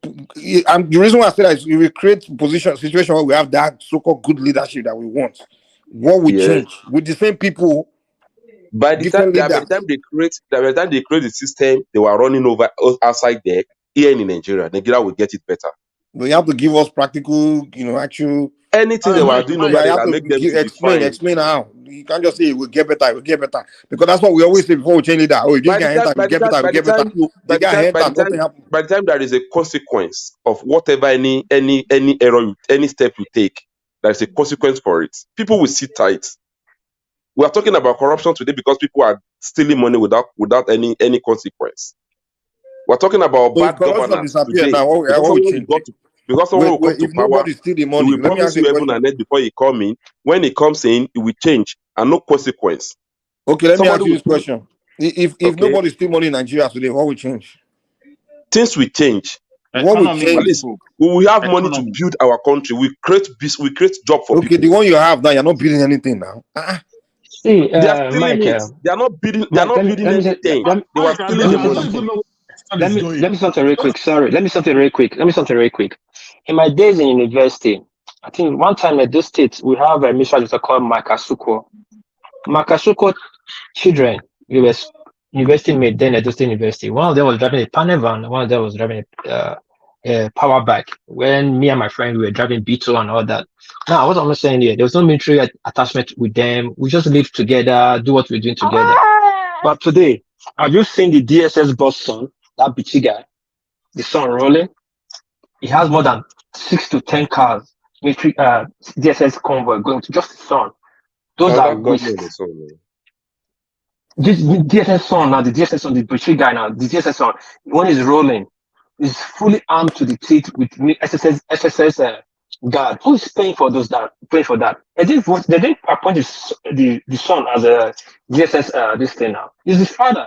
reason why I say that is if we create situation where we have that so-called good leadership that we want, what will change with the same people? By the time they create the system, they were running over outside there. Here in Nigeria will get it better. But you have to give us practical, actual anything they were doing over there that make them explain how. You can't just say it will get better, because that's what we always say before we change it. Oh, this guy enter, we get better, we get better. By the time there is a consequence of whatever any error, any step you take, there is a consequence for it. People will sit tight. We are talking about corruption today because people are stealing money without any consequence. We're talking about bad governance today. Because someone will come to power, he will promise you heaven and earth before he come in. When he comes in, it will change and no consequence. Okay, let me ask you this question. If nobody steal money in Nigeria today, what will change? Things will change. What will change? At least we will have money to build our country. We create job for people. Okay, the one you have now, you're not building anything now. See, they are stealing Mike, it. They are not building. They are not building anything. They were stealing the money. Let me something real quick. Sorry, let me something real quick. In my days in university, I think one time at this state we have a mission called Makasuko. Makasuko children, we were university mate then at the state university. One of them was driving a panel van, one of them was driving a power bike. When me and my friend we were driving B2 and all that. Now, what I'm saying here, there was no military attachment with them. We just live together, do what we're doing together. But today, have you seen the DSS bus son? That bitchy guy, the sun rolling. He has more than 6 to 10 cars, military DSS convoy going to just Son. Those Now are that government wastes. is so man. This DSS Son now, the DSS on the military guy now, the DSS on when he's rolling, is fully armed to the teeth with SSS guard. Who is paying for those that paying for that? They didn't appoint the son as a DSS this thing now. He's his father.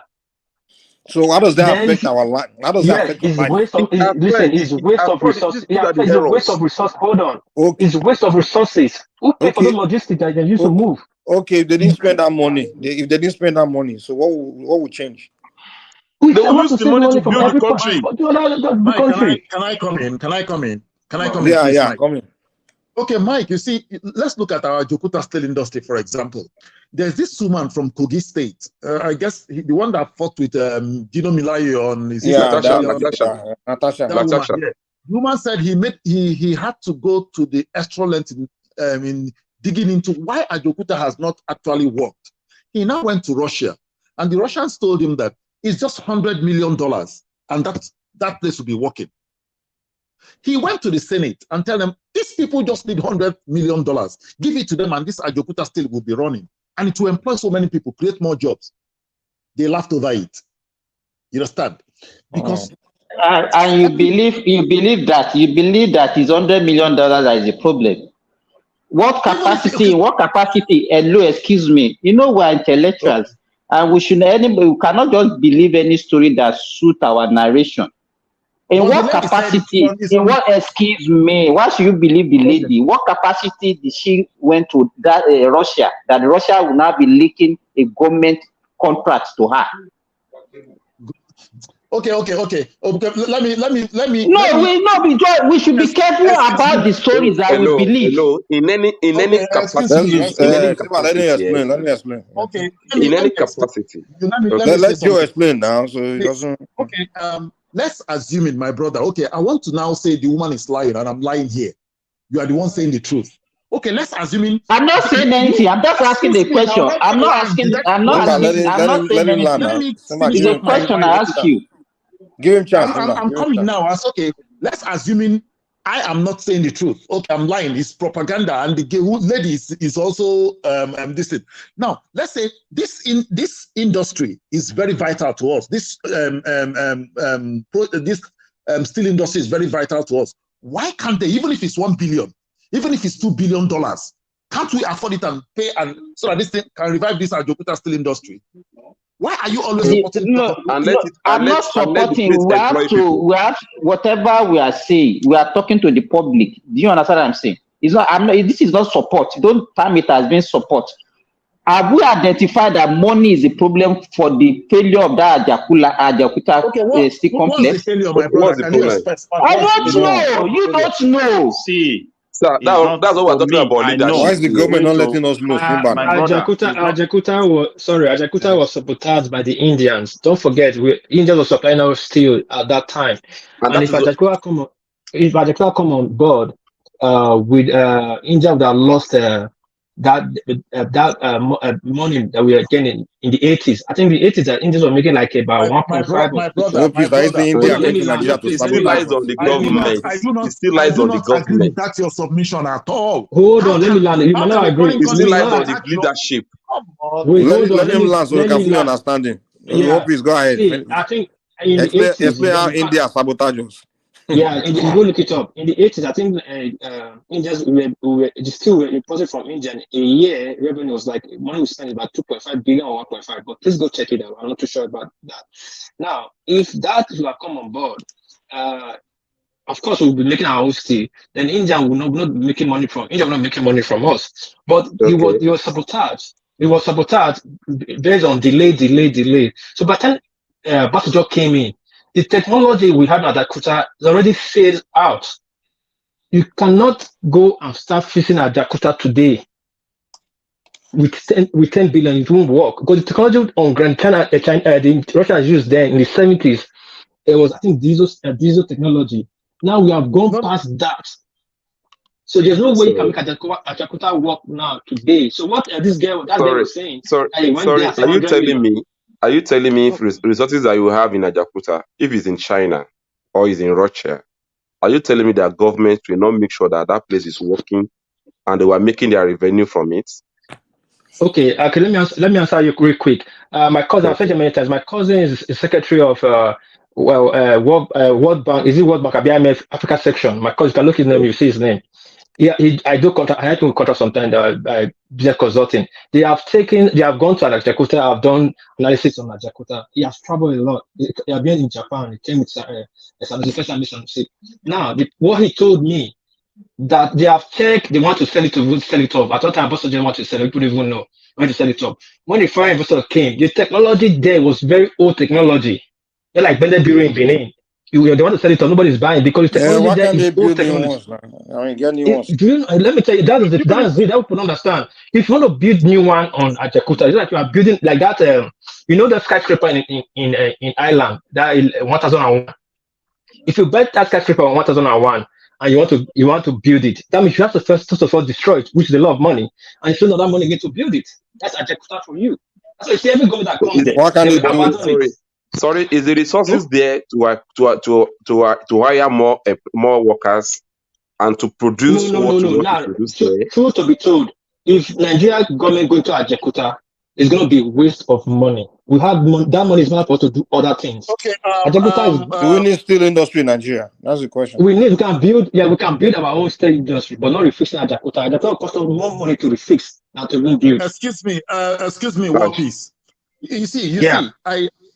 So how does that Then affect our life? How does that affect your life? Listen, it's waste of resources. Yeah, it's a waste of resources. Hold on. Okay. It's waste of resources. Who pay for the logistics that they use to move? Okay, if they didn't spend that money, if they didn't spend that money, so what would change? We They will have use to the save money money to from build the every country. country. Can I come in? Can I come in? Yeah, please, yeah, Mike? come in. Okay, Mike, you see, let's look at our Jokuta steel industry, for example. There's this woman from Kogi State. I guess the one that fought with Dino Milayo on his Natasha. That woman, yeah. The woman said he had to go to the extra length in digging into why Ajokuta has not actually worked. He now went to Russia, and the Russians told him that it's just $100 million, and that place will be working. He went to the Senate and tell them, these people just need $100 million. Give it to them, and this Ajokuta steel will be running. And it will employ so many people, create more jobs. They laughed over it. You understand? Because and you believe that it's $100 million that is the problem. What capacity? Hello, excuse me. You know, we're intellectuals, and we cannot just believe any story that suits our narration. In what capacity? Excuse me, why should you believe the lady? What capacity did she went to that Russia? That Russia will now be leaking a government contract to her? Okay. Let me. We should be careful about the stories that we believe. Hello. In any capacity. Let me explain. Okay. In any capacity. Let Joe explain now, so it doesn't. Okay. Let's assume it, my brother. Okay, I want to now say the woman is lying, and I'm lying here. You are the one saying the truth. Okay, let's assume. I'm not saying anything. I'm just asking the question. I'm not saying anything. It's a question I ask you. Give him chance. I'm coming now. Okay, let's assume I am not saying the truth. Okay, I'm lying. It's propaganda, and the lady is also this. Now, let's say this industry is very vital to us. This steel industry is very vital to us. Why can't they, even if it's $1 billion, even if it's $2 billion, can't we afford it and pay so that this thing can revive this Ajokuta steel industry? Why are you always supporting? I'm not supporting. We have whatever we are saying. We are talking to the public. Do you understand what I'm saying? It's not. This is not support. Don't term it as being support. Have we identified that money is the problem for the failure of that Ajakuta steel complex? What's the failure, my brother? I don't know. You don't know. See. So that's what we're talking about leadership. Why is the government not letting us know? Ajakuta was sabotaged by the Indians. Don't forget, Indians were supplying our steel at that time. And if Ajakuta come on board, with India would have lost that money that we were getting in the 80s. I think the 80s that Indians were making like about 1.5. My brother, it still lies on the government. It still lies on the government. That's your submission at all. Hold on, let me land. You might not agree. It still lies on the leadership. Let him land so we can fully understand. Please go ahead. See, I think explain how India sabotage us. Yeah, you go look it up. In the 80s, I think Indians the steel were imported from India. A year revenue was like money we spent about 2.5 billion or 1.5. But please go check it out. I'm not too sure about that. Now, if that will have come on board, of course we'll be making our own steel. Then India will not be making money from India will not making money from us. But it was sabotaged. It was sabotaged based on delay. So by the time Batujo came in, the technology we had at Ajakuta is already phased out. You cannot go and start fixing Ajakuta today with 10 billion. It won't work because the technology on Grand China, the Russians used then in the 70s, it was I think diesel technology. Now we have gone past that. So there's no way you can make Ajakuta work now today. So what this girl was saying? Are you telling me if resources that you have in Ajakuta, if it's in China or is in Russia, Are you telling me that government will not make sure that that place is working and they were making their revenue from it? Okay, let me answer you real quick. My cousin, I've said it many times. My cousin is secretary of World Bank. Is it World Bank? IMF Africa section. My cousin, you can look his name, you see his name. Yeah, I do contract. I had to contract sometimes. Business consulting. They have gone to Jakarta. I've done analysis on Jakarta. He has traveled a lot. He has been in Japan. He came with some special mission. Now, what he told me that they have checked. They want to sell it off. I thought ambassador didn't want to sell it. People don't even know when to sell it off. When the foreign investor came, the technology there was very old technology. They're like Bende Bureau in Benin. They want to sell it off. Nobody's buying because the technology there is old technology. I mean, get new ones. Let me tell you, that is it. That people don't understand. If you want to build new one on Jakarta, it's like you are building like that. The skyscraper in Ireland that 1001. If you buy that skyscraper on 1001 and you want to build it, that means you have to first of all destroy it, which is a lot of money, and you spend all that money again to build it. That's Jakarta for you. That's why you see every government that comes there. What can they do? Sorry, is the resources there to hire more workers and to produce No. Truth to be told, if Nigeria government going to Jakarta, it's going to be waste of money. We have that money is not supposed to do other things. Okay. Do we need steel industry in Nigeria? That's the question. We can build our own steel industry, but not refixing Jakarta. That's going to cost us more money to refix than to rebuild. Excuse me, One Piece. You see,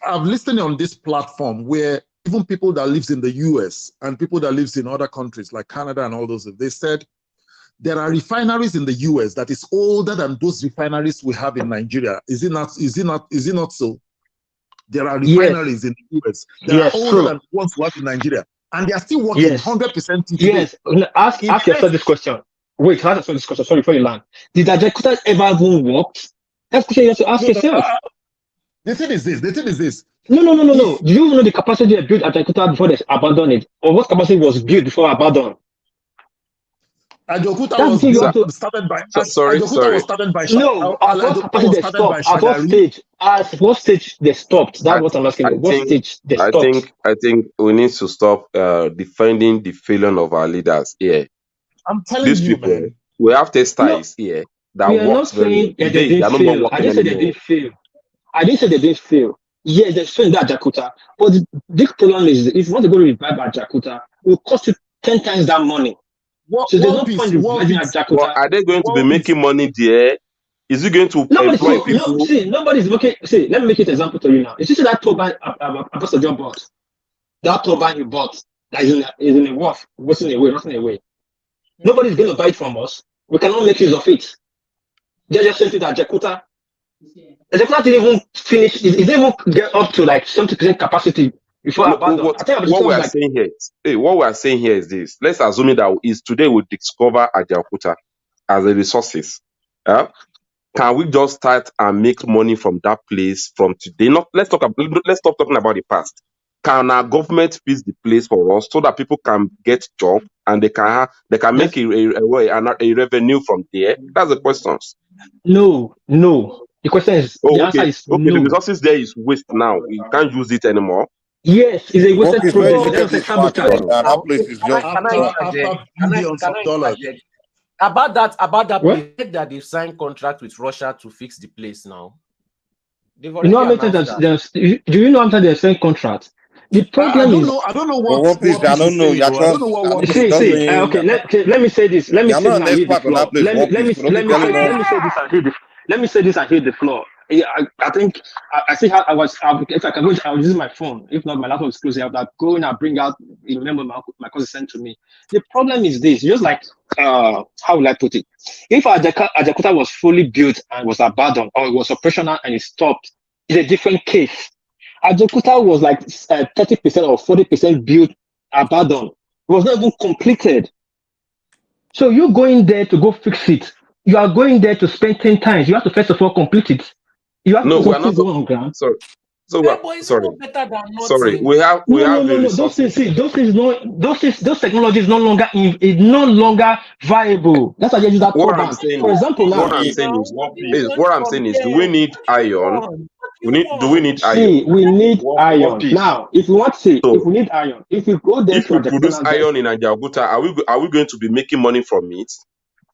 I've listened on this platform where even people that lives in the US and people that lives in other countries like Canada and all those, they said there are refineries in the US that is older than those refineries we have in Nigeria. Is it not so? There are refineries in the US that are older than the ones we have in Nigeria. And they are still working 100% today. Yes. Ask yourself this question. Wait, ask yourself this question. Sorry, before you land. Did Jakarta ever even work? That's the question you have to ask yourself. The thing is this. No. Do you know the capacity they built at Jakarta before they abandoned it? Or what capacity was built before abandoned? Jakarta was started by... Jakarta was started by... No, at what capacity they stopped? At what stage they stopped? That's what I'm asking. What stage they stopped? I think we need to stop defending the failure of our leaders here. I'm telling you, man. We have textiles here that we are not saying they didn't fail. I didn't say they didn't fail. I didn't say they didn't fail. Yes, they failed at Jakarta. But the big problem is if you want to go to revive at Jakarta, it will cost you 10 times that money. So there's no point reviving at Jakarta. Well, are they going to be making money there? Is it going to employ people? Nobody's looking. See, let me make it an example to you now. If you see that turbine Ambassador John bought, that turbine you bought that is in a wharf, rotting away. Nobody's going to buy it from us. We cannot make use of it. They just sent it at Jakarta. Jakarta didn't even finish. It didn't even get up to like 70% capacity before abandon. What we are saying here is this. Let's assume that is today we discover Jakarta as a resources. Can we just start and make money from that place from today? Let's stop talking about the past. Can our government fix the place for us so that people can get job and they can make a revenue from there? That's the question. No. The question is, the answer is no. The resources there is waste now. We can't use it anymore. Yes, it's a wasted project. That place is just billions of dollars. About that place that they've signed contract with Russia to fix the place now. Do you know how many they've signed contract? The problem is I don't know what piece. I don't know. Let me say this. Let me say this and hit the floor. I think I see how I was. If I can go, I was using my phone. If not, my laptop is closed. I would go in and bring out the memo my cousin sent to me. The problem is this: just like how will I put it? If Jakarta was fully built and was abandoned, or it was operational and it stopped, it's a different case. Jakarta was like 30% or 40% built, abandoned. It was not even completed. So you're going there to go fix it. You are going there to spend 10 times. You have to first of all complete it. You have to go on ground. Sorry. Sorry. We have those technologies no longer viable. That's why you use that program. For example, now what I'm saying is, do we need iron? Do we need iron? See, we need iron. peace. Now, if you want to see, So if we need iron, if you go there if to we produce Ajakuta, iron in Ajaokuta, are we going to be making money from it?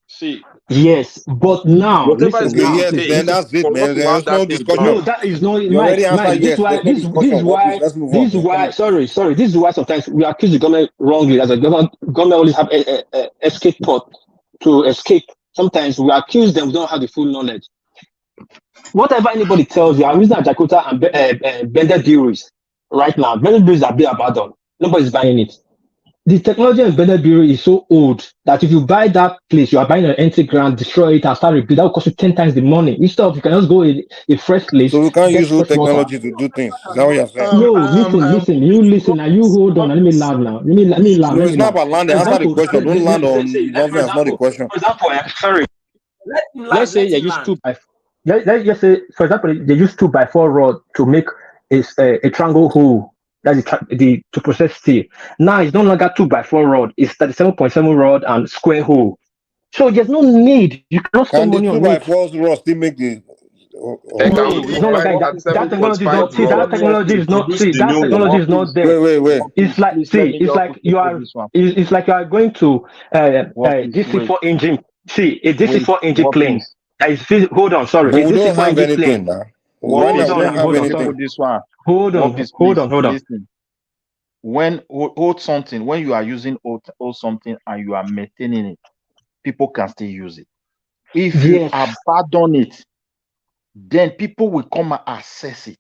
See, yes, but now, Whatever is listen, going now, to Yes, take then listen. that's it, for us man. to have There's no that thing discussion. No, down. that is no, You already answered Mike, this yes. is why, There's no discussion. What peace? Let's move on. this is why, sorry, this is why sometimes we accuse the government wrongly, as a government always have a escape pod to escape. Sometimes we accuse them, we don't have the full knowledge. Whatever anybody tells you, I'm using Ajakuta and blended breweries right now. Blended breweries are being abandoned. Nobody's buying it. The technology of blended brewery is so old that if you buy that place, you are buying an empty ground, destroy it, and start rebuild. That will cost you 10 times the money. Instead of you can just go a fresh place, So we can't get use old fresh water. technology to do things. Is that what you're saying? No, listen. You listen. Now you hold on. Let me laugh now. Let me laugh. No, Let it's me not laugh. about land. For Answer the example, question. Don't land on something for that's not the question. sorry. Let's say Let they him use land. 2x. Let's just say, for example, they use 2x4 rod to make a triangle hole. That's to process steel. Now it's no longer 2x4 rod. It's 37.7 rod and square hole. So there's no need. You cannot Can spend the money on it. 2x4 raw still make the? Can we No, it's not like provide that. That technology is 37.5 not. See, that rods technology to is not. produce See, the that new technology one? is not there. Wait. It's like, Please see, let me it's just like quickly you take are. this one. It's like you are going to DC4 engine. See, a DC4 engine What plane. peace? Hold on, sorry. But A we don't DC4 have engine anything plane. now. What Right now, peace? we don't Let me have just anything. tackle this one. Hold What on. peace, please? Hold on. Listen. When hold something, when you are using old something and you are maintaining it, people can still use it. If you Yes. abandon it, then people will come and assess it.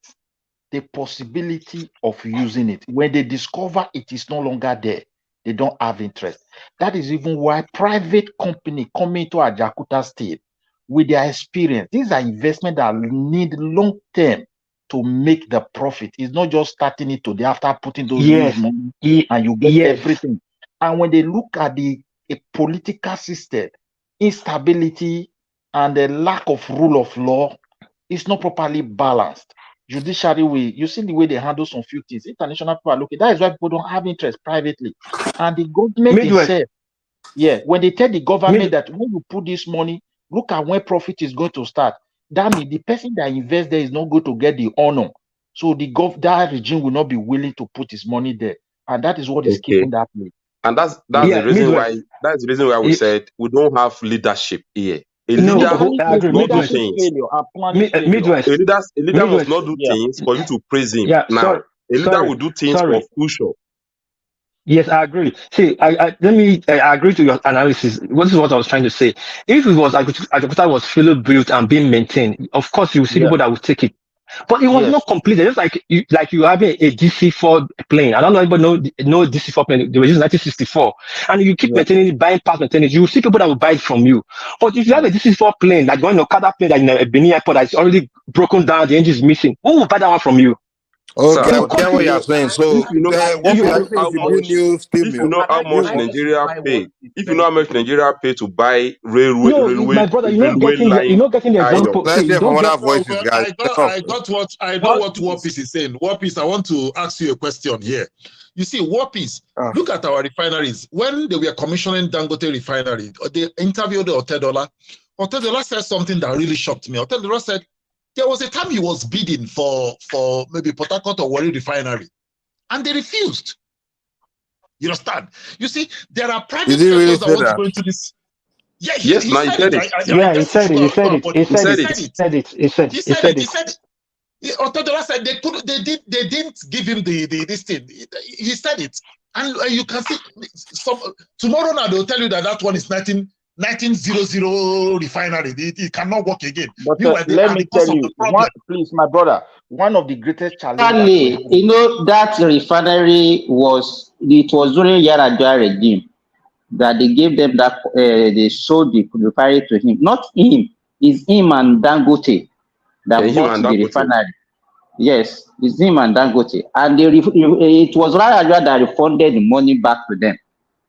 The possibility of using it. When they discover it is no longer there, they don't have interest. That is even why private company coming to Ajakuta State with their experience. These are investments that need long term to make the profit. It's not just starting it today after putting those huge Yes. money and you get everything. And when they look at the political system, instability and the lack of rule of law, it's not properly balanced. Judiciary way, you see the way they handle some few things. International people are looking. That is why people don't have interest privately. And the government itself, when they tell the government that when you put this money, look at when profit is going to start. That means the person that invests there is not going to get the honor. So that regime will not be willing to put his money there. And that is what is keeping that place. And that's the reason why we said we don't have leadership here. A leader must not do things. A leader must not do things for you to praise him. Now, a leader will do things for future. Yes, I agree. See, I agree to your analysis. This is what I was trying to say. If it was Ajakuta was fully built and being maintained, of course you will see people that will take it. But it was not completed. Just like you having a DC4 plane. I don't know anybody know DC4 plane. They were using 1964, and you keep maintaining it, buying parts, maintaining it. You will see people that will buy it from you. But if you have a DC4 plane, like one Okada plane, like in a Benin airport that's already broken down, the engine is missing, who will buy that one from you? Okay, I get what you're saying. So, if you know how much Nigeria paid, if you know how much Nigeria paid to buy railway, my brother, you're not getting the example. Let's hear from other voices, Well, guys. I know what Warpeace is saying. Warpeace, I want to ask you a question here. You see, Warpeace, look at our refineries. When they were commissioning Dangote refinery, they interviewed Otedola. Otedola said something that really shocked me. Otedola said there was a time he was bidding for maybe Port Harcourt or Warri refinery, and they refused. You understand? You see, there are private sectors that want to go into this. Yeah, he said it. He said it. Otedola said they didn't give him this thing. He said it, and you can see tomorrow now they'll tell you that one is 1900 refinery. It cannot work again. But let me tell you, please, my brother, one of the greatest challenges. You know that refinery was during Yar'Adua regime that they gave them that they sold the refinery to him. Not him, it's him and Dangote that bought the refinery. Yes, it's him and Dangote, and it was Yar'Adua that refunded the money back to them.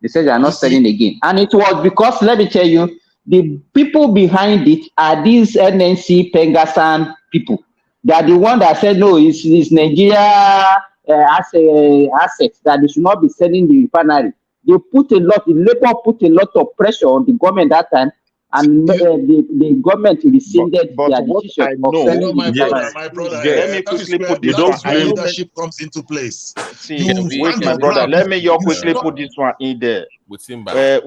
They said they are not selling again, and it was because, let me tell you, the people behind it are these NNC Pengasan people. They are the one that said no, it's Nigeria assets that they should not be selling the refinery. The Labour put a lot of pressure on the government that time, and the government rescinded but their what decision I of know, sending the Yes, refiners. let yes. me that is quickly where put this You don't one. I know blame. leadership comes into place. see, You wait, stand my your brother. ground. Let me just You quickly stop. put this one in there. With Simba.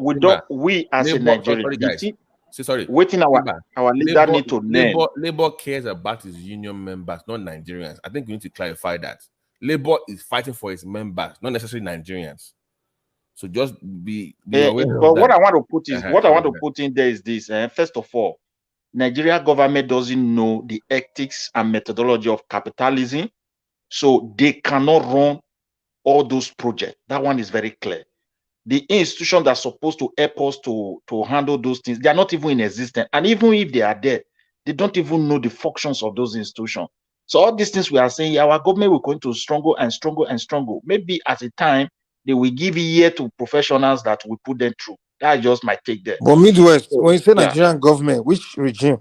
We as a Labor, Nigerian, sorry the guys. thing, Sorry. waiting Simba. our leader need to learn. Labor cares about his union members, not Nigerians. I think we need to clarify that. Labor is fighting for its members, not necessarily Nigerians. So just be aware But of what that. I want to put is what I Sorry, want to put in there is this. First of all, Nigeria government doesn't know the ethics and methodology of capitalism, so they cannot run all those projects. That one is very clear. The institution that's supposed to help us to handle those things, they are not even in existence. And even if they are there, they don't even know the functions of those institutions. So all these things we are saying, our government will go into stronger and stronger and stronger. Maybe at a time they will give a year to professionals that will put them through. That's just my take there. But Midwest, So, when you say yeah. Nigerian government, which regime?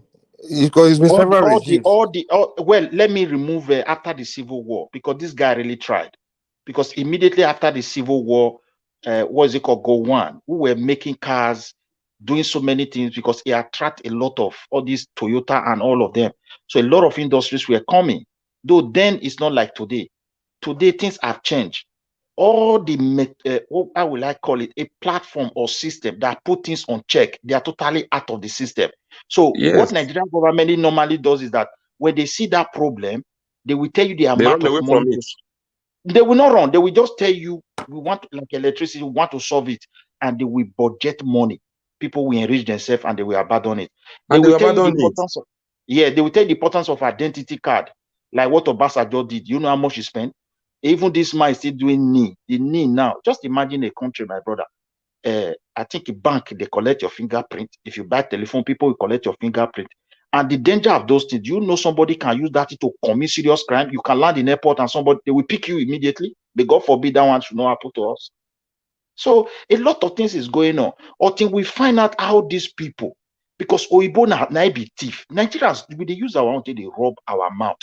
Because it's been several regimes. Well, let me remove after the Civil War, because this guy really tried. Because immediately after the Civil War, what is it called? Go One, who were making cars, doing so many things, because he attracted a lot of all these Toyota and all of them. So a lot of industries were coming. Though then it's not like today. Today things have changed. All the how will I call it, a platform or system that put things on check, they are totally out of the system. So what Yes. Nigerian government normally does is that when they see that problem, they will tell you the They amount run of away money from it. they will not run. They will just tell you, we want like electricity, we want to solve it, and they will budget money. People will enrich themselves and they will abandon it. They And they will tell you the abandon it. importance of they will tell you the importance of identity card, like what Obasanjo did. You know how much he spent? Even this man is still doing the knee now. Just imagine a country, my brother. I think a bank, they collect your fingerprint. If you buy telephone, people will collect your fingerprint. And the danger of those things, you know, somebody can use that to commit serious crime. You can land in airport and somebody, they will pick you immediately. But God forbid that one should not happen to us. So a lot of things is going on until we find out how these people, because Oibo na be thief. Nigerians, they use our own thing, they rob our mouth.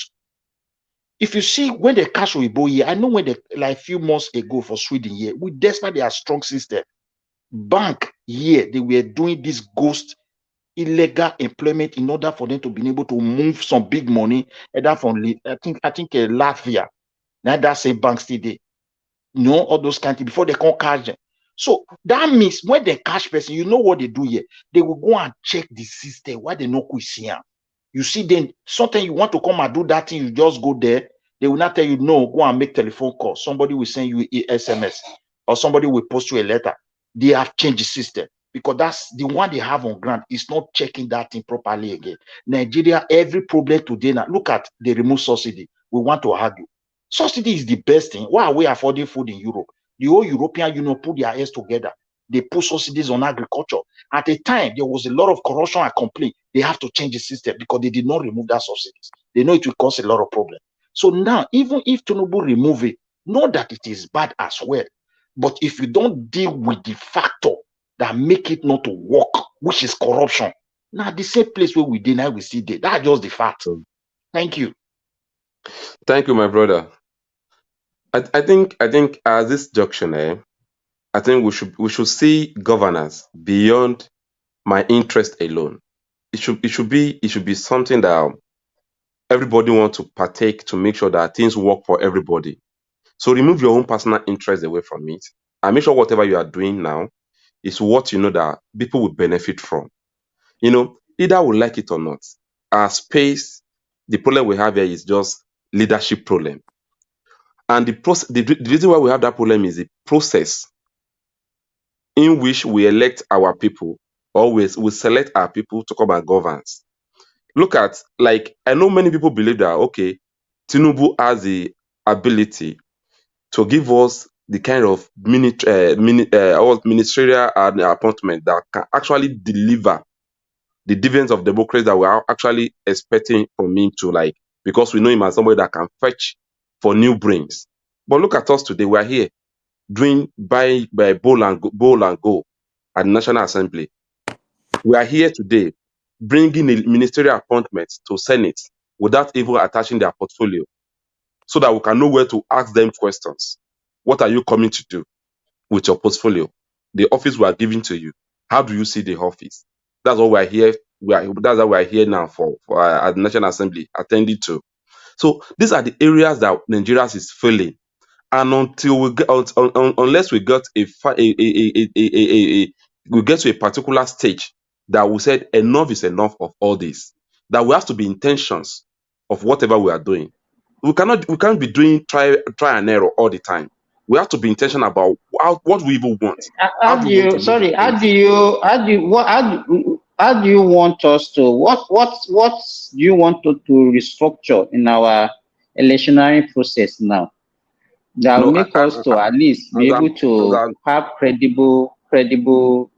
If you see when they catch Oibo here, I know when they, like a few months ago for Sweden here, we despite their strong system, bank here, they were doing this ghost illegal employment in order for them to be able to move some big money either from I think Latvia. Now that same bank still there. You know, all those countries before they can catch them. So that means when they catch person, you know what they do here? They will go and check the system why they know Christian. You see, then sometimes you want to come and do that thing, you just go there. They will not tell you no, go and make telephone call. Somebody will send you a SMS or somebody will post you a letter. They have changed the system because that's the one they have on ground. Is not checking that thing properly again. Nigeria, every problem today now. Look at the remove subsidy. We want to argue. Subsidy is the best thing. Why are we affording food in Europe? The whole European Union put their heads together. They put subsidies on agriculture. At a time, there was a lot of corruption and complaint. They have to change the system because they did not remove that subsidies. They know it will cause a lot of problems. So now, even if Tinubu remove it, know that it is bad as well. But if you don't deal with the factor that make it not to work, which is corruption, now the same place where we did, now we see there. That's just the fact. Thank you. Thank you, my brother. I think at this junction, I think we should see governance beyond my interest alone. It should be something that everybody wants to partake to make sure that things work for everybody. So remove your own personal interest away from it and make sure whatever you are doing now is what you know that people will benefit from. You know, either we like it or not. Our space, the problem we have here is just leadership problem. And the reason why we have that problem is the process in which we elect our people, or we select our people to come and govern. Look at, like, I know many people believe that, okay, Tinubu has the ability to give us the kind of ministerial appointment that can actually deliver the dividends of democracy that we are actually expecting from him to, like, because we know him as somebody that can fetch for new brains. But look at us today. We are here doing by bowl and go at the National Assembly. We are here today bringing a ministerial appointment to Senate without even attaching their portfolio, so that we can know where to ask them questions. What are you coming to do with your portfolio? The office we are giving to you, how do you see the office? That's what we're here. That's what we're here now for at the National Assembly attending to. So these are the areas that Nigeria is failing. And until we get, unless we get we get to a particular stage that we said enough is enough of all this, that we have to be intentions of whatever we are doing. We can't be doing try and error all the time. We have to be intentional about what we even want. How do you, sorry, how do you want us to, what do you want to restructure in our electionary process now that will make us to at least be able to have credible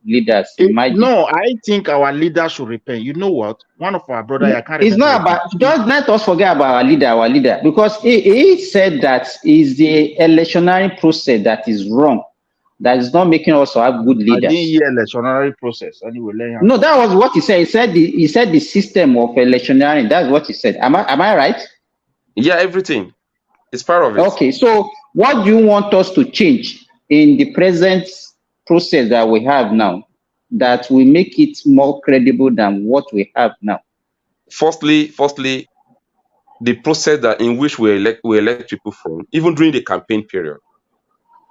leaders? No, I think our leader should repent. You know what? One of our brothers, I can't remember. It's not about, just let us forget about our leader, because he said that is the electionary process that is wrong, that is not making us have good leaders. I didn't hear electionary process. Anyway, no, that was what he said. He said the system of electionary. That's what he said. Am I right? Yeah, everything is part of it. Okay, so what do you want us to change in the present process that we have now that will make it more credible than what we have now? Firstly, the process that in which we elect people from, even during the campaign period,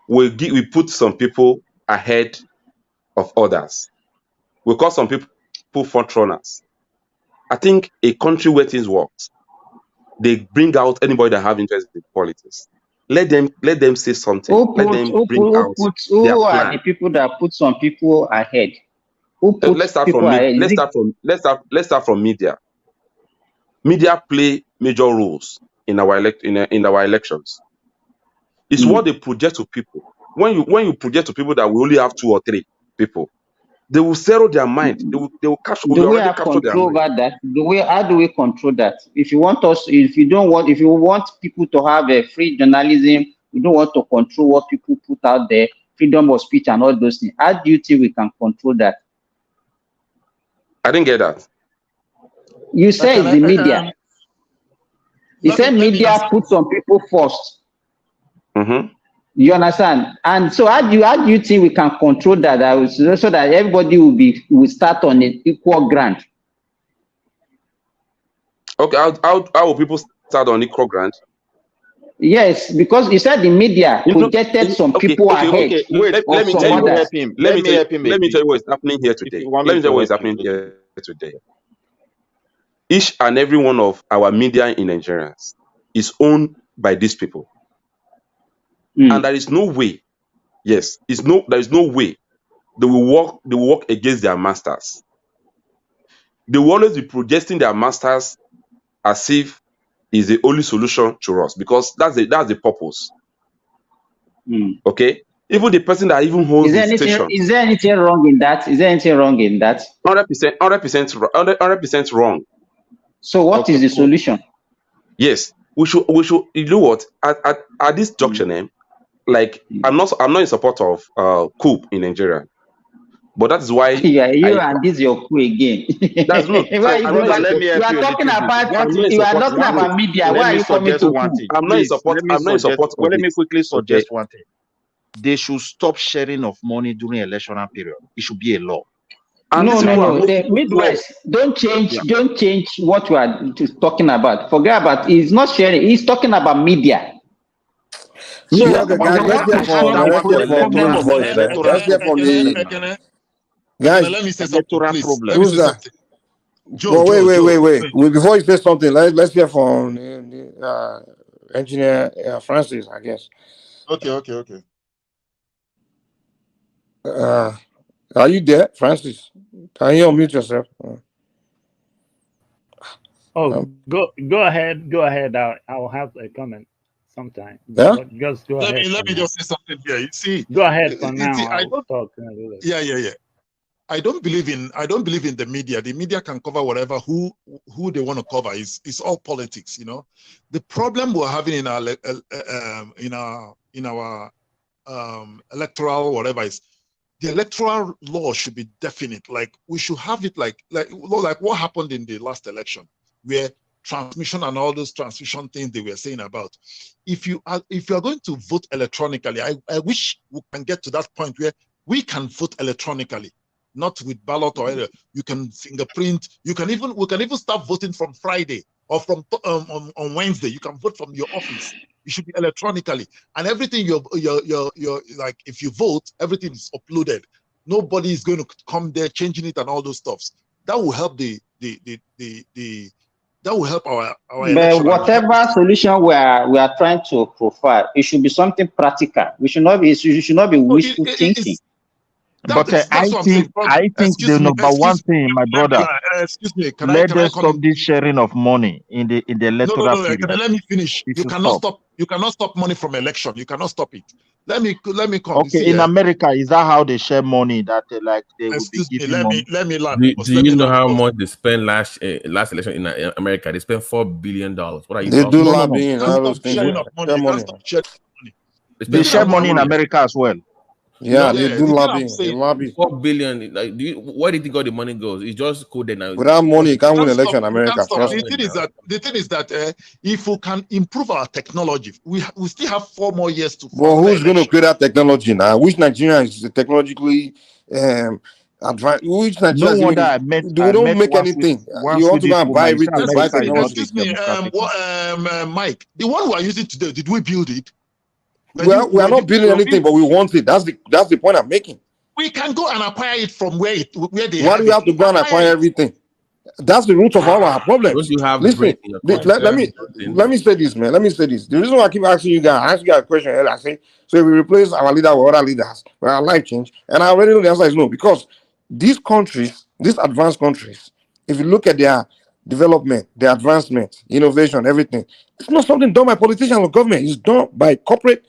we put some people ahead of others. We call some people front runners. I think a country where things work, they bring out anybody that have interest in politics. Let them say something. Who Let them bring out their who plan. are the people that put some people ahead? Who put Let's start people from ahead? let's start from media. Media play major roles in our elections. It's what they project to people. When you project to people that we only have 2 or 3 people, they will zero their mind. They will capture. Do we have control over that? How do we control that? If you want people to have a free journalism, we don't want to control what people put out there, freedom of speech and all those things. How do you think we can control that? I didn't get that. You say it's the media. You said media put some people first. Mm-hmm. You understand? And so how do you think we can control that, so that everybody will start on an equal ground? Okay, how will people start on equal ground? Yes, because you said the media projected some people ahead. Okay. Let me tell you what's happening here today. Let me tell you what is happening here today. Each and every one of our media in Nigeria is owned by these people. And there is no way, there is no way they will work against their masters. They will always be projecting their masters as if is the only solution to us, because that's the purpose. Okay? Even the person that even holds the station. Is there anything wrong in that? 100% wrong. So what is the solution? Yes, we should. You know what? At this junction, like I'm not in support of coup in Nigeria, but that is why and this is your coup again. That's not. You are talking about media. Why are you coming to coup? I'm not in support. I'm not in support. Let me quickly suggest one thing. They should stop sharing of money during electoral period. It should be a law. No. The midwives don't change what we are talking about. Forget about it. He's not sharing. He's talking about media. So let's get from the guys. Let me say something, please. Who's that? Wait. Before you say something, let's hear from engineer Francis, I guess. Okay. Are you there, Francis? Can you unmute yourself? Go ahead. I'll have a comment sometime. Yeah? Just go ahead. Let me just say something here. You see, go ahead for now. I'll talk. Yeah. I don't believe in the media. The media can cover whatever who they want to cover. It's all politics, you know. The problem we're having in our electoral whatever is the electoral law should be definite. Like we should have it like what happened in the last election, where transmission and all those transmission things they were saying about. If you are going to vote electronically, I wish we can get to that point where we can vote electronically. not with ballot or anything. You can fingerprint. We can even start voting from Friday or from on Wednesday. You can vote from your office. It should be electronically, and everything you're like, if you vote, everything is uploaded. Nobody is going to come there changing it and all those stuffs. That will help that will help our But election. whatever solution we are trying to provide, it should be something practical. We should not be wishful thinking. But I think the number one thing, my brother, excuse me, let can I them come stop in? this sharing of money in the electoral No, period. let me finish. It You should cannot stop. You cannot stop money from election. You cannot stop it. Let me come. You Okay, see, in America, is that how they share money? That like they will be excuse me, giving money? let me land. Do you know how much they spent last election in America? They spent $4 billion. What are you They talking do about? lobbying and all those things. Sharing of money. You can't stop sharing money. They share money in America as well. Yeah, they do lobbying. They lobby. $4 billion. Like, where do you think all the money goes? It's just coded now. Without money, you can't win Stop. election in America. Trust The me. thing is that if we can improve our technology, we still have 4 more years to. Well, who's going to create that technology now? Which Nigerian is technologically advanced? Which Nigerian? No wonder I met we don't make anything. You want to go and buy everything, buy technology. Excuse me, Mike. The one we are using today, did we build it? Well, we are not building anything, but we want it. That's the point I'm making. We can go and acquire it from where they Why do we have to go and acquire everything? That's the root of all our problems. Don't you have Listen, let me say this, man. Let me say this. The reason why I keep asking you guys, I asked you a question earlier. I say, so if we replace our leader with other leaders, will our life change? And I already know the answer is no, because these countries, these advanced countries, if you look at their development, their advancement, innovation, everything, it's not something done by politicians or government. It's done by corporate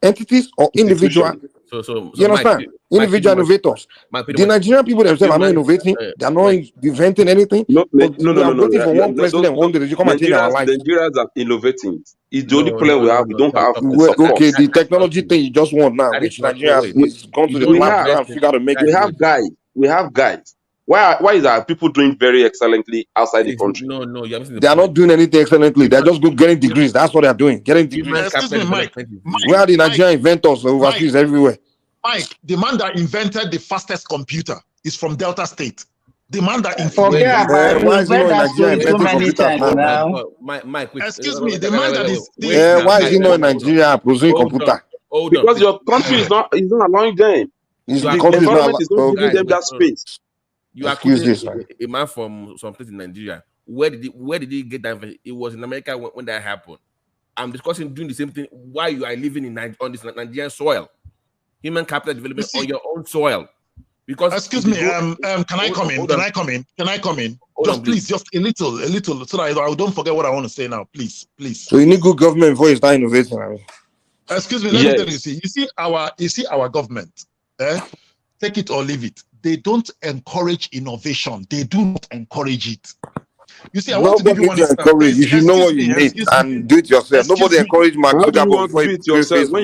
entities or individual. So You understand? Individual innovators. The Nigerian people themselves are not innovating. They are not inventing anything. No. We are waiting for one president one day to come and change our life. Nigerians are innovating. It's the only problem we have. We don't have okay, the technology thing you just want now, which Nigerians is gone to the lab and figure out to make it. We have guys. Why is our people doing very excellently outside the country? No, you're missing the They are not doing anything excellently. They're just getting degrees. That's what they're doing. Getting degrees. Excuse me, Mike. Where are the Nigerian inventors overseas everywhere? Mike, the man that invented the fastest computer is from Delta State. The man that why is he not in Nigeria inventing computers now? Mike, excuse me, the man that is why is he not in Nigeria producing computer? Because your country is not allowing them. The government is not giving them that space. You are quoting a man from some place in Nigeria. Where did he get that information? It was in America when that happened. I'm discussing doing the same thing while you are living on this Nigerian soil. Human capital development on your own soil. Because excuse me, can I come in? Can I come in? Just a little, so that I don't forget what I want to say now. Please. So you need good government before you start innovating. I mean. Excuse me, let me tell you. You see our government. Take it or leave it. They don't encourage innovation. They do not encourage it. You see, I want to give you one example. You should know what you need and do it yourself. Nobody encourage Mark Zuckerberg before you do it yourself. When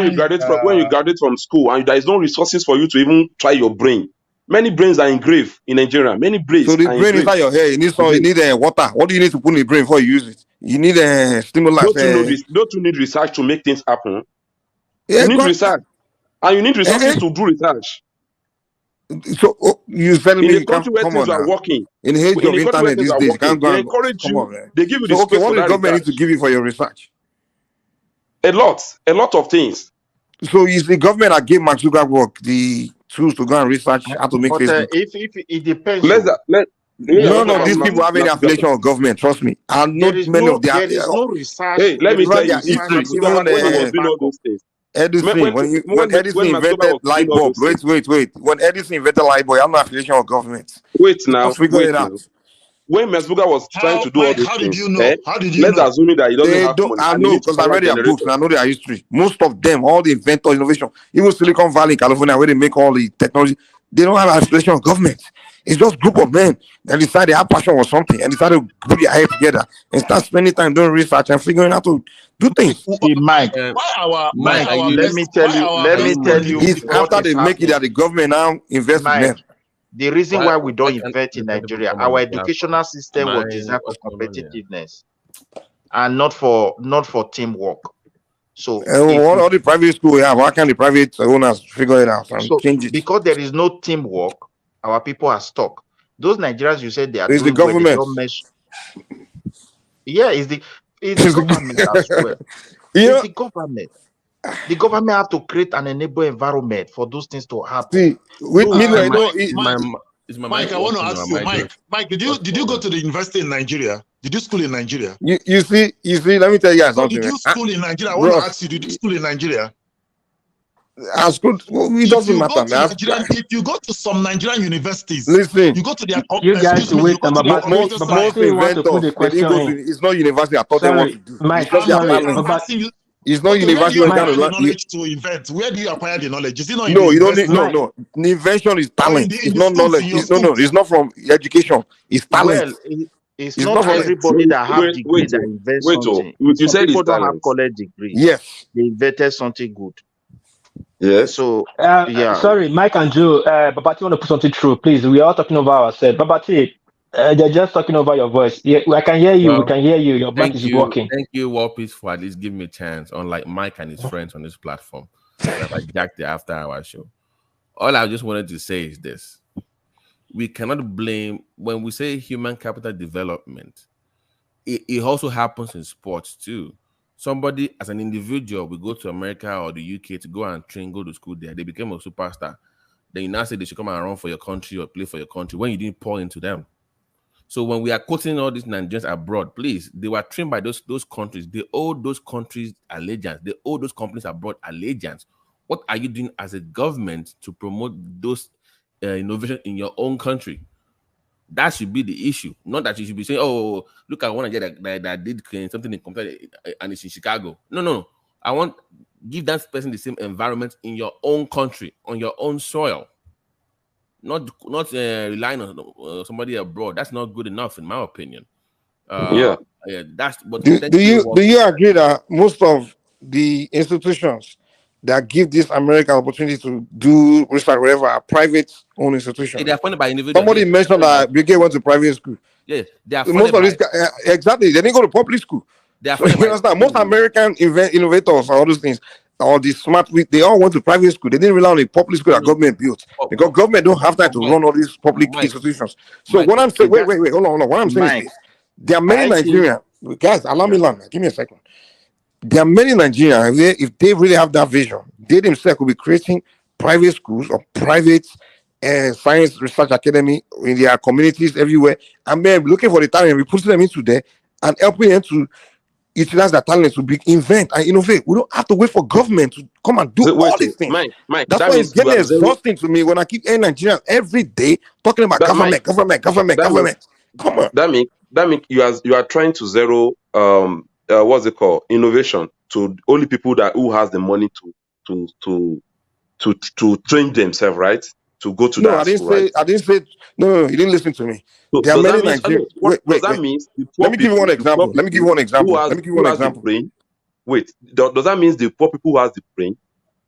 you graduate from school and there is no resources for you to even try your brain. Many brains are engraved in Nigeria. Many brains. So the brain inside your hair. You need water. What do you need to put in the brain before you use it? You need a stimulus. Don't you need research to make things happen? Yeah, you need research, and you need resources to do research. So you tell me in a country where things are working, in the age of internet these days, you can't go they and encourage you. On, they give you the so space what for the that government research. need to give you for your research? A lot of things. So is the government that gave Mark Zuckerberg the tools to go and research how to make Facebook? If it depends. None of these people have any affiliation with government. Trust me. I know many of their. There is no research. Hey, let me tell you, Edison, when Edison invented light bulb, wait. When Edison invented light bulb, I'm not affiliation with government. Wait now. When Mesbuga was trying to do all these things, did you know? How did you let's know? assume that he doesn't have money. I know because I read their books and I know their history. Most of them, all the inventors, innovation, even Silicon Valley, California, where they make all the technology, they don't have affiliation with government. It's just a group of men that decide they have passion or something and decide to put their head together and start spending time doing research and figuring out to do things. See, Mike, let me tell you. It's after they make it that the government now invest in them. The reason why we don't invest in Nigeria, our educational system was designed for competitiveness and not for teamwork. So all the private school we have, why can't the private owners figure it out and change it? Because there is no teamwork, our people are stuck. Those Nigerians you said they are It's the doing well, they government. don't mesh. Yeah, it's the government as well. Yeah. It's the government. The government have to create an enable environment for those things to happen. See, meanwhile, Mike, I want to ask you, Mike, did you go to the university in Nigeria? Did you school in Nigeria? You see, let me tell you guys something. Did you school in Nigeria? I want to ask you, did you school in Nigeria? School, it doesn't matter, man. If you go to some Nigerian universities, listen, you go to their you guys wait. Most inventors, it's not university. I taught them what to do. Mike, it's not university where you the knowledge to invent. Where do you acquire the knowledge? Is it not? No, you don't need. No. The invention is talent. It's not knowledge. It's not from education. It's talent. Well, it's not everybody that have degree that invents something. You said people it's don't talent. have college degree. Yes, they invented something good. Yes. So yeah. Sorry, Mike and Joe. Babati, want to put something through, please? We are all talking over ourselves. Babati, they're just talking over your voice. Yeah, I can hear you. We can hear you. Your mic is working. Thank you, Warpeace, for at least giving me a chance. Unlike Mike and his friends on this platform, that I jacked the after-hour show. All I just wanted to say is this: we cannot blame when we say human capital development. It also happens in sports too. Somebody, as an individual, will go to America or the UK to go and train, go to school there. They became a superstar. Then you now say they should come and run for your country or play for your country when you didn't pour into them. So when we are quoting all these Nigerians abroad, please, they were trained by those countries. They owe those countries allegiance. They owe those companies abroad allegiance. What are you doing as a government to promote those innovations in your own country? That should be the issue. Not that you should be saying, "Oh, look at one Nigeria that did something in computer and it's in Chicago." No. I want give that person the same environment in your own country, on your own soil. Not relying on somebody abroad. That's not good enough, in my opinion. That's. But do you agree that most of the institutions that give this American opportunity to do research, whatever, are private-owned institutions? They are funded by individuals. Somebody mentioned that Bill Gates went to private school. Yeah, they are most of these guys, exactly. They didn't go to public school. They are so you understand? Most American innovators, all those things, all the smart, they all went to private school. They didn't rely on the public school that government built because government don't have time to run all these public institutions. So what I'm saying, wait, hold on. What I'm saying is this: there are many Nigerians. Guys, allow me land. Give me a second. There are many Nigerians, if they really have that vision, they themselves could be creating private schools or private science research academy in their communities everywhere, and then looking for the talent, we put them into there and helping them to utilize their talent to invent and innovate. We don't have to wait for government to come and do all these things. Mike, that's why it's getting exhausting to me when I keep hearing Nigerians every day talking about government. Come on. That means you are trying to zero what's it called, innovation to only people who has the money to train themselves, right? To go to that school, right? I didn't say no, you didn't listen to me. So there are many Nigerians. Wait. Let me give you one example. Let me give you one example. Wait, does that mean the poor people who has the brain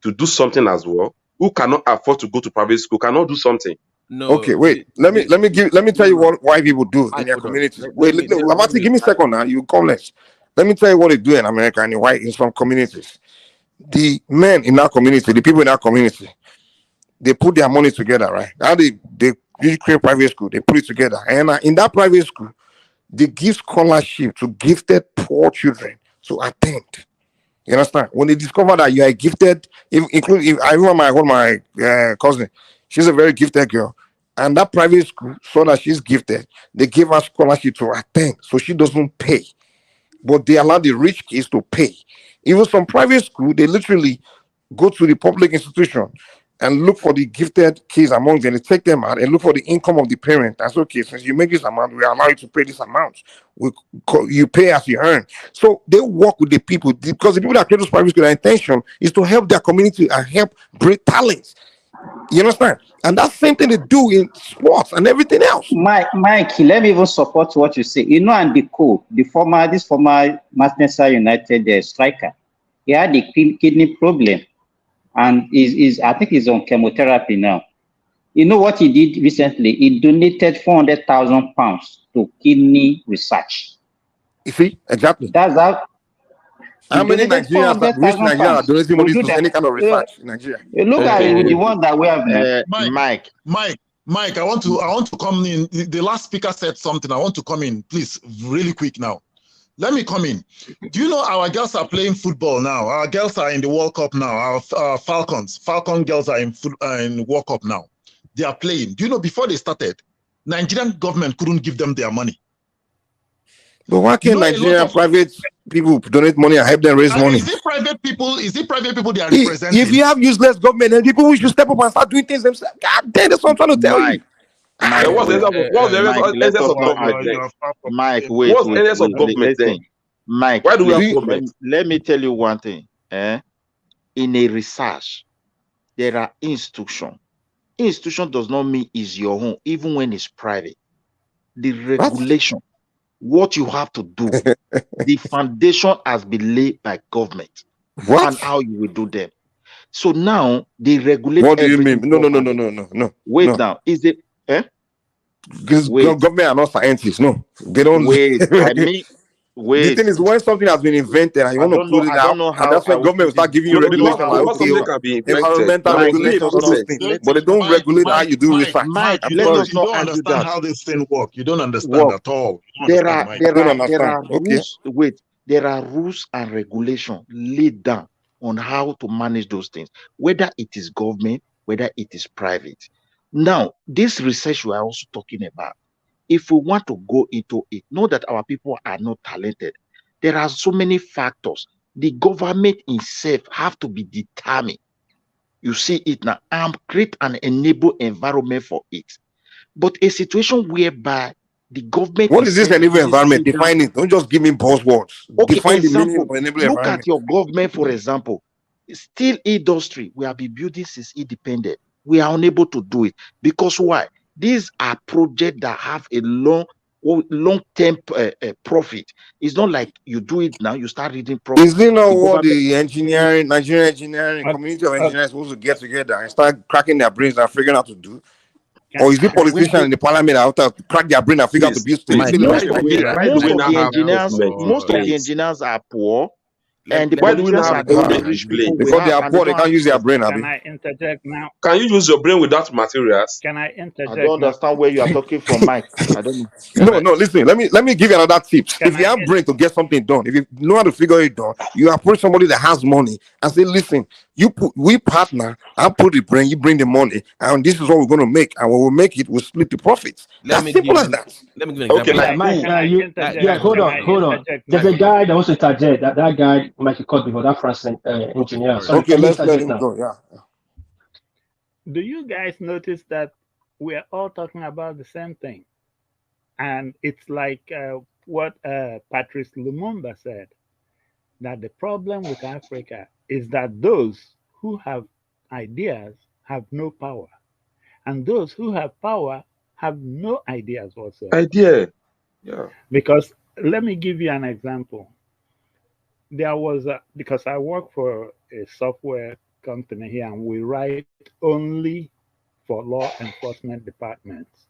to do something as well, who cannot afford to go to private school, cannot do something? No. Okay, wait. Let me tell you why people do in their communities. Wait, Abati, give me a second now. You come next. Let me tell you what they do in America and why in some communities. The men in that community, the people in that community, they put their money together, right? Now they create private school, they put it together. And in that private school, they give scholarship to gifted poor children to attend. You understand? When they discover that you are gifted, including I remember my cousin, she's a very gifted girl. And that private school saw that she's gifted. They give her scholarship to attend, so she doesn't pay. But they allow the rich kids to pay. Even some private school, they literally go to the public institution and look for the gifted kids among them. They take them out and look for the income of the parent. That's okay. Since you make this amount, we allow you to pay this amount. You pay as you earn. So they work with the people because the people that create those private schools, their intention is to help their community and help breed talents. You understand? And that's the same thing they do in sports and everything else. Mike, let me even support what you say. You know, and the former Manchester United striker, he had a kidney problem, and I think he's on chemotherapy now. You know what he did recently? He donated £400,000 to kidney research. You see, exactly. That's how. How We many donated Nigerians, rich 400,000 Nigerians, are pounds. donating We money do to that. any kind of research in Nigeria? Look at the one that we have there. Mike, I want to come in. The last speaker said something. I want to come in, please, really quick now. Let me come in. Do you know our girls are playing football now? Our girls are in the World Cup now. Our Falcon girls are in World Cup now. They are playing. Do you know before they started, Nigerian government couldn't give them their money. But why can't Nigerian private people donate money and help them raise money? Is it private people they are representing? If you have useless government, then people should step up and start doing things themselves. God damn, that's what I'm trying to tell you. Then what's the essence of government then? Mike, What's the essence of government then? Mike, Why do we have government? Let me tell you one thing. In a research, there are institutions. Institution does not mean is your own, even when it's private. The regulation, what you have to do, the foundation has been laid by government. And how you will do them. So now they regulate. What do you mean? No. Wait now. Is it because government are not scientists? No, they don't. Wait, I mean, the thing is, when something has been invented and you want to put it out, and that's when government will start giving you regulations like environmental regulations, all those things. But they don't regulate how you do research. You don't understand how this thing works. You don't understand at all. There are rules. Wait, there are rules and regulations laid down on how to manage those things, whether it is government, whether it is private. Now, this research we are also talking about, if we want to go into it, know that our people are not talented. There are so many factors. The government itself have to be determined. You see it now, and create an enable environment for it. But a situation whereby the government... What is this enable environment? Define it. Don't just give me buzzwords. Okay, define example, the meaning of enable look environment. at your government, for example. Steel industry, we have been building since independent. We are unable to do it. Because why? These are projects that have a long-term profit. It's not like you do it now, you start reading profit. Is it not what the Nigerian engineering community of engineers supposed to get together and start cracking their brains and figuring out to do? Or is it politicians in the parliament that have to crack their brain and figure out to build things? Most of the engineers are poor. And the politicians are the rich people. Because they are poor, they can't use their brain. Can I interject now? Can you use your brain without materials? Can I interject? I don't understand where you are talking from, Mike. I don't know. No, listen, let me give you another tip. If you have brain to get something done, if you know how to figure it done, you approach somebody that has money and say, listen, we partner, I put the brain, you bring the money, and this is what we're going to make. And when we make it, we'll split the profits. That's simple as that. Let me give you an example. Mike, hold on. There's a guy that wants to interject. That guy might be caught before that French engineer. Sorry, okay, let's let him go. Yeah. Do you guys notice that we are all talking about the same thing? And it's like what Patrice Lumumba said, that the problem with Africa is that those who have ideas have no power, and those who have power have no ideas whatsoever. Yeah. Because let me give you an example. There was because I work for a software company here, and we write only for law enforcement departments.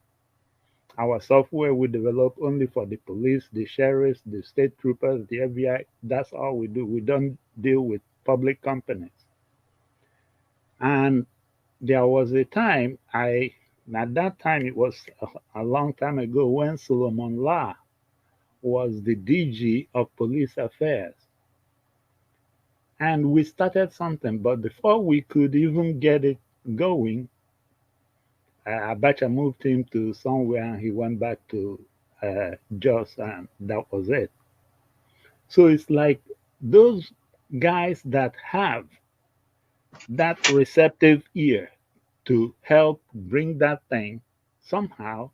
Our software we develop only for the police, the sheriffs, the state troopers, the FBI. That's all we do. We don't deal with public companies. And there was a time, at that time, it was a long time ago, when Solomon La was the DG of police affairs. And we started something, but before we could even get it going, Abacha moved him to somewhere and he went back to Jos, and that was it. So it's like those guys that have that receptive ear to help bring that thing, somehow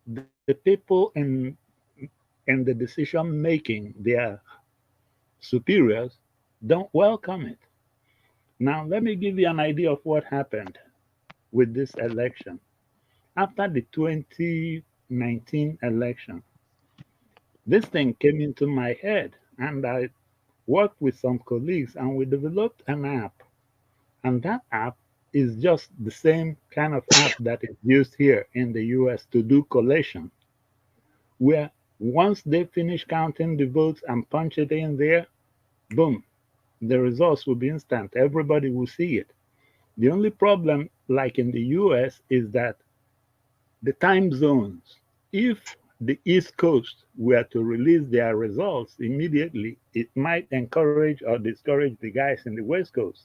the people in the decision making, their superiors, don't welcome it. Now, let me give you an idea of what happened with this election. After the 2019 election, this thing came into my head, and I worked with some colleagues, and we developed an app. And that app is just the same kind of app that is used here in the US to do collation, where once they finish counting the votes and punch it in there, boom, the results will be instant. Everybody will see it. The only problem, like in the US, is that the time zones. If the East Coast were to release their results immediately, it might encourage or discourage the guys in the West Coast.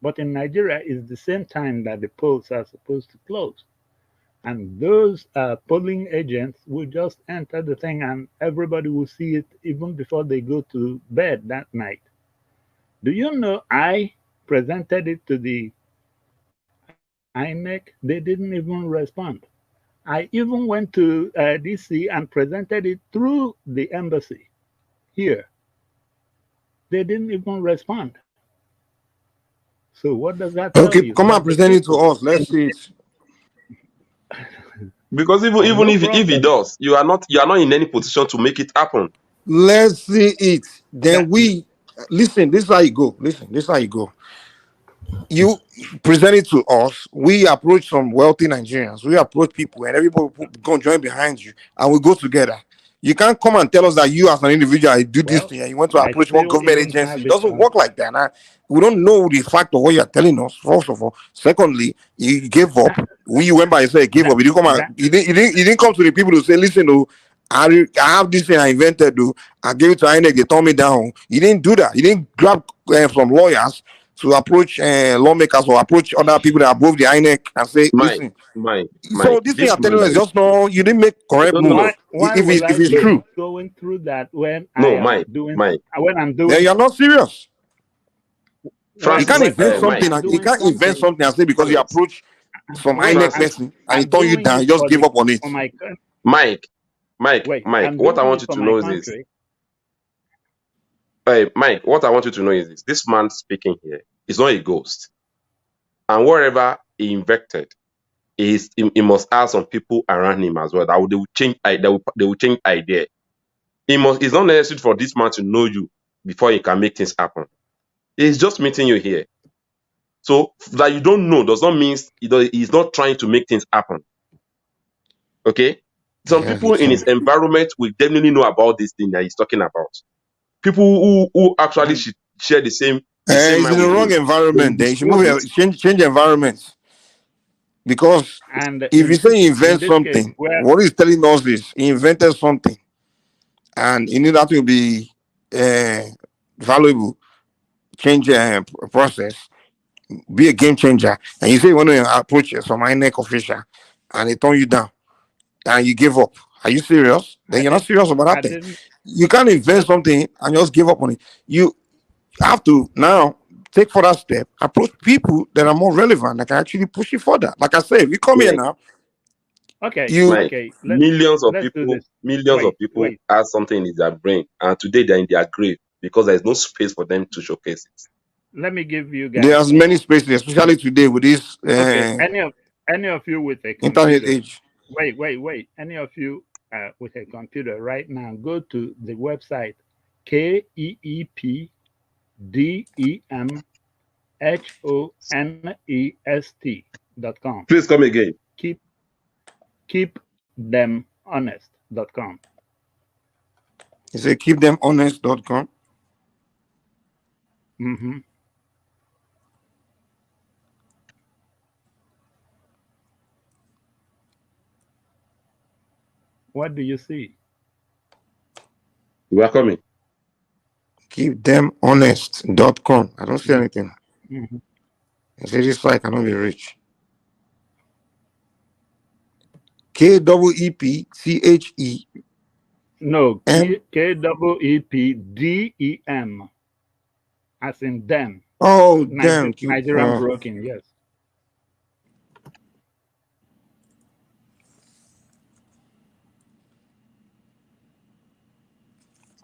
But in Nigeria, it's the same time that the polls are supposed to close. And those polling agents will just enter the thing and everybody will see it even before they go to bed that night. Do you know I presented it to the INEC? They didn't even respond. I even went to DC and presented it through the embassy here. They didn't even respond. So what does that tell Okay, you? come and That the present it to people, us. Let's see it. Because even no if he problem. does, you are not in any position to make it happen. Let's see it. Then That, we listen. This is how you go. Listen, this is how you go. You present it to us. We approach some wealthy Nigerians. We approach people, and everybody will go and join behind you, and we go together. You can't come and tell us that you, as an individual, you do this well, thing and you want to I approach one still government even agency. have It it doesn't on. work like that. Now, we don't know the fact of what you are telling us. First of all, secondly, you gave up. When you went by yourself, you gave up. You didn't come out. That You didn't come to the people to say, "Listen, oh, I have this thing I invented. Oh, I gave it to INEC. They turned me down." You didn't do that. You didn't grab from lawyers to approach lawmakers or approach other people that are above the INEC and say, Mike, "Listen." So Mike, this thing this you're telling man us that is is just no. You didn't make correct no no move. no If why will if I it's be true, going through that when I no am Mike, doing Mike. when I'm then doing you're not serious. You can't Francis, invent when something. I'm You doing can't invent something, something and say because you Francis, approach some wait, INEC Francis, person and he I'm turn you doing down, it you just for give the up on it. for my Mike, I'm What I doing want it you for to my know is this. country. Hey, Mike, what I want you to know is this. This man speaking here is not a ghost. And wherever he infected, he must have some people around him as well. They will change they will change idea. It's not necessary for this man to know you before he can make things happen. He's just meeting you here. So that you don't know does not mean he's not trying to make things happen. Okay? Some Yeah, people in his environment will definitely know about this thing that he's talking about. People who actually And share the same He's in mind the with wrong him, they will environment. Then you should disclose move, it. change environments. Because and if you say he in invents this case, something, where what he's telling us is he invented something, and you need that to be uh, valuable, change process, be a game changer. And you say you want to approach some INEC official, and they turn you down, and you give up. Are you serious? Then I you're not did serious about I that thing. didn't You can't invent let something and just give up on it. You have to now take further step, approach people that are more relevant that can actually push you further. Like I said, if you come here Mike, now, okay, you Mike, okay, let's do this. millions of people Wait. have something in their brain, and today they're in their grave because there is no space for them to showcase it. Let me give you guys there's many spaces, especially today with this okay, any of you with a internet computer, age. wait. Any of you with a computer right now, go to the website KEEPDEMHONEST.com. Please come again. Keepthemhonest.com. You say keepthemhonest.com. Mm-hmm. What do you see? We are coming. Keepthemhonest.com. I don't see anything. Mm-hmm. I say this site cannot be reached. KEEPTHEM. No, KEEPDEM, as in them. Oh, damn. Nigerian broken, yes.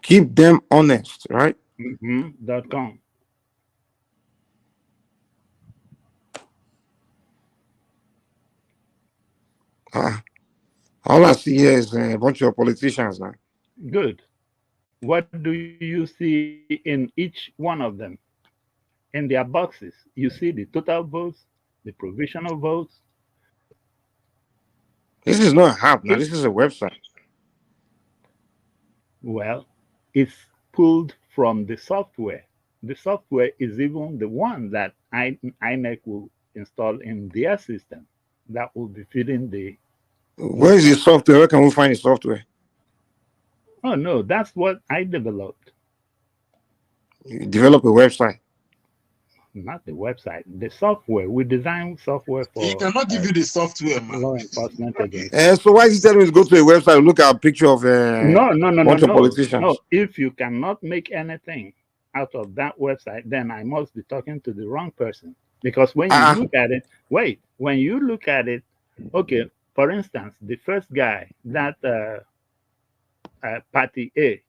Keep them honest, right? .com. All I see here is a bunch of politicians now. Good. What do you see in each one of them? In their boxes, you see the total votes, the provisional votes. This is not an app now. If, This is a website. well, it's pulled from the software. The software is even the one that INEC will install in their system that will be feeding the. Where is the software? Where can we find the software? Oh no, that's what I developed. You develop a website. Not the website, the software. We design software for. He cannot give you the software, man. Law enforcement agencies. So why is he telling me to go to a website and look at a picture of No. politicians? No, if you cannot make anything out of that website, then I must be talking to the wrong person. Because when you look at it, when you look at it, okay, for instance, the first guy, that party A,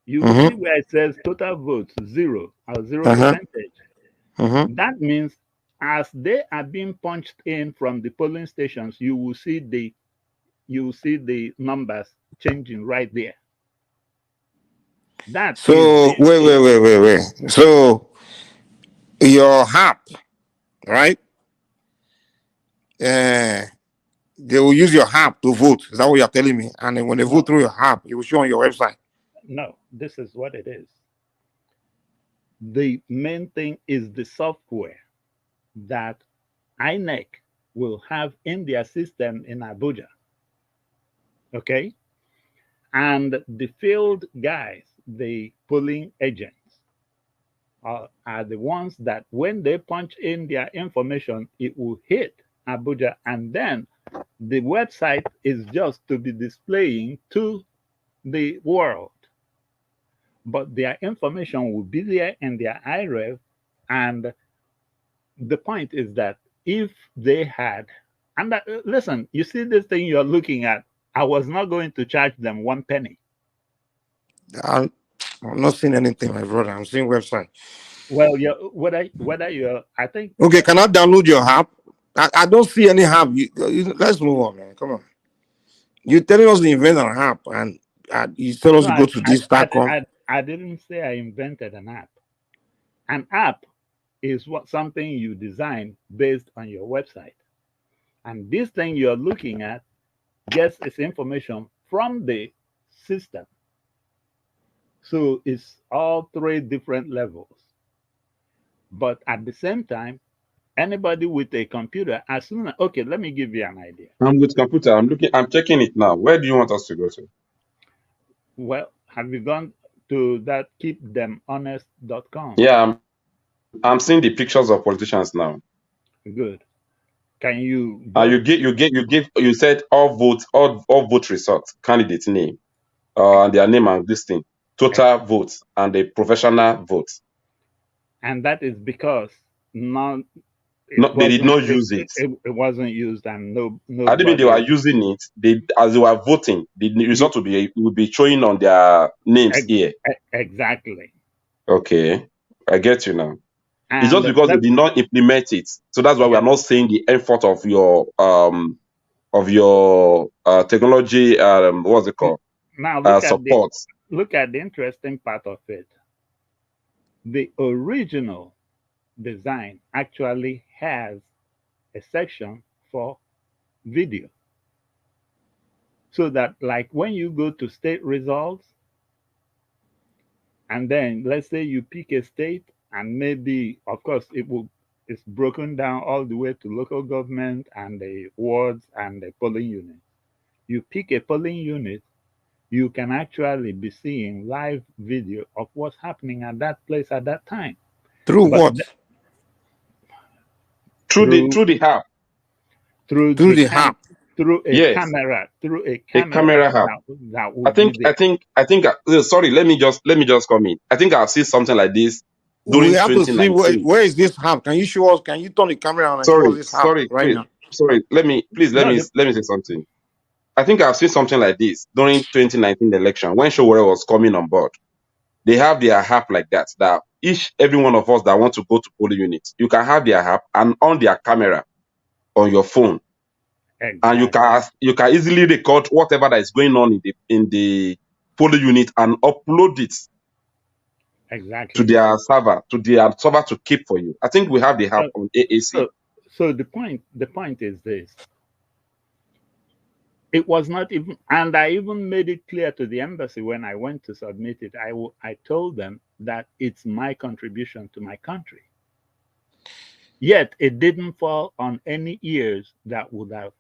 you will see where it says total votes 0 or 0%. That means as they are being punched in from the polling stations, you will see the numbers changing right there. That so wait. So your app, right? They will use your app to vote. Is that what you're telling me? And then when they vote through your app, it will show on your website. No, this is what it is. The main thing is the software that INEC will have in their system in Abuja. Okay? And the field guys, the polling agents, are the ones that when they punch in their information, it will hit Abuja, and then the website is just to be displaying to the world. But their information will be there in their IREV, and the point is that if they had, and listen, you see this thing you're looking at, I was not going to charge them 1 penny. I'm not seeing anything, my brother. I'm seeing website. Well, whether you're, I think. Okay, can I download your app? I don't see any app. Let's move on, man. Come on. You're telling us to invent an app, and you tell us to go to this .com. I didn't say I invented an app. An app is something you design based on your website. And this thing you're looking at gets its information from the system. So it's all 3 different levels. But at the same time, anybody with a computer, as soon as, okay, let me give you an idea. I'm with computer. I'm checking it now. Where do you want us to go to? Well, have you gone to that keepthemhonest.com? Yeah, I'm seeing the pictures of politicians now. Good. Can you? You said all vote results, candidate name, their name and this thing, total votes and the professional votes. And that is because they did not use it. It wasn't used, and no. I didn't mean they were using it. As they were voting, the result will be showing on their names here. Exactly. Okay, I get you now. And it's just because they did not implement it, so that's why we are not seeing the effort of your technology. What's it called? Now support. Look at the interesting part of it. The original design actually has a section for video, so that like when you go to state results, and then let's say you pick a state, and maybe of course it's broken down all the way to local government and the wards and the polling unit. You pick a polling unit, you can actually be seeing live video of what's happening at that place at that time. Through what? Through the app. Through the app. Through a camera. Through a camera app. That I think. Sorry, let me just come in. I think I'll see something like this during we have to see 2019. where is this app? Can you show us? Can you turn the camera on and show us this app right now? Sorry. Let me say something. I think I've seen something like this during 2019 election when Showore was coming on board. They have their app like that every one of us that want to go to polling units, you can have their app and on their camera on your phone. Exactly. And you can easily record whatever that is going on in the polling unit and upload it to their server to keep for you. I think we have the app on AAC. So the point is this. It was not even, and I even made it clear to the embassy when I went to submit it. I told them that it's my contribution to my country. Yet it didn't fall on any ears that would have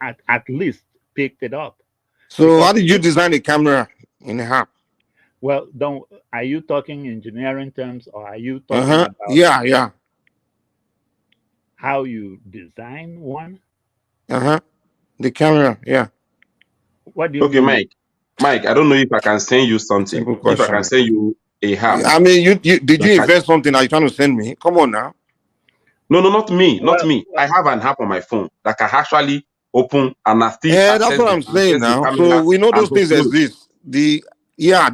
at least picked it up. So Because how did you design the camera in the app? well, don't are you talking engineering terms or are you talking about Yeah. how you design one? The camera, yeah. What do you Okay, mean? Mike, I don't know if I can send you something. Simple If I question. can send you a app. I mean, you did you that invest something that you're trying to send me? Come on now. No, not me, not Well, me. I have an app on my phone that can actually open and still That's what I'm saying access the now. So camera we know and those things upload. exist.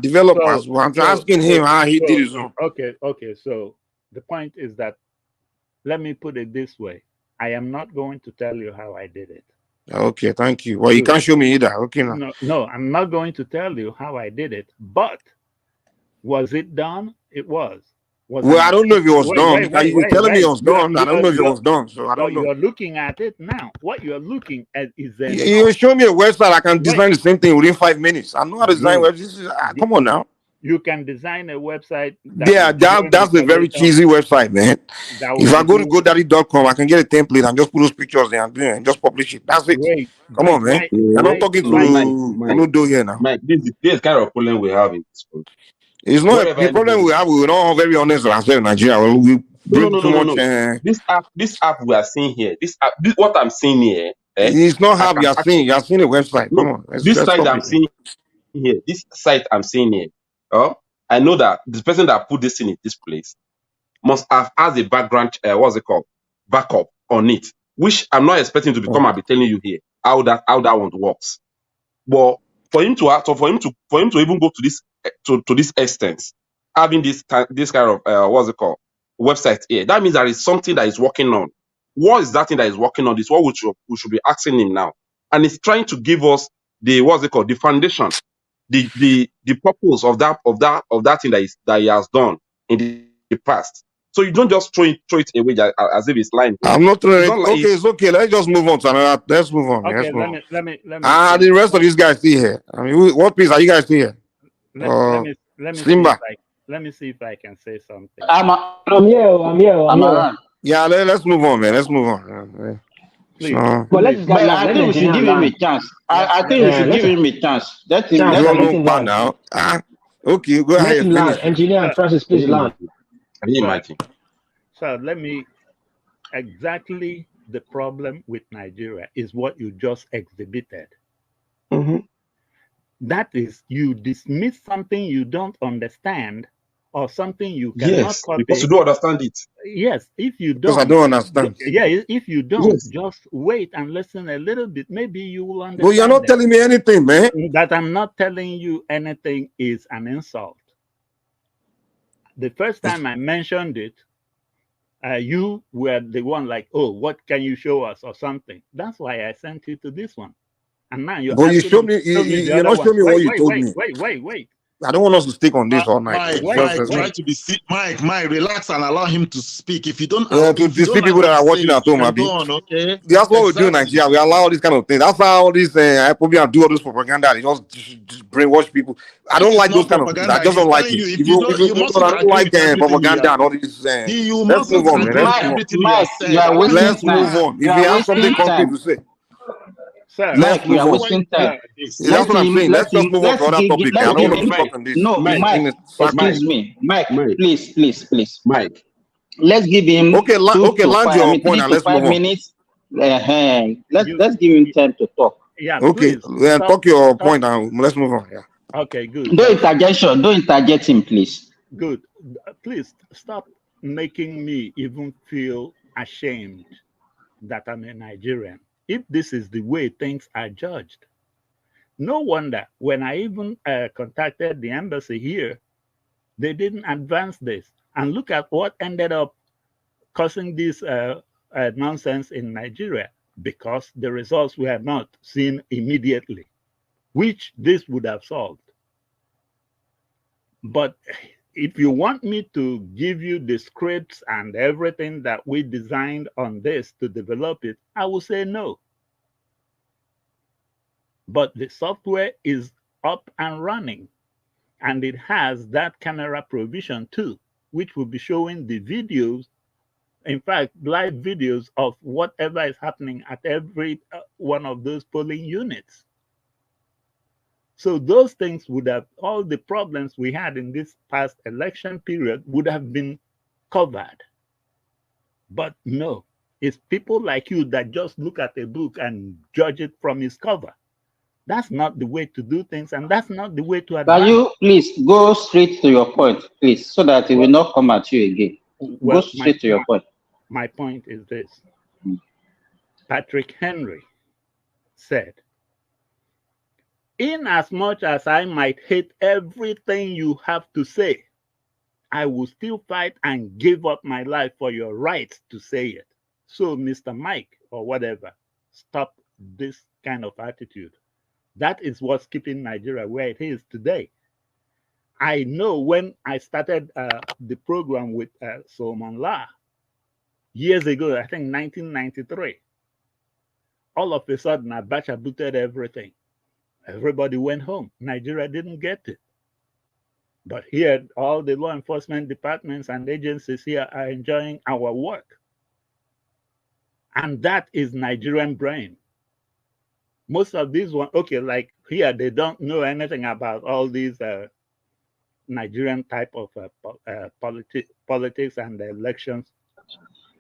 Developers. Well, I'm asking him how he did his own. Okay. So the point is that, let me put it this way. I am not going to tell you how I did it. Okay, thank you. Well, you Good. can't show me either. Okay, now. No, I'm not going to tell you how I did it. But was it done? It was. Well, I don't know if it was done. You're telling me it was You are, done. I don't know if it was done, so I but don't know. you're looking at it now. What you're looking at is You show me a website, I can design the same thing within 5 minutes. I know how to design websites. Come on now. You can design a website. That's a very cheesy website, man. If I go to GoDaddy.com, I can get a template and just put those pictures there and just publish it. That's it. Come on, man. I'm not talking to Udo here now. Mike, this is kind of problem we have in this country. It's not the problem we have. We're not very honest with ourselves in Nigeria. We bring too much. This app we are seeing here, what I'm seeing here. It's not how you are seeing. You are seeing a website. Come on. This site I'm seeing here. I know that the person that put this in this place must have has a background, backup on it, which I'm not expecting to become. I'll be telling you here how that one works. But for him to even go to this to this extent, having this kind of website here, that means there is something that is working on. What is that thing that is working on? This is what we should be asking him now, and he's trying to give us the the foundation, the purpose of that thing that he has done in the past. So you don't just throw it away as if it's lying. I'm not throwing it. Okay, it's okay. Let's just move on to another. Let's move on. Okay, let me. The rest of these guys still here. I mean, what piece are you guys still here? Let me Simba. Let me see if I can say something. I'm here. Yeah, let's move on, man. Let's move on. But I think we should give him a chance. I think we should give him a chance. Let him now. Okay, go ahead. Engineer Francis, please land. Can you imagine? So exactly the problem with Nigeria is what you just exhibited. Mm-hmm. That is, you dismiss something you don't understand or something you cannot copy. Because you don't understand it. Yes, if you don't. Because I don't understand. Yeah, if you don't, just wait and listen a little bit. Maybe you will understand. Well, you're not telling me anything, man. That I'm not telling you anything is an insult. The first time I mentioned it, you were the one like, oh, what can you show us or something? That's why I sent you to this one. And now you're you show me, you're not showing me what you told me. Wait. I don't want us to stick on this all night. Mike, relax and allow him to speak. If you don't, to these people that are watching at home, okay. That's what we do in Nigeria. We allow this kind of thing. That's how all these people do all this propaganda. They just brainwash people. I don't like those kind of things. I just don't like it. I don't like propaganda and all this. Let's move on, man. Let's move on. If you have something concrete to say. Mike, we are wasting time. That's what I'm saying. Let's just move on to other topic. I don't want to talk on this. No, Mike, excuse me. Mike, please. Mike. Let's give him land your point and let's move on. Minutes. Let's give him time to talk. Yeah. Okay. Talk your point and let's move on. Yeah. Okay, good. Don't interject him, please. Good. Please stop making me even feel ashamed that I'm a Nigerian. If this is the way things are judged. No wonder when I even contacted the embassy here, they didn't advance this. And look at what ended up causing this nonsense in Nigeria, because the results were not seen immediately, which this would have solved. But if you want me to give you the scripts and everything that we designed on this to develop it, I will say no. but the software is up and running, and it has that camera provision too, which will be showing the videos, in fact, live videos of whatever is happening at every one of those polling units. So those things would have, all the problems we had in this past election period would have been covered. But no, it's people like you that just look at a book and judge it from its cover. That's not the way to do things, and that's not the way to advance. Can you please go straight to your point, please, so that it will not come at you again? Well, Go straight to your point. My point is this. Patrick Henry said, in as much as I might hate everything you have to say, I will still fight and give up my life for your right to say it. So, Mr. Mike, or whatever, stop this kind of attitude. That is what's keeping Nigeria where it is today. I know when I started the program with Solomon La years ago, I think 1993, all of a sudden Abacha booted everything. Everybody went home. Nigeria didn't get it. But here, all the law enforcement departments and agencies here are enjoying our work. And that is Nigerian brain. Most of these ones, okay, like here, they don't know anything about all these Nigerian type of politics and elections.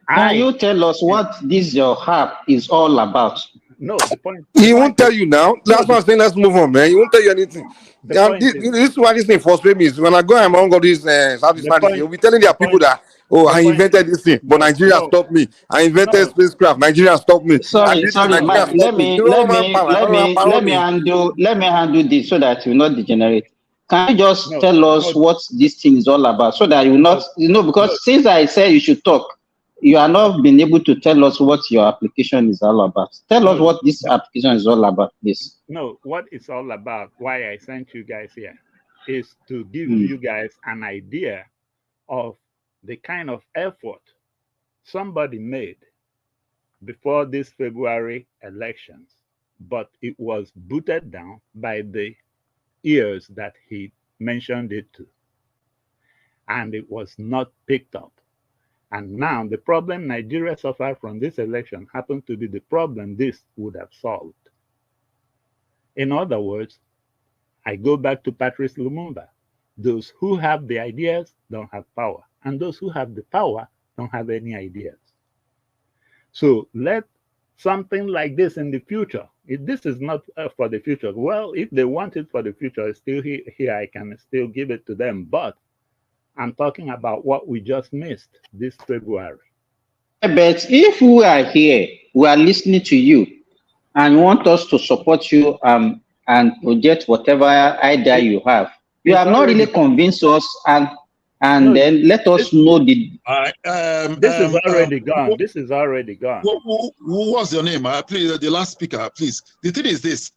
Can you tell us what this your app is all about? No, the point. He won't tell you now. That's why I'm saying let's move on, man. He won't tell you anything. This is why this thing frustrates me. Is when I go among all these Southeast countries, he'll be telling their people that, oh, I invented this thing, but Nigeria stopped me. I invented spacecraft. Nigeria stopped me. Sorry, Mike. Let me handle this so that you will not degenerate. Can you just tell us what this thing is all about, so that you will not, because since I said you should talk, you are not been able to tell us what your application is all about. Tell us what this application is all about, please. No, what it's all about, why I sent you guys here, is to give you guys an idea of the kind of effort somebody made before this February elections, but it was booted down by the ears that he mentioned it to, and it was not picked up. And now the problem Nigeria suffered from this election happened to be the problem this would have solved. In other words, I go back to Patrice Lumumba. Those who have the ideas don't have power, and those who have the power don't have any ideas. So let something like this in the future, if this is not for the future, well, if they want it for the future, it's still here, I can still give it to them, but I'm talking about what we just missed this February. But if we are here, we are listening to you, and you want us to support you and project whatever idea you have, you have not really convinced us, and then let us know the. This is already gone. This is already gone. Who was your name? Please, the last speaker, please. The thing is this.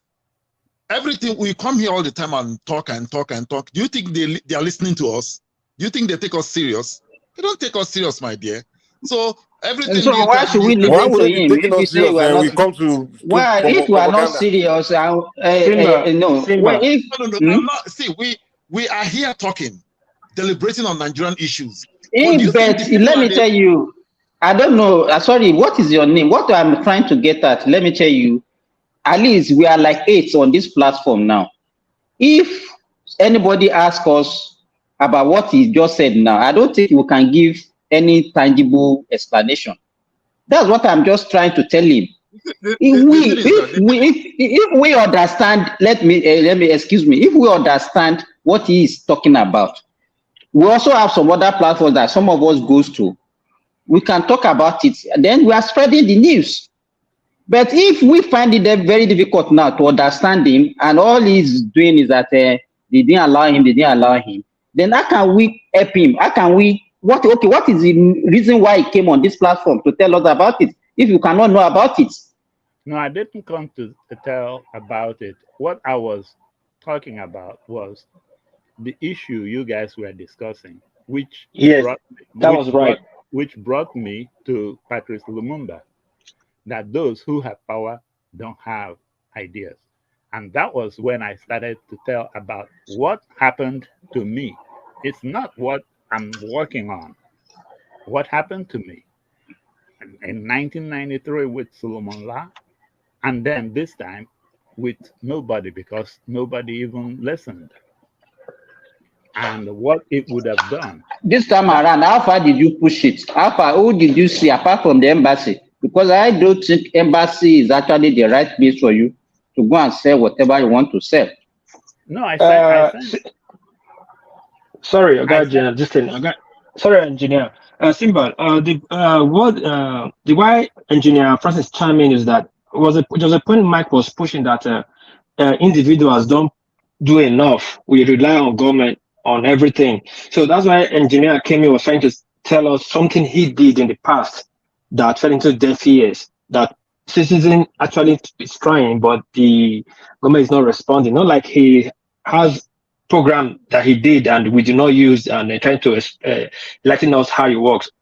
Everything, we come here all the time and talk and talk and talk. Do you think they are listening to us? Do you think they take us serious? They don't take us serious, my dear. So everything. So why should we listen to him? If we say we are not, why, if we are not serious, no. I'm not. See, we are here talking, deliberating on Nigerian issues. But let me tell you, I don't know. Sorry, what is your name? What I'm trying to get at, let me tell you, at least we are like 8 on this platform now. If anybody asks us about what he just said now, I don't think we can give any tangible explanation. That's what I'm just trying to tell him. If we understand, let me excuse me, if we understand what he is talking about, we also have some other platforms that some of us goes to. We can talk about it, and then we are spreading the news. But if we find it very difficult now to understand him, and all he's doing is that they didn't allow him, then how can we help him? How can we, what is the reason why he came on this platform to tell us about it, if you cannot know about it? No, I didn't come to tell about it. What I was talking about was the issue you guys were discussing, which brought me to Patrice Lumumba, that those who have power don't have ideas. And that was when I started to tell about what happened to me. It's not what I'm working on. What happened to me in 1993 with Solomon La, and then this time with nobody, because nobody even listened. And what it would have done. This time around, how far did you push it? How far? Who did you see apart from the embassy? Because I don't think embassy is actually the right place for you to go and sell whatever you want to sell. No, I sent. Sorry, I got this thing. Sorry, engineer. Simba, the why engineer Francis chime in is that there was a point Mike was pushing that individuals don't do enough. We rely on government on everything. So that's why engineer came in was trying to tell us something he did in the past that fell into deaf ears. That citizen actually is trying, but the government is not responding. Not like he has program that he did and we do not use, and trying to letting us how it works.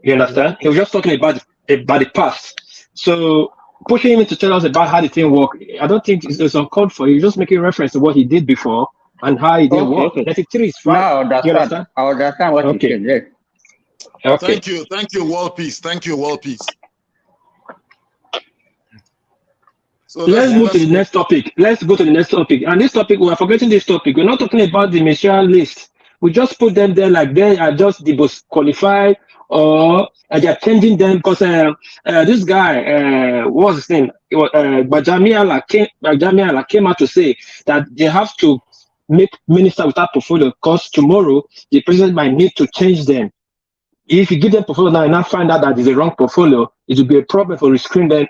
You understand? He was just talking about the past. So pushing him to tell us about how the thing work, I don't think it's uncalled for. You're just making reference to what he did before and how it didn't work. 93 is fine. Now I You understand? understand what Okay. you said. Okay. Thank you, World Peace. Thank you, World Peace. So let's move to the next topic. Let's go to the next topic. And this topic, we are forgetting this topic. We're not talking about the ministerial list. We just put them there like they are just disqualified, or they're changing them because this guy, what's his name? Bajamiala came out to say that they have to make minister without portfolio because tomorrow the president might need to change them. If you give them portfolio now and now find out that it's a wrong portfolio, it will be a problem for screening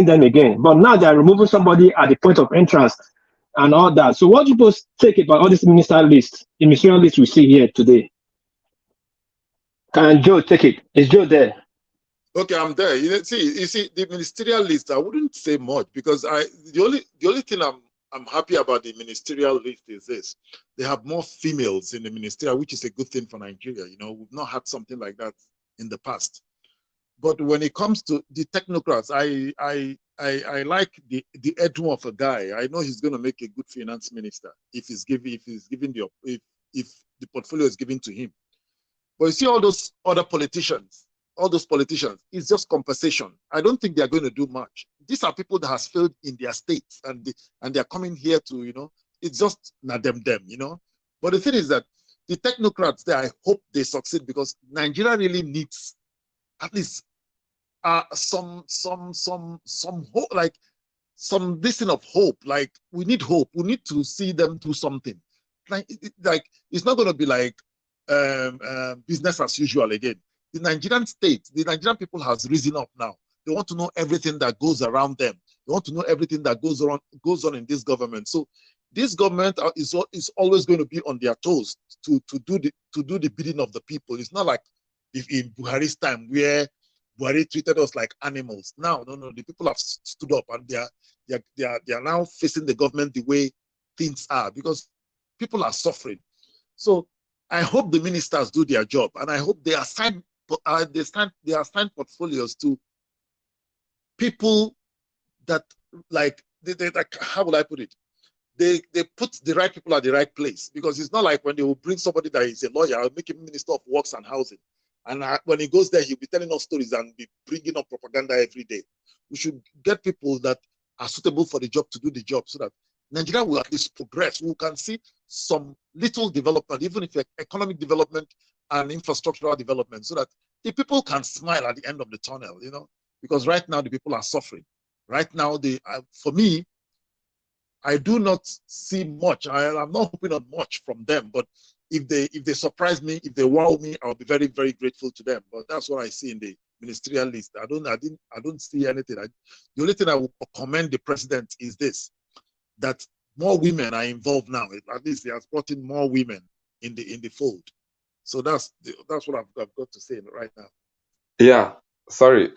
them again. But now they are removing somebody at the point of entrance and all that. So what do you both take about all this ministerial list we see here today? Can Joe take it? Is Joe there? Okay, I'm there. You see, the ministerial list, I wouldn't say much because the only thing I'm happy about the ministerial list is this. They have more females in the ministerial, which is a good thing for Nigeria. You know, we've not had something like that in the past. But when it comes to the technocrats, I like the Edwin of a guy. I know he's going to make a good finance minister if the portfolio is given to him. But you see all those other politicians, it's just compensation. I don't think they're going to do much. These are people that has failed in their states and they're coming here to, you know, it's just not them, you know. But the thing is that the technocrats there, I hope they succeed because Nigeria really needs at least some hope, like some vision of hope. Like we need hope. We need to see them do something. Like it's not going to be like business as usual again. The Nigerian state, the Nigerian people has risen up now. They want to know everything that goes around them. They want to know everything that goes on in this government. So this government is always going to be on their toes to do the bidding of the people. It's not like if in Buhari's time where Buhari treated us like animals. No. The people have stood up and they are now facing the government the way things are because people are suffering. So I hope the ministers do their job, and I hope they assign portfolios to people that like how will I put it? They put the right people at the right place, because it's not like when they will bring somebody that is a lawyer, I'll make him Minister of Works and Housing, and when he goes there, he'll be telling us stories and be bringing up propaganda every day. We should get people that are suitable for the job to do the job, so that Nigeria will at least progress. We can see some little development, even if economic development and infrastructural development, so that the people can smile at the end of the tunnel, you know, because right now the people are suffering. Right now, for me, I do not see much. I'm not hoping on much from them, but if they surprise me, if they wow me, I'll be very, very grateful to them. But that's what I see in the ministerial list. I don't see anything. The only thing I will commend the president is this, that more women are involved now. At least he has brought in more women in the fold. So that's what I've got to say right now. Yeah, sorry,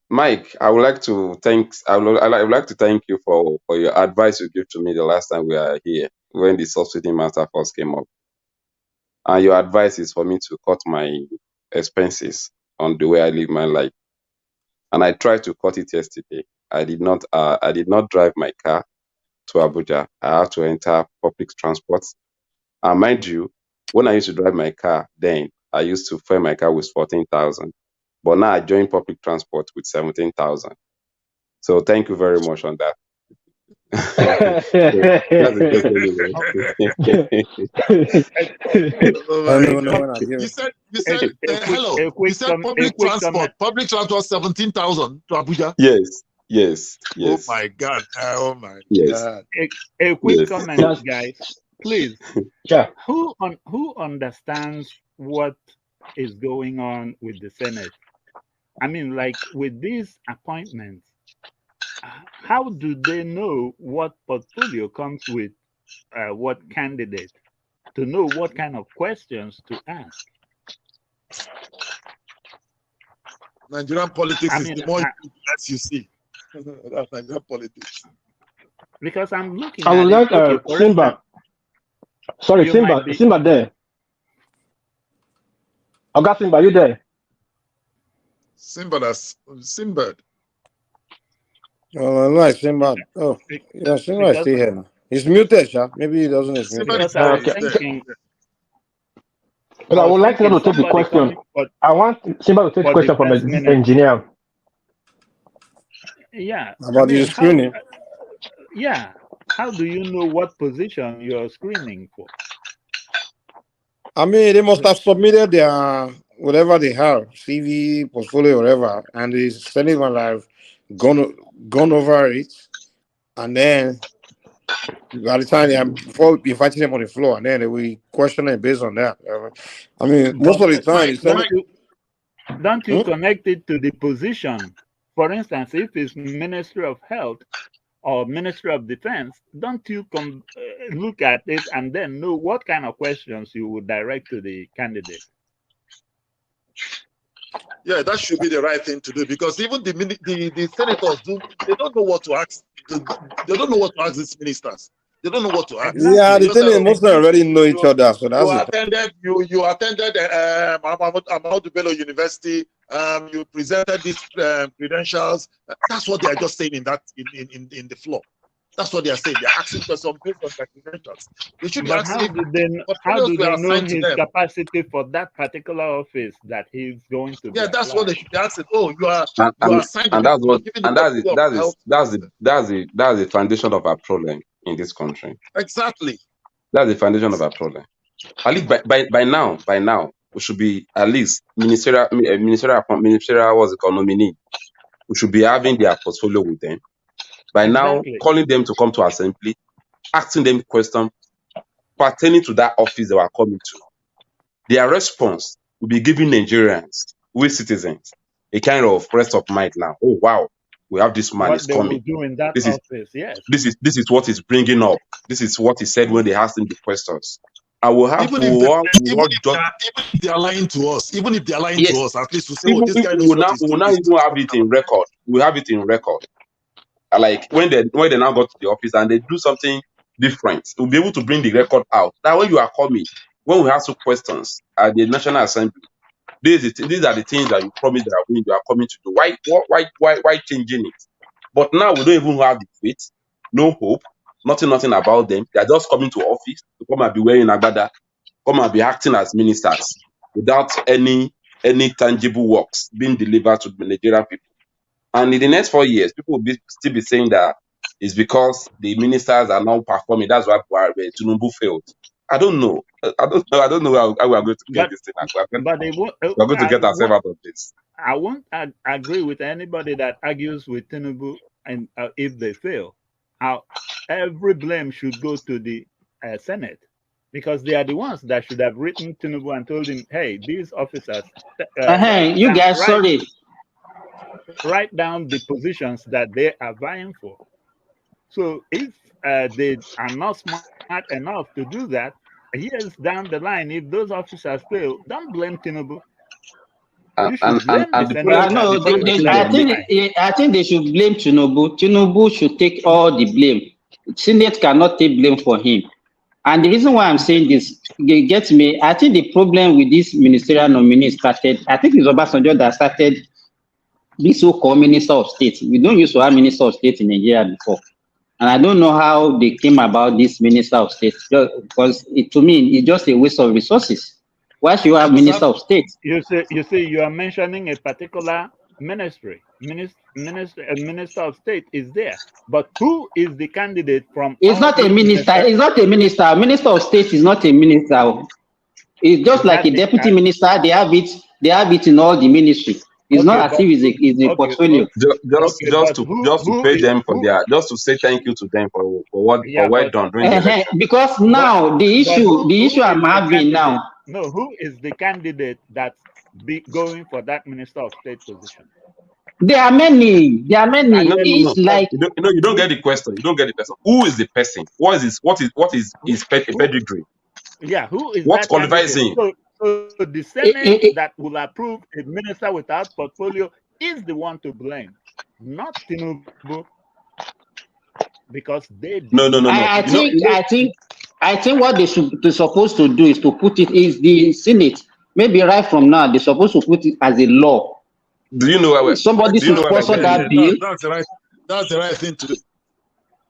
Mike. I would like to thank you for your advice you gave to me the last time we were here when the subsidy matter first came up. And your advice is for me to cut my expenses on the way I live my life. And I tried to cut it yesterday. I did not drive my car. to Abuja, I had to enter public transport. And mind you, when I used to drive my car, then I used to fuel my car with 14,000. But now I join public transport with 17,000. So thank you very much on that. You said public transport 17,000 to Abuja. Yes. Oh my God! Oh my God! A quick comment, guys, please. Yeah. Who understands what is going on with the Senate? I mean, like with these appointments, how do they know what portfolio comes with what candidate to know what kind of questions to ask? Nigerian politics is the more less you see. That's Nigerian politics. Because I'm looking I would at like Simba. Sorry, Simba there. I got Simba, you there? Simba. Oh, no, Simba. Oh, yeah, Simba is still here now. He's muted, yeah. Maybe he doesn't. Because I was thinking. But I would like to take the question. I want Simba to take the question from the engineer. Yeah. About the screening. Yeah. How do you know what position you're screening for? I mean, they must have submitted their whatever they have, CV, portfolio, whatever, and the Senate will have gone over it, and then by the time before inviting them on the floor, and then we question them based on that. I mean, most of the time, don't you connect it to the position? For instance, if it's Ministry of Health or Ministry of Defense, don't you look at it and then know what kind of questions you would direct to the candidate? Yeah, that should be the right thing to do, because even the senators they don't know what to ask. They don't know what to ask these ministers. They don't know what to ask. Yeah, the thing is, most of them already know each other, so that's you attended Ahmadu Bello University. You presented these credentials. That's what they are just saying in the floor. That's what they are saying. They are asking for some based on their credentials. They should be asking. How do they know his capacity for that particular office that he's going to? Yeah, that's what they should be asking. Oh, you are assigned. And that's the foundation of our problem in this country. Exactly. That's the foundation of our problem. At least by now, we should be at least ministerial what's it called, nominee. We should be having their portfolio with them. By now, calling them to come to assembly, asking them questions pertaining to that office they are coming to. Their response will be giving Nigerians, we citizens, a kind of rest of mind now. Oh wow, we have this man is coming. This is what he's bringing up. This is what he said when they asked him the questions. I will have even if they are lying to us, at least we say, oh, this guy knows what he's doing. Now even have it in record. We have it in record. Like when they now got to the office and they do something different, we'll be able to bring the record out. That when you are coming, when we ask you questions at the National Assembly, these are the things that you promised that you are coming to do. Why changing it? But now we don't even have the faith, no hope, nothing about them. They are just coming to office to come and be wearing agbada, come and be acting as ministers without any tangible works being delivered to the Nigerian people. And in the next 4 years, people will still be saying that it's because the ministers are not performing. That's why Tinubu failed. I don't know. I don't know how we are going to get this thing. We're going to get ourselves out of this. I won't agree with anybody that argues with Tinubu and if they fail. Every blame should go to the Senate, because they are the ones that should have written Tinubu and told him, hey, these officers. You guys, sorry. Write down the positions that they are vying for. So if they are not smart enough to do that, years down the line, if those officers fail, don't blame Tinubu. I think they should blame Tinubu. Tinubu should take all the blame. Senate cannot take blame for him. And the reason why I'm saying this, get me, I think the problem with this ministerial nominee started, I think it's Obasanjo that started this so-called Minister of State. We don't used to have Minister of State in Nigeria before. And I don't know how they came about this Minister of State, because to me, it's just a waste of resources. Why should you have Minister of State? You see, you are mentioning a particular ministry. Minister of State is there. But who is the candidate from? It's not a minister. It's not a minister. Minister of State is not a minister. It's just like a deputy minister. They have it in all the ministry. It's not as if it's a portfolio. Just to pay them for just to say thank you to them for what done during the election. Because now the issue I'm having now. No, who is the candidate that's going for that Minister of State position? There are many. There are many. It's like you don't get the question. You don't get the person. Who is the person? What is his pedigree? Yeah, who is what that qualifies him? So the Senate that will approve a minister without portfolio is the one to blame, not Tinubu, because they did. No. I think what they're supposed to do is to put it is the Senate. Maybe right from now they're supposed to put it as a law. Do you know somebody should sponsor that bill? That's the right thing to do.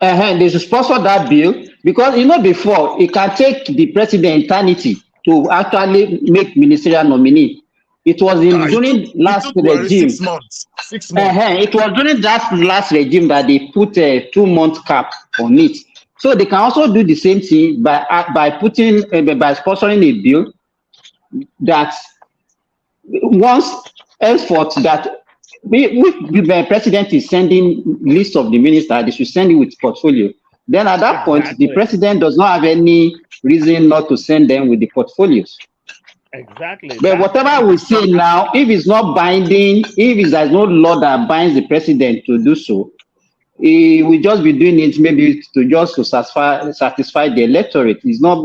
They should sponsor that bill, because before it can take the president eternity to actually make ministerial nominee. It was during last regime. 6 months. It was during that last regime that they put a 2-month cap on it. So they can also do the same thing by sponsoring a bill that once henceforth that if the president is sending list of the ministers, they should send it with portfolio. Then at that point, the president does not have any reason not to send them with the portfolios. Exactly. But whatever we say now, if it's not binding, if there's no law that binds the president to do so, he will just be doing it maybe to satisfy the electorate. It's not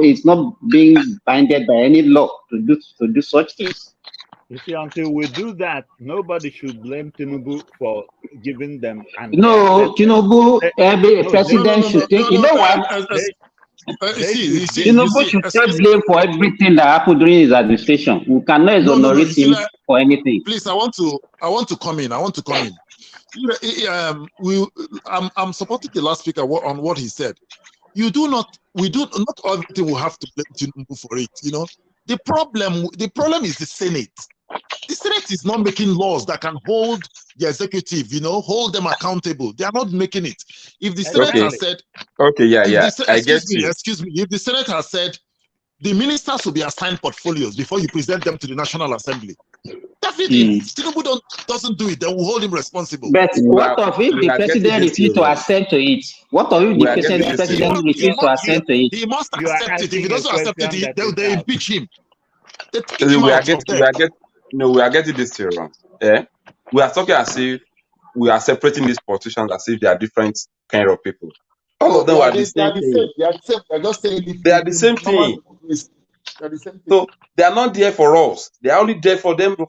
being binded by any law to do such things. You see, until we do that, nobody should blame Tinubu for giving them. Tinubu, every president should take. You know what? Tinubu should take blame for everything that happened during his administration. We cannot exonerate him for anything. Please, I want to come in. I'm supporting the last speaker on what he said. We do not everything will have to blame Tinubu for it. The problem is the Senate. The Senate is not making laws that can hold the executive, hold them accountable. They are not making it. If the Senate has said, excuse me, if the Senate has said the ministers will be assigned portfolios before you present them to the National Assembly, definitely, Tinubu doesn't do it, then we'll hold him responsible. But what if the president refuses to assent to it? What if the president refuses to assent to it? He must accept it. If he doesn't accept it, they impeach him. We are getting this thing wrong. Yeah? We are talking as if we are separating these politicians as if they are different kind of people. All of them are the same thing. They are the same thing. So they are not there for us. They are only there for them for